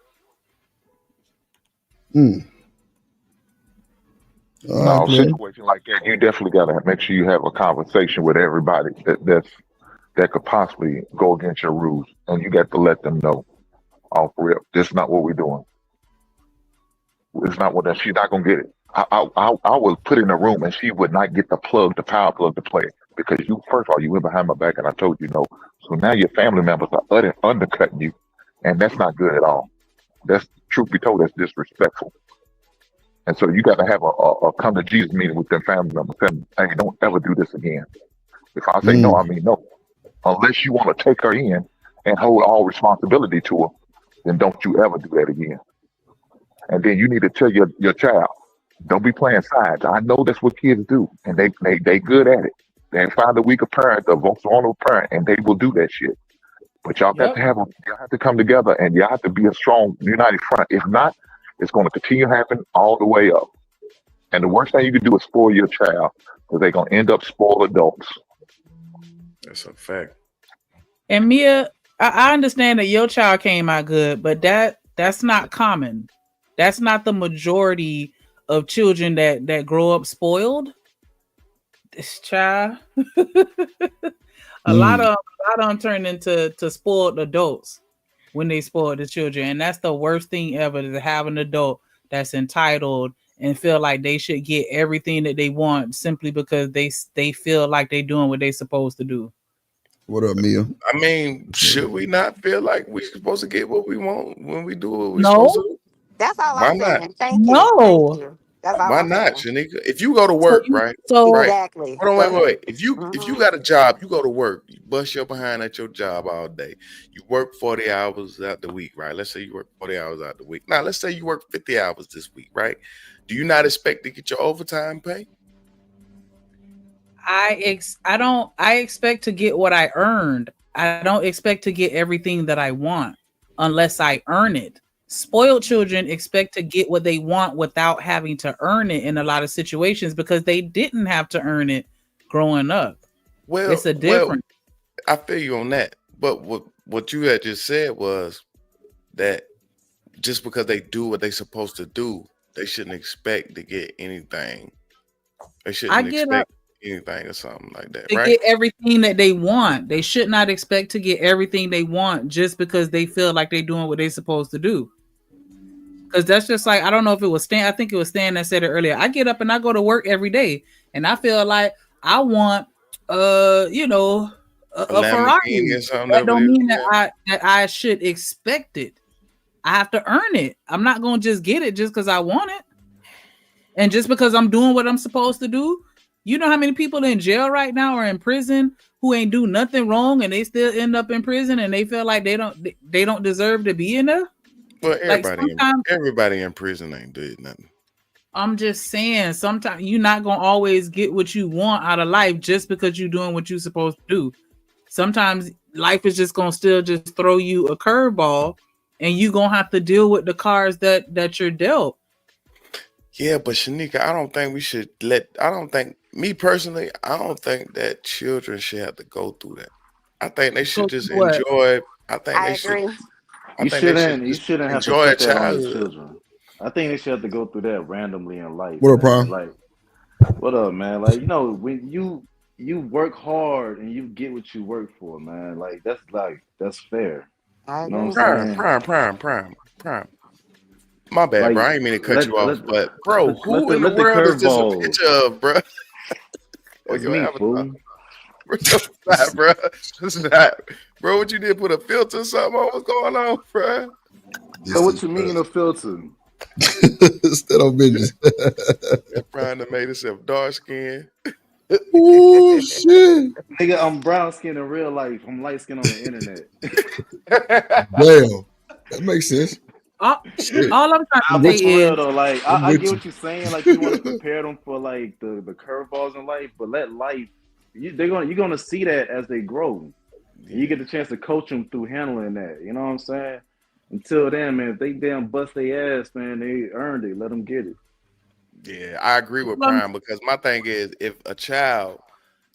No, situation like that, you definitely gotta make sure you have a conversation with everybody that could possibly go against your rules, and you got to let them know off rip. This is not what we're doing. It's not what that. She's not gonna get it. I was put in a room and she would not get the power plug to play because you first of all you went behind my back and I told you no. So now your family members are undercutting you, and that's not good at all. That's truth be told, that's disrespectful. And so you got to have a come to Jesus meeting with their family members. Saying, hey, don't ever do this again. If I say no, I mean no. Unless you want to take her in and hold all responsibility to her, then don't you ever do that again. And then you need to tell your child, don't be playing sides. I know that's what kids do, and they good at it. They find the weaker parent, the vulnerable parent, and they will do that shit. But y'all got to y'all have to come together, and y'all have to be a strong, united front. If not, it's going to continue to happen all the way up. And the worst thing you can do is spoil your child, because they're going to end up spoiled adults. That's a fact. And Mia, I understand that your child came out good, but that's not common. That's not the majority of children that grow up spoiled. This child, a lot of them turn into spoiled adults when they spoil the children, and that's the worst thing ever, to have an adult that's entitled and feel like they should get everything that they want simply because they feel like they're doing what they're supposed to do. What up, Mia? I mean, should we not feel like we're supposed to get what we want when we do what we're supposed to do? That's all Why I'm not? saying. Thank you. No. Thank you. That's all Why I'm not, saying. Shanika? If you go to work, right? Right. Exactly. Hold on, wait. If Mm-hmm. you got a job, you go to work, you bust your behind at your job all day. You work 40 hours out the week, right? Let's say you work 40 hours out the week. Now, let's say you work 50 hours this week, right? Do you not expect to get your overtime pay? I expect to get what I earned. I don't expect to get everything that I want unless I earn it. Spoiled children expect to get what they want without having to earn it in a lot of situations because they didn't have to earn it growing up. It's a difference. I feel you on that. But what you had just said was that just because they do what they're supposed to do, they shouldn't expect to get anything. They shouldn't expect anything or something like that, right? Get everything that they want. They should not expect to get everything they want just because they feel like they're doing what they're supposed to do. Because that's just like, I don't know if it was Stan. I think it was Stan that said it earlier. I get up and I go to work every day, and I feel like I want, a Ferrari. That don't mean that I should expect it. I have to earn it. I'm not gonna just get it just because I want it, and just because I'm doing what I'm supposed to do. You know how many people in jail right now or in prison who ain't do nothing wrong and they still end up in prison and they feel like they don't deserve to be in there? Well, everybody in prison ain't did nothing. I'm just saying, sometimes you're not gonna always get what you want out of life just because you're doing what you're supposed to do. Sometimes life is just gonna still just throw you a curveball, and you're gonna have to deal with the cards that you're dealt. Yeah, but Shanika, I don't think me personally, I don't think that children should have to go through that. I think they should just enjoy. I think they should. You shouldn't have to enjoy put that on the childhood. children. I think they should have to go through that randomly in life. What up, Prime? Like, what up, man? Like, when you work hard and you get what you work for, man. Like, that's fair. I You know agree. what I'm saying? Prime. My bad, Like, bro. I ain't mean to cut you off, but bro, who in the let the world is this a curveball. picture of, bro? That's me, fool. Not, bro. This is not, bro. What you did? Put a filter or something on? What's going on, bro? So what you mean a filter? Instead of business. Brian that made himself dark skin. Oh shit! Nigga, I'm brown skin in real life. I'm light skin on the internet. Damn, that makes sense. All I'm trying to say for real is, though, like I get what you're saying. Like you want to prepare them for like the curveballs in life, but let life. You're gonna see that as they grow. And you get the chance to coach them through handling that. You know what I'm saying? Until then, man, if they damn bust their ass, man, they earned it. Let them get it. Yeah, I agree with Prime because my thing is, if a child,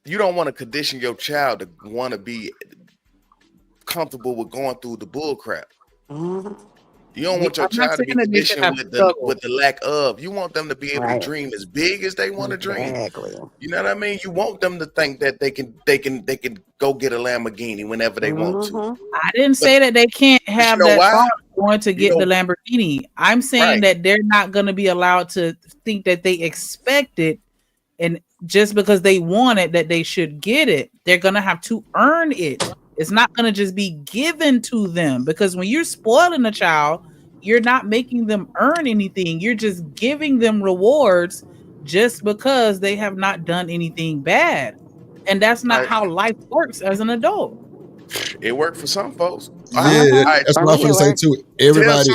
you don't want to condition your child to want to be comfortable with going through the bull crap. Mm-hmm. You don't want your child to be conditioned with the lack of. You want them to be able to dream as big as they want to dream. You know what I mean? You want them to think that they can go get a Lamborghini whenever they want to. I didn't say that they can't have that thought going to get the Lamborghini. I'm saying that they're not going to be allowed to think that they expect it, and just because they want it, that they should get it. They're going to have to earn it. It's not going to just be given to them, because when you're spoiling a child, you're not making them earn anything. You're just giving them rewards just because they have not done anything bad. And that's not how life works as an adult. It worked for some folks. Yeah, that's what I'm going to say too. Everybody,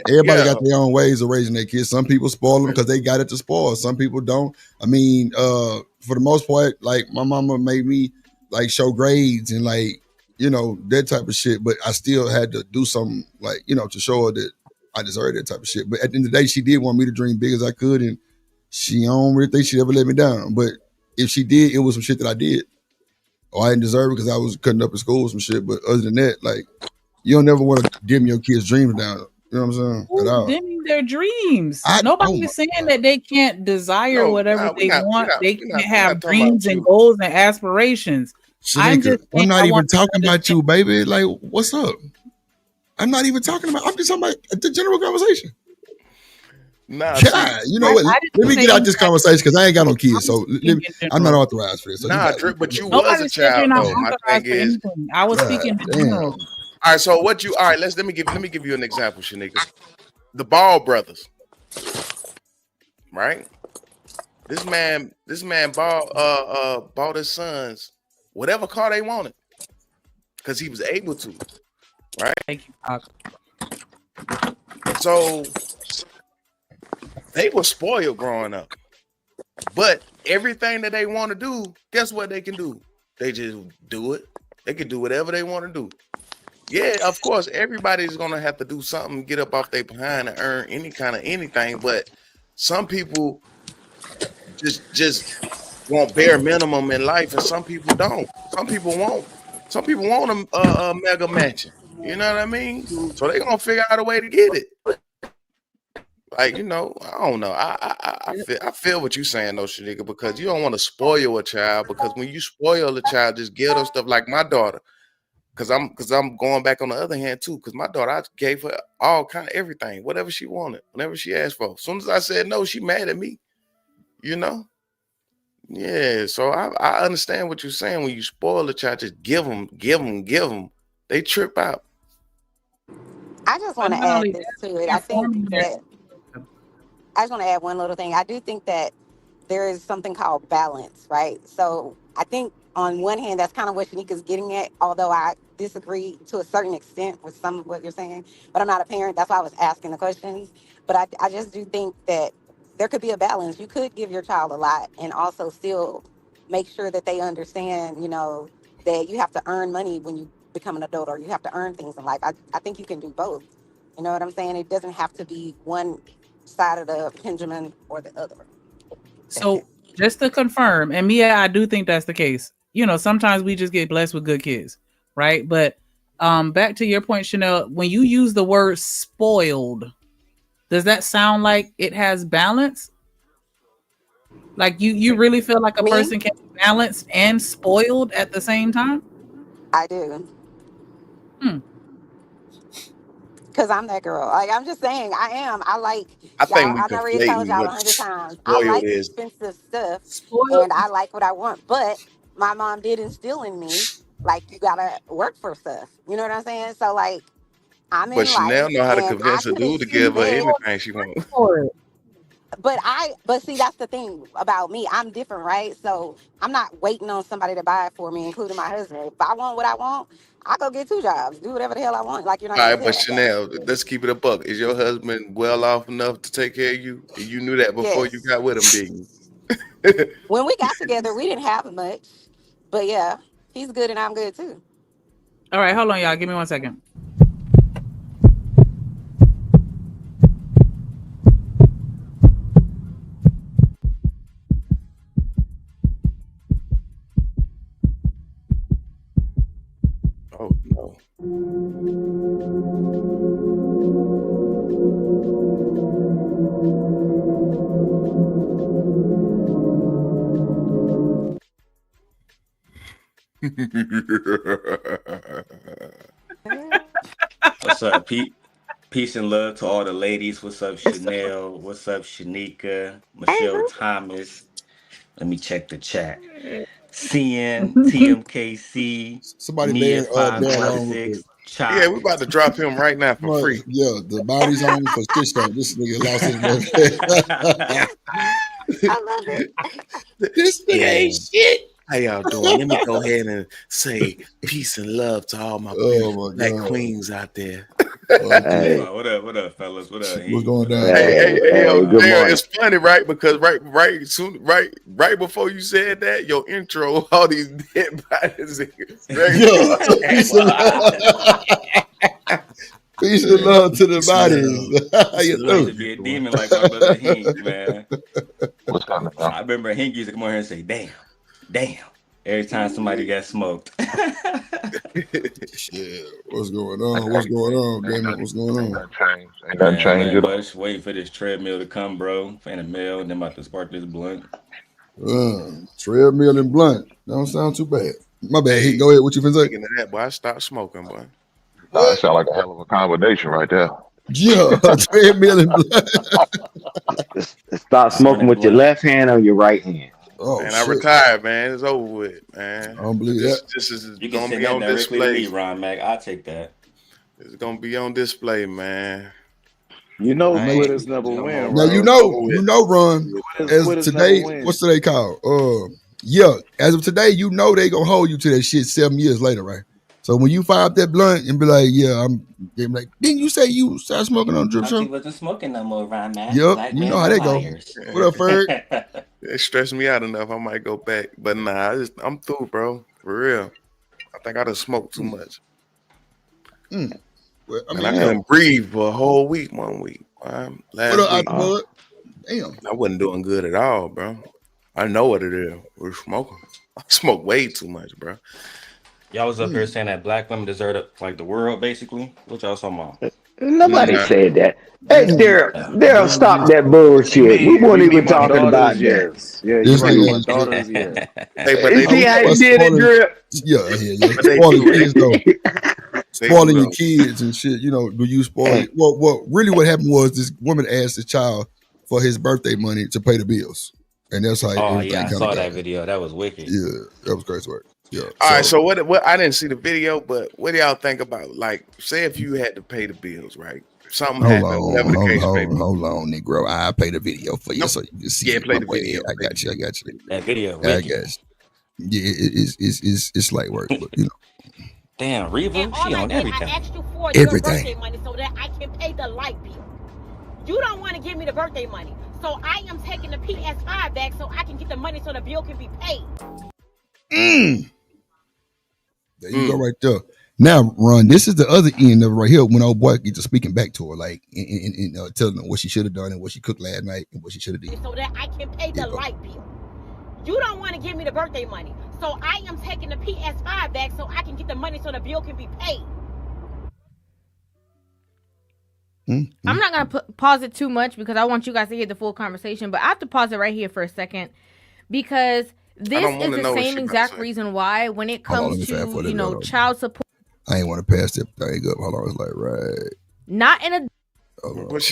everybody got their own ways of raising their kids. Some people spoil them because they got it to spoil. Some people don't. I mean, for the most part, like my mama made me like show grades and like, you know, that type of shit. But I still had to do something like, you know, to show her that I deserved that type of shit. But at the end of the day, she did want me to dream big as I could. And she don't really think she'd ever let me down. But if she did, it was some shit that I did. Or I didn't deserve it because I was cutting up in school or some shit. But other than that, like, you don't never want to dim your kids' dreams down. You know what I'm saying? Who's dimming their dreams? Nobody's saying that they can't desire whatever they want. They can have dreams and goals and aspirations. I'm not even talking about you, baby. Like, what's up? I'm not even talking about. I'm just talking about the general conversation. Nah, God, you know what? Let me get out this conversation because I ain't got no kids, so I'm not authorized for this. So but you was a child though. My thing is, I was speaking in general. All right, so what you? All right, let me give you an example, Shanika. The Ball brothers. right? This man bought his sons whatever car they wanted because he was able to, right? Thank you, Doc. So they were spoiled growing up, but everything that they want to do, guess what they can do? They just do it. They can do whatever they want to do. Yeah, of course, everybody's gonna have to do something, get up off their behind and earn any kind of anything. But some people just want bare minimum in life, and some people don't. Some people want a mega mansion. You know what I mean? So they're gonna figure out a way to get it. Like, you know, I don't know. I feel what you're saying, though, Shanika, because you don't want to spoil a child. Because when you spoil a child, just give them stuff like my daughter. Because I'm going back on the other hand too. Because my daughter, I gave her all kind of everything, whatever she wanted, whatever she asked for. As soon as I said no, she mad at me. You know? Yeah. So I understand what you're saying. When you spoil a child, just give them. They trip out. I just want to add this to it. I think that I just want to add one little thing. I do think that there is something called balance, right? So I think on one hand, that's kind of what Shanika's getting at, although I disagree to a certain extent with some of what you're saying. But I'm not a parent. That's why I was asking the questions. But I just do think that there could be a balance. You could give your child a lot and also still make sure that they understand, you know, that you have to earn money when you become an adult, or you have to earn things in life. I think you can do both. You know what I'm saying? It doesn't have to be one side of the pendulum or the other. So just to confirm, and Mia, I do think that's the case. You know, sometimes we just get blessed with good kids, right? But back to your point, Chanel, when you use the word spoiled, does that sound like it has balance? Like you really feel like a person can be balanced and spoiled at the same time? I do. Because I'm that girl. Like, I'm just saying, I am. I like, I think we I've already told conflating y'all what 100 times. I spoiled like is. expensive stuff, and I like what I want. But my mom did instill in me, like, you got to work for stuff. You know what I'm saying? So, like, I'm But in life, Chanel know how to and I convince a could dude to see give her that. anything she wants. But see, that's the thing about me. I'm different, right? So I'm not waiting on somebody to buy it for me, including my husband. If I want what I want, I go get 2 jobs, do whatever the hell I want. Like, you're not All gonna right, but tell me that. Chanel, let's keep it a buck. Is your husband well off enough to take care of you? And you knew that before you Yes. got with him, didn't you? When we got together, we didn't have much, but yeah, he's good and I'm good too. All right, hold on, y'all. Give me 1 second. Oh no. What's up, Pete? Peace and love to all the ladies. What's up, Chanel? What's up, Shanika? Michelle Thomas. Let me check the chat. CN, TMKC, Somebody Mia banned Daryl Long real 516, quick. Yeah, Chop. we about to drop him right now for free. Yeah, the body's on for shit show. This nigga lost his birthday. I love it. This nigga ain't shit. How y'all doing? Let me go ahead and say peace and love to all my beautiful black queens out there. Hey. What up, fellas? What up? What's going down? Hey, Hey, good morning. it's funny, right? Because right before you said that, your intro, all these dead bodies. Peace and love to the bodies. How you I used to doing? be a demon like my brother Hink, man. What's coming I remember Hink used to come on here and say, damn. Every time somebody got smoked. Shit, what's going on? What's going on, Damon? What's going on? Ain't nothing changed at all. Much. Waiting for this treadmill to come, bro. In the mail, and then about to spark this blunt. Treadmill and blunt. Don't sound too bad. My bad. Hey, go ahead. What you finna say? Speaking of that, boy, I stopped smoking, boy. That sound like a hell of a combination right there. Yeah, treadmill and blunt. Stop smoking with your left hand or your right hand. Oh, man, shit. I retired, man. It's over with, man. I don't believe that. This is You can gonna send be that on directly to display. me, Ron Mac. I'll take that. It's gonna be on display, man. You know, quitters never win, Now right? you know, Ron. As Quitters today, never win. what's today called? Yeah. As of today, you know they gonna hold you to that shit 7 years later, right? So when you fire up that blunt and be like, yeah, they be like, didn't you say you started smoking on Drip Thought you Show? wasn't smoking no more, Ryan Matt. Yep, Black you know men how are they go. liars. What up, Ferg? It stressed me out enough. I might go back, but nah, I'm through, bro. For real. I think I done smoked too much. Well, I I mean, couldn't breathe for a whole week. 1 week. What Last up, week. Bud? Damn. I wasn't doing good at all, bro. I know what it is. We're smoking. I smoke way too much, bro. Y'all was up here saying that black women deserve like the world, basically. What y'all talking about? Nobody Nah. said that. Hey, Daryl, stop that bullshit. We weren't even My talking daughters, about that. yes. Yeah, you're This right. nigga My is daughters, yeah. Hey, but they See do how though. you did it, Drip? Yeah. But they Spoiling do. kids though. They Spoiling do your though. kids and shit. You know, do you spoil it? Well, really what happened was this woman asked the child for his birthday money to pay the bills. And that's how Oh everything yeah, I kind of saw got. that video. That was wicked. Yeah, that was crazy work. Yeah. All right, so what I didn't see the video, but what do y'all think about, like, say if you had to pay the bills, right? Something happened, whatever the case may be. Hold on, Negro. I pay the video for you so you can see. Yeah, play the my boy. video. I got you. That video, I wicked. guess. Yeah, it's light work, but you know. Damn, Reva, And all she I on did, everything. I asked you for Everything. your birthday money so that I can pay the light bill. You don't want to give me the birthday money, so I am taking the PS5 back so I can get the money so the bill can be paid. There you go, right there. Now, Ron, this is the other end of it right here when old boy gets to speaking back to her, like, and telling her what she should have done and what she cooked last night and what she should have done. So that I can pay the light bill. You don't want to give me the birthday money, so I am taking the PS5 back so I can get the money so the bill can be paid. I'm not gonna pause it too much because I want you guys to hear the full conversation, but I have to pause it right here for a second because this is the same exact reason why when it comes to child support. I ain't want to pass that thing up. Hold on, it's like right. Not in a. What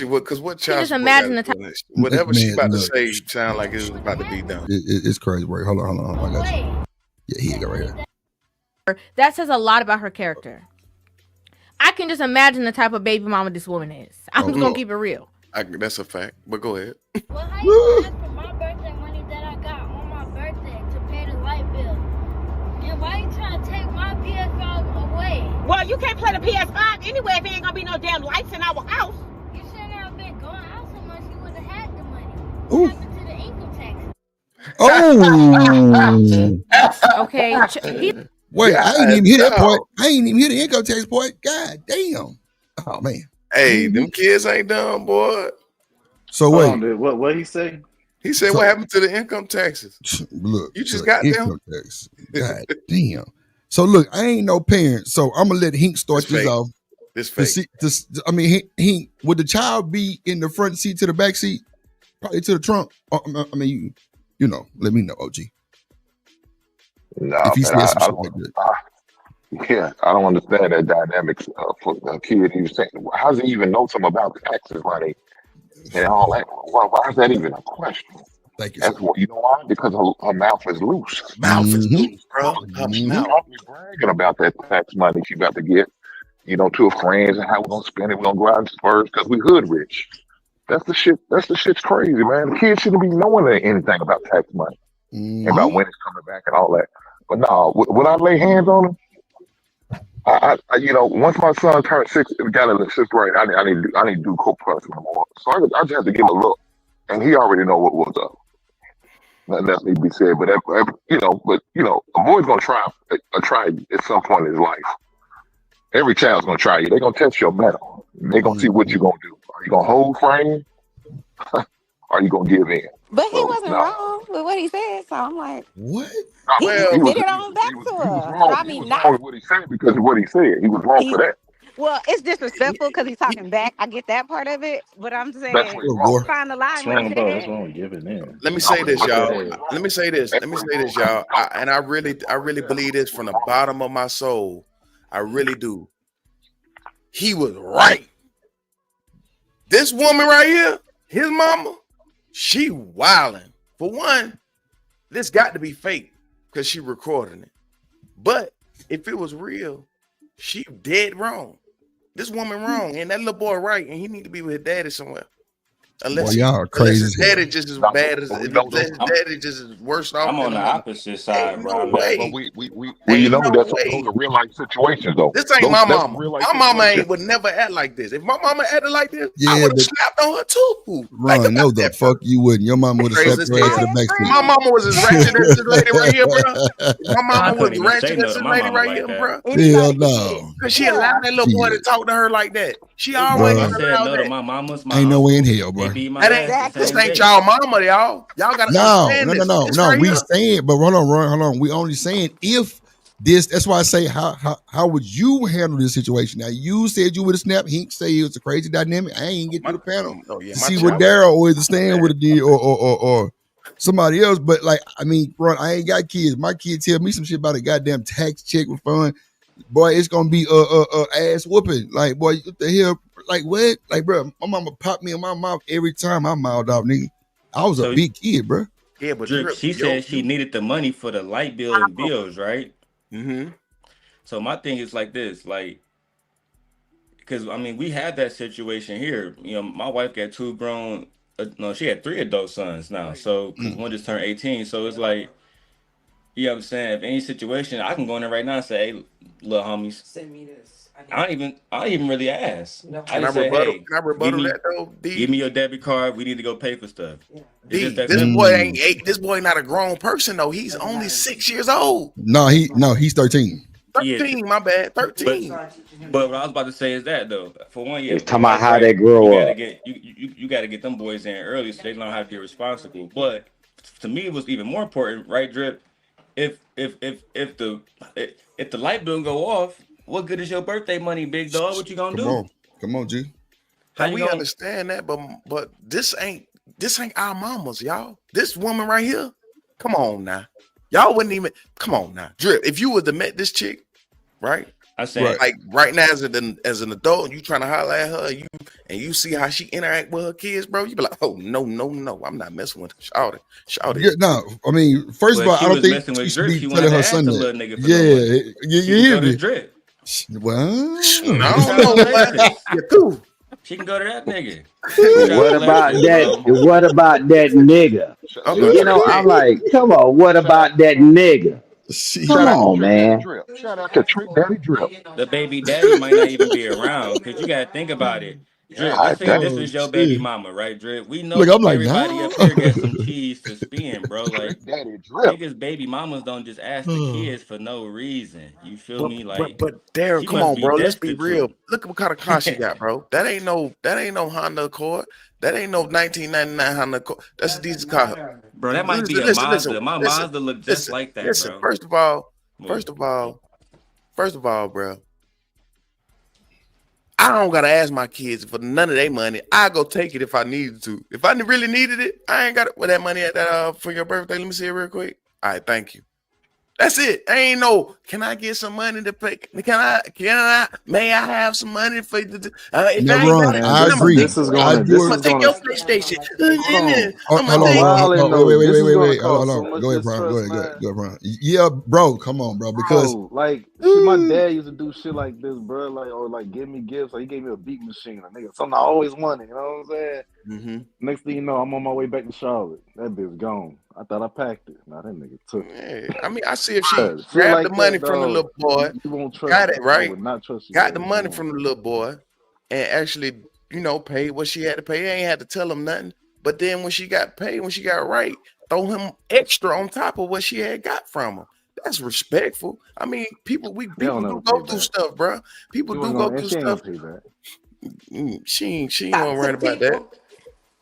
child just imagine the time. Whatever she about to say sound like it's about to be done. It's crazy, right? Hold on. I got you. Yeah, here you go, right here. That says a lot about her character. I can just imagine the type of baby mama this woman is. I'm just gonna keep it real. That's a fact. But go ahead. Well, how you ask for my birthday money that I got on my birthday to pay the light bill? And why you trying to take my PS5 away? Well, you can't play the PS5 anyway if there ain't gonna be no damn lights in our house. You shouldn't have been going out so much. You would have had the money. Ooh. What happened to the income tax? Oh. Okay. Wait, I ain't even hear that point. I ain't even hear the income tax point. God damn. Oh man. Hey, them kids ain't dumb, boy. So wait. What he say? He said, "What happened to the income taxes?" Look, you just got them. Income tax. God damn. So look, I ain't no parent, so I'm gonna let Hink start this off. This fake. I mean, Hink, would the child be in the front seat to the back seat, probably to the trunk? I mean, you know, let me know, OG. No, if he man, says some shit like that. Yeah, I don't understand that dynamics for the kid. He was saying, how does he even know something about taxes, money, and all that? Why is that even a question? Thank you. That's what you know why? Because her mouth is loose. Mouth is loose, bro. She's probably bragging about that tax money she about to get, you know, to her friends and how we're gonna spend it. We're gonna go out and spurge because we hood rich. That's the shit. That's the shit's crazy, man. The kids shouldn't be knowing anything about tax money, and about when it's coming back and all that. But no, would I lay hands on him? I you know, once my son turned 6, got in the 6th grade, I need to do co-personal more. So I just have to give him a look, and he already know what was up. Nothing else need to be said, but you know, a boy's gonna try at some point in his life. Every child's gonna try you. They're gonna test your metal. They're gonna see what you're gonna do. Are you gonna hold frame? Or are you gonna give in? But he wasn't wrong with what he said, so I'm like, what? He did it on back to her. I mean, not wrong with what he said because of what he said. He was wrong for that. well. It's disrespectful because he's talking back. I get that part of it, but I'm saying find the line. That's wrong. Giving in. Let me say this, y'all. Let me say this, y'all. I really believe this from the bottom of my soul. I really do. He was right. This woman right here, his mama, she wilding. For one, this got to be fake because she recording it. But if it was real, she dead wrong. This woman wrong, and that little boy right, and he need to be with his daddy somewhere. Unless y'all crazy his daddy just as bad as his daddy just as worse off. I'm on the opposite side, bro. Well, you know those are real life situations though. This ain't my mama. My mama would never act like this. If my mama acted like this, I would have slapped on her too. Ron, no, the fuck you wouldn't. Your mama would have slapped your ass to the back seat. My mama was as ratchet as this lady right here, bro. My mama was ratchet as this lady right here, bro. Hell no. Because she allowed that little boy to talk to her like that. She always allowed that. My mama's ain't no way in hell, bro. This ain't y'all mama, y'all. Y'all gotta understand this. No. We saying, but hold on. We only saying if this. That's why I say how would you handle this situation? Now you said you would have snapped. He say it was a crazy dynamic. I ain't get to the panel to see what Daryl or the stand would have did or somebody else. But like, I mean, bro, I ain't got kids. My kid tell me some shit about a goddamn tax check refund. Boy, it's gonna be ass whooping. Like, boy, what the hell? Like, what? Like, bro, my mama popped me in my mouth every time I mouthed off, nigga. I was a big kid, bro. Yeah, but she said she needed the money for the light bill and bills, right? Mm-hmm. So my thing is like this, like, because I mean, we had that situation here. You know, my wife got two grown. No, she had 3 adult sons now. So one just turned 18. So it's like, you know what I'm saying? If any situation, I can go in there right now and say, hey, little homies, send me this. I don't even really ask. No. I just say, hey, can I rebuttal that though? Give me your debit card. We need to go pay for stuff. Yeah. This boy not a grown person though. He's only 6 years old. No, he's 13. 13, my bad. 13. But what I was about to say is that though, for one year, it's talking about how they grow up. You got to get them boys in early so they learn how to be responsible. But to me, it was even more important, right, Drip? If the light bill go off, what good is your birthday money, big dog? What you gonna do? Come on, G. We understand that, but this ain't our mamas, y'all. This woman right here, come on now. Y'all wouldn't even come on now. Drip, if you would have met this chick, right? I said like right now as an adult, and you trying to holler at her, you see how she interact with her kids, bro. You be like, oh no, I'm not messing with her. Shout it. Yeah, no, I mean, first of all, I don't think she should be telling her son that. You hear me? Drip. Well, I don't know. You're through. She can go to that nigga. What about that? What about that nigga? You know, I'm like, come on. What about that nigga? Come on, man. Shout out to Trick Daddy Drip. The baby daddy might not even be around because you got to think about it. Drip, let's say this is your baby mama, right, Drip? We know everybody up here got some cheese to spin, bro. Like, niggas' baby mamas don't just ask the kids for no reason. You feel me? Like, but Darren, come on, bro. Let's be real. Look at what kind of car she got, bro. That ain't no Honda Accord. That ain't no 1999 Honda Accord. That's a diesel car. Bro, that might be a Mazda. My Mazda look just like that, bro. First of all, bro. I don't gotta ask my kids for none of their money. I go take it if I needed to. If I really needed it, I ain't got it. With that money at that for your birthday, let me see it real quick. All right, thank you. That's it. I ain't no. Can I get some money to pay? May I have some money for the? I agree. This is going to take your PlayStation. Hold on. Wait. Hold on. Go ahead, Brian. Yeah, bro. Come on, bro. Because my dad used to do shit like this, bro. Like give me gifts. Like he gave me a beat machine, something I always wanted. You know what I'm saying? Mm-hmm. Next thing you know, I'm on my way back to Charlotte. That bitch gone. I thought I packed it. Nah, that nigga took it. Yeah. I mean, I see if she grabbed the money from the little boy, got it right. Got the money from the little boy, and actually, paid what she had to pay. I ain't had to tell him nothing. But then when she got paid, when she got right, throw him extra on top of what she had got from him. That's respectful. I mean, people do go through stuff, bro. People do go through stuff. She ain't worried about that.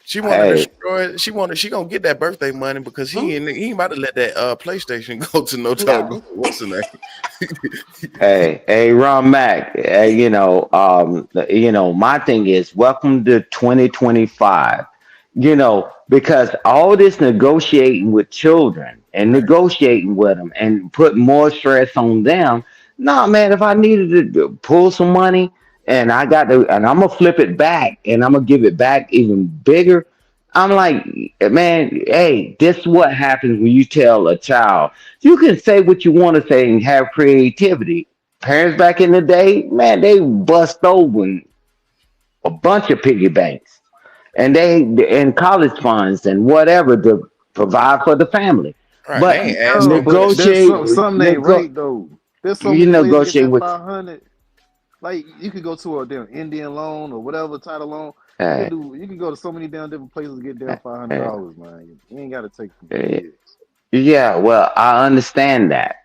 She want to destroy it. She gonna get that birthday money because he ain't about to let that PlayStation go to no time. What's the name? hey, Ron Mac. My thing is welcome to 2025. Because all this negotiating with children and negotiating with them and put more stress on them. Nah, man, if I needed to pull some money and I'm gonna flip it back and I'm gonna give it back even bigger. I'm like, man, hey, this is what happens when you tell a child. You can say what you want to say and have creativity, Parents back in the day, man, they bust open a bunch of piggy banks, and they in college funds and whatever to provide for the family. Right. They But ain't asking, Yo, but but there's negotiate, something ain't right though. There's so you many ways to get negotiate that with. 500. Like you could go to a damn Indian loan or whatever title loan. Uh, You can go to so many damn different places to get damn uh, $500, man. You ain't got to take from your uh, kids. yeah, well, I understand that.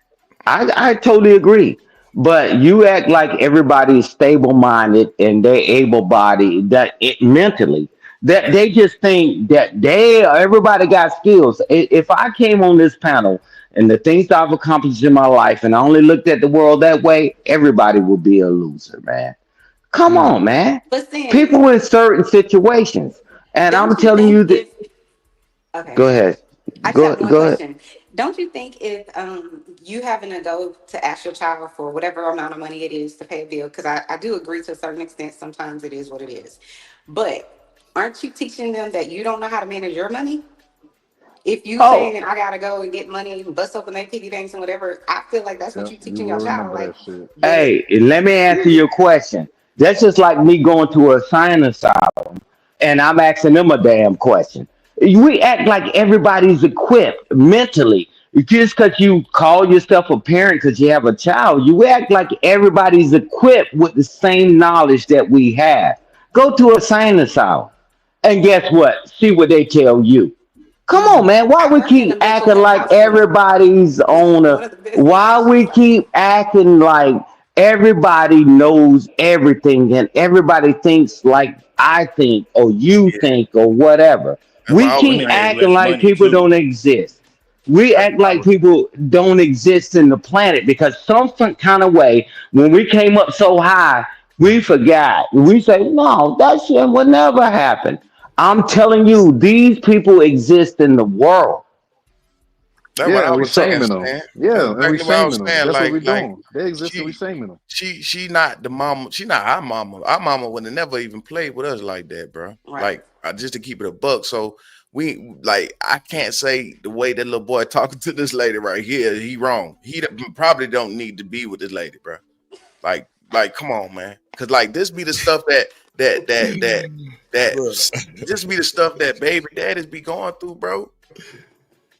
I totally agree. But you act like everybody's stable minded and they able bodied that it mentally that they just think that everybody got skills. If I came on this panel and the things that I've accomplished in my life and I only looked at the world that way, everybody would be a loser, man. Come on, man. But then, People in certain situations. And I'm don't you telling think you that if okay, go ahead. I just Go have one go ahead. question. Don't you think if you having to go to ask your child for whatever amount of money it is to pay a bill, because I do agree to a certain extent, sometimes it is what it is. But aren't you teaching them that you don't know how to manage your money? If you Oh, saying I gotta go and get money and bust open their piggy banks and whatever, I feel like that's what Yep, you you teaching your will child. remember Like, that shit. but hey, let me answer your question. That's just like me going to a sinus asylum and I'm asking them a damn question. We act like everybody's equipped mentally. Just because you call yourself a parent because you have a child, you act like everybody's equipped with the same knowledge that we have. Go to a sinus asylum and guess what? See what they tell you. Come on, man. Why I we worked in keep a mental acting health like hospital. everybody's on a One of the best why we positions. keep acting like everybody knows everything and everybody thinks like I think or you yeah. think or whatever. That's why I We always keep Women say, make acting less like money people too. don't exist. We that's act why I like was, people don't exist in the planet because some kind of way when we came up so high, we forgot. We say, no, that shit would never happen. I'm telling you, these people exist in the world. that's what Yeah, I and we're was saying, shaming them. Stan. That's Yeah, and we exactly what I was shaming them. saying. That's what we're Like doing. They exist and we she shaming them. she not the mama. She not our mama. Our mama would have never even played with us like that, bro. Right. Like just to keep it a buck. So we like I can't say the way that little boy talking to this lady right here. He wrong. Probably don't need to be with this lady, bro. Like come on, man. Cause like this be the stuff that Bro. this be the stuff that baby daddies be going through, bro.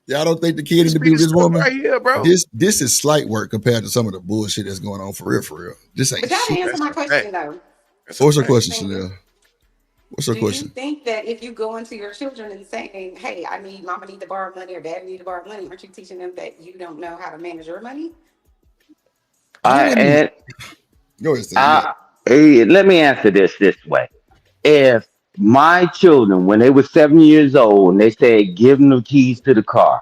Y'all don't think the kid need This to be be the with this stuff woman? right here, bro. This is slight work compared to some of the bullshit that's going on for real, for real. This ain't But y'all shit. didn't answer That's my a fact. question though. That's a What's your fact. question, Thank you. Chanel? What's your Do you question? think that if you go into your children and saying, "Hey, I need mama need to borrow money or daddy need to borrow money," aren't you teaching them that you don't know how to manage your money? I I wouldn't. and Go ahead, Stan. Go ahead. I let me answer this way. If my children, when they were 7 years old, and they said, "Give them the keys to the car,"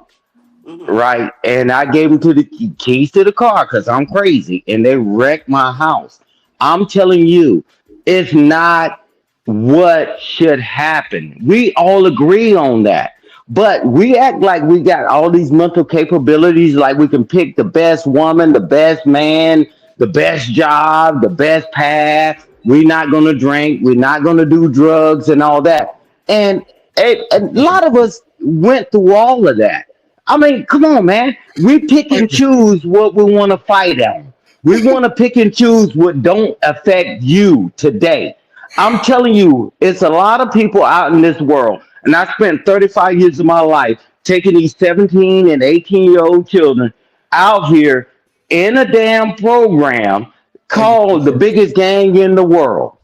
Mm-hmm. right? And I gave them to the keys to the car because I'm crazy, and they wrecked my house. I'm telling you, it's not what should happen. We all agree on that. But we act like we got all these mental capabilities, like we can pick the best woman, the best man, the best job, the best path. We're not going to drink. We're not going to do drugs and all that. And a lot of us went through all of that. I mean, come on, man. We pick and choose what we want to fight on. We want to pick and choose what don't affect you today. I'm telling you, it's a lot of people out in this world. And I spent 35 years of my life taking these 17 and 18-year-old children out here in a damn program Thank you, called the Chanel. biggest gang in the world,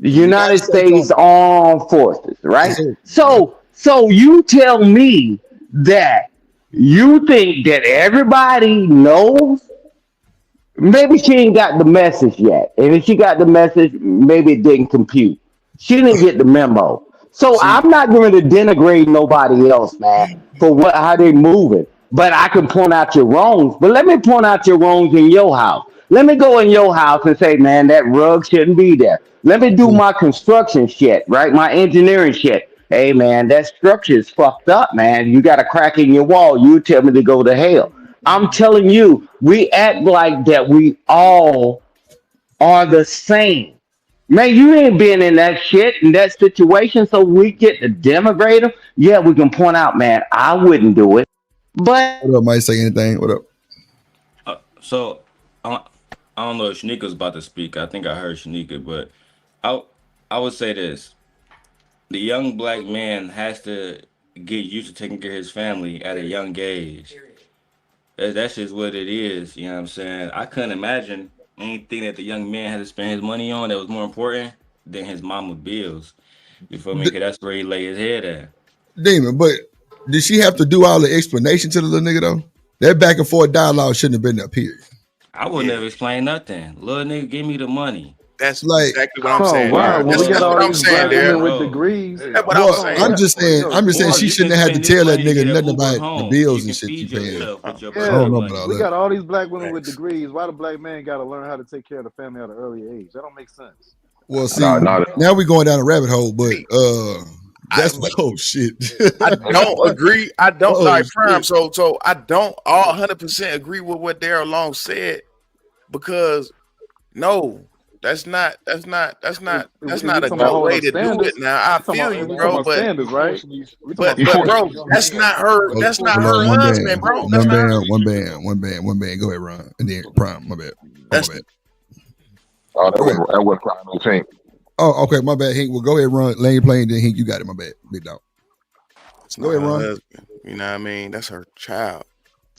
the You gotta United start States talking. Armed Forces, right? So, So you tell me that you think that everybody knows. Maybe she ain't got the message yet. And if she got the message, maybe it didn't compute. She didn't get the memo. So See, I'm not going to denigrate nobody else, man, for what how they moving. But I can point out your wrongs. But let me point out your wrongs in your house. Let me go in your house and say, man, that rug shouldn't be there. Let me do my construction shit, right? My engineering shit. Hey, man, that structure is fucked up, man. You got a crack in your wall. You tell me to go to hell. I'm telling you, we act like that we all are the same. Man, you ain't been in that shit, in that situation, so we get to denigrate them. Yeah, we can point out, man, I wouldn't do it. But what up, Mike? Say anything? What up? So, I don't know if Shanika was about to speak. I think I heard Shanika, but I I would say this: the young black man has to get used to taking care of his family at a young age. That's just what it is. You know what I'm saying? I couldn't imagine anything that the young man had to spend his money on that was more important than his mama bills. You feel me? Cause that's where he lay his head at. Demon, but did she have to do all the explanation to the little nigga though? That back and forth dialogue shouldn't have been there, period. I would never explain nothing. Little nigga, give me the money. That's Like, exactly what I'm saying. Wow, well, we got all these black women with Bro. degrees. That's what I'm saying. I'm just saying Or she you shouldn't can have had to spend this tell that money to nigga get an nothing Uber about the home. bills You and can shit you feed paying. yourself with your I Yeah, don't know money. about all we that. got all these black women with degrees. Why the black man got to learn how to take care of the family at an early age? That don't make sense. Well, see, No, no, now we're going down a rabbit hole, but that's but oh shit. I don't agree. I don't Oh, like prime. shit. So I don't all 100% agree with what Daryl Long said because no, that's not a We talking good about holding way up to do it. standards. Now I We talking feel about, you, we talking bro, about but standards, right? We talking about but standards. bro, that's not her. That's not Hold on, her one husband, band. bro. That's not her. One band. Go ahead, Ron. And then Prime, my bad. That's my bad. Oh, that Go ahead. wasn't Prime no team. Oh, okay, my bad, Hank. Well, go ahead, Ron. Lane playing, then Hank, you got it, my bad. Big dog. It's Go not ahead, her Ron. husband. You know what I mean? That's her child.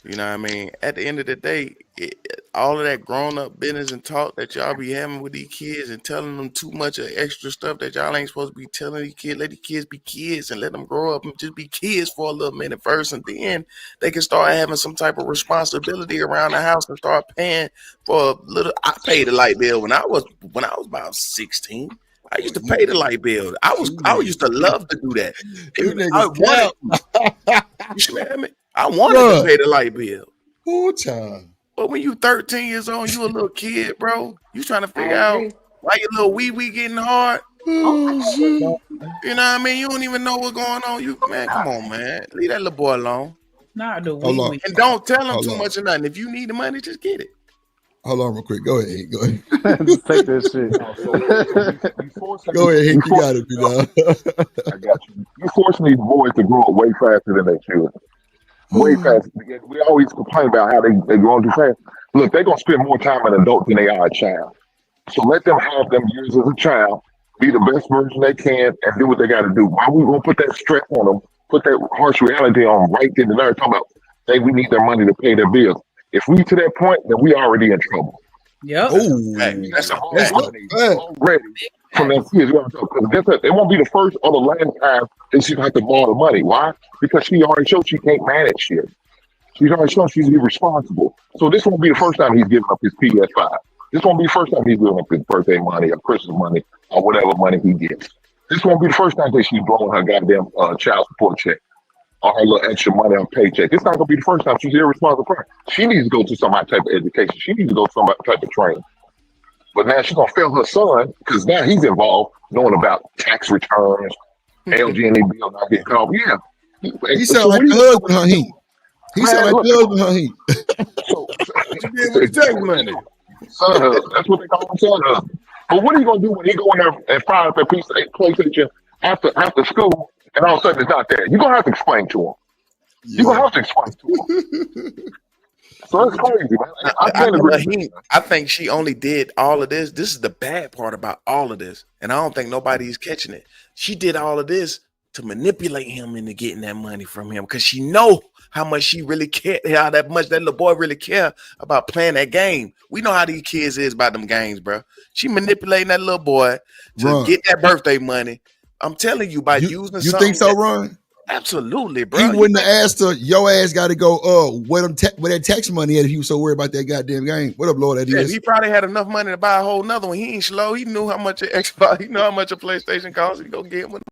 You know what I mean? At the end of the day, all of that grown up business and talk that y'all be having with these kids and telling them too much of extra stuff that y'all ain't supposed to be telling these kids. Let these kids be kids and let them grow up and just be kids for a little minute first, and then they can start having some type of responsibility around the house and start paying for a little. I paid the light bill when I was about 16. I used to pay the light bill. I used to love to do that. I wanted to. You smell me? I wanted to pay the light bill. Whole time. But when you 13 years old, you a little kid, bro. You trying to figure out why your little wee getting hard. You know what I mean? You don't even know what's going on. Man, come on, man. Leave that little boy alone. Not the Hold on. And don't tell him Hold too on. much or nothing. If you need the money, just get it. Hold on real quick. Go ahead, Hank. Go ahead. Just take that shit. Go ahead, Hank. You got it, you know. I got you. You forcing these boys to grow up way faster than they should. Way faster. We always complain about how they grow too fast. Look, they're gonna spend more time an adult than they are a child. So let them have them years as a child, be the best version they can, and do what they got to do. Why we gonna put that stress on them? Put that harsh reality on them right then and there. Talking about, hey, we need their money to pay their bills. If we to that point, then we already in trouble. Yep. That's a already from their kids. Because guess what? It won't be the first or the last time that she have to borrow the money. Why? Because she already showed she can't manage shit. She's already shown she's irresponsible. So this won't be the first time he's giving up his PS5. This won't be the first time he's giving up his birthday money or Christmas money or whatever money he gets. This won't be the first time that she's blowing her goddamn child support check or her little extra money on paycheck. It's not gonna be the first time she's irresponsible. She needs to go to some type of education. She needs to go to some type of training. But now she's gonna fail her son because now he's involved knowing about tax returns, LG&E bill not getting called. Yeah, he sound like the husband, huh? He sound like the husband, huh? What you did with his tax money? Son husband. That's what they call him, son husband. But what are you gonna do when he go in there and fire up that piece of PlayStation after school, and all of a sudden it's not there? You're gonna have to explain to him. You're gonna have to explain to him. So that's crazy, man. I can't agree. I think she only did all of this. This is the bad part about all of this, and I don't think nobody's catching it. She did all of this to manipulate him into getting that money from him because she know how much she really care, how that much that little boy really care about playing that game. We know how these kids is about them games, bro. She manipulating that little boy to get that birthday money. I'm telling you, by using you something. think so, Ron? Absolutely, bro. He wouldn't have asked her, your ass got to go, where that tax money at if he was so worried about that goddamn game. What up, Lord? That is. He probably had enough money to buy a whole nother one. He ain't slow. He knew how much an Xbox, he know how much a PlayStation costs. He go get one.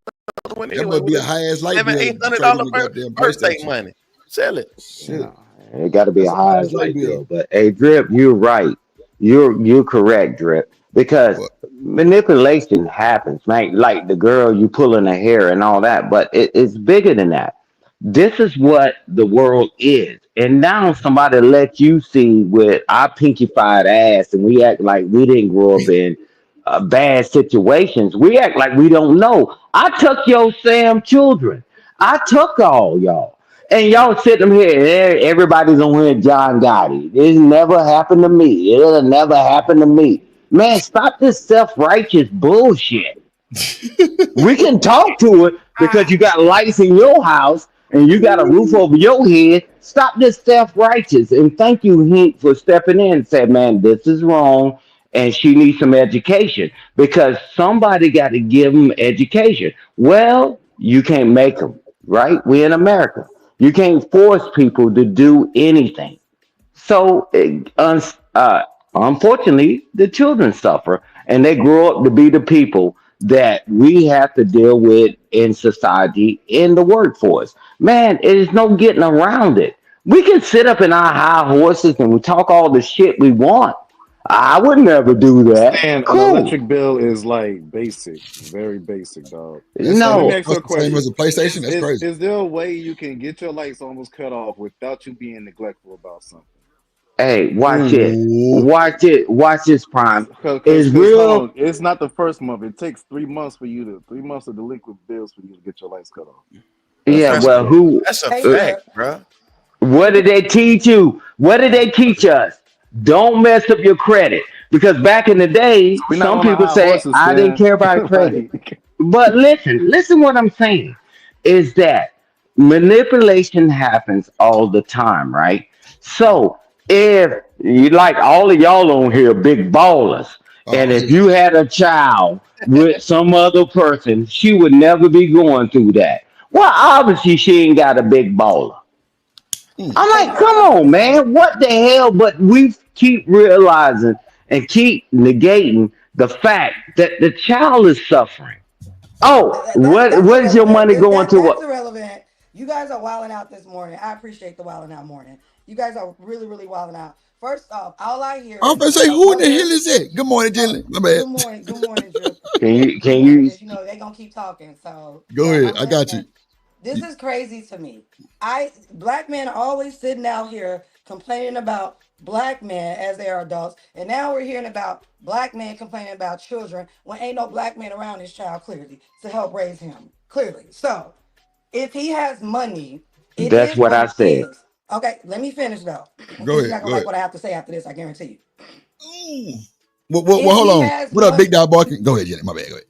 Another one that anyway. must be a high-ass light bill. $700-800 birthday money. Sell it. Shit. It got to be a high light bill. But hey, Drip, you're right. You're correct, Drip. Because manipulation happens, man. Like the girl you pulling her hair and all that, but it's bigger than that. This is what the world is. And now somebody let you see with our pinkified ass and we act like we didn't grow up in bad situations. We act like we don't know. I took your Sam children. I took all y'all. And y'all sitting here, everybody's on here, John Gotti. This never happened to me. It'll never happen to me. Man, stop this self-righteous bullshit. We can talk to it because you got lights in your house and you got a roof over your head. Stop this self-righteous. And thank you, Hank, for stepping in and said, man, this is wrong. And she needs some education because somebody got to give them education. Well, you can't make them, right? We're in America. You can't force people to do anything. So, unfortunately, the children suffer and they grow up to be the people that we have to deal with in society, in the workforce. Man, there's no getting around it. We can sit up in our high horses and we talk all the shit we want. I would never do that. And an Cool. electric bill is like basic, very basic, dog. That's So let me No. ask you a the same question: as a PlayStation. That's crazy. is there a way you can get your lights almost cut off without you being neglectful about something? Hey, watch it. Ooh. Watch it. Watch this, Prime. It's Because hold real. on, it's not the first month. It takes 3 months for you to 3 months of delinquent bills for you to get your lights cut off. That's Yeah, how That's it well, goes. who? that's a Hey, uh, fact, Drip. bro. What did they teach you? What did they teach us? Don't mess up your credit. Because back in the day, We're not some on a people high say horses, I didn't Stan. care about credit. Like, But listen what I'm saying is that manipulation happens all the time, right? So if you like all of y'all on here, big ballers, Oh, and here if we you go. had a child with some other person, she would never be going through that. Well, obviously she ain't got a big baller. I'm Hey, like, Drip, come I was on, gonna say. man, what the hell? But we keep realizing and keep negating the fact that the child is suffering. Oh, That's what is your irrelevant. money going to? That's What? irrelevant. You guys are wilding out this morning. I appreciate the wilding out morning. You guys are really, really wilding out. First off, all I I'm hear gonna is say, a who in the hell mother. is that? Good morning, Oh, Jenny. My bad. good morning, Drip. Can you? Good Can morning, you? because you know they gonna keep talking. So, Go but ahead. I'm I got listening. you. This is crazy to me. Black men are always sitting out here complaining about black men as they are adults, and now we're hearing about black men complaining about children when ain't no black man around this child clearly to help raise him clearly. So if he has money, it That's is what what I it said. is. Okay, let me finish though, Go because you're ahead. not gonna Go like ahead. what I have to say after this. I guarantee you. Ooh. Well, If hold he on. has What up, Big money, Dog Barking? Go ahead, Jenny. My bad. Go ahead.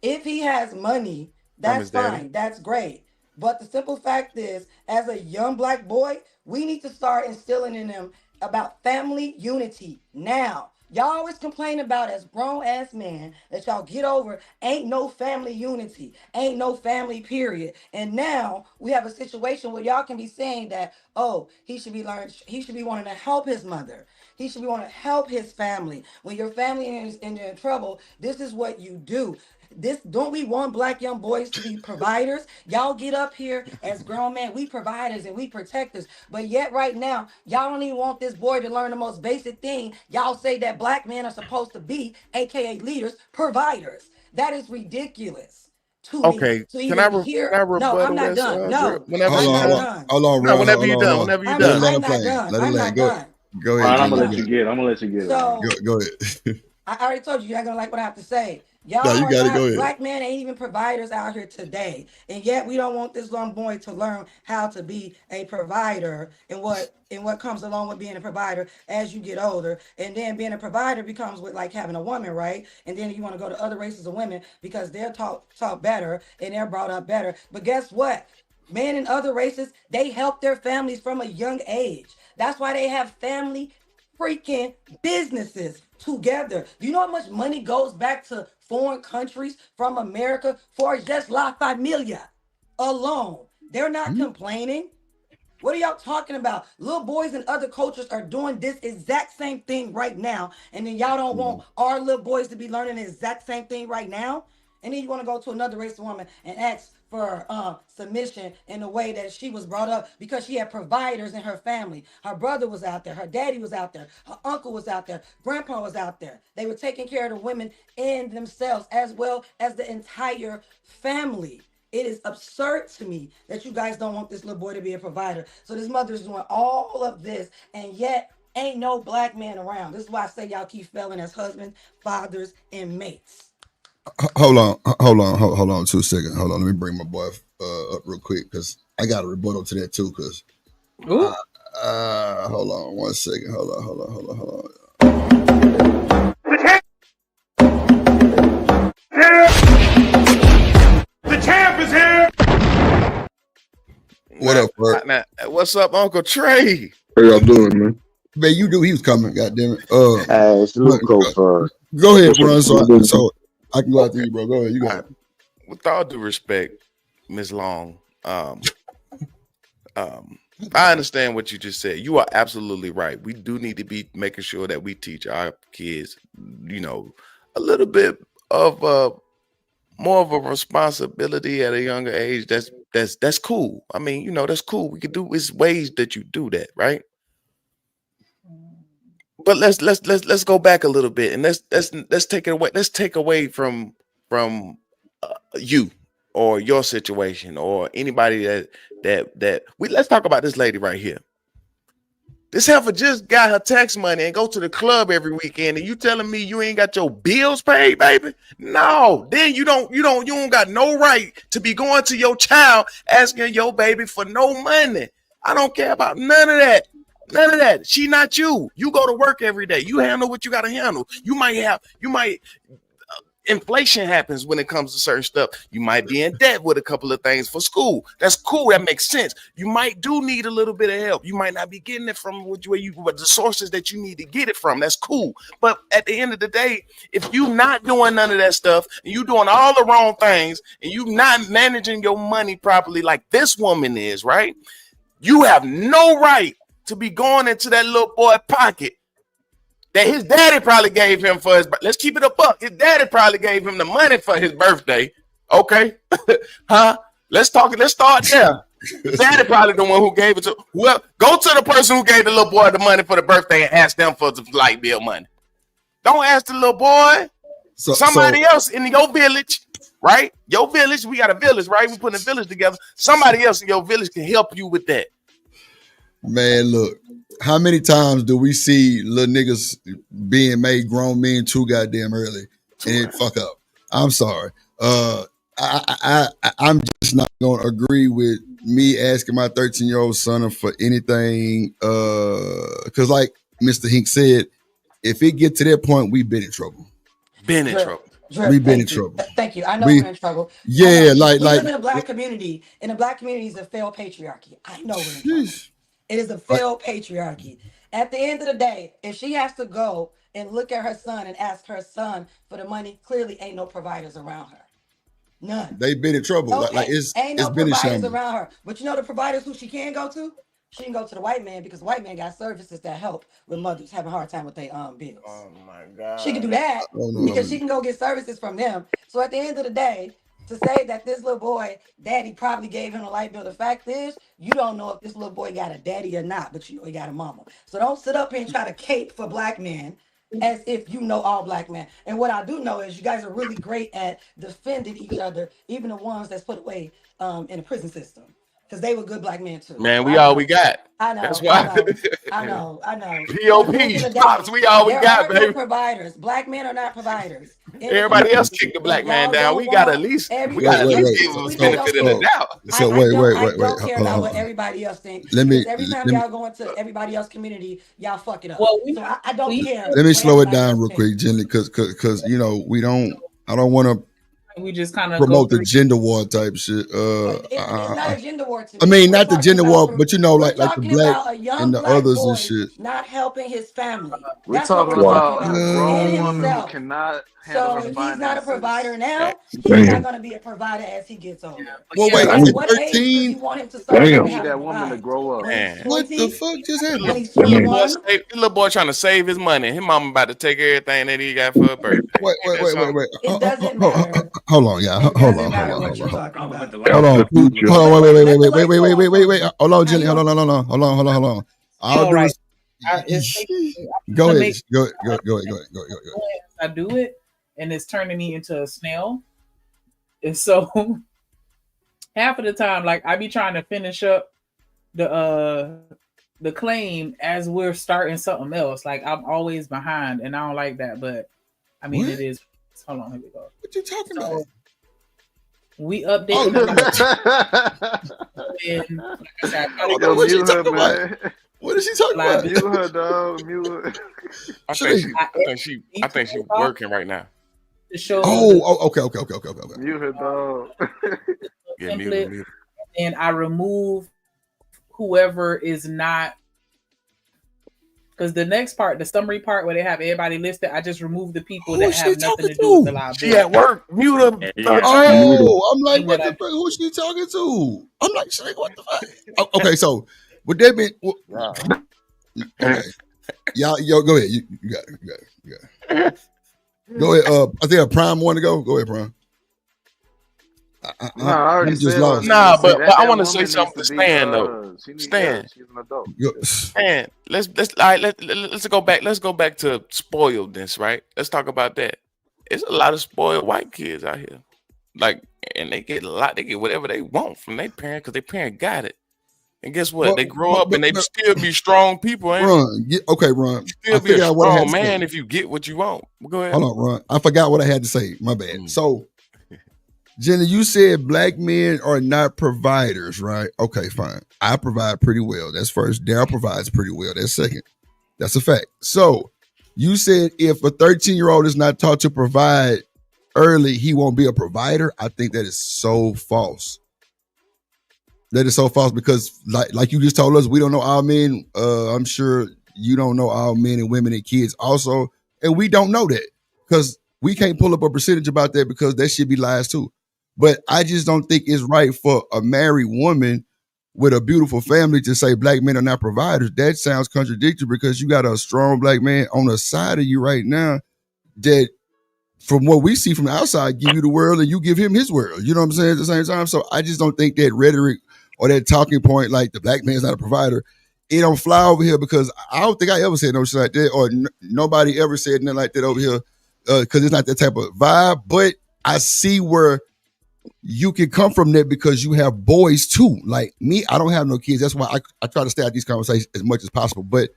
if he has money, that's Promise, daddy. fine. That's great. But the simple fact is, as a young black boy, we need to start instilling in them about family unity now. Y'all always complain about as grown ass men that y'all get over ain't no family unity, ain't no family period. And now we have a situation where y'all can be saying that, oh, he should be wanting to help his mother. He should be wanting to help his family. When your family is in trouble, this is what you do. This don't we want black young boys to be providers? Y'all get up here as grown men, we providers and we protectors. But yet right now, y'all don't even want this boy to learn the most basic thing. Y'all say that black men are supposed to be, aka leaders, providers. That is ridiculous to me. Okay, To can I even can I hear, no, I'm rebuttal not this, done. Drip? No, Whenever Hold I'm you on, not hold done. on. done. Hold on, No, Ron. whenever Hold you on, hold done. on. Whenever you Let done. let I'm him not plan. done. Let him I'm land. not Go ahead. done. Go ahead, Ron, I'm I'm gonna Jenny. let You not. you got it. get it. I'm gonna let you get it, Ron. So Go ahead. I already told you you're not gonna like what I have to say. No, Y'all you are got it. Go not ahead. black men ain't even providers out here today. And yet we don't want this young boy to learn how to be a provider and what comes along with being a provider as you get older. And then being a provider becomes with like having a woman, right? And then you want to go to other races of women because they're taught better and they're brought up better. But guess what? Men in other races, they help their families from a young age. That's why they have family freaking businesses together. Do you know how much money goes back to foreign countries from America for just La Familia alone? They're not complaining. What are y'all talking about? Little boys in other cultures are doing this exact same thing right now. And then y'all don't want our little boys to be learning the exact same thing right now. And then you want to go to another race of woman and ask for submission in the way that she was brought up because she had providers in her family. Her brother was out there. Her daddy was out there. Her uncle was out there. Grandpa was out there. They were taking care of the women and themselves as well as the entire family. It is absurd to me that you guys don't want this little boy to be a provider. So this mother's doing all of this, and yet ain't no black man around. This is why I say y'all keep failing as husbands, fathers, and mates. Hold on 2 seconds. Hold on, let me bring my boy up real quick because I got a rebuttal to that too. Because hold on 1 second. Hold on. The champ is here. What up, bro? What's up, Uncle Trey? How y'all doing, man? Man, you knew he was coming. Goddamn it. It's Luco for. Go ahead, bro. So I can go after you, bro. Go ahead. You got it. With all due respect, Ms. Long, I understand what you just said. You are absolutely right. We do need to be making sure that we teach our kids, you know, a little bit of more of a responsibility at a younger age. That's cool. I mean, you know, that's cool. We can do it's ways that you do that, right? But let's go back a little bit and let's take it away. Let's take away from you or your situation or anybody that we let's talk about this lady right here. This heifer just got her tax money and go to the club every weekend, and you telling me you ain't got your bills paid, baby? No, then you don't got no right to be going to your child asking your baby for no money. I don't care about none of that. None of that. She not you. You go to work every day. You handle what you got to handle. Inflation happens when it comes to certain stuff. You might be in debt with a couple of things for school. That's cool. That makes sense. You might do need a little bit of help. You might not be getting it from but the sources that you need to get it from. That's cool. But at the end of the day, if you not doing none of that stuff and you doing all the wrong things and you not managing your money properly like this woman is, right? You have no right to be going into that little boy pocket that his daddy probably gave him for his. Let's keep it a buck. His daddy probably gave him the money for his birthday. Okay, huh? Let's start there. Daddy probably the one who gave it to. Well, go to the person who gave the little boy the money for the birthday and ask them for the light bill money. Don't ask the little boy. Somebody else in your village, right? Your village. We got a village, right? We put a village together. Somebody else in your village can help you with that. Man, look. How many times do we see little niggas being made grown men too goddamn early and it fuck up? I'm sorry. I'm just not gonna agree with me asking my 13-year-old son for anything. Cause like Mr. Hink said, if it get to that point, we've been in trouble. Been in trouble. We've been in trouble. Thank you. I know we're in trouble. Yeah, like we live in a black community. In a black community is a failed patriarchy. I know we're in trouble. It is a failed patriarchy. At the end of the day, if she has to go and look at her son and ask her son for the money, clearly ain't no providers around her. None. They've been in trouble. Okay. Like it's no been a providers shambles. around her. But you know the providers who she can go to? She can go to the white man because the white man got services that help with mothers having a hard time with their bills. Oh my God. She can do that because she can go get services from them. So at the end of the day, to say that this little boy, daddy probably gave him a light bill. The fact is, you don't know if this little boy got a daddy or not, but you know he got a mama. So don't sit up here and try to cape for black men as if you know all black men. And what I do know is you guys are really great at defending each other, even the ones that's put away in the prison system. Because they were good black men too. Man, we all we got. I know. That's why. I know. POP, Pops, we all we got, baby. Providers. Black men are not providers. Everybody else kick the black man down. We got at least give him the benefit of the doubt. So wait. I don't care about what everybody else thinks. Every time y'all go into everybody else's community, y'all fuck it up. Well, so I don't care. Let me slow it down real quick, Jenny, because you know I don't want to. We just kind of promote the gender war type shit. It's not a gender war to me. I mean, not the gender war, but you know, like the black and the black others boy and shit. Not helping his family. We're That's talking what about a grown woman who cannot handle her finances. He's not a provider now. He's not going to be a provider as he gets older. Well, wait, at he's what age does he 13. want him to start You to need have that woman to grow up. What the fuck just happened? The little boy trying to save his money. His mama about to take everything that he got for her birthday. Wait. It doesn't matter. Hold on, yeah. Hold on. What you're talking about. Hold on. Wait. Hold on, Jenny. Hold on. I'll do it. Go ahead. Go ahead. I do it, and it's turning me into a snail. And so half of the time, like I be trying to finish up the claim as we're starting something else. Like I'm always behind, and I don't like that. But I mean, it is. Hold on, here we go. What you talking about? We updated the and like I said, what she talking about? What is she talking about? Mute her, dog. Mute her. I think she working right now. To show okay. Mute her, dog. Yeah, mute. And I remove whoever is not, because the next part, the summary part where they have everybody listed, I just remove the people that have nothing to do with the liability. She at work. Mute her. I'm like, what the fuck? Who's she talking to? I'm like, what the fuck? Okay, so would that be? Okay, yo, go ahead. You got it. Go ahead. I think a Prime want to go. Go ahead, Prime. I'm just lost. Nah, but I want to say something to Stan though. Stan, she's an adult. Stan, let's go back. Let's go back to spoiledness, right? Let's talk about that. There's a lot of spoiled white kids out here, like, and they get whatever they want from their parent because their parent got it. And guess what? They grow up and they still be strong people. Ron, Ron. You still be a strong man if you get what you want. Go ahead. Hold on, Ron. I forgot what I had to say. My bad. So, Jenny, you said black men are not providers, right? Okay, fine. I provide pretty well. That's first. Daryl provides pretty well. That's second. That's a fact. So, you said if a 13-year-old is not taught to provide early, he won't be a provider. I think that is so false. That is so false because, like you just told us, we don't know all men. I'm sure you don't know all men and women and kids also, and we don't know that because we can't pull up a percentage about that because that should be lies too. But I just don't think it's right for a married woman with a beautiful family to say black men are not providers. That sounds contradictory because you got a strong black man on the side of you right now that, from what we see from the outside, give you the world and you give him his world. You know what I'm saying? At the same time. So I just don't think that rhetoric or that talking point, like the black man's not a provider, it don't fly over here because I don't think I ever said no shit like that, or nobody ever said nothing like that over here because it's not that type of vibe. But I see where you can come from that because you have boys too. Like me, I don't have no kids. That's why I try to stay out these conversations as much as possible. But,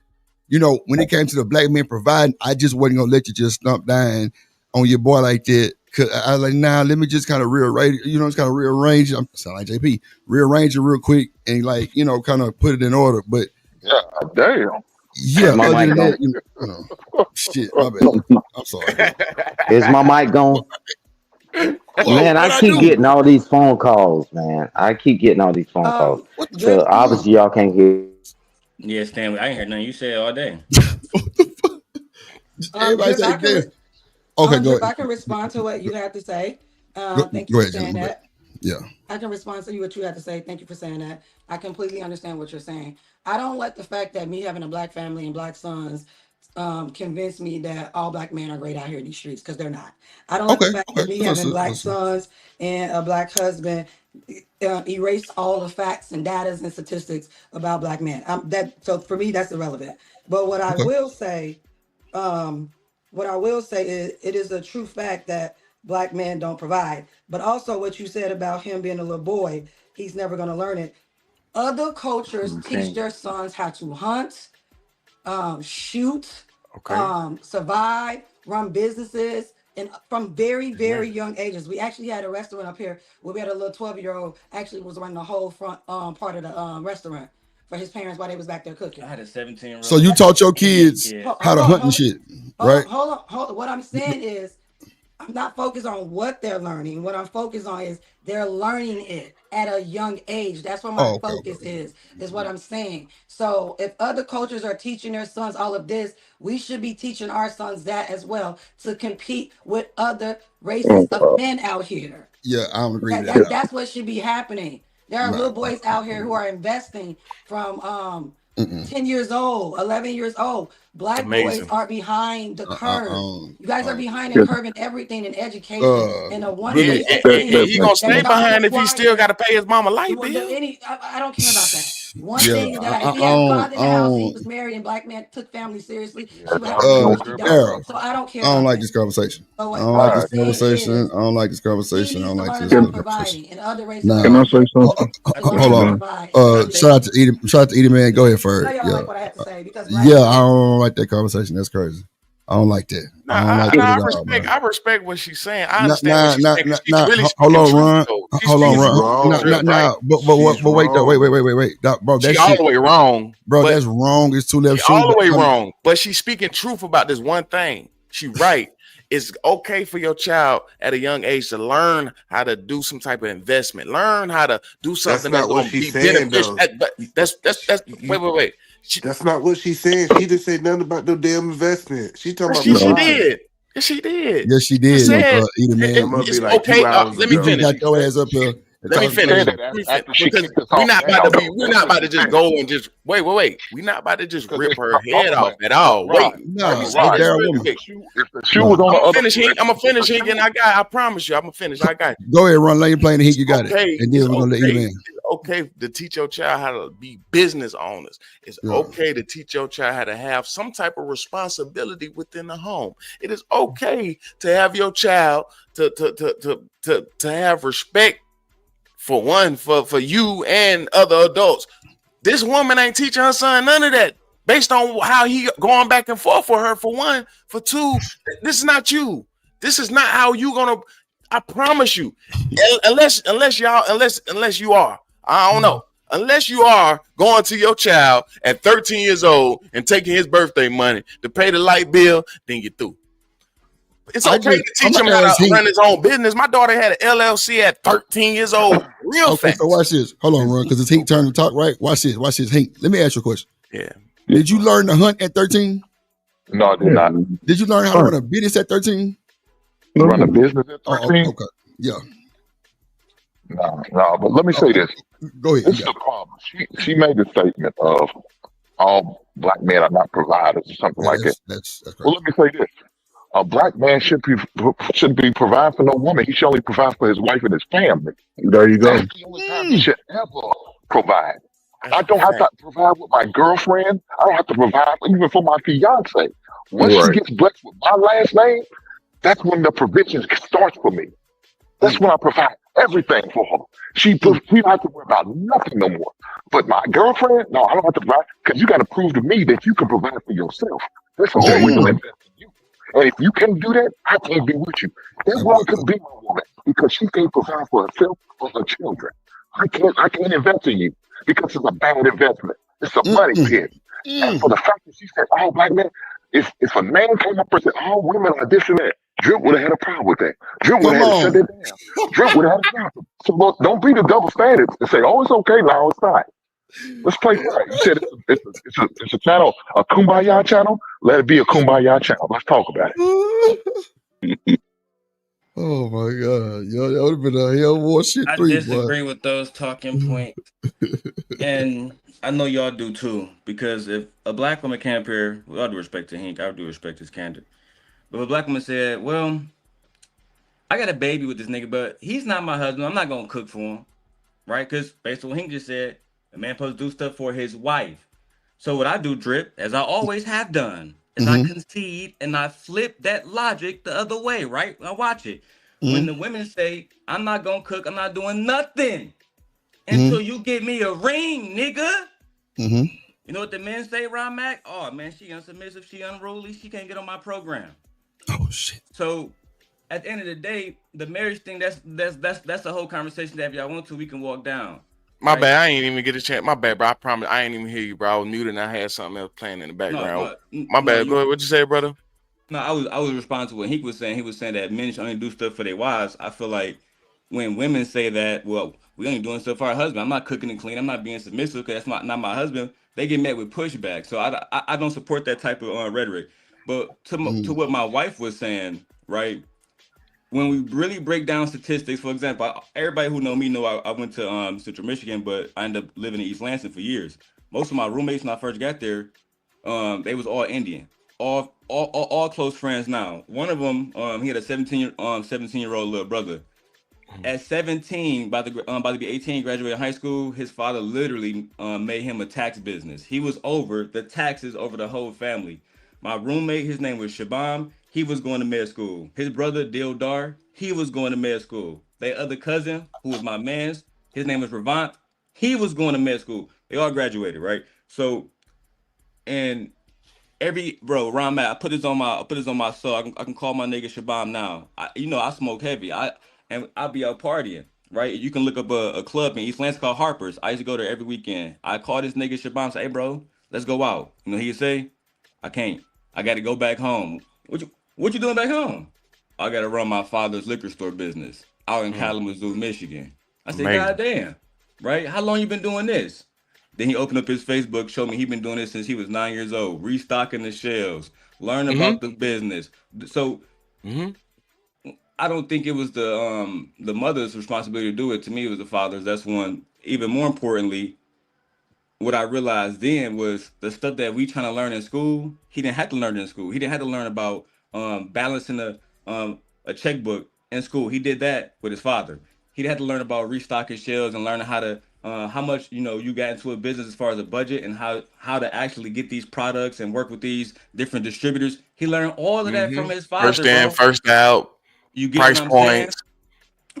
you know, when it came to the black men providing, I just wasn't going to let you just stump down on your boy like that. Cause I was like, nah, let me just kind of rearrange, it's kind of rearrange. I'm sound like JP, rearrange it real quick and like, kind of put it in order. But yeah, damn. Yeah, my mic that, shit, my bad. I'm sorry. Is my mic gone? Man, I keep getting all these phone calls, man. I keep getting all these phone calls. So obviously y'all can't hear. Yeah, Stan, I ain't heard nothing you said all day. Everybody say this. Okay, go ahead. If I can respond to what you have to say, thank you for saying that. Yeah. I can respond to what you have to say. Thank you for saying that. I completely understand what you're saying. I don't let the fact that me having a black family and black sons convince me that all black men are great out here in these streets, because they're not. I don't let the fact that me having black sons and a black husband erase all the facts and data and statistics about black men. So for me, that's irrelevant. But what I will say, is it is a true fact that black men don't provide. But also what you said about him being a little boy, he's never going to learn it. Other cultures teach their sons how to hunt, shoot, survive, run businesses, and from very, very young ages. We actually had a restaurant up here where we had a little 12-year-old actually was running the whole front part of the restaurant for his parents while they was back there cooking. I had a 17-year-old. So you taught your kids how to hunt and shit, right? Hold on. What I'm saying is, I'm not focused on what they're learning. What I'm focused on is they're learning it at a young age. That's what my focus is what I'm saying. So if other cultures are teaching their sons all of this, we should be teaching our sons that as well, to compete with other races of men out here. Yeah, I don't agree with that. That's what should be happening. There are little boys out here who are investing from 10 years old, 11 years old. Black boys are behind the curve. You guys are behind the curve in everything, in education. And a one he gonna stay behind if he still got to pay his mama light bill. I don't care about that. One thing that if he had father in the house, he was married, and black man took family seriously. So I don't care. I don't like this conversation. I don't like this conversation. I don't like this conversation. I don't like this conversation. Can I say something? Hold on. Shout out to Edie, man. Go ahead, Ferg. Like what I have to say, because I don't like that conversation. That's crazy. I don't like that. I don't like that at all, I respect what she's saying. I Nah, understand what she's saying. 'Cause she's really hold speaking on, truth, Ron. though. She's Hold on, speaking Ron. truth, right? But wait, though. Wait. She That all shit, the way wrong, bro. but That's wrong. It's two left she shoes. all the way wrong. But she's speaking truth about this one thing. She right. It's okay for your child at a young age to learn how to do some type of investment, learn how to do something that's not what going to be she's saying, beneficial. though. But that's wait. That's not what she's saying. She didn't say nothing about no damn investment. She talking about She providing. did. Yes, she did. Yes, she did. Said, Either man, That must be it's like 2 okay. hours Let me ago. finish. got your ass up here. Let me finish. Because we're not about to just go and just wait. We're not about to just rip her head off at all. Wait. No, woman. I'm gonna finish, Hink, and I promise you, I'm gonna finish. I got you. Go ahead, Ron. Let you play the Hink. You got it. Okay, And then we're gonna let you in. It's okay to teach your child how to be business owners. It's okay to teach your child how to have some type of responsibility within the home. It is okay to have your child to have respect for one, for you and other adults. This woman ain't teaching her son none of that based on how he going back and forth for her, for one. For two, this is not you. This is not how you gonna, I promise you, unless you are, I don't know, unless you are going to your child at 13 years old and taking his birthday money to pay the light bill, then you're through. It's okay to teach him how to run his own business. My daughter had an LLC at 13 years old. Real fast. So watch this. Hold on, Ron, because it's Hink turn to talk, right? Watch this. Hink. Let me ask you a question. Yeah. Did you learn to hunt at 13? No, I did not. Did you learn how to run a business at 13? Run a business at 13? Okay. Yeah. No, but let me say this. Go ahead. This is the problem. She made the statement of all black men are not providers or something like that. That's well, let me say this. A black man should be providing for no woman. He should only provide for his wife and his family. There you go. That's the only time he should ever provide. I don't have to provide with my girlfriend. I don't have to provide even for my fiance. Once she gets blessed with my last name, that's when the provision starts for me. That's when I provide everything for her. We don't have to worry about nothing no more. But my girlfriend, no, I don't have to provide because you got to prove to me that you can provide for yourself. That's the whole reason I invest in you. And if you can't do that, I can't be with you. That woman couldn't be my woman because she can't provide for herself or her children. I can't invest in you because it's a bad investment. It's a money pit. And for the fact that she said, "Oh, black man," if a man came up and said, "All women are this and that," Drip would have had a problem with that. Drip would have had to shut it down. Drip would have had to stop it. So look, don't be the double standards and say, "Oh, it's okay." No, it's not. Let's play fair. You said it's a channel, a kumbaya channel. Let it be a kumbaya channel. Let's talk about it. Oh my God, yo, that would have been a hell war shit. I disagree with those talking points, and I know y'all do too. Because if a black woman came up here, with all due respect to Hink, I do respect his candor. But if a black woman said, "Well, I got a baby with this nigga, but he's not my husband. I'm not gonna cook for him," right? Because based on what Hink just said, a man supposed to do stuff for his wife. So what I do, Drip, as I always have done, is I concede and I flip that logic the other way, right? Now watch it. When the women say, "I'm not gonna cook, I'm not doing nothing until you get me a ring, nigga." You know what the men say, Ron Mac? "Oh man, she unsubmissive, she unruly, she can't get on my program." Oh shit. So at the end of the day, the marriage thing, that's the whole conversation that if y'all want to, we can walk down. My bad, I ain't even get a chance. My bad, bro. I promise I ain't even hear you, bro. I was muted and I had something else playing in the background. My bad. Go ahead. What'd you say, brother? No, I was responding to what Hink was saying. He was saying that men should only do stuff for their wives. I feel like when women say that, "Well, we only doing stuff for our husband. I'm not cooking and cleaning. I'm not being submissive because that's not my husband," they get met with pushback. So I don't support that type of rhetoric. But to what my wife was saying, right? When we really break down statistics, for example, everybody who know me know I went to Central Michigan, but I ended up living in East Lansing for years. Most of my roommates when I first got there, they was all Indian, all close friends now. One of them, he had a 17-year-old little brother. At 17, about to be 18, graduated high school, his father literally made him a tax business. He was over the taxes over the whole family. My roommate, his name was Shabam. He was going to med school. His brother, Dildar, he was going to med school. Their other cousin, who was my man's, his name was Ravant. He was going to med school. They all graduated, right? So, and bro, Ron Matt, I put this on my soul. I can call my nigga Shabam now. I smoke heavy. I'll be out partying, right? You can look up a club in East Lansing called Harper's. I used to go there every weekend. I call this nigga Shabam, say, hey bro, let's go out. You know he'd say, I can't. I gotta go back home. What you doing back home? I gotta run my father's liquor store business out in Kalamazoo, Michigan. I said, Amazing. God damn, right? How long you been doing this? Then he opened up his Facebook, showed me he been doing this since he was 9 years old, restocking the shelves, learn about the business. So I don't think it was the mother's responsibility to do it. To me, it was the father's. That's one. Even more importantly, what I realized then was the stuff that we trying to learn in school, he didn't have to learn it in school. He didn't have to learn about balancing a checkbook in school. He did that with his father. He didn't have to learn about restocking shelves and learning how to how much you got into a business as far as a budget and how to actually get these products and work with these different distributors. He learned all of that from his father. First in, bro. first out. You get Price what I'm saying? points.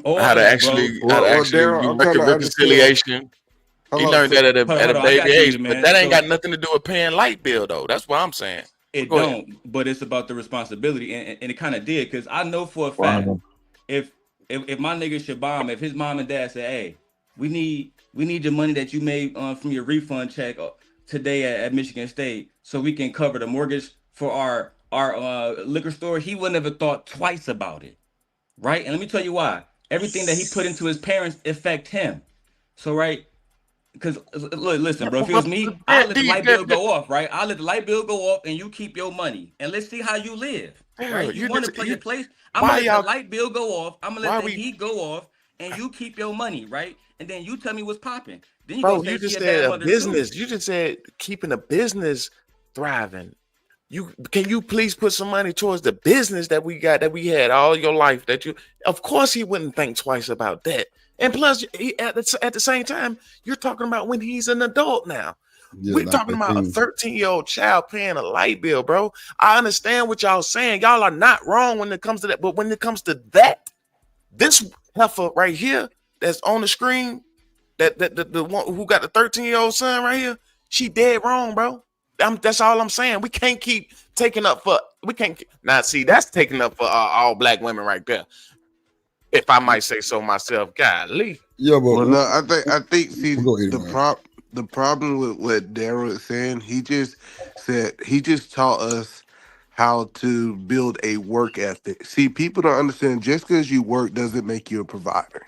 All How of to that, actually bro. Daryl, do I'm trying to reconciliation. He learned that at Hold a on, I baby got you, age, but man. that ain't So got nothing to do with paying light bill though. That's what I'm saying. it Go ahead. don't, but it's about the responsibility, and it kind of did because I know for a fact Wow. if my nigga Shabam, if his mom and dad say, hey, we need your money that you made from your refund check today at Michigan State so we can cover the mortgage for our liquor store, he wouldn't have thought twice about it, right? And let me tell you why. Everything that he put into his parents affect him. So right. Because listen, bro, if it was me, I'll let the light bill go off, right? I'll let the light bill go off and you keep your money. And let's see how you live, right? You want to play your place? I'm going to let the light bill go off. I'm going to let the heat go off and you keep your money, right? And then you tell me what's popping. Then you Bro, go say you she just a bad said a mother business. too. You just said keeping a business thriving. Can you please put some money towards the business that we had all your life of course he wouldn't think twice about that. And plus at the same time, you're talking about when he's an adult now. Yeah, We're talking about a 13-year-old child paying a light bill, bro. I understand what y'all saying. Y'all are not wrong when it comes to that, but when it comes to that, this heifer right here that's on the screen, that the one who got the 13-year-old son right here, she dead wrong, bro. That's all I'm saying. We can't keep taking up for. We can't now see that's taking up for all black women right there. If I might say so myself, golly. Yeah, but Well, no, I think see we'll go ahead, the problem with what Daryl is saying, he just taught us how to build a work ethic. See, people don't understand just because you work doesn't make you a provider.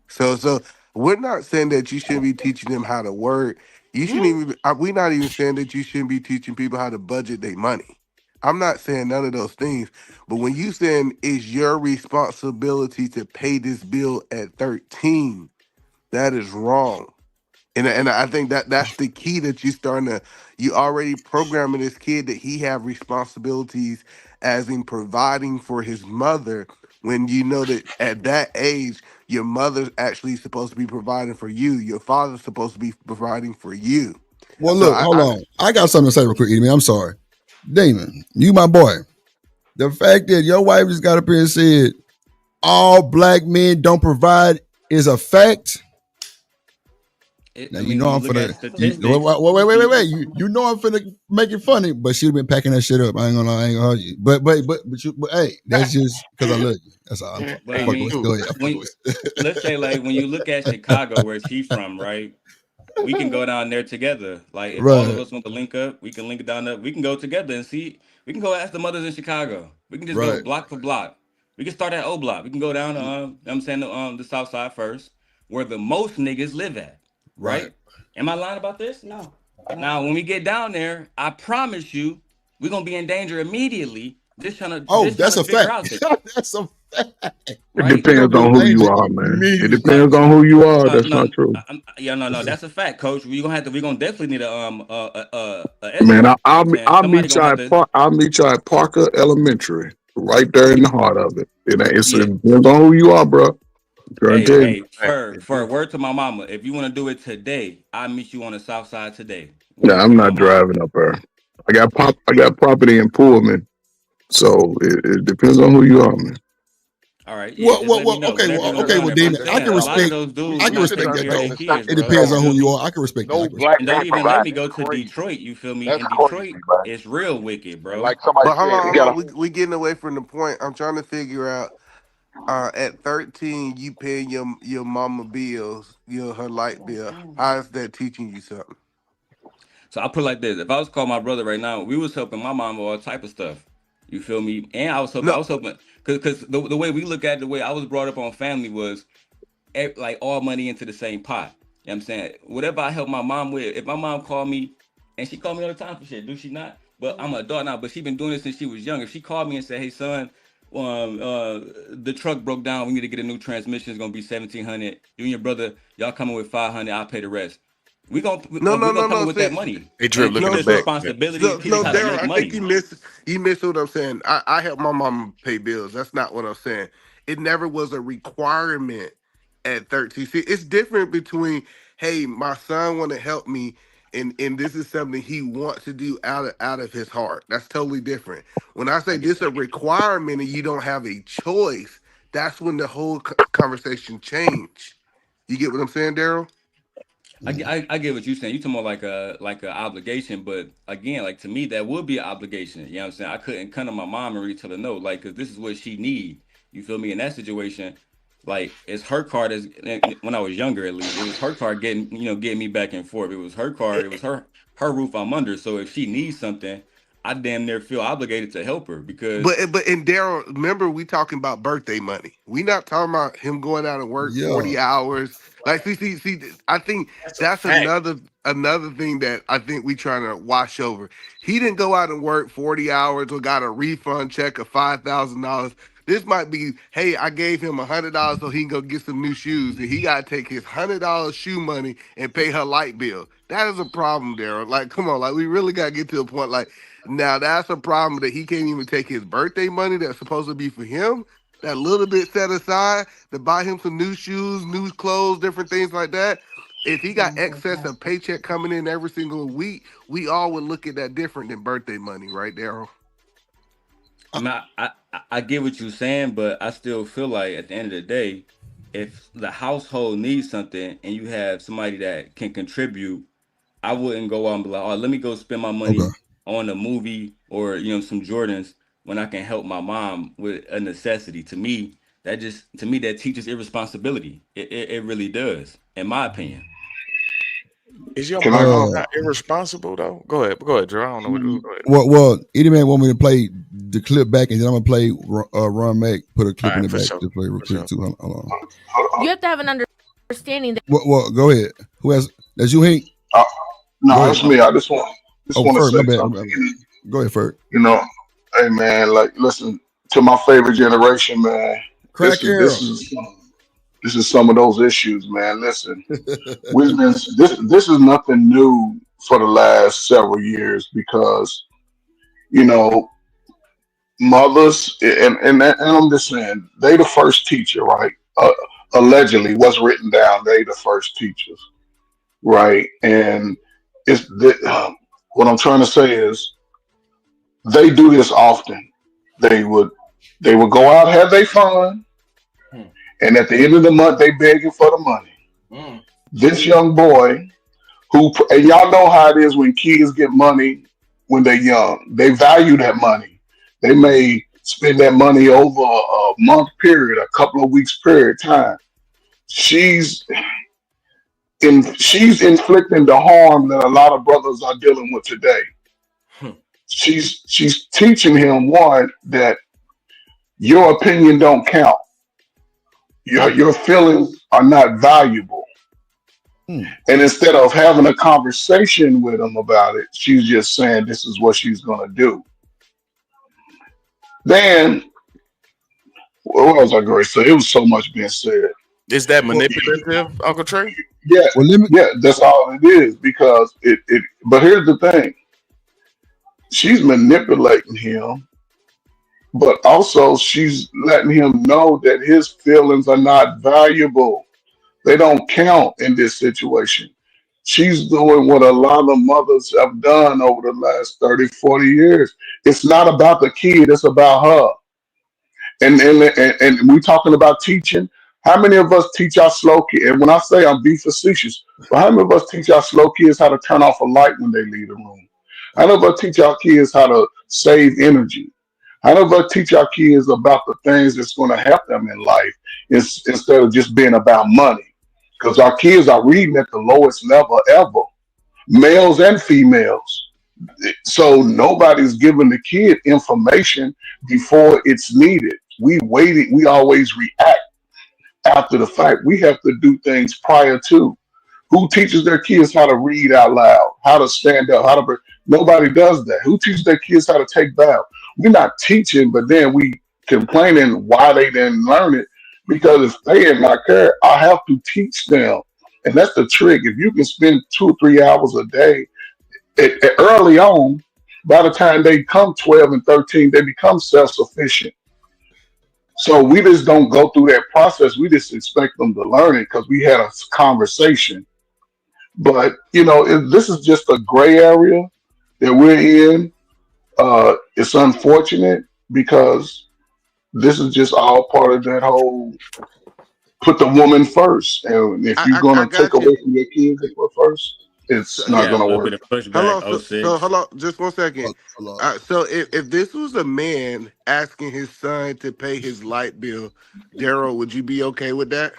So we're not saying that you shouldn't be teaching them how to work. You shouldn't even. We're not even saying that you shouldn't be teaching people how to budget their money. I'm not saying none of those things. But when you saying it's your responsibility to pay this bill at 13, that is wrong. And I think that's the key that you already programming this kid that he have responsibilities as in providing for his mother when you know that at that age your mother's actually supposed to be providing for you, your father's supposed to be providing for you. Well, So look, hold on. I got something to say real quick, man. I'm sorry. Damon, you my boy. The fact that your wife just got up here and said all black men don't provide is a fact. Now you know I'm finna. Wait. You know I'm finna make it funny, but she'd been packing that shit up. I ain't gonna hold you. But hey, that's just because I love you. That's all. But I mean, Go ahead. let's say like when you look at Chicago, where she's from, right? We can go down there together. Like if all of us want to link up, we can link it down there. We can go together and see. We can go ask the mothers in Chicago. We can just go block for block. We can start at O Block. We can go down to I'm saying the South Side first, where the most niggas live at. Right? Am I lying about this? No. Now when we get down there, I promise you, we're gonna be in danger immediately. Just trying to that's a figure fact. out this. That's a fact. It depends on who you are, man. It depends on who you are. That's not true. No, that's a fact, Coach. We're gonna definitely need a man. I'll Somebody meet you at Parker Elementary, right there in the heart of it. It depends on who you are, bro. Hey, for a word to my mama, if you want to do it today, I'll meet you on the South Side today. Yeah, I'm not driving up there. I got property in Pullman, so it depends on who you are, man. All right, yeah, just let me know Okay, whenever you gonna okay, get on well, there. But I'm Damon, just I saying, can a lot of respect. those dudes I can not respect taking that care of though. their kids, It bro. depends You on who feel you me? are. I can respect that. No black And don't woman, even man. let me go That's to crazy. Detroit. You feel me? That's In crazy, Detroit, man. it's real wicked, And bro. like somebody But hold said, on, they hold got on. We getting away from the point. I'm trying to figure out. At 13, you paying your mama bills, her light bill. How is that teaching you something? So I put it like this: if I was calling my brother right now, we was helping my mom with all type of stuff. You feel me? And I No, was hoping, because the way we look at it, the way I was brought up on family was like all money into the same pot. You know what I'm saying? Whatever I help my mom with, if my mom called me, and she called me all the time for shit, do she not? But I'm an adult now, but she been doing this since she was young. If she called me and said, "Hey son, the truck broke down, we need to get a new transmission, it's gonna be 1,700. You and your brother, y'all coming with 500, I'll pay the rest." no, We no, gonna no, come in no. with that money. Hey, Drip, And look in teach the No, us back. responsibility, no, teach us no, how to Daryl. make I think money. you missed what I'm saying. I help my mom pay bills. That's not what I'm saying. It never was a requirement at 13. See, it's different between, hey, my son want to help me, and this is something he wants to do out of his heart. That's totally different. When I say I get this a that. requirement and you don't have a choice, that's when the whole conversation change. You get what I'm saying, Daryl? I get what you're saying. You talking about like a obligation, but again, like to me, that would be an obligation. You know what I'm saying? I couldn't come to my mom and really tell her no, like, cause this is what she need. You feel me? In that situation, like it's her card as when I was younger, at least it was her card getting me back and forth. It was her card. It was her roof I'm under. So if she needs something, I damn near feel obligated to help her because But in Daryl, remember we talking about birthday money. We not talking about him going out and work Yeah. 40 hours. Like see, I think That's a that's fact. another thing that I think we trying to wash over. He didn't go out and work 40 hours or got a refund check of $5,000. This might be, hey, I gave him $100 so he can go get some new shoes, and he gotta take his $100 shoe money and pay her light bill. That is a problem, Daryl. Like, come on, like we really gotta get to a point like now that's a problem that he can't even take his birthday money that's supposed to be for him, that little bit set aside to buy him some new shoes, new clothes, different things like that. If he got excess of paycheck coming in every single week, we all would look at that different than birthday money, right, Daryl? I mean, I get what you're saying, but I still feel like at the end of the day, if the household needs something and you have somebody that can contribute, I wouldn't go out and be like, oh, let me go spend my Okay. money on a movie or some Jordans when I can help my mom with a necessity. To me that teaches irresponsibility. It really does, in my opinion. Is your Can I mom Uh, not irresponsible though? Go ahead, Drew. I don't know what to do. Go ahead. well, any man want me to play the clip back, and then I'm gonna play Run Mac. Put a All clip in right, the for back sure. to play real For quick sure. too. Hold on. You have to have an understanding that Well, go ahead. Who has? That's you, Hank. Uh, Go no, ahead. it's me. I just want Oh, to Ferg, my say bad. something. Go ahead, Ferg. You know, hey man, like listen to my favorite generation, man. Crack This Arrow. is some of those issues, man. Listen, we've been this is nothing new for the last several years because you know mothers and I'm just saying they the first teacher, right? Allegedly, what's written down, they the first teachers, right? And what I'm trying to say is they do this often. They would go out, have their fun, Hmm. and at the end of the month they begging for the money. Mm. This young boy and y'all know how it is when kids get money when they're young. They value that money. They may spend that money over a month period, a couple of weeks period of time. She's she's inflicting the harm that a lot of brothers are dealing with today. Hmm. She's teaching him one that your opinion don't count. Your feelings are not valuable. Hmm. And instead of having a conversation with him about it, she's just saying this is what she's going to do. Then, what was I going to say? It was so much being said. Is that Well, manipulative, Uncle Trey? Yeah, well, let me. yeah, that's all it is because it. But here's the thing: she's manipulating him, but also she's letting him know that his feelings are not valuable. They don't count in this situation. She's doing what a lot of mothers have done over the last 30, 40 years. It's not about the kid, it's about her. And we talking about teaching. How many of us teach our slow kids? And when I say I'm being facetious, but how many of us teach our slow kids how to turn off a light when they leave the room? How many of us teach our kids how to save energy? How many of us teach our kids about the things that's going to help them in life instead of just being about money? Because our kids are reading at the lowest level ever, males and females. So nobody's giving the kid information before it's needed. We always react after the fact. We have to do things prior to. Who teaches their kids how to read out loud, how to stand up, nobody does that. Who teaches their kids how to take baths? We're not teaching, but then we complaining why they didn't learn it. Because if they in my care, I have to teach them. And that's the trick. If you can spend 2 or 3 hours a day early on, by the time they come 12 and 13, they become self-sufficient. So we just don't go through that process. We just expect them to learn it because we had a conversation. But this is just a gray area that we're in. It's unfortunate because this is just all part of that whole put the woman first. And if you're I gonna take got you. away from your kids and put first, it's You not got a gonna little work. bit of pushback. Hello, Oh so six. hold on, just 1 second. So if this was a man asking his son to pay his light bill, Daryl, would you be okay with that?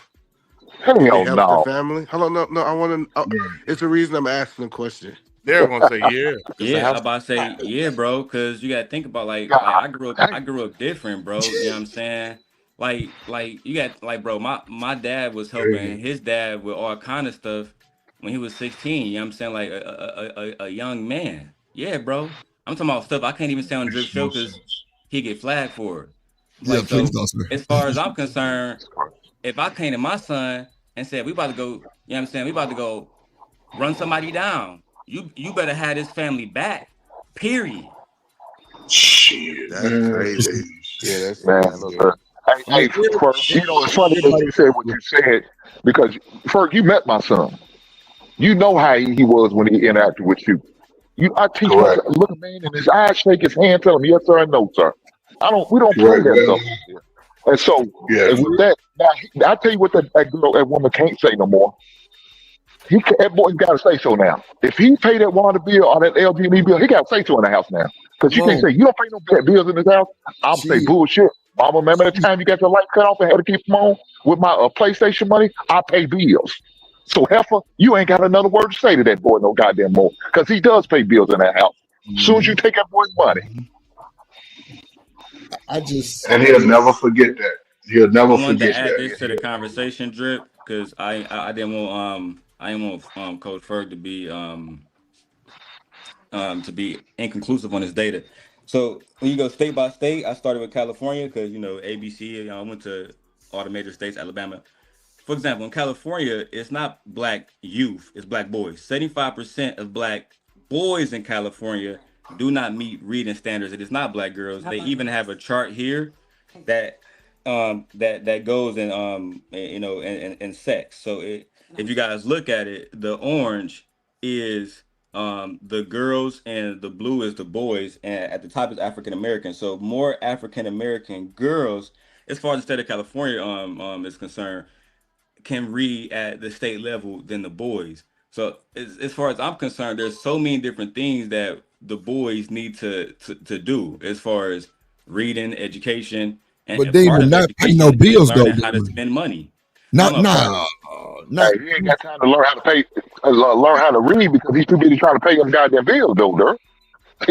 And it Hell helps the no. family. Hold on, no, I want to. It's the reason I'm asking the question. They're gonna say yeah. Yeah, I about to say yeah, bro. Cause you gotta think about like I grew up different, bro. You know what I'm saying? Like you got like, bro. My dad was helping his dad with all kind of stuff when he was 16. You know what I'm saying? Like a young man. Yeah, bro. I'm talking about stuff I can't even say on Drip Show because he get flagged for it. Yeah, Like please so, don't, sir. as far as I'm concerned, if I came to my son and said we about to go, you know what I'm saying? We about to go run somebody down. You better have this family back. Period. Shit, That's man. crazy. Yeah, that's Man, crazy. look, hey, Ferg, it's funny that you said what you said because Ferg, you met my son. You know how he was when he interacted with you. I teach my Correct. son, look a man in his eyes, shake his hand, tell him yes sir and no sir. We don't play Correct, that man. stuff out there. And so, Yeah. and with that, now I tell you what that woman can't say no more. That boy's got to say so now. If he pay that water bill or that LG&E bill, he got to say so in the house now. Because you can't Whoa. say you don't pay no bad bills in this house. I'm say Shit. bullshit. Mama, remember the time you got your light cut off and had to keep them on with my PlayStation money? I pay bills. So heifer, you ain't got another word to say to that boy no goddamn more. Because he does pay bills in that house. As soon as you take that boy's money. And he'll never forget that. He'll never I wanted to forget add this to the that. conversation, Drip, because I didn't want I didn't want Coach Ferg to be inconclusive on his data. So when you go state by state, I started with California because ABC. I went to all the major states, Alabama. For example, in California, it's not black youth, it's black boys. 75% of black boys in California do not meet reading standards. It is not black girls. They even have a chart here that that goes in sex. So if you guys look at it, the orange is the girls and the blue is the boys, and at the top is African American. So more African American girls, as far as the state of California is concerned, can read at the state level than the boys. So as far as I'm concerned, there's so many different things that the boys need to do as far as reading, education, But and they part will of not pay no education is bills though. learning how to spend money. Not Hey, he ain't got time to learn how to pay, learn how to read because he's too busy trying to pay them goddamn bills, though, there.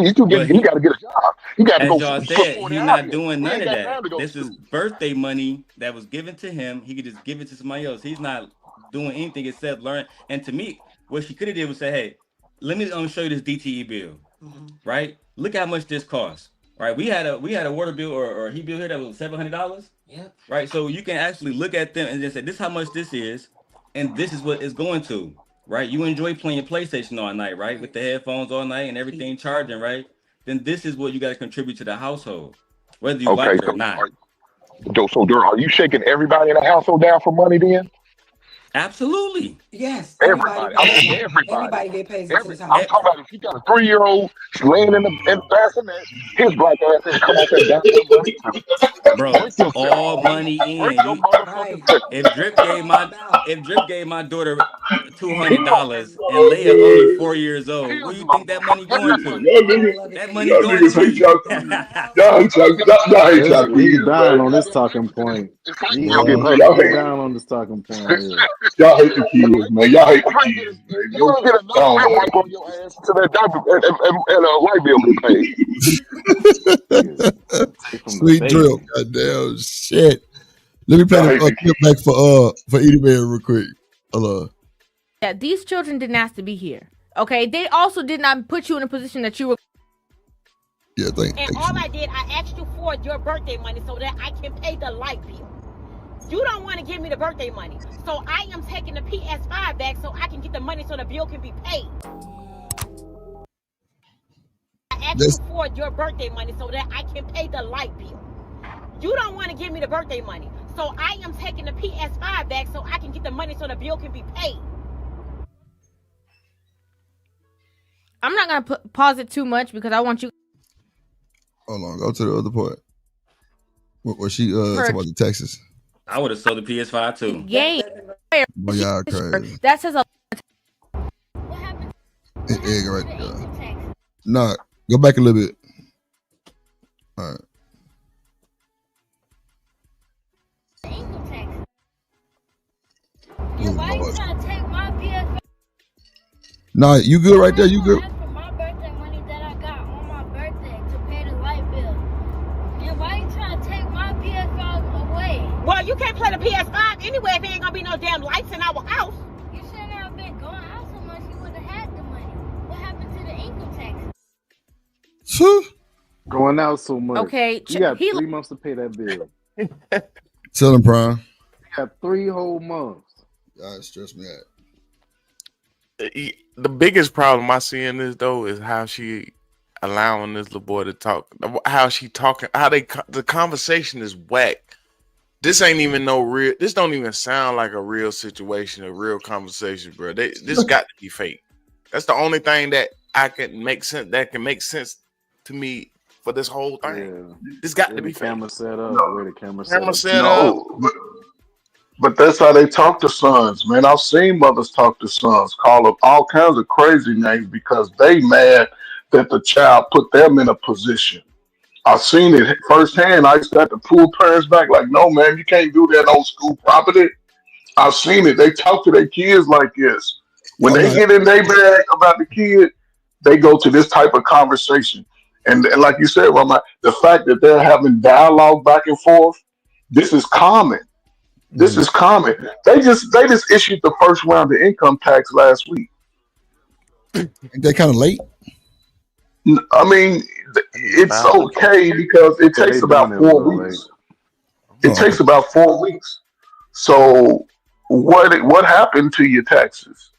He's too busy. But He got to get a job. He got to as go y'all put said, 40 he's hours not in. doing He none ain't of got time that. to go to This is school. birthday money that was given to him. He could just give it to somebody else. He's not doing anything except learn. And to me, what she could have did was say, "Hey, let me show you this DTE bill, right? Look how much this costs, right? We had a water bill or a heat bill here that was $700, right? So you can actually look at them and just say, this is how much this is, and this is what it's going to, right? You enjoy playing your PlayStation all night, right? With the headphones all night and everything charging, right? Then this is what you got to contribute to the household, whether you like Okay, it or not. so, Dur, are you shaking everybody in the household down for money then? Absolutely. Yes, Everybody. I mean, everybody. everybody get paid to the I'm time. talking about if you got a 3-year-old laying in the bassinet, his black ass ain't come out that goddamn money too. Bro, Break yourself, all man. money Break in. your You motherfucking self. if Drip That's gave all it's my about. daughter He gonna get $200 and Leia only 4 years old, where you think that money going to? That money Y'all going to niggas hate me. y'all kids. Y'all hate y'all He kids, dying man. on this talking point. He'll get paid. Y'all He hate dying on this talking point here. y'all hate the kids, man. Y'all hate the kids, man. You ain't get enough Y'all bill hate wipe on your ass to that diaper and a light bill be paid. Take from the Sweet drill. baby. Goddamn shit. Let me play Y'all the hate the clip back for Edie Bear real quick. Hello. Yeah, these children didn't ask to be here. Okay, they also did not put you in a position that you were. Yeah, And all I did, I asked you for your birthday money so that I can pay the light bill. You don't want to give me the birthday money, so I am taking the PS5 back so I can get the money so the bill can be paid. I asked you for your birthday money so that I can pay the light bill. You don't want to give me the birthday money, so I am taking the PS5 back so I can get the money so the bill can be paid. I'm not gonna pause it too much because I want you. Hold on, go to the other part. Where she talking about the Texas. I would have sold the PS5 too. Game. Boy, y'all crazy. That says a. Egg right there. Nah, go back a little bit. All right. Yeah, why you trying to take my PS5? Nah, you good right there? You good? For my birthday money that I got on my birthday to pay the light bill. And why you trying to take my PS5 away? Well, you can't play the PS5 anyway if there ain't gonna be no damn lights in our house. You shouldn't have been going out so much. You would have had the money. What happened to the income tax? Going out so much. Okay, You got 3 months to pay that bill. Tell him, Prime. You got 3 whole months. Y'all stress me out. The biggest problem I see in this though is how she allowing this little boy to talk. How she talking. How the conversation is whack. This ain't even no real. This don't even sound like a real situation, a real conversation, bro. This got to be fake. That's the only thing that I can make sense. That can make sense to me for this whole thing. Yeah. This got to be fake. Camera set up. The way the camera set up. No, but that's how they talk to sons, man. I've seen mothers talk to sons, call them all kinds of crazy names because they mad that the child put them in a position. I've seen it firsthand. I used to have to pull parents back, like, no, man, you can't do that on school property. I've seen it. They talk to their kids like this. When they get in their bag about the kid, they go to this type of conversation. And like you said, Rama, the fact that they're having dialogue back and forth, this is common. This is common. They just issued the first round of income tax last week. Ain't that kind of late? I mean, it's okay because it takes about 4 weeks. It takes about 4 weeks. So what happened to your taxes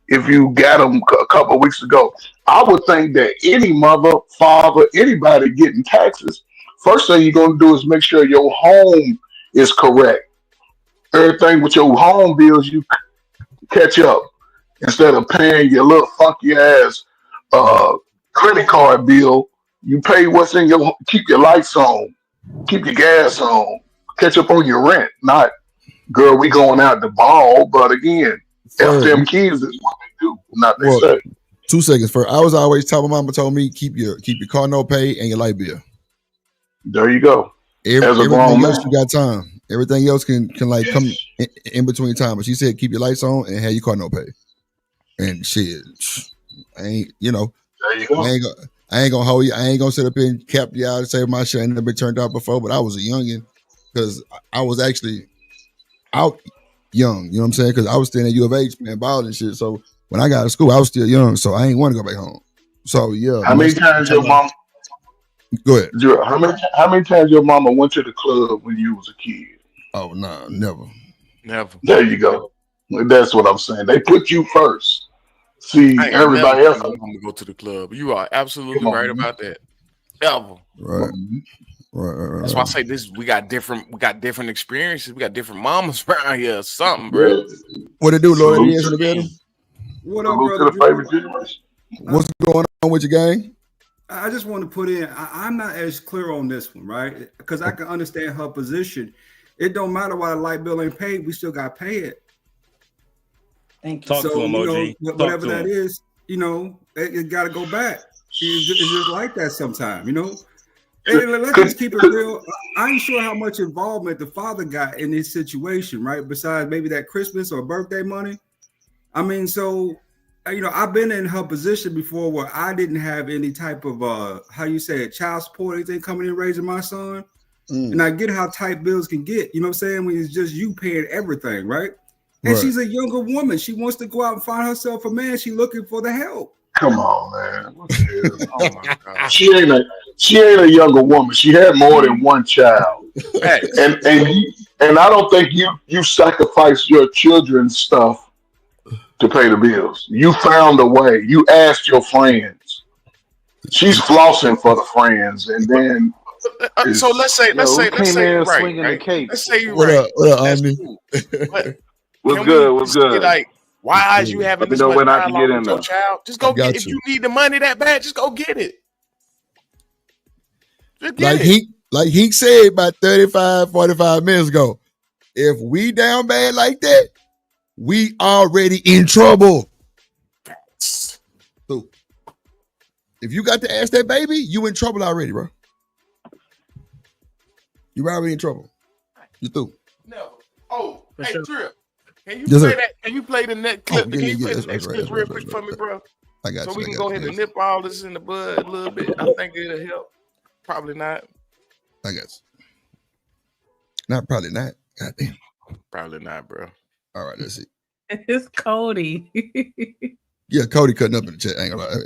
if you got them a couple of weeks ago? I would think that any mother, father, anybody getting taxes, first thing you're going to do is make sure your home is correct. Everything with your home bills, you catch up instead of paying your little funky ass credit card bill. You pay what's in your, keep your lights on, keep your gas on, catch up on your rent. Not, girl, we going out the ball, but again, F them kids is what they do, not they say. 2 seconds. First, I was always telling my mama told me keep your car no pay and your light bill. There you go. Everything else you got time. Everything else can like come in between time. But she said keep your lights on and have your car no pay. And shit, I ain't, you know, there you go. I ain't gonna hold you. I ain't gonna sit up here and cap you out and say my shit ain't never been turned out before. But I was a youngin' because I was actually out young. You know what I'm saying? Because I was still at U of H playing ball and shit. So when I got to school, I was still young. So I ain't want to go back home. So yeah. How many times your mom? Go ahead. How many times your mama went to the club when you was a kid? Oh no, never. There you go. That's what I'm saying. They put you first. See, everybody else. I'm gonna go to the club. You are absolutely right about that. Ever. Right. That's why I say this. We got different experiences. We got different mamas around here or something, bro. What it do, Lord? Salute It is to in the building. What up, salute brother? to the favorite generation. What's going on with your gang? I just want to put in, I'm not as clear on this one, right? Because I can understand her position. It don't matter why the light bill ain't paid, we still got to pay it. Thank you. Talk to him, OG. You know, Talk whatever to that him. is, you know, it got to go back. It's just like that sometimes, you know. Hey, let's just keep it real. I ain't sure how much involvement the father got in this situation, right? Besides maybe that Christmas or birthday money. I mean, so, you know, I've been in her position before where I didn't have any type of, how you say it, child support, anything coming in raising my son. And I get how tight bills can get, you know what I'm saying? When it's just you paying everything, right? And she's a younger woman. She wants to go out and find herself a man. She's looking for the help. Come on, man. What the hell? Oh my God. She ain't a younger woman. She had more than one child. And I don't think you sacrificed your children's stuff to pay the bills. You found a way. You asked your friends. She's flossing for the friends, and then so let's say you're right. swinging the cake. Let's say you're What right. up? What up, That's Omni? cool. But What's can good? we What's say, good? like, why is you having Let me this know much when I can dialogue get with in your there. child? Just go get. If you. you need the money that bad, just go get it. Just get Like he said about 35, 45 minutes ago. If we down bad like that, we already in trouble. So, if you got to ask that baby, you in trouble already, bro. You already in trouble. You through. No. Oh, hey, sure. Drip. Can you Yes, play sir. that? Can you play the next clip? yeah, Can you yeah, play that's the next right, clip that's real right, quick that's for me, bro? I got So you. we I can got go you. ahead and Yes. nip all this in the bud a little bit. I think it'll help. Probably not. I got you. Not probably not. Goddamn. Probably not, bro. All right, let's see. It's Cody. Yeah, Cody cutting up in the chat. I ain't gonna lie.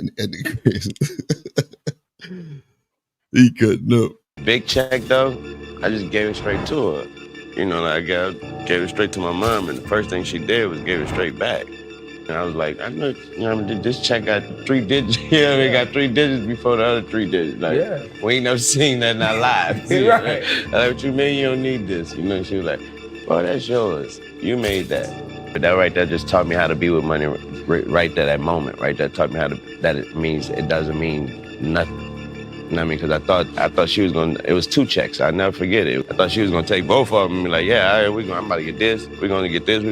He cutting up. Big check though, I just gave it straight to her. You know, like I gave it straight to my mom, and the first thing she did was give it straight back. And I was like, I know, you know, this check got 3 digits. You know, it got 3 digits before the other 3 digits. Like, we ain't never seen that in our lives. You know? Right. Like, what you mean you don't need this? You know, she was like, well, that's yours. You made that. But that right there just taught me how to be with money right there, that moment, right there taught me how to, that it means, it doesn't mean nothing. You know what I mean? Because I thought she was going to, it was 2 checks. I'll never forget it. I thought she was going to take both of them and be like, yeah, all right, I'm about to get this. We're going to get this.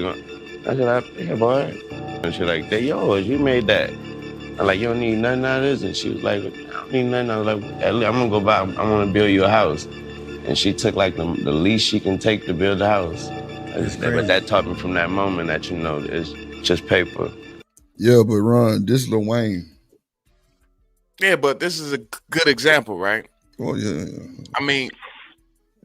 I said, yeah, boy. And she like, they're yours. You made that. I'm like, you don't need nothing out of this? And she was like, I don't need nothing. I was like, I'm going to go buy, I want to build you a house. And she took like the least she can take to build the house. But that taught me from that moment that, you know, it's just paper. Yeah, but Ron, this Lil Wayne. Yeah, but this is a good example, right? Oh, yeah. I mean,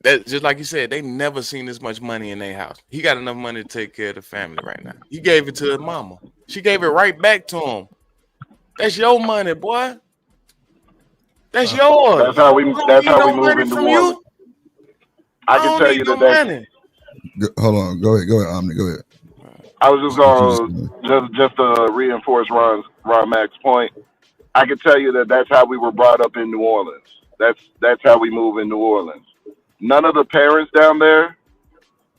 that just like you said, they never seen this much money in their house. He got enough money to take care of the family right now. He gave it to his mama. She gave it right back to him. That's your money, boy. That's yours. That's how we move in New Orleans. I can tell you that. Hold on. Go ahead, Omni. Go ahead. I was just going just to reinforce Ron Mack's point. I can tell you that that's how we were brought up in New Orleans. That's how we move in New Orleans. None of the parents down there,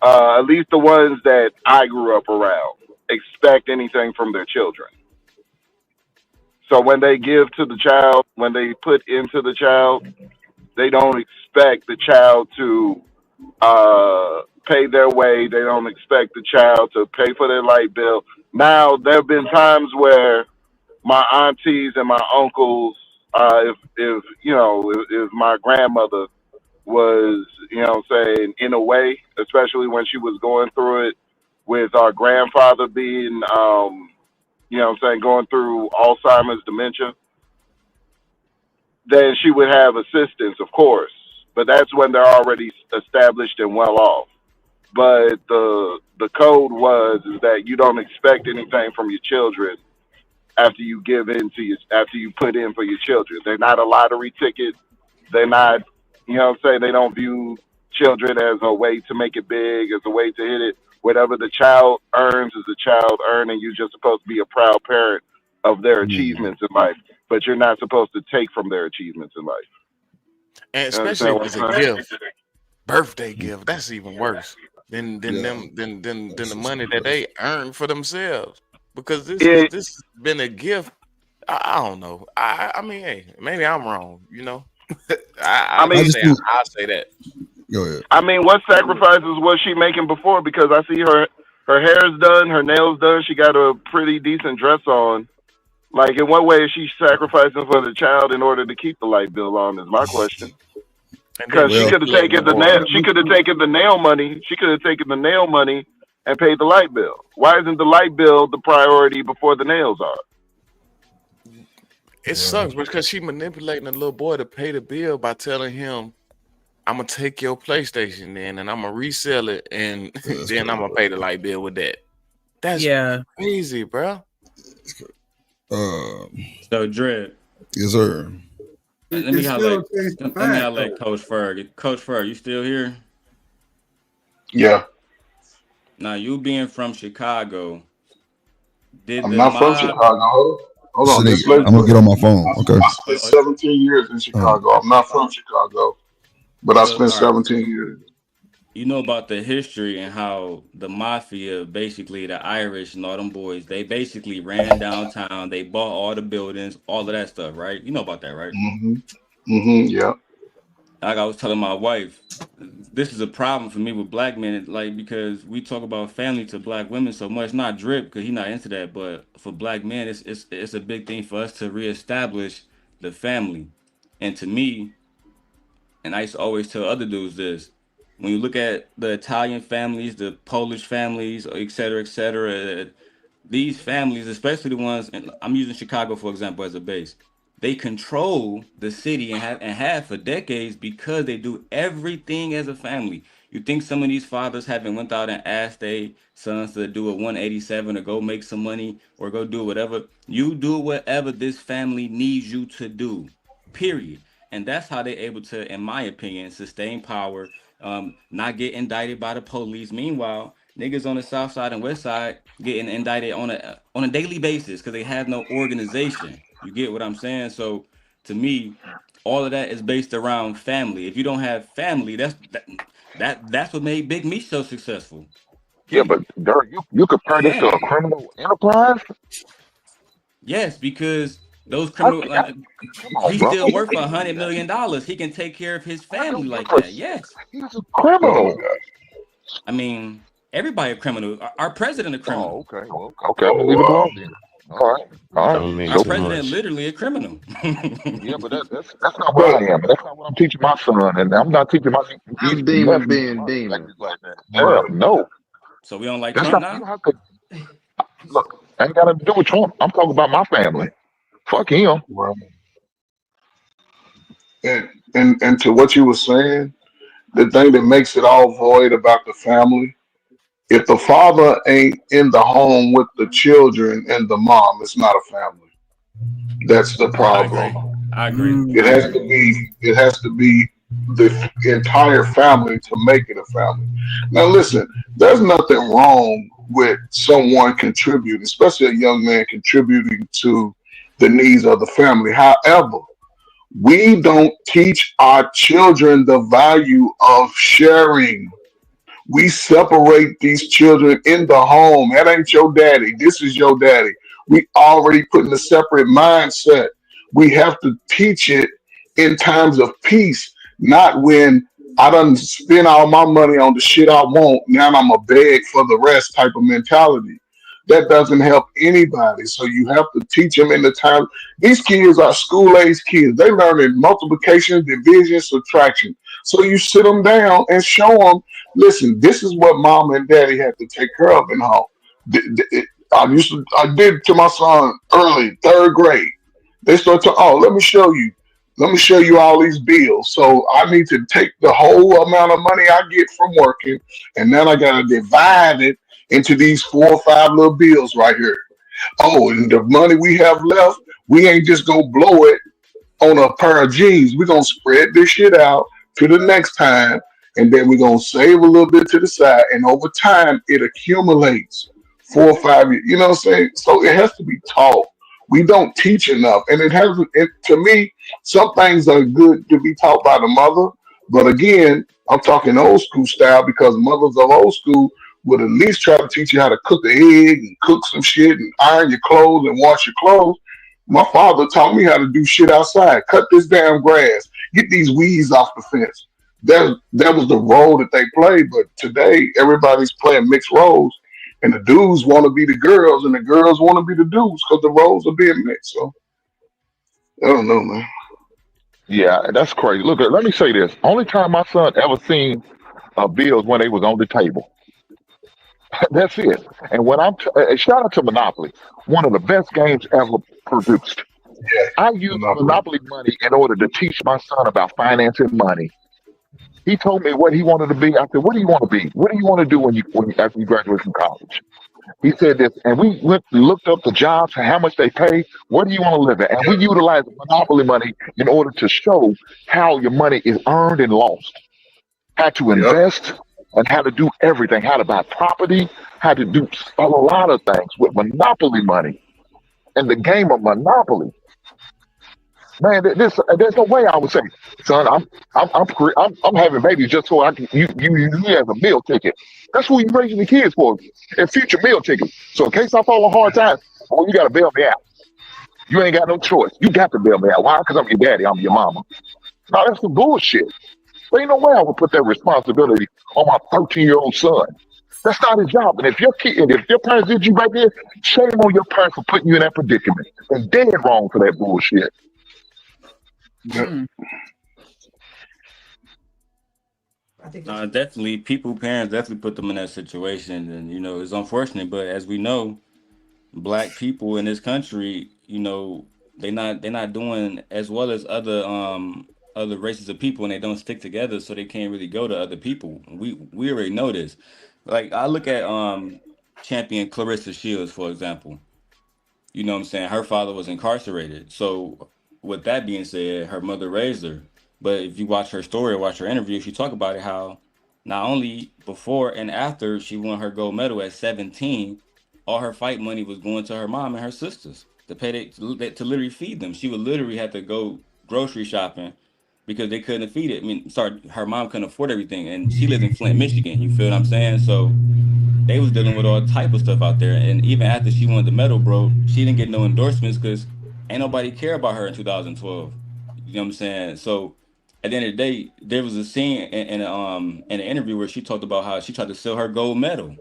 at least the ones that I grew up around, expect anything from their children. So when they give to the child, when they put into the child, they don't expect the child to pay their way. They don't expect the child to pay for their light bill. Now, there have been times where my aunties and my uncles, if my grandmother was, saying in a way, especially when she was going through it with our grandfather being, going through Alzheimer's dementia, then she would have assistance, of course. But that's when they're already established and well off. But the code is that you don't expect anything from your children after you after you put in for your children. They're not a lottery ticket. They're not, they don't view children as a way to make it big, as a way to hit it. Whatever the child earns is the child earning. You're just supposed to be a proud parent of their achievements in life, but you're not supposed to take from their achievements in life. And You especially understand if what it's I'm a saying? gift, birthday gift, that's even worse than the money that they earn for themselves. Because Yeah, this has been a gift. I don't know. I mean, hey, maybe I'm wrong. I I mean, just think. I'll say that. Go ahead. I mean, what sacrifices was she making before? Because I see her hair's done, her nails done. She got a pretty decent dress on. Like, in what way is she sacrificing for the child in order to keep the light bill on? Is my question. And then Because she Well, she could have still taken the more. nail. She could have taken the nail money. She could have taken the nail money and paid the light bill. Why isn't the light bill the priority before the nails are? It sucks because she manipulating a little boy to pay the bill by telling him, "I'm gonna take your PlayStation in and I'm gonna resell it, and then I'm gonna pay the light bill with that." That's crazy, bro. So Drip, Yes, sir. let me It's still highlight. a case of Let me fact, highlight though. Coach Ferg. Coach Ferg, you still here? Yeah, Now you being from Chicago, did I'm the not from mob? Chicago. Hold on, Sneak. just let I'm gonna get on my phone. Okay. I spent 17 years in Chicago. I'm not from Chicago, but I So spent all right. 17 years. You know about the history and how the mafia, basically the Irish and all them boys, they basically ran downtown, they bought all the buildings, all of that stuff, right? You know about that, right? Yeah. Like I was telling my wife, this is a problem for me with black men, like because we talk about family to black women so much. Not Drip because he's not into that, but for black men, it's a big thing for us to reestablish the family. And to me, and I used to always tell other dudes this: when you look at the Italian families, the Polish families, et cetera, these families, especially the ones, and I'm using Chicago for example as a base, they control the city and have for decades because they do everything as a family. You think some of these fathers haven't went out and asked their sons to do a 187 or go make some money or go do whatever? You do whatever this family needs you to do, period. And that's how they're able to, in my opinion, sustain power, not get indicted by the police. Meanwhile, niggas on the south side and west side getting indicted on a daily basis because they have no organization. You get what I'm saying? So to me, all of that is based around family. If you don't have family, that's what made Big Meat so successful. Yeah, but Dirk, you compare this to a Family. criminal enterprise? Yes, because those I criminal, think I, come on, he's bro. still worth $100 million. He can take care of his family like For, that. Yes. he's a Oh my criminal. God. I mean, everybody a criminal. Our president a criminal. Oh, okay. Well, okay, I'm gonna leave it alone then. All right, all right. Don't mean Our So, too president much. literally a criminal. yeah, but that's not what I am. That's not what I'm teaching my son, and I'm not teaching my That's nieces and demon nephews being like demon. this, like that. Yeah, no, So we don't like that's Trump not. You now? don't have to look. Ain't got nothing to do with Trump. I'm talking about my family. Fuck him. Well, and to what you were saying, the thing that makes it all void about the family, if the father ain't in the home with the children and the mom, it's not a family. That's the I problem. agree. I agree. It I has agree. to be. It has to be the entire family to make it a family. Now, listen. There's nothing wrong with someone contributing, especially a young man contributing to the needs of the family. However, we don't teach our children the value of sharing. We separate these children in the home. That ain't your daddy. This is your daddy. We already put in a separate mindset. We have to teach it in times of peace, not when I done spend all my money on the shit I want. Now I'm a beg for the rest type of mentality. That doesn't help anybody. So you have to teach them in the time. These kids are school age kids. They learn multiplication, division, subtraction. So you sit them down and show them, listen, this is what mom and daddy had to take care of in home. I did to my son early, third grade. They start to, oh, let me show you. Let me show you all these bills. So I need to take the whole amount of money I get from working, and then I gotta divide it into these 4 or 5 little bills right here. Oh, and the money we have left, we ain't just gonna blow it on a pair of jeans. We're gonna spread this shit out to the next time, and then we're gonna save a little bit to the side, and over time it accumulates 4 or 5 years. You know what I'm saying? So it has to be taught. We don't teach enough, and it hasn't. To me, some things are good to be taught by the mother, but again, I'm talking old school style because mothers of old school would at least try to teach you how to cook an egg and cook some shit and iron your clothes and wash your clothes. My father taught me how to do shit outside. Cut this damn grass. Get these weeds off the fence. That was the role that they played. But today, everybody's playing mixed roles, and the dudes want to be the girls, and the girls want to be the dudes because the roles are being mixed. So I don't know, man. Yeah, that's crazy. Look, let me say this. Only time my son ever seen bills when they was on the table. That's it. And when shout out to Monopoly, one of the best games ever produced. I used Monopoly money in order to teach my son about financing money. He told me what he wanted to be. I said, "What do you want to be? What do you want to do after you graduate from college?" He said this, and we looked up the jobs and how much they pay. What do you want to live at? And we utilized Monopoly money in order to show how your money is earned and lost, how to invest, and how to do everything, how to buy property, how to do a lot of things with Monopoly money. And the game of Monopoly, man, there's no way I would say, son, I'm having babies just so I can you as a meal ticket. That's who you raising the kids for, and future meal tickets. So in case I fall on hard times, oh, you got to bail me out. You ain't got no choice. You got to bail me out. Why? Because I'm your daddy. I'm your mama. No, that's some bullshit. There ain't no way I would put that responsibility on my 13-year-old son. That's not his job. And if your parents did you back then, shame on your parents for putting you in that predicament. They're dead wrong for that bullshit. Definitely, parents definitely put them in that situation, and it's unfortunate. But as we know, black people in this country, they're not doing as well as other races of people, and they don't stick together, so they can't really go to other people. We already know this. Like I look at champion Clarissa Shields, for example. You know what I'm saying? Her father was incarcerated. So with that being said, her mother raised her. But if you watch her story or watch her interview, she talk about it how not only before and after she won her gold medal at 17, all her fight money was going to her mom and her sisters to pay to literally feed them. She would literally have to go grocery shopping because they couldn't feed it. I mean, sorry, her mom couldn't afford everything, and she lives in Flint, Michigan. You feel what I'm saying? So they was dealing with all type of stuff out there. And even after she won the medal, bro, she didn't get no endorsements because ain't nobody care about her in 2012. You know what I'm saying? So at the end of the day, there was a scene in an interview where she talked about how she tried to sell her gold medal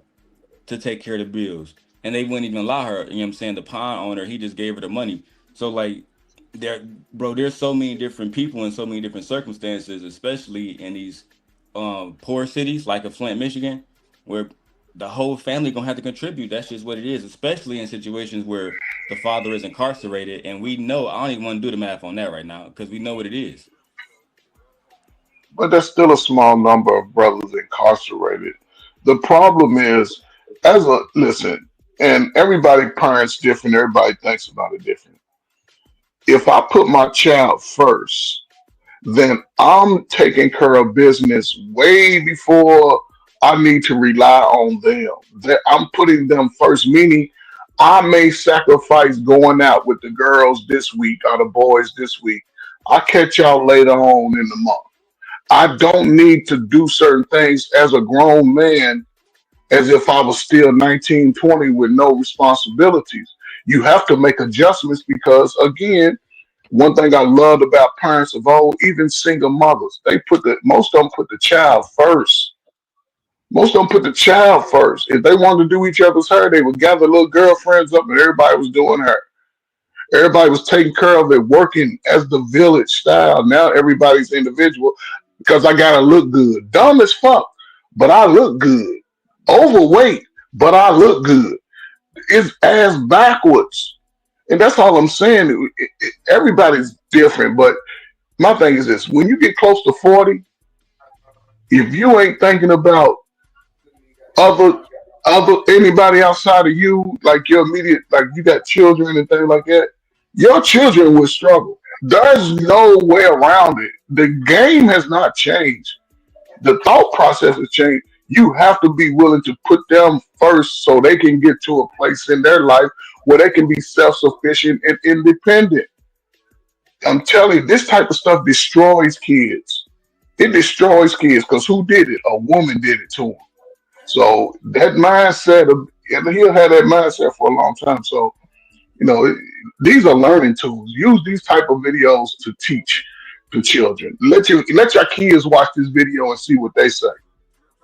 to take care of the bills, and they wouldn't even allow her. You know what I'm saying? The pawn owner, he just gave her the money. So like, there's so many different people in so many different circumstances, especially in these poor cities like a Flint, Michigan, where the whole family gonna have to contribute. That's just what it is, especially in situations where the father is incarcerated. And we know, I don't even want to do the math on that right now because we know what it is. But there's still a small number of brothers incarcerated. The problem is, listen, and everybody parents different, everybody thinks about it different. If I put my child first, then I'm taking care of business way before I need to rely on them. That I'm putting them first, meaning I may sacrifice going out with the girls this week or the boys this week. I'll catch y'all later on in the month. I don't need to do certain things as a grown man as if I was still 19, 20 with no responsibilities. You have to make adjustments because, again, one thing I loved about parents of old, even single mothers, most of them put the child first. Most of them put the child first. If they wanted to do each other's hair, they would gather little girlfriends up and everybody was doing hair. Everybody was taking care of it, working as the village style. Now everybody's individual because I gotta look good. Dumb as fuck, but I look good. Overweight, but I look good. It's ass backwards. And that's all I'm saying. Everybody's different, but my thing is this: when you get close to 40, if you ain't thinking about other anybody outside of you, like your immediate, like you got children and things like that, your children will struggle. There's no way around it. The game has not changed. The thought process has changed. You have to be willing to put them first so they can get to a place in their life where they can be self-sufficient and independent. I'm telling you, this type of stuff destroys kids. It destroys kids because who did it? A woman did it to him. So that mindset and he'll have that mindset for a long time. So, these are learning tools. Use these type of videos to teach the children. Let your kids watch this video and see what they say.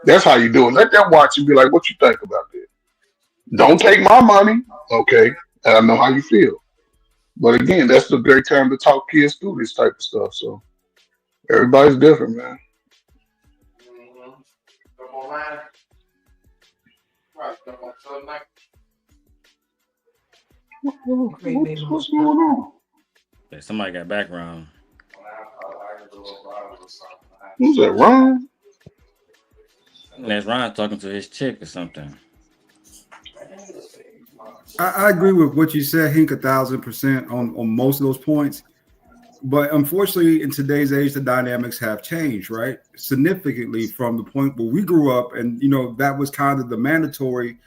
That's how you do it. Let them watch and be like, what you think about this? Don't take my money. Okay. And I know how you feel. But again, that's a great time to talk kids through this type of stuff. So everybody's different, man. What's going on? Yeah, somebody got background. Who's that, Ron? That's Ron talking to his chick or something. I agree with what you said, Hink, 1,000% on most of those points. But unfortunately, in today's age, the dynamics have changed, right? Significantly from the point where we grew up, and that was kind of the mandatory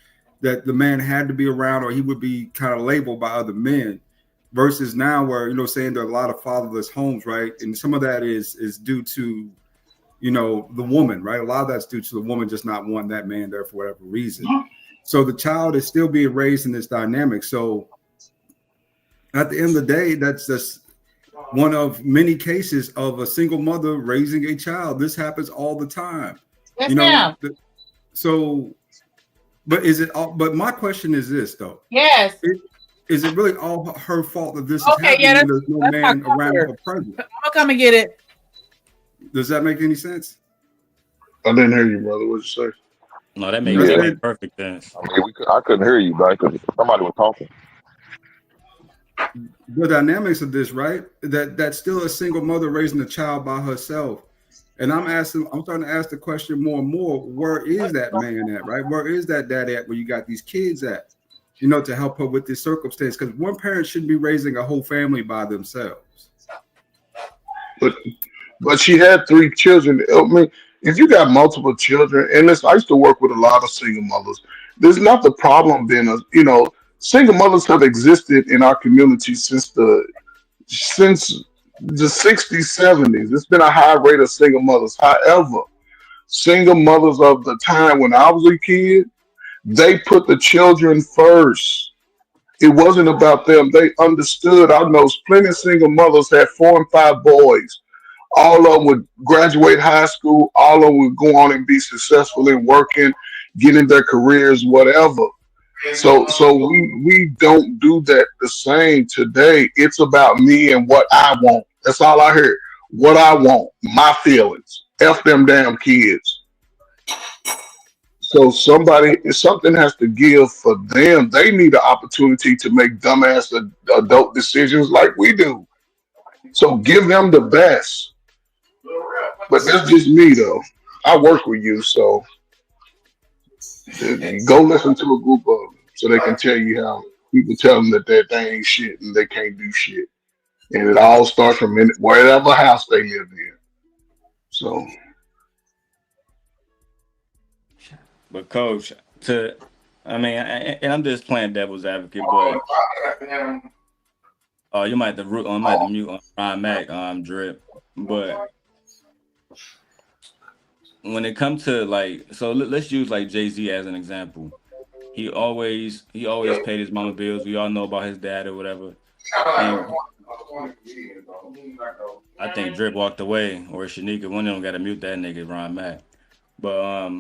that the man had to be around, or he would be kind of labeled by other men. Versus now, where saying there are a lot of fatherless homes, right? And some of that is due to the woman, right? A lot of that's due to the woman just not wanting that man there for whatever reason. So the child is still being raised in this dynamic. So at the end of the day, that's just one of many cases of a single mother raising a child. This happens all the time. Yes, ma'am. So, but is it all? But my question is this, though. Yes. Is it really all her fault that this is Okay, happening? yeah, And there's no man around her present. I'm gonna come and get it. Does that make any sense? I didn't hear you, brother. What'd you say? No, that makes perfect sense. I mean, I couldn't hear you, guys, because somebody was talking. The dynamics of this, right? That's still a single mother raising a child by herself. And I'm starting to ask the question more and more, where is that man at, right? Where is that dad at where you got these kids at, to help her with this circumstance? Because one parent shouldn't be raising a whole family by themselves. But she had 3 children. I mean, if you got multiple children, and I used to work with a lot of single mothers, there's not the problem being single mothers have existed in our community since the 60s, 70s. It's been a high rate of single mothers. However, single mothers of the time when I was a kid, they put the children first. It wasn't about them. They understood. I know plenty of single mothers had 4 and 5 boys. All of them would graduate high school. All of them would go on and be successful in working, getting their careers, whatever. So we don't do that the same today. It's about me and what I want. That's all I hear. What I want, my feelings. F them damn kids. So something has to give for them. They need an opportunity to make dumbass adult decisions like we do. So give them the best. But that's just me, though. I work with you, so go listen to a group of them so they can tell you how people tell them that they ain't shit and they can't do shit. And it all starts from wherever house they live in. So. But Coach, and I'm just playing devil's advocate, but you might have to mute on Ron Mac, Drip. But when it comes to let's use Jay-Z as an example. He always paid his mama bills. We all know about his dad or whatever. And I think Drip walked away, or Shanika. One of them got to mute that nigga, Ron Mac. But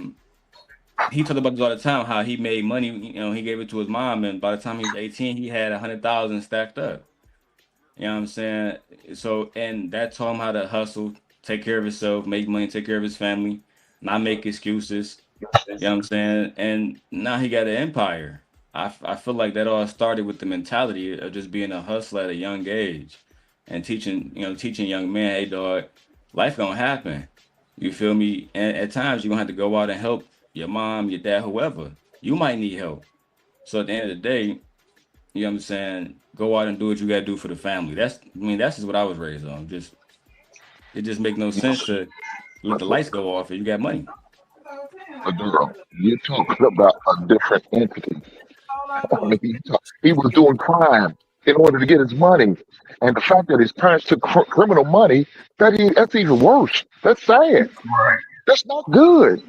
he talked about this all the time, how he made money. He gave it to his mom, and by the time he was 18, he had 100,000 stacked up. You know what I'm saying? So, and that taught him how to hustle, take care of himself, make money, take care of his family, not make excuses. You know what I'm saying? And now he got an empire. I feel like that all started with the mentality of just being a hustler at a young age and teaching young men, hey dog, life gonna happen. You feel me? And at times you're gonna have to go out and help your mom, your dad, whoever. You might need help. So at the end of the day, you know what I'm saying, go out and do what you gotta do for the family. That's just what I was raised on. It just makes no sense to let the lights go off if you got money. a girl. You're talking about a different entity. He was doing crime in order to get his money. And the fact that his parents took criminal money, that's even worse. That's sad. Right. That's not good.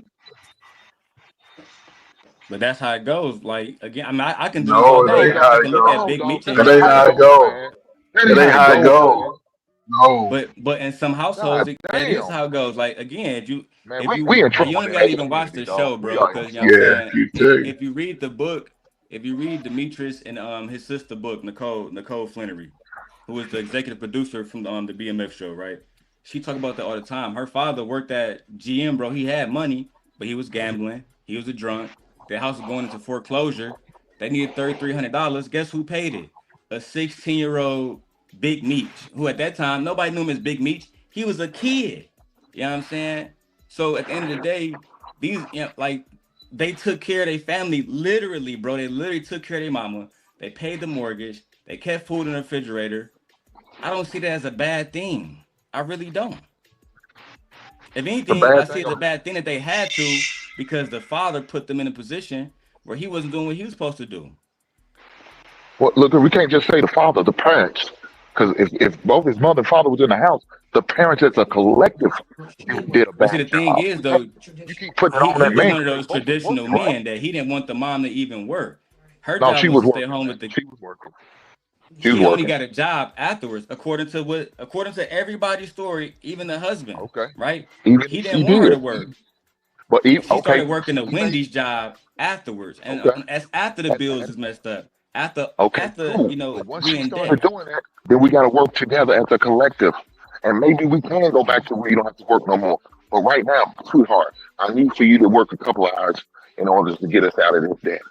But that's how it goes. Like again, I mean, I can do this all No, it day. ain't how I it can look at go. Big Dog, Meech that and It ain't his ain't how it how it sister. go, go. man. That It ain't ain't how it how it go, go. man. No. But in some households, God that is damn. how it goes. Like again, Man, if you we in and you trouble don't in even gotta this even watch community, the dog. show, We bro, are in because you know what I'm Yeah, saying. you tell you. If you read the book, if you read Demetrius and his sister book, Nicole Flannery, who was the executive producer from the BMF show, right? She talk about that all the time. Her father worked at GM, bro. He had money, but he was gambling. He was a drunk. Their house was going into foreclosure. They needed $3,300. Guess who paid it? A 16-year-old Big Meech, who at that time nobody knew him as Big Meech. He was a kid. You know what I'm saying? So at the end of the day, these like they took care of their family literally, bro. They literally took care of their mama. They paid the mortgage. They kept food in the refrigerator. I don't see that as a bad thing. I really don't. If The anything, I bad see thing it as a bad thing that they had to because the father put them in a position where he wasn't doing what he was supposed to do. Well, look, we can't just say the father, the parents. Because if both his mother and father was in the house, the parents as a collective did a But see, bad the thing job. is, though, You keep putting it he on he that was man one of because they those both was traditional working, right? men that he didn't want the mom to even work. Her No, job she was was to stay working, home man. with the. She was working. She was She only working. got a job afterwards, according to everybody's story, even the husband, Okay. right? Even He she didn't want her did. to work. But She okay, started working a he made Wendy's job afterwards, and okay. as after the And, bills and is messed up, after okay, cool. Once we she in started debt. doing that, then we got to work together as a collective, and maybe we can go back to where you don't have to work no more. But right now, sweetheart, I need for you to work a couple of hours in order to get us out of this debt.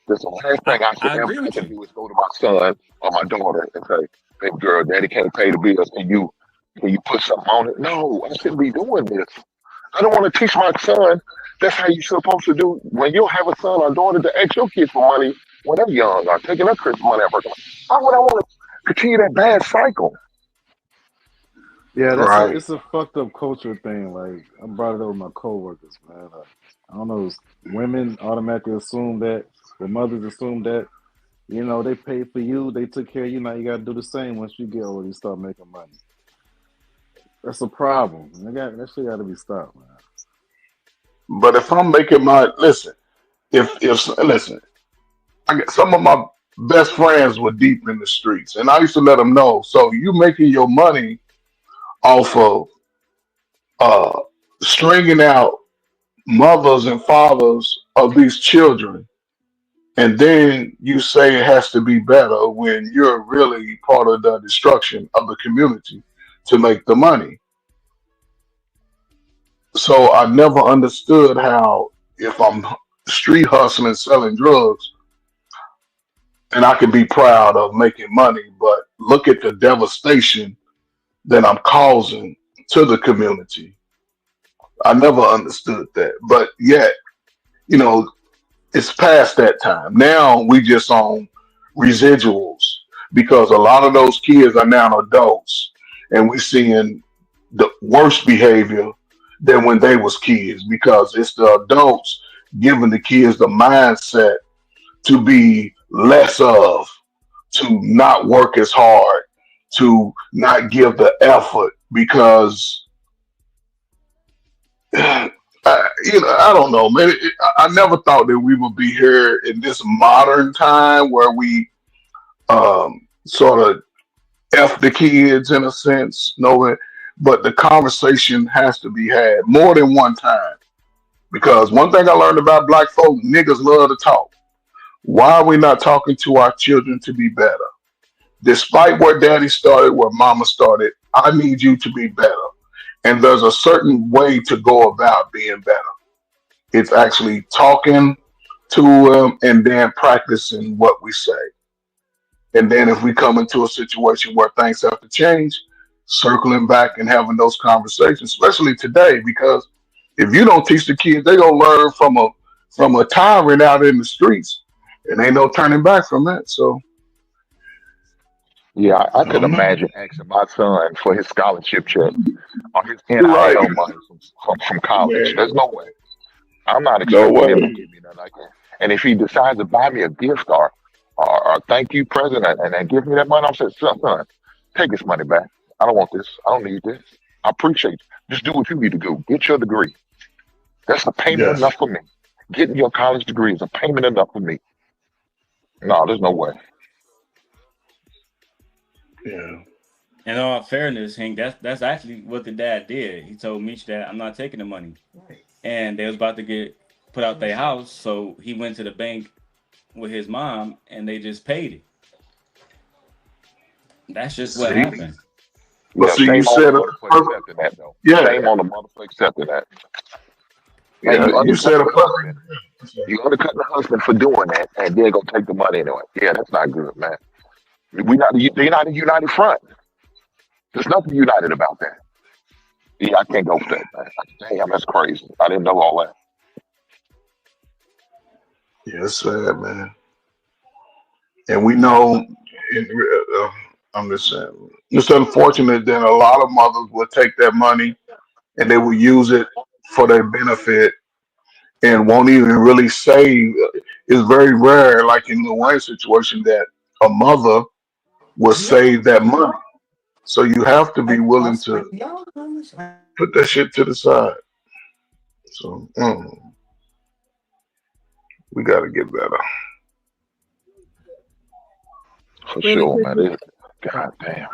That's the last thing I should I ever agree have with to you. do is go to my son or my daughter and say, "Baby girl, daddy can't pay the bills. Can you put something on it?" No, I shouldn't be doing this. I don't want to teach my son. That's how you're supposed to do when you have a son or daughter to ask your kids for money when they're young or taking their Christmas money out. Why would I want to continue that bad cycle? Yeah, Right. it's a fucked up culture thing. Like I brought it up with my coworkers, man. I don't know, women automatically assume that, or mothers assume that, they paid for you, they took care of you. Now you got to do the same once you get older, you start making money. That's a problem. That shit got to be stopped, man. But if I'm making my listen, if listen, I get some of my best friends were deep in the streets, and I used to let them know. So you making your money off of uh, stringing out mothers and fathers of these children, and then you say it has to be better when you're really part of the destruction of the community to make the money. So I never understood how if I'm street hustling, selling drugs, and I can be proud of making money, but look at the devastation that I'm causing to the community. I never understood that. But yet, you know, it's past that time. Now we just on residuals because a lot of those kids are now adults and we're seeing the worst behavior than when they was kids because it's the adults giving the kids the mindset to be less of, to not work as hard, to not give the effort because I don't know, man. I never thought that we would be here in this modern time where we sort of f the kids in a sense, knowing. But the conversation has to be had more than one time because one thing I learned about black folk, niggas love to talk. Why are we not talking to our children to be better? Despite where daddy started, where mama started, I need you to be better. And there's a certain way to go about being better. It's actually talking to them and then practicing what we say. And then if we come into a situation where things have to change, circling back and having those conversations, especially today, because if you don't teach the kids, they gonna learn from a tyrant out in the streets, and ain't no turning back from that. So Yeah, I I could don't know. imagine asking my son for his scholarship check or his Right, NIL money from college. man. There's no way. I'm not No expecting him to way. give me nothing like that. And if he decides to buy me a gift or thank you present and give me that money, I'm saying, son, take this money back. I don't want this. I don't need this. I appreciate you. Just do what you need to do. Get your degree. That's a payment Yes. enough for me. Getting your college degree is a payment enough for me. No, there's no way. Yeah. In all fairness, Hank, that's actually what the dad did. He told Meech that I'm not taking the money, and they was about to get put out their house, so he went to the bank with his mom, and they just paid it. That's just what See, happened. but Yeah, see, you shame on the said a mother for perfect. accepting that though. Yeah, Shame on the mother for accepting that. And yeah. you You said undercutting a the husband. perfect. You undercutting the husband for doing that, and then gonna take the money anyway. Yeah, that's not good, man. We not they're not a united front. There's nothing united about that. Yeah, I can't go for that, man. Damn, that's crazy. I didn't know all that. Yeah, it's sad, man. And we know, I'm just saying, it's unfortunate that a lot of mothers will take that money and they will use it for their benefit and won't even really save. It's very rare, like in the Wayne situation, that a mother will save that money. So you have to be willing to put that shit to the side. So we got to get better. For Really sure, quick. man. God damn.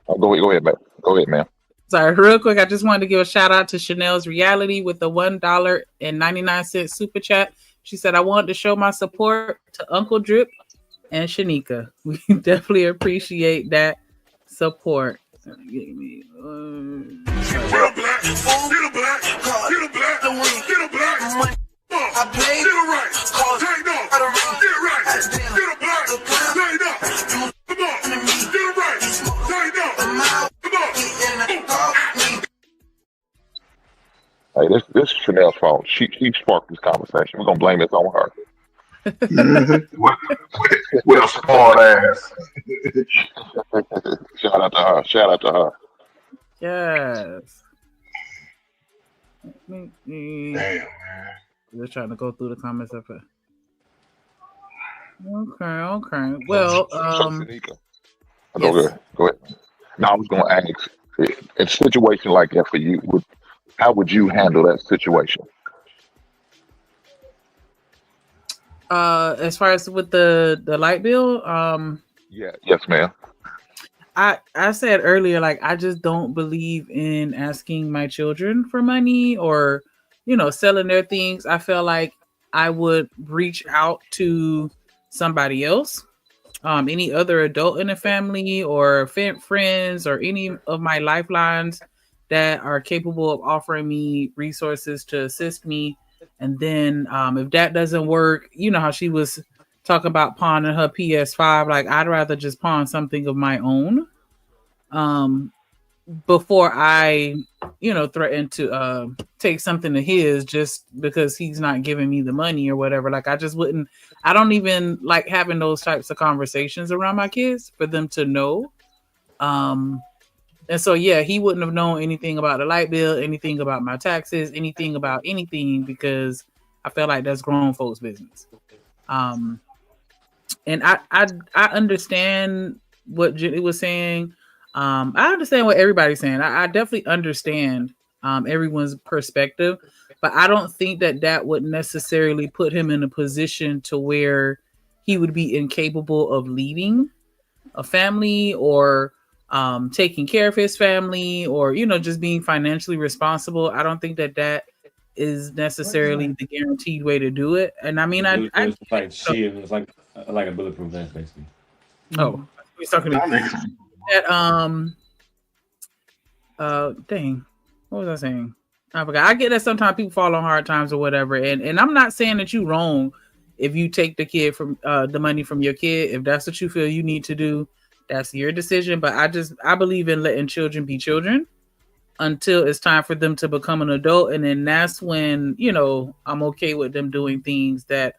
Oh, go ahead, man. Go ahead, man. Sorry, real quick. I just wanted to give a shout out to Chanel's Reality with the $1.99 super chat. She said, I wanted to show my support to Uncle Drip and Shanika. We definitely appreciate that support. Get a black. I played it right. Take off. Get right. Get a black. Take off. Come on. Get it right. Take off. Come on. Hey, this is Chanel's fault. She sparked this conversation. We're gonna blame this on her. With a smart ass. Shout out to her. Shout out to her. Yes. Damn, man. We're trying to go through the comments up here. Okay. Well, Shanika. Go ahead. Now I was gonna ask, in a situation like that for you, how would you handle that situation? As far as with the light bill, Yeah. Yes, ma'am. I said earlier, like, I just don't believe in asking my children for money or, selling their things. I feel like I would reach out to somebody else, any other adult in the family or friends or any of my lifelines that are capable of offering me resources to assist me. And then if that doesn't work, you know how she was talking about pawning her PS5. Like, I'd rather just pawn something of my own before I, threaten to take something of his just because he's not giving me the money or whatever. Like, I just wouldn't. I don't even like having those types of conversations around my kids for them to know. And so, yeah, he wouldn't have known anything about the light bill, anything about my taxes, anything about anything, because I feel like that's grown folks' business. And I understand what Jenny was saying. I understand what everybody's saying. I definitely understand everyone's perspective, but I don't think that would necessarily put him in a position to where he would be incapable of leading a family or taking care of his family or, just being financially responsible. I don't think that is necessarily the guaranteed way to do it. And I mean, It's like shield. It's like a bulletproof vest, basically. Oh, he's talking to me. That dang, what was I saying? I forgot. I get that sometimes people fall on hard times or whatever, and I'm not saying that you wrong if you take the money from your kid. If that's what you feel you need to do, that's your decision. But I believe in letting children be children until it's time for them to become an adult, and then that's when I'm okay with them doing things that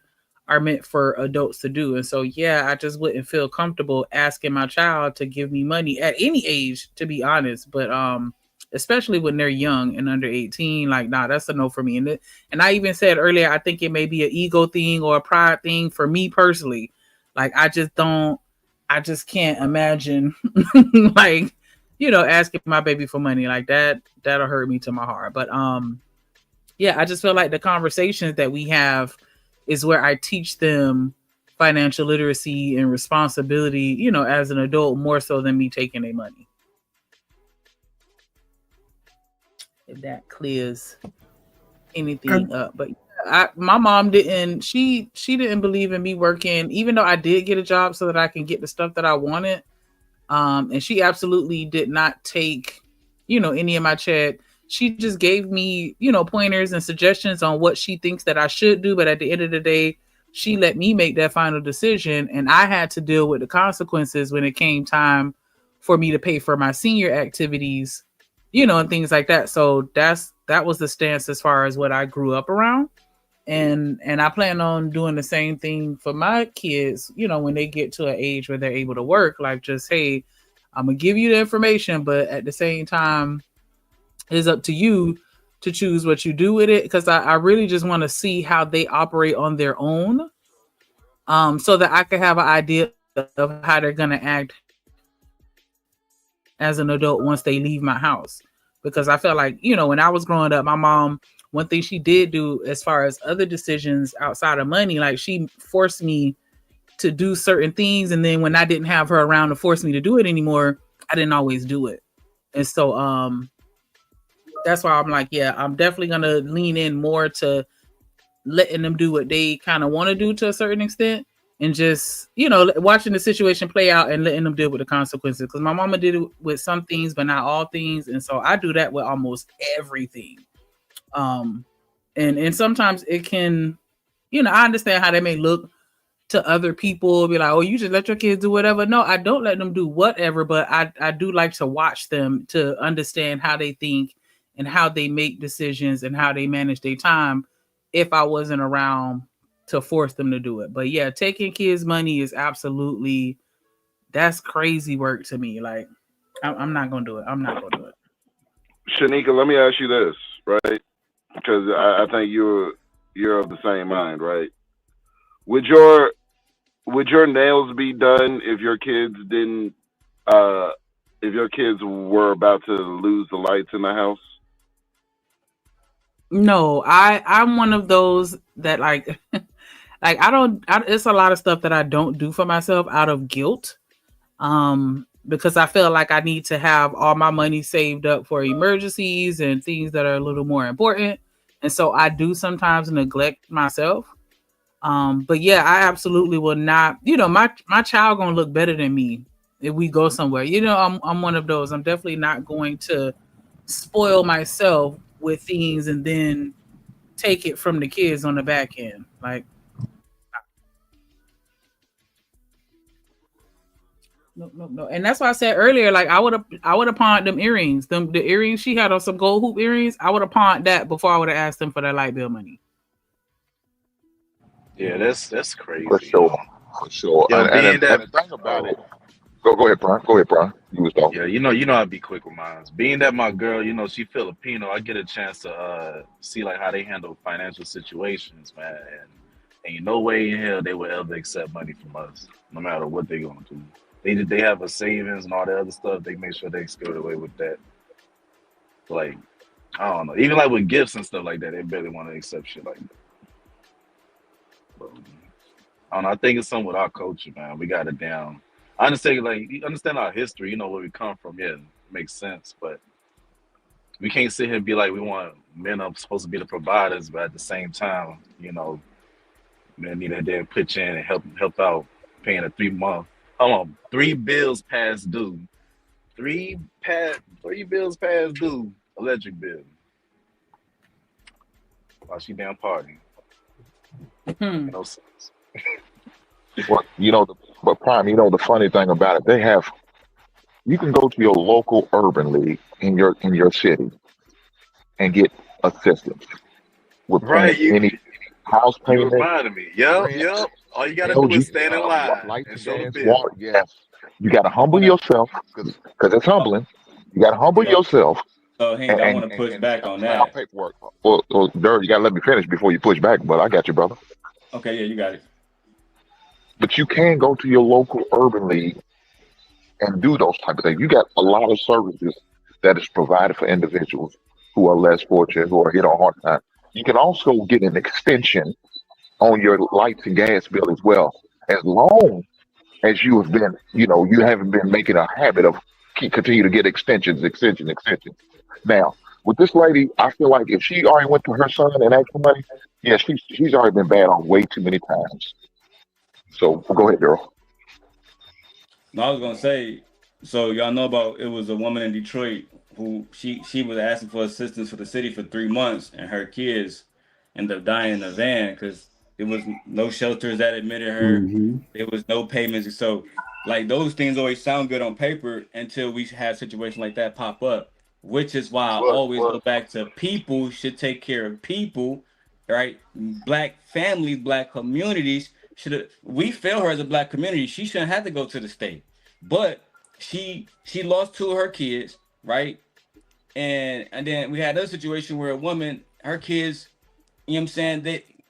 are meant for adults to do. And so, yeah, I just wouldn't feel comfortable asking my child to give me money at any age, to be honest. But especially when they're young and under 18. Like, nah, that's a no for me. And I even said earlier, I think it may be an ego thing or a pride thing for me personally. Like, I just can't imagine like, asking my baby for money like that. That'll hurt me to my heart. But yeah, I just feel like the conversations that we have is where I teach them financial literacy and responsibility, as an adult, more so than me taking their money. If that clears anything up. But my mom didn't, she didn't believe in me working, even though I did get a job so that I can get the stuff that I wanted. And she absolutely did not take, any of my check. She just gave me, pointers and suggestions on what she thinks that I should do. But at the end of the day, she let me make that final decision. And I had to deal with the consequences when it came time for me to pay for my senior activities, and things like that. So that was the stance as far as what I grew up around. And I plan on doing the same thing for my kids, when they get to an age where they're able to work. Like, just, hey, I'm going to give you the information, but at the same time, it's up to you to choose what you do with it. Because I really just want to see how they operate on their own, so that I can have an idea of how they're going to act as an adult once they leave my house. Because I felt like, when I was growing up, my mom, one thing she did do as far as other decisions outside of money, like, she forced me to do certain things. And then when I didn't have her around to force me to do it anymore, I didn't always do it. And so that's why I'm like, yeah, I'm definitely going to lean in more to letting them do what they kind of want to do to a certain extent. And just, watching the situation play out and letting them deal with the consequences. Because my mama did it with some things, but not all things. And so I do that with almost everything. And sometimes it can, I understand how they may look to other people, be like, oh, you just let your kids do whatever. No, I don't let them do whatever, but I do like to watch them to understand how they think and how they make decisions and how they manage their time if I wasn't around to force them to do it. But yeah, taking kids' money is absolutely, that's crazy work to me. Like, I'm not going to do it. I'm not going to do it. Shanika, let me ask you this, right? Because I think you're of the same mind, right? Would your nails be done if your kids didn't? If your kids were about to lose the lights in the house? No, I'm one of those that like it's a lot of stuff that I don't do for myself out of guilt. Because I feel like I need to have all my money saved up for emergencies and things that are a little more important. And so I do sometimes neglect myself. But yeah, I absolutely will not, my child gonna look better than me if we go somewhere. I'm one of those. I'm definitely not going to spoil myself with things and then take it from the kids on the back end. Like, no. And that's why I said earlier, like, I would have pawned them earrings. The earrings she had on, some gold hoop earrings, I would have pawned that before I would have asked them for their light bill money. Yeah, that's crazy. For sure. Yo, and the thing about it, go ahead, Brian. You was talking. Yeah, you know I'd be quick with mine. Being that my girl, she Filipino, I get a chance to see like how they handle financial situations, man. And ain't no way in hell they would ever accept money from us, no matter what they're gonna do. They have a savings and all that other stuff. They make sure they skirt away with that. Like, I don't know. Even like with gifts and stuff like that, they barely want to accept shit like that. But, I don't know. I think it's something with our culture, man. We got it down. I understand, like, you understand our history. Where we come from. Yeah, it makes sense. But we can't sit here and be like, we want men are supposed to be the providers, but at the same time, men need to damn pitch in and help out paying a 3-month. Hold on, 3 bills past due. 3 bills past due. Electric bill. While she damn partying. No sense. Well, but Prime, the funny thing about it, you can go to your local urban league in your city and get assistance with any house payment. You reminded me. Yep. All you gotta do is stand in line and show the bill. Yes. You gotta humble yourself because it's humbling. You gotta humble yourself So Hank, I want to push back on sign our that. paperwork. Well, Dirk, you gotta let me finish before you push back. But I got you, brother. Okay, yeah, you got it. But you can go to your local urban league and do those type of things. You got a lot of services that is provided for individuals who are less fortunate, who are hit on hard time. You can also get an extension on your lights and gas bill as well, as long as you have been, you haven't been making a habit of continue to get extensions. Now, with this lady, I feel like if she already went to her son and asked for money, yeah, she's already been bad on way too many times. So go ahead, Daryl. No, I was gonna say, so y'all know about it was a woman in Detroit who she was asking for assistance for the city for 3 months, and her kids ended up dying in the van because there was no shelters that admitted her. Mm-hmm. There was no payments, so like those things always sound good on paper until we have situations like that pop up. Which is why I always go back to people should take care of people, right? Black families, black communities should. We fail her as a black community. She shouldn't have to go to the state, but she lost two of her kids, right? And then we had another situation where a woman, her kids, you know what I'm saying,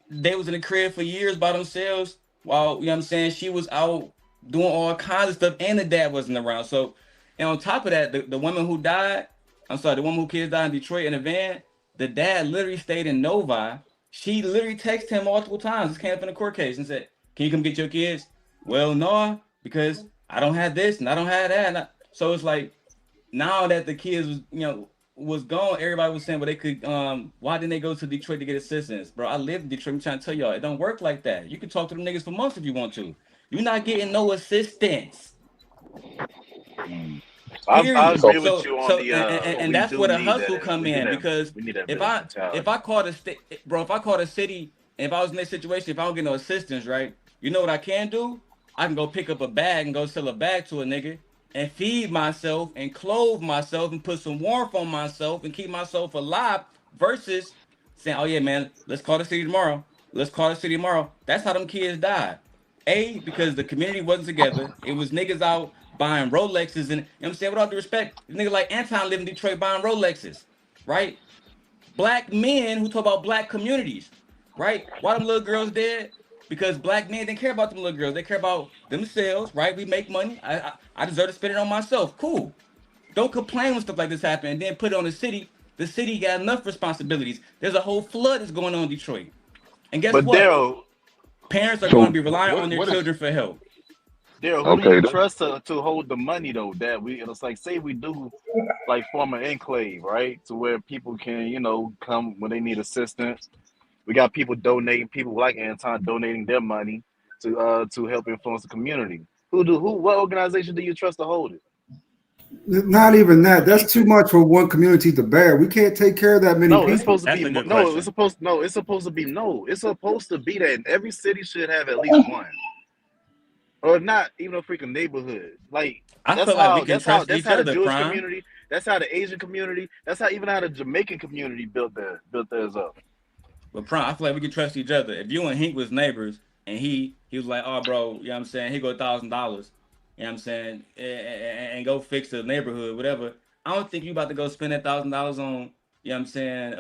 they was in the crib for years by themselves while, you know what I'm saying, she was out doing all kinds of stuff and the dad wasn't around. So, and on top of that, the woman who died, the woman who kids died in Detroit in a van, the dad literally stayed in Novi. She literally texted him multiple times. This came up in a court case and said, "Can you come get your kids?" Well, no, because I don't have this and I don't have that. So it's like, now that the kids was gone, everybody was saying, well, they could, why didn't they go to Detroit to get assistance? Bro, I live in Detroit. I'm trying to tell y'all, it don't work like that. You can talk to them niggas for months if you want to. You're not getting no assistance. I agree with you on and that's where the hustle come in, because if I called a city, and if I was in this situation, if I don't get no assistance, right? You know what I can do? I can go pick up a bag and go sell a bag to a nigga and feed myself and clothe myself and put some warmth on myself and keep myself alive, versus saying, "Oh yeah, man, let's call the city tomorrow. Let's call the city tomorrow." That's how them kids died. Because the community wasn't together. It was niggas out buying Rolexes, and you know what I'm saying, with all due respect, nigga like Anton live in Detroit buying Rolexes, right? Black men who talk about black communities, right? Why them little girls dead? Because black men didn't care about them little girls. They care about themselves, right? We make money. I deserve to spend it on myself. Cool. Don't complain when stuff like this happen and then put it on the city. The city got enough responsibilities. There's a whole flood that's going on in Detroit. And guess what? Daryl, parents are going to be relying on their children for help. Daryl, who do you trust to hold the money though? It's like, say we do like form an enclave, right? To where people can, come when they need assistance. We got people donating, people like Anton donating their money to help influence the community. What organization do you trust to hold it? Not even that. That's too much for one community to bear. We can't take care of that many people. It's supposed to be that every city should have at least one. Or not even a freaking neighborhood. Like that's how the Jewish community, that's how the Asian community, that's how the Jamaican community built theirs up. But Prime, I feel like we can trust each other. If you and Hank was neighbors and he was like, "Oh bro, you know what I'm saying, here go $1,000, you know what I'm saying, and go fix the neighborhood, whatever." I don't think you about to go spend $1,000 on, you know what I'm saying,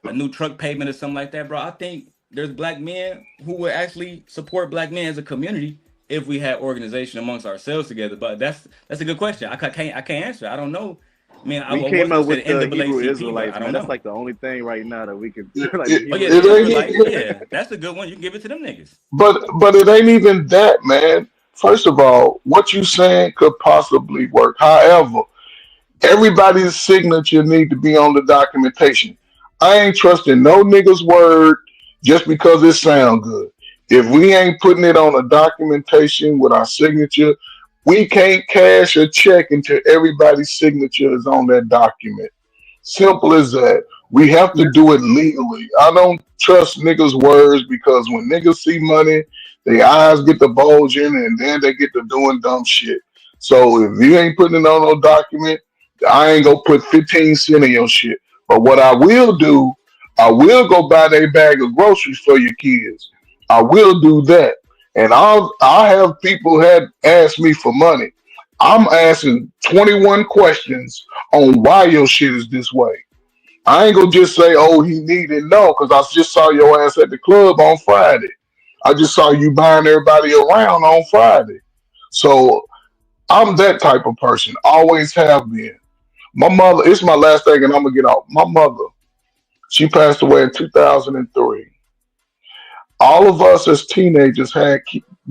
a new truck pavement or something like that, bro. I think there's black men who would actually support black men as a community if we had organization amongst ourselves together. But that's a good question. I can't answer. I don't know. I mean, we came up with the Hebrew Israelites, man. That's like the only thing right now that we can. That's a good one. You can give it to them niggas. But it ain't even that, man. First of all, what you saying could possibly work. However, everybody's signature need to be on the documentation. I ain't trusting no nigga's word just because it sound good. If we ain't putting it on a documentation with our signature, we can't cash a check until everybody's signature is on that document. Simple as that. We have to do it legally. I don't trust niggas' words, because when niggas see money, their eyes get to bulging and then they get to doing dumb shit. So if you ain't putting it on no document, I ain't gonna put 15 cents in your shit. But what I will do, I will go buy their bag of groceries for your kids. I will do that. And I'll have people had asked me for money. I'm asking 21 questions on why your shit is this way. I ain't gonna just say, oh, he needed no, because I just saw your ass at the club on Friday. I just saw you buying everybody around on Friday. So I'm that type of person. Always have been. My mother, it's my last thing and I'm gonna get off. My mother, she passed away in 2003. All of us as teenagers had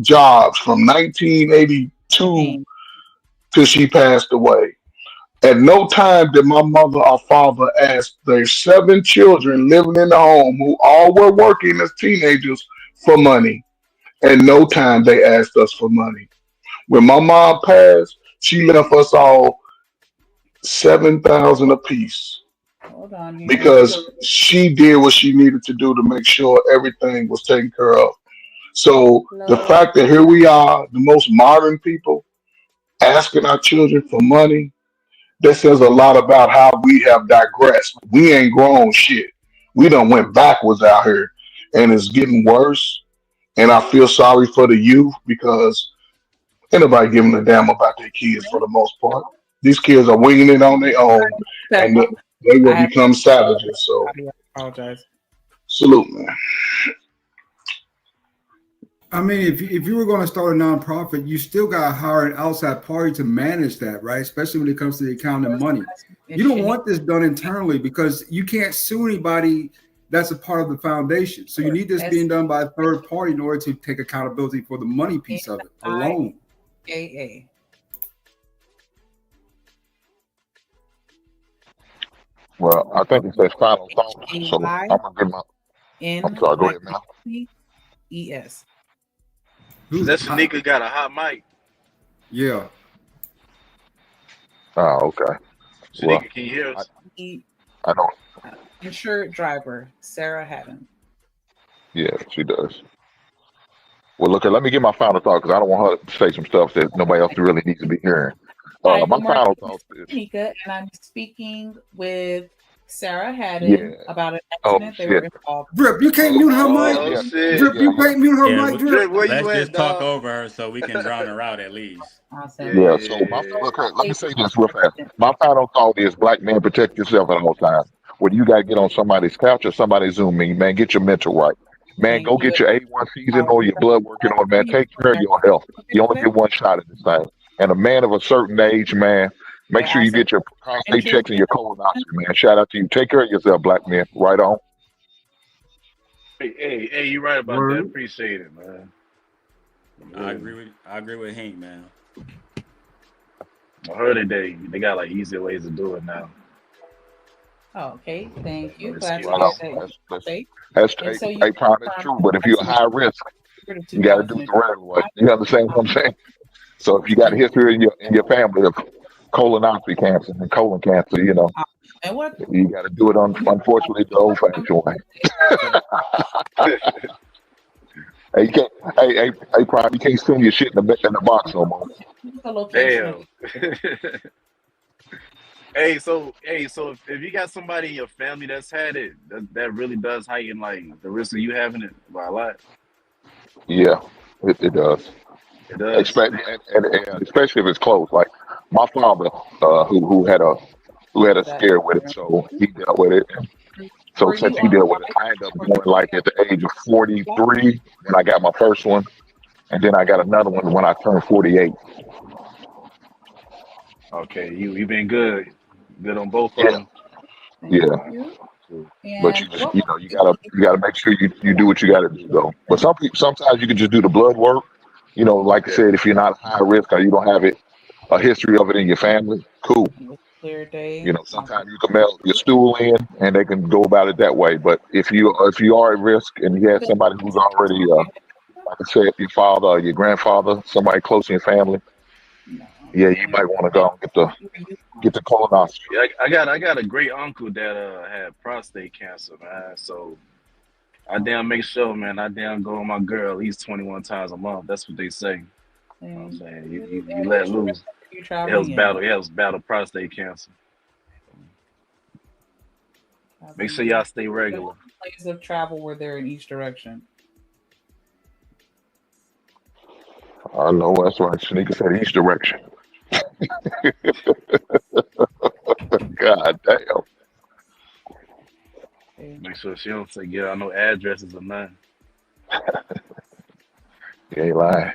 jobs from 1982 till she passed away. At no time did my mother or father ask their 7 children living in the home who all were working as teenagers for money. At no time they asked us for money. When my mom passed, she left us all 7,000 apiece Hold on here. because she did what she needed to do to make sure everything was taken care of. So the fact that here we are, the most modern people, asking our children for money, that says a lot about how we have digressed. We ain't grown shit. We done went backwards out here, and it's getting worse. And I feel sorry for the youth because ain't nobody giving a damn about their kids for the most part. These kids are winging it on their own, and they will become savages. So, I apologize. salute, man. I mean, if you were going to start a nonprofit, you still got to hire an outside party to manage that, right? Especially when it comes to the accounting and money. You don't want this done internally because you can't sue anybody that's a part of the foundation. So you need this being done by a third party in order to take accountability for the money piece of it alone. AA. Well, I think it says final thoughts. So I'm gonna give my. I'm sorry. Go ahead, man. ES. That Shanika got a hot mic. Yeah. Oh, okay. Shanika, Well, can you hear us? I don't. Insured driver, Sarah Haddon. Yeah, she does. Well, look, let me get my final thought because I don't want her to say some stuff that nobody else really needs to be hearing. Hi, My good final morning. thought is, Shanika, and I'm speaking with Sarah Haddon yeah. about an Oh accident they were shit. involved. Drip, you can't mute her mic. Yeah, Drip, you can't mute her Yeah, mic. Drip, where let's you just at, talk dog? over her so we can drown her out at least. Awesome. Yeah. So look, let me say this real fast. My final thought is, black man, protect yourself at all times. When you gotta get on somebody's couch or somebody's Zoom meeting, man, get your mental right. Man, go get your A1Cs in or your blood working on, man. Take care of your health. You only get one shot at this thing. And a man of a certain age, man, make sure you get your prostate checks and your colonoscopy, man. Shout out to you. Take care of yourself, black man. Right on. Hey, you're right about that. Appreciate it, man. I agree with Hank, man. I heard that they got like easier ways to do it now. Oh, okay, thank you. Glad to Right hear on. that. That's And so you Prime, that's true. But if you're high risk, you got to do it the right way. You understand what I'm saying? So if you got a history in your family of colonoscopy cancer and colon cancer, you know, and what you got to do it unfortunately the old-fashioned way. Hey, you can't. Hey, Prime, you can't send your shit in the box no more. Damn. So if you got somebody in your family that's had it, that really does heighten like the risk of you having it by a lot. Yeah, it does. It does. Especially if it's close. Like my father, who had a scare with it, so he dealt with it. So since he dealt with it, I ended up going like at the age of 43, and I got my first one, and then I got another one when I turned 48. Okay, you been good on both of them. Yeah. But you gotta make sure you do what you gotta do though. But sometimes you can just do the blood work. You know, like I said, if you're not high risk or you don't have a history of it in your family, cool. Clear day. You know, sometimes you can mail your stool in and they can go about it that way. But if you are at risk and you have somebody who's already like I said, your father or your grandfather, somebody close in your family, yeah, you might want to go and get the colonoscopy. Yeah, I got a great uncle that had prostate cancer, man. So I damn make sure, man, I damn go on my girl at least 21 times a month. That's what they say. You know what I'm saying? You let loose. It helps battle prostate cancer. Make sure y'all stay regular. Places of travel where they're in each direction. I know that's right. Shanika said each direction. God damn. Make sure she don't say get out no addresses or nothing. You ain't lying.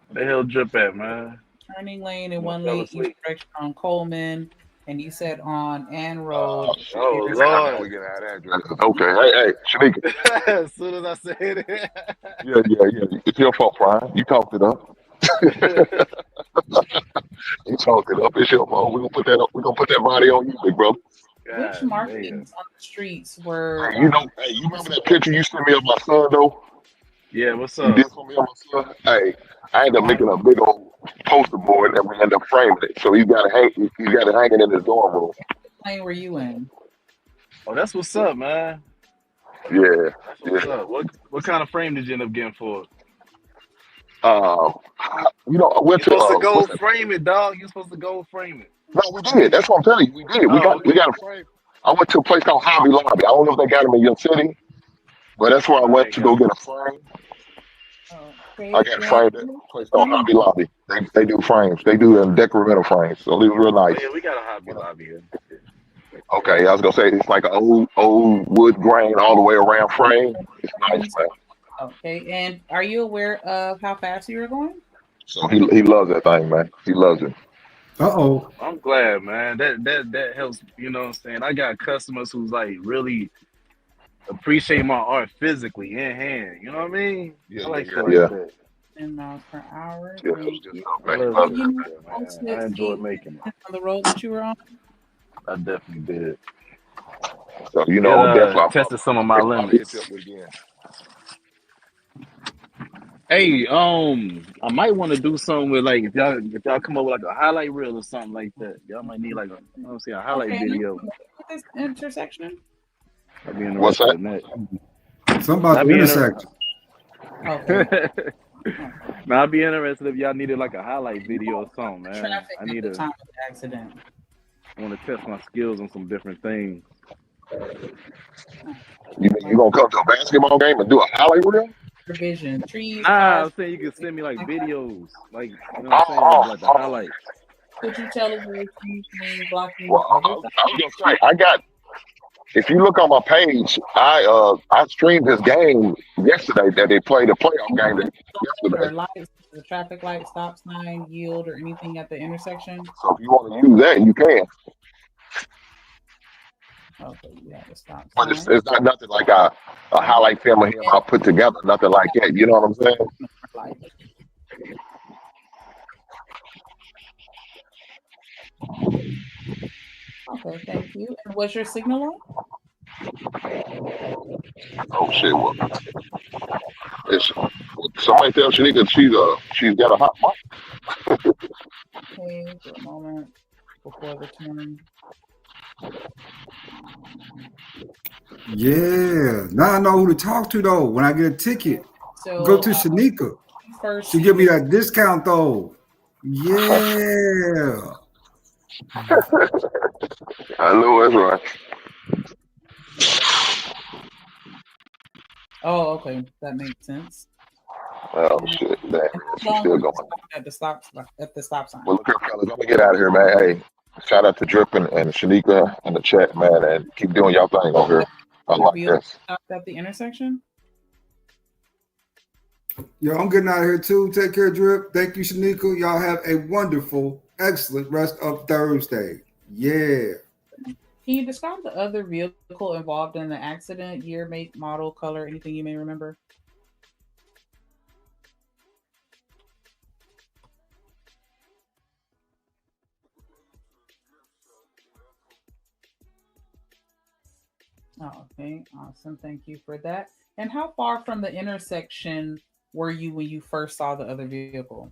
Where the hell Drip at, man? Turning lane in I one fell lane east asleep. direction on Coleman, and you said on Ann Road. Shit. Oh, I know Lord. we get out addresses. Okay, hey, Shanika. As soon as I said it. Yeah. It's your fault, Brian. You talked it up. You talked it up. It's your fault. We're gonna put that up. We're gonna put that body on you, big brother. Which God markings on the streets were? Hey, you remember that picture you sent me of my son though? Yeah, what's You up? did for me of my son. Hey, I ended up making a big old poster board and we ended up framing it. So he's got it hanging in his dorm room. What lane were you in? Oh, that's what's up, man. Yeah. That's what's up. What kind of frame did you end up getting for it? I went You're supposed to to go what's that? frame it, dog. You're supposed to go frame it. No, we did. That's what I'm telling you. We did. We got a frame. I went to a place called Hobby Lobby. I don't know if they got them in your city, but that's where I went to go get a frame. I got framed at a place called Hobby Lobby. They do frames. They do decorative frames. So it was real nice. Oh, yeah, we got a Hobby Lobby here. Okay, I was gonna say it's like an old wood grain all the way around frame. It's nice, man. Okay, and are you aware of how fast you were going? So he loves that thing, man. He loves it. I'm glad, man. That helps. You know what I'm saying? I got customers who's like really appreciate my art physically in hand. You know what I mean? I like shit like that. 10 miles per hour. Yeah, Thank you. I love it. Man. I enjoy making it. On the road that you were on? I definitely did. So definitely tested some of my limits. Again. Hey, I might want to do something with like if y'all come up with like a highlight reel or something like that. Y'all might need like a highlight video. This intersection. I'd be interested What's that? in that. Something about the intersection. Okay. Now I'd be interested if y'all needed like a highlight video or something, man. Traffic I need at the time of the accident. I want to test my skills on some different things. You gonna come to a basketball game and do a highlight reel? Provision trees. Nah, I'm saying you can send me like videos, like you know what I'm saying, like the highlights. Could you tell us where you blocking? Well, I was gonna say I got. If you look on my page, I streamed this game yesterday that they played a playoff game yesterday. Or lights, the traffic light, stop sign, yield, or anything at the intersection. So if you want to use that, you can. Okay, yeah, the stop sign. But it's not nothing like a highlight film of him I put together, nothing like that. You know what I'm saying? Okay, thank you. And what's your signal on? Oh shit! Well, somebody tell Shanika she's got a hot mic. Okay, for a moment before the turn. Yeah, now I know who to talk to though. When I get a ticket, So, go to Shanika. First, she give me that discount though. Yeah. I know that's right. Oh, okay, that makes sense. Oh shit! Damn, she's still going. At the stop sign. Well, look here, fellas. I'm gonna get out of here, man. Hey, shout out to Drip and Shanika in the chat, man, and keep doing y'all thing over here. I like this. At the intersection. Yo, I'm getting out of here too. Take care, Drip. Thank you, Shanika. Y'all have a wonderful, excellent rest of Thursday. Yeah. Can you describe the other vehicle involved in the accident? Year, make, model, color, anything you may remember? Oh, okay, awesome. Thank you for that. And how far from the intersection were you when you first saw the other vehicle?